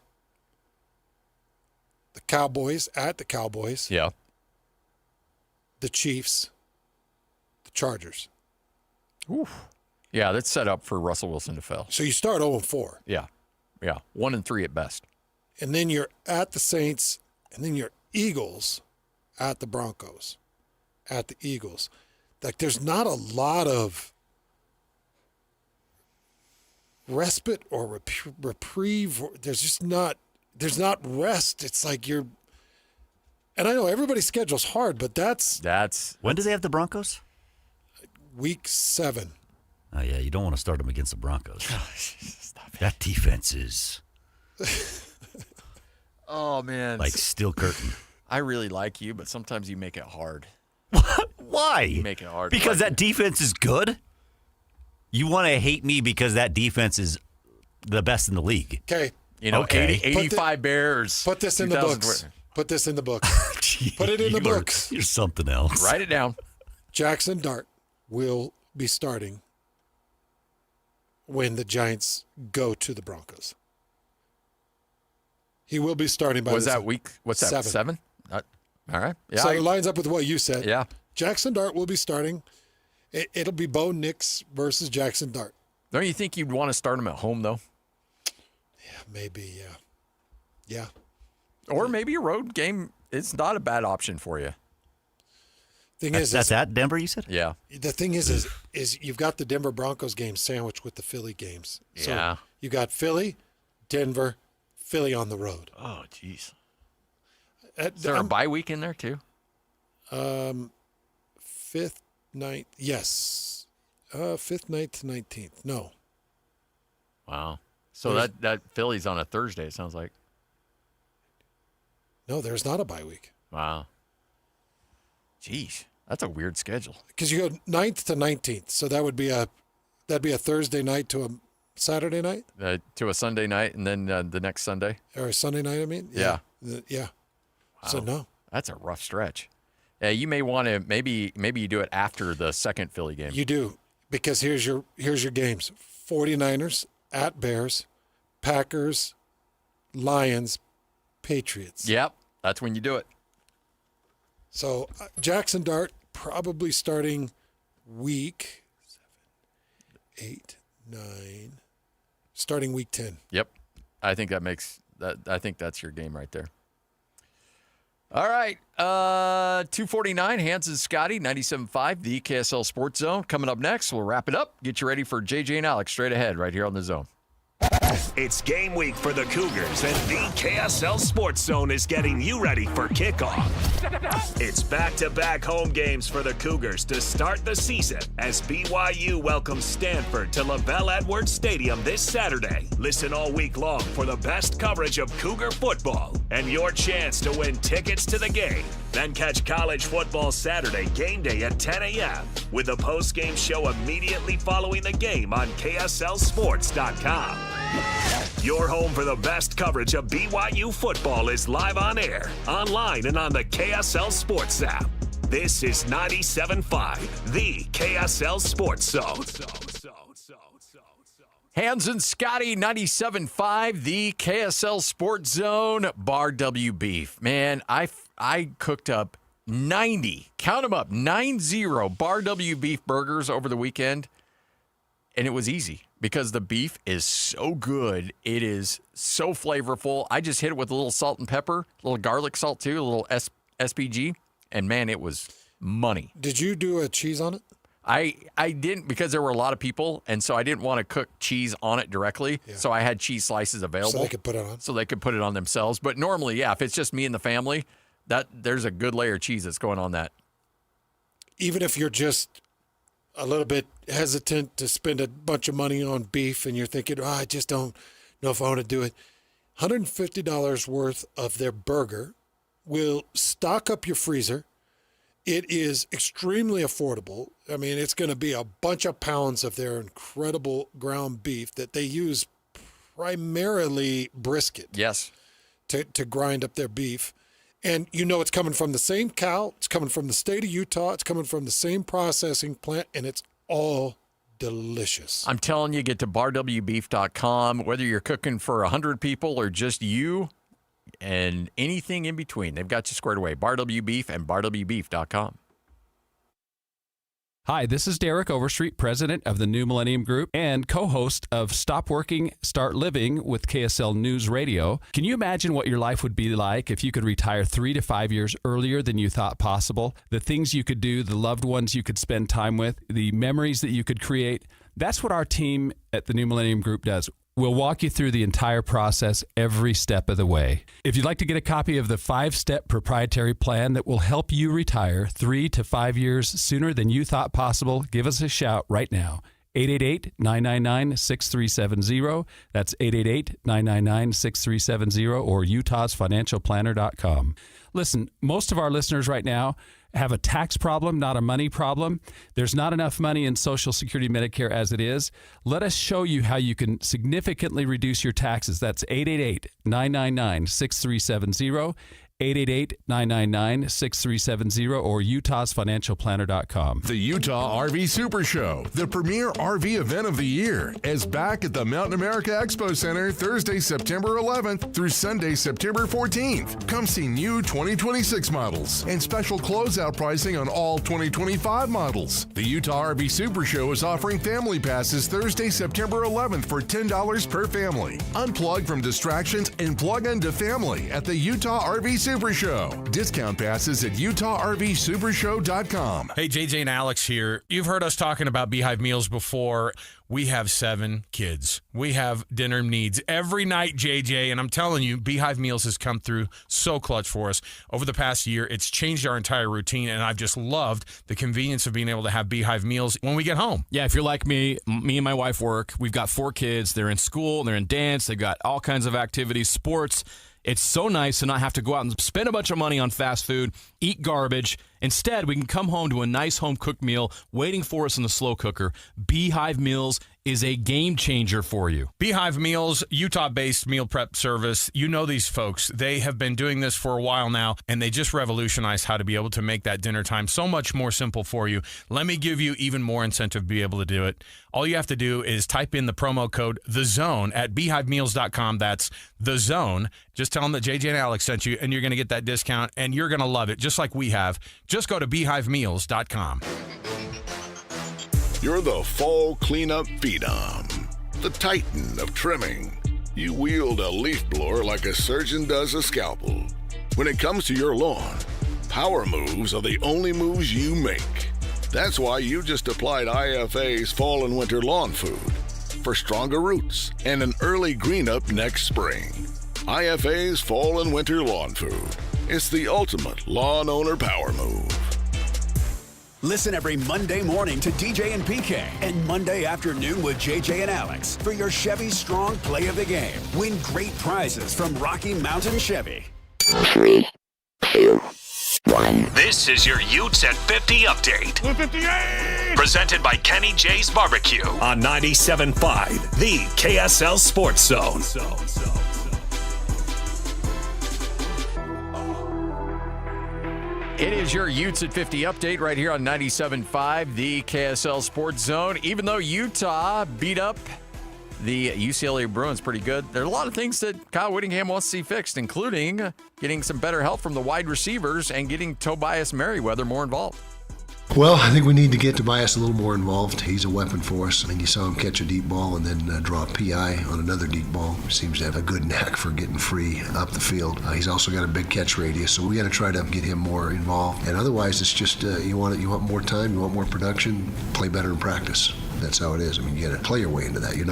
the Cowboys at the Cowboys. Yeah. The Chiefs, the Chargers. Oof. Yeah, that's set up for Russell Wilson to fail. So you start 0-4. Yeah. 1-3 at best. And then you're at the Saints, and then you're Eagles at the Broncos, at the Eagles. Like, there's not a lot of respite or reprieve. There's not rest. It's like you're. And I know everybody's schedule's hard, but that's When do they have the Broncos? week 7. Oh, yeah, you don't want to start them against the Broncos. That defense is Oh, man. like steel curtain. I really like you, but sometimes you make it hard. Why? You make it hard. Because that defense is good? You want to hate me because that defense is the best in the league. Okay. You know, Okay. 85 Bears. Put this in the 2000 books. Put this in the books. Put it in the books. You're something else. Write it down. Jackson Dart will be starting when the Giants go to the Broncos. He will be starting by Was that week? What's that? 7? All right. Yeah. So it lines up with what you said. Yeah. Jackson Dart will be starting. It'll be Bo Nix versus Jackson Dart. Don't you think you'd want to start him at home, though? Yeah, maybe, yeah. Yeah. Or maybe a road game is not a bad option for you. That's at Denver, you said? Yeah. The thing is you've got the Denver Broncos game sandwiched with the Philly games. Yeah. So you got Philly, Denver, Philly on the road. Oh, jeez. Is there a bye week in there too? 5th, 9th, yes. 5th, 9th, 19th. No. Wow. So that Philly's on a Thursday, it sounds like. No, there's not a bye week. Wow. Jeez, that's a weird schedule. Because you go 9th to 19th, so that'd be a Thursday night to a Saturday night? To a Sunday night, and then the next Sunday. Or a Sunday night, I mean? Yeah. Yeah. Wow. So no. That's a rough stretch. Yeah, you may want to maybe you do it after the second Philly game. You do, because here's your games: 49ers at Bears, Packers, Lions, Patriots. Yep, that's when you do it. So Jackson Dart probably starting week 7, 8, 9, starting week 10. Yep, I think that makes that. I think that's your game right there. All right, 2:49, Hans and Scotty, 97.5, the KSL Sports Zone. Coming up next, we'll wrap it up. Get you ready for JJ and Alex straight ahead right here on the Zone. It's game week for the Cougars, and the KSL Sports Zone is getting you ready for kickoff. It's back-to-back home games for the Cougars to start the season as BYU welcomes Stanford to LaVell Edwards Stadium this Saturday. Listen all week long for the best coverage of Cougar football and your chance to win tickets to the game. Then catch college football Saturday game day at 10 a.m. with the post-game show immediately following the game on KSLSports.com. Your home for the best coverage of BYU football is live on air, online, and on the KSL Sports app. This is 97.5, the KSL Sports Zone. Hans and Scotty, 97.5, the KSL Sports Zone. Bar W beef. Man, I cooked up 90, count them up, 90 Bar W beef burgers over the weekend, and it was easy because the beef is so good. It is so flavorful. I just hit it with a little salt and pepper, a little garlic salt too, a little SPG, and man, it was money. Did you do a cheese on it? I didn't, because there were a lot of people, and so I didn't want to cook cheese on it directly. Yeah. So I had cheese slices available. So they could put it on. So they could put it on themselves. But normally, yeah, if it's just me and the family, there's a good layer of cheese that's going on that. Even if you're just a little bit hesitant to spend a bunch of money on beef and you're thinking, I just don't know if I want to do it, $150 worth of their burger will stock up your freezer. It is extremely affordable. I mean, it's going to be a bunch of pounds of their incredible ground beef that they use primarily brisket. Yes. To grind up their beef. And you know it's coming from the same cow. It's coming from the state of Utah. It's coming from the same processing plant, and it's all delicious. I'm telling you, get to barwbeef.com. Whether you're cooking for 100 people or just you, and anything in between, they've got you squared away. Bar W Beef and barwbeef.com. Hi, this is Derek Overstreet, president of the New Millennium Group and co-host of Stop Working, Start Living with KSL News Radio. Can you imagine what your life would be like if you could retire 3 to 5 years earlier than you thought possible? The things you could do, the loved ones you could spend time with, the memories that you could create. That's what our team at the New Millennium Group does. We'll walk you through the entire process every step of the way. If you'd like to get a copy of the 5-step proprietary plan that will help you retire 3 to 5 years sooner than you thought possible, give us a shout right now. 888-999-6370. That's 888-999-6370 or utahsfinancialplanner.com. Listen, most of our listeners right now have a tax problem, not a money problem. There's not enough money in Social Security Medicare as it is. Let us show you how you can significantly reduce your taxes. That's 888-999-6370. 888-999-6370 or utahsfinancialplanner.com. The Utah RV Super Show, the premier RV event of the year, is back at the Mountain America Expo Center Thursday, September 11th through Sunday, September 14th. Come see new 2026 models and special closeout pricing on all 2025 models. The Utah RV Super Show is offering family passes Thursday, September 11th for $10 per family. Unplug from distractions and plug into family at the Utah RV Super Show. Discount passes at UtahRVSupershow.com. Hey, JJ and Alex here. You've heard us talking about Beehive meals before. We have 7 kids. We have dinner needs every night, JJ, and I'm telling you, Beehive Meals has come through so clutch for us. Over the past year, it's changed our entire routine, and I've just loved the convenience of being able to have Beehive Meals when we get home. Yeah, if you're like me and my wife work. We've got 4 kids. They're in school, they're in dance, they've got all kinds of activities, sports. It's so nice to not have to go out and spend a bunch of money on fast food, eat garbage. Instead, we can come home to a nice home-cooked meal waiting for us in the slow cooker. Beehive Meals is a game changer for you. Beehive Meals, Utah-based meal prep service. You know these folks. They have been doing this for a while now, and they just revolutionized how to be able to make that dinner time so much more simple for you. Let me give you even more incentive to be able to do it. All you have to do is type in the promo code THEZONE at beehivemeals.com. That's The Zone. Just tell them that JJ and Alex sent you, and you're going to get that discount, and you're going to love it, just like we have. Just go to beehivemeals.com. You're the fall cleanup phenom, the titan of trimming. You wield a leaf blower like a surgeon does a scalpel. When it comes to your lawn, power moves are the only moves you make. That's why you just applied IFA's Fall and Winter Lawn Food for stronger roots and an early green up next spring. IFA's Fall and Winter Lawn Food. It's the ultimate lawn owner power move. Listen every Monday morning to DJ and PK and Monday afternoon with JJ and Alex for your Chevy Strong Play of the Game. Win great prizes from Rocky Mountain Chevy. 3, 2, 1. This is your Utes at 50 update. 58! Presented by Kenny J's Barbecue on 97.5, the KSL Sports Zone. It is your Utes at 50 update right here on 97.5, the KSL Sports Zone. Even though Utah beat up the UCLA Bruins pretty good, there are a lot of things that Kyle Whittingham wants to see fixed, including getting some better help from the wide receivers and getting Tobias Merriweather more involved. Well, I think we need to get Tobias a little more involved. He's a weapon for us. I mean, you saw him catch a deep ball and then draw a PI on another deep ball. He seems to have a good knack for getting free up the field. He's also got a big catch radius, so we got to try to get him more involved. And otherwise, it's just you want more time, you want more production, play better in practice. That's how it is. I mean, you got to play your way into that. We're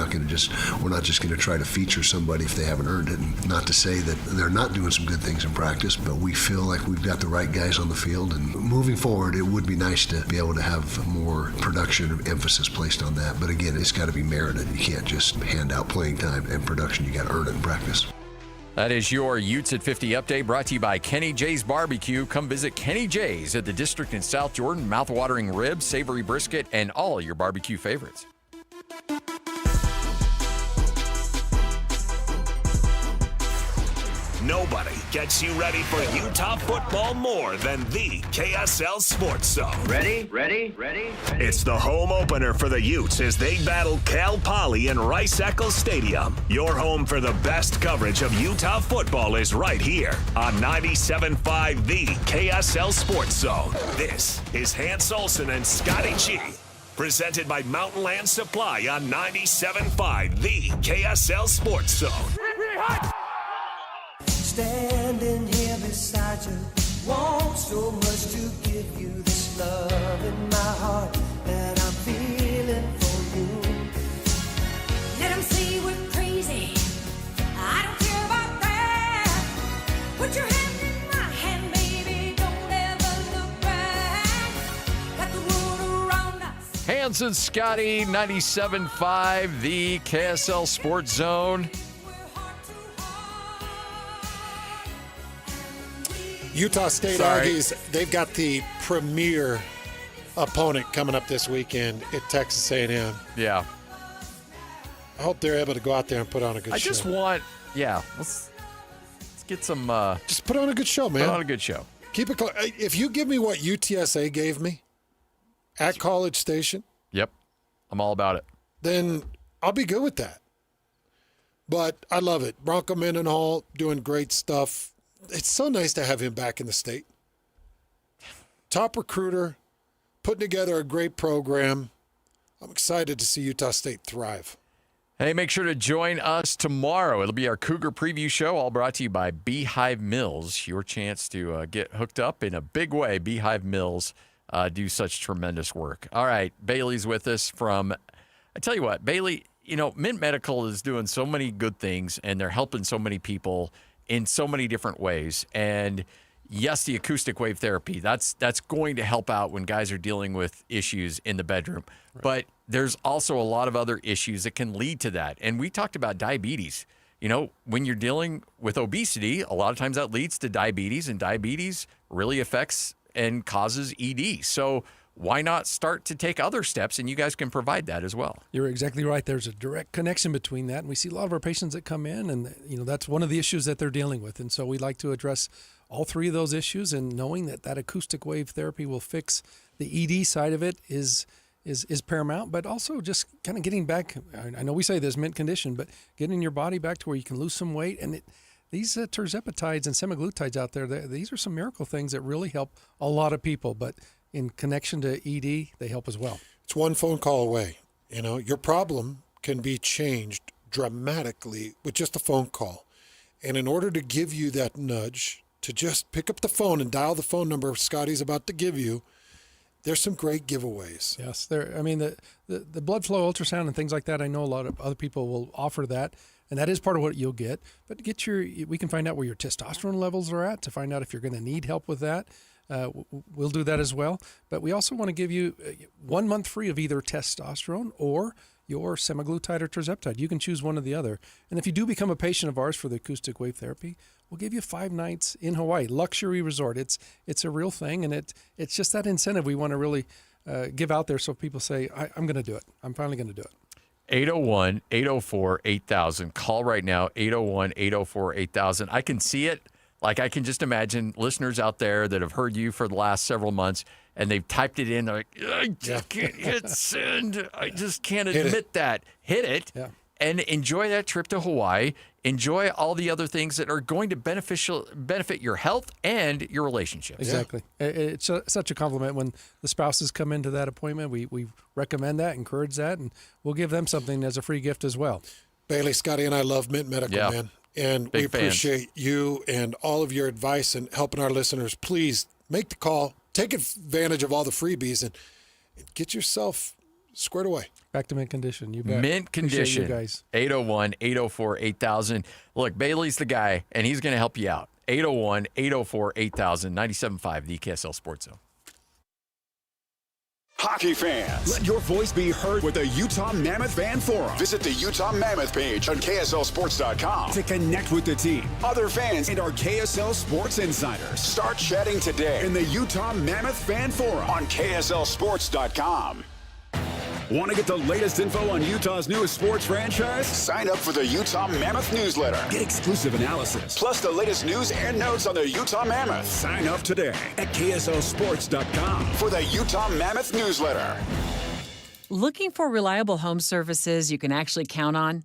not just going to try to feature somebody if they haven't earned it. And not to say that they're not doing some good things in practice, but we feel like we've got the right guys on the field. And moving forward, it would be nice to be able to have more production emphasis placed on that. But again, it's got to be merited. You can't just hand out playing time and production. You got to earn it in practice. That is your Utes at 50 update brought to you by Kenny J's Barbecue. Come visit Kenny J's at the District in South Jordan. Mouth-watering ribs, savory brisket, and all your barbecue favorites. Nobody gets you ready for Utah football more than the KSL Sports Zone. Ready? It's the home opener for the Utes as they battle Cal Poly in Rice-Eccles Stadium. Your home for the best coverage of Utah football is right here on 97.5, the KSL Sports Zone. This is Hans Olsen and Scotty G. Presented by Mountain Land Supply on 97.5, the KSL Sports Zone. Standing here beside you, want so much to give you this love in my heart that I'm feeling for you. Let them say we're crazy, I don't care about that. Put your hand in my hand, baby, don't ever look back. Got the world around us. Hans and Scotty, 97.5, the KSL Sports Zone. Utah State Aggies, they've got the premier opponent coming up this weekend at Texas A&M. Yeah. I hope they're able to go out there and put on a good show. I just want, let's get some. Just put on a good show, man. Put on a good show. Keep it. If you give me what UTSA gave me at College Station, yep, I'm all about it. Then I'll be good with that. But I love it. Bronco Mendenhall doing great stuff. It's so nice to have him back in the state. Top recruiter, putting together a great program. I'm excited to see Utah State thrive. Hey, make sure to join us tomorrow. It'll be our Cougar Preview Show, all brought to you by Beehive Mills. Your chance to get hooked up in a big way. Beehive Mills do such tremendous work. All right, Bailey's with us from, I tell you what, Bailey, Mint Medical is doing so many good things, and they're helping so many people in so many different ways. And yes, the acoustic wave therapy, that's going to help out when guys are dealing with issues in the bedroom. Right. But there's also a lot of other issues that can lead to that. And we talked about diabetes. When you're dealing with obesity, a lot of times that leads to diabetes, and diabetes really affects and causes ED. So why not start to take other steps, and you guys can provide that as well. You're exactly right. There's a direct connection between that, and we see a lot of our patients that come in, and that's one of the issues that they're dealing with. And so we like to address all three of those issues, and knowing that acoustic wave therapy will fix the ED side of it is paramount, but also just kind of getting back. I know we say there's mint condition, but getting your body back to where you can lose some weight. And these terzepatides and semaglutides out there, these are some miracle things that really help a lot of people. But in connection to ED, they help as well. It's one phone call away. Your problem can be changed dramatically with just a phone call. And in order to give you that nudge to just pick up the phone and dial the phone number Scotty's about to give you, there's some great giveaways. Yes, the blood flow ultrasound and things like that, I know a lot of other people will offer that, and that is part of what you'll get. But we can find out where your testosterone levels are at to find out if you're going to need help with that. We'll do that as well. But we also want to give you 1 month free of either testosterone or your semaglutide or tirzepatide. You can choose one or the other. And if you do become a patient of ours for the acoustic wave therapy, we'll give you 5 nights in Hawaii, luxury resort. It's a real thing, and it's just that incentive we want to really give out there so people say, I'm going to do it. I'm finally going to do it. 801-804-8000. Call right now, 801-804-8000. I can see it. Like, I can just imagine listeners out there that have heard you for the last several months, and they've typed it in. They're like, I just can't hit send. I just can't admit that. Hit it. Yeah. And enjoy that trip to Hawaii. Enjoy all the other things that are going to benefit your health and your relationships. Exactly. Yeah. It's such a compliment when the spouses come into that appointment. We recommend that, encourage that, and we'll give them something as a free gift as well. Bailey, Scotty, and I love Mint Medical, man. And we appreciate you and all of your advice and helping our listeners. Please make the call. Take advantage of all the freebies and get yourself squared away. Back to mint condition. You bet. Mint condition. You guys. 801-804-8000. Look, Bailey's the guy, and he's going to help you out. 801-804-8000. 97.5, the KSL Sports Zone. Hockey fans, let your voice be heard with the Utah Mammoth Fan Forum. Visit the Utah Mammoth page on KSLSports.com to connect with the team, other fans, and our KSL Sports insiders. Start chatting today in the Utah Mammoth Fan Forum on KSLSports.com. Want to get the latest info on Utah's newest sports franchise? Sign up for the Utah Mammoth newsletter. Get exclusive analysis, plus the latest news and notes on the Utah Mammoth. Sign up today at KSLSports.com for the Utah Mammoth newsletter. Looking for reliable home services you can actually count on?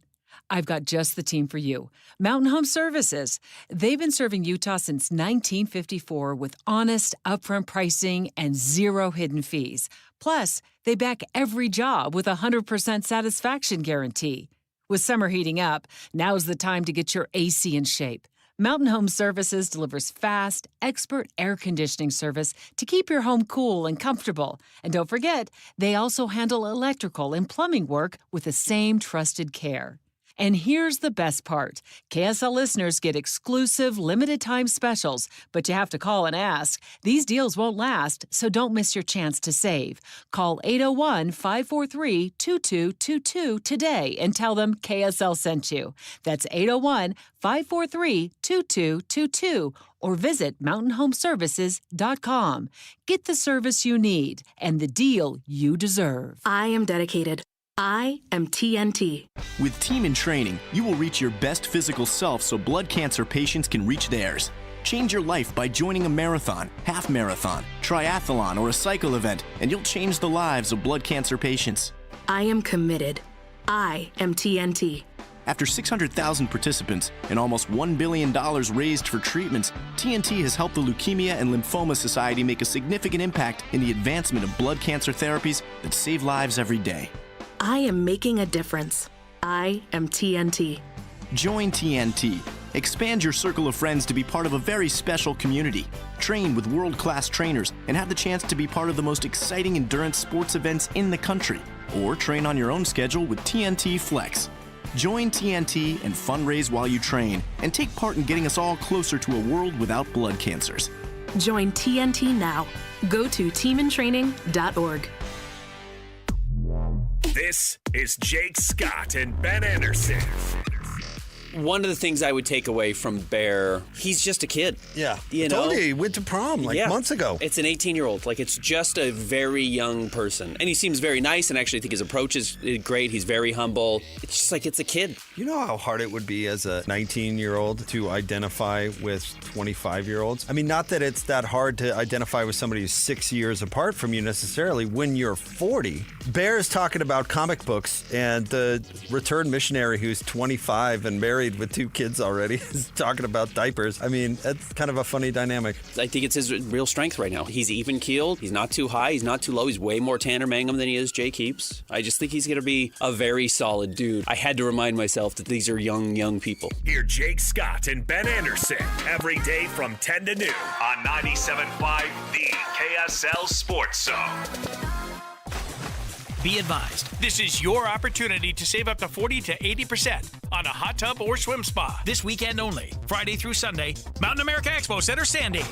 I've got just the team for you. Mountain Home Services. They've been serving Utah since 1954 with honest, upfront pricing and zero hidden fees. Plus, they back every job with a 100% satisfaction guarantee. With summer heating up, now's the time to get your AC in shape. Mountain Home Services delivers fast, expert air conditioning service to keep your home cool and comfortable. And don't forget, they also handle electrical and plumbing work with the same trusted care. And here's the best part. KSL listeners get exclusive limited-time specials, but you have to call and ask. These deals won't last, so don't miss your chance to save. Call 801-543-2222 today and tell them KSL sent you. That's 801-543-2222 or visit mountainhomeservices.com. Get the service you need and the deal you deserve. I am dedicated. I am TNT. With Team in Training, you will reach your best physical self so blood cancer patients can reach theirs. Change your life by joining a marathon, half marathon, triathlon, or a cycle event, and you'll change the lives of blood cancer patients. I am committed. I am TNT. After 600,000 participants and almost $1 billion raised for treatments, TNT has helped the Leukemia and Lymphoma Society make a significant impact in the advancement of blood cancer therapies that save lives every day. I am making a difference. I am TNT. Join TNT. Expand your circle of friends to be part of a very special community. Train with world-class trainers and have the chance to be part of the most exciting endurance sports events in the country. Or train on your own schedule with TNT Flex. Join TNT and fundraise while you train and take part in getting us all closer to a world without blood cancers. Join TNT now. Go to teamintraining.org. This is Jake Scott and Ben Anderson. One of the things I would take away from Bear, he's just a kid. Yeah. You I know? told you, he went to prom months ago. It's an 18-year-old. Like, it's just a very young person. And he seems very nice, and actually I think his approach is great. He's very humble. It's just like it's a kid. You know how hard it would be as a 19-year-old to identify with 25-year-olds? I mean, not that it's that hard to identify with somebody who's 6 years apart from you necessarily when you're 40. Bear is talking about comic books, and the returned missionary who's 25 and married with 2 kids already is talking about diapers. I mean, that's kind of a funny dynamic. I think it's his real strength right now. He's even-keeled. He's not too high. He's not too low. He's way more Tanner Mangum than he is Jake Heaps. I just think he's going to be a very solid dude. I had to remind myself that these are young people. Hear Jake Scott and Ben Anderson every day from 10 to noon on 97.5 The KSL Sports Zone. Be advised, this is your opportunity to save up to 40 to 80% on a hot tub or swim spa. This weekend only, Friday through Sunday, Mountain America Expo Center, Sandy.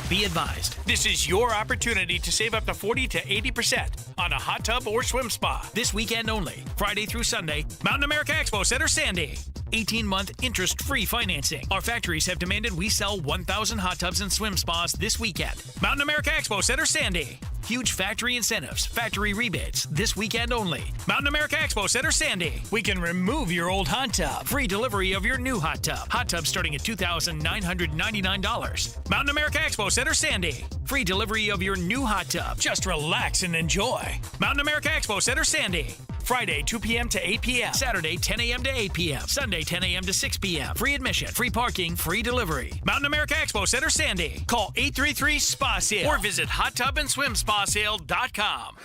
Be advised, this is your opportunity to save up to 40 to 80% on a hot tub or swim spa. This weekend only, Friday through Sunday, Mountain America Expo Center, Sandy. 18-month interest-free financing. Our factories have demanded we sell 1,000 hot tubs and swim spas this weekend. Mountain America Expo Center, Sandy. Huge factory incentives, factory rebates, this weekend only. Mountain America Expo Center, Sandy. We can remove your old hot tub. Free delivery of your new hot tub. Hot tub starting at $2,999. Mountain America Expo Center, Sandy. Free delivery of your new hot tub. Just relax and enjoy. Mountain America Expo Center, Sandy. Friday, 2 p.m. to 8 p.m. Saturday, 10 a.m. to 8 p.m. Sunday, 10 a.m. to 6 p.m. Free admission, free parking, free delivery. Mountain America Expo Center, Sandy. Call 833-SPA-SALE or visit hottubandSwimSpaSale.com.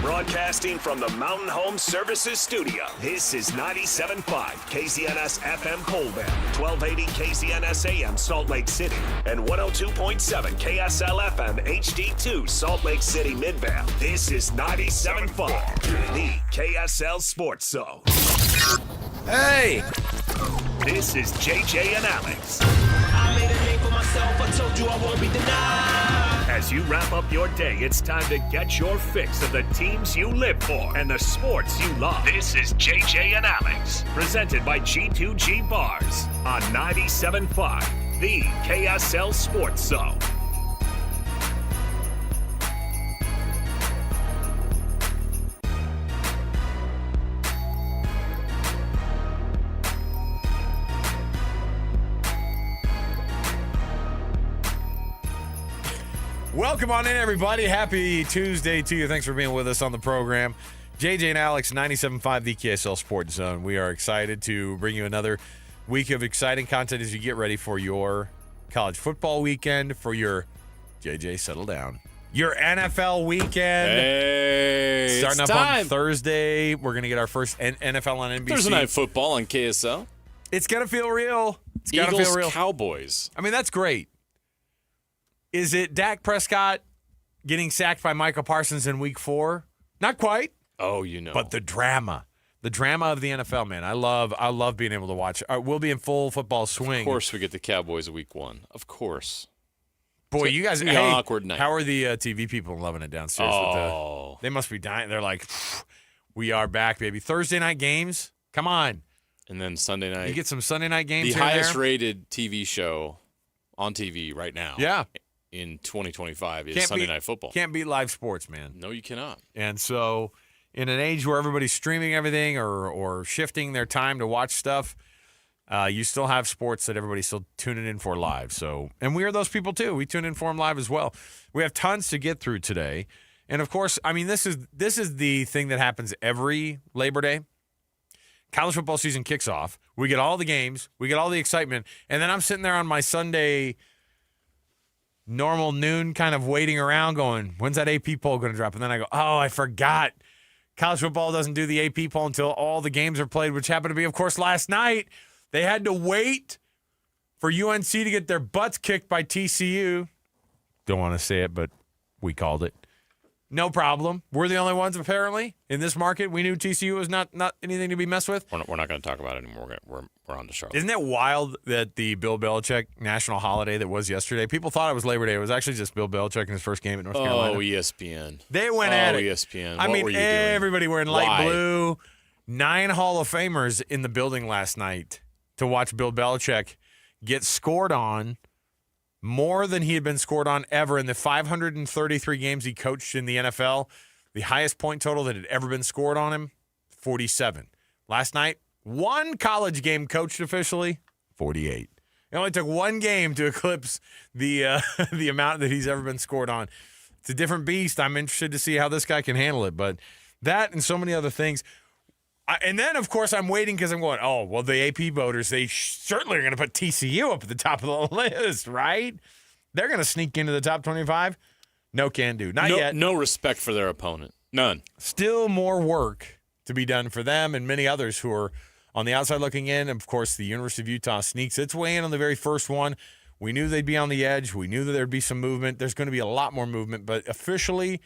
Broadcasting from the Mountain Home Services Studio, this is 97.5 KZNS FM Colbert, 1280 KZNS AM Salt Lake City, and 102.7 KSL FM HD2 Salt Lake City Midvale. This is 97.5 The KSL Sports Zone. Hey! This is JJ and Alex. I made a name for myself. I told you I won't be denied. As you wrap up your day, it's time to get your fix of the teams you live for and the sports you love. This is JJ and Alex, presented by G2G Bars on 97.5 The KSL Sports Zone. Welcome on in, everybody. Happy Tuesday to you. Thanks for being with us on the program. JJ and Alex, 97.5 The KSL Sports Zone. We are excited to bring you another week of exciting content as you get ready for your college football weekend, for your JJ, settle down. Your NFL weekend. Hey, starting it's up time. on Thursday. We're going to get our first NFL on NBC. Thursday night football on KSL. It's going to feel real. It's going to Eagles, feel real. Cowboys. I mean, that's great. Is it Dak Prescott getting sacked by Michael Parsons in week 4? Not quite. Oh, you know. But the drama of the NFL, man. I love being able to watch. We'll be in full football swing. Of course we get the Cowboys week 1. Of course. Boy, it's you guys, an awkward night. How are the TV people loving it downstairs? Oh. They must be dying. They're like, we are back, baby. Thursday night games? Come on. And then Sunday night. You get some Sunday night games The in highest there? rated TV show on TV right now. Yeah. In 2025 is Sunday Night Football. Can't beat live sports, man. No, you cannot. And so in an age where everybody's streaming everything or shifting their time to watch stuff, you still have sports that everybody's still tuning in for live. So, and we are those people too. We tune in for them live as well. We have tons to get through today. And of course, I mean, this is the thing that happens every Labor Day. College football season kicks off. We get all the games. We get all the excitement. And then I'm sitting there on my Sunday normal noon kind of waiting around going, when's that AP poll going to drop? And then I go, oh, I forgot. College football doesn't do the AP poll until all the games are played, which happened to be, of course, last night. They had to wait for UNC to get their butts kicked by TCU. Don't want to say it, but we called it. No problem. We're the only ones, apparently, in this market. We knew TCU was not anything to be messed with. We're not going to talk about it anymore. We're on to Charlotte. Isn't it wild that the Bill Belichick national holiday that was yesterday, people thought it was Labor Day. It was actually just Bill Belichick in his first game at North Carolina. Oh, ESPN. They went at it. ESPN. I What mean, were you doing? everybody wearing light Why? blue. 9 Hall of Famers in the building last night to watch Bill Belichick get scored on more than he had been scored on ever in the 533 games he coached in the NFL. The highest point total that had ever been scored on him, 47. Last night, 1 college game coached officially, 48. It only took 1 game to eclipse the the amount that he's ever been scored on. It's a different beast. I'm interested to see how this guy can handle it. But that and so many other things. And then, of course, I'm waiting because I'm going, oh, well, the AP voters, they certainly are going to put TCU up at the top of the list, right? They're going to sneak into the top 25. No can do. Not yet. No respect for their opponent. None. Still more work to be done for them and many others who are on the outside looking in. Of course, the University of Utah sneaks its way in on the very first one. We knew they'd be on the edge. We knew that there'd be some movement. There's going to be a lot more movement. But officially,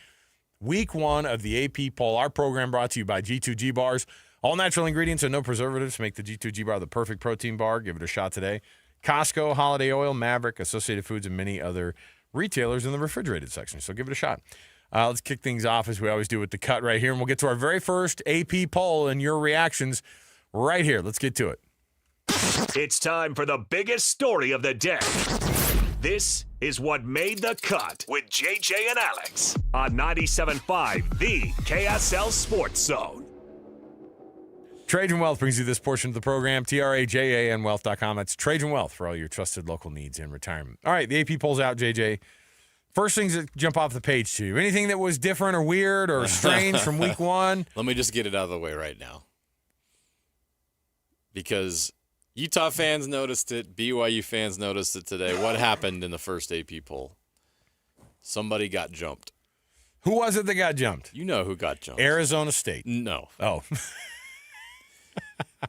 week 1 of the AP poll, our program brought to you by G2G Bars. All natural ingredients and no preservatives make the G2G Bar the perfect protein bar. Give it a shot today. Costco, Holiday Oil, Maverick, Associated Foods, and many other retailers in the refrigerated section. So give it a shot. Let's kick things off as we always do with the cut right here. And we'll get to our very first AP poll and your reactions right here. Let's get to it. It's time for the biggest story of the day. This is what made the cut with JJ and Alex on 97.5, the KSL Sports Zone. Trajan Wealth brings you this portion of the program, TRAJANwealth.com. That's Trajan Wealth for all your trusted local needs in retirement. All right, the AP poll's out, JJ. First things that jump off the page to you. Anything that was different or weird or strange from week 1? Let me just get it out of the way right now. Because Utah fans noticed it, BYU fans noticed it today. What happened in the first AP poll? Somebody got jumped. Who was it that got jumped? You know who got jumped. Arizona State. No. Oh.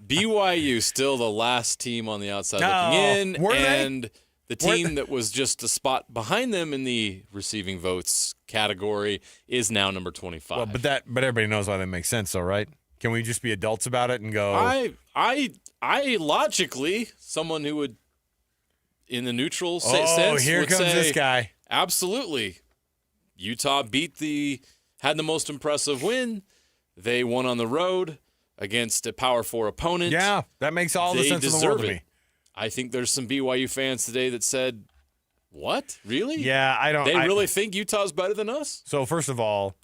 BYU still the last team on the outside looking in, were they? and the team that was just a spot behind them in the receiving votes category is now number 25. Well, but everybody knows why that makes sense, though, right? Can we just be adults about it and go? I logically, someone who would, in the neutral sense, here would comes say, this guy. Absolutely, Utah had the most impressive win. They won on the road against a Power 4 opponent. Yeah, that makes all the sense in the world to me. I think there's some BYU fans today that said, what? Really? Yeah, I don't. They really think Utah's better than us? So, first of all,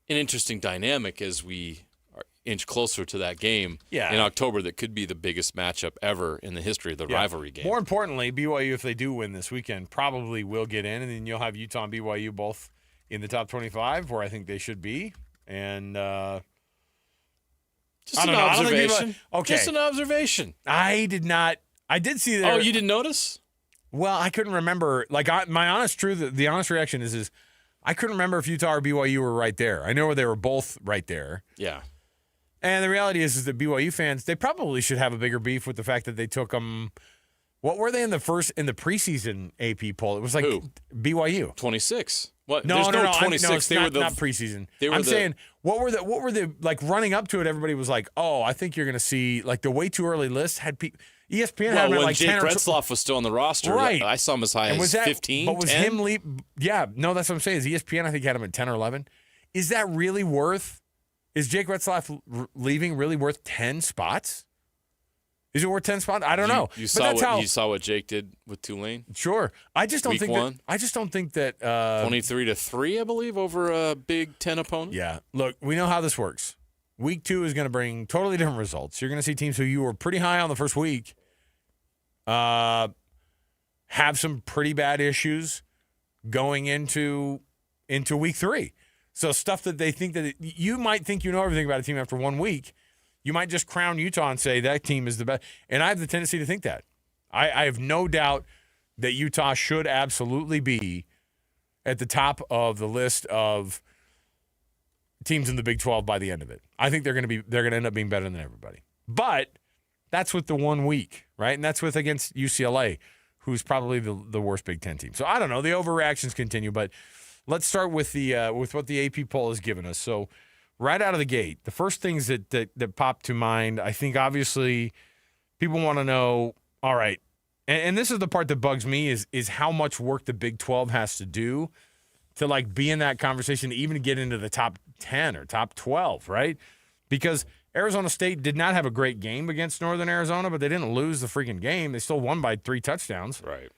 an interesting dynamic as we inch closer to that game in October that could be the biggest matchup ever in the history of the rivalry game. More importantly, BYU, if they do win this weekend, probably will get in, and then you'll have Utah and BYU both in the top 25, where I think they should be. And just an observation. Just an observation. I did see that. Oh, you didn't notice? Well, I couldn't remember. Like, my honest truth, the honest reaction is I couldn't remember if Utah or BYU were right there. I know they were both right there. Yeah. And the reality is that BYU fans, they probably should have a bigger beef with the fact that they took them. What were they in the preseason AP poll? It was like Who? BYU 26. What? No, There's no, 26. Not preseason. I'm saying what were the like running up to it? Everybody was like, "Oh, I think you're going to see like the way too early list had ESPN had when like Jake 10 Retzloff was still on the roster, right? I saw him as high as 15. But was 10? him Yeah, no, that's what I'm saying. Is ESPN I think had him at 10 or 11. Is that really worth? Is Jake Retzloff leaving really worth 10 spots? Is it worth 10 spots? I don't know. You saw what Jake did with Tulane? Sure. I just don't Week think one? I just don't think that 23-3, I believe, over a Big Ten opponent. Yeah. Look, we know how this works. Week 2 is going to bring totally different results. You're going to see teams who you were pretty high on the first week have some pretty bad issues going into week 3. So stuff that they think that you might think you know everything about a team after 1 week. You might just crown Utah and say that team is the best. And I have the tendency to think that. I have no doubt that Utah should absolutely be at the top of the list of teams in the Big 12 by the end of it. I think they're going to end up being better than everybody. But that's with the 1 week, right? And that's with against UCLA, who's probably the worst Big 10 team. So I don't know. The overreactions continue, but let's start with with what the AP poll has given us. So right out of the gate, the first things that pop to mind, I think obviously people want to know, all right, and this is the part that bugs me is how much work the Big 12 has to do to like be in that conversation, to even get into the top 10 or top 12, right? Because Arizona State did not have a great game against Northern Arizona, but they didn't lose the freaking game. They still won by 3 touchdowns. Right.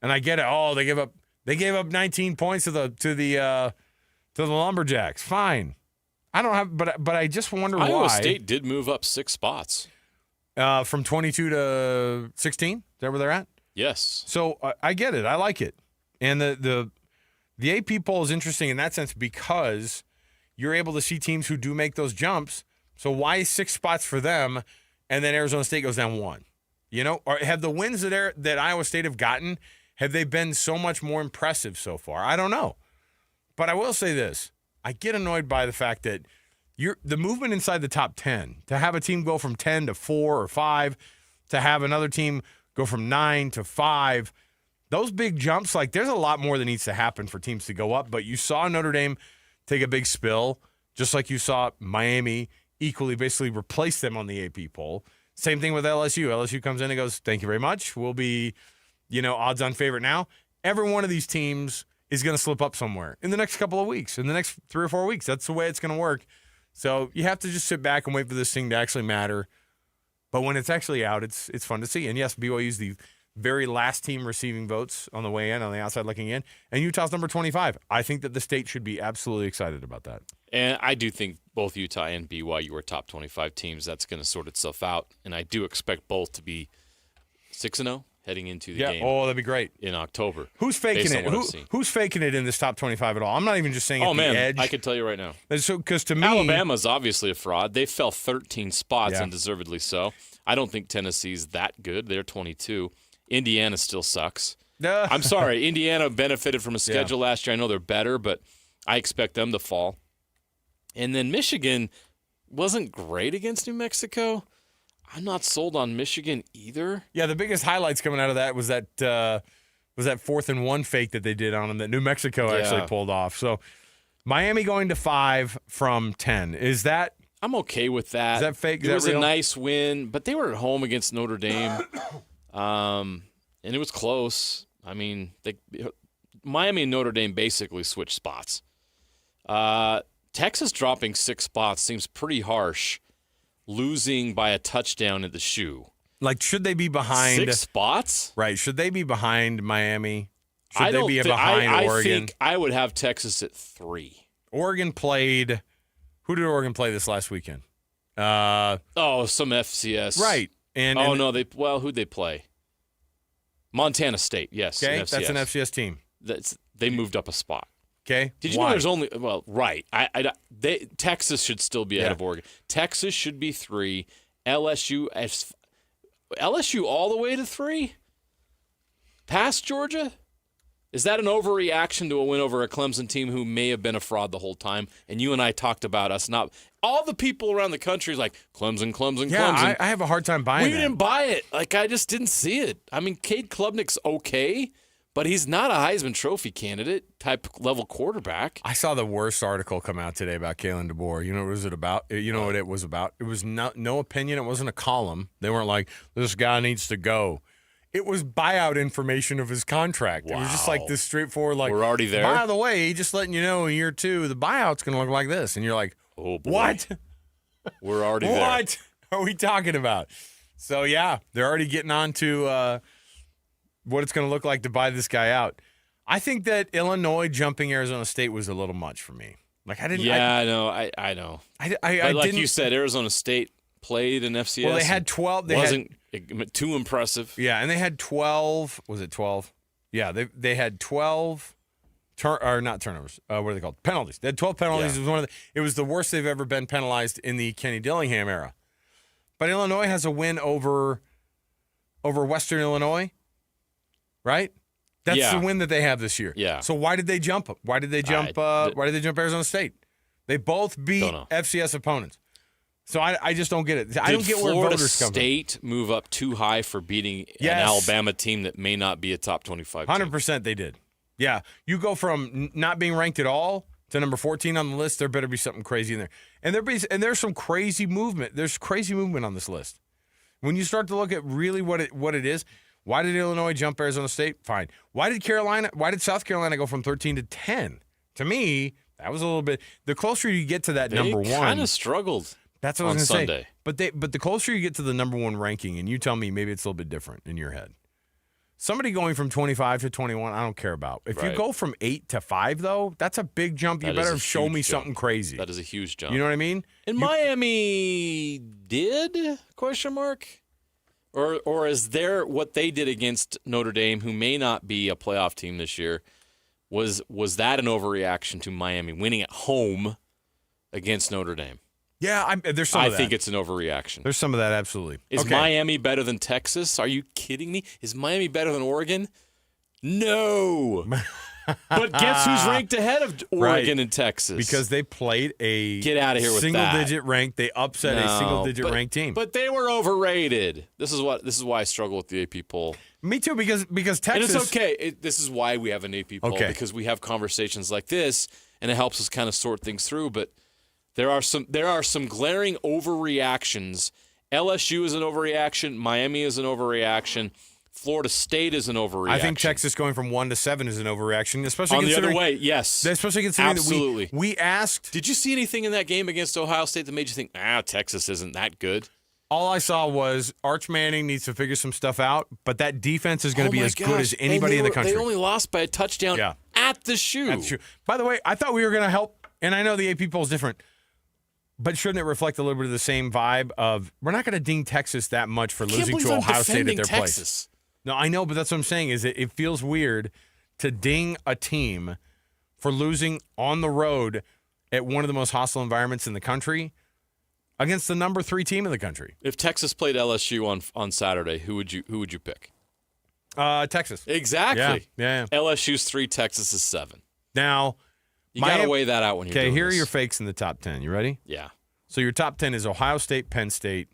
And I get it. Oh, they gave up 19 points to the Lumberjacks. Fine. I don't have, but I just wonder why. Iowa State did move up 6 spots. From 22 to 16? Is that where they're at? Yes. So I get it. I like it. And the AP poll is interesting in that sense because you're able to see teams who do make those jumps. So why 6 spots for them and then Arizona State goes down 1? You know, or have the wins that Iowa State have gotten, have they been so much more impressive so far? I don't know. But I will say this. I get annoyed by the fact that the movement inside the top 10, to have a team go from 10 to 4 or 5, to have another team go from 9 to 5, those big jumps, like there's a lot more that needs to happen for teams to go up. But you saw Notre Dame take a big spill, just like you saw Miami equally basically replace them on the AP poll. Same thing with LSU. LSU comes in and goes, thank you very much. We'll be, odds-on favorite now. Every one of these teams is going to slip up somewhere in the next couple of weeks, in the next 3 or 4 weeks. That's the way it's going to work. So you have to just sit back and wait for this thing to actually matter. But when it's actually out, it's fun to see. And yes, BYU is the very last team receiving votes on the way in, on the outside looking in. And Utah's number 25. I think that the state should be absolutely excited about that. And I do think both Utah and BYU are top 25 teams. That's going to sort itself out. And I do expect both to be 6-0. Heading into the game. Oh, that'd be great. In October. Who's faking it? Who's faking it in this top 25 at all? I'm not even just saying the edge. I could tell you right now. So, because to me, Alabama's obviously a fraud. They fell 13 spots, and deservedly so. I don't think Tennessee's that good. They're 22. Indiana still sucks. I'm sorry. Indiana benefited from a schedule last year. I know they're better, but I expect them to fall. And then Michigan wasn't great against New Mexico. I'm not sold on Michigan either. Yeah, the biggest highlights coming out of that was that 4th and 1 fake that they did on them that New Mexico actually pulled off. So Miami going to 5 from 10. Is that? I'm okay with that. Is that fake? It was a nice win, but they were at home against Notre Dame, and it was close. I mean, Miami and Notre Dame basically switched spots. Texas dropping 6 spots seems pretty harsh. Losing by a touchdown at the shoe. Like, should they be behind 6 spots? Right. Should they be behind Miami? Should they be behind Oregon? I think I would have Texas at 3. Oregon played. Who did Oregon play this last weekend? Some FCS. Right. Who'd they play? Montana State. Yes. Okay, that's an FCS team. They moved up a spot. Okay. Did you know there's only right? Texas should still be ahead of Oregon. Texas should be 3. LSU all the way to 3. Past Georgia. Is that an overreaction to a win over a Clemson team who may have been a fraud the whole time? And you and I talked about us not. All the people around the country is like Clemson. Yeah, I have a hard time buying that. We didn't buy it. Like, I just didn't see it. I mean, Cade Klubnik's okay. But he's not a Heisman Trophy candidate type level quarterback. I saw the worst article come out today about Kalen DeBoer. You know what was it about? You know what it was about? It was no opinion. It wasn't a column. They weren't like, this guy needs to go. It was buyout information of his contract. Wow. It was just like this straightforward, like, we're already there. By the way, just letting you know in year 2, the buyout's going to look like this. And you're like, oh boy. What? We're already there. What are we talking about? So, yeah, they're already getting on to what it's going to look like to buy this guy out. I think that Illinois jumping Arizona State was a little much for me. Like, I didn't. Yeah, I know. I know. But like you said, Arizona State played in FCS. Well, they had 12. They wasn't too impressive. Yeah, and they had 12. Was it 12? Yeah, they had 12. Not turnovers. What are they called? Penalties. They had 12 penalties. Yeah. It was the worst they've ever been penalized in the Kenny Dillingham era. But Illinois has a win over Western Illinois, right? That's the win that they have this year. Yeah. So why did they jump them? Why did they jump? Why did they jump Arizona State? They both beat FCS opponents. So I just don't get it. I don't get where voters come from. Florida State move up too high for beating an Alabama team that may not be a top 25 team? 100% they did. Yeah. You go from not being ranked at all to number 14 on the list. There better be something crazy in there. And there's some crazy movement. There's crazy movement on this list. When you start to look at really what it is, why did Illinois jump Arizona State? Fine. Why did South Carolina go from 13 to 10? To me, that was a little bit. The closer you get to that number one, they kind of struggled. That's what I was going to say. But the closer you get to the number one ranking, and you tell me maybe it's a little bit different in your head. Somebody going from 25 to 21, I don't care about. If you go from 8 to 5, though, that's a big jump. You better show me something crazy. That is a huge jump. You know what I mean? And Miami did? Question mark. Or is there what they did against Notre Dame, who may not be a playoff team this year? Was that an overreaction to Miami winning at home against Notre Dame? Yeah, there's some of that. I think it's an overreaction. There's some of that, absolutely. Is Miami better than Texas? Are you kidding me? Is Miami better than Oregon? No. But guess who's ranked ahead of Oregon and Texas? Because they played a Get out of here with that. single-digit ranked. They upset a single-digit ranked team. But they were overrated. This is why I struggle with the AP poll. Me too, because Texas. And it's okay. This is why we have an AP poll, because we have conversations like this, and it helps us kind of sort things through. But there are some glaring overreactions. LSU is an overreaction. Miami is an overreaction. Florida State is an overreaction. I think Texas going from 1 to 7 is an overreaction, especially on the considering other way. Yes, especially considering absolutely. That we asked. Did you see anything in that game against Ohio State that made you think, Texas isn't that good? All I saw was Arch Manning needs to figure some stuff out, but that defense is going to be as good as anybody in the country. They only lost by a touchdown at the shoe. By the way, I thought we were going to help, and I know the AP poll is different, but shouldn't it reflect a little bit of the same vibe of we're not going to ding Texas that much for losing to Ohio State at their place? No, I know, but that's what I'm saying is it feels weird to ding a team for losing on the road at one of the most hostile environments in the country against the number 3 team in the country. If Texas played LSU on Saturday, who would you pick? Texas. Exactly. Yeah. LSU's 3, Texas is 7. Now, you got to weigh that out when you're doing Okay, here this. are your fakes in the top 10. You ready? Yeah. So your top 10 is Ohio State, Penn State,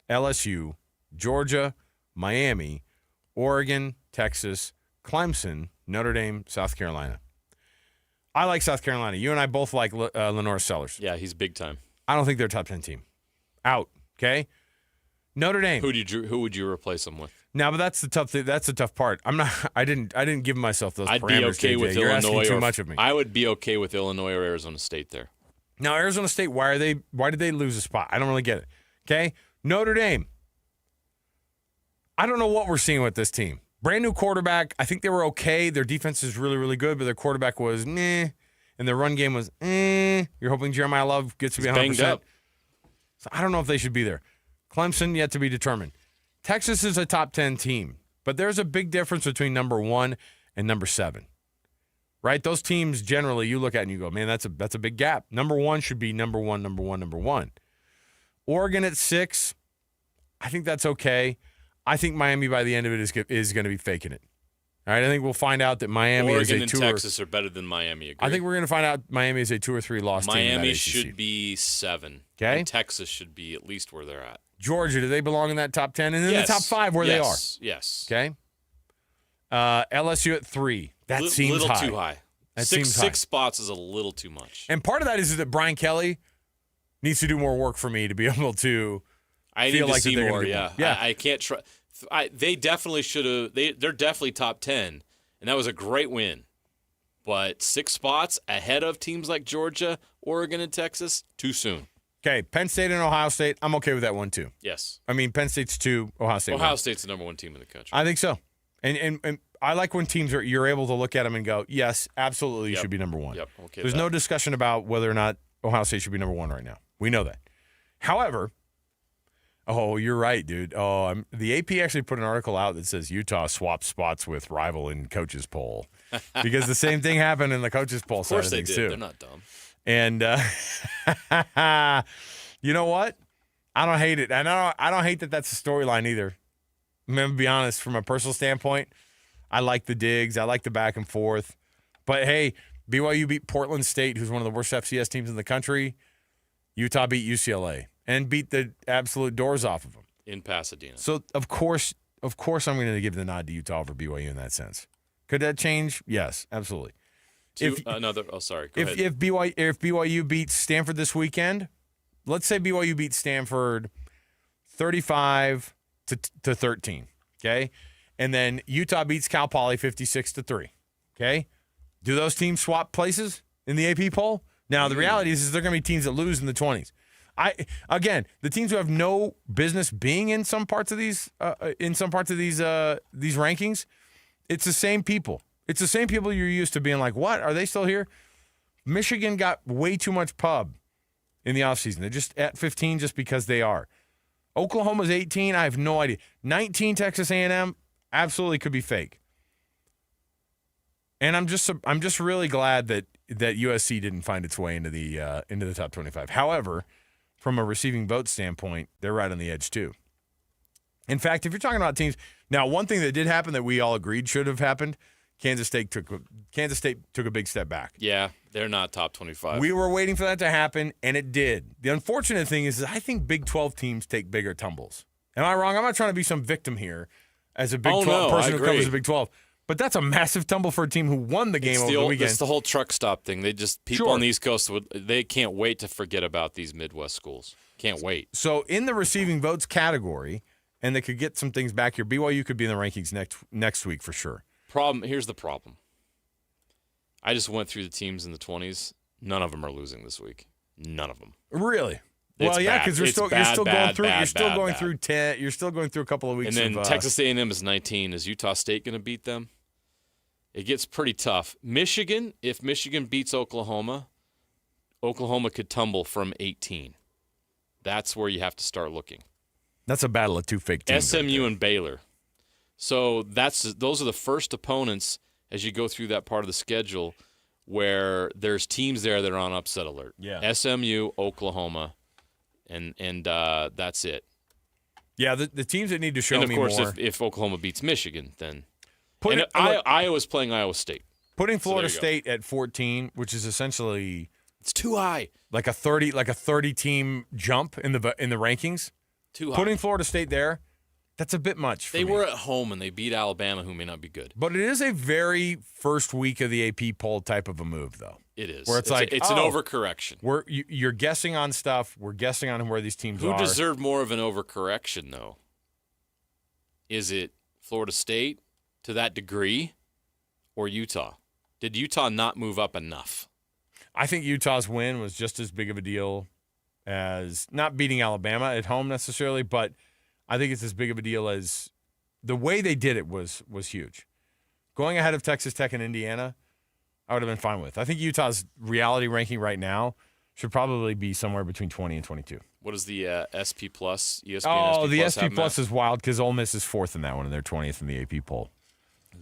LSU, Georgia, Miami, Oregon, Texas, Clemson, Notre Dame, South Carolina. I like South Carolina. You and I both like Lenore Sellers. Yeah, he's big time. I don't think they're a top 10 team. Out. Okay. Notre Dame. Who would you replace him with? No, but that's the tough thing. That's the tough part. I'm not. I didn't give myself those I'd parameters. be okay JJ. with You're Illinois. asking too much of me. I would be okay with Illinois or Arizona State there. Now, Arizona State. Why did they lose a spot? I don't really get it. Okay. Notre Dame. I don't know what we're seeing with this team. Brand new quarterback. I think they were okay. Their defense is really, really good, but their quarterback was meh, and their run game was You're hoping Jeremiah Love gets to be 100%. Banged up. So I don't know if they should be there. Clemson, yet to be determined. Texas is a top 10 team, but there's a big difference between number 1 and number 7. Right? Those teams generally you look at and you go, man, that's a big gap. Number 1 should be number 1, number 1, number 1. Oregon at 6, I think that's okay. I think Miami by the end of it is going to be faking it. All right, I think we'll find out that Miami Oregon is a and Texas are better than Miami. Agreed. I think we're going to find out Miami is a 2 or 3 loss team. Miami should be 7. Okay. And Texas should be at least where they're at. Georgia, do they belong in that top 10? And then the top 5 where they are. Yes. Okay. LSU at 3. That seems little high. Too high. That six seems high. spots is a little too much. And part of that is that Brian Kelly needs to do more work for me to be able to I feel need to like see they're more. gonna do Yeah. Yeah. I can't try. They definitely should have. They're definitely top 10, and that was a great win. But 6 spots ahead of teams like Georgia, Oregon, and Texas, too soon. Okay, Penn State and Ohio State. I'm okay with that one too. Yes. I mean, Penn State's 2, Ohio State. Ohio 1. State's the number 1 team in the country. I think so. And I like when teams you're able to look at them and go, yes, absolutely, you should be number 1. Yep. Okay. There's no discussion about whether or not Ohio State should be number 1 right now. We know that. However, you're right, dude. The AP actually put an article out that says Utah swapped spots with rival in coaches poll because the same thing happened in the coaches poll side of things too. They're not dumb. And you know what? I don't hate it. And I don't hate that that's a storyline either. I'm going to be honest, from a personal standpoint, I like the digs. I like the back and forth. But, hey, BYU beat Portland State, who's one of the worst FCS teams in the country. Utah beat UCLA and beat the absolute doors off of them. In Pasadena. So, of course, I'm going to give the nod to Utah over BYU in that sense. Could that change? Yes, absolutely. Sorry. Go ahead. If BYU beats Stanford this weekend, let's say BYU beats Stanford 35 to 13, okay? And then Utah beats Cal Poly 56-3, okay? Do those teams swap places in the AP poll? Now, the reality is they're going to be teams that lose in the 20s. The teams who have no business being in some parts of these rankings, it's the same people. It's the same people you're used to being like, what? Are they still here? Michigan got way too much pub in the offseason. They're just at 15 just because they are. Oklahoma's 18. I have no idea. 19 Texas A&M absolutely could be fake. And I'm just really glad that USC didn't find its way into the top 25. However, from a receiving vote standpoint, they're right on the edge too. In fact, if you're talking about teams, now one thing that did happen that we all agreed should have happened, Kansas State took a big step back. Yeah, they're not top 25. We were waiting for that to happen, and it did. The unfortunate thing is I think Big 12 teams take bigger tumbles. Am I wrong? I'm not trying to be some victim here as a Big 12 person who covers the Big 12. But that's a massive tumble for a team who won the game over the weekend. It's the whole truck stop thing. People on the East Coast, they can't wait to forget about these Midwest schools. Can't wait. So in the receiving votes category, and they could get some things back here, BYU could be in the rankings next week for sure. Here's the problem. I just went through the teams in the 20s. None of them are losing this week. None of them. Really? It's yeah, because you're still going through 10. You're still going through a couple of weeks. And then Texas A&M is 19. Is Utah State going to beat them? It gets pretty tough. Michigan, if Michigan beats Oklahoma, Oklahoma could tumble from 18. That's where you have to start looking. That's a battle of two fake teams. SMU and Baylor. So those are the first opponents as you go through that part of the schedule where there's teams there that are on upset alert. Yeah. SMU, Oklahoma, and that's it. Yeah, the teams that need to show me more. And, of course, if Oklahoma beats Michigan, then Iowa's playing Iowa State. Putting Florida State at 14, which is essentially it's too high. Like a 30 team jump in the rankings. Too high. Putting Florida State there, that's a bit much for me. They were at home and they beat Alabama, who may not be good. But it is a very first week of the AP poll type of a move, though. It is. Where it's an overcorrection. You're guessing on stuff. We're guessing on where these teams are. Who deserved more of an overcorrection, though? Is it Florida State to that degree or Utah? Did Utah not move up enough? I think Utah's win was just as big of a deal as not beating Alabama at home necessarily, but I think it's as big of a deal as the way they did it was huge. Going ahead of Texas Tech and Indiana, I would have been fine with. I think Utah's reality ranking right now should probably be somewhere between 20 and 22. What is the SP Plus, ESPN Oh, SP the Plus SP Plus is wild because Ole Miss is fourth in that one, and they're 20th in the AP poll.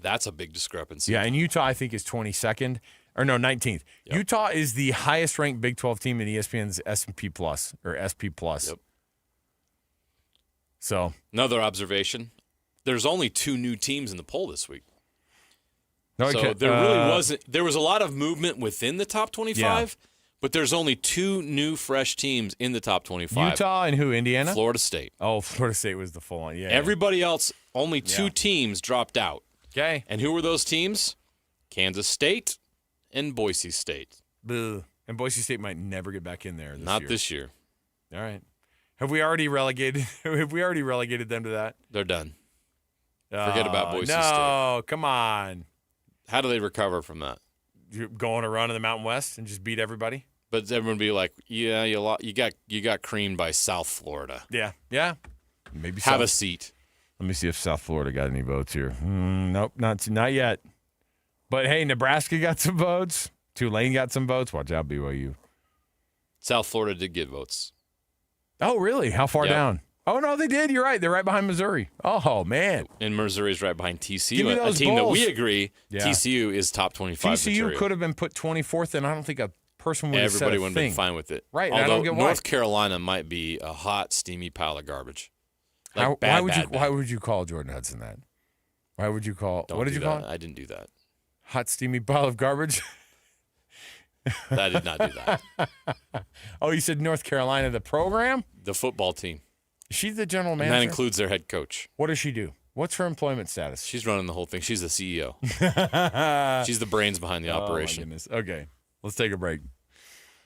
That's a big discrepancy. Yeah, and Utah, I think, is 22nd. Or no, 19th. Yep. Utah is the highest-ranked Big 12 team in ESPN's SP Plus, or SP Plus. Yep. So another observation: there's only 2 new teams in the poll this week. No, so there really wasn't. There was a lot of movement within the top 25, but there's only 2 new, fresh teams in the top 25. Utah and who? Indiana? Florida State. Oh, Florida State was the full one. Yeah. Everybody else, only 2 teams dropped out. Okay. And who were those teams? Kansas State and Boise State. Boo. And Boise State might never get back in there Not this year. All right. Have we already relegated them to that? They're done. Forget about Boise State. No, come on. How do they recover from that? You go on a run in the Mountain West and just beat everybody? But everyone be like, yeah, you got creamed by South Florida. Yeah. Maybe have a seat. Let me see if South Florida got any votes here. Nope, not yet. But hey, Nebraska got some votes. Tulane got some votes. Watch out, BYU. South Florida did get votes. Oh, really? How far down? Oh, no, they did. You're right. They're right behind Missouri. Oh, man. And Missouri's right behind TCU. Give me those a team Bulls. that we agree TCU is top 25 TCU material. could have been put 24th, and I don't think a person would have said Everybody a wouldn't thing. have been fine with it. Right. Although I don't get why. North Carolina might be a hot, steamy pile of garbage. Like Why would you call Jordan Hudson that? Why would you call? Don't what did do you call that. it? I didn't do that. Hot, steamy pile of garbage? I did not do that. Oh, you said North Carolina, the program? The football team. Is she the general manager? And that includes their head coach. What does she do? What's her employment status? She's running the whole thing. She's the CEO. She's the brains behind the operation. Oh, my goodness. Okay, let's take a break.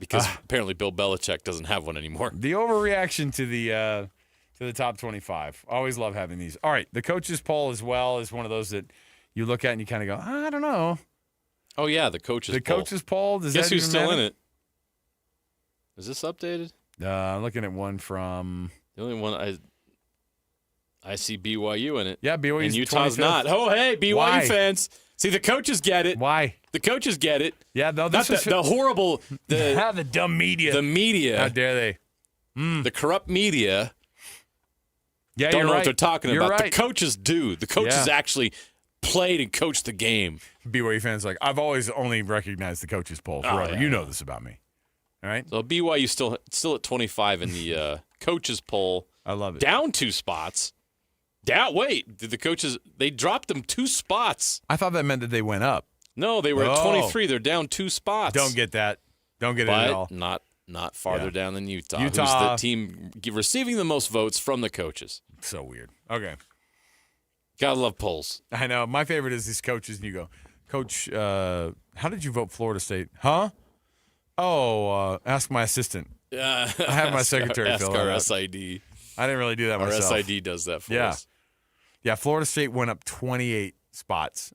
Because apparently Bill Belichick doesn't have one anymore. The overreaction to the top 25. Always love having these. All right, the coaches poll as well is one of those that you look at and you kind of go, I don't know. Oh, yeah, the coaches poll. The coaches poll, does Guess that who's even still matter? in it? Is this updated? I'm looking at one from... The only one I see BYU in it. Yeah, BYU's and Utah's 25th. not. Oh, hey, BYU Why? fans. See, the coaches get it. Why? The coaches get it. Yeah, no, Not this is the horrible... the dumb media. The media. How dare they? The corrupt media. Yeah, don't you're know right. what they're talking You're about. right. The coaches do. The coaches Yeah. actually played and coached the game. BYU fans like, I've always only recognized the coaches poll Oh, forever. yeah. You know this about me. All right? So BYU still at 25 in the coaches poll. I love it. Down 2 spots. Wait, did the coaches, they dropped them 2 spots. I thought that meant that they went up. No, they were at 23. They're down 2 spots. Don't get that. Don't get it but at all. Not farther down than Utah. Utah. Who's the team receiving the most votes from the coaches. So weird. Okay. Gotta love polls. I know. My favorite is these coaches, and you go, Coach, how did you vote Florida State? Huh? Oh, ask my assistant. Yeah, I have my secretary ask fill our that out. SID. I didn't really do that Our myself. SID does that for Yeah. us. Yeah, Florida State went up 28 spots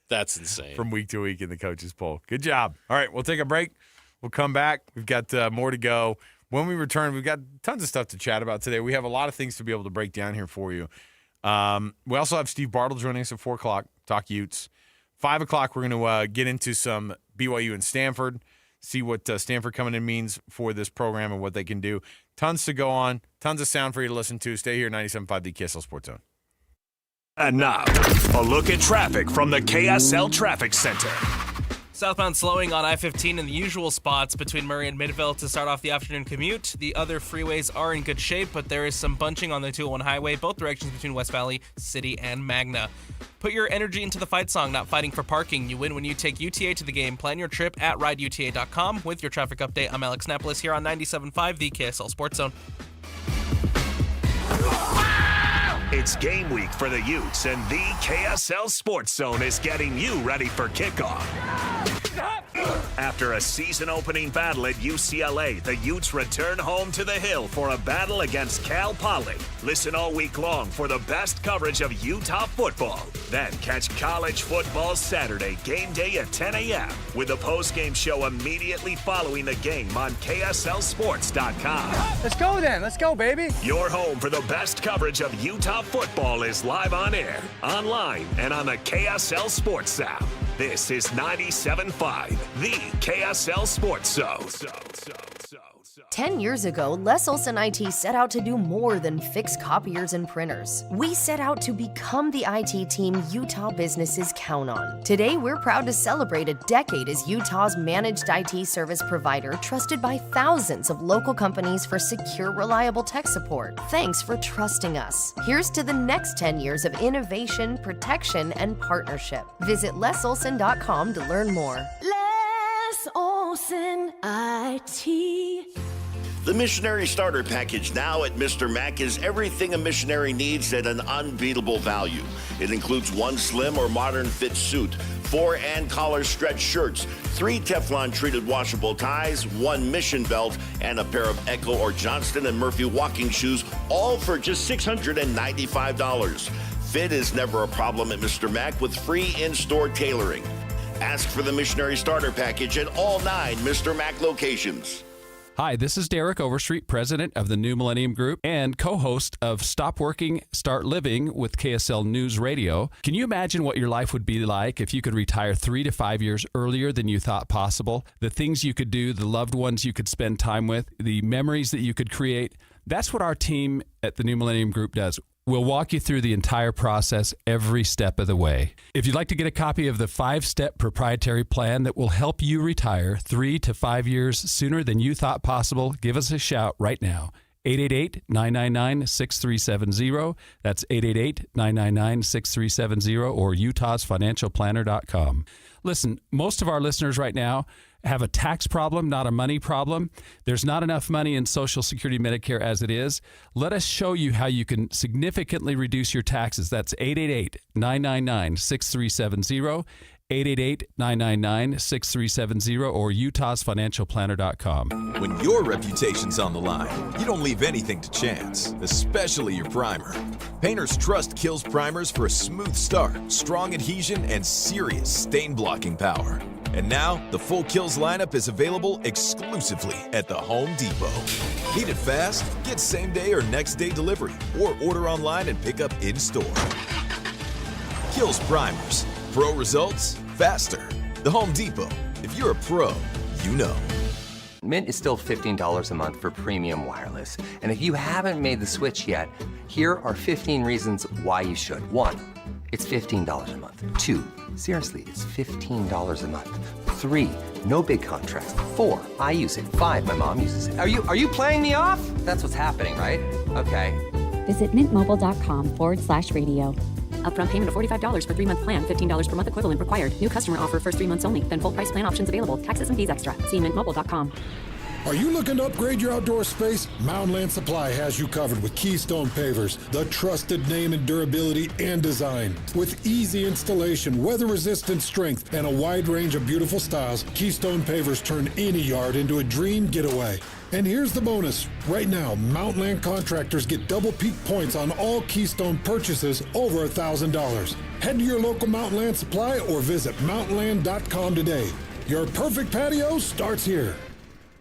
That's insane. from week to week in the coaches poll. Good job. All right, we'll take a break. We'll come back. We've got more to go. When we return, we've got tons of stuff to chat about today. We have a lot of things to be able to break down here for you. We also have Steve Bartle joining us at 4 o'clock, talk Utes. 5 o'clock, we're going to get into some BYU and Stanford, see what Stanford coming in means for this program and what they can do. Tons to go on, tons of sound for you to listen to. Stay here, 97.5, the KSL Sports Zone. And now, a look at traffic from the KSL Traffic Center. Southbound slowing on I-15 in the usual spots between Murray and Midville to start off the afternoon commute. The other freeways are in good shape, but there is some bunching on the 201 highway, both directions between West Valley, City, and Magna. Put your energy into the fight song, not fighting for parking. You win when you take UTA to the game. Plan your trip at rideuta.com. With your traffic update, I'm Alex Napolis here on 97.5, the KSL Sports Zone. It's game week for the Utes, and the KSL Sports Zone is getting you ready for kickoff. After a season-opening battle at UCLA, the Utes return home to the Hill for a battle against Cal Poly. Listen all week long for the best coverage of Utah football. Then catch college football Saturday, game day at 10 a.m. with a post-game show immediately following the game on KSLSports.com. Let's go then. Let's go, baby. Your home for the best coverage of Utah football is live on air, online, and on the KSL Sports app. This is 97.5, the KSL Sports Zone. 10 years ago, Les Olson IT set out to do more than fix copiers and printers. We set out to become the IT team Utah businesses count on. Today, we're proud to celebrate a decade as Utah's managed IT service provider, trusted by thousands of local companies for secure, reliable tech support. Thanks for trusting us. Here's to the next 10 years of innovation, protection, and partnership. Visit lesolson.com to learn more. Les Olson IT. The Missionary Starter Package now at Mr. Mac is everything a missionary needs at an unbeatable value. It includes 1 slim or modern fit suit, 4 and collar stretch shirts, 3 Teflon treated washable ties, 1 mission belt, and a pair of Echo or Johnston & Murphy walking shoes, all for just $695. Fit is never a problem at Mr. Mac with free in-store tailoring. Ask for the Missionary Starter Package at all 9 Mr. Mac locations. Hi, this is Derek Overstreet, president of the New Millennium Group and co-host of Stop Working, Start Living with KSL News Radio. Can you imagine what your life would be like if you could retire 3 to 5 years earlier than you thought possible? The things you could do, the loved ones you could spend time with, the memories that you could create. That's what our team at the New Millennium Group does. We'll walk you through the entire process every step of the way. If you'd like to get a copy of the 5-step proprietary plan that will help you retire 3 to 5 years sooner than you thought possible, give us a shout right now. 888-999-6370. That's 888-999-6370 or utahsfinancialplanner.com. Listen, most of our listeners right now have a tax problem, not a money problem. There's not enough money in Social Security Medicare as it is. Let us show you how you can significantly reduce your taxes. That's 888-999-6370, 888-999-6370, or utahsfinancialplanner.com. When your reputation's on the line, you don't leave anything to chance, especially your primer. Painters trust Kills primers for a smooth start, strong adhesion, and serious stain-blocking power. And now, the full Kills lineup is available exclusively at the Home Depot. Need it fast? Get same-day or next-day delivery, or order online and pick up in-store. Kills primers. Pro results, faster. The Home Depot. If you're a pro, you know. Mint is still $15 a month for premium wireless. And if you haven't made the switch yet, here are 15 reasons why you should. 1, it's $15 a month. 2, seriously, it's $15 a month. 3, no big contrast. 4, I use it. 5, my mom uses it. Are you playing me off? That's what's happening, right? Okay. Visit mintmobile.com/radio. Upfront payment of $45 for 3-month plan, $15 per month equivalent required. New customer offer first 3 months only. Then full price plan options available. Taxes and fees extra. See mintmobile.com. Are you looking to upgrade your outdoor space? Mountain Land Supply has you covered with Keystone Pavers, the trusted name in durability and design. With easy installation, weather-resistant strength, and a wide range of beautiful styles, Keystone Pavers turn any yard into a dream getaway. And here's the bonus. Right now, Mountain Land contractors get double peak points on all Keystone purchases over $1,000. Head to your local Mountain Land Supply or visit mountainland.com today. Your perfect patio starts here.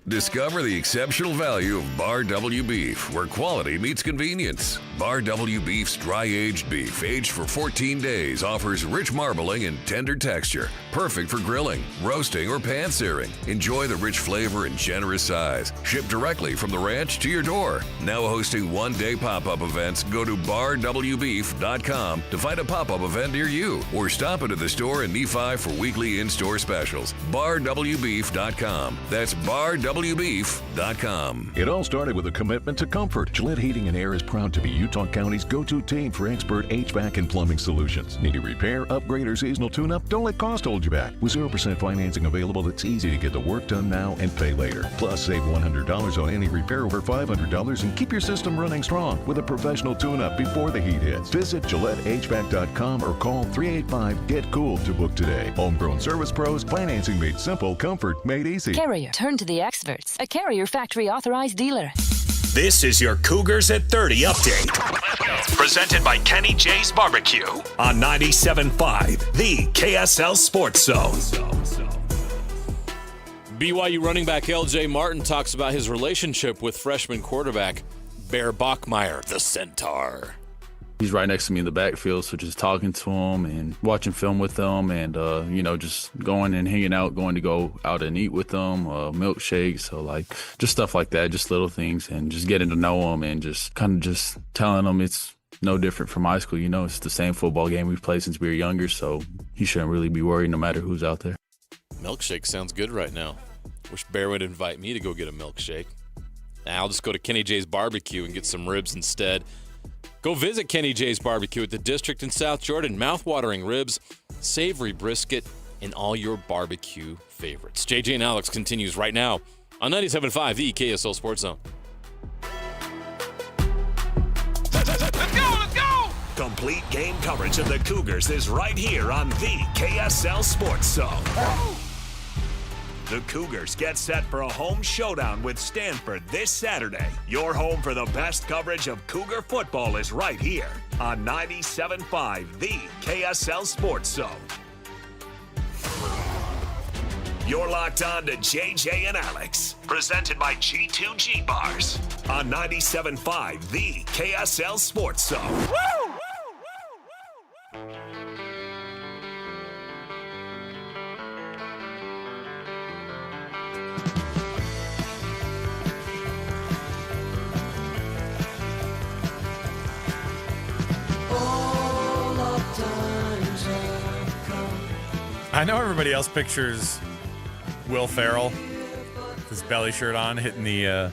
Discover the exceptional value of Bar W Beef, where quality meets convenience. Bar W Beef's dry-aged beef, aged for 14 days, offers rich marbling and tender texture, perfect for grilling, roasting, or pan-searing. Enjoy the rich flavor and generous size. Shipped directly from the ranch to your door. Now hosting one-day pop-up events, go to barwbeef.com to find a pop-up event near you, or stop into the store in Nephi for weekly in-store specials. barwbeef.com. That's barwbeef.com. It all started with a commitment to comfort. Gillette Heating and Air is proud to be Utah County's go-to team for expert HVAC and plumbing solutions. Need a repair, upgrade, or seasonal tune-up? Don't let cost hold you back. With 0% financing available, it's easy to get the work done now and pay later. Plus, save $100 on any repair over $500 and keep your system running strong with a professional tune-up before the heat hits. Visit GilletteHVAC.com or call 385-GET-COOL to book today. Homegrown service pros, financing made simple, comfort made easy. Carrier, turn to the experts. A Carrier factory authorized dealer. This is your Cougars at 30 update. Presented by Kenny J's Barbecue on 97.5, the KSL Sports Zone. BYU running back LJ Martin talks about his relationship with freshman quarterback Bear Bachmeier, the Centaur. He's right next to me in the backfield, so just talking to him and watching film with them and, just going and hanging out, going to go out and eat with them, milkshakes, so just stuff like that, just little things, and just getting to know him and just kind of just telling him it's no different from high school. It's the same football game we've played since we were younger, so he shouldn't really be worried no matter who's out there. Milkshake sounds good right now. Wish Bear would invite me to go get a milkshake. I'll just go to Kenny J's Barbecue and get some ribs instead. Go visit Kenny J's Barbecue at the District in South Jordan. Mouth-watering ribs, savory brisket, and all your barbecue favorites. JJ and Alex continues right now on 97.5, the KSL Sports Zone. Let's go! Complete game coverage of the Cougars is right here on the KSL Sports Zone. The Cougars get set for a home showdown with Stanford this Saturday. Your home for the best coverage of Cougar football is right here on 97.5, the KSL Sports Zone. You're locked on to JJ and Alex, presented by G2G Bars on 97.5, the KSL Sports Zone. I know everybody else pictures Will Ferrell, with his belly shirt on, hitting the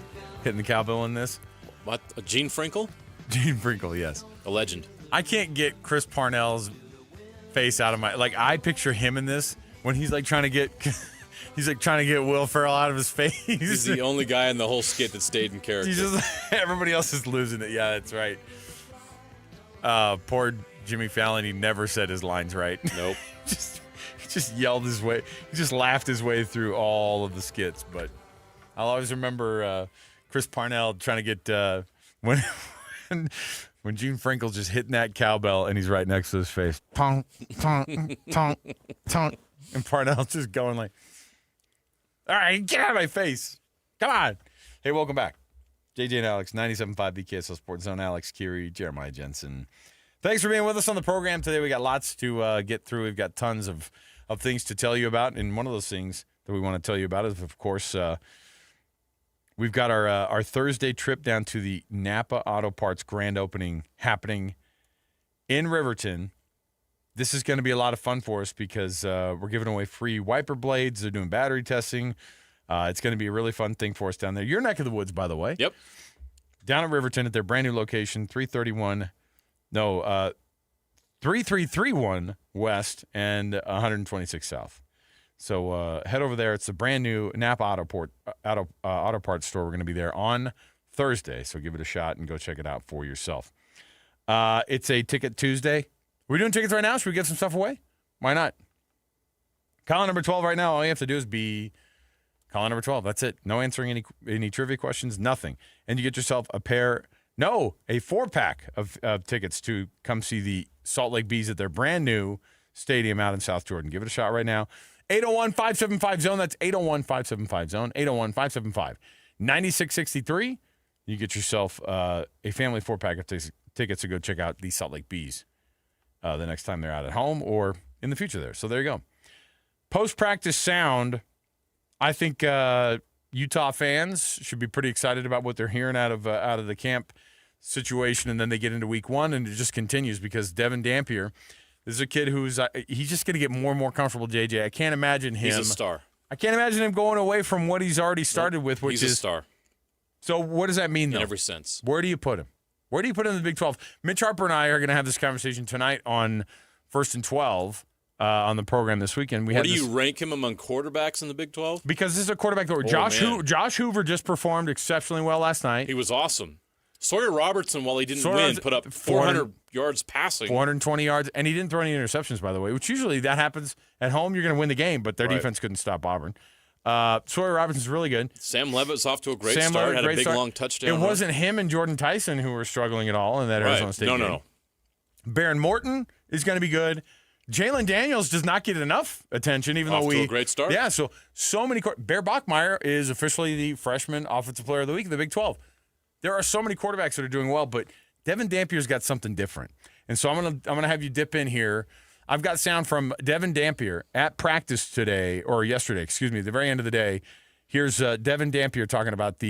cowbell in this. What? Gene Frinkle? Gene Frinkle, yes. A legend. I can't get Chris Parnell's face out of my, like, I picture him in this when he's like trying to get Will Ferrell out of his face. He's the only guy in the whole skit that stayed in character. Everybody else is losing it. Yeah, that's right. Poor Jimmy Fallon, he never said his lines right. Nope. just yelled his way. He just laughed his way through all of the skits. But I'll always remember Chris Parnell trying to get when Gene Frinkle's just hitting that cowbell and he's right next to his face. Tonk, tonk, tonk, tonk. And Parnell's just going like, all right, get out of my face. Come on. Hey, welcome back. JJ and Alex, 97.5 the KSL Sports Zone. Alex Keary, Jeremiah Jensen. Thanks for being with us on the program today. We got lots to get through. We've got tons of things to tell you about. And one of those things that we want to tell you about is, of course, we've got our Thursday trip down to the Napa Auto Parts grand opening happening in Riverton. This is going to be a lot of fun for us because we're giving away free wiper blades. They're doing battery testing. It's going to be a really fun thing for us down there. Your neck of the woods, by the way. Yep. Down at Riverton at their brand new location, 3331 West and 126 South. So head over there. It's the brand new Napa Auto Parts store. We're going to be there on Thursday, so give it a shot and go check it out for yourself. It's a Ticket Tuesday. We're doing tickets right now. Should we get some stuff away? Why not? Caller number 12 right now. All you have to do is be caller number 12. That's it. No answering any trivia questions, nothing. And you get yourself a 4-pack of tickets to come see the Salt Lake Bees at their brand new stadium out in South Jordan. Give it a shot right now. 801-575-ZONE. That's 801-575-ZONE. 801-575-9663. You get yourself a family 4-pack of tickets to go check out the Salt Lake Bees the next time they're out at home or in the future there. So there you go. Post-practice sound, I think Utah fans should be pretty excited about what they're hearing out of the camp situation, and then they get into week one, and it just continues because Devin Dampier is a kid who's he's just going to get more and more comfortable, JJ. I can't imagine him. He's a star. I can't imagine him going away from what he's already started with, which is a star. So what does that mean, though? In every sense. Where do you put him? Where do you put him in the Big 12? Mitch Harper and I are going to have this conversation tonight on First and 12 on the program this weekend. Where do you rank him among quarterbacks in the Big 12? Because this is a quarterback that Josh Hoover just performed exceptionally well last night. He was awesome. Sawyer Robertson, while he didn't win, put up 400 yards passing. 420 yards, and he didn't throw any interceptions, by the way, which usually that happens at home. You're going to win the game, but their defense couldn't stop Auburn. Sawyer Robertson's really good. Sam Levitt's off to a great start, had a big, long touchdown. It wasn't him and Jordan Tyson who were struggling at all in that Arizona State game. No. Baron Morton is going to be good. Jalen Daniels does not get enough attention, even though to a great start. Yeah, so many. Bear Bachmeier is officially the freshman offensive player of the week in the Big 12. There are so many quarterbacks that are doing well, but Devin Dampier's got something different, and so I'm gonna have you dip in here. I've got sound from Devin Dampier at practice yesterday, at the very end of the day. Here's Devin Dampier talking about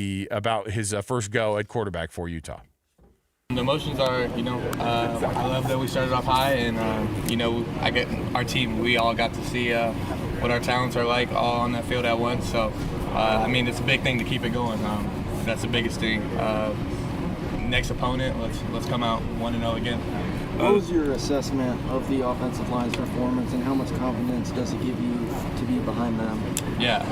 his first go at quarterback for Utah. The emotions are, I love that we started off high, and I get our team. We all got to see what our talents are like all on that field at once. So, it's a big thing to keep it going. That's the biggest thing. Next opponent, let's come out 1-0 again. What was your assessment of the offensive line's performance, and how much confidence does it give you to be behind them? Yeah,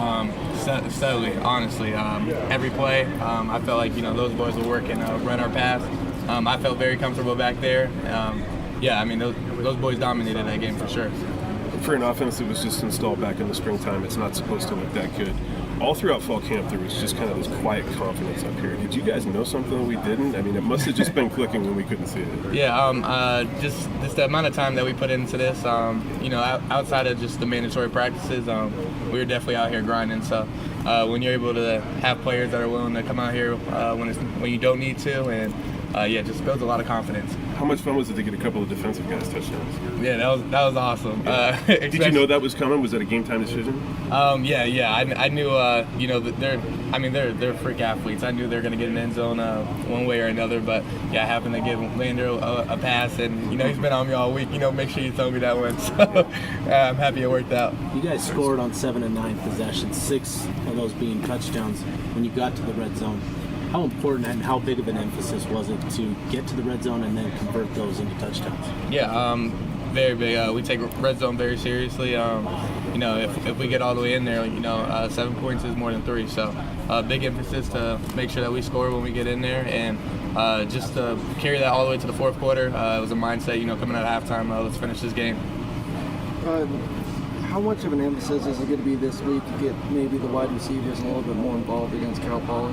steadily, honestly. Every play, I felt like those boys will work and run our pass. I felt very comfortable back there. Those boys dominated that game for sure. for an offense that was just installed back in the springtime, it's not supposed to look that good. All throughout fall camp, there was just kind of this quiet confidence up here. Did you guys know something that we didn't? I mean, it must have just been clicking when we couldn't see it. Yeah, just the amount of time that we put into this, outside of just the mandatory practices, we were definitely out here grinding. So when you're able to have players that are willing to come out here when you don't need to, and just builds a lot of confidence. How much fun was it to get a couple of defensive guys touchdowns? Yeah, that was awesome. Yeah. Did you know that was coming? Was that a game time decision? I knew. They're freak athletes. I knew they were going to get an end zone one way or another. But I happened to give Lander a pass, and he's been on me all week. Make sure you tell me that one. So I'm happy it worked out. You guys scored on 7 and 9 possessions, 6 of those being touchdowns when you got to the red zone. How important and how big of an emphasis was it to get to the red zone and then convert those into touchdowns? Yeah, very big. We take red zone very seriously. If we get all the way in there, 7 points is more than 3. So big emphasis to make sure that we score when we get in there, and just to carry that all the way to the fourth quarter. It was a mindset, coming out of halftime, let's finish this game. How much of an emphasis is it going to be this week to get maybe the wide receivers a little bit more involved against Cal Poly?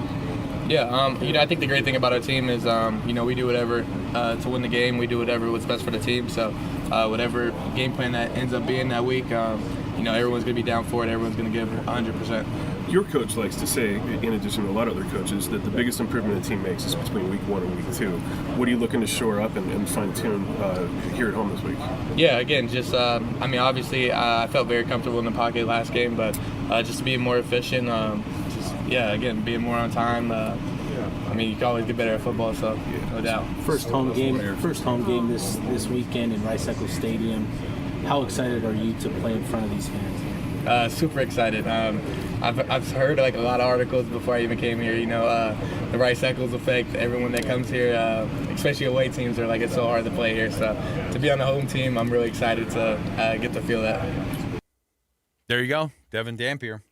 Yeah, I think the great thing about our team is, we do whatever to win the game. We do what's best for the team. So whatever game plan that ends up being that week, everyone's going to be down for it. Everyone's going to give 100%. Your coach likes to say, in addition to a lot of other coaches, that the biggest improvement a team makes is between week 1 and week 2. What are you looking to shore up and fine-tune here at home this week? Yeah, again, just, obviously I felt very comfortable in the pocket last game, but just to be more efficient, being more on time. You can always get better at football, so no doubt. First home game this weekend in Rice-Eccles Stadium. How excited are you to play in front of these fans? Super excited. I've heard a lot of articles before I even came here. The Rice-Eccles effect. Everyone that comes here, especially away teams, are it's so hard to play here. So to be on the home team, I'm really excited to get to feel that. There you go, Devin Dampier.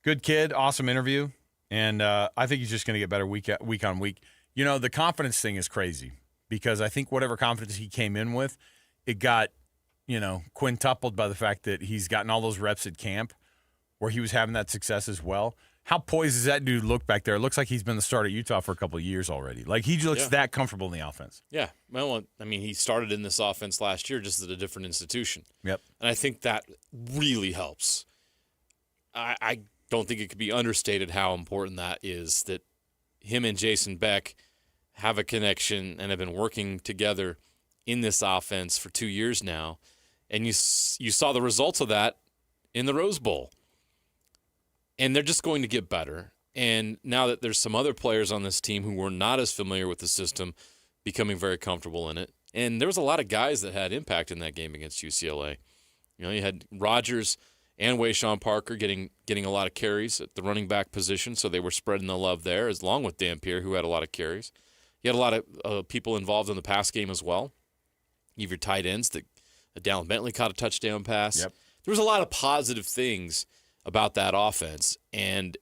Good kid, awesome interview, and I think he's just going to get better week on week. The confidence thing is crazy because I think whatever confidence he came in with, it got, quintupled by the fact that he's gotten all those reps at camp where he was having that success as well. How poised does that dude look back there? It looks like he's been the starter at Utah for a couple of years already. He looks that comfortable in the offense. Yeah. Well, he started in this offense last year just at a different institution. Yep. And I think that really helps. I don't think it could be understated how important that is, that him and Jason Beck have a connection and have been working together in this offense for 2 years now. And you saw the results of that in the Rose Bowl. And they're just going to get better. And now that there's some other players on this team who were not as familiar with the system, becoming very comfortable in it. And there was a lot of guys that had impact in that game against UCLA. You had Rodgers and Wayshawn Parker getting a lot of carries at the running back position, so they were spreading the love there, along with Dampier, who had a lot of carries. You had a lot of people involved in the pass game as well. You have your tight ends. Dallin Bentley caught a touchdown pass. Yep. There was a lot of positive things about that offense, and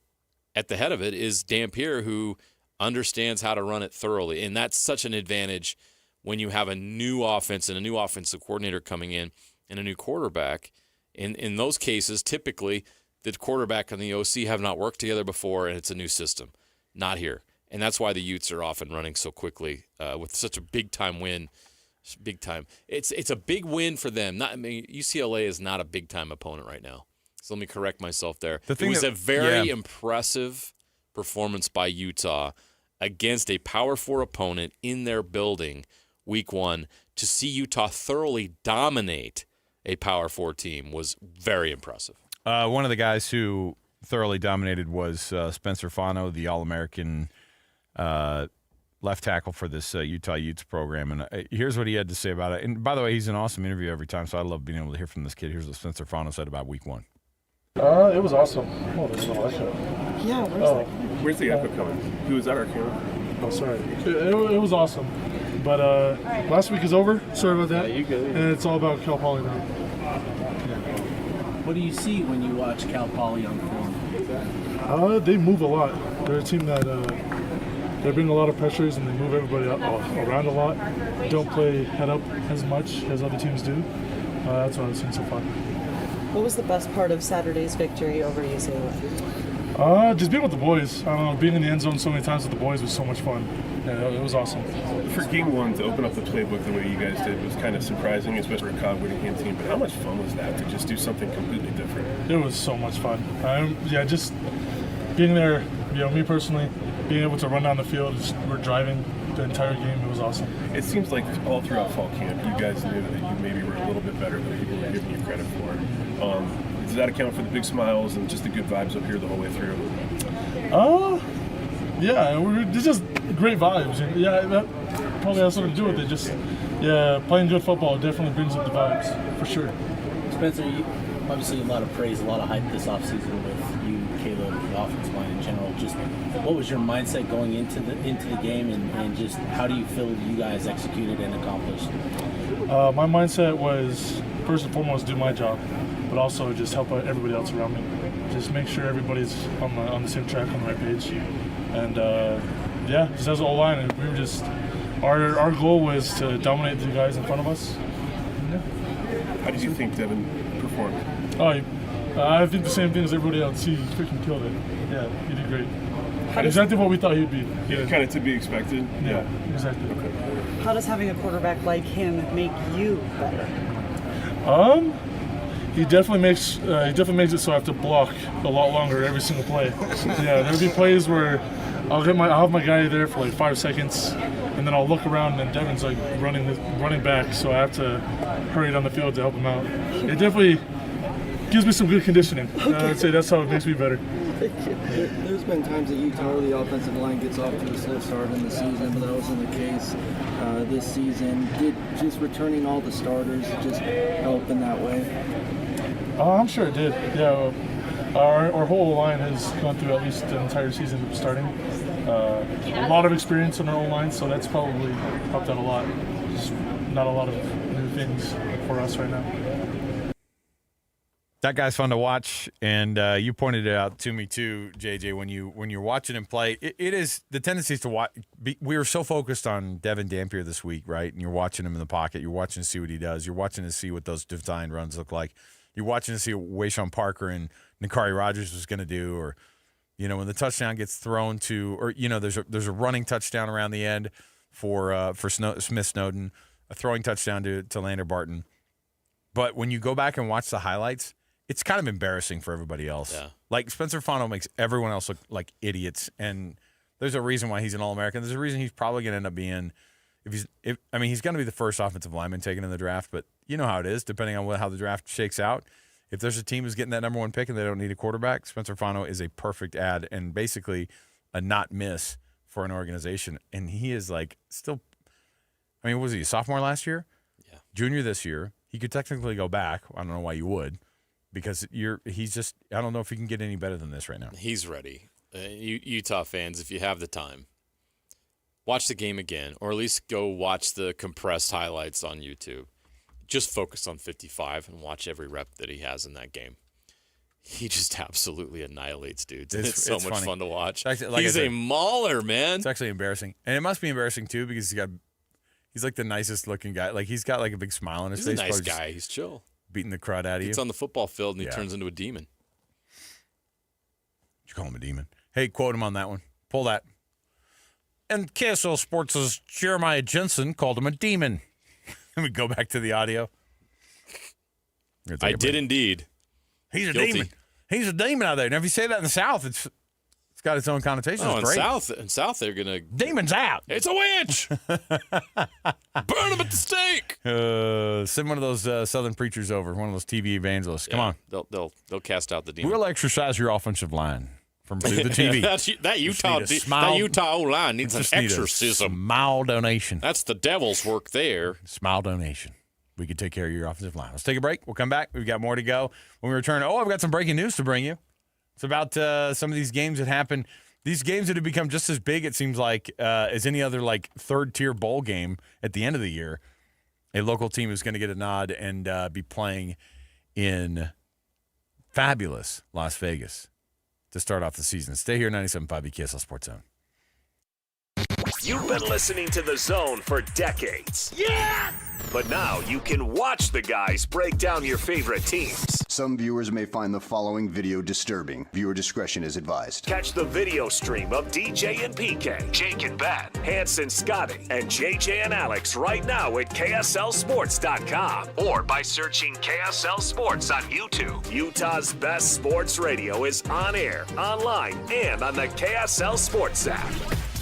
at the head of it is Dampier, who understands how to run it thoroughly, and that's such an advantage when you have a new offense and a new offensive coordinator coming in and a new quarterback. In those cases, typically, the quarterback and the OC have not worked together before, and it's a new system. Not here. And that's why the Utes are off and running so quickly with such a big-time win. Big time. It's a big win for them. UCLA is not a big-time opponent right now. So let me correct myself there. It was a very impressive performance by Utah against a Power 4 opponent in their building week 1. To see Utah thoroughly dominate a Power 4 team was very impressive. One of the guys who thoroughly dominated was Spencer Fano, the All-American left tackle for this Utah Utes program. And here's what he had to say about it. And by the way, he's an awesome interview every time, so I love being able to hear from this kid. Here's what Spencer Fano said about week 1. It was awesome. Oh, there's no echo. Yeah, where's the echo coming? Who was that, our camera? Oh, sorry. It was awesome. But last week is over. Sorry about that. Yeah, you good. And it's all about Cal Poly now. What do you see when you watch Cal Poly on film? They move a lot. They're a team that they bring a lot of pressures and they move everybody around a lot. Don't play head up as much as other teams do. That's what I've seen so far. What was the best part of Saturday's victory over UCLA? Just being with the boys. I don't know, being in the end zone so many times with the boys was so much fun. Yeah, it was awesome. For game one, to open up the playbook the way you guys did was kind of surprising, especially for a Cobb-Whittingham team. But how much fun was that to just do something completely different? It was so much fun. Just being there, me personally, being able to run down the field, we're driving the entire game, it was awesome. It seems like all throughout fall camp, you guys knew that you maybe were a little bit better than people were giving you credit for. Does that account for the big smiles and just the good vibes up here the whole way through? Yeah, it's just great vibes. Yeah, that probably has something to do with it. Just, playing good football definitely brings up the vibes, for sure. Spencer, obviously a lot of praise, a lot of hype this offseason with you, Caleb, the offensive line in general. Just what was your mindset going into the game, and just how do you feel you guys executed and accomplished? My mindset was, first and foremost, do my job, but also just help out everybody else around me. Just make sure everybody's on the same track, on the right page. And just as an O-line, and we were just, our goal was to dominate the guys in front of us. Yeah. How did you think Devin performed? I think the same thing as everybody else. He freaking killed it. Yeah, he did great. Exactly what we thought he'd be. Yeah, kind of to be expected. Yeah, exactly. Okay. How does having a quarterback like him make you better? He definitely makes it so I have to block a lot longer every single play. Yeah, there'll be plays where I'll have my guy there for like 5 seconds, and then I'll look around and Devin's like running back, so I have to hurry down the field to help him out. It definitely gives me some good conditioning. I'd say that's how it makes me better. There's been times that Utah, the offensive line gets off to a slow start in the season, but that wasn't the case this season. Did just returning all the starters just help in that way? I'm sure it did. Yeah, our whole line has gone through at least the entire season of starting. A lot of experience on our own line, so that's probably helped out a lot. Just not a lot of new things for us right now. That guy's fun to watch, and you pointed it out to me too, JJ. When you're watching him play, it is the tendency is to watch. We were so focused on Devin Dampier this week, right? And you're watching him in the pocket. You're watching to see what he does. You're watching to see what those design runs look like. You're watching to see what Wayshawn Parker and Nakari Rogers was going to do, or when the touchdown gets thrown to, or there's a running touchdown around the end for Smith Snowden, a throwing touchdown to Lander Barton. But when you go back and watch the highlights, it's kind of embarrassing for everybody else. Yeah. Like Spencer Fano makes everyone else look like idiots, and there's a reason why he's an All-American. There's a reason he's probably going to end up being, he's going to be the first offensive lineman taken in the draft, but you know how it is, depending on how the draft shakes out. If there's a team who's getting that number one pick and they don't need a quarterback, Spencer Fano is a perfect add and basically a not miss for an organization. And he is still, was he a sophomore last year? Yeah. Junior this year. He could technically go back. I don't know why you would, because I don't know if he can get any better than this right now. He's ready. Utah fans, if you have the time, watch the game again, or at least go watch the compressed highlights on YouTube. Just focus on 55 and watch every rep that he has in that game. He just absolutely annihilates dudes. It's so much fun to watch. Actually, he's a mauler, man. It's actually embarrassing. And it must be embarrassing, too, because he's like the nicest looking guy. Like, he's got like a big smile on his face. He's a nice guy. He's chill. Beating the crud out of you. He's on the football field, and he turns into a demon. You call him a demon. Hey, quote him on that one. Pull that. And KSL Sports' Jeremiah Jensen called him a demon. Let me go back to the audio. I did indeed. He's a demon. He's a demon out there. Now, if you say that in the South, it's got its own connotation. Oh, it's great. In South, they're gonna demons out. It's a witch. Burn him at the stake. Send one of those Southern preachers over. One of those TV evangelists. Come on. They'll cast out the demon. We'll exercise your offensive line from through the TV. that Utah O-line needs an exorcism. Smile donation. That's the devil's work there. Smile donation. We could take care of your offensive line. Let's take a break. We'll come back. We've got more to go. When we return, I've got some breaking news to bring you. It's about some of these games that happen. These games that have become just as big, it seems like, as any other third-tier bowl game at the end of the year. A local team is going to get a nod and be playing in fabulous Las Vegas to start off the season. Stay here, 97.5 KSL Sports Zone. You've been listening to The Zone for decades. Yes! But now you can watch the guys break down your favorite teams. Some viewers may find the following video disturbing. Viewer discretion is advised. Catch the video stream of DJ and PK, Jake and Ben, Hanson, Scotty, and JJ and Alex right now at KSLSports.com or by searching KSL Sports on YouTube. Utah's best sports radio is on air, online, and on the KSL Sports app.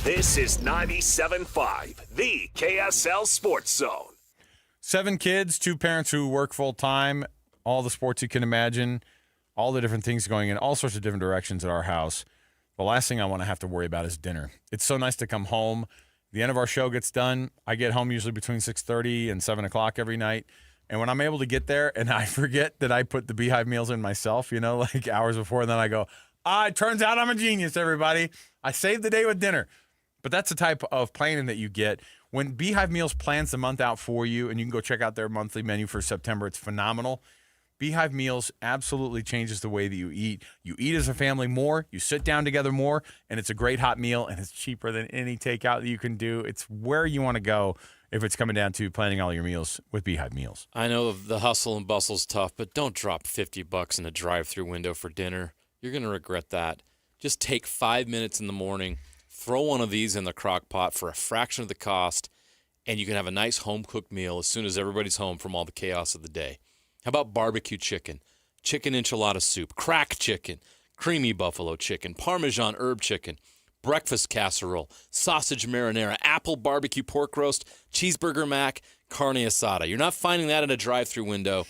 This is 97.5, the KSL Sports Zone. 7 kids, 2 parents who work full-time, all the sports you can imagine, all the different things going in all sorts of different directions at our house. The last thing I want to have to worry about is dinner. It's so nice to come home. The end of our show gets done. I get home usually between 6:30 and 7 o'clock every night. And when I'm able to get there and I forget that I put the Beehive meals in myself, like hours before, and then I go, it turns out I'm a genius, everybody. I saved the day with dinner. But that's the type of planning that you get. When Beehive Meals plans the month out for you, and you can go check out their monthly menu for September, it's phenomenal. Beehive Meals absolutely changes the way that you eat. You eat as a family more, you sit down together more, and it's a great hot meal, and it's cheaper than any takeout that you can do. It's where you want to go if it's coming down to planning all your meals with Beehive Meals. I know the hustle and bustle's tough, but don't drop $50 in a drive-through window for dinner. You're going to regret that. Just take 5 minutes in the morning, throw one of these in the crock pot for a fraction of the cost, and you can have a nice home-cooked meal as soon as everybody's home from all the chaos of the day. How about barbecue chicken, chicken enchilada soup, crack chicken, creamy buffalo chicken, Parmesan herb chicken, breakfast casserole, sausage marinara, apple barbecue pork roast, cheeseburger mac, carne asada. You're not finding that in a drive-through window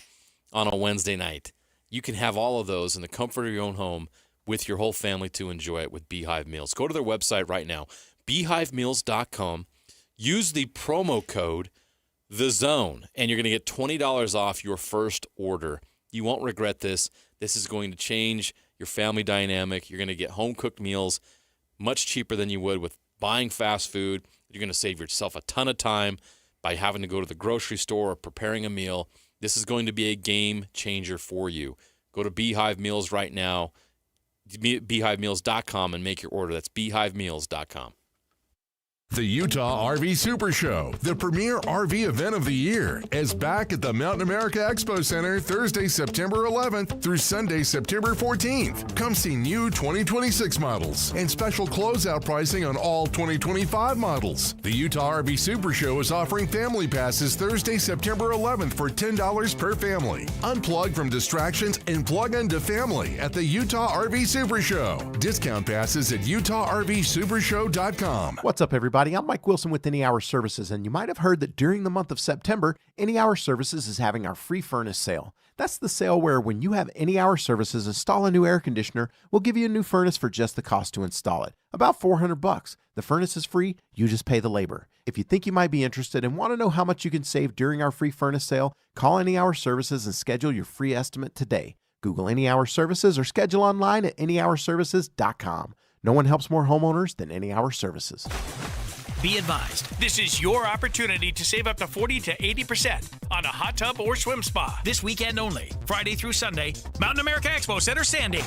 on a Wednesday night. You can have all of those in the comfort of your own home with your whole family to enjoy it with Beehive Meals. Go to their website right now, beehivemeals.com. Use the promo code THEZONE, and you're going to get $20 off your first order. You won't regret this. This is going to change your family dynamic. You're going to get home-cooked meals much cheaper than you would with buying fast food. You're going to save yourself a ton of time by having to go to the grocery store or preparing a meal. This is going to be a game changer for you. Go to Beehive Meals right now, beehivemeals.com, and make your order. That's beehivemeals.com. The Utah RV Super Show, the premier RV event of the year, is back at the Mountain America Expo Center Thursday, September 11th through Sunday, September 14th. Come see new 2026 models and special closeout pricing on all 2025 models. The Utah RV Super Show is offering family passes Thursday, September 11th for $10 per family. Unplug from distractions and plug into family at the Utah RV Super Show. Discount passes at UtahRVSupershow.com. What's up, everybody? I'm Mike Wilson with Any Hour Services, and you might have heard that during the month of September, Any Hour Services is having our free furnace sale. That's the sale where when you have Any Hour Services install a new air conditioner, we'll give you a new furnace for just the cost to install it. About $400. The furnace is free, you just pay the labor. If you think you might be interested and want to know how much you can save during our free furnace sale, call Any Hour Services and schedule your free estimate today. Google Any Hour Services or schedule online at anyhourservices.com. No one helps more homeowners than Any Hour Services. Be advised, this is your opportunity to save up to 40 to 80% on a hot tub or swim spa this weekend only, Friday through Sunday, Mountain America Expo Center, Sandy.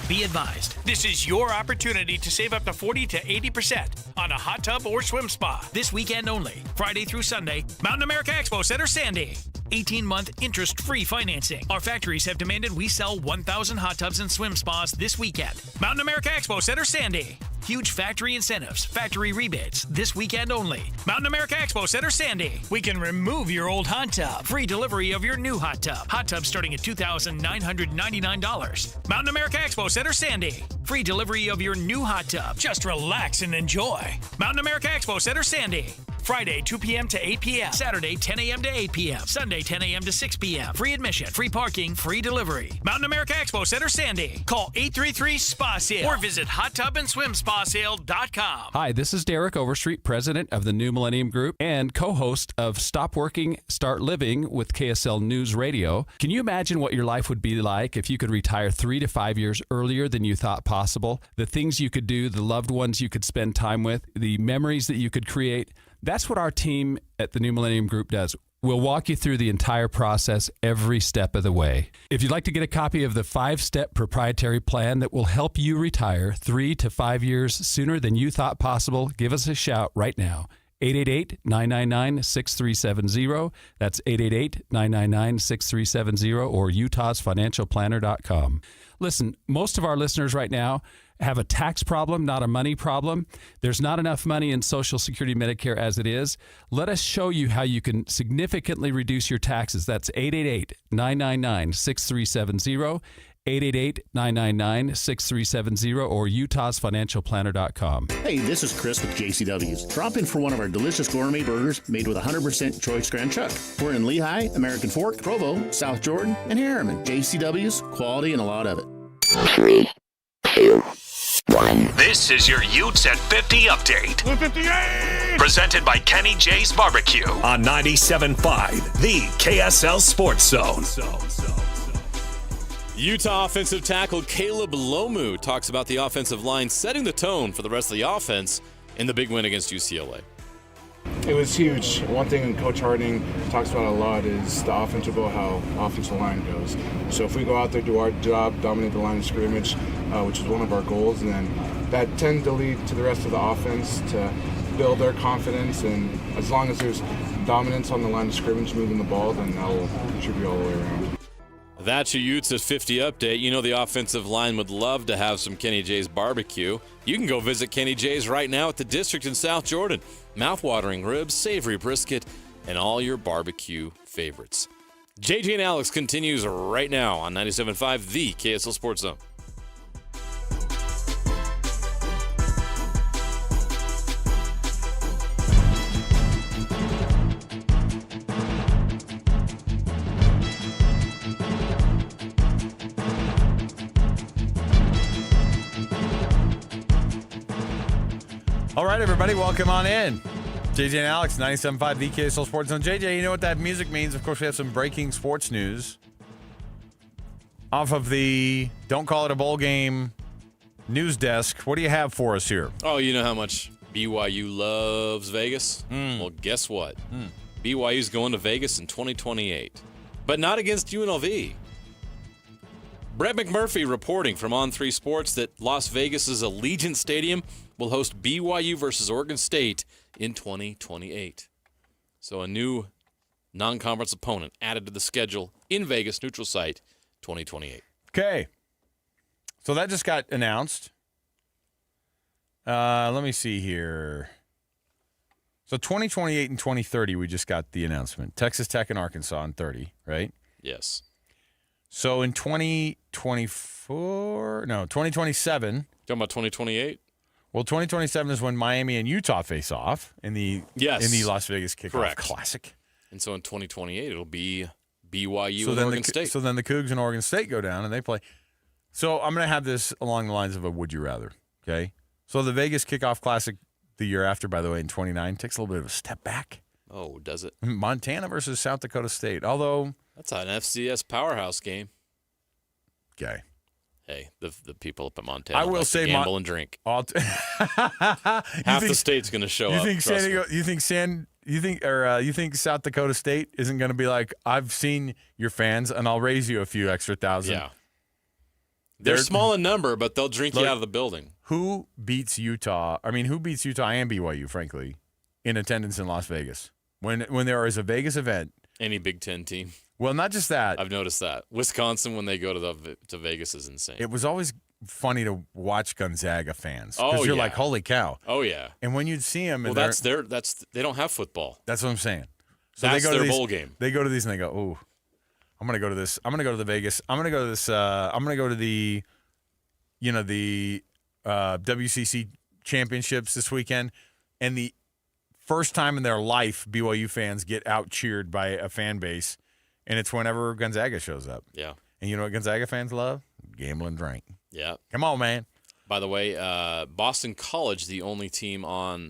Be advised, this is your opportunity to save up to 40 to 80% on a hot tub or swim spa this weekend only, Friday through Sunday, Mountain America Expo Center, Sandy. 18-month interest-free financing. Our factories have demanded we sell 1,000 hot tubs and swim spas this weekend. Mountain America Expo Center, Sandy. Huge factory incentives, factory rebates, this weekend only. Mountain America Expo Center, Sandy. We can remove your old hot tub. Free delivery of your new hot tub. Hot tub starting at $2,999. Mountain America Expo Center, Sandy. Free delivery of your new hot tub. Just relax and enjoy. Mountain America Expo Center, Sandy. Friday, 2 p.m. to 8 p.m. Saturday, 10 a.m. to 8 p.m. Sunday, 10 a.m. to 6 p.m. Free admission, free parking, free delivery. Mountain America Expo Center, Sandy. Call 833-SPA-SALE or visit hottubandSwimSpaSale.com. Hi, this is Derek Overstreet, president of the New Millennium Group and co-host of Stop Working, Start Living with KSL News Radio. Can you imagine what your life would be like if you could retire 3 to 5 years earlier than you thought possible? The things you could do, the loved ones you could spend time with, the memories that you could create. That's what our team at the New Millennium Group does. We'll walk you through the entire process every step of the way. If you'd like to get a copy of the 5-step proprietary plan that will help you retire 3 to 5 years sooner than you thought possible, give us a shout right now 888-999-6370. That's 888-999-6370 or utahsfinancialplanner.com. Listen, most of our listeners right now have a tax problem, not a money problem. There's not enough money in Social Security Medicare as it is. Let us show you how you can significantly reduce your taxes. That's 888-999-6370. 888-999-6370 or utahsfinancialplanner.com. Hey, this is Chris with JCW's. Drop in for one of our delicious gourmet burgers made with 100% choice Grand Chuck. We're in Lehigh, American Fork, Provo, South Jordan, and Harriman. JCW's, quality and a lot of it. 3, 2, 1. This is your Utes at 50 update. 58! Presented by Kenny J's Barbecue on 97.5, the KSL Sports Zone. Utah offensive tackle Caleb Lomu talks about the offensive line setting the tone for the rest of the offense in the big win against UCLA. It was huge. One thing Coach Harding talks about a lot is the offense will go how offensive line goes. So if we go out there, do our job, dominate the line of scrimmage, which is one of our goals, and then that tends to lead to the rest of the offense to build their confidence. And as long as there's dominance on the line of scrimmage moving the ball, then that will contribute all the way around. That's your Utes at 50 update. You know the offensive line would love to have some Kenny J's barbecue. You can go visit Kenny J's right now at the District in South Jordan. Mouth-watering ribs, savory brisket, and all your barbecue favorites. JJ and Alex continues right now on 97.5, the KSL Sports Zone. All right, everybody, welcome on in. JJ and Alex, 97.5, the KSL Sports Zone. JJ, you know what that music means. Of course, we have some breaking sports news off of the Don't Call It a Bowl Game news desk. What do you have for us here? Oh, you know how much BYU loves Vegas? Well, guess what? BYU's going to Vegas in 2028, but not against UNLV. Brett McMurphy reporting from On3 Sports that Las Vegas's Allegiant Stadium will host BYU versus Oregon State in 2028. So a new non-conference opponent added to the schedule in Vegas, neutral site, 2028. Okay. So that just got announced. Let me see here. So 2028 and 2030, we just got the announcement. Texas Tech and Arkansas in 30, right? Yes. So in 2027. Talking about 2028? Well, 2027 is when Miami and Utah face off in the Las Vegas Kickoff Classic. And so in 2028, it'll be BYU and Oregon State. So then the Cougs and Oregon State go down and they play. So I'm going to have this along the lines of a would you rather, okay? So the Vegas Kickoff Classic the year after, by the way, in 29, takes a little bit of a step back. Oh, does it? Montana versus South Dakota State, although... That's an FCS powerhouse game. Okay. Hey, the people up at Montana I will like say to gamble and drink. Half the state's going to show up. You think South Dakota State isn't going to be like, I've seen your fans and I'll raise you a few extra thousand. Yeah. They're small in number, but they'll drink you out of the building. Who beats Utah? I mean, who beats Utah and BYU, frankly, in attendance in Las Vegas? When there is a Vegas event. Any Big Ten team. Well, not just that. I've noticed that. Wisconsin, when they go to Vegas, is insane. It was always funny to watch Gonzaga fans. Because you're like, holy cow. Oh, yeah. And when you'd see them. Well, they don't have football. That's what I'm saying. So that's they go their to bowl game. They go to these and they go, ooh, I'm going to go to this. I'm going to go to the Vegas. I'm going to go to this. I'm going to go to the, WCC championships this weekend. And the first time in their life, BYU fans get out cheered by a fan base. And it's whenever Gonzaga shows up. Yeah. And you know what Gonzaga fans love? Gamble and drink. Yeah. Come on, man. By the way, Boston College, the only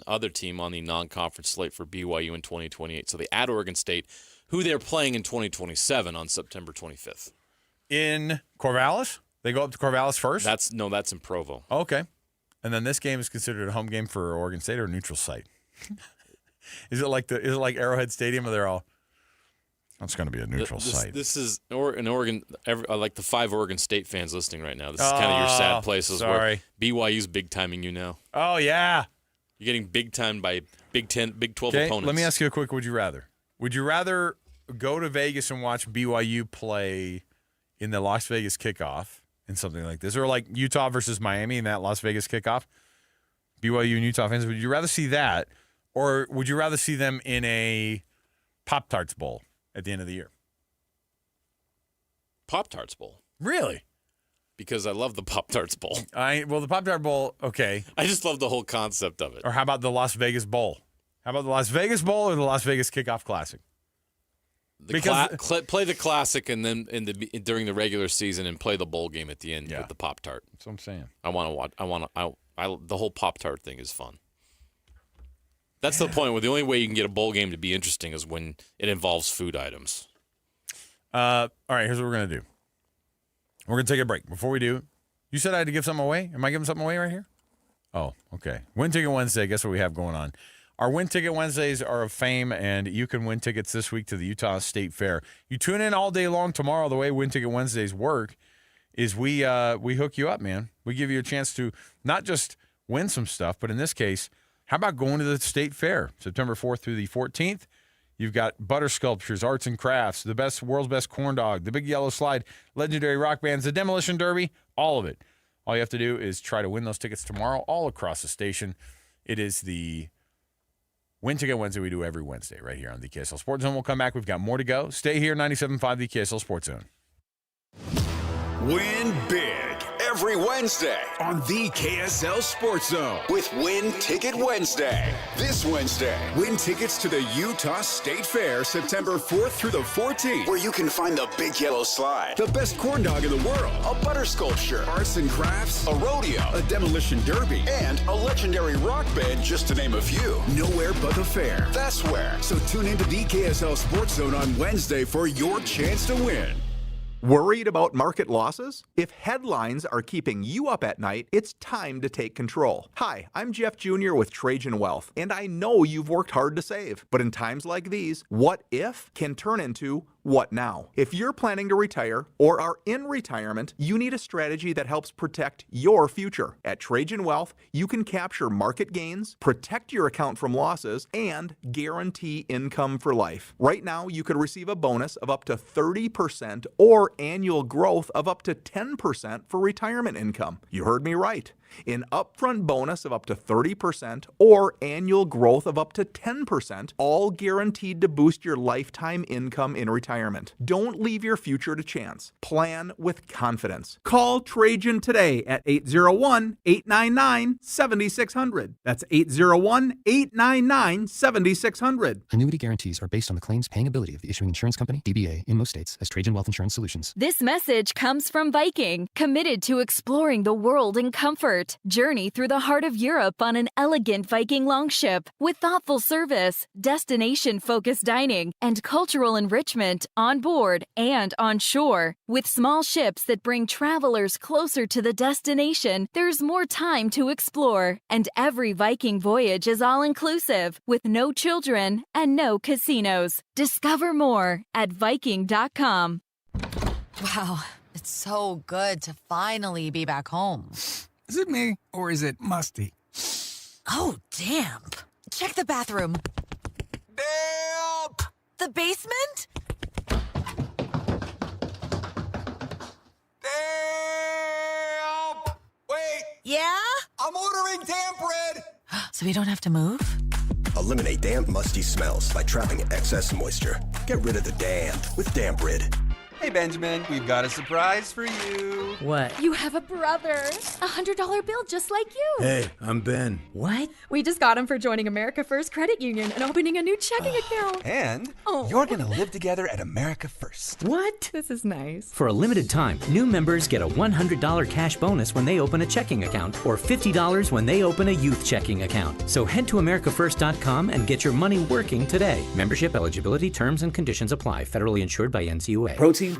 other team on the non-conference slate for BYU in 2028. So they add Oregon State, who they're playing in 2027 on September 25th. In Corvallis? They go up to Corvallis first? That's in Provo. Okay. And then this game is considered a home game for Oregon State or a neutral site? Is it like Arrowhead Stadium, or they're all? It's going to be a neutral site. This is an Oregon. Like the 5 Oregon State fans listening right now. This is kind of your sad places where BYU's big timing you now. Oh yeah, You're getting big 10 by Big 12 opponents. Let me ask you a quick would you rather. Would you rather go to Vegas and watch BYU play in the Las Vegas kickoff in something like this, or like Utah versus Miami in that Las Vegas kickoff? BYU and Utah fans, would you rather see that, or would you rather see them in a Pop-Tarts Bowl at the end of the year? Pop-Tarts Bowl. Really? Because I love the Pop-Tarts Bowl. Well, the Pop-Tart Bowl, okay. I just love the whole concept of it. Or how about the Las Vegas Bowl? How about the Las Vegas Bowl or the Las Vegas Kickoff Classic? Play the Classic and then during the regular season and play the bowl game at the end with the Pop-Tart. That's what I'm saying. I want to watch. The whole Pop-Tart thing is fun. That's the point where the only way you can get a bowl game to be interesting is when it involves food items. All right, here's what we're going to do. We're going to take a break. Before we do, you said I had to give something away? Am I giving something away right here? Oh, okay. Win Ticket Wednesday, guess what we have going on? Our Win Ticket Wednesdays are of fame, and you can win tickets this week to the Utah State Fair. You tune in all day long tomorrow. The way Win Ticket Wednesdays work is we hook you up, man. We give you a chance to not just win some stuff, but in this case, how about going to the State Fair, September 4th through the 14th? You've got butter sculptures, arts and crafts, the world's best corn dog, the Big Yellow Slide, legendary rock bands, the Demolition Derby, all of it. All you have to do is try to win those tickets tomorrow all across the station. It is the Win Ticket Wednesday we do every Wednesday right here on the KSL Sports Zone. We'll come back. We've got more to go. Stay here, 97.5, the KSL Sports Zone. Win big every Wednesday on the KSL Sports Zone with Win Ticket Wednesday. This Wednesday, win tickets to the Utah State Fair September 4th through the 14th, where you can find the Big Yellow Slide, the best corn dog in the world, a butter sculpture, arts and crafts, a rodeo, a demolition derby, and a legendary rock band, just to name a few. Nowhere but the fair. That's where. So tune into the KSL Sports Zone on Wednesday for your chance to win. Worried about market losses? If headlines are keeping you up at night, it's time to take control. Hi, I'm Jeff Jr. with Trajan Wealth, and I know you've worked hard to save. But in times like these, what if can turn into what now? If you're planning to retire or are in retirement, you need a strategy that helps protect your future. At Trajan Wealth, you can capture market gains, protect your account from losses, and guarantee income for life. Right now, you could receive a bonus of up to 30% or annual growth of up to 10% for retirement income. You heard me right. An upfront bonus of up to 30% or annual growth of up to 10%, all guaranteed to boost your lifetime income in retirement. Don't leave your future to chance. Plan with confidence. Call Trajan today at 801-899-7600. That's 801-899-7600. Annuity guarantees are based on the claims paying ability of the issuing insurance company, DBA, in most states as Trajan Wealth Insurance Solutions. This message comes from Viking, committed to exploring the world in comfort. Journey through the heart of Europe on an elegant Viking longship with thoughtful service, destination-focused dining, and cultural enrichment on board and on shore. With small ships that bring travelers closer to the destination, there's more time to explore. And every Viking voyage is all-inclusive, with no children and no casinos. Discover more at Viking.com. Wow, it's so good to finally be back home. Is it me, or is it musty? Oh, damp. Check the bathroom. Damp! The basement? Damp! Wait! Yeah? I'm ordering damp bread! So we don't have to move? Eliminate damp, musty smells by trapping excess moisture. Get rid of the damp with Damp Rid. Hey, Benjamin, we've got a surprise for you. What? You have a brother. $100 bill just like you. Hey, I'm Ben. What? We just got him for joining America First Credit Union and opening a new checking account. And you're going to live together at America First. What? This is nice. For a limited time, new members get a $100 cash bonus when they open a checking account or $50 when they open a youth checking account. So head to AmericaFirst.com and get your money working today. Membership eligibility, terms, and conditions apply. Federally insured by NCUA. Protein.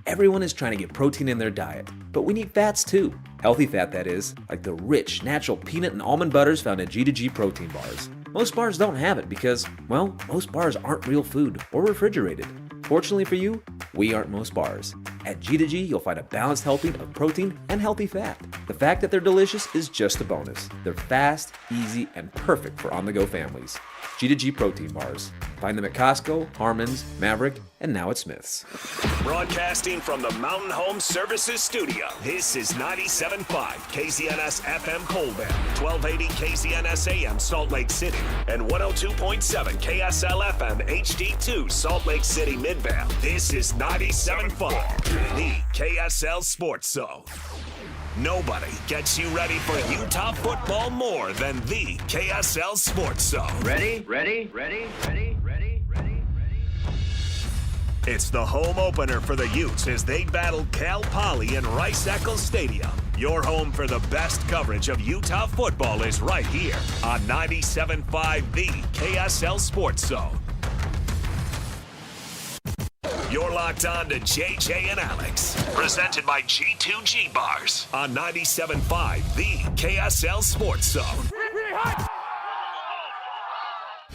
Everyone is trying to get protein in their diet, but we need fats too. Healthy fat, that is, like the rich, natural peanut and almond butters found in G2G protein bars. Most bars don't have it because, well, most bars aren't real food or refrigerated. Fortunately for you, we aren't most bars. At G2G, you'll find a balanced helping of protein and healthy fat. The fact that they're delicious is just a bonus. They're fast, easy, and perfect for on-the-go families. G2G protein bars. Find them at Costco, Harmon's, Maverick, and now at Smith's. Broadcasting from the Mountain Home Services Studio, this is 97.5 KZNS FM Colbert, 1280 KZNS AM Salt Lake City, and 102.7 KSL FM HD2 Salt Lake City Midvale. This is 97.5, the KSL Sports Zone. Nobody gets you ready for Utah football more than the KSL Sports Zone. Ready? It's the home opener for the Utes as they battle Cal Poly in Rice-Eccles Stadium. Your home for the best coverage of Utah football is right here on 97.5 the KSL Sports Zone. You're locked on to JJ and Alex, presented by G2G Bars on 97.5 the KSL Sports Zone.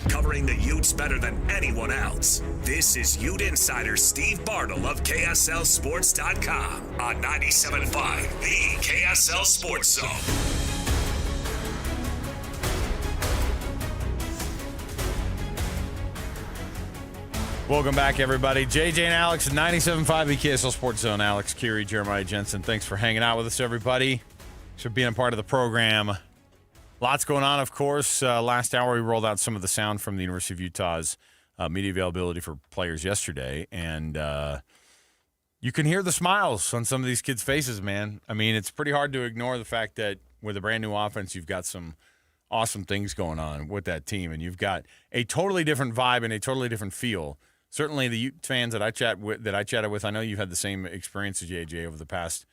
Covering the Utes better than anyone else. This is Ute Insider Steve Bartle of KSLSports.com on 97.5 the KSL Sports Zone. Welcome back, everybody. JJ and Alex, 97.5 the KSL Sports Zone. Alex Curie, Jeremiah Jensen. Thanks for hanging out with us, everybody. Thanks for being a part of the program. Lots going on, of course. Last hour, we rolled out some of the sound from the University of Utah's media availability for players yesterday, and you can hear the smiles on some of these kids' faces, man. I mean, it's pretty hard to ignore the fact that with a brand-new offense, you've got some awesome things going on with that team, and you've got a totally different vibe and a totally different feel. Certainly the Ute fans that I chatted with, I know you've had the same experience as JJ over the past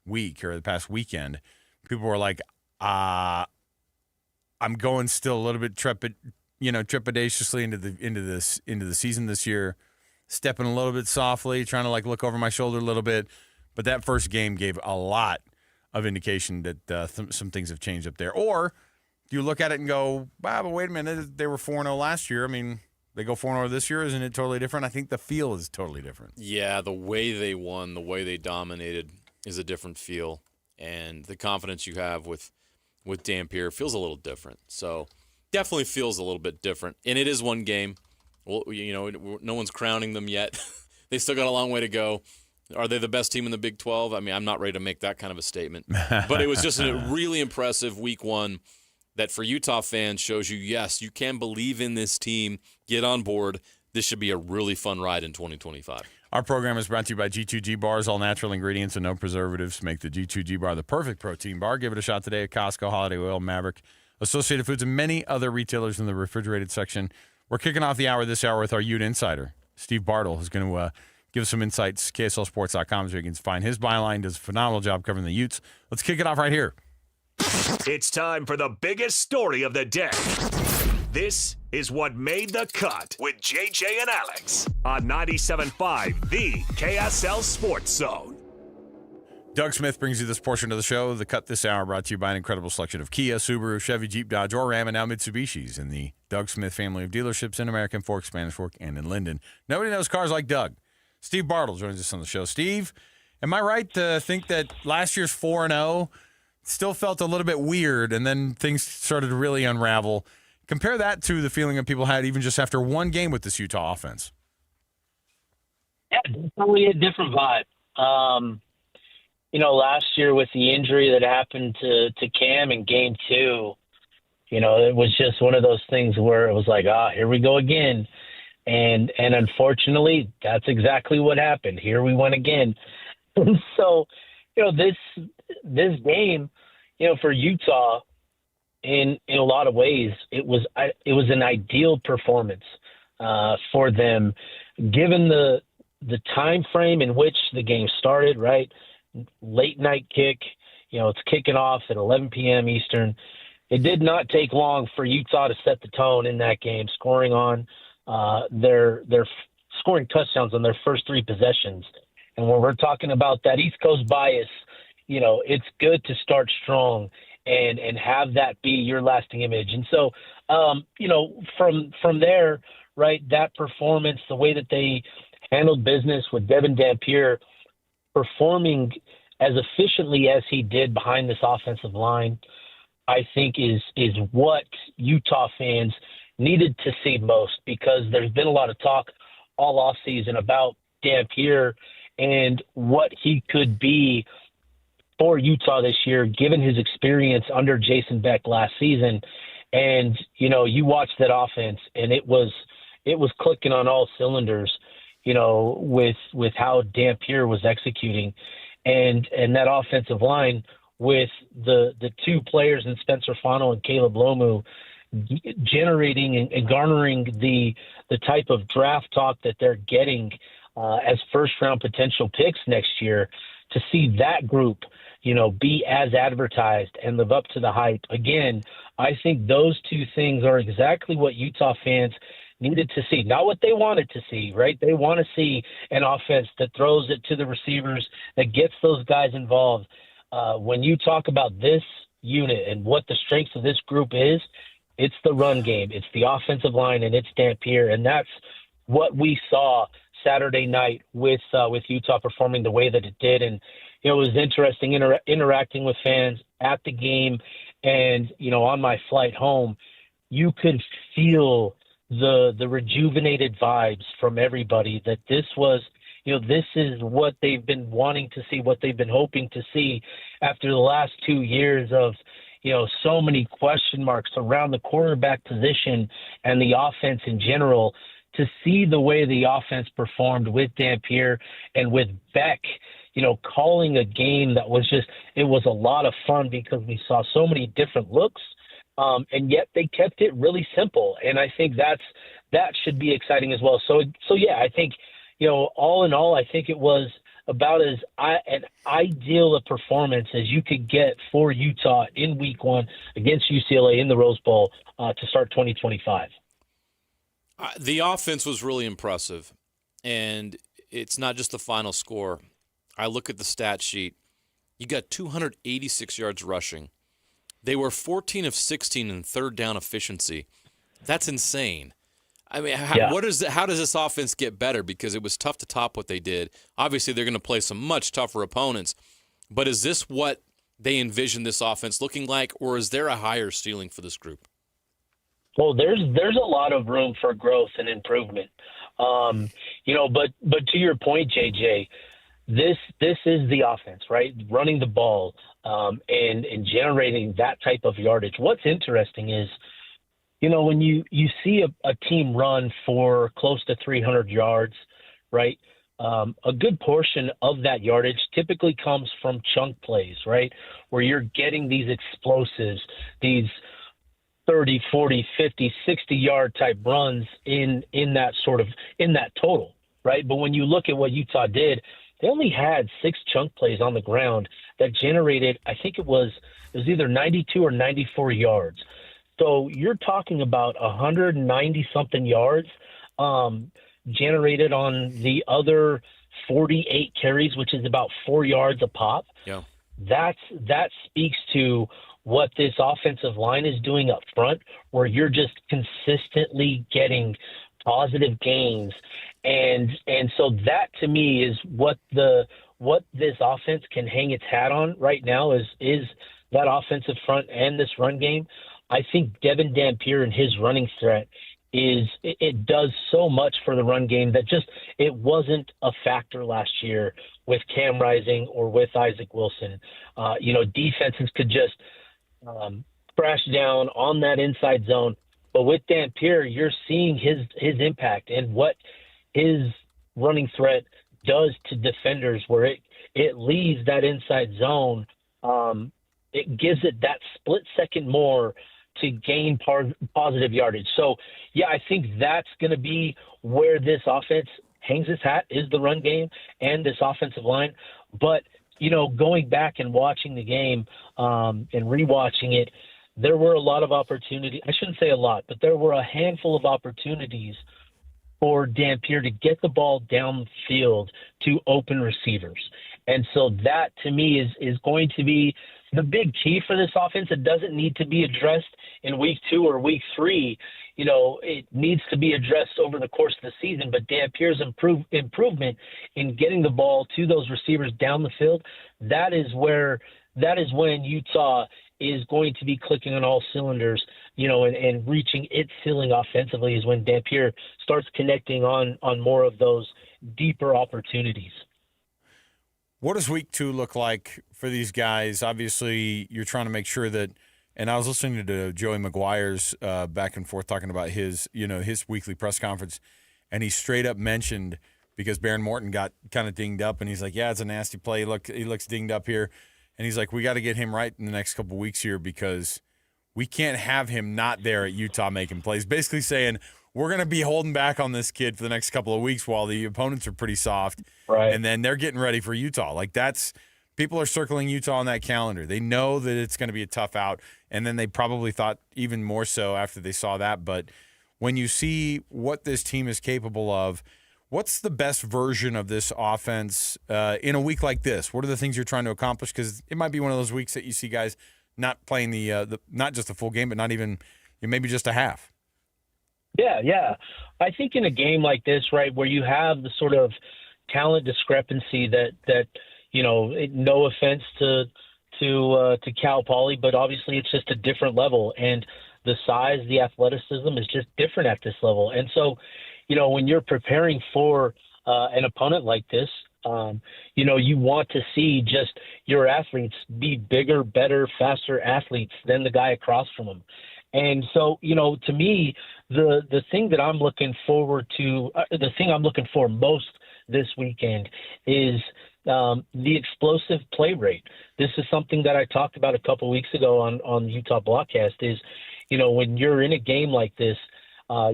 week or the past weekend. People were like, I'm going still a little bit trepidatiously into the season this year, stepping a little bit softly, trying to like look over my shoulder a little bit. But that first game gave a lot of indication that some things have changed up there. Or do you look at it and go, wow, but wait a minute, they were 4-0 last year. I mean, they go 4-0 this year. Isn't it totally different? I think the feel is totally different. Yeah, the way they won, the way they dominated is a different feel. And the confidence you have with Dampier feels a little different. So definitely feels a little bit different. And it is one game. Well, no one's crowning them yet. They still got a long way to go. Are they the best team in the Big 12? I mean, I'm not ready to make that kind of a statement. But it was just a really impressive week one that for Utah fans shows you, yes, you can believe in this team. Get on board. This should be a really fun ride in 2025. Our program is brought to you by G2G Bars. All natural ingredients and no preservatives make the G2G Bar the perfect protein bar. Give it a shot today at Costco, Holiday Oil, Maverick, Associated Foods, and many other retailers in the refrigerated section. We're kicking off the hour this hour with our Ute Insider. Steve Bartle is going to give us some insights. KSLSports.com so you can find his byline. Does a phenomenal job covering the Utes. Let's kick it off right here. It's time for the biggest story of the day. This is what made the cut with JJ and Alex on 97.5 the KSL Sports Zone. Doug Smith brings you this portion of the show. The cut this hour brought to you by an incredible selection of Kia, Subaru, Chevy, Jeep, Dodge, or Ram, and now Mitsubishis in the Doug Smith family of dealerships in American Fork, Spanish Fork, and in Linden. Nobody knows cars like Doug. Steve Bartle joins us on the show. Steve, am I right to think that last year's 4-0 still felt a little bit weird, and then things started to really unravel? Compare that to the feeling that people had even just after one game with this Utah offense. Yeah, definitely a different vibe. Last year with the injury that happened to Cam in game 2, it was just one of those things where it was like, here we go again. And unfortunately, that's exactly what happened. Here we went again. So, this game, for Utah, in a lot of ways, it was an ideal performance for them, given the time frame in which the game started. Right, late night kick. It's kicking off at 11 p.m. Eastern. It did not take long for Utah to set the tone in that game, scoring on their scoring touchdowns on their first 3 possessions. And when we're talking about that East Coast bias, it's good to start strong and have that be your lasting image. And so, from there, right, that performance, the way that they handled business with Devin Dampier, performing as efficiently as he did behind this offensive line, I think is what Utah fans needed to see most, because there's been a lot of talk all offseason about Dampier and what he could be for Utah this year, given his experience under Jason Beck last season. And, you watch that offense, and it was clicking on all cylinders, with how Dampier was executing. And that offensive line with the two players in Spencer Fano and Caleb Lomu generating and garnering the type of draft talk that they're getting as first-round potential picks next year, to see that group, be as advertised and live up to the hype. Again, I think those two things are exactly what Utah fans needed to see, not what they wanted to see, right? They want to see an offense that throws it to the receivers, that gets those guys involved. When you talk about this unit and what the strengths of this group is, it's the run game, it's the offensive line, and it's Dampier, and that's what we saw Saturday night with Utah performing the way that it did. And it was interesting interacting with fans at the game, and on my flight home, you could feel the rejuvenated vibes from everybody, that this was, this is what they've been wanting to see, what they've been hoping to see after the last 2 years of, so many question marks around the quarterback position and the offense in general. To see the way the offense performed with Dampier and with Beck, calling a game that was it was a lot of fun, because we saw so many different looks. And yet they kept it really simple. And I think that should be exciting as well. So yeah, I think, all in all, I think it was about as an ideal a performance as you could get for Utah in week 1 against UCLA in the Rose Bowl to start 2025. The offense was really impressive, and it's not just the final score. I look at the stat sheet. You got 286 yards rushing. They were 14 of 16 in third down efficiency. That's insane. I mean, how does this offense get better? Because it was tough to top what they did. Obviously, they're going to play some much tougher opponents. But is this what they envision this offense looking like, or is there a higher ceiling for this group? Well, there's a lot of room for growth and improvement. But to your point, JJ, this is the offense, right? Running the ball and generating that type of yardage. What's interesting is, when you see a team run for close to 300 yards, right? A good portion of that yardage typically comes from chunk plays, right? Where you're getting these explosives, these 30, 40, 50, 60-yard type runs in that total, right? But when you look at what Utah did, they only had 6 chunk plays on the ground that generated, I think it was either 92 or 94 yards. So you're talking about 190-something yards generated on the other 48 carries, which is about 4 yards a pop. Yeah. That speaks to what this offensive line is doing up front, where you're just consistently getting positive gains. And so that, to me, is what this offense can hang its hat on right now is that offensive front and this run game. I think Devin Dampier and his running threat it does so much for the run game that it wasn't a factor last year with Cam Rising or with Isaac Wilson. Defenses could just crash down on that inside zone. But with Dampier, you're seeing his impact and what his running threat does to defenders, where it leaves that inside zone. It gives it that split second more to gain positive yardage. So, yeah, I think that's going to be where this offense hangs its hat, is the run game and this offensive line. But, going back and watching the game and rewatching it, there were a lot of opportunities. I shouldn't say a lot, but there were a handful of opportunities for Dampier to get the ball downfield to open receivers. And so that, to me, is going to be the big key for this offense. It doesn't need to be addressed in week 2 or week 3. it needs to be addressed over the course of the season. But Dampierre's improvement in getting the ball to those receivers down the field, that is when Utah is going to be clicking on all cylinders, and reaching its ceiling offensively, is when Dampier starts connecting on more of those deeper opportunities. What does week 2 look like for these guys? Obviously, you're trying to make sure that, and I was listening to Joey McGuire's back and forth talking about his weekly press conference, and he straight up mentioned, because Baron Morton got kind of dinged up, and he's like, yeah, it's a nasty play. He looks dinged up here. And he's like, we got to get him right in the next couple of weeks here, because we can't have him not there at Utah making plays. Basically saying, we're going to be holding back on this kid for the next couple of weeks while the opponents are pretty soft. Right. And then they're getting ready for Utah. Like, people are circling Utah on that calendar. They know that it's going to be a tough out. And then they probably thought even more so after they saw that. But when you see what this team is capable of, what's the best version of this offense in a week like this? What are the things you're trying to accomplish? Because it might be one of those weeks that you see guys not playing the not just the full game, but not even maybe just a half. Yeah. I think in a game like this, right, where you have the sort of talent discrepancy that no offense to Cal Poly, but obviously it's just a different level, and the size, the athleticism is just different at this level. And so, when you're preparing for an opponent like this, you want to see just your athletes be bigger, better, faster athletes than the guy across from them. And so, to me, the thing that I'm looking forward to, the thing I'm looking for most this weekend is the explosive play rate. This is something that I talked about a couple of weeks ago on the Utah Blockcast is, when you're in a game like this,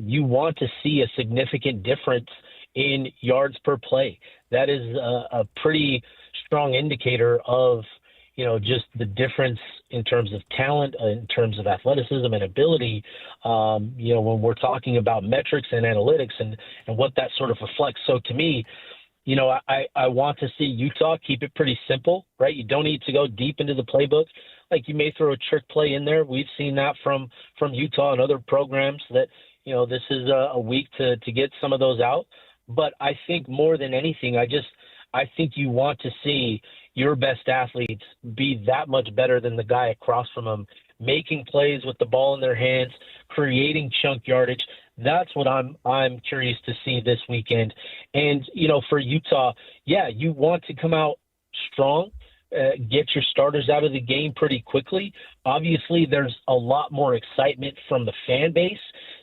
you want to see a significant difference in yards per play. That is a pretty strong indicator of, just the difference in terms of talent, in terms of athleticism and ability, when we're talking about metrics and analytics and what that sort of reflects. So to me, I want to see Utah keep it pretty simple, right? You don't need to go deep into the playbook. Like, you may throw a trick play in there. We've seen that from Utah and other programs that, this is a week to get some of those out. But I think more than anything, I think you want to see your best athletes be that much better than the guy across from them, making plays with the ball in their hands, creating chunk yardage. That's what I'm curious to see this weekend. And, for Utah, you want to come out strong, get your starters out of the game pretty quickly. Obviously, there's a lot more excitement from the fan base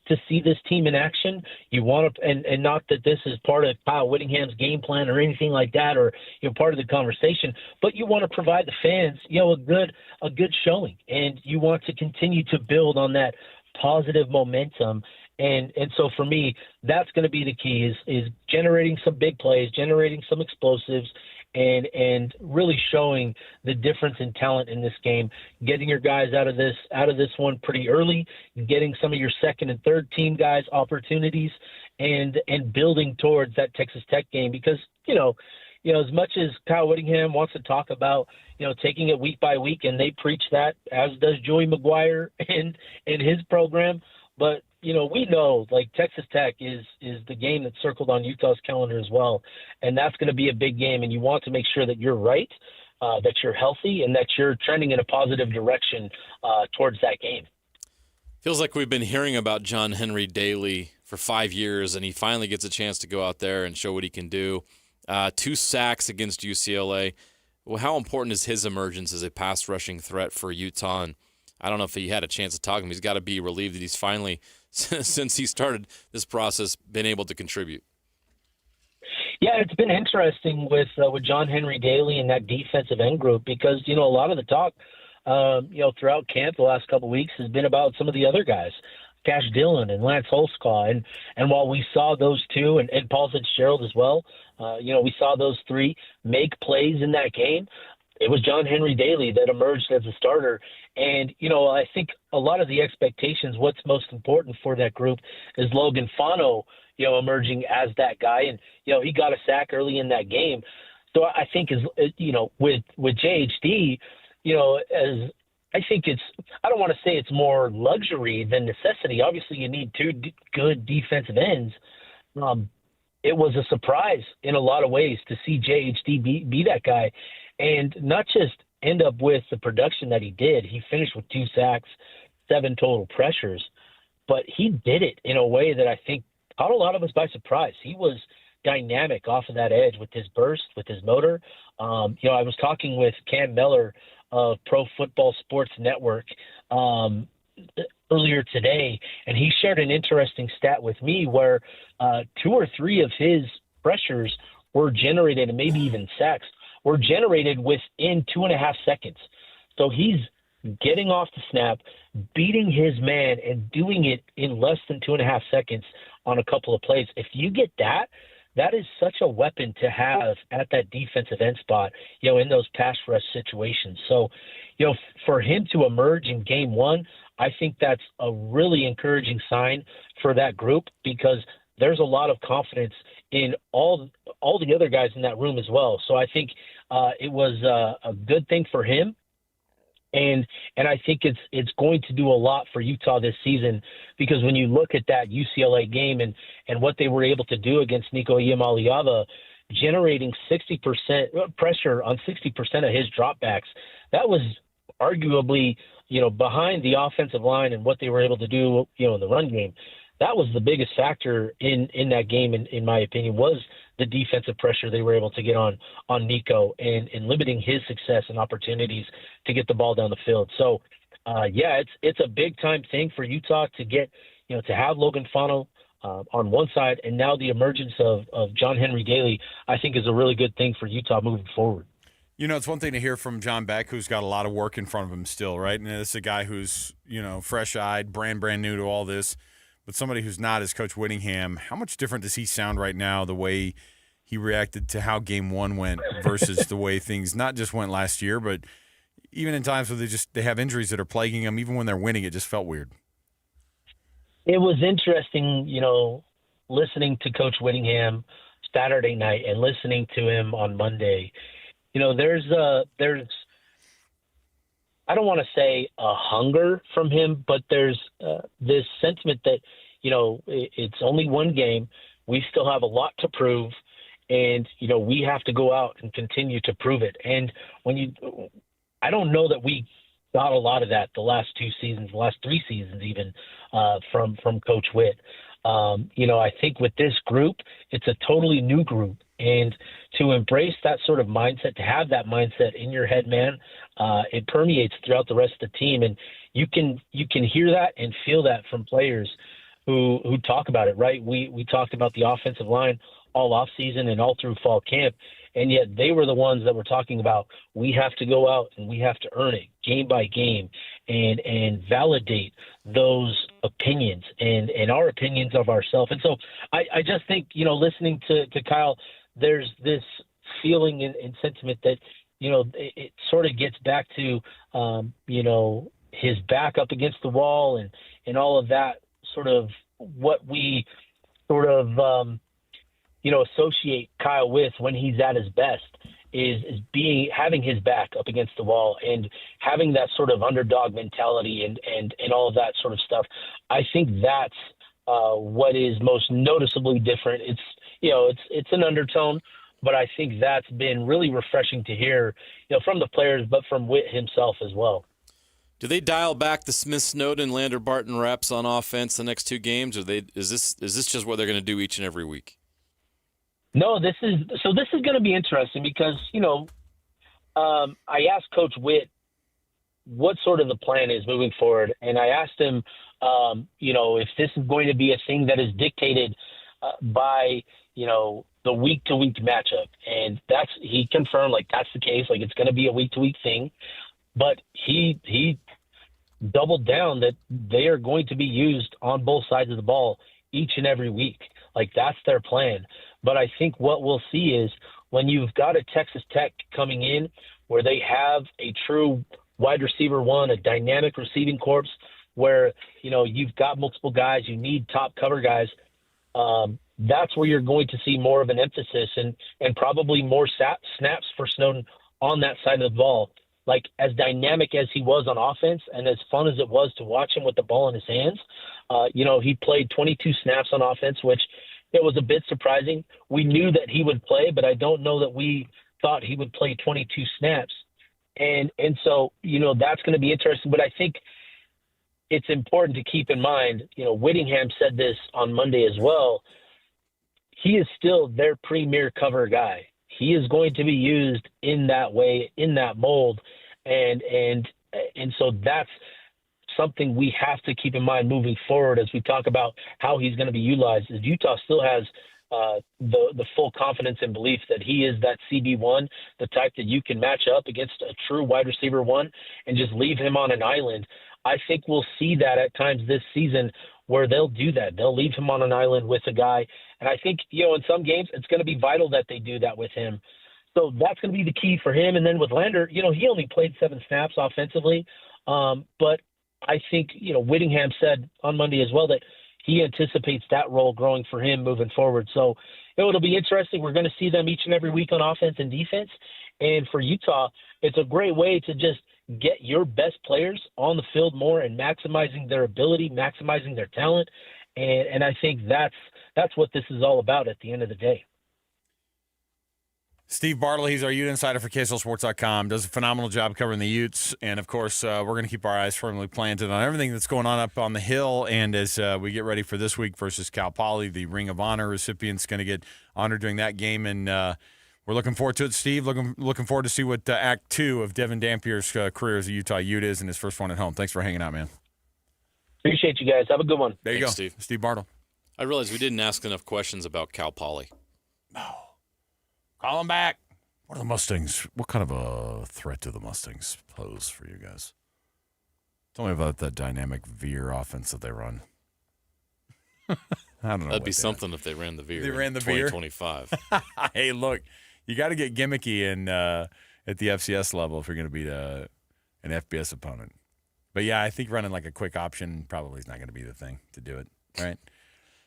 to see this team in action. You want to, and not that this is part of Kyle Whittingham's game plan or anything like that, or part of the conversation, but you want to provide the fans, a good showing, and you want to continue to build on that positive momentum. And so for me, that's going to be the key is generating some big plays, generating some explosives, and really showing the difference in talent in this game, getting your guys out of this one pretty early, getting some of your second and third team guys opportunities, and building towards that Texas Tech game. Because, as much as Kyle Whittingham wants to talk about, taking it week by week, and they preach that, as does Joey McGuire and his program. But, we know, like, Texas Tech is the game that's circled on Utah's calendar as well. And that's going to be a big game. And you want to make sure that you're right, that you're healthy, and that you're trending in a positive direction towards that game. Feels like we've been hearing about John Henry Daly for 5 years, and he finally gets a chance to go out there and show what he can do. 2 sacks against UCLA. Well, how important is his emergence as a pass rushing threat for Utah? And I don't know if he had a chance to talk to him. He's got to be relieved that he's finally, since he started this process, been able to contribute. Yeah, it's been interesting with John Henry Daly and that defensive end group because, a lot of the talk, throughout camp the last couple of weeks has been about some of the other guys, Cash Dillon and Lance Holsclaw. And while we saw those two and Paul Fitzgerald as well, we saw those 3 make plays in that game. It was John Henry Daly that emerged as a starter. And, I think a lot of the expectations, what's most important for that group is Logan Fano, emerging as that guy. And, he got a sack early in that game. So I think, with JHD, I think I don't want to say it's more luxury than necessity. Obviously, you need two good defensive ends. It was a surprise in a lot of ways to see JHD be that guy, and not just end up with the production that he did. He finished with 2 sacks, 7 total pressures, but he did it in a way that I think caught a lot of us by surprise. He was dynamic off of that edge with his burst, with his motor. I was talking with Cam Miller of Pro Football Sports Network earlier today, and he shared an interesting stat with me where 2 or 3 of his pressures were generated, and maybe even sacks, were generated within 2.5 seconds. So he's getting off the snap, beating his man, and doing it in less than 2.5 seconds on a couple of plays. If you get that, that is such a weapon to have at that defensive end spot, in those pass rush situations. So, for him to emerge in game 1, I think that's a really encouraging sign for that group, because there's a lot of confidence in all the other guys in that room as well. So I think it was a good thing for him. And I think it's going to do a lot for Utah this season, because when you look at that UCLA game and what they were able to do against Nico Iamaleava, generating 60% pressure on 60% of his dropbacks, that was arguably, behind the offensive line and what they were able to do, in the run game. That was the biggest factor in that game, in my opinion, was the defensive pressure they were able to get on Nico and limiting his success and opportunities to get the ball down the field. So, it's a big-time thing for Utah to get, to have Logan Fano on one side, and now the emergence of John Henry Daly, I think, is a really good thing for Utah moving forward. It's one thing to hear from John Beck, who's got a lot of work in front of him still, right? And this is a guy who's, fresh-eyed, brand new to all this. But somebody who's not as Coach Whittingham, how much different does he sound right now, the way he reacted to how game 1 went versus the way things not just went last year, but even in times where they have injuries that are plaguing them, even when they're winning, it just felt weird. It was interesting, listening to Coach Whittingham Saturday night and listening to him on Monday. There's I don't want to say a hunger from him, but there's this sentiment that, it's only one game. We still have a lot to prove, and, we have to go out and continue to prove it. And I don't know that we got a lot of that the last 2 seasons, the last 3 seasons even, from Coach Witt. I think with this group, it's a totally new group. And to embrace that sort of mindset, to have that mindset in your head, man, it permeates throughout the rest of the team. And you can hear that and feel that from players who talk about it, right? We talked about the offensive line all off season and all through fall camp. And yet they were the ones that were talking about, we have to go out and we have to earn it game by game and validate those opinions and our opinions of ourselves. And so I just think, listening to Kyle, there's this feeling and sentiment that, it sort of gets back to, his back up against the wall and all of that sort of what we sort of, associate Kyle with when he's at his best is having his back up against the wall and having that sort of underdog mentality and all of that sort of stuff. I think that's what is most noticeably different. It's an undertone, but I think that's been really refreshing to hear, from the players, but from Witt himself as well. Do they dial back the Smith-Snowden, Lander Barton reps on offense the next 2 games, or is this just what they're going to do each and every week? No, this is going to be interesting because, I asked Coach Witt what sort of the plan is moving forward. And I asked him, if this is going to be a thing that is dictated by, the week-to-week matchup. And he confirmed, that's the case. It's going to be a week-to-week thing. But he doubled down that they are going to be used on both sides of the ball each and every week. That's their plan. But I think what we'll see is when you've got a Texas Tech coming in where they have a true wide receiver one, a dynamic receiving corps where, you've got multiple guys, you need top cover guys, that's where you're going to see more of an emphasis and probably more snaps for Snowden on that side of the ball. like as dynamic as he was on offense and as fun as it was to watch him with the ball in his hands, he played 22 snaps on offense, which it was a bit surprising. We knew that he would play, but I don't know that we thought he would play 22 snaps. And so, that's going to be interesting. But I think it's important to keep in mind, Whittingham said this on Monday as well. He is still their premier cover guy. He is going to be used in that way, in that mold. And so that's something we have to keep in mind moving forward as we talk about how he's going to be utilized. Is Utah still has the full confidence and belief that he is that CB1, the type that you can match up against a true wide receiver one and just leave him on an island. I think we'll see that at times this season where they'll do that. They'll leave him on an island with a guy. And I think, in some games, it's going to be vital that they do that with him. So that's going to be the key for him. And then with Lander, he only played 7 snaps offensively. But I think, Whittingham said on Monday as well that he anticipates that role growing for him moving forward. So it'll be interesting. We're going to see them each and every week on offense and defense. And for Utah, it's a great way to just get your best players on the field more and maximizing their ability, maximizing their talent. And I think that's what this is all about at the end of the day. Steve Bartle, he's our Ute insider for KSLSports.com, does a phenomenal job covering the Utes. And, of course, we're going to keep our eyes firmly planted on everything that's going on up on the Hill. And as we get ready for this week versus Cal Poly, the Ring of Honor recipient's going to get honored during that game. And we're looking forward to it, Steve. Looking forward to see what Act 2 of Devin Dampier's career as a Utah Ute is and his first one at home. Thanks for hanging out, man. Appreciate you guys. Have a good one. There you go, Steve. Steve Bartle. I realize we didn't ask enough questions about Cal Poly. No. Call him back. What are the Mustangs? What kind of a threat do the Mustangs pose for you guys? Tell me about that dynamic veer offense that they run. I don't know. That'd be something if they ran the veer. They ran the 2025. Hey, look, you got to get gimmicky at the FCS level if you're going to beat an FBS opponent. But yeah, I think running like a quick option probably is not going to be the thing to do it. All right.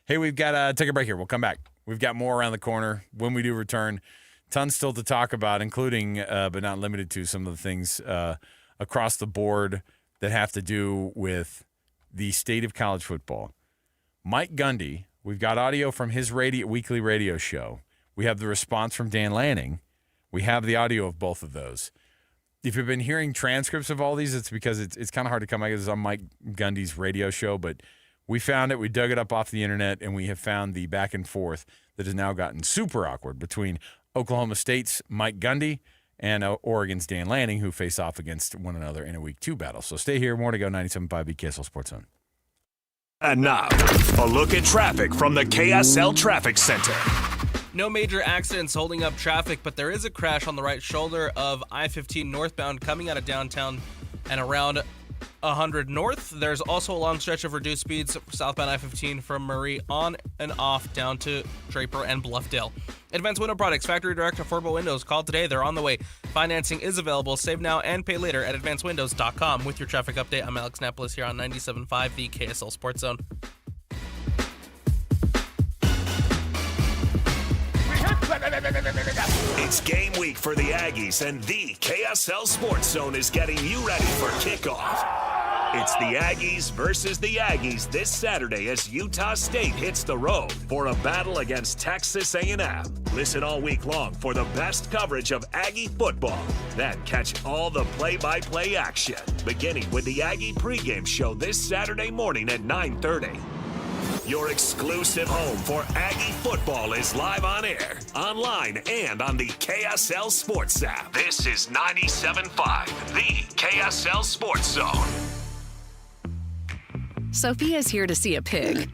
Hey, we've got to take a break here. We'll come back. We've got more around the corner when we do return. Tons still to talk about, including but not limited to some of the things across the board that have to do with the state of college football. Mike Gundy, we've got audio from his weekly radio show. We have the response from Dan Lanning. We have the audio of both of those. If you've been hearing transcripts of all these, it's because it's kind of hard to come back. It's on Mike Gundy's radio show, but we found it. We dug it up off the internet, and we have found the back and forth that has now gotten super awkward between Oklahoma State's Mike Gundy and Oregon's Dan Lanning, who face off against one another in a Week 2 battle. So stay here. More to go. 97.5 KSL Sports Zone. And now, a look at traffic from the KSL Traffic Center. No major accidents holding up traffic, but there is a crash on the right shoulder of I-15 northbound coming out of downtown and around 100 north. There's also a long stretch of reduced speeds southbound I-15 from Murray on and off down to Draper and Bluffdale. Advanced Window Products, factory direct affordable windows. Call today. They're on the way. Financing is available. Save now and pay later at advancedwindows.com. With your traffic update, I'm Alex Napolis here on 97.5, the KSL Sports Zone. It's game week for the Aggies, and the KSL Sports Zone is getting you ready for kickoff. It's the Aggies versus the Aggies this Saturday as Utah State hits the road for a battle against Texas A&M. Listen all week long for the best coverage of Aggie football. Then catch all the play-by-play action, beginning with the Aggie pregame show this Saturday morning at 9:30. Your exclusive home for Aggie football is live on air, online, and on the KSL Sports app. This is 97.5, the KSL Sports Zone. Sophia's here to see a pig.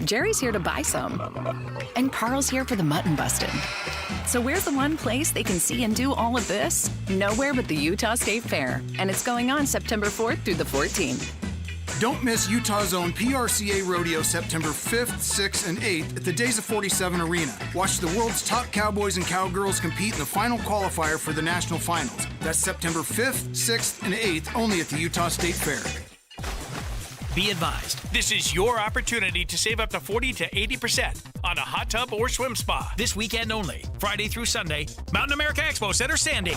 Jerry's here to buy some. And Carl's here for the mutton busting. So where's the one place they can see and do all of this? Nowhere but the Utah State Fair. And it's going on September 4th through the 14th. Don't miss Utah's own PRCA Rodeo September 5th, 6th, and 8th at the Days of 47 Arena. Watch the world's top cowboys and cowgirls compete in the final qualifier for the national finals. That's September 5th, 6th, and 8th only at the Utah State Fair. Be advised, this is your opportunity to save up to 40 to 80% on a hot tub or swim spa. This weekend only, Friday through Sunday, Mountain America Expo Center, Sandy.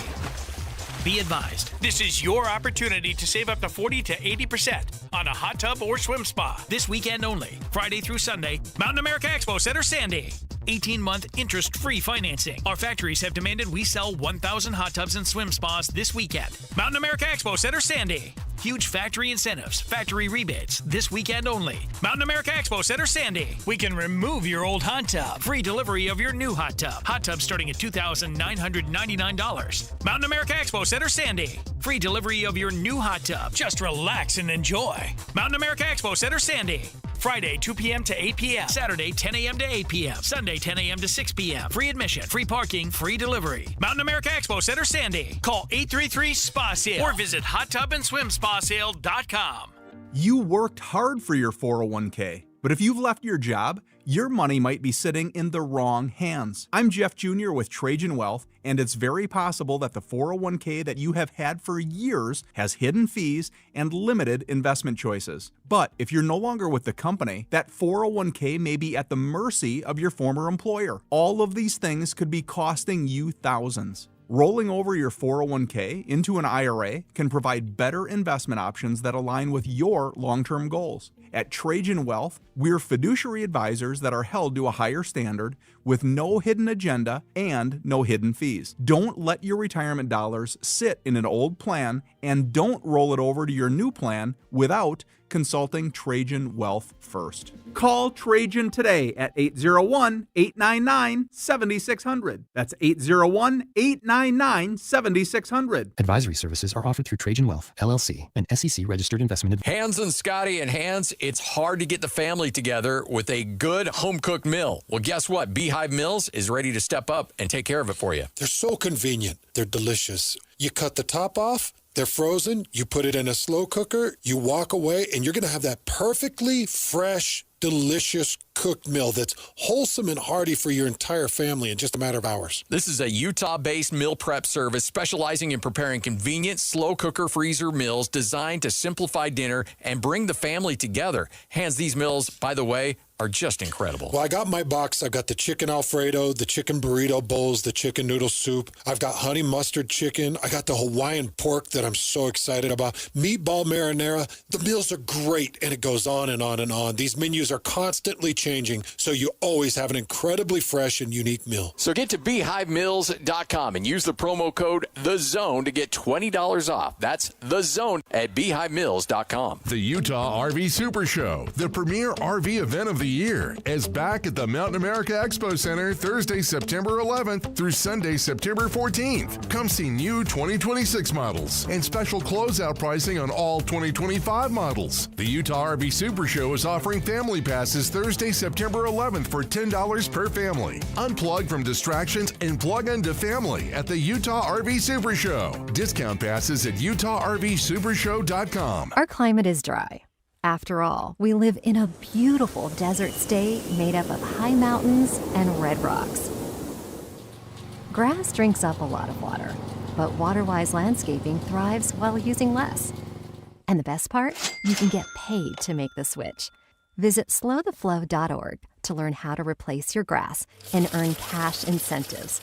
Be advised, this is your opportunity to save up to 40 to 80% on a hot tub or swim spa. This weekend only, Friday through Sunday, Mountain America Expo Center, Sandy. 18-month interest-free financing. Our factories have demanded we sell 1,000 hot tubs and swim spas this weekend. Mountain America Expo Center, Sandy. Huge factory incentives, factory rebates, this weekend only. Mountain America Expo Center, Sandy. We can remove your old hot tub. Free delivery of your new hot tub. Hot tub starting at $2,999. Mountain America Expo Center, Sandy. Free delivery of your new hot tub. Just relax and enjoy. Mountain America Expo Center, Sandy. Friday, 2 p.m. to 8 p.m. Saturday, 10 a.m. to 8 p.m. Sunday, 10 a.m. to 6 p.m. Free admission, free parking, free delivery. Mountain America Expo Center, Sandy. Call 833-SPA-SALE or visit hottubandswimspasale.com. You worked hard for your 401k, but if you've left your job, your money might be sitting in the wrong hands. I'm Jeff Jr. with Trajan Wealth, and it's very possible that the 401k that you have had for years has hidden fees and limited investment choices. But if you're no longer with the company, that 401k may be at the mercy of your former employer. All of these things could be costing you thousands. Rolling over your 401k into an IRA can provide better investment options that align with your long-term goals. At Trajan Wealth, we're fiduciary advisors that are held to a higher standard with no hidden agenda and no hidden fees. Don't let your retirement dollars sit in an old plan, and don't roll it over to your new plan without consulting Trajan Wealth first. Call Trajan today at 801-899-7600. That's 801-899-7600. Advisory services are offered through Trajan Wealth, LLC, an SEC-registered investment advisor. Hans and Scotty and Hans, it's hard to get the family together with a good home-cooked meal. Well, guess what? Beehive Meals is ready to step up and take care of it for you. They're so convenient. They're delicious. You cut the top off, they're frozen, you put it in a slow cooker, you walk away, and you're going to have that perfectly fresh, delicious cooked meal that's wholesome and hearty for your entire family in just a matter of hours. This is a Utah-based meal prep service specializing in preparing convenient, slow cooker freezer meals designed to simplify dinner and bring the family together. Hans, these meals, by the way, are just incredible. Well, I got my box. I've got the chicken Alfredo, the chicken burrito bowls, the chicken noodle soup. I've got honey mustard chicken. I got the Hawaiian pork that I'm so excited about. Meatball marinara. The meals are great, and it goes on and on and on. These menus are constantly changing, so you always have an incredibly fresh and unique meal. So get to beehivemeals.com and use the promo code THEZONE to get $20 off. That's THEZONE at beehivemeals.com. The Utah RV Super Show, the premier RV event of the year, is back at the Mountain America Expo Center Thursday, September 11th through Sunday, September 14th. Come see new 2026 models and special closeout pricing on all 2025 models. The Utah RV Super Show is offering family passes Thursday, September 11th for $10 per family. Unplug from distractions and plug into family at the Utah RV Super Show. Discount passes at UtahRVSupershow.com. Our climate is dry. After all, we live in a beautiful desert state made up of high mountains and red rocks. Grass drinks up a lot of water, but Waterwise Landscaping thrives while using less. And the best part? You can get paid to make the switch. Visit slowtheflow.org to learn how to replace your grass and earn cash incentives.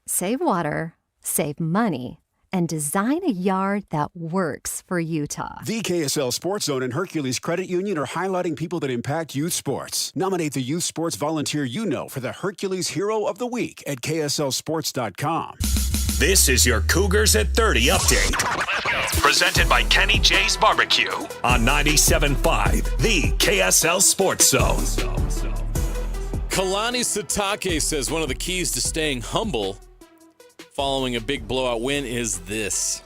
Save water, save money, and design a yard that works for Utah. The KSL Sports Zone and Hercules Credit Union are highlighting people that impact youth sports. Nominate the youth sports volunteer you know for the Hercules Hero of the Week at KSLSports.com. This is your Cougars at 30 update. Presented by Kenny J's Barbecue on 97.5, the KSL Sports Zone. Kalani Sitake says one of the keys to staying humble following a big blowout win is this.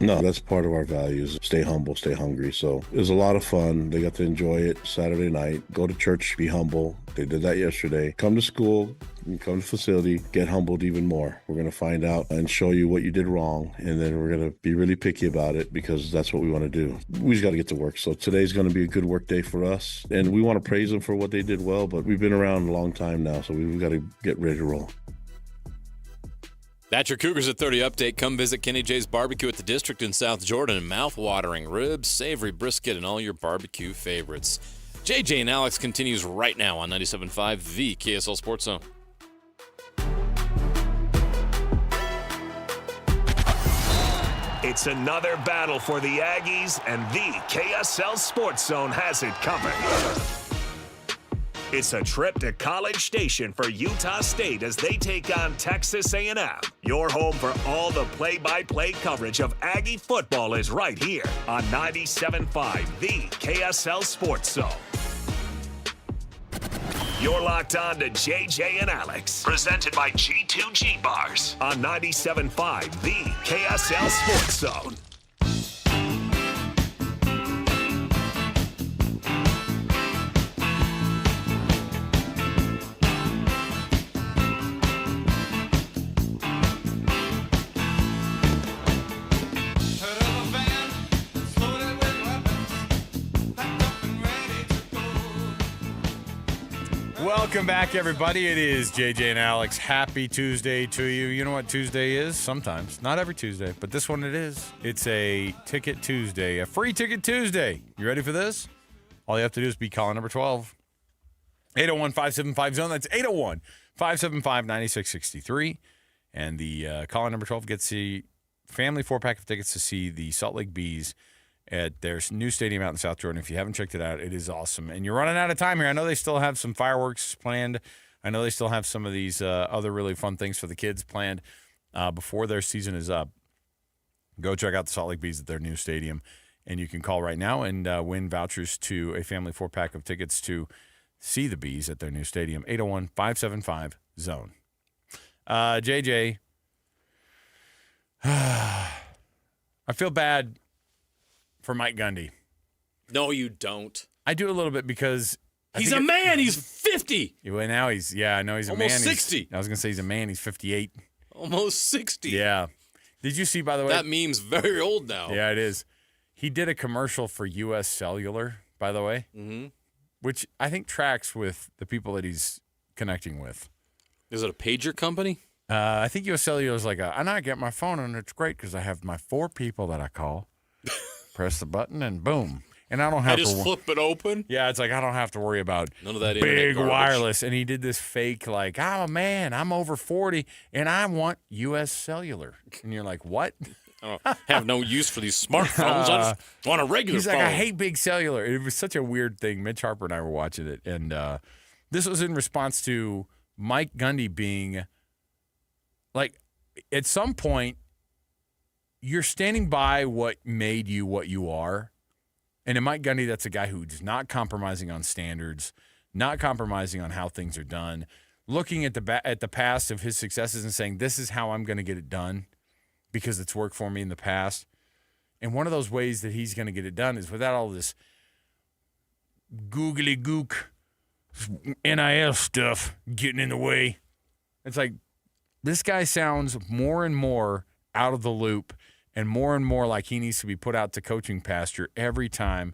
No, that's part of our values. Stay humble, stay hungry. So it was a lot of fun. They got to enjoy it Saturday night. Go to church, be humble. They did that yesterday. Come to school, come to facility, get humbled even more. We're going to find out and show you what you did wrong, and then we're going to be really picky about it because that's what we want to do. We just got to get to work. So today's going to be a good work day for us, and we want to praise them for what they did well, but we've been around a long time now, so we've got to get ready to roll. That's your Cougars at 30 update. Come visit Kenny J's Barbecue at the District in South Jordan. Mouth-watering ribs, savory brisket, and all your barbecue favorites. JJ and Alex continues right now on 97.5, the KSL Sports Zone. It's another battle for the Aggies, and the KSL Sports Zone has it covered. It's a trip to College Station for Utah State as they take on Texas A&M. Your home for all the play-by-play coverage of Aggie football is right here on 97.5, the KSL Sports Zone. You're locked on to JJ and Alex, presented by G2G Bars on 97.5, the KSL Sports Zone. Welcome back, everybody. It is JJ and Alex. Happy Tuesday to you. You know what Tuesday is? Sometimes. Not every Tuesday, but this one it is. It's a Ticket Tuesday, a free Ticket Tuesday. You ready for this? All you have to do is be caller number 12. 801-575-ZONE. That's 801-575-9663. And the caller number 12 gets the family 4-pack of tickets to see the Salt Lake Bees at their new stadium out in South Jordan. If you haven't checked it out, it is awesome. And you're running out of time here. I know they still have some fireworks planned. I know they still have some of these other really fun things for the kids planned before their season is up. Go check out the Salt Lake Bees at their new stadium. And you can call right now and win vouchers to a family 4-pack of tickets to see the Bees at their new stadium. 801-575-ZONE. JJ, I feel bad for Mike Gundy. No, you don't. I do a little bit because he's a man. He's 50. Well, now he's I know he's almost a man. 60. I was gonna say he's a man. He's 58. Almost 60. Yeah. Did you see, by the way? That meme's very old now. Yeah, it is. He did a commercial for U.S. Cellular, by the way, which I think tracks with the people that he's connecting with. Is it a pager company? I think U.S. Cellular is like and I get my phone, and it's great because I have my 4 people that I call. Press the button and boom. And I don't have to flip it open? Yeah, it's like I don't have to worry about none of that big internet wireless. And he did this fake like, I'm a man, I'm over 40, and I want U.S. Cellular. And you're like, what? I don't have no use for these smartphones. I just want a regular phone. He's like, I hate big cellular. It was such a weird thing. Mitch Harper and I were watching it. And this was in response to Mike Gundy being like, at some point, you're standing by what made you what you are. And in Mike Gundy, that's a guy who's not compromising on standards, not compromising on how things are done, looking at the past of his successes and saying, this is how I'm going to get it done because it's worked for me in the past. And one of those ways that he's going to get it done is without all this googly gook NIL stuff getting in the way. It's like this guy sounds more and more out of the loop and more like he needs to be put out to coaching pasture every time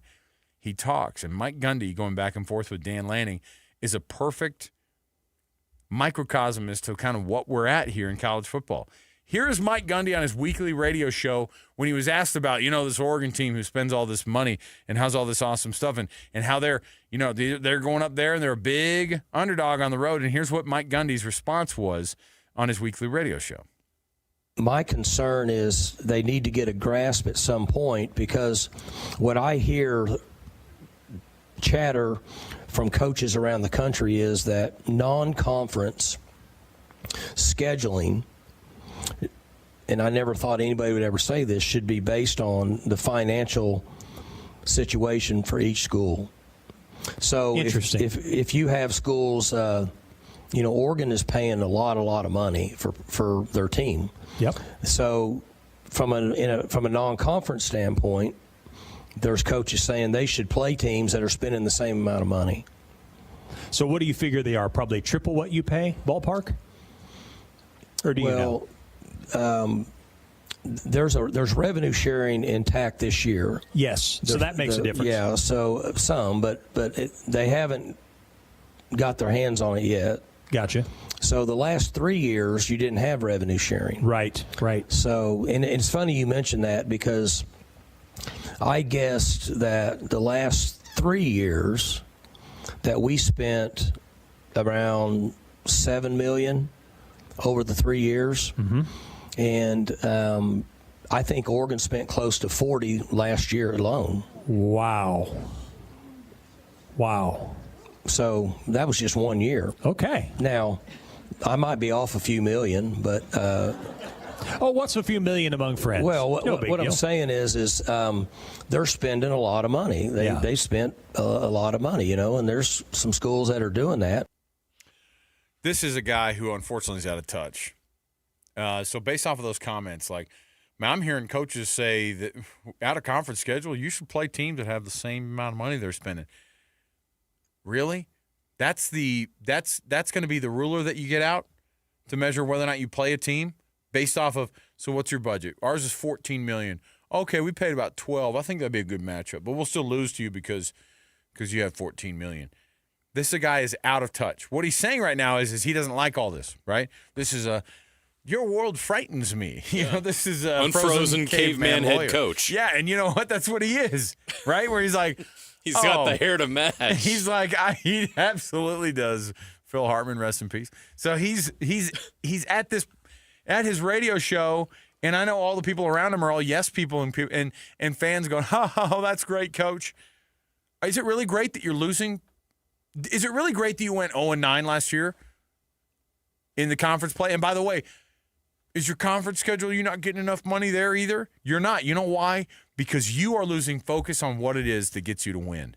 he talks. And Mike Gundy, going back and forth with Dan Lanning, is a perfect microcosm as to kind of what we're at here in college football. Here's Mike Gundy on his weekly radio show when he was asked about, this Oregon team who spends all this money and has all this awesome stuff and how they're going up there and they're a big underdog on the road. And here's what Mike Gundy's response was on his weekly radio show. My concern is they need to get a grasp at some point because what I hear chatter from coaches around the country is that non-conference scheduling, and I never thought anybody would ever say this, should be based on the financial situation for each school. So if you have schools, Oregon is paying a lot of money for their team. Yep. So from a non-conference standpoint, there's coaches saying they should play teams that are spending the same amount of money. So what do you figure they are? Probably triple what you pay, ballpark? Or do you know? There's revenue sharing intact this year. Yes, so that makes a difference. Yeah, so some, but they haven't got their hands on it yet. Gotcha. So the last 3 years, you didn't have revenue sharing. Right. So, and it's funny you mentioned that because I guessed that the last 3 years that we spent around $7 million over the 3 years. Mm-hmm. And I think Oregon spent close to 40 last year alone. Wow. So that was just 1 year. Okay. Now, I might be off a few million, but what's a few million among friends? Well, No what big I'm deal. saying is they're spending a lot of money. They spent a lot of money, and there's some schools that are doing that. This is a guy who unfortunately is out of touch. So based off of those comments, I'm hearing coaches say that out of conference schedule, you should play teams that have the same amount of money they're spending. Really? That's going to be the ruler that you get out to measure whether or not you play a team based off of, so what's your budget? Ours is $14 million. Okay, we paid about 12. I think that'd be a good matchup, but we'll still lose to you because you have $14 million. This guy is out of touch. What he's saying right now is he doesn't like all this, right? This is your world frightens me. This is a unfrozen caveman head lawyer. coach. Yeah, and you know what? That's what he is, right? Where he's like, he's got the hair to match. He's like, he absolutely does. Phil Hartman, rest in peace. So he's at his radio show, and I know all the people around him are all yes people and fans going, oh, that's great, coach. Is it really great that you're losing? Is it really great that you went 0-9 last year in the conference play? And by the way, is your conference schedule, you're not getting enough money there either? You're not. You know why? Because you are losing focus on what it is that gets you to win.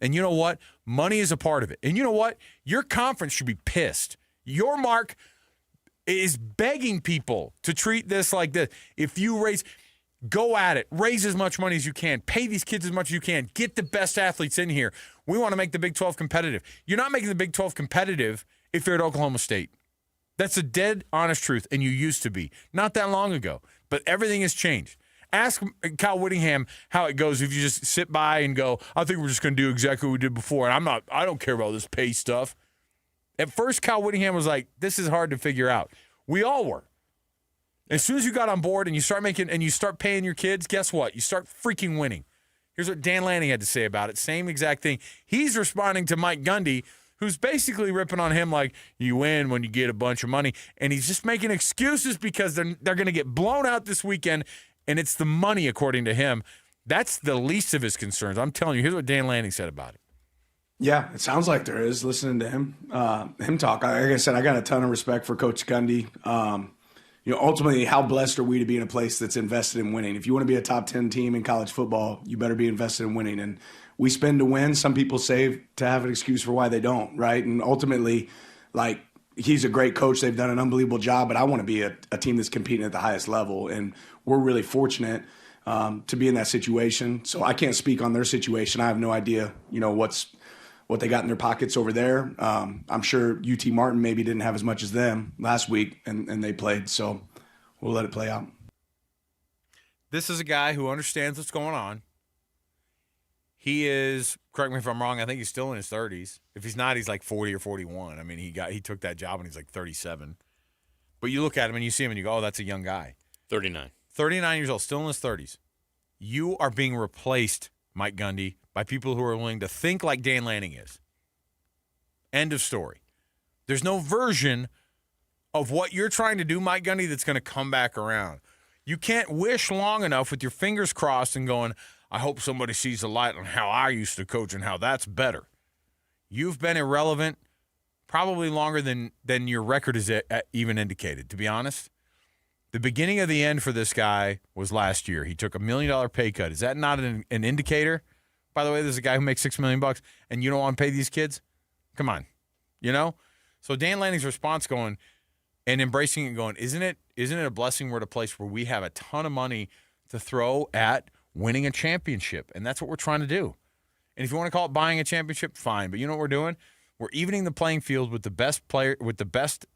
And you know what? Money is a part of it. And you know what? Your conference should be pissed. Your mark is begging people to treat this like this. If you go at it. Raise as much money as you can. Pay these kids as much as you can. Get the best athletes in here. We want to make the Big 12 competitive. You're not making the Big 12 competitive if you're at Oklahoma State. That's a dead honest truth, and you used to be. Not that long ago. But everything has changed. Ask Kyle Whittingham how it goes if you just sit by and go, I think we're just going to do exactly what we did before, and I don't care about this pay stuff. At first, Kyle Whittingham was like, this is hard to figure out. We all were. As soon as you got on board and you start paying your kids, guess what? You start freaking winning. Here's what Dan Lanning had to say about it. Same exact thing. He's responding to Mike Gundy, who's basically ripping on him like, you win when you get a bunch of money. And he's just making excuses because they're going to get blown out this weekend, and it's the money, according to him. That's the least of his concerns. I'm telling you, here's what Dan Lanning said about it. Yeah, it sounds like there is, listening to him talk. Like I said, I got a ton of respect for Coach Gundy. Ultimately, how blessed are we to be in a place that's invested in winning? If you want to be a top 10 team in college football, you better be invested in winning. And we spend to win. Some people save to have an excuse for why they don't, right? And ultimately, he's a great coach. They've done an unbelievable job, but I want to be a team that's competing at the highest level. And we're really fortunate to be in that situation. So I can't speak on their situation. I have no idea, what they got in their pockets over there. I'm sure UT Martin maybe didn't have as much as them last week, and they played. So we'll let it play out. This is a guy who understands what's going on. He is, correct me if I'm wrong, I think he's still in his 30s. If he's not, he's like 40 or 41. I mean, he took that job when he's like 37. But you look at him and you see him and you go, oh, that's a young guy. 39. 39 years old, still in his 30s. You are being replaced, Mike Gundy, by people who are willing to think like Dan Lanning is. End of story. There's no version of what you're trying to do, Mike Gundy, that's going to come back around. You can't wish long enough with your fingers crossed and going, I hope somebody sees the light on how I used to coach and how that's better. You've been irrelevant probably longer than your record is even indicated, to be honest. The beginning of the end for this guy was last year. He took $1 million pay cut. Is that not an indicator? By the way, there's a guy who makes $6 million and you don't want to pay these kids? Come on. So Dan Lanning's response going and embracing it and going, isn't it a blessing we're at a place where we have a ton of money to throw at winning a championship? And that's what we're trying to do. And if you want to call it buying a championship, fine. But you know what we're doing? We're evening the playing field with the best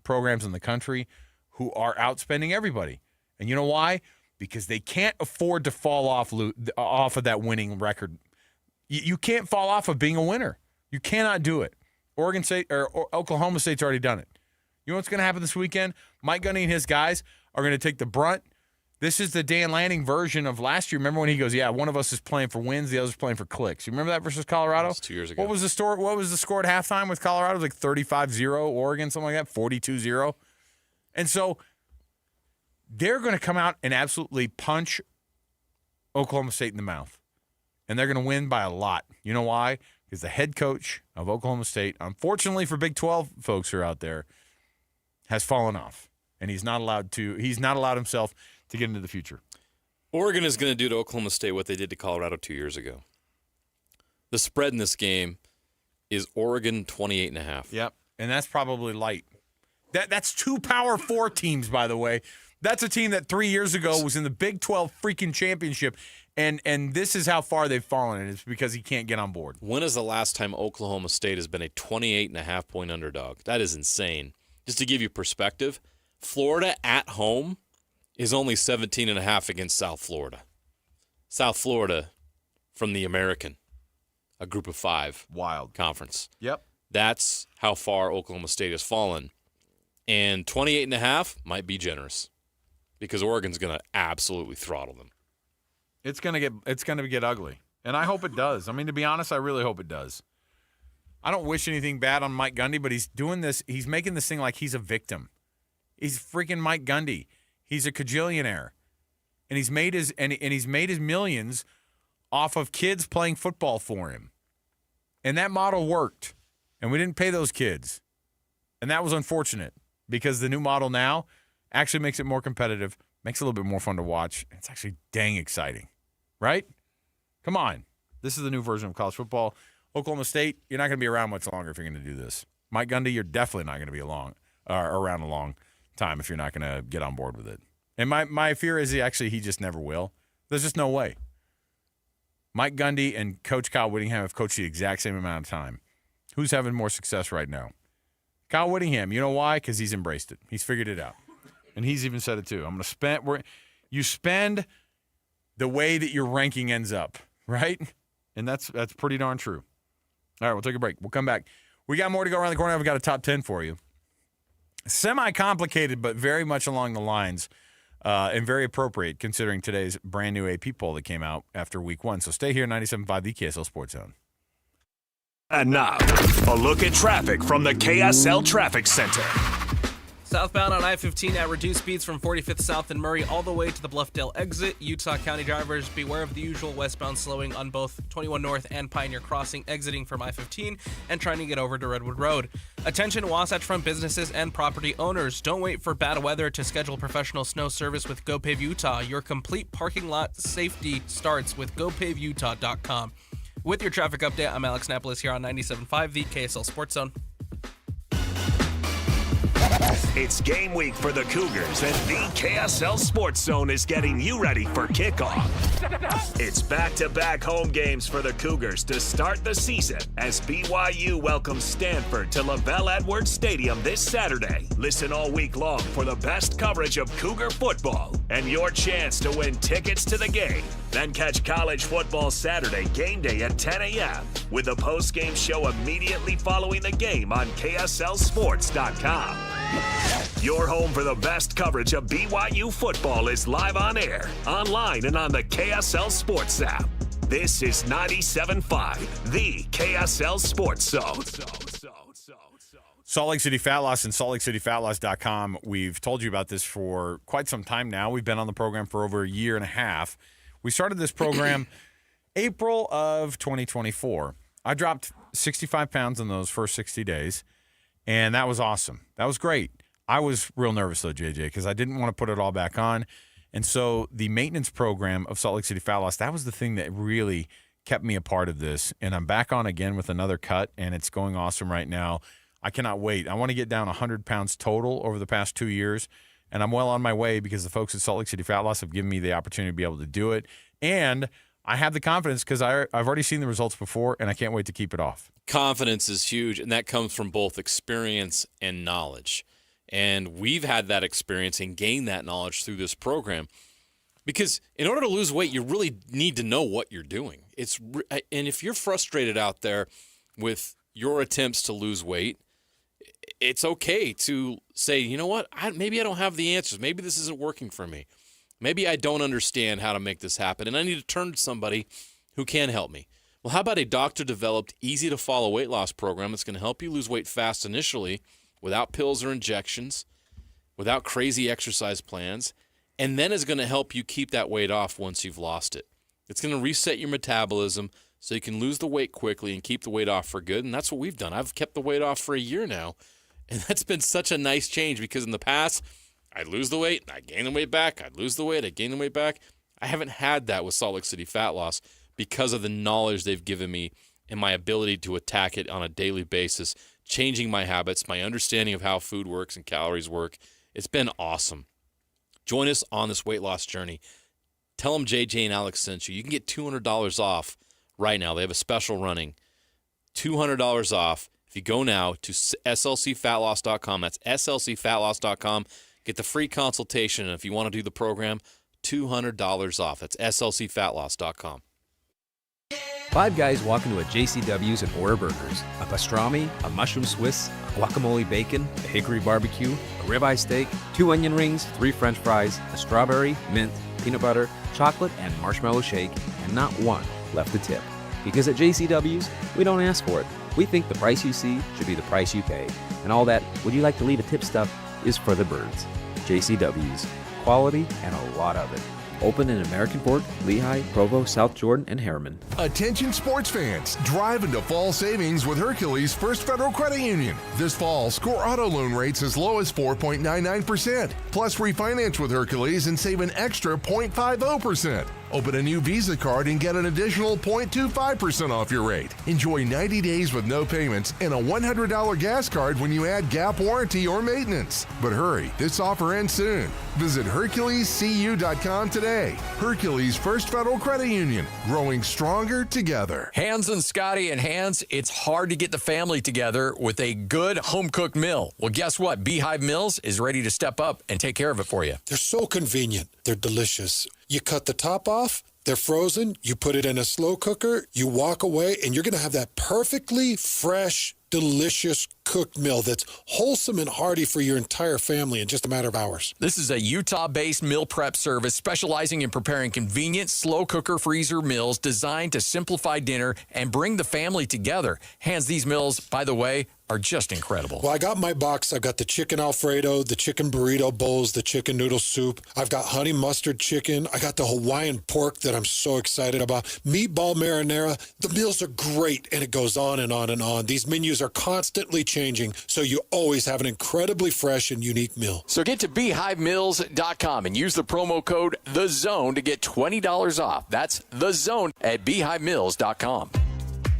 programs in the country who are outspending everybody. And you know why? Because they can't afford to fall off of that winning record. You can't fall off of being a winner. You cannot do it. Oregon State or Oklahoma State's already done it. You know what's going to happen this weekend? Mike Gundy and his guys are going to take the brunt. This is the Dan Lanning version of last year. Remember when he goes, yeah, one of us is playing for wins, the other's playing for clicks. You remember that versus Colorado? That was 2 years ago. What was the score at halftime with Colorado? It was like 35-0, Oregon, something like that, 42-0. And so they're going to come out and absolutely punch Oklahoma State in the mouth. And they're going to win by a lot. You know why? Because the head coach of Oklahoma State, unfortunately for Big 12 folks who are out there, has fallen off. And he's not allowed himself to get into the future. Oregon is going to do to Oklahoma State what they did to Colorado 2 years ago. The spread in this game is Oregon 28.5. Yep, and that's probably light. That's 2 Power 4 teams, by the way. That's a team that 3 years ago was in the Big 12 freaking championship, and this is how far they've fallen, and it's because he can't get on board. When is the last time Oklahoma State has been a 28.5-point underdog? That is insane. Just to give you perspective, Florida at home is only 17.5 against South Florida. South Florida from the American, a group of 5 wild conference. Yep. That's how far Oklahoma State has fallen. And 28.5 might be generous because Oregon's going to absolutely throttle them. It's going to get ugly. And I hope it does. I mean, to be honest, I really hope it does. I don't wish anything bad on Mike Gundy, but he's doing this. He's making this thing like he's a victim. He's freaking Mike Gundy. He's a cajillionaire. And he's made his millions off of kids playing football for him. And that model worked. And we didn't pay those kids. And that was unfortunate because the new model now actually makes it more competitive, makes it a little bit more fun to watch. It's actually dang exciting, right? Come on. This is the new version of college football. Oklahoma State, you're not going to be around much longer if you're going to do this. Mike Gundy, you're definitely not going to be around a long time if you're not going to get on board with it. And my fear is he just never will. There's just no way. Mike Gundy and Coach Kyle Whittingham have coached the exact same amount of time. Who's having more success right now? Kyle Whittingham. You know why? Because he's embraced it. He's figured it out. And he's even said it too. I'm going to spend – you spend the way that your ranking ends up, right? And that's pretty darn true. All right, we'll take a break. We'll come back. We got more to go around the corner. We've got a top 10 for you. Semi-complicated, but very much along the lines and very appropriate considering today's brand new AP poll that came out after week 1. So stay here, 97.5, the KSL Sports Zone. And now, a look at traffic from the KSL Traffic Center. Southbound on I-15 at reduced speeds from 45th South and Murray all the way to the Bluffdale exit. Utah County drivers, beware of the usual westbound slowing on both 21 North and Pioneer Crossing exiting from I-15 and trying to get over to Redwood Road. Attention Wasatch Front businesses and property owners. Don't wait for bad weather to schedule professional snow service with GoPave Utah. Your complete parking lot safety starts with GoPaveUtah.com. With your traffic update, I'm Alex Napolis here on 97.5, the KSL Sports Zone. It's game week for the Cougars, and the KSL Sports Zone is getting you ready for kickoff. It's back-to-back home games for the Cougars to start the season as BYU welcomes Stanford to LaVell Edwards Stadium this Saturday. Listen all week long for the best coverage of Cougar football and your chance to win tickets to the game. Then catch college football Saturday game day at 10 a.m. with the post-game show immediately following the game on KSLSports.com. Your home for the best coverage of BYU football is live on air, online, and on the KSL Sports app. This is 97.5, the KSL Sports Zone. Salt Lake City Fat Loss and SaltLakeCityFatLoss.com. We've told you about this for quite some time now. We've been on the program for over a year and a half. We started this program April of 2024. I dropped 65 pounds in those first 60 days, and that was awesome. That was great. I was real nervous, though, JJ, because I didn't want to put it all back on. And so the maintenance program of Salt Lake City Fat Loss, that was the thing that really kept me a part of this. And I'm back on again with another cut, and it's going awesome right now. I cannot wait. I want to get down 100 pounds total over the past 2 years, and I'm well on my way because the folks at Salt Lake City Fat Loss have given me the opportunity to be able to do it. And I have the confidence because I've already seen the results before, and I can't wait to keep it off. Confidence is huge, and that comes from both experience and knowledge. And we've had that experience and gained that knowledge through this program. Because in order to lose weight, you really need to know what you're doing. And if you're frustrated out there with your attempts to lose weight, it's okay to say, you know what, maybe I don't have the answers. Maybe this isn't working for me. Maybe I don't understand how to make this happen, and I need to turn to somebody who can help me. Well, how about a doctor-developed, easy-to-follow weight loss program that's going to help you lose weight fast initially without pills or injections, without crazy exercise plans, and then is going to help you keep that weight off once you've lost it. It's going to reset your metabolism so you can lose the weight quickly and keep the weight off for good, and that's what we've done. I've kept the weight off for a year now, and that's been such a nice change because in the past, I'd lose the weight, I'd gain the weight back, I'd lose the weight, I'd gain the weight back. I haven't had that with Salt Lake City Fat Loss because of the knowledge they've given me and my ability to attack it on a daily basis, changing my habits, my understanding of how food works and calories work. It's been awesome. Join us on this weight loss journey. Tell them JJ and Alex sent you. You can get $200 off right now. They have a special running. $200 off if you go now to slcfatloss.com. That's slcfatloss.com. Get the free consultation, and if you want to do the program, $200 off. That's slcfatloss.com. Five guys walk into a JCW's and order burgers. A pastrami, a mushroom Swiss, a guacamole bacon, a hickory barbecue, a ribeye steak, 2 onion rings, 3 french fries, a strawberry, mint, peanut butter, chocolate, and marshmallow shake, and not one left to tip. Because at JCW's, we don't ask for it. We think the price you see should be the price you pay. And all that, would you like to leave a tip stuff, is for the birds. JCW's. Quality and a lot of it. Open in American Fork, Lehigh, Provo, South Jordan, and Harriman. Attention sports fans, drive into fall savings with Hercules First Federal Credit Union. This fall, score auto loan rates as low as 4.99%. Plus refinance with Hercules and save an extra 0.50%. Open a new Visa card and get an additional 0.25% off your rate. Enjoy 90 days with no payments and a $100 gas card when you add gap warranty or maintenance. But hurry, this offer ends soon. Visit HerculesCU.com today. Hercules First Federal Credit Union, growing stronger together. Hans and Scotty and Hans, it's hard to get the family together with a good home-cooked meal. Well, guess what? Beehive Meals is ready to step up and take care of it for you. They're so convenient. They're delicious. You cut the top off, they're frozen, you put it in a slow cooker, you walk away, and you're going to have that perfectly fresh, delicious cooked meal that's wholesome and hearty for your entire family in just a matter of hours. This is a Utah-based meal prep service specializing in preparing convenient, slow cooker freezer meals designed to simplify dinner and bring the family together. Hans, these meals, by the way, are just incredible. Well, I got my box. I've got the chicken Alfredo, the chicken burrito bowls, the chicken noodle soup. I've got honey mustard chicken. I got the Hawaiian pork that I'm so excited about. Meatball marinara. The meals are great, and it goes on and on and on. These menus are constantly changing, so you always have an incredibly fresh and unique meal. So get to BeehiveMeals.com and use the promo code THEZONE to get $20 off. That's THEZONE at BeehiveMeals.com.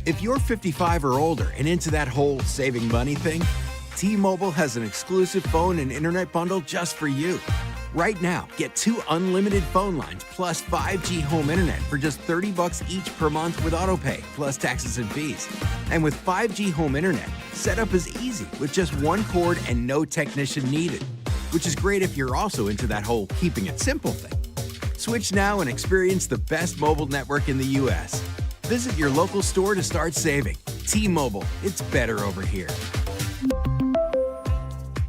If you're 55 or older and into that whole saving money thing, T-Mobile has an exclusive phone and internet bundle just for you. Right now, get 2 unlimited phone lines plus 5G home internet for just $30 each per month with AutoPay, plus taxes and fees. And with 5G home internet, setup is easy with just 1 cord and no technician needed, which is great if you're also into that whole keeping it simple thing. Switch now and experience the best mobile network in the U.S. Visit your local store to start saving. T-Mobile, it's better over here.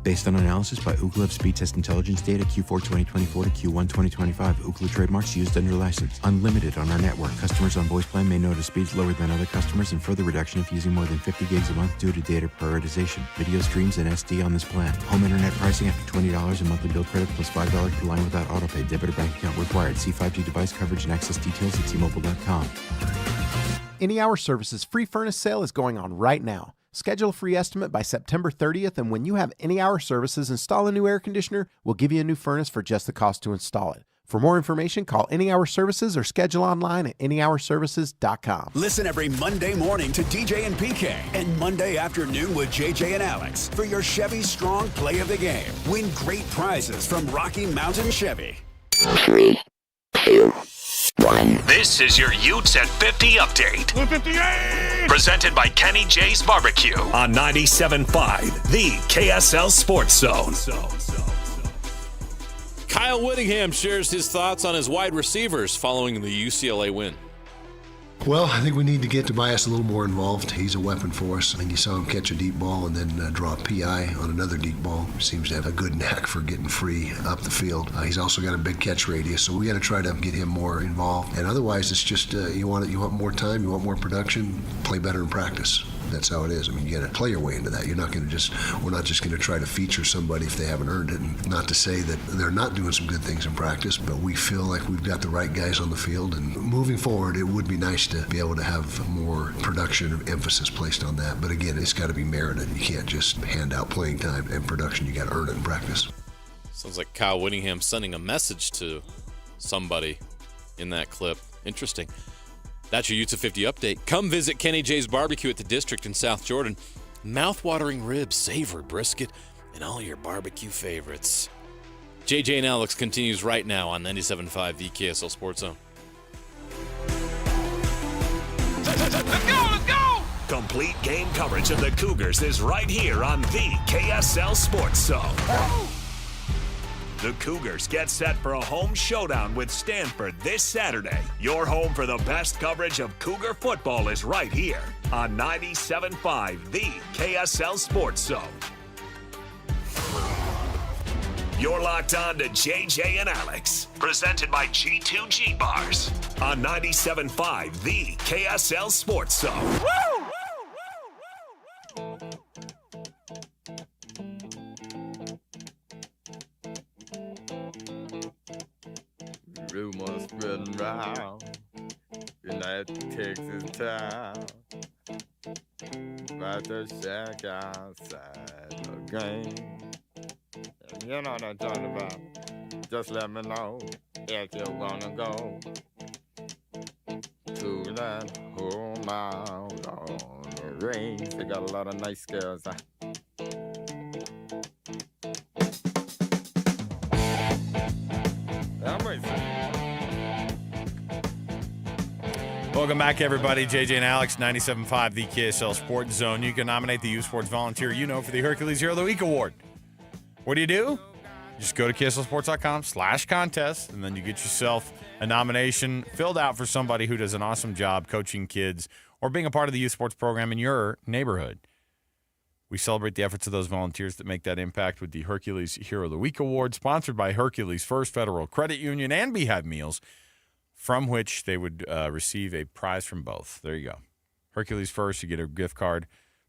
Based on analysis by Ookla of speed test intelligence data Q4 2024 to Q1 2025, Ookla trademarks used under license. Unlimited on our network. Customers on voice plan may notice speeds lower than other customers and further reduction if using more than 50 gigs a month due to data prioritization. Video streams and SD on this plan. Home internet pricing after $20 and monthly bill credit plus $5 per line without autopay. Debit or bank account required. See 5G device coverage and access details at T-Mobile.com. Any Hour Services free furnace sale is going on right now. Schedule a free estimate by September 30th, and when you have Any Hour Services install a new air conditioner, we'll give you a new furnace for just the cost to install it. For more information, call Any Hour Services or schedule online at anyhourservices.com. Listen every Monday morning to DJ and PK and Monday afternoon with JJ and Alex for your Chevy Strong Play of the Game. Win great prizes from Rocky Mountain Chevy. 3, 2, 1. This is your Utes at 50 update. 158! Presented by Kenny J's Barbecue on 97.5, the KSL Sports Zone. Kyle Whittingham shares his thoughts on his wide receivers following the UCLA win. Well, I think we need to get Tobias a little more involved. He's a weapon for us. I mean, you saw him catch a deep ball and then draw a PI on another deep ball. Seems to have a good knack for getting free up the field. He's also got a big catch radius, so we got to try to get him more involved. And otherwise, it's just you want more time, you want more production, play better in practice. That's how it is. I mean, you got to play your way into that. We're not just going to try to feature somebody if they haven't earned it. And not to say that they're not doing some good things in practice, but we feel like we've got the right guys on the field. And moving forward, it would be nice to be able to have more production emphasis placed on that. But again, it's got to be merited. You can't just hand out playing time and production. You got to earn it in practice. Sounds like Kyle Whittingham sending a message to somebody in that clip. Interesting. That's your Utes of 50 update. Come visit Kenny J's Barbecue at the District in South Jordan. Mouth-watering ribs, savory brisket, and all your barbecue favorites. JJ and Alex continues right now on 97.5, the KSL Sports Zone. Let's go! Complete game coverage of the Cougars is right here on the KSL Sports Zone. The Cougars get set for a home showdown with Stanford this Saturday. Your home for the best coverage of Cougar football is right here on 97.5, the KSL Sports Zone. You're locked on to JJ and Alex, presented by G2G Bars on 97.5, the KSL Sports Zone. Rumors spreading round in that Texas town about the shack outside the game. And you know what I'm talking about. Just let me know if you wanna go to that whole mile on the range. They got a lot of nice girls. Welcome back, everybody. JJ and Alex, 97.5, the KSL Sports Zone. You can nominate the U Sports Volunteer for the Hercules Hero of the Week Award. What do? You just go to KSLSports.com/contest, and then you get yourself a nomination filled out for somebody who does an awesome job coaching kids or being a part of the youth sports program in your neighborhood. We celebrate the efforts of those volunteers that make that impact with the Hercules Hero of the Week Award, sponsored by Hercules First Federal Credit Union and Beehive Meals, from which they would receive a prize from both. There you go. Hercules First, you get a gift card.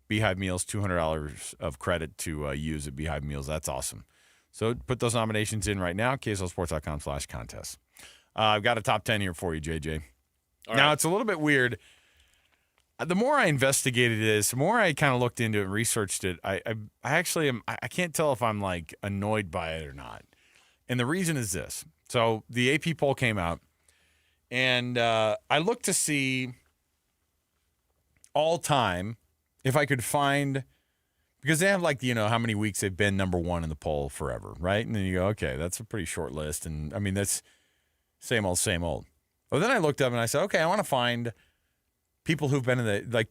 Beehive Meals, $200 of credit to use at Beehive Meals. That's awesome. So put those nominations in right now, KSLSports.com/contest. I've got a top 10 here for you, JJ. Now, it's a little bit weird. The more I investigated this, the more I kind of looked into it and researched it, I actually am, I can't tell if I'm like annoyed by it or not. And the reason is this. So the AP poll came out, and I looked to see all time if I could find, because they have like, how many weeks they've been number one in the poll forever, right? And then you go, okay, that's a pretty short list. And I mean, that's same old, same old. But then I looked up and I said, okay, I want to find people who've been in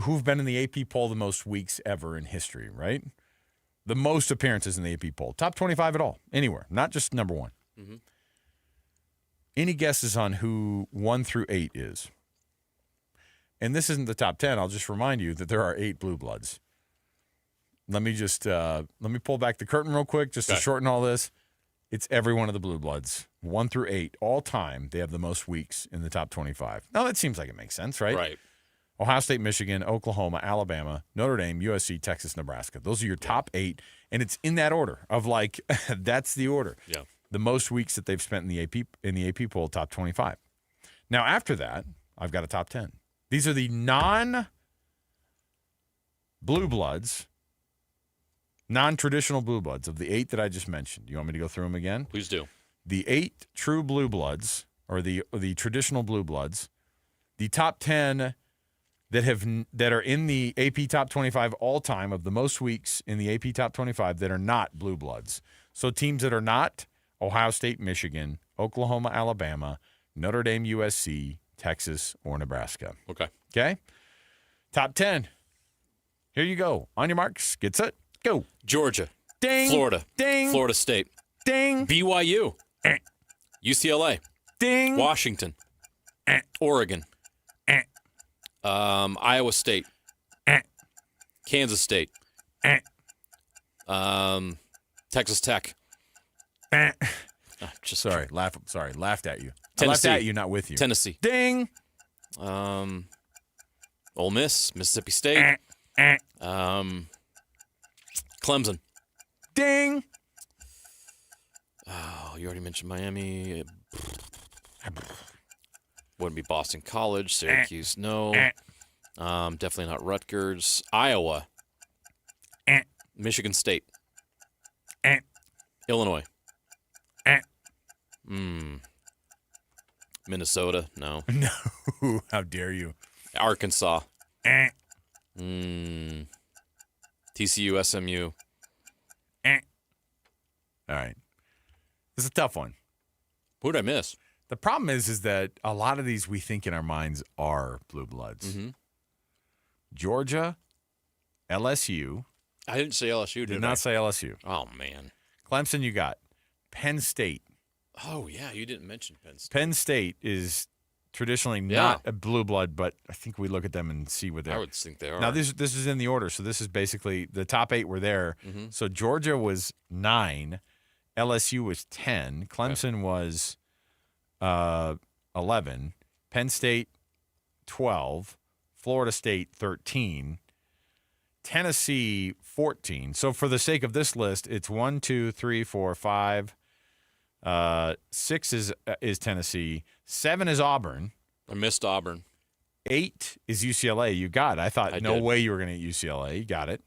who've been in the AP poll the most weeks ever in history, right? The most appearances in the AP poll. Top 25 at all, anywhere, not just number one. Mm-hmm. Any guesses on who 1 through 8 is? And this isn't the top 10. I'll just remind you that there are 8 Blue Bloods. Let me just let me pull back the curtain real quick just to shorten all this. It's every one of the Blue Bloods, 1 through 8, all time. They have the most weeks in the top 25. Now, that seems like it makes sense, right? Right. Ohio State, Michigan, Oklahoma, Alabama, Notre Dame, USC, Texas, Nebraska. Those are your top 8, and it's in that order of like that's the order. Yeah. The most weeks that they've spent in the AP poll, top 25. Now, after that, I've got a top 10. These are the non-Blue Bloods, non-traditional Blue Bloods of the 8 that I just mentioned. You want me to go through them again? Please do. The 8 true Blue Bloods, or the traditional Blue Bloods, the top 10 that are in the AP top 25 all time of the most weeks in the AP top 25 that are not Blue Bloods. So teams that are not Ohio State, Michigan, Oklahoma, Alabama, Notre Dame, USC, Texas, or Nebraska. Okay? Top 10. Here you go. On your marks, get set, go. Georgia. Ding. Florida. Ding. Florida State. Ding. BYU. UCLA. Ding. Washington. Oregon. Iowa State. Kansas State. Texas Tech. Laughed at you. Tennessee. I laughed at you, not with you. Tennessee. Ding. Ole Miss, Mississippi State, Clemson. Ding. Oh, you already mentioned Miami. Wouldn't be Boston College. Syracuse, no. Definitely not Rutgers. Iowa. Michigan State. Illinois. Minnesota, no. No, how dare you. Arkansas. TCU, SMU. All right. This is a tough one. Who'd I miss? The problem is that a lot of these we think in our minds are blue bloods. Mm-hmm. Georgia, LSU. I didn't say LSU, Did not say LSU. Oh, man. Clemson, you got. Penn State. Oh, yeah, you didn't mention Penn State. Penn State is traditionally not a blue blood, but I think we look at them and see what they're. I would think they are. Now, this is in the order, so this is basically the top 8 were there. Mm-hmm. So Georgia was 9, LSU was 10, Clemson was 11, Penn State 12, Florida State 13, Tennessee 14. So for the sake of this list, it's 1, 2, 3, 4, 5. 6 is Tennessee. 7 is Auburn. I missed Auburn. 8 is UCLA. You got it. I thought no way you were going to get UCLA. You got it.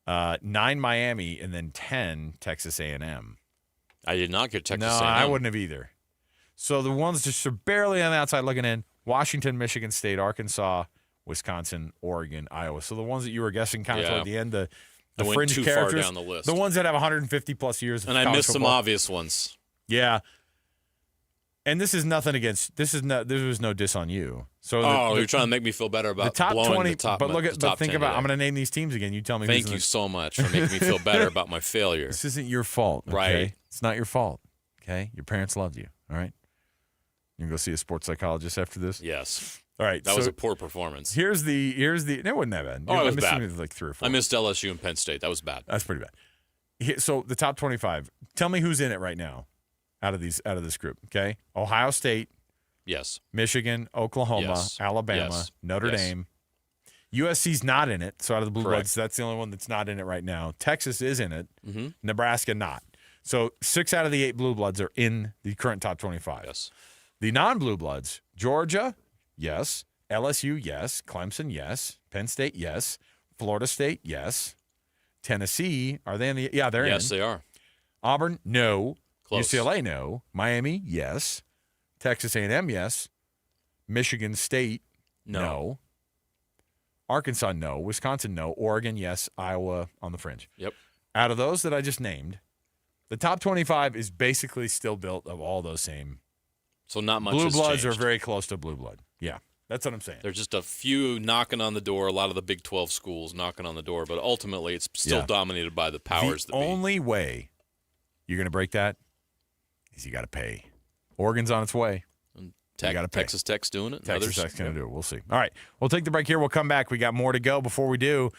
9 Miami, and then 10 Texas A&M. I did not get Texas No, A&M. I wouldn't have either. So the ones just are barely on the outside looking in: Washington, Michigan State, Arkansas, Wisconsin, Oregon, Iowa. So the ones that you were guessing kind of toward the end, the I went fringe too characters, far down the list. the ones that have 150 plus years of And I college missed some football. obvious ones. Yeah. And this is nothing against. This was no diss on you. So you're trying to make me feel better about the top blowing 20. the top. But look at. the top But think 10 about. today. I'm going to name these teams again. You tell me. Thank you so much for making me feel better about my failure. This isn't your fault, okay? Right. It's not your fault, okay? Your parents loved you, all right? You can go see a sports psychologist after this? Yes. All right. That was a poor performance. Here's the. It wasn't that bad. Oh, it was missed bad. like 3 or 4. I missed LSU and Penn State. That was bad. That's pretty bad. So the top 25. Tell me who's in it right now, out of this group. Okay, Ohio State. Yes. Michigan, Oklahoma, Yes. Alabama, Yes. Notre Yes. Dame. USC's not in it. So out of the blue Correct. bloods, that's the only one that's not in it right now. Texas is in it. Mm-hmm. Nebraska not. So 6 out of the 8 blue bloods are in the current top 25. Yes. The non-blue bloods: Georgia, yes. LSU, yes. Clemson, yes. Penn State, yes. Florida State, yes. Tennessee, are they in the? Yeah, they're in. Yes, they are. Auburn, no. Close. UCLA, no. Miami, yes. Texas A&M, yes. Michigan State, no. Arkansas, no. Wisconsin, no. Oregon, yes. Iowa on the fringe. Yep. Out of those that I just named, the top 25 is basically still built of all those same. So not much Blue has bloods changed. are very close to blue blood. Yeah, that's what I'm saying. There's just a few knocking on the door, a lot of the Big 12 schools knocking on the door, but ultimately it's still dominated by the powers The that be. only way you're going to break that is you got to pay. Oregon's on its way. You got to pay. Texas Tech's doing it. Texas Others, Tech's going to do it. We'll see. All right. We'll take the break here. We'll come back. We got more to go. Before we do,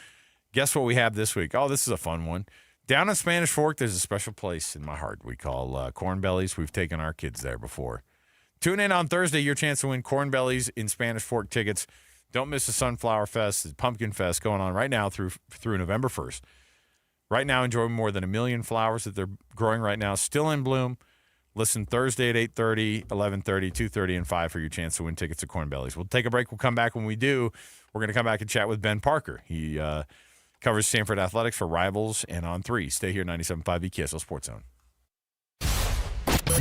guess what we have this week? Oh, this is a fun one. Down in Spanish Fork, there's a special place in my heart we call Corn Bellies. We've taken our kids there before. Tune in on Thursday, your chance to win Corn Bellies in Spanish Fork tickets. Don't miss the Sunflower Fest, the Pumpkin Fest going on right now through November 1st. Right now, enjoy more than 1 million flowers that they're growing right now, still in bloom. Listen Thursday at 8:30, 11:30, 2:30, and 5 for your chance to win tickets to Corn Bellies. We'll take a break. We'll come back. When we do, we're going to come back and chat with Ben Parker. He covers Stanford Athletics for Rivals and On 3. Stay here, 97.5 KSL Sports Zone.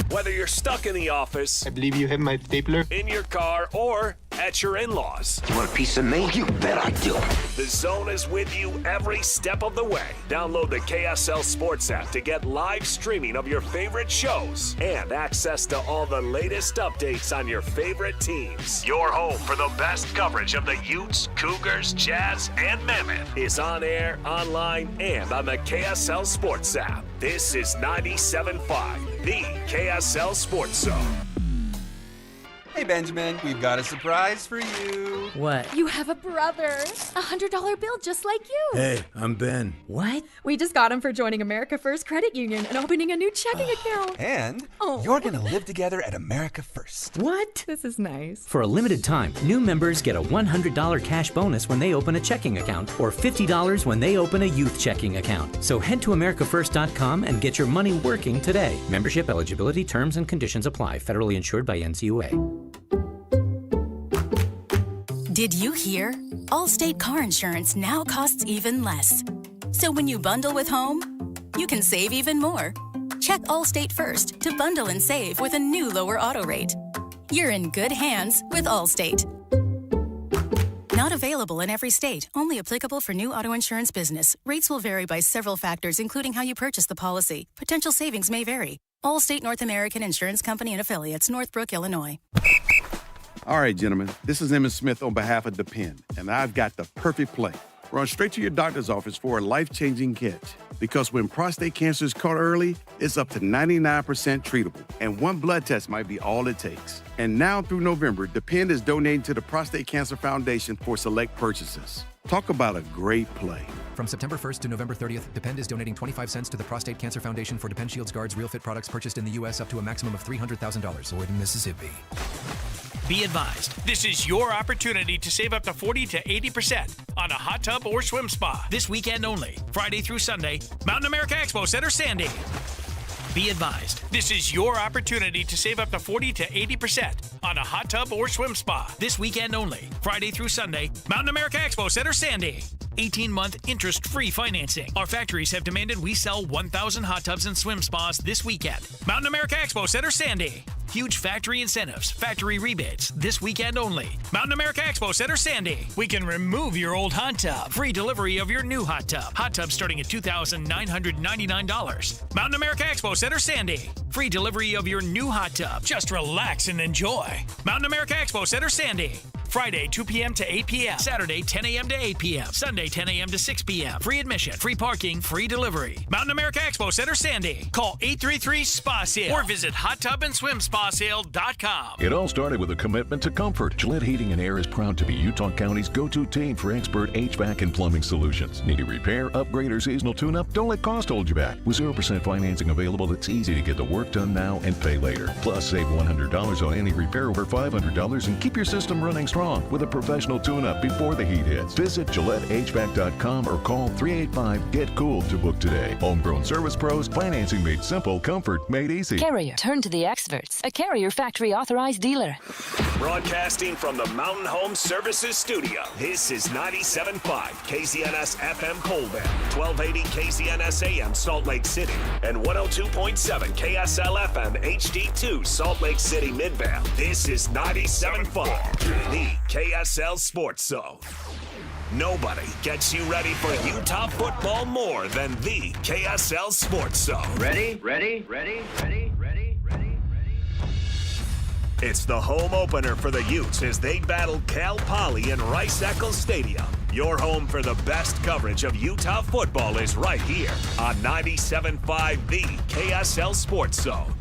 Whether you're stuck in the office, I believe you have my stapler, in your car, or at your in-laws. You want a piece of me? You bet I do. The Zone is with you every step of the way. Download the KSL Sports app to get live streaming of your favorite shows and access to all the latest updates on your favorite teams. Your home for the best coverage of the Utes, Cougars, Jazz, and Mammoth is on air, online, and on the KSL Sports app. This is 97.5, the KSL Sports Zone. Hey, Benjamin, we've got a surprise for you. What? You have a brother. $100 bill just like you. Hey, I'm Ben. What? We just got him for joining America First Credit Union and opening a new checking account. And you're going to live together at America First. What? This is nice. For a limited time, new members get a $100 cash bonus when they open a checking account or $50 when they open a youth checking account. So head to AmericaFirst.com and get your money working today. Membership eligibility, terms, and conditions apply. Federally insured by NCUA. Did you hear? Allstate car insurance now costs even less. So when you bundle with home, you can save even more. Check Allstate first to bundle and save with a new lower auto rate. You're in good hands with Allstate. Not available in every state. Only applicable for new auto insurance business. Rates will vary by several factors, including how you purchase the policy. Potential savings may vary. Allstate North American Insurance Company and Affiliates, Northbrook, Illinois. All right, gentlemen, this is Emmett Smith on behalf of Depend, and I've got the perfect play. Run straight to your doctor's office for a life-changing catch. Because when prostate cancer is caught early, it's up to 99% treatable, and one blood test might be all it takes. And now through November, Depend is donating to the Prostate Cancer Foundation for select purchases. Talk about a great play. From September 1st to November 30th, Depend is donating 25 cents to the Prostate Cancer Foundation for Depend Shields Guards Real Fit products purchased in the U.S. up to a maximum of $300,000 or in Mississippi. Be advised, this is your opportunity to save up to 40 to 80% on a hot tub or swim spa. This weekend only, Friday through Sunday, Mountain America Expo Center, Sandy. Be advised, this is your opportunity to save up to 40 to 80% on a hot tub or swim spa. This weekend only, Friday through Sunday, Mountain America Expo Center, Sandy. 18-month interest-free financing. Our factories have demanded we sell 1,000 hot tubs and swim spas this weekend. Mountain America Expo Center, Sandy. Huge factory incentives, factory rebates, this weekend only. Mountain America Expo Center, Sandy. We can remove your old hot tub. Free delivery of your new hot tub. Hot tub starting at $2,999. Mountain America Expo Center, Sandy. Free delivery of your new hot tub. Just relax and enjoy. Mountain America Expo Center, Sandy. Friday, 2 p.m. to 8 p.m. Saturday, 10 a.m. to 8 p.m. Sunday, 10 a.m. to 6 p.m. Free admission, free parking, free delivery. Mountain America Expo Center, Sandy. Call 833-SPA-SALE or visit hottubandSwimSpaSale.com. It all started with a commitment to comfort. Gillette Heating and Air is proud to be Utah County's go-to team for expert HVAC and plumbing solutions. Need a repair, upgrade, or seasonal tune-up? Don't let cost hold you back. With 0% financing available, it's easy to get the work done now and pay later. Plus, save $100 on any repair over $500 and keep your system running strong with a professional tune-up before the heat hits. Visit GilletteHVAC.com or call 385-GET-COOL to book today. Homegrown service pros, financing made simple, comfort made easy. Carrier, turn to the experts. A Carrier factory authorized dealer. Broadcasting from the Mountain Home Services Studio, this is 97.5 KZNS FM Colbert, 1280 KZNS AM Salt Lake City, and 102.7 KSL FM HD2 Salt Lake City Midvale. This is 97.5, the KSL Sports Zone. Nobody gets you ready for Utah football more than the KSL Sports Zone. Ready? It's the home opener for the Utes as they battle Cal Poly in Rice-Eccles Stadium. Your home for the best coverage of Utah football is right here on 97.5 the KSL Sports Zone.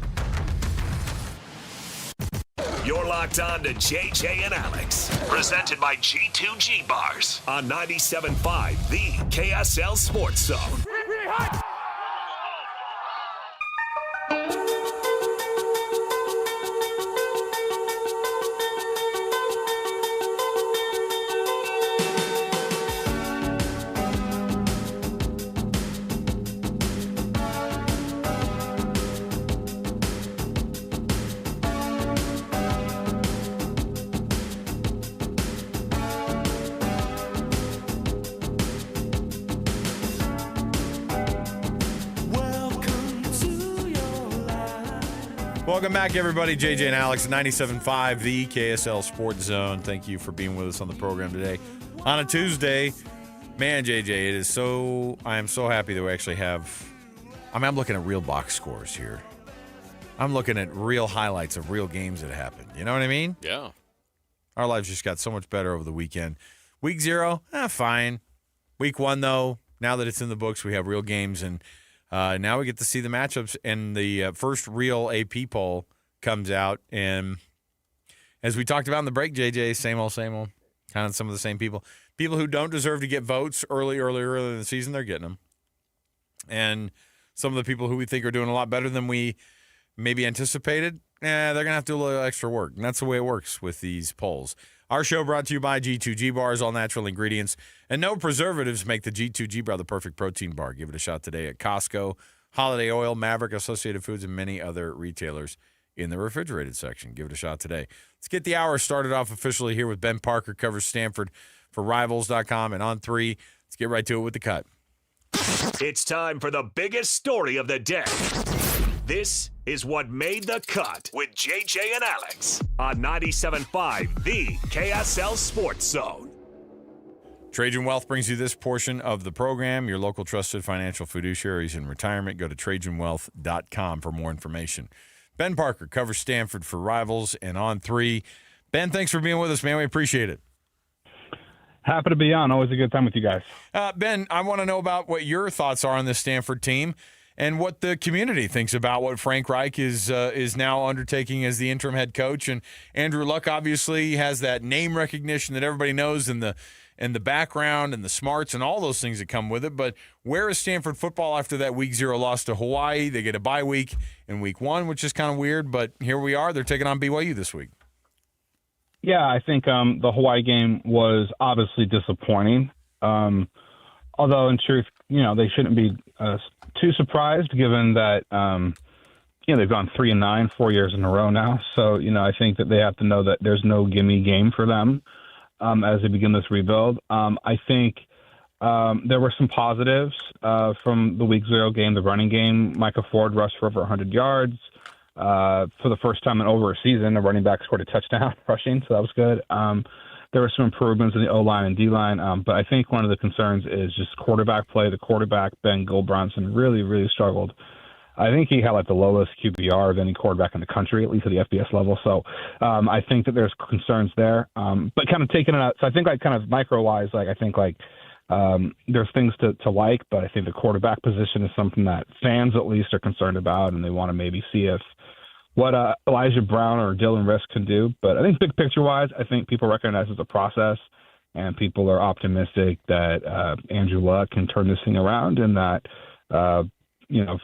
You're locked on to JJ and Alex, presented by G2G Bars on 97.5 the KSL Sports Zone. Welcome back, everybody. JJ and Alex, 97.5, the KSL Sports Zone. Thank you for being with us on the program today. On a Tuesday, man, JJ, I am so happy that we actually have, I'm looking at real box scores here. I'm looking at real highlights of real games that happened. You know what I mean? Yeah. Our lives just got so much better over the weekend. Week 0, fine. Week 1, though, now that it's in the books, we have real games, and now we get to see the matchups, and the first real AP poll comes out, and as we talked about in the break, JJ, same old, kind of some of the same people. People who don't deserve to get votes early in the season, they're getting them. And some of the people who we think are doing a lot better than we maybe anticipated, they're going to have to do a little extra work. And that's the way it works with these polls. Our show brought to you by G2G Bars, all natural ingredients, and no preservatives make the G2G Bar the perfect protein bar. Give it a shot today at Costco, Holiday Oil, Maverick, Associated Foods, and many other retailers in the refrigerated section. Give it a shot today. Let's get the hour started off officially here with Ben Parker, covers Stanford for Rivals.com, and On 3. Let's get right to it with the cut. It's time for the biggest story of the day. This is what made the cut with JJ and Alex on 97.5, the KSL Sports Zone. Trajan Wealth brings you this portion of the program. Your local trusted financial fiduciaries in retirement. Go to TrajanWealth.com for more information. Ben Parker covers Stanford for Rivals and On 3. Ben, thanks for being with us, man. We appreciate it. Happy to be on. Always a good time with you guys. Ben, I want to know about what your thoughts are on this Stanford team and what the community thinks about what Frank Reich is now undertaking as the interim head coach. And Andrew Luck obviously has that name recognition that everybody knows and the background and the smarts and all those things that come with it. But where is Stanford football after that Week 0 loss to Hawaii? They get a bye week in Week 1, which is kind of weird. But here we are. They're taking on BYU this week. Yeah, I think the Hawaii game was obviously disappointing. Although, in truth, they shouldn't be too surprised given that, they've gone 3-9 4 years in a row now. So, I think that they have to know that there's no gimme game for them as they begin this rebuild. I think there were some positives from the Week 0 game, the running game. Micah Ford rushed for over 100 yards. For the first time in over a season, the running back scored a touchdown rushing, so that was good. There were some improvements in the O-line and D-line, but I think one of the concerns is just quarterback play. The quarterback, Ben Goldbronson, really, really struggled. I think he had the lowest QBR of any quarterback in the country, at least at the FBS level. So I think that there's concerns there. But kind of taking it out, so I think kind of micro-wise, I think there's things to like, but I think the quarterback position is something that fans at least are concerned about, and they want to maybe see if what Elijah Brown or Dylan Risk can do. But I think big picture-wise, I think people recognize it's a process, and people are optimistic that Andrew Luck can turn this thing around and that,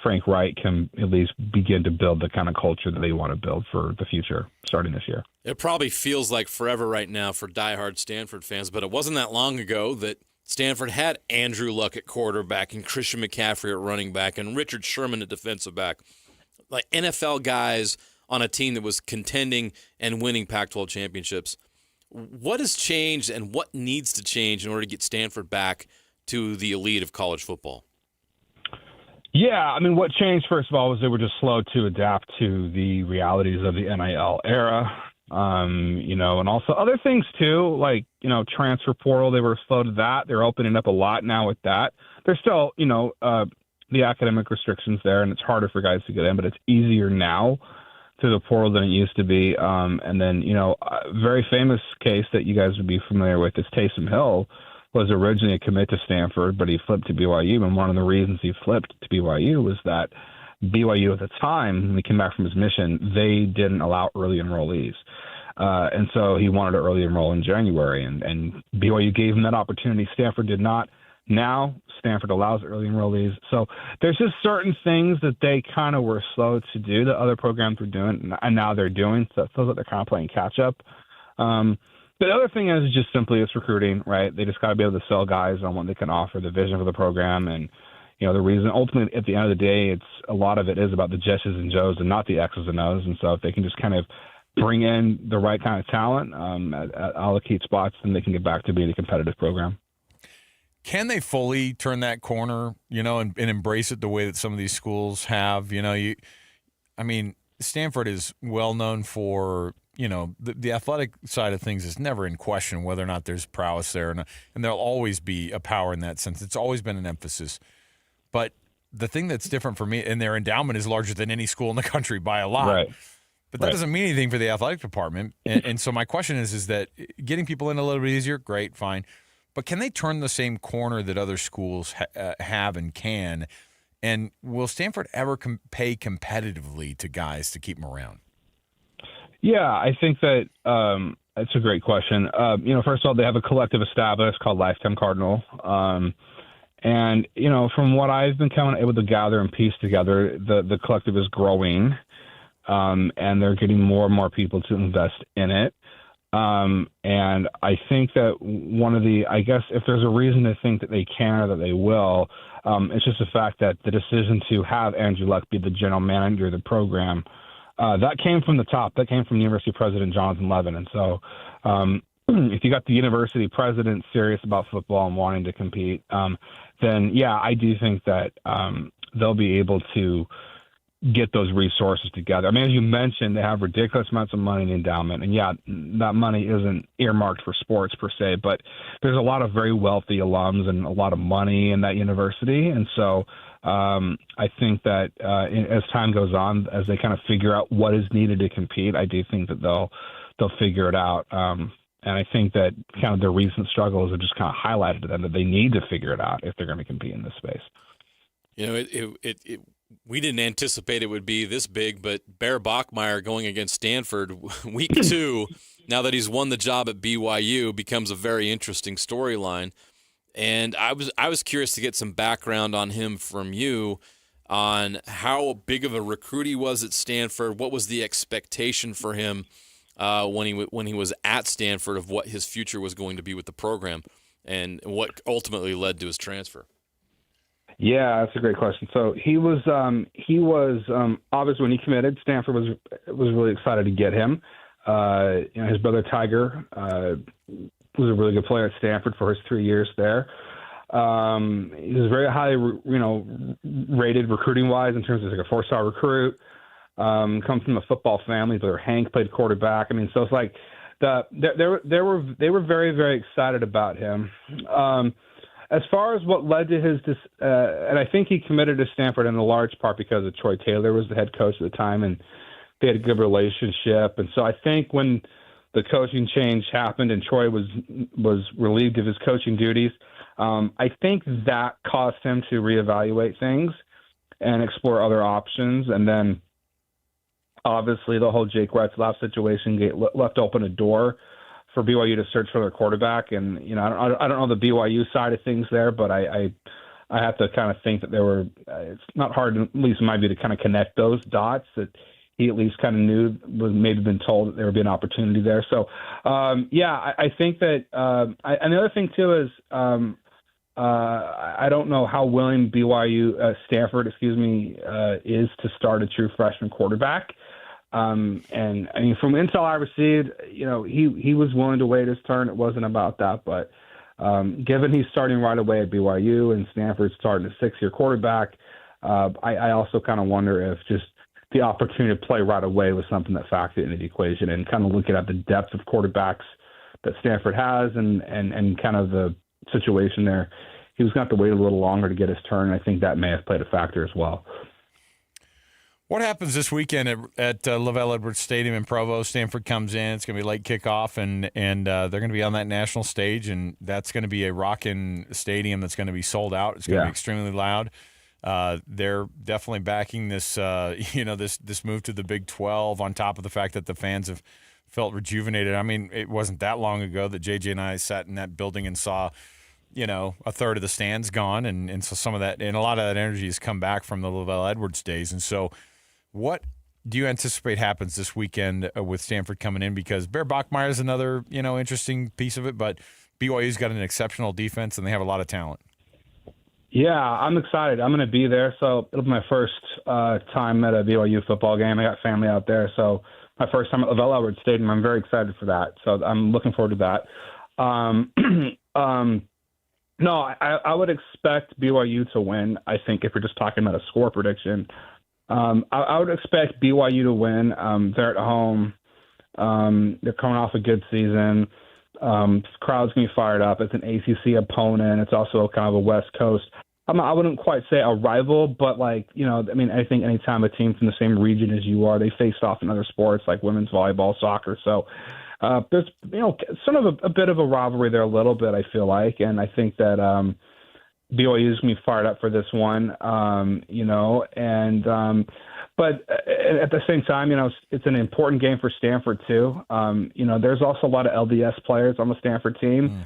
Frank Reich can at least begin to build the kind of culture that they want to build for the future starting this year. It probably feels like forever right now for diehard Stanford fans, but it wasn't that long ago that Stanford had Andrew Luck at quarterback and Christian McCaffrey at running back and Richard Sherman at defensive back. NFL guys on a team that was contending and winning Pac-12 championships. What has changed and what needs to change in order to get Stanford back to the elite of college football? Yeah, what changed, first of all, was they were just slow to adapt to the realities of the NIL era. And also other things too, transfer portal, they were slow to that. They're opening up a lot now with that. There's still, the academic restrictions there, and it's harder for guys to get in, but it's easier now through the portal than it used to be. And then, a very famous case that you guys would be familiar with is Taysom Hill was originally a commit to Stanford, but he flipped to BYU. And one of the reasons he flipped to BYU was that BYU at the time, when he came back from his mission, they didn't allow early enrollees. And so he wanted to early enroll in January, and BYU gave him that opportunity. Stanford did not. Now Stanford allows early enrollees. So there's just certain things that they kind of were slow to do that other programs were doing, and now they're doing. So it feels like they're kind of playing catch up. The other thing is just simply it's recruiting, right? They just got to be able to sell guys on what they can offer, the vision for the program, and the reason. Ultimately, at the end of the day, it's a lot of it is about the Jesses and Joes and not the X's and O's. And so if they can just kind of bring in the right kind of talent at allocate spots, then they can get back to being a competitive program. Can they fully turn that corner, and embrace it the way that some of these schools have? Stanford is well known for, the athletic side of things is never in question whether or not there's prowess there. And there'll always be a power in that sense. It's always been an emphasis. But the thing that's different for me, and their endowment is larger than any school in the country by a lot. Right. But that doesn't mean anything for the athletic department. And so my question is that getting people in a little bit easier, great, fine. But can they turn the same corner that other schools have and can? And will Stanford ever pay competitively to guys to keep them around? Yeah, I think that it's a great question. First of all, they have a collective established called Lifetime Cardinal. And, from what I've been kind of able to gather and piece together, the collective is growing, and they're getting more and more people to invest in it. And I think that if there's a reason to think that they can or that they will, it's just the fact that the decision to have Andrew Luck be the general manager of the program, that came from the top. That came from University President Jonathan Levin. And so if you got the university president serious about football and wanting to compete, then, yeah, I do think that they'll be able to get those resources together. I mean, as you mentioned, they have ridiculous amounts of money in the endowment. And, yeah, that money isn't earmarked for sports per se, but there's a lot of very wealthy alums and a lot of money in that university. And so I think that as time goes on, as they kind of figure out what is needed to compete, I do think that they'll figure it out. And I think that kind of their recent struggles have just kind of highlighted to them that they need to figure it out if they're going to compete in this space. We didn't anticipate it would be this big, but Bear Bachmeier going against Stanford week 2, now that he's won the job at BYU, becomes a very interesting storyline. And I was curious to get some background on him from you on how big of a recruit he was at Stanford. What was the expectation for him when he was at Stanford of what his future was going to be with the program, and what ultimately led to his transfer? Yeah, that's a great question. So he was obviously when he committed, Stanford was really excited to get him. His brother Tiger was a really good player at Stanford for his 3 years there. He was very highly, rated recruiting wise in terms of like a 4-star recruit. Comes from a football family. But Hank played quarterback. I mean, so it's like they were very, very excited about him. As far as what led to his, and I think he committed to Stanford in a large part because of Troy Taylor was the head coach at the time, and they had a good relationship. And so I think when the coaching change happened and Troy was relieved of his coaching duties, I think that caused him to reevaluate things and explore other options. And then obviously the whole Jake Retzlaff situation left open a door for BYU to search for their quarterback. And, I don't know the BYU side of things there, but I have to kind of think that it's not hard, at least in my view, to kind of connect those dots that he at least kind of knew, was maybe been told that there would be an opportunity there. So, I think that, and the other thing too is, I don't know how willing Stanford, is to start a true freshman quarterback. And I mean, from intel I received, he was willing to wait his turn. It wasn't about that, but given he's starting right away at BYU and Stanford's starting a 6-year quarterback, I also kind of wonder if just the opportunity to play right away was something that factored into the equation, and kind of looking at the depth of quarterbacks that Stanford has and kind of the situation there, he was going to have to wait a little longer to get his turn. I think that may have played a factor as well. What happens this weekend at Lavelle Edwards Stadium in Provo? Stanford comes in. It's going to be late kickoff, and they're going to be on that national stage, and that's going to be a rockin' stadium that's going to be sold out. It's going to be extremely loud. They're definitely backing this, this move to the Big 12 on top of the fact that the fans have felt rejuvenated. I mean, it wasn't that long ago that JJ and I sat in that building and saw, a third of the stands gone, and so some of that, and a lot of that energy has come back from the Lavelle Edwards days. And so what do you anticipate happens this weekend with Stanford coming in? Because Bear Bachmeier is another, interesting piece of it, but BYU's got an exceptional defense, and they have a lot of talent. Yeah, I'm excited. I'm going to be there. So it'll be my first time at a BYU football game. I got family out there. So my first time at Lavelle Edwards Stadium. I'm very excited for that. So I'm looking forward to that. No, I would expect BYU to win. I think if we're just talking about a score prediction, I would expect BYU to win. They're at home. They're coming off a good season. The crowd's going to be fired up. It's an ACC opponent. It's also kind of a West Coast. I wouldn't quite say a rival, but I think anytime a team from the same region as you are, they faced off in other sports like women's volleyball, soccer. So there's, sort of a bit of a rivalry there a little bit, I feel like. And I think that BYU is going to be fired up for this one, But at the same time, it's an important game for Stanford too. There's also a lot of LDS players on the Stanford team.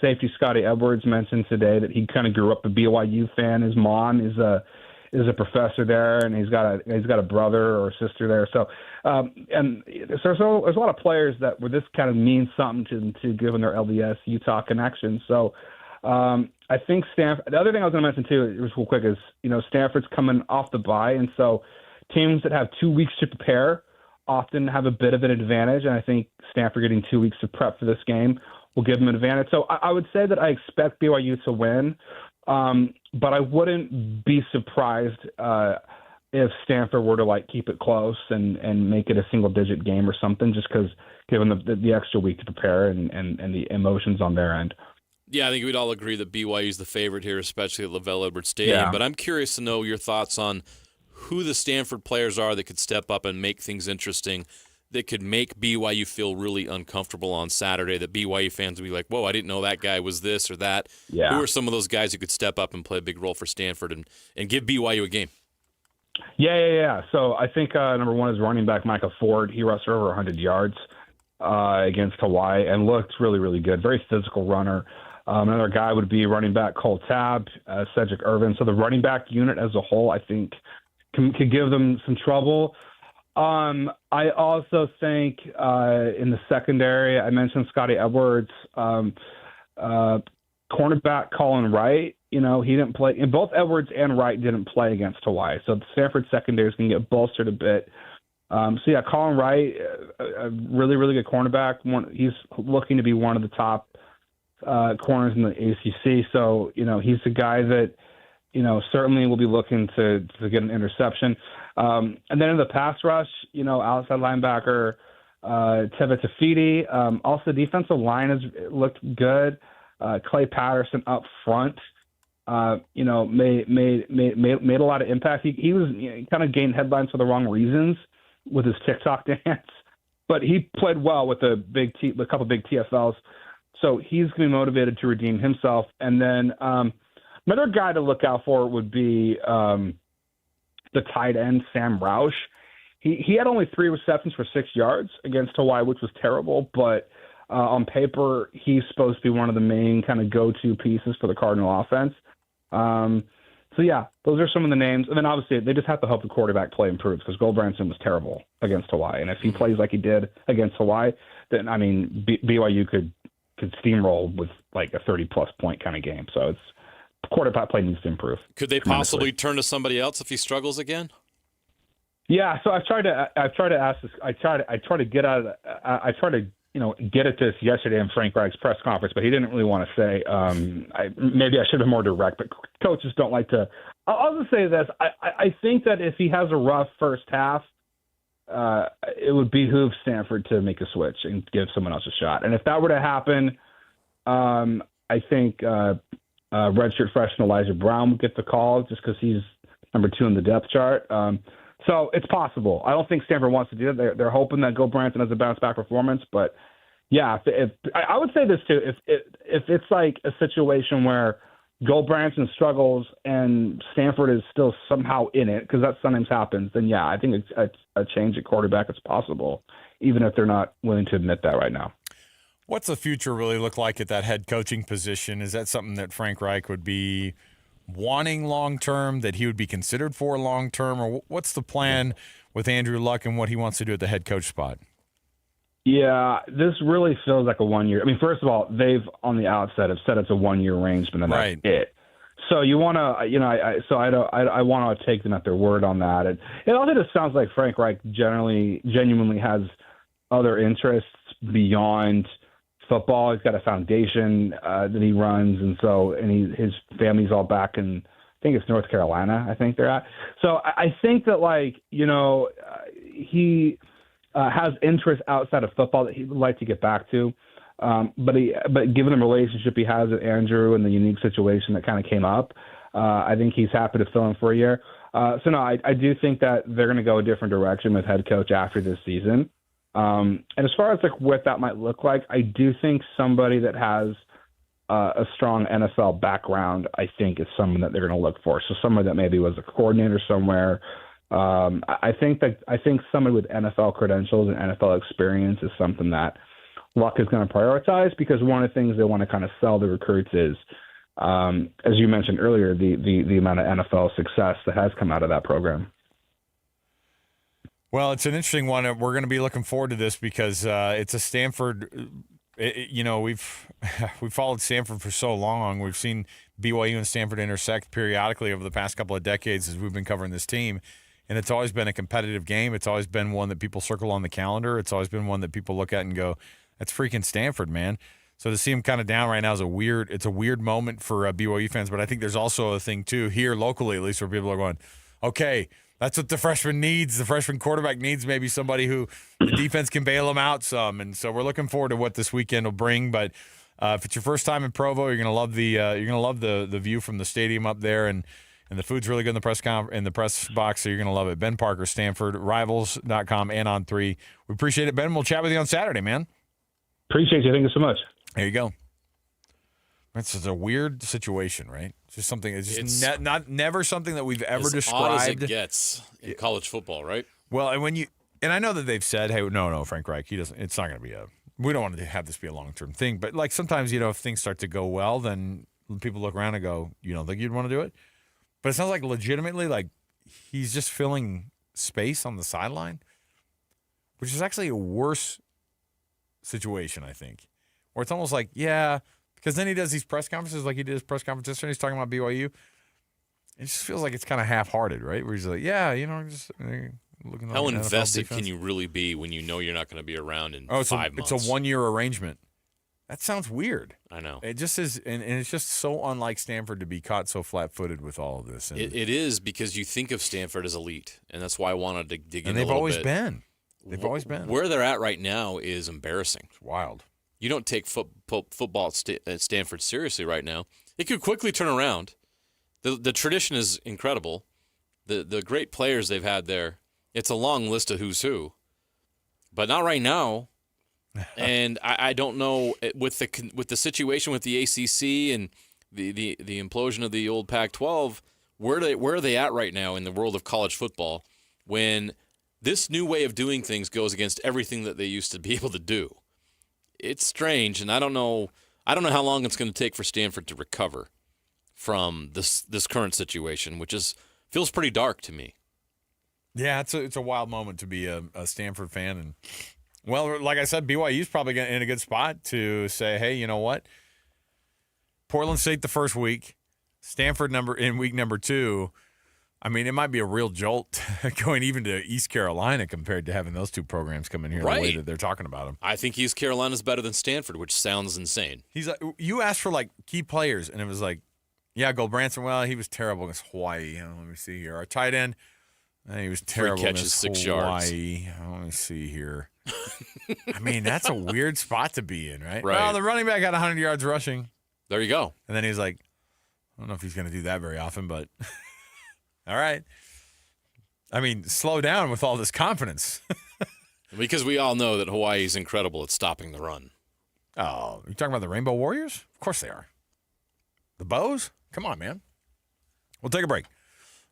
Safety Scotty Edwards mentioned today that he kind of grew up a BYU fan. His mom is a professor there, and he's got a brother or a sister there. So, and there's a lot of players where this kind of means something to given their LDS Utah connection. So, I think Stanford. The other thing I was going to mention too, just real quick, is Stanford's coming off the bye, and so teams that have 2 weeks to prepare often have a bit of an advantage. And I think Stanford getting 2 weeks to prep for this game will give them an advantage. So I would say that I expect BYU to win. But I wouldn't be surprised if Stanford were to keep it close and make it a single-digit game or something, just because given the extra week to prepare and the emotions on their end. Yeah, I think we'd all agree that BYU is the favorite here, especially at LaVell Edwards Stadium. Yeah. But I'm curious to know your thoughts on who the Stanford players are that could step up and make things interesting, that could make BYU feel really uncomfortable on Saturday, that BYU fans would be like, whoa, I didn't know that guy was this or that. Yeah. Who are some of those guys who could step up and play a big role for Stanford and give BYU a game? Yeah. So I think number one is running back Micah Ford. He rushed for over 100 yards against Hawaii and looked really, really good. Very physical runner. Another guy would be running back Cole Tabb, Cedric Irvin. So the running back unit as a whole, I think, could give them some trouble. I also think in the secondary, I mentioned Scotty Edwards, cornerback Colin Wright. He didn't play, and both Edwards and Wright didn't play against Hawaii. So the Stanford secondary is going to get bolstered a bit. Colin Wright, a really, really good cornerback. He's looking to be one of the top corners in the ACC. So, he's a guy that, certainly will be looking to get an interception. And then in the pass rush, outside linebacker Teva Tafiti. Also, defensive line has looked good. Clay Patterson up front, made a lot of impact. He was kind of gained headlines for the wrong reasons with his TikTok dance, but he played well with a couple big TFLs. So he's going to be motivated to redeem himself. And then another guy to look out for would be the tight end, Sam Roush. He had only 3 receptions for 6 yards against Hawaii, which was terrible. But on paper, he's supposed to be one of the main kind of go-to pieces for the Cardinal offense. Those are some of the names. And then obviously they just have to hope the quarterback play improves because Goldbranson was terrible against Hawaii. And if he plays like he did against Hawaii, then, BYU could steamroll with like a 30-plus point kind of game. So it's quarterback play needs to improve. Could they possibly turn to somebody else if he struggles again? Yeah. So I tried to ask this. I tried to get at this yesterday in Frank Reich's press conference, but he didn't really want to say. Maybe I should have been more direct, but coaches don't like to. I'll just say this. I think that if he has a rough first half, it would behoove Stanford to make a switch and give someone else a shot. And if that were to happen, I think redshirt freshman Elijah Brown would get the call just because he's number 2 in the depth chart. So it's possible. I don't think Stanford wants to do it. They're hoping that Goldbranson has a bounce-back performance. But, yeah, if I would say this, too. If it's like a situation where Goldbranson struggles and Stanford is still somehow in it, because that sometimes happens, then, yeah, I think a change at quarterback is possible, even if they're not willing to admit that right now. What's the future really look like at that head coaching position? Is that something that Frank Reich would be wanting long-term, that he would be considered for long-term, or what's the plan with Andrew Luck and what he wants to do at the head coach spot? Yeah, this really feels like a 1 year. First of all, they've on the outset have said it's a 1 year arrangement, and that's it. So you want to, I want to take them at their word on that. And it also just sounds like Frank Reich genuinely has other interests beyond football. He's got a foundation that he runs, and his family's all back in, I think it's North Carolina. I think they're at. So I think that he has interests outside of football that he would like to get back to. But given the relationship he has with Andrew and the unique situation that kind of came up, I think he's happy to fill in for a year. I do think that they're going to go a different direction with head coach after this season. And as far as what that might look like, I do think somebody that has a strong NFL background, I think, is someone that they're going to look for. So someone that maybe was a coordinator somewhere, I think somebody with NFL credentials and NFL experience is something that Luck is going to prioritize, because one of the things they want to kind of sell the recruits is, as you mentioned earlier, the amount of NFL success that has come out of that program. Well, it's an interesting one. We're going to be looking forward to this because it's a Stanford. We've followed Stanford for so long. We've seen BYU and Stanford intersect periodically over the past couple of decades as we've been covering this team. And it's always been a competitive game. It's always been one that people circle on the calendar. It's always been one that people look at and go, that's freaking Stanford, man. So to see them kind of down right now is a weird moment for BYU fans. But I think there's also a thing, too, here locally at least, where people are going, okay, that's what the freshman needs. The freshman quarterback needs maybe somebody who the defense can bail him out some. And so we're looking forward to what this weekend will bring. But if it's your first time in Provo, you're gonna love the view from the stadium up there, and the food's really good in the press box. So you're gonna love it. Ben Parker, Stanford, Rivals.com, and on 3. We appreciate it, Ben. We'll chat with you on Saturday, man. Appreciate you. Thank you so much. There you go. It's just a weird situation, right? It's just something. It's just never something that we've ever described. Odd as it gets in college football, right? Well, and I know that they've said, "Hey, no, Frank Reich, he doesn't. It's not going to be we don't want to have this be a long-term thing." But like sometimes, if things start to go well, then people look around and go, "You don't think you'd want to do it?" But it sounds like legitimately, like he's just filling space on the sideline, which is actually a worse situation, I think. Or it's almost like, yeah. Because then he does these press conferences like he did his press conference yesterday. He's talking about BYU. It just feels like it's kind of half-hearted, right? Where he's like, yeah, just looking. How invested can you really be when you know you're not going to be around in 5 months? It's a one-year arrangement. That sounds weird. I know. It just is, and it's just so unlike Stanford to be caught so flat-footed with all of this. And it is, because you think of Stanford as elite, and that's why I wanted to dig in a little bit. And they've always been. They've always been. Where they're at right now is embarrassing. It's wild. You don't take football at Stanford seriously right now. It could quickly turn around. The tradition is incredible. The great players they've had there. It's a long list of who's who, but not right now. And I don't know with the situation with the ACC and the implosion of the old Pac-12. Where are they at right now in the world of college football when this new way of doing things goes against everything that they used to be able to do? It's strange, and I don't know how long it's going to take for Stanford to recover from this current situation, which feels pretty dark to me. Yeah, it's a wild moment to be a Stanford fan, and well, like I said, BYU's probably in a good spot to say, hey, you know what? Portland State the first week, Stanford in week number 2. I mean, it might be a real jolt going even to East Carolina compared to having those two programs come in here the way that they're talking about them. I think East Carolina's better than Stanford, which sounds insane. He's like, you asked for like key players, and it was like, yeah, Goldbranson. Well, he was terrible against Hawaii. Let me see here. Our tight end, he was terrible 3 catches, 6 yards. Let me see here. I mean, that's a weird spot to be in, right? Right. Well, the running back got 100 yards rushing. There you go. And then he's like, I don't know if he's going to do that very often, but. All right. I mean, slow down with all this confidence. Because we all know that Hawaii is incredible at stopping the run. Oh, you talking about the Rainbow Warriors? Of course they are. The Bows? Come on, man. We'll take a break.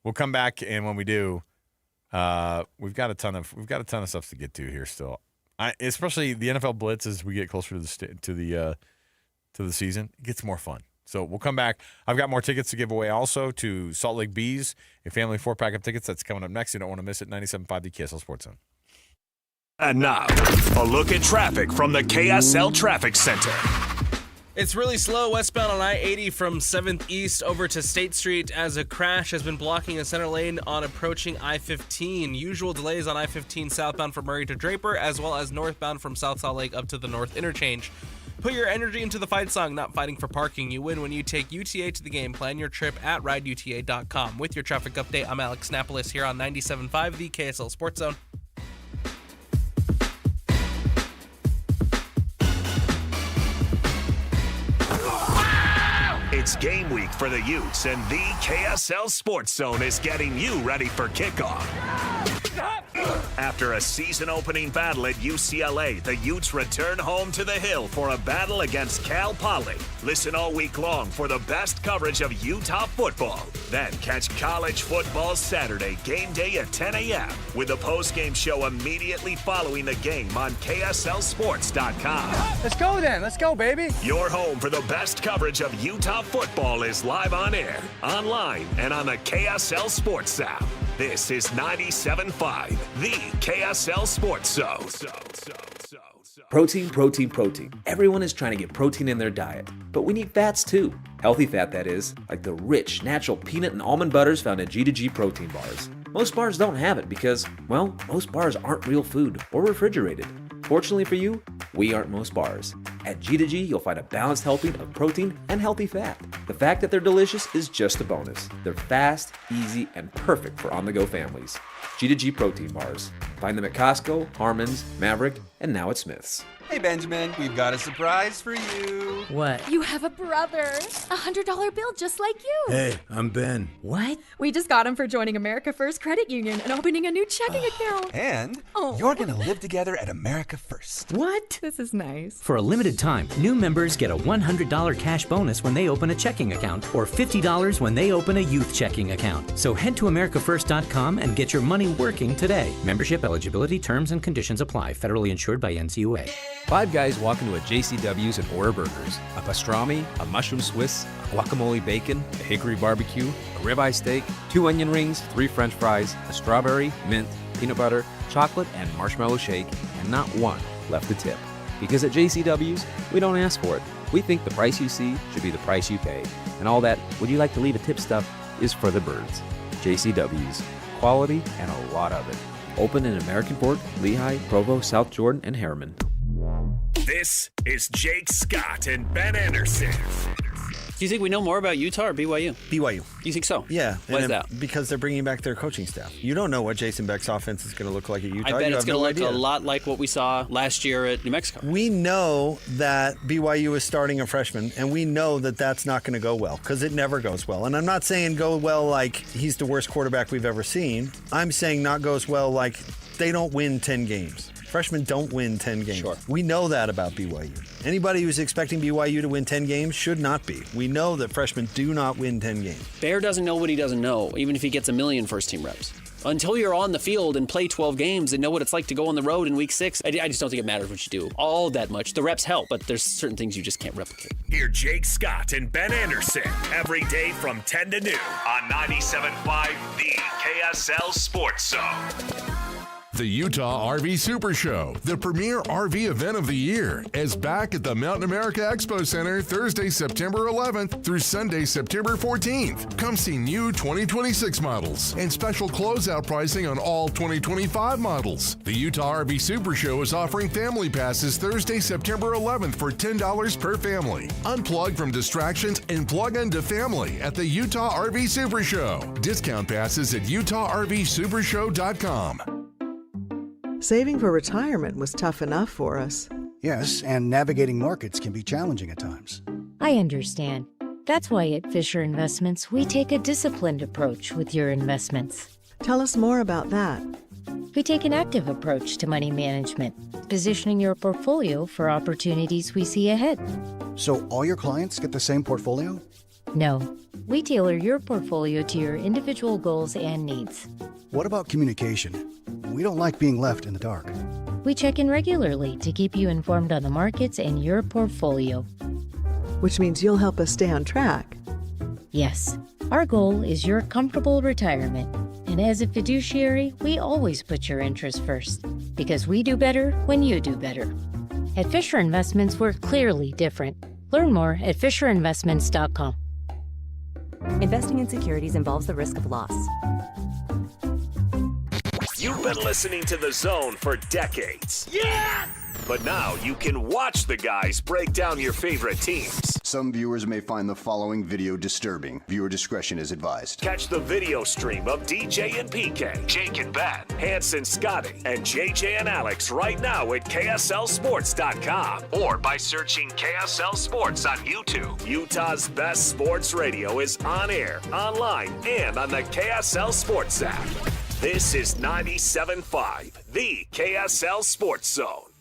We'll come back, and when we do, we've got a ton of stuff to get to here still. Especially the NFL blitz as we get closer to the season. It gets more fun. So we'll come back. I've got more tickets to give away also to Salt Lake Bees, a family 4-pack of tickets. That's coming up next. You don't want to miss it. 97.5 the KSL Sports Zone. And now, a look at traffic from the KSL Traffic Center. It's really slow westbound on I-80 from 7th East over to State Street as a crash has been blocking the center lane on approaching I-15. Usual delays on I-15 southbound from Murray to Draper, as well as northbound from South Salt Lake up to the North Interchange. Put your energy into the fight song, not fighting for parking. You win when you take UTA to the game. Plan your trip at rideuta.com. With your traffic update, I'm Alex Napolis here on 97.5, the KSL Sports Zone. It's game week for the Utes, and the KSL Sports Zone is getting you ready for kickoff. After a season-opening battle at UCLA, the Utes return home to the Hill for a battle against Cal Poly. Listen all week long for the best coverage of Utah football. Then catch college football Saturday, game day at 10 a.m. with the post-game show immediately following the game on KSLSports.com. Let's go then. Let's go, baby. Your home for the best coverage of Utah football is live on air, online, and on the KSL Sports app. This is 97.5, the KSL Sports Zone. Protein, protein, protein. Everyone is trying to get protein in their diet, but we need fats too. Healthy fat, that is, like the rich, natural peanut and almond butters found in G2G protein bars. Most bars don't have it because, well, most bars aren't real food or refrigerated. Fortunately for you, we aren't most bars. At G2G, you'll find a balanced helping of protein and healthy fat. The fact that they're delicious is just a bonus. They're fast, easy, and perfect for on-the-go families. G2G protein bars. Find them at Costco, Harmon's, Maverick, and now at Smith's. Hey, Benjamin, we've got a surprise for you. What? You have a brother. $100 bill just like you. Hey, I'm Ben. What? We just got him for joining America First Credit Union and opening a new checking account. And you're going to live together at America First. What? This is nice. For a limited time, new members get a $100 cash bonus when they open a checking account or $50 when they open a youth checking account. So head to AmericaFirst.com and get your money working today. Membership eligibility, terms, and conditions apply. Federally insured by NCUA. 5 guys walk into a JCW's and order burgers. A pastrami, a mushroom Swiss, a guacamole bacon, a hickory barbecue, a ribeye steak, 2 onion rings, 3 french fries, a strawberry, mint, peanut butter, chocolate, and marshmallow shake, and not one left to tip. Because at JCW's, we don't ask for it. We think the price you see should be the price you pay. And all that, would you like to leave a tip stuff, is for the birds. JCW's. Quality and a lot of it. Open in American Fork, Lehigh, Provo, South Jordan, and Harriman. This is Jake Scott and Ben Anderson. Do you think we know more about Utah or BYU? BYU. You think so? Yeah. Why is that? Because they're bringing back their coaching staff. You don't know what Jason Beck's offense is going to look like at Utah. I bet you it's have going to no look idea. a lot like what we saw last year at New Mexico. We know that BYU is starting a freshman, and we know that that's not going to go well because it never goes well. And I'm not saying go well like he's the worst quarterback we've ever seen. I'm saying not goes well like they don't win 10 games. Freshmen don't win 10 games. Sure. We know that about BYU. Anybody who's expecting BYU to win 10 games should not be. We know that freshmen do not win 10 games. Bear doesn't know what he doesn't know, even if he gets 1 million first-team reps. Until you're on the field and play 12 games and know what it's like to go on the road in week 6, I just don't think it matters what you do all that much. The reps help, but there's certain things you just can't replicate. Hear Jake Scott and Ben Anderson every day from 10 to noon on 97.5, the KSL Sports Zone. The Utah RV Super Show, the premier RV event of the year, is back at the Mountain America Expo Center Thursday, September 11th through Sunday, September 14th. Come see new 2026 models and special closeout pricing on all 2025 models. The Utah RV Super Show is offering family passes Thursday, September 11th for $10 per family. Unplug from distractions and plug into family at the Utah RV Super Show. Discount passes at UtahRVSupershow.com. Saving for retirement was tough enough for us. Yes, and navigating markets can be challenging at times. I understand. That's why at Fisher Investments, we take a disciplined approach with your investments. Tell us more about that. We take an active approach to money management, positioning your portfolio for opportunities we see ahead. So all your clients get the same portfolio? No, we tailor your portfolio to your individual goals and needs. What about communication? We don't like being left in the dark. We check in regularly to keep you informed on the markets and your portfolio. Which means you'll help us stay on track. Yes, our goal is your comfortable retirement. And as a fiduciary, we always put your interests first. Because we do better when you do better. At Fisher Investments, we're clearly different. Learn more at FisherInvestments.com. Investing in securities involves the risk of loss. You've been listening to The Zone for decades. Yes! But now you can watch the guys break down your favorite teams. Some viewers may find the following video disturbing. Viewer discretion is advised. Catch the video stream of DJ and PK, Jake and Ben, Hanson, Scotty, and JJ and Alex right now at KSLSports.com or by searching KSL Sports on YouTube. Utah's best sports radio is on air, online, and on the KSL Sports app. This is 97.5, the KSL Sports Zone.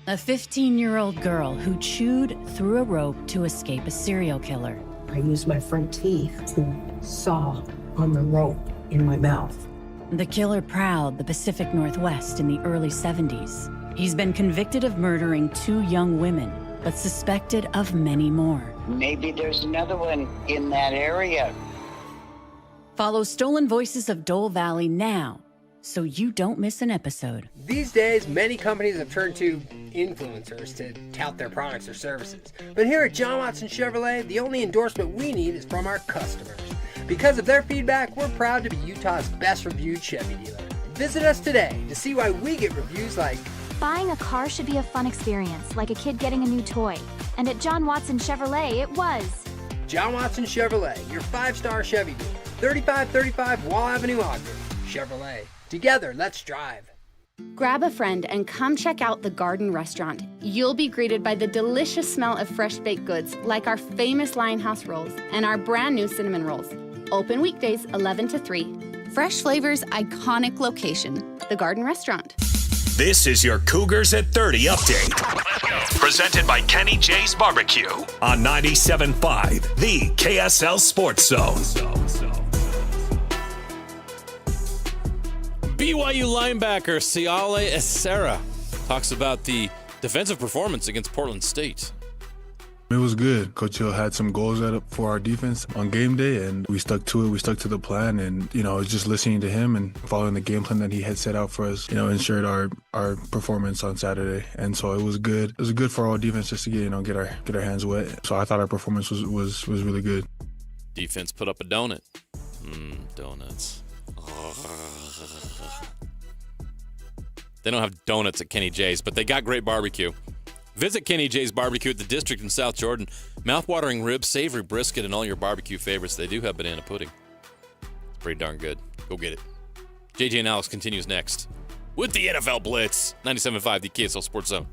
A 15-year-old girl who chewed through a rope to escape a serial killer. I used my front teeth to saw on the rope in my mouth. The killer prowled the Pacific Northwest in the early 70s. He's been convicted of murdering 2 young women, but suspected of many more. Maybe there's another one in that area. Follow Stolen Voices of Dole Valley now, so you don't miss an episode. These days, many companies have turned to influencers to tout their products or services. But here at John Watson Chevrolet, the only endorsement we need is from our customers. Because of their feedback, we're proud to be Utah's best reviewed Chevy dealer. Visit us today to see why we get reviews like, buying a car should be a fun experience, like a kid getting a new toy. And at John Watson Chevrolet, it was. John Watson Chevrolet, your 5-star Chevy dealer. 3535 Wall Avenue, Ogden. Chevrolet. Together, let's drive. Grab a friend and come check out the Garden Restaurant. You'll be greeted by the delicious smell of fresh baked goods, like our famous Lionhouse rolls and our brand new cinnamon rolls. Open weekdays 11 to 3. Fresh flavors, iconic location. The Garden Restaurant. This is your Cougars at 30 update. Presented by Kenny J's Barbecue on 97.5, the KSL Sports Zone. BYU linebacker Siale Esera talks about the defensive performance against Portland State. It was good. Coach Hill had some goals for our defense on game day, and we stuck to it. We stuck to the plan, and, just listening to him and following the game plan that he had set out for us, ensured our performance on Saturday. And so it was good. It was good for our defense just to get our hands wet. So I thought our performance was really good. Defense put up a donut. Donuts. They don't have donuts at Kenny J's, but they got great barbecue. Visit Kenny J's Barbecue at the District in South Jordan. Mouth-watering ribs, savory brisket, and all your barbecue favorites. They do have banana pudding. It's pretty darn good. Go get it. JJ and Alex continues next with the NFL Blitz. 97.5, the KSL Sports Zone.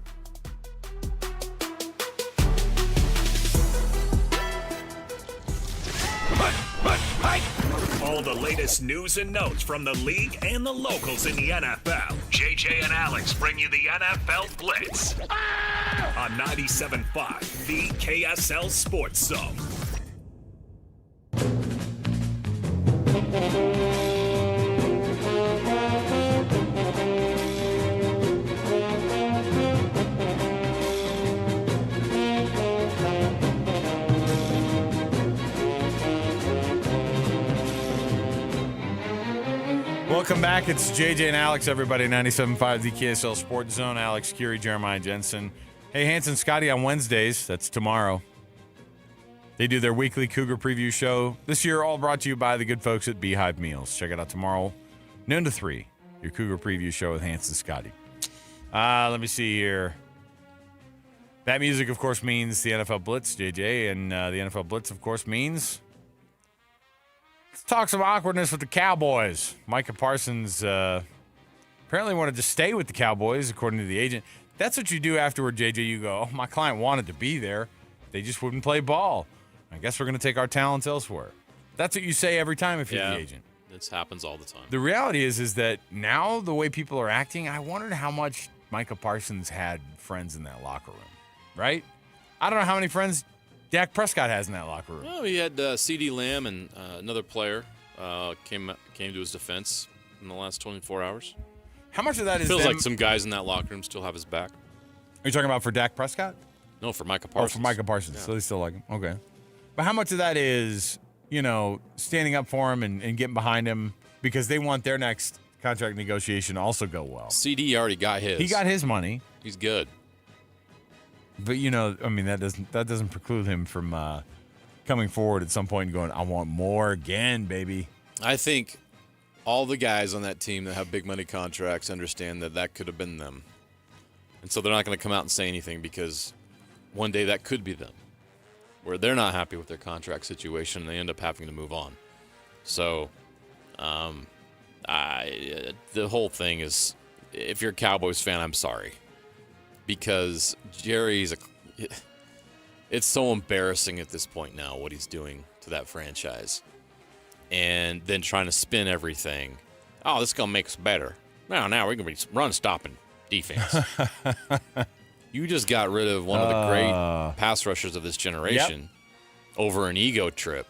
All the latest news and notes from the league and the locals in the NFL. JJ and Alex bring you the NFL Blitz on 97.5, the KSL Sports Zone. Welcome back. It's JJ and Alex, everybody. 97.5, the KSL Sports Zone. Alex Curie, Jeremiah Jensen. Hey, Hanson Scotty on Wednesdays. That's tomorrow. They do their weekly Cougar preview show. This year, all brought to you by the good folks at Beehive Meals. Check it out tomorrow, noon to 3. Your Cougar preview show with Hanson Scotty. Let me see here. That music, of course, means the NFL Blitz, JJ. And the NFL Blitz, of course, means... Let's talk some awkwardness with the Cowboys. Micah Parsons apparently wanted to stay with the Cowboys, according to the agent. That's what you do afterward, JJ. You go, my client wanted to be there. They just wouldn't play ball. I guess we're going to take our talents elsewhere. That's what you say every time if you're the agent. This happens all the time. The reality is that now the way people are acting, I wondered how much Micah Parsons had friends in that locker room, right? I don't know how many friends Dak Prescott has in that locker room. Well, he had CeeDee Lamb and another player came to his defense in the last 24 hours. How much of that is feels like some guys in that locker room still have his back. Are you talking about for Dak Prescott? No, for Micah Parsons. Oh, for Micah Parsons. Yeah. So they still like him. Okay. But how much of that is, standing up for him and getting behind him because they want their next contract negotiation to also go well? CD already got his. He got his money. He's good. But, that doesn't preclude him from coming forward at some point and going, I want more again, baby. I think all the guys on that team that have big money contracts understand that could have been them. And so they're not going to come out and say anything because one day that could be them, where they're not happy with their contract situation and they end up having to move on. So the whole thing is, if you're a Cowboys fan, I'm sorry. Because it's so embarrassing at this point now what he's doing to that franchise. And then trying to spin everything. oh, this is going to make us better. Now we're going to be run-stopping defense. You just got rid of one of the great pass rushers of this generation over an ego trip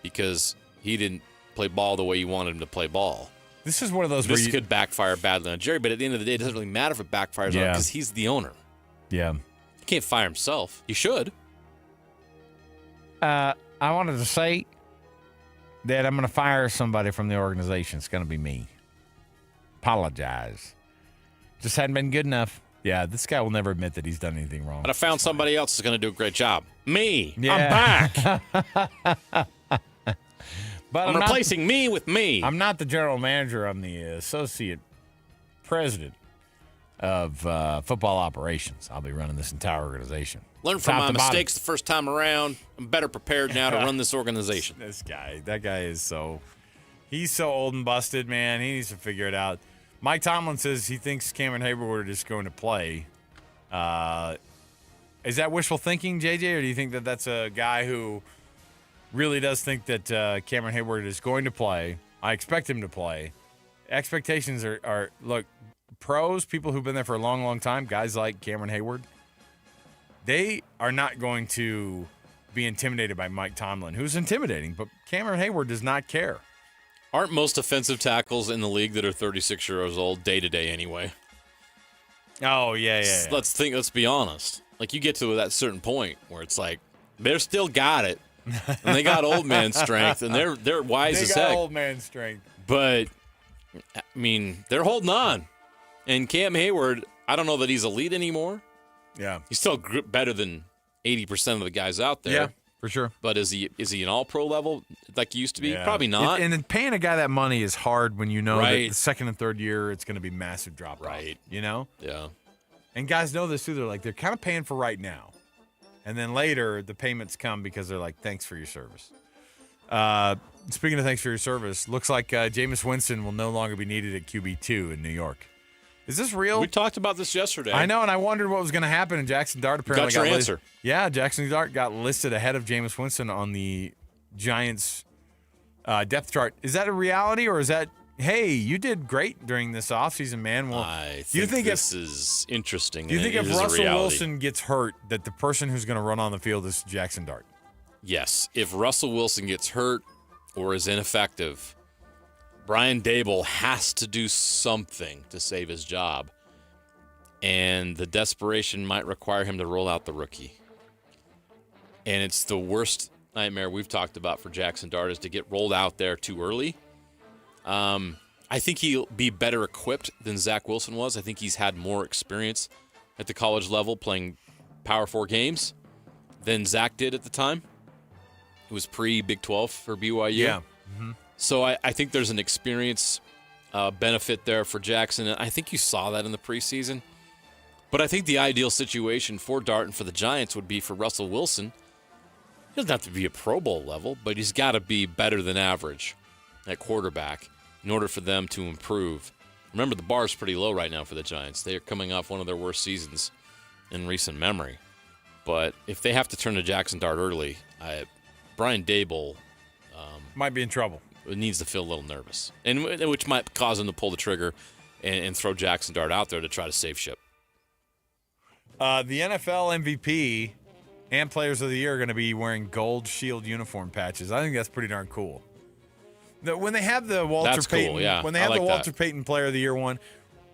because he didn't play ball the way you wanted him to play ball. This is one of those This could backfire badly on Jerry, but at the end of the day, it doesn't really matter if it backfires on him because he's the owner. Yeah. He can't fire himself. He should. I wanted to say that I'm going to fire somebody from the organization. It's going to be me. Apologize. Just hadn't been good enough. Yeah, this guy will never admit that he's done anything wrong. But I found somebody else that's going to do a great job. Me. Yeah. I'm back. But I'm replacing me with me. I'm not the general manager. I'm the associate president of football operations. I'll be running this entire organization. Learn from my mistakes the first time around. I'm better prepared now to run this organization. That guy is he's so old and busted, man. He needs to figure it out. Mike Tomlin says he thinks Cameron Hayward is going to play. Is that wishful thinking, JJ, or do you think that that's a guy who really does think that Cameron Hayward is going to play? I expect him to play. Expectations are look, pros, people who've been there for a long, long time, guys like Cameron Hayward, they are not going to be intimidated by Mike Tomlin, who's intimidating, but Cameron Hayward does not care. Aren't most offensive tackles in the league that are 36 years old day-to-day anyway? Oh, yeah. Let's be honest. Like, you get to that certain point where it's like, they're still got it, and they got old man strength, and they're wise as heck. They got old man strength. But, I mean, they're holding on. And Cam Hayward, I don't know that he's elite anymore. Yeah. He's still better than 80% of the guys out there. Yeah, for sure. But is he an all-pro level like he used to be? Yeah. Probably not. And paying a guy that money is hard when you know right. that the second and third year it's going to be massive drop-off. Right. You know? Yeah. And guys know this, too. They're kind of paying for right now. And then later, the payments come because they're like, thanks for your service. Speaking of thanks for your service, looks like Jameis Winston will no longer be needed at QB2 in New York. Is this real? We talked about this yesterday. I know, and I wondered what was going to happen, and Jackson Dart apparently got your answer. Yeah, Jackson Dart got listed ahead of Jameis Winston on the Giants' depth chart. Is that a reality, or is that, hey, you did great during this offseason, man? Well, I think this is interesting. Do you think if Russell Wilson gets hurt, that the person who's going to run on the field is Jackson Dart? Yes. If Russell Wilson gets hurt or is ineffective, Brian Daboll has to do something to save his job. And the desperation might require him to roll out the rookie. And it's the worst nightmare we've talked about for Jackson Dart is to get rolled out there too early. I think he'll be better equipped than Zach Wilson was. I think he's had more experience at the college level playing Power 4 games than Zach did at the time. It was pre-Big 12 for BYU. Yeah. Mm-hmm. So I think there's an experience benefit there for Jackson. And I think you saw that in the preseason. But I think the ideal situation for Dart and for the Giants would be for Russell Wilson. He doesn't have to be a Pro Bowl level, but he's got to be better than average at quarterback in order for them to improve. Remember, the bar is pretty low right now for the Giants. They are coming off one of their worst seasons in recent memory. But if they have to turn to Jackson Dart early, Brian Daboll might be in trouble. Needs to feel a little nervous, and which might cause him to pull the trigger and throw Jackson Dart out there to try to save ship. The NFL MVP and Players of the Year are going to be wearing gold shield uniform patches. I think that's pretty darn cool. When they have the Walter That's Payton, cool, yeah. when they have the Walter Payton Player of the Year one,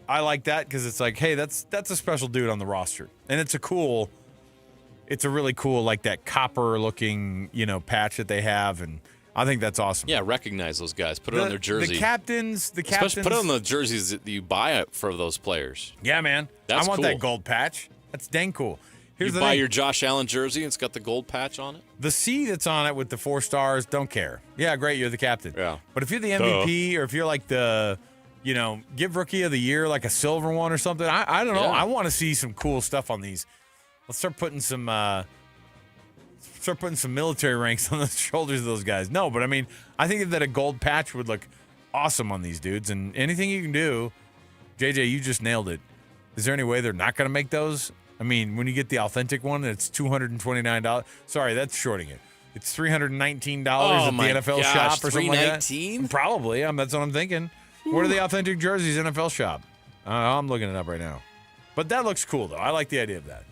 I like that because it's like, hey, that's a special dude on the roster, and it's a really cool like that copper looking patch that they have, and I think that's awesome. Yeah, recognize those guys. Put it on their jersey. The captains. Especially put it on the jerseys that you buy for those players. Yeah, man. That's I want cool. that gold patch. That's dang cool. Here's you buy your Josh Allen jersey and it's got the gold patch on it? The C that's on it with the 4 stars, don't care. Yeah, great, you're the captain. Yeah. But if you're the MVP or if you're like the, give Rookie of the Year like a silver one or something, I don't know. Yeah. I want to see some cool stuff on these. Let's start putting some military ranks on the shoulders of those guys. No, but I mean, I think that a gold patch would look awesome on these dudes. And anything you can do, JJ, you just nailed it. Is there any way they're not going to make those? I mean, when you get the authentic one, it's $229. Sorry, that's shorting it. It's $319 at the NFL shop or something like that. $319? Probably. That's what I'm thinking. What are the authentic jerseys NFL shop? I'm looking it up right now. But that looks cool, though. I like the idea of that.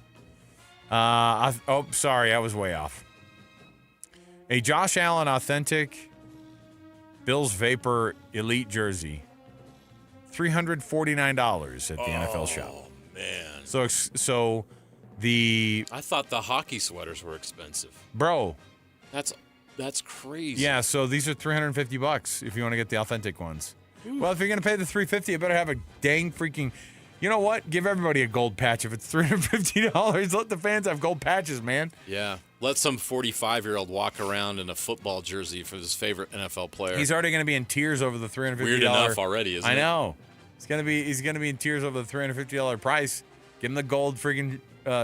Sorry, I was way off. A Josh Allen authentic Bills Vapor Elite jersey, $349 at the NFL shop. Oh, man. So I thought the hockey sweaters were expensive. Bro. That's crazy. Yeah, so these are $350 if you want to get the authentic ones. Ooh. Well, if you're going to pay the $350, you better have a dang freaking... You know what? Give everybody a gold patch. If it's $350, let the fans have gold patches, man. Yeah. Let some 45-year-old walk around in a football jersey for his favorite NFL player. He's already going to be in tears over the $350. Weird enough already, isn't it? I know. He's going to be in tears over the $350 price. Give him the gold freaking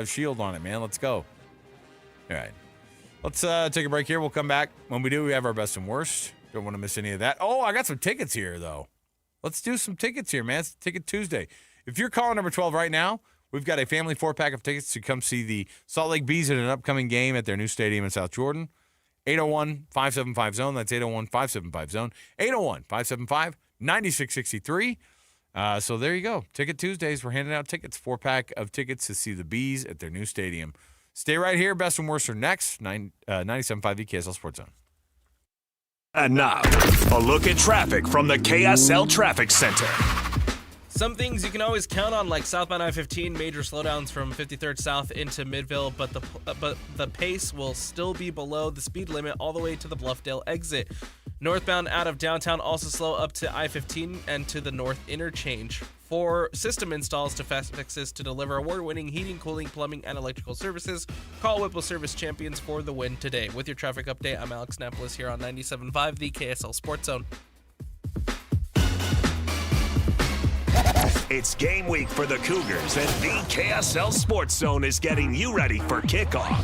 shield on it, man. Let's go. All right. Let's take a break here. We'll come back. When we do, we have our best and worst. Don't want to miss any of that. Oh, I got some tickets here, though. Let's do some tickets here, man. It's Ticket Tuesday. If you're calling number 12 right now, we've got a family 4-pack of tickets to come see the Salt Lake Bees at an upcoming game at their new stadium in South Jordan. 801-575-ZONE. That's 801-575-ZONE. 801-575-9663. So there you go. Ticket Tuesdays. We're handing out tickets. 4-pack of tickets to see the Bees at their new stadium. Stay right here. Best and worst are next. 97.5 KSL Sports Zone. And now, a look at traffic from the KSL Traffic Center. Some things you can always count on, like southbound I-15, major slowdowns from 53rd South into Midville, but the pace will still be below the speed limit all the way to the Bluffdale exit. Northbound out of downtown also slow up to I-15 and to the North Interchange. For system installs to Fast Fixes to deliver award-winning heating, cooling, plumbing, and electrical services, call Whipple Service Champions for the win today. With your traffic update, I'm Alex Napolis here on 97.5, the KSL Sports Zone. It's game week for the Cougars, and the KSL Sports Zone is getting you ready for kickoff.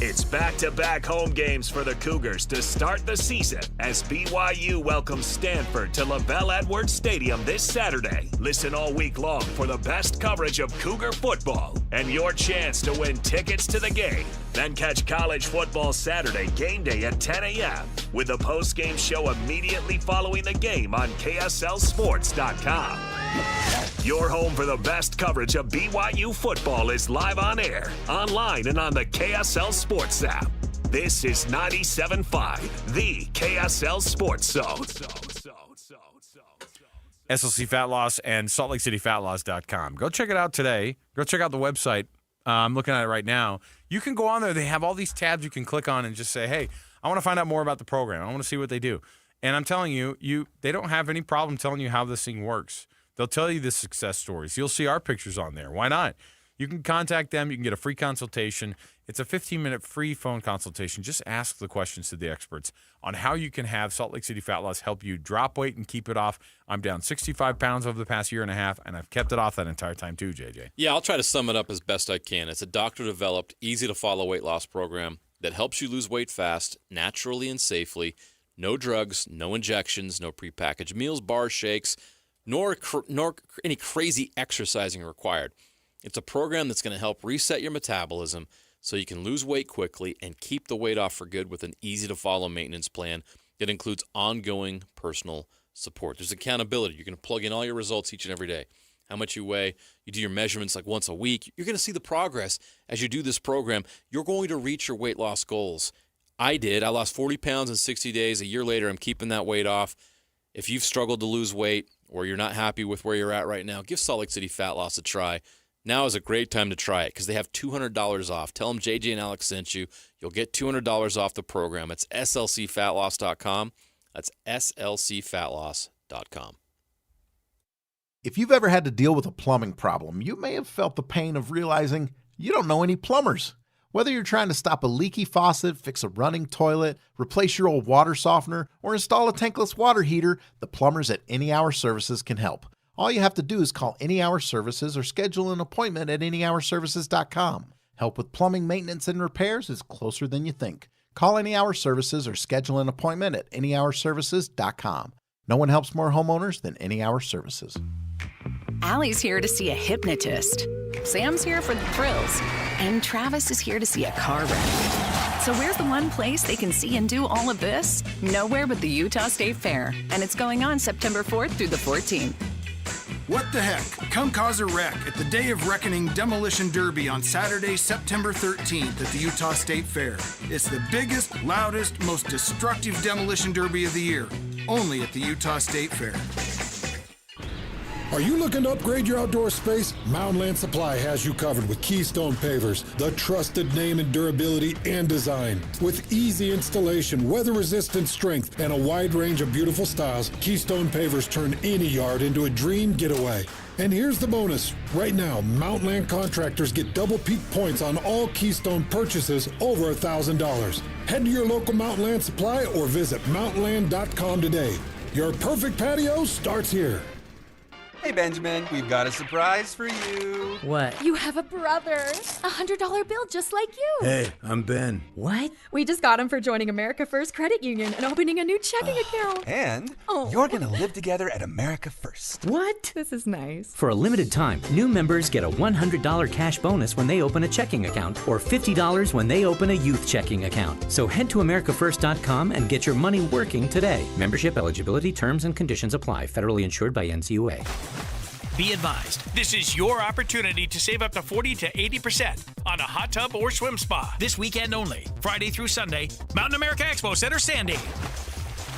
It's back-to-back home games for the Cougars to start the season as BYU welcomes Stanford to LaBelle Edwards Stadium this Saturday. Listen all week long for the best coverage of Cougar football and your chance to win tickets to the game. Then catch college football Saturday game day at 10 a.m. with the post-game show immediately following the game on KSLSports.com. Your home for the best coverage of BYU football is live on air, online, and on the KSL Sports app. This is 97.5, the KSL Sports Zone. SLC Fat Loss and SaltLakeCityFatLoss.com. Go check it out today. Go check out the website. I'm looking at it right now. You can go on there. They have all these tabs you can click on and just say, hey, I want to find out more about the program. I want to see what they do. And I'm telling you, they don't have any problem telling you how this thing works. They'll tell you the success stories. You'll see our pictures on there. Why not? You can contact them. You can get a free consultation. It's a 15-minute free phone consultation. Just ask the questions to the experts on how you can have Salt Lake City Fat Loss help you drop weight and keep it off. I'm down 65 pounds over the past year and a half, and I've kept it off that entire time too, JJ. Yeah, I'll try to sum it up as best I can. It's a doctor-developed, easy-to-follow weight loss program that helps you lose weight fast, naturally and safely. No drugs, no injections, no prepackaged meals, bars, shakes, nor any crazy exercising required. It's a program that's going to help reset your metabolism so you can lose weight quickly and keep the weight off for good with an easy-to-follow maintenance plan that includes ongoing personal support. There's accountability. You're going to plug in all your results each and every day. How much you weigh. You do your measurements like once a week. You're going to see the progress as you do this program. You're going to reach your weight loss goals. I did. I lost 40 pounds in 60 days. A year later, I'm keeping that weight off. If you've struggled to lose weight or you're not happy with where you're at right now, give Salt Lake City Fat Loss a try. Now is a great time to try it because they have $200 off. Tell them JJ and Alex sent you. You'll get $200 off the program. It's slcfatloss.com. That's slcfatloss.com. If you've ever had to deal with a plumbing problem, you may have felt the pain of realizing you don't know any plumbers. Whether you're trying to stop a leaky faucet, fix a running toilet, replace your old water softener, or install a tankless water heater, the plumbers at Any Hour Services can help. All you have to do is call Any Hour Services or schedule an appointment at anyhourservices.com. Help with plumbing maintenance and repairs is closer than you think. Call Any Hour Services or schedule an appointment at anyhourservices.com. No one helps more homeowners than Any Hour Services. Allie's here to see a hypnotist. Sam's here for the thrills. And Travis is here to see a car wreck. So where's the one place they can see and do all of this? Nowhere but the Utah State Fair. And it's going on September 4th through the 14th. What the heck? Come cause a wreck at the Day of Reckoning Demolition Derby on Saturday, September 13th at the Utah State Fair. It's the biggest, loudest, most destructive demolition derby of the year. Only at the Utah State Fair. Are you looking to upgrade your outdoor space? Mountain Land Supply has you covered with Keystone Pavers, the trusted name in durability and design. With easy installation, weather-resistant strength, and a wide range of beautiful styles, Keystone Pavers turn any yard into a dream getaway. And here's the bonus. Right now, Mountain Land contractors get double peak points on all Keystone purchases over $1,000. Head to your local Mountain Land Supply or visit mountainland.com today. Your perfect patio starts here. Hey, Benjamin, we've got a surprise for you. What? You have a brother. $100 bill just like you. Hey, I'm Ben. What? We just got him for joining America First Credit Union and opening a new checking account. And you're going to live together at America First. What? This is nice. For a limited time, new members get a $100 cash bonus when they open a checking account or $50 when they open a youth checking account. So head to americafirst.com and get your money working today. Membership eligibility, terms, and conditions apply. Federally insured by NCUA. Be advised, this is your opportunity to save up to 40 to 80% on a hot tub or swim spa. This weekend only, Friday through Sunday, Mountain America Expo Center, Sandy.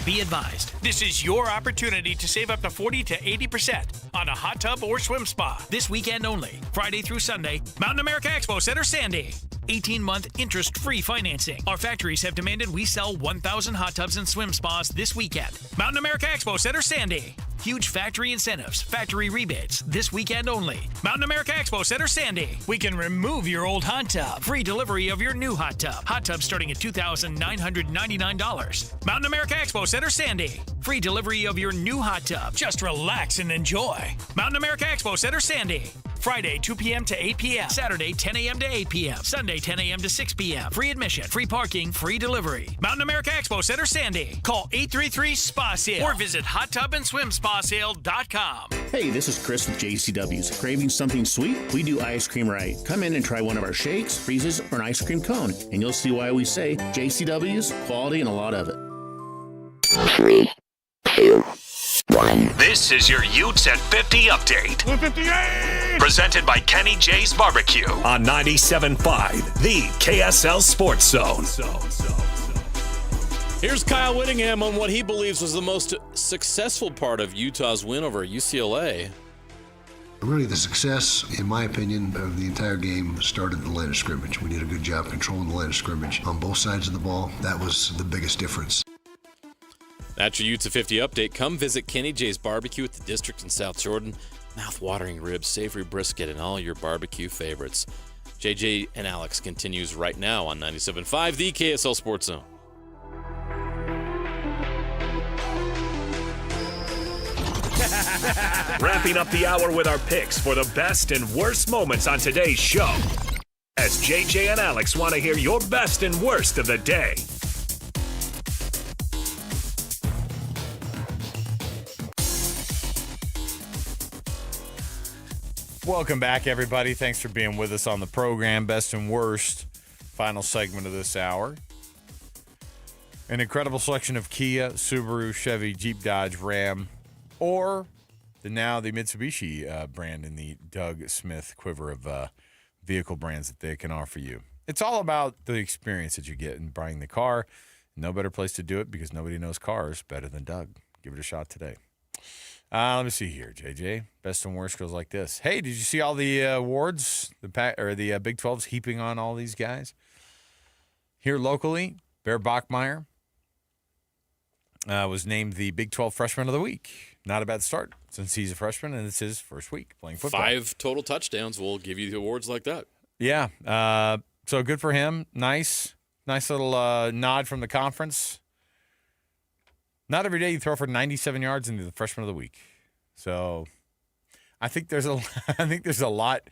Be advised, this is your opportunity to save up to 40 to 80% on a hot tub or swim spa. This weekend only, Friday through Sunday, Mountain America Expo Center, Sandy. 18-month interest-free financing. Our factories have demanded we sell 1,000 hot tubs and swim spas this weekend. Mountain America Expo Center, Sandy. Huge factory incentives, factory rebates, this weekend only. Mountain America Expo Center, Sandy. We can remove your old hot tub. Free delivery of your new hot tub. Hot tub starting at $2,999. Mountain America Expo Center, Sandy. Free delivery of your new hot tub. Just relax and enjoy. Mountain America Expo Center, Sandy. Friday, 2 p.m. to 8 p.m. Saturday, 10 a.m. to 8 p.m. Sunday, 10 a.m. to 6 p.m. Free admission, free parking, free delivery. Mountain America Expo Center, Sandy. Call 833-SPA-SALE or visit hottubandSwimSpaSale.com. Hey, this is Chris with JCW's. Craving something sweet? We do ice cream right. Come in and try one of our shakes, freezes, or an ice cream cone, and you'll see why we say JCW's, quality, and a lot of it. 3, 2, 1. This is your Utes at 50 update. 158! Presented by Kenny J's Barbecue on 97.5, the KSL Sports Zone. Here's Kyle Whittingham on what he believes was the most successful part of Utah's win over UCLA. Really, the success, in my opinion, of the entire game started at the line of scrimmage. We did a good job controlling the line of scrimmage on both sides of the ball. That was the biggest difference. That's your Utes at 50 update. Come visit Kenny J's Barbecue at the District in South Jordan. Mouth-watering ribs, savory brisket, and all your barbecue favorites. JJ and Alex continues right now on 97.5, the KSL Sports Zone. Wrapping up the hour with our picks for the best and worst moments on today's show. As JJ and Alex want to hear your best and worst of the day. Welcome back, everybody. Thanks for being with us on the program. Best and worst, final segment of this hour. An incredible selection of Kia, Subaru, Chevy, Jeep, Dodge, Ram, or the Mitsubishi brand in the Doug Smith quiver of vehicle brands that they can offer you. It's all about the experience that you get in buying the car. No better place to do it because nobody knows cars better than Doug. Give it a shot today. Let me see here, JJ. Best and worst goes like this. Hey, did you see all the awards, the Big 12's heaping on all these guys? Here locally, Bear Bachmeier was named the Big 12 Freshman of the Week. Not a bad start since he's a freshman and it's his first week playing football. 5 total touchdowns will give you the awards like that. Yeah. So good for him. Nice little nod from the conference. Not every day you throw for 97 yards into the freshman of the week. So I think there's a lot,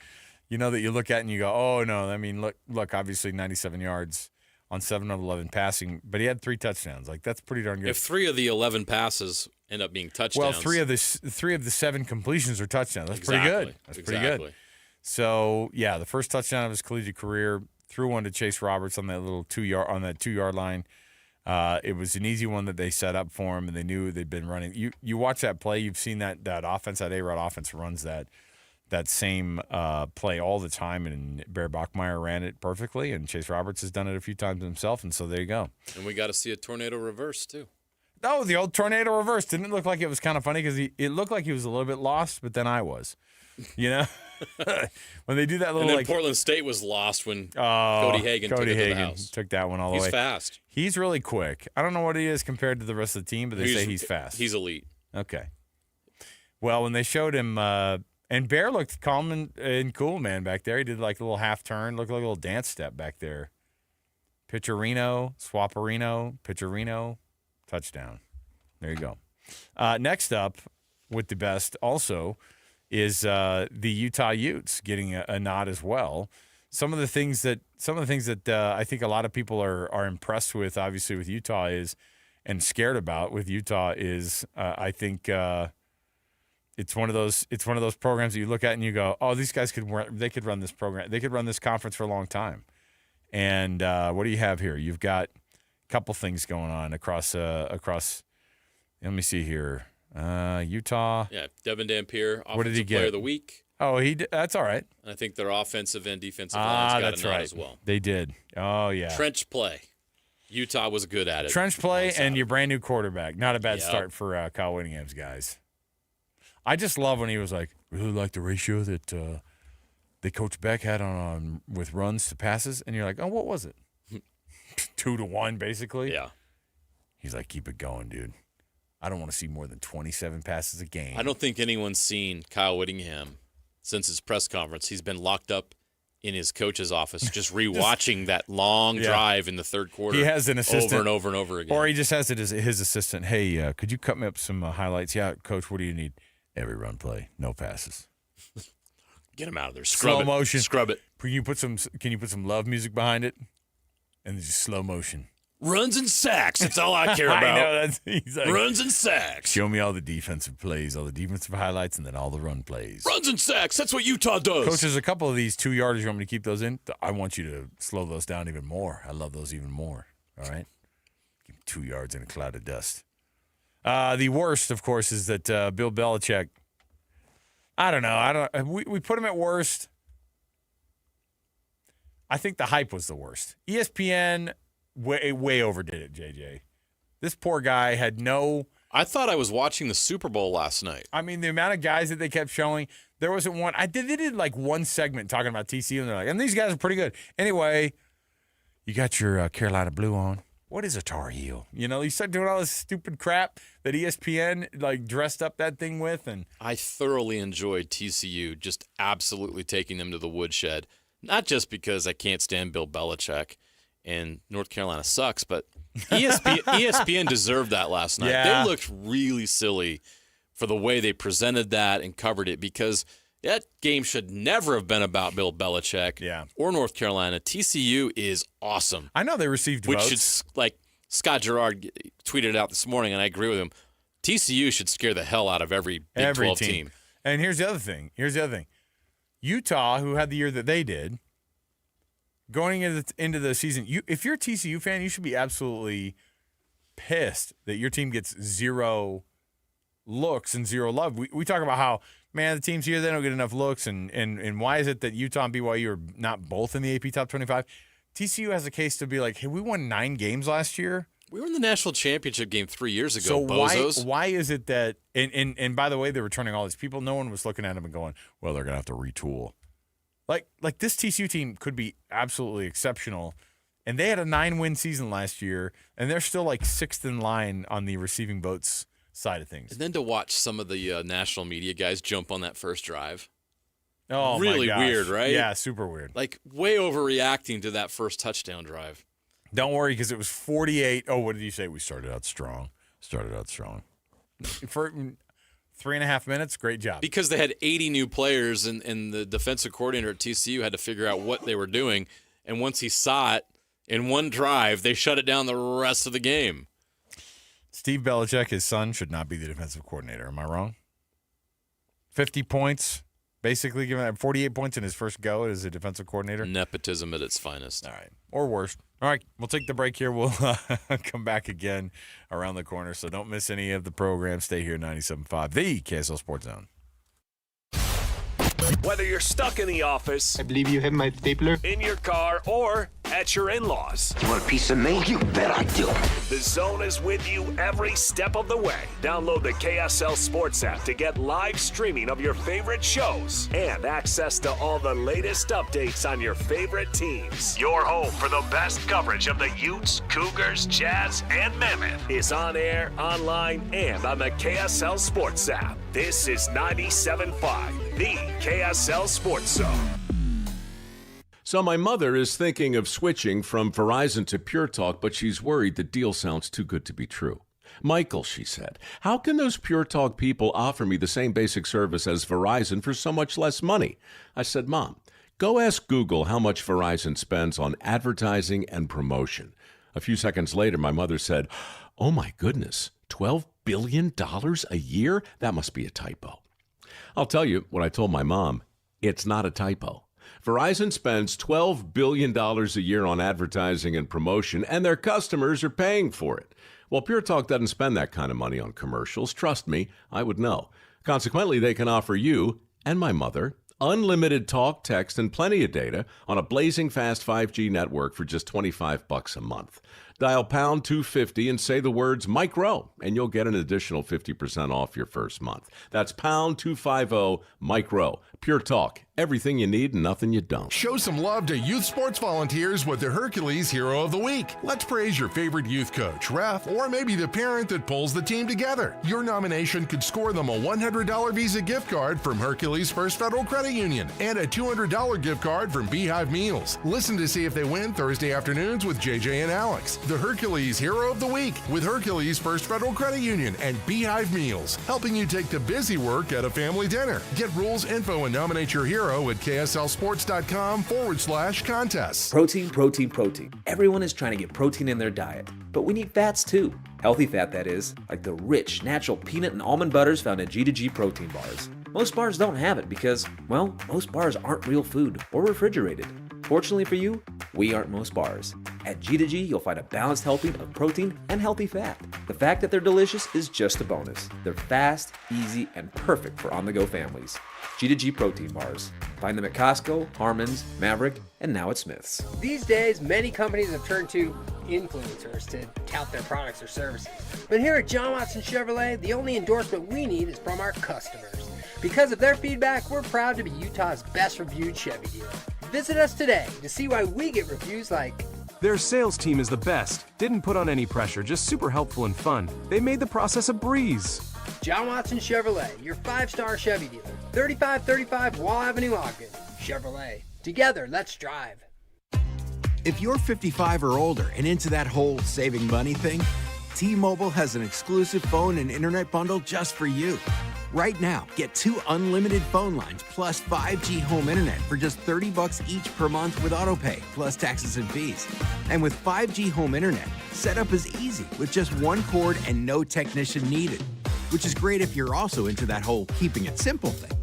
that you look at and you go, oh no, I mean, look, obviously 97 yards on 7 of 11 passing, but he had 3 touchdowns. Like that's pretty darn good. If 3 of the 11 passes end up being touchdowns. Well, 3 of the 7 completions are touchdowns. That's pretty good. That's pretty good. So yeah, the first touchdown of his collegiate career, threw one to Chase Roberts on that little 2-yard line. It was an easy one that they set up for him, and they knew they'd been running. You watch that play, you've seen that offense, that A-Rod offense runs that same play all the time, and Bear Bachmeier ran it perfectly, and Chase Roberts has done it a few times himself, and so there you go. And we got to see a tornado reverse, too. Oh, the old tornado reverse. Didn't it look like it was kind of funny? Because it looked like he was a little bit lost, but then I was. When they do that little, and then Portland State was lost when Cody Hagan took it to the house. Took that one all the way. He's fast. He's really quick. I don't know what he is compared to the rest of the team, but they say he's fast. He's elite. Okay. Well, when they showed him, and Bear looked calm and cool, man, back there. He did like a little half turn, looked like a little dance step back there. Pitcherino, Swaparino, Pitcherino, touchdown. There you go. Next up with the best also is the Utah Utes getting a nod as well. Some of the things that I think a lot of people are impressed with, obviously, with Utah is, and scared about with Utah is, I think it's one of those programs that you look at and you go, oh, these guys could run this program, they could run this conference for a long time. And what do you have here? You've got a couple things going on across. Let me see here. Utah. Yeah, Devin Dampier, what did he Offensive get? Player of the Week. Oh, that's all right. And I think their offensive and defensive lines got a nod as well. They did. Oh, yeah. Trench play. Utah was good at it. Trench play and your brand new quarterback. Not a bad start for Kyle Whittingham's guys. I just love when he was like, really like the ratio that Coach Beck had on with runs to passes. And you're like, oh, what was it? 2-1, basically? Yeah. He's like, keep it going, dude. I don't want to see more than 27 passes a game. I don't think anyone's seen Kyle Whittingham since his press conference. He's been locked up in his coach's office, just rewatching that long drive in the third quarter. He has an assistant over and over and over again. Or he just has it as his assistant. Hey, could you cut me up some highlights? Yeah, Coach, what do you need? Every run play, no passes. Get him out of there. Slow motion. Scrub it. Can you put some love music behind it? And just slow motion. Runs and sacks. That's all I care about. I know. He's like, runs and sacks. Show me all the defensive plays, all the defensive highlights, and then all the run plays. Runs and sacks. That's what Utah does. Coach, there's a couple of these 2-yarders. You want me to keep those in? I want you to slow those down even more. I love those even more. All right? Give me 2 yards in a cloud of dust. The worst, of course, is that Bill Belichick, I don't know. We put him at worst. I think the hype was the worst. ESPN way overdid it, JJ. This poor guy had no... I thought I was watching the Super Bowl last night. I mean, the amount of guys that they kept showing, there wasn't one... They did like one segment talking about TCU, and they're like, and these guys are pretty good. Anyway, you got your Carolina Blue on. What is a Tar Heel? You know, you start doing all this stupid crap that ESPN like dressed up that thing with. And I thoroughly enjoyed TCU just absolutely taking them to the woodshed. Not just because I can't stand Bill Belichick and North Carolina sucks, but ESPN deserved that last night. Yeah. They looked really silly for the way they presented that and covered it, because that game should never have been about Bill Belichick or North Carolina. TCU is awesome. I know they received which votes. Should, like Scott Gerard tweeted it out this morning, and I agree with him. TCU should scare the hell out of every Big 12 team. And here's the other thing. Utah, who had the year that they did, going into the season, if you're a TCU fan, you should be absolutely pissed that your team gets 0 looks and 0 love. We talk about how, man, the teams here, they don't get enough looks, and why is it that Utah and BYU are not both in the AP Top 25? TCU has a case to be like, hey, we won 9 games last year. We were in the national championship game 3 years ago, so bozos. Why is it that – and by the way, they're returning all these people. No one was looking at them and going, well, they're going to have to retool. Like this TCU team could be absolutely exceptional, and they had a 9-win season last year, and they're still like 6th in line on the receiving votes side of things. And then to watch some of the national media guys jump on that first drive. Oh, really my gosh. weird, right? Yeah, super weird. Like way overreacting to that first touchdown drive. Don't worry, because it was 48. Oh, what did you say? We started out strong. For 3.5 minutes, great job. Because they had 80 new players, and the defensive coordinator at TCU had to figure out what they were doing. And once he saw it in one drive, they shut it down the rest of the game. Steve Belichick, his son, should not be the defensive coordinator. Am I wrong? 50 points, Basically, giving 48 points in his first go as a defensive coordinator. Nepotism at its finest. All right. Or worse. All right. We'll take the break here. We'll come back again around the corner. So don't miss any of the program. Stay here, 97.5, the KSL Sports Zone. Whether you're stuck in the office, I believe you have my stapler, in your car, or at your in-laws. You want a piece of me? You bet I do. The Zone is with you every step of the way. Download the KSL Sports app to get live streaming of your favorite shows and access to all the latest updates on your favorite teams. Your home for the best coverage of the Utes, Cougars, Jazz, and Mammoth is on air, online, and on the KSL Sports app. This is 97.5, the KSL Sports Zone. So my mother is thinking of switching from Verizon to Pure Talk, but she's worried the deal sounds too good to be true. Michael, she said, how can those Pure Talk people offer me the same basic service as Verizon for so much less money? I said, Mom, go ask Google how much Verizon spends on advertising and promotion. A few seconds later, my mother said, oh my goodness, $12 billion a year? That must be a typo. I'll tell you what I told my mom. It's not a typo. Verizon spends $12 billion a year on advertising and promotion, and their customers are paying for it. Well, Pure Talk doesn't spend that kind of money on commercials. Trust me, I would know. Consequently, they can offer you and my mother unlimited talk, text, and plenty of data on a blazing fast 5G network for just $25 a month. Dial pound 250 and say the words Mike Rowe, and you'll get an additional 50% off your first month. That's pound 250 Mike Rowe. Pure Talk. Everything you need and nothing you don't. Show some love to youth sports volunteers with the Hercules Hero of the Week. Let's praise your favorite youth coach, ref, or maybe the parent that pulls the team together. Your nomination could score them a $100 Visa gift card from Hercules First Federal Credit Union and a $200 gift card from Beehive Meals. Listen to see if they win Thursday afternoons with JJ and Alex. The Hercules Hero of the Week with Hercules First Federal Credit Union and Beehive Meals, helping you take the busy work at a family dinner. Get rules, info, and nominate your hero at kslsports.com/contests. Protein, protein, protein. Everyone is trying to get protein in their diet, but we need fats too. Healthy fat, that is, like the rich, natural peanut and almond butters found in G2G protein bars. Most bars don't have it because, well, most bars aren't real food or refrigerated. Fortunately for you, we aren't most bars. At G2G, you'll find a balanced helping of protein and healthy fat. The fact that they're delicious is just a bonus. They're fast, easy, and perfect for on-the-go families. G2G protein bars. Find them at Costco, Harmon's, Maverick, and now at Smith's. These days, many companies have turned to influencers to tout their products or services. But here at John Watson Chevrolet, the only endorsement we need is from our customers. Because of their feedback, we're proud to be Utah's best reviewed Chevy dealer. Visit us today to see why we get reviews like, their sales team is the best. Didn't put on any pressure, just super helpful and fun. They made the process a breeze. John Watson Chevrolet, your 5-star Chevy dealer. 3535 Wall Avenue, Ogden. Chevrolet. Together, let's drive. If you're 55 or older and into that whole saving money thing, T-Mobile has an exclusive phone and internet bundle just for you. Right now, get 2 unlimited phone lines plus 5G home internet for just $30 each per month with autopay, plus taxes and fees. And with 5G home internet, setup is easy with just 1 cord and no technician needed, which is great if you're also into that whole keeping it simple thing.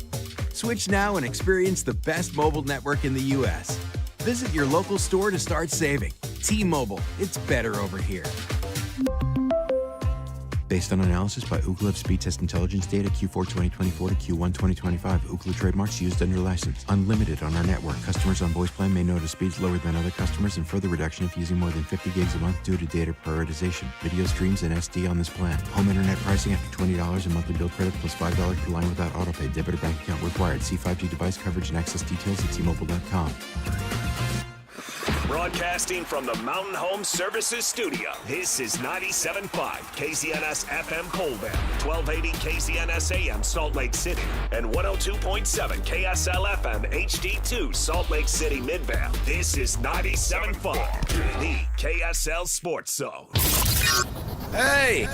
Switch now and experience the best mobile network in the U.S. Visit your local store to start saving. T-Mobile, it's better over here. Based on analysis by Ookla of speed test intelligence data Q4 2024 to Q1 2025. Ookla trademarks used under license. Unlimited on our network. Customers on voice plan may notice speeds lower than other customers and further reduction if using more than 50 gigs a month due to data prioritization. Video streams and SD on this plan. Home internet pricing after $20 and monthly bill credit plus $5 per line without autopay. Debit or bank account required. See 5G device coverage and access details at T-Mobile.com. Broadcasting from the Mountain Home Services Studio, this is 97.5 KZNS FM Colbert, 1280 KZNS AM Salt Lake City, and 102.7 KSL FM HD2 Salt Lake City Midvale. This is 97.5, the KSL Sports Zone. Hey!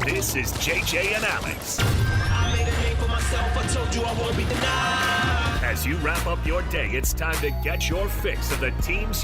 This is JJ and Alex. I made a name for myself, I told you I won't be denied. As you wrap up your day, it's time to get your fix of the teams